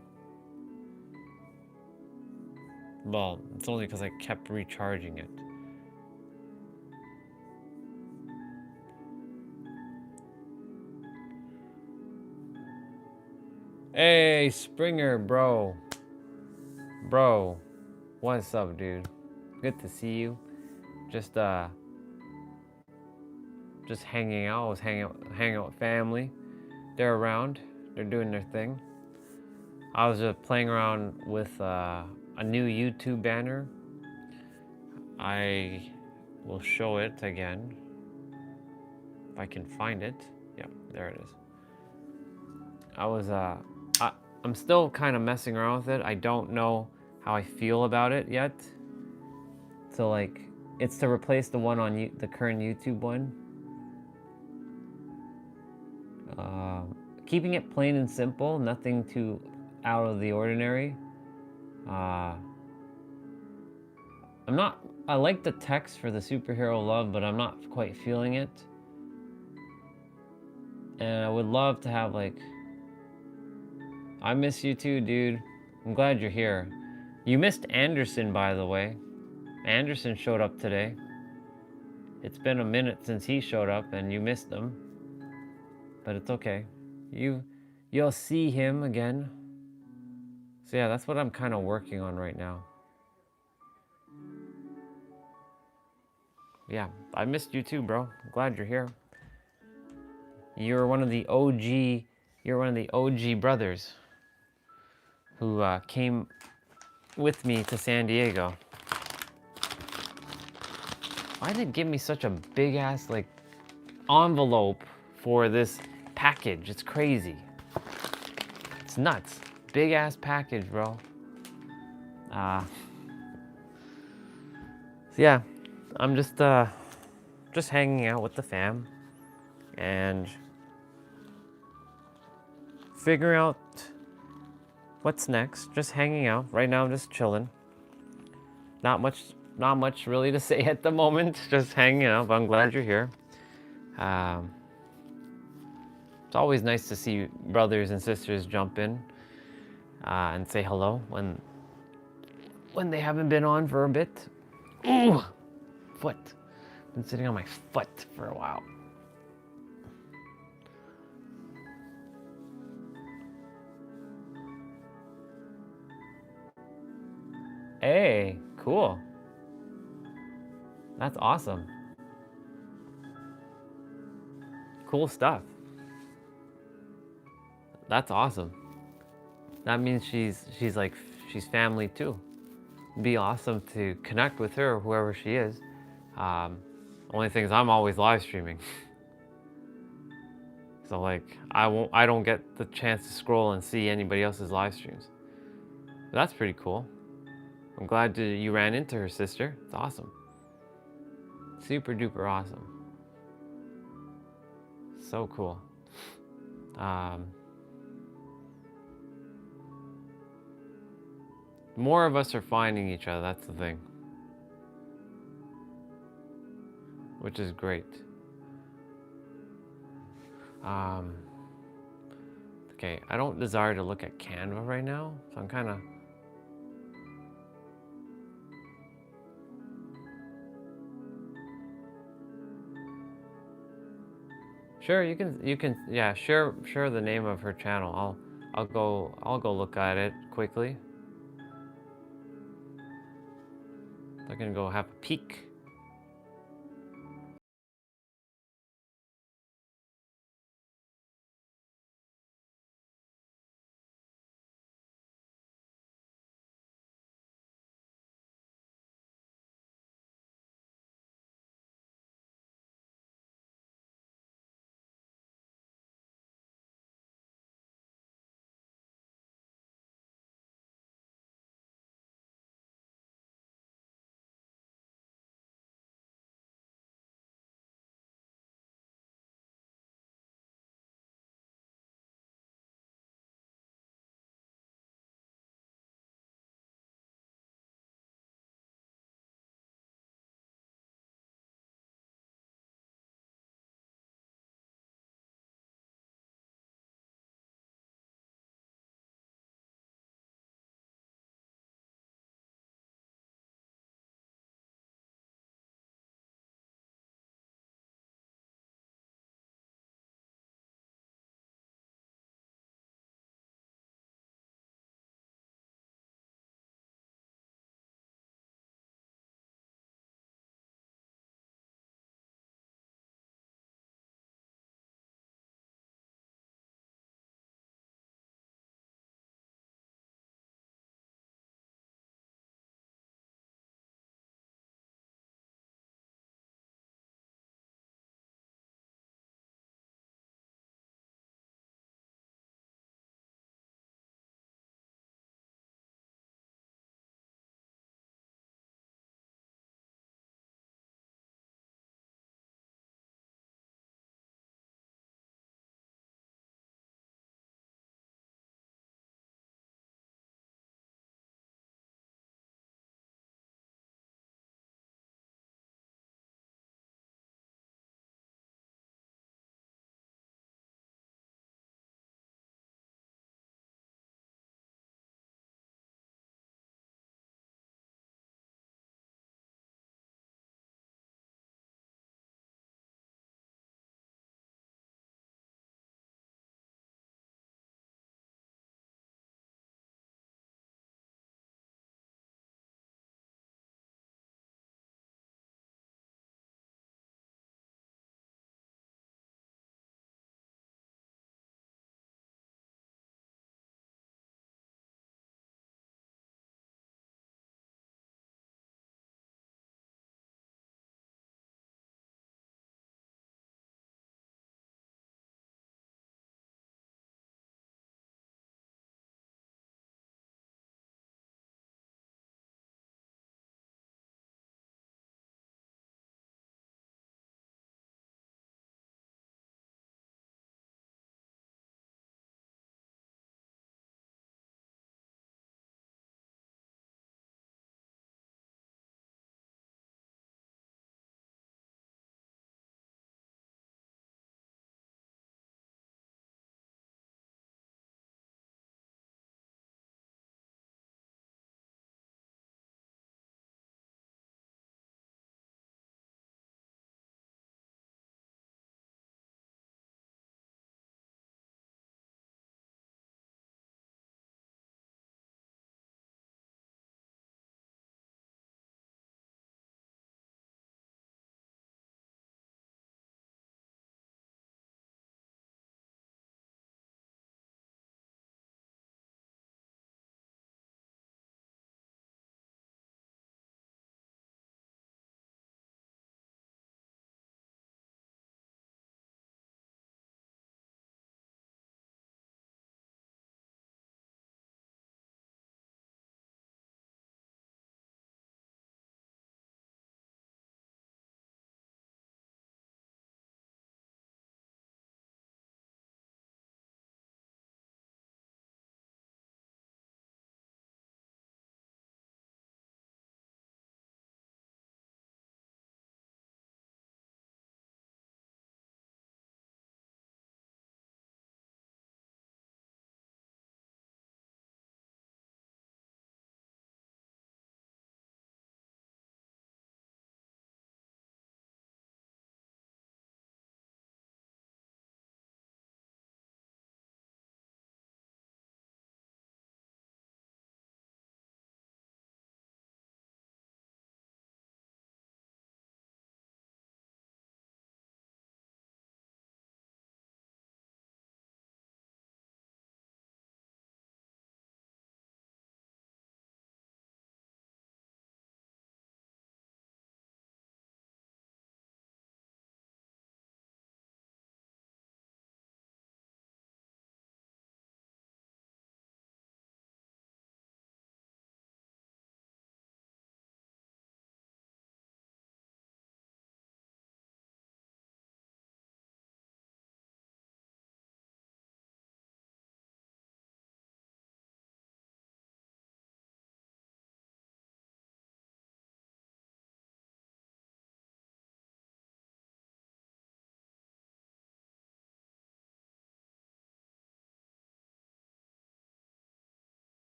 S1: Well, it's only because I kept recharging it. Hey, Springer, bro. Bro, what's up, dude? Good to see you. Just hanging out. I was hanging out with family. They're around. They're doing their thing. I was just playing around with a new YouTube banner. I will show it again if I can find it. Yeah, there it is. I'm still kind of messing around with it. I don't know how I feel about it yet. So like, it's to replace the one on the current YouTube one. Keeping it plain and simple, nothing too out of the ordinary. I like the text for the superhero love, but I'm not quite feeling it. And I would love to have like, I miss you too, dude. I'm glad you're here. You missed Anderson, by the way. Anderson showed up today. It's been a minute since he showed up and you missed him. But it's okay. You'll see him again. So yeah, that's what I'm kind of working on right now.
S2: Yeah, I missed you too, bro. I'm glad you're here. You're one of the OG. You're one of the OG brothers who came with me to San Diego. Why did it give me such a big ass like envelope for this package? It's crazy. It's nuts. Big ass package, bro. So yeah, I'm just hanging out with the fam and figuring out what's next. Just hanging out. Right now I'm just chilling. Not much really to say at the moment. Just hanging out, but I'm glad you're here. It's always nice to see brothers and sisters jump in and say hello when they haven't been on for a bit. Ooh, foot. Been sitting on my foot for a while. Hey, cool. That's awesome. Cool stuff. That's awesome. That means she's family too. It'd be awesome to connect with her, whoever she is. Only thing is, I'm always live streaming, so like I don't get the chance to scroll and see anybody else's live streams. But that's pretty cool. I'm glad you ran into her sister. It's awesome. Super duper awesome. So cool. More of us are finding each other. That's the thing, which is great. Okay, I don't desire to look at Canva right now, so I'm kind of. Sure, you can yeah, share the name of her channel. I'll go look at it quickly. I can go have a peek.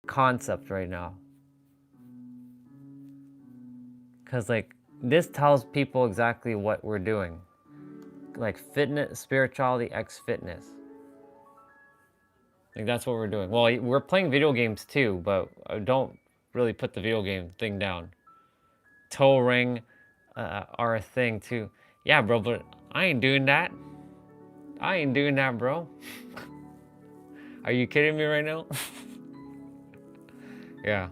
S4: concept right now. Because like this tells people exactly what we're doing. Like fitness, spirituality x fitness. Like that's what we're doing. Well, we're playing video games too, but don't really put the video game thing down. Toe ring are a thing too. Yeah, bro, but I ain't doing that. I ain't doing that, bro. Are you kidding me right now? Yeah.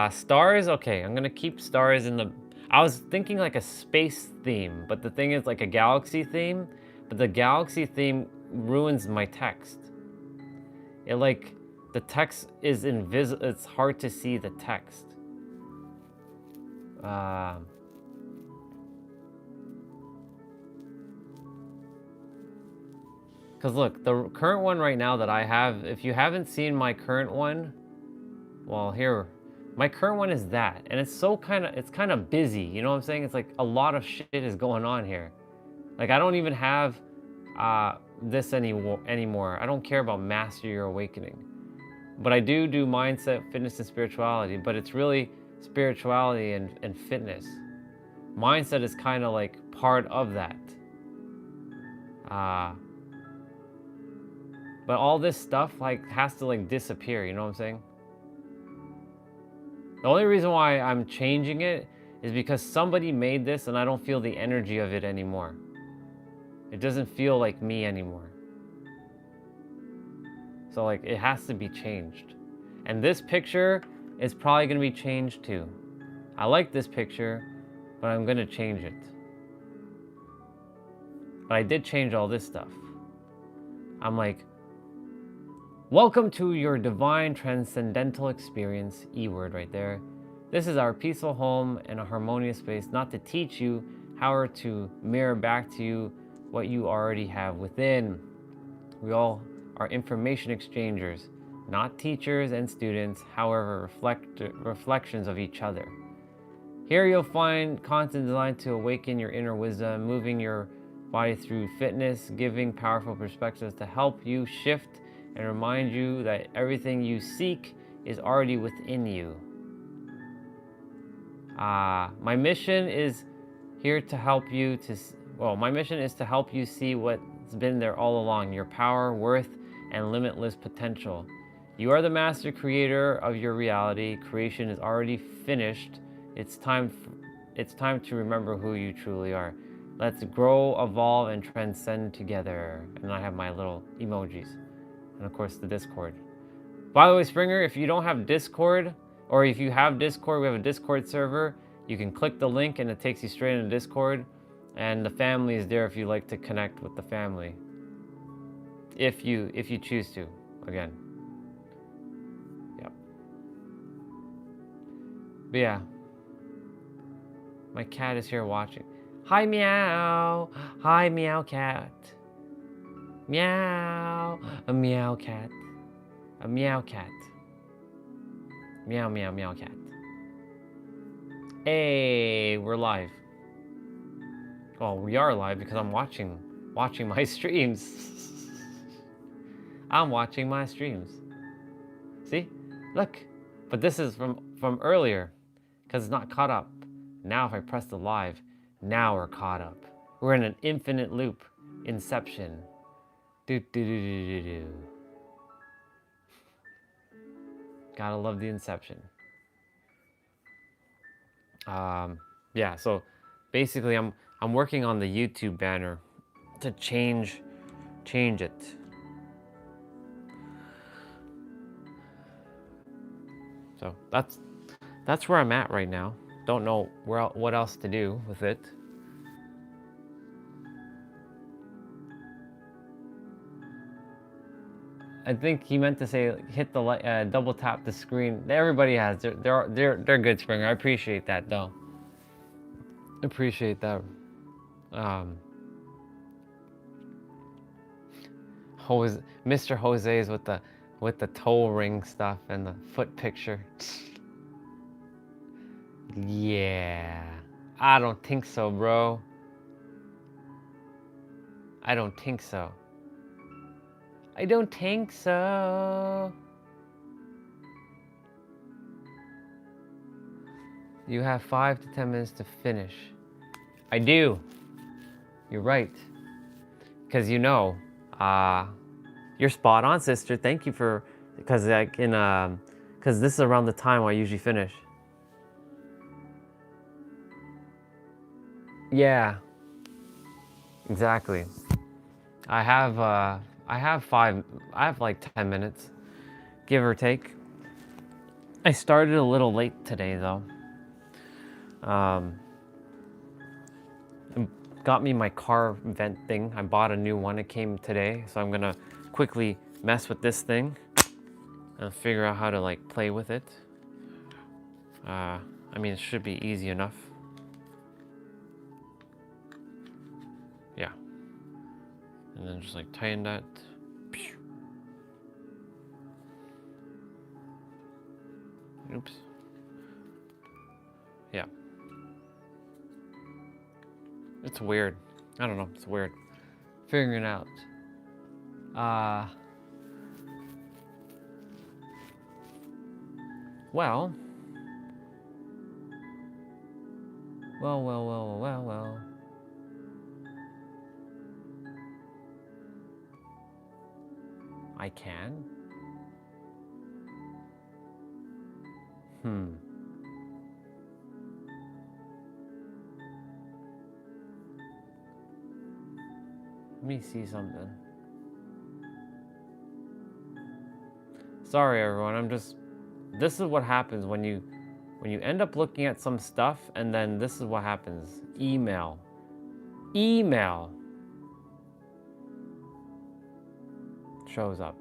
S4: Stars, okay, I'm gonna keep stars in the... I was thinking like a space theme, but the thing is like a galaxy theme, but the galaxy theme ruins my text. It like, the text is invisible, it's hard to see the text. Because look, the current one right now that I have, if you haven't seen my current one, well, here, my current one is that. And it's so it's kind of busy, you know what I'm saying? It's like a lot of shit is going on here. Like, I don't even have this anymore. I don't care about master your awakening. But I do mindset, fitness, and spirituality, but it's really spirituality and fitness. Mindset is kind of like part of that. But all this stuff like has to like disappear, you know what I'm saying? The only reason why I'm changing it is because somebody made this and I don't feel the energy of it anymore. It doesn't feel like me anymore. So like it has to be changed. And this picture is probably gonna be changed too. I like this picture, but I'm gonna change it. But I did change all this stuff. I'm like, welcome to your divine transcendental experience, E-word right there. This is our peaceful home and a harmonious space, not to teach you how to mirror back to you what you already have within. We all are information exchangers, not teachers and students, however, reflections of each other. Here you'll find content designed to awaken your inner wisdom, moving your body through fitness, giving powerful perspectives to help you shift and remind you that everything you seek is already within you. My mission is here to help you my mission is to help you see what's been there all along, your power, worth, and limitless potential. You are the master creator of your reality. Creation is already finished. It's time to remember who you truly are. Let's grow, evolve, and transcend together. And I have my little emojis. And of course the Discord. By the way, Springer, if you don't have Discord, or if you have Discord, we have a Discord server. You can click the link and it takes you straight into Discord. And the family is there if you like to connect with the family. If you choose to, again. Yep. But yeah. My cat is here watching. Hi, meow. Hi, meow cat. Meow. A meow cat. A meow cat. Meow, meow, meow cat. Hey, we're live. Well, we are live because I'm watching my streams. I'm watching my streams. See? Look. But this is from earlier because it's not caught up. Now if I press the live, now we're caught up. We're in an infinite loop. Inception. Do do do do do do. Gotta love the Inception. Yeah, so basically I'm working on the YouTube banner to change it. So that's where I'm at right now. Don't know what else to do with it. I think he meant to say hit the double tap the screen. Everybody has. They're good, Springer. I appreciate that though. Appreciate that. Mr. Jose's with the toe ring stuff and the foot picture. Yeah. I don't think so, bro. I don't think so. I don't think so. You have 5 to 10 minutes to finish. I do. You're right. Because you know, you're spot on, sister. Thank you for, because because this is around the time I usually finish. Yeah, exactly. I have like 10 minutes, give or take. I started a little late today though. Got me my car vent thing. I bought a new one. It came today, so I'm gonna quickly mess with this thing and figure out how to like play with it. I mean, it should be easy enough. Yeah. And then just like tighten that. Oops. Yeah. It's weird. I don't know. It's weird. Figuring it out. Well. Well. I can. Let me see something. Sorry everyone, this is what happens when you end up looking at some stuff and then this is what happens. Email shows up.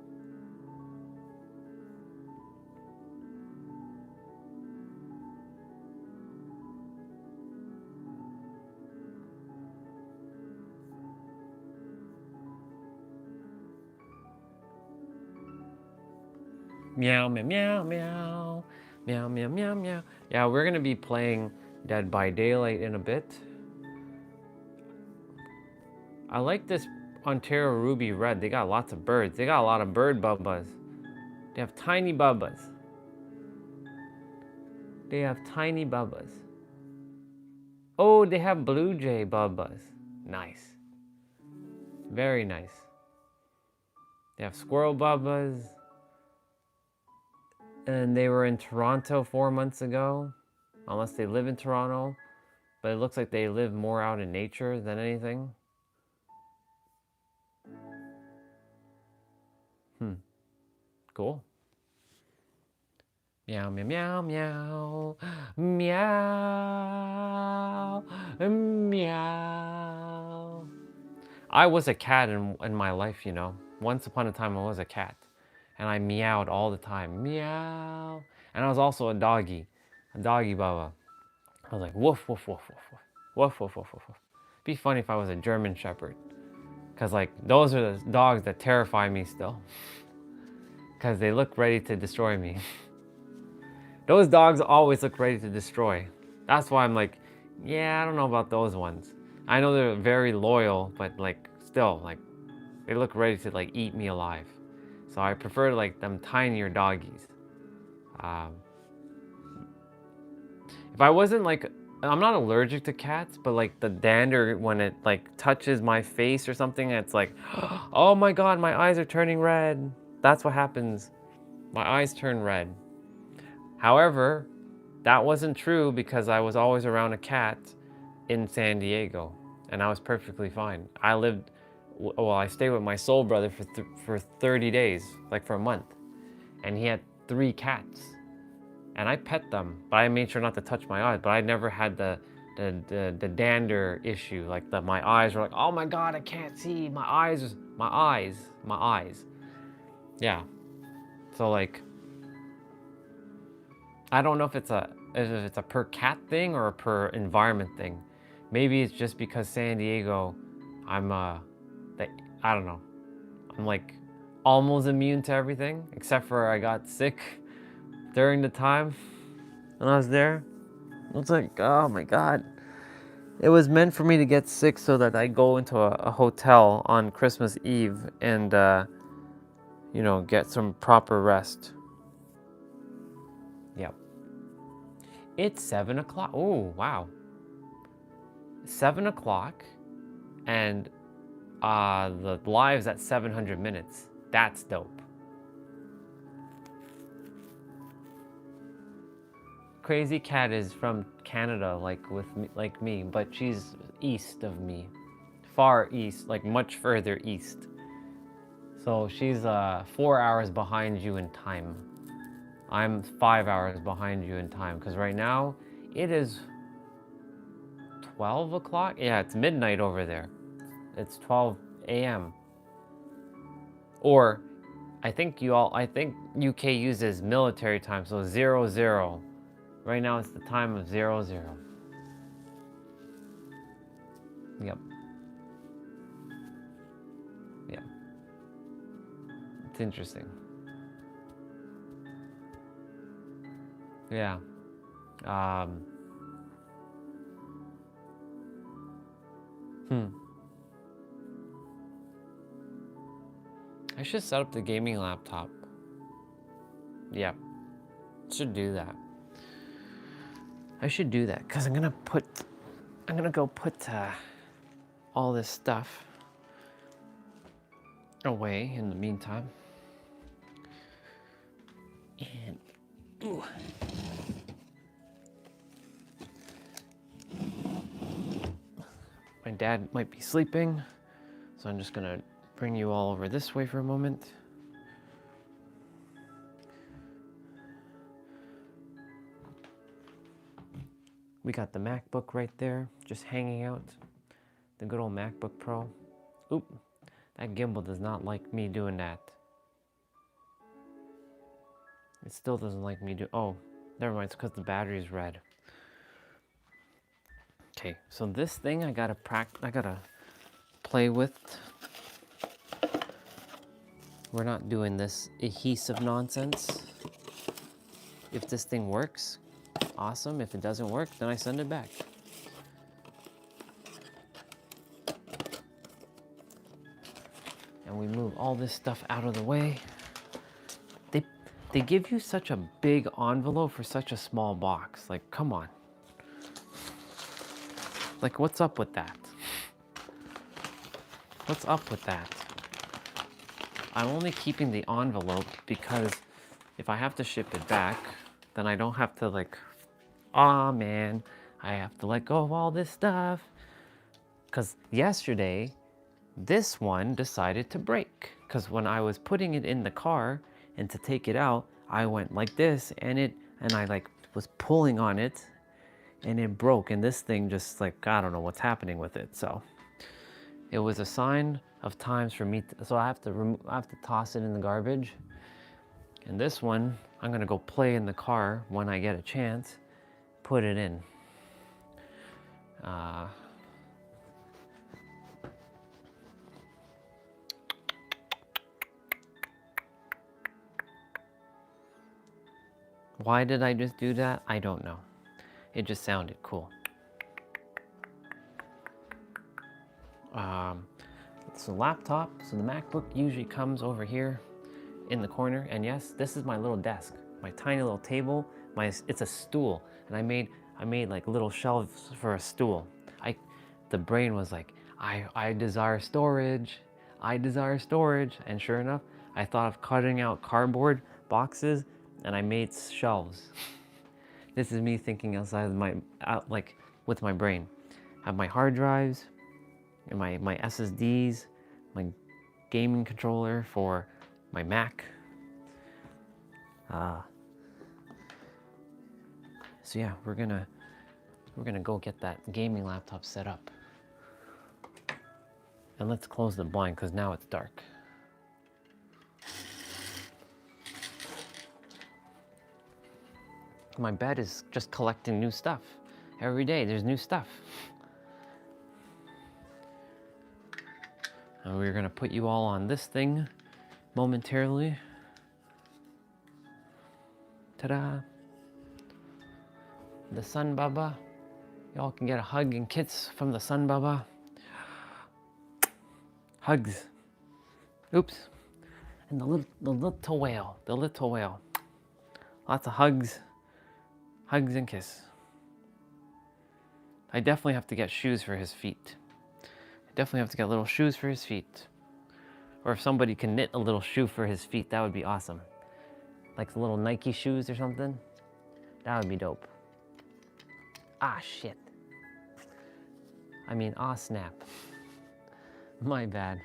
S4: Meow, meow, meow, meow. Meow, meow, meow, meow. Yeah, we're gonna be playing Dead by Daylight in a bit. I like this Ontario Ruby Red. They got lots of birds. They got a lot of bird bubbas. They have tiny bubbas. They have tiny bubbas. Oh, they have blue jay bubbas. Nice. Very nice. They have squirrel bubbas. And they were in Toronto 4 months ago. Unless they live in Toronto. But it looks like they live more out in nature than anything. Cool. Meow, meow, meow, meow. Meow. Meow. I was a cat in my life, you know. Once upon a time, I was a cat. And I meowed all the time. Meow. And I was also a doggy baba. I was like, woof, woof, woof, woof, woof. Woof, woof, woof, woof, woof. Be funny if I was a German Shepherd. Because, like, those are the dogs that terrify me still. Because they look ready to destroy me. Those dogs always look ready to destroy. That's why I'm like, yeah, I don't know about those ones. I know they're very loyal, but like, still, like, they look ready to like eat me alive. So I prefer like them tinier doggies. If I wasn't like, I'm not allergic to cats, but like the dander when it like touches my face or something, it's like, oh my God, my eyes are turning red. That's what happens. My eyes turn red. However, that wasn't true because I was always around a cat in San Diego and I was perfectly fine. I stayed with my soul brother for 30 days, like for a month. And he had 3 cats. And I pet them, but I made sure not to touch my eyes. But I never had the dander issue. Like my eyes were like, oh my God, I can't see. My eyes. Yeah. So like, I don't know if it's a per cat thing or a per environment thing. Maybe it's just because San Diego, I don't know. I'm like almost immune to everything, except for I got sick during the time when I was there. It's like, oh my God. It was meant for me to get sick so that I go into a hotel on Christmas Eve and, you know, get some proper rest. Yep. It's 7 o'clock. Oh, wow. 7 o'clock, and the live's at 700 minutes. That's dope. Crazy Cat is from Canada, like me, but she's east of me, far east, like much further east. So she's 4 hours behind you in time. I'm 5 hours behind you in time because right now it is 12 o'clock. Yeah, it's midnight over there. It's 12 a.m. Or I think UK uses military time, so 00. Right now it's the time of 00. Yep. Yeah. It's interesting. Yeah. I should set up the gaming laptop. Yeah. Should do that. I should do that because I'm gonna go put all this stuff away in the meantime. And ooh. My dad might be sleeping, so I'm just gonna bring you all over this way for a moment. We got the MacBook right there, just hanging out. The good old MacBook Pro. Oop, that gimbal does not like me doing that. It still doesn't like me oh, never mind, it's because the battery's red. Okay, so this thing I gotta play with. We're not doing this adhesive nonsense. If this thing works, awesome. If it doesn't work, then I send it back. And we move all this stuff out of the way. They give you such a big envelope for such a small box. Like, come on. Like, what's up with that? What's up with that? I'm only keeping the envelope because if I have to ship it back, then I don't have to like, aw man, I have to let go of all this stuff. Because yesterday, this one decided to break. Because when I was putting it in the car and to take it out, I went like this and I like was pulling on it and it broke. And this thing just like, I don't know what's happening with it. So it was a sign of times for me. So I have to toss it in the garbage. And this one, I'm gonna go play in the car when I get a chance, put it in. Why did I just do that? I don't know. It just sounded cool. So laptop, so the MacBook usually comes over here in the corner, and yes, this is my little desk, my tiny little table. It's a stool, and I made like little shelves for a stool. The brain was like, I desire storage, and sure enough, I thought of cutting out cardboard boxes, and I made shelves. This is me thinking outside of with my brain. I have my hard drives, and my SSDs, my gaming controller for my Mac. So yeah, we're gonna go get that gaming laptop set up. And let's close the blind because now it's dark. My bed is just collecting new stuff. Every day there's new stuff. And we're gonna put you all on this thing momentarily. Ta-da! The Sun Baba. Y'all can get a hug and kiss from the Sun Baba. Hugs. Oops. And the little whale. Lots of hugs. Hugs and kiss.
S2: I definitely have to get shoes for his feet. I definitely have to get little shoes for his feet. Or if somebody can knit a little shoe for his feet, that would be awesome. Like the little Nike shoes or something. That would be dope. Ah, shit. I mean, ah, snap. My bad.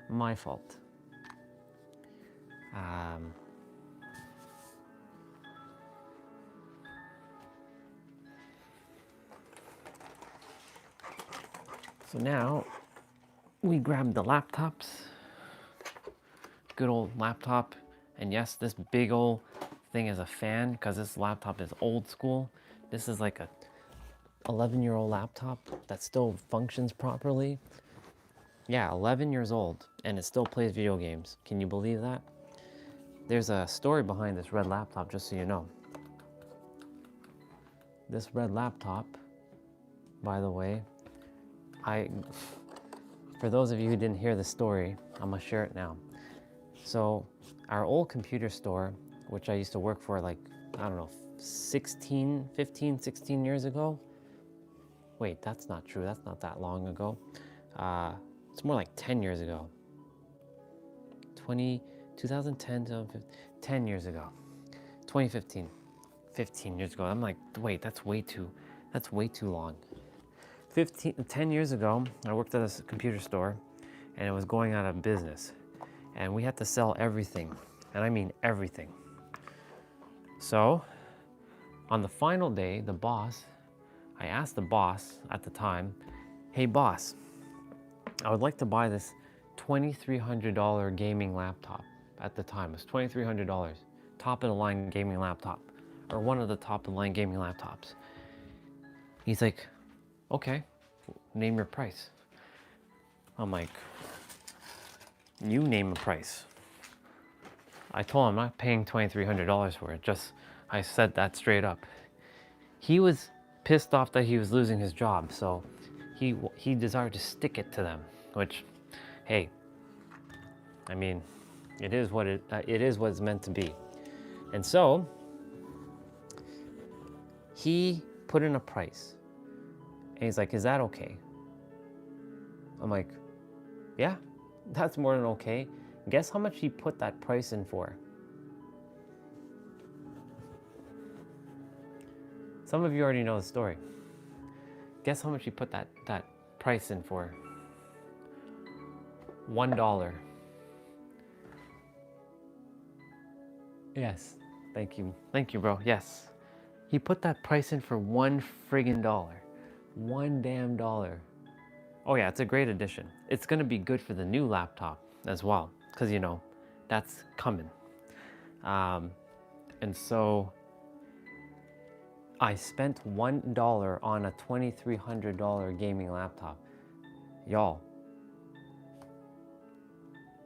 S2: My fault. So now we grab the laptops. Good old laptop. And yes, this big old thing is a fan because this laptop is old school. This is like a 11-year-old laptop that still functions properly. Yeah, 11 years old and it still plays video games. Can you believe that? There's a story behind this red laptop, just so you know. This red laptop, by the way, for those of you who didn't hear the story, I'm gonna share it now. So our old computer store, which I used to work for like, I don't know, 15, 16 years ago. Wait, that's not true. That's not that long ago. It's more like 10 years ago. 2010, 10 years ago. 2015, 15 years ago. I'm like, wait, that's way too long. 10 years ago, I worked at a computer store and it was going out of business. And we had to sell everything. And I mean everything. So, on the final day, I asked the boss at the time, hey boss, I would like to buy this $2,300 gaming laptop. At the time, it was $2,300. Top of the line gaming laptop. Or one of the top of the line gaming laptops. He's like, okay, name your price. I'm like, you name a price. I told him I'm not paying $2,300 for it. I said that straight up. He was pissed off that he was losing his job, so he desired to stick it to them. Which, hey, I mean, it is what it's meant to be. And so he put in a price, and he's like, "Is that okay?" I'm like, "Yeah, that's more than okay." Guess how much he put that price in for? Some of you already know the story. Guess how much he put that price in for? $1. Yes, thank you, bro. Yes, he put that price in for $1 friggin' dollar, $1 damn dollar. Oh yeah, it's a great addition. It's gonna be good for the new laptop as well, because you know that's coming. And so I spent $1 on a $2,300 gaming laptop. Y'all,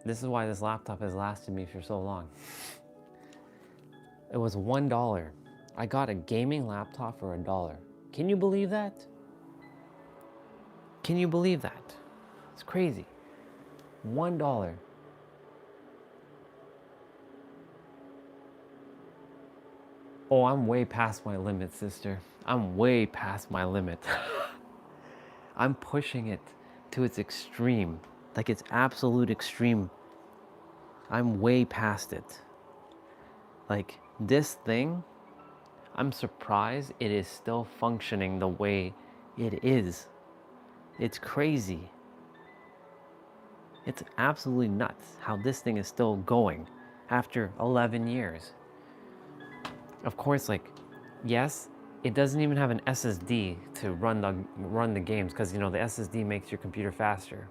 S2: this is why this laptop has lasted me for so long. It was $1. I got a gaming laptop for $1. Can you believe that? Can you believe that? It's crazy. $1. Oh, I'm way past my limit, sister. I'm way past my limit. I'm pushing it to its extreme, like its absolute extreme. I'm way past it. Like this thing, I'm surprised it is still functioning the way it is. It's crazy. It's absolutely nuts how this thing is still going after 11 years. Of course, like, yes, it doesn't even have an SSD to run the games because, you know, the SSD makes your computer faster.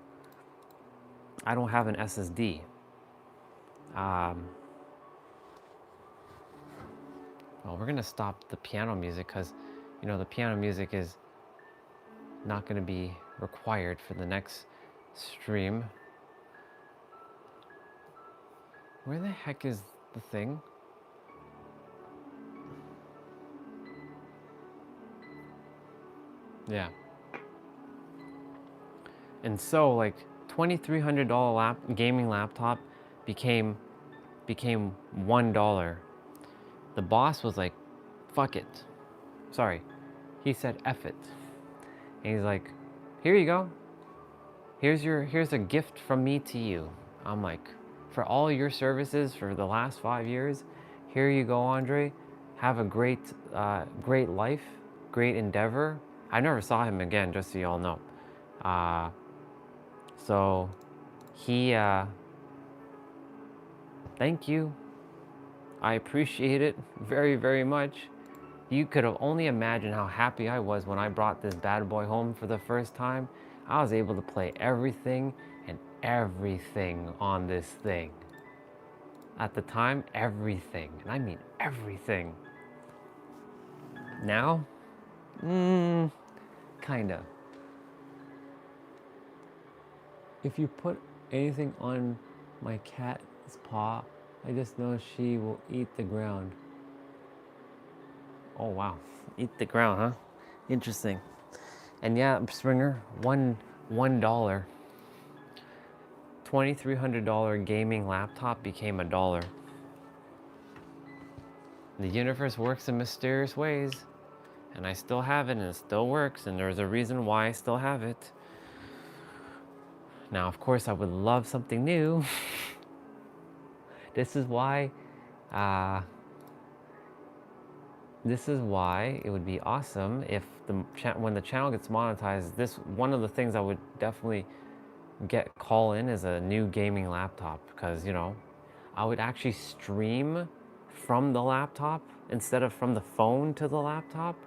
S2: I don't have an SSD. Well, we're gonna stop the piano music because, you know, the piano music is not gonna be required for the next stream. Where the heck is the thing? Yeah. And so, like, $2,300 gaming laptop became $1. The boss was like, fuck it. Sorry.
S1: he said, F it. And he's like, here you go. Here's a gift from me to you. I'm like, for all your services for the last 5 years, here you go, Andre. Have a great life, great endeavor. I never saw him again, just so y'all know. So he, thank you. I appreciate it very, very much. You could have only imagined how happy I was when I brought this bad boy home for the first time. I was able to play everything and everything on this thing. At the time, everything, and I mean everything. Now, kinda. If you put anything on my cat's paw, I just know she will eat the ground. Oh wow, eat the ground, huh? Interesting. And yeah, Springer, $1 $2,300 gaming laptop became $1. The universe works in mysterious ways, and I still have it, and it still works, and there's a reason why I still have it. Now, of course, I would love something new. This is why it would be awesome if when the channel gets monetized, this one of the things I would definitely call in is a new gaming laptop, because I would actually stream from the laptop instead of from the phone to the laptop.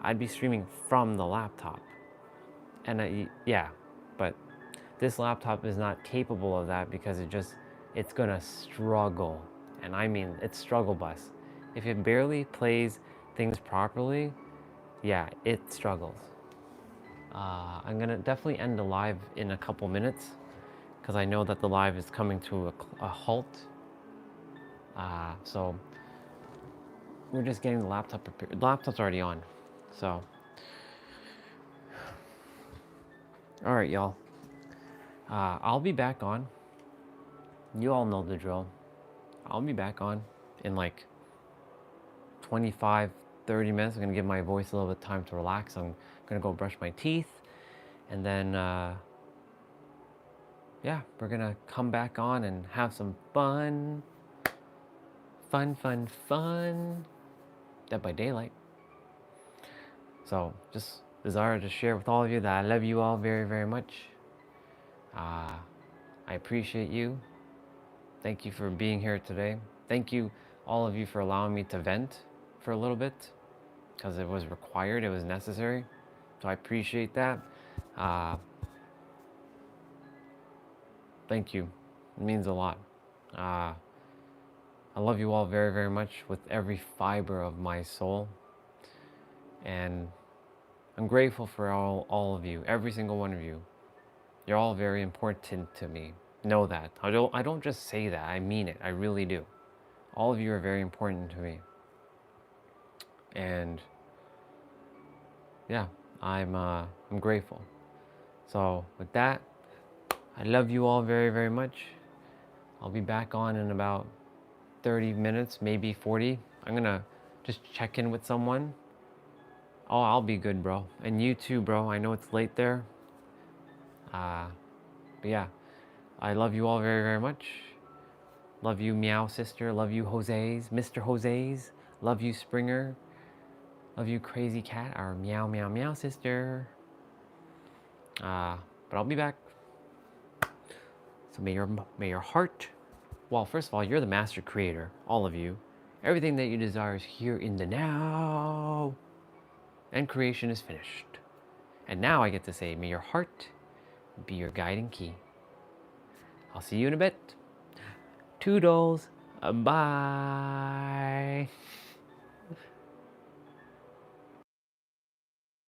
S1: I'd be streaming from the laptop, and yeah, but this laptop is not capable of that because it's gonna struggle, and I mean it's struggle bus. If it barely plays things properly, yeah, it struggles. I'm gonna definitely end the live in a couple minutes because I know that the live is coming to a halt. So we're just getting the laptop prepared. The laptop's already on, so. All right, y'all. I'll be back on. You all know the drill. I'll be back on in like 25, 30 minutes. I'm gonna give my voice a little bit of time to relax. I'm gonna go brush my teeth, and then yeah, we're gonna come back on and have some fun. Dead by Daylight. So just desire to share with all of you that I love you all very, very much. I appreciate you. Thank you for being here today. Thank you, all of you, for allowing me to vent for a little bit, because it was required, it was necessary. So I appreciate that. Thank you. It means a lot. I love you all very, very much with every fiber of my soul. And I'm grateful for all of you, every single one of you. You're all very important to me. Know that. I don't just say that. I mean it. I really do. All of you are very important to me. And yeah, I'm grateful. So with that, I love you all very, very much. I'll be back on in about 30 minutes, maybe 40. I'm gonna just check in with someone. Oh, I'll be good, bro. And you too, bro. I know it's late there. But yeah, I love you all very, very much. Love you, Meow Sister. Love you, Jose's, Mr. Jose's. Love you, Springer. Love you, Crazy Cat, our Meow Meow Meow Sister. But I'll be back. So may your heart, well, first of all, you're the master creator, all of you. Everything that you desire is here in the now. And creation is finished. And now I get to say, may your heart be your guiding key. I'll see you in a bit. Toodles. Bye.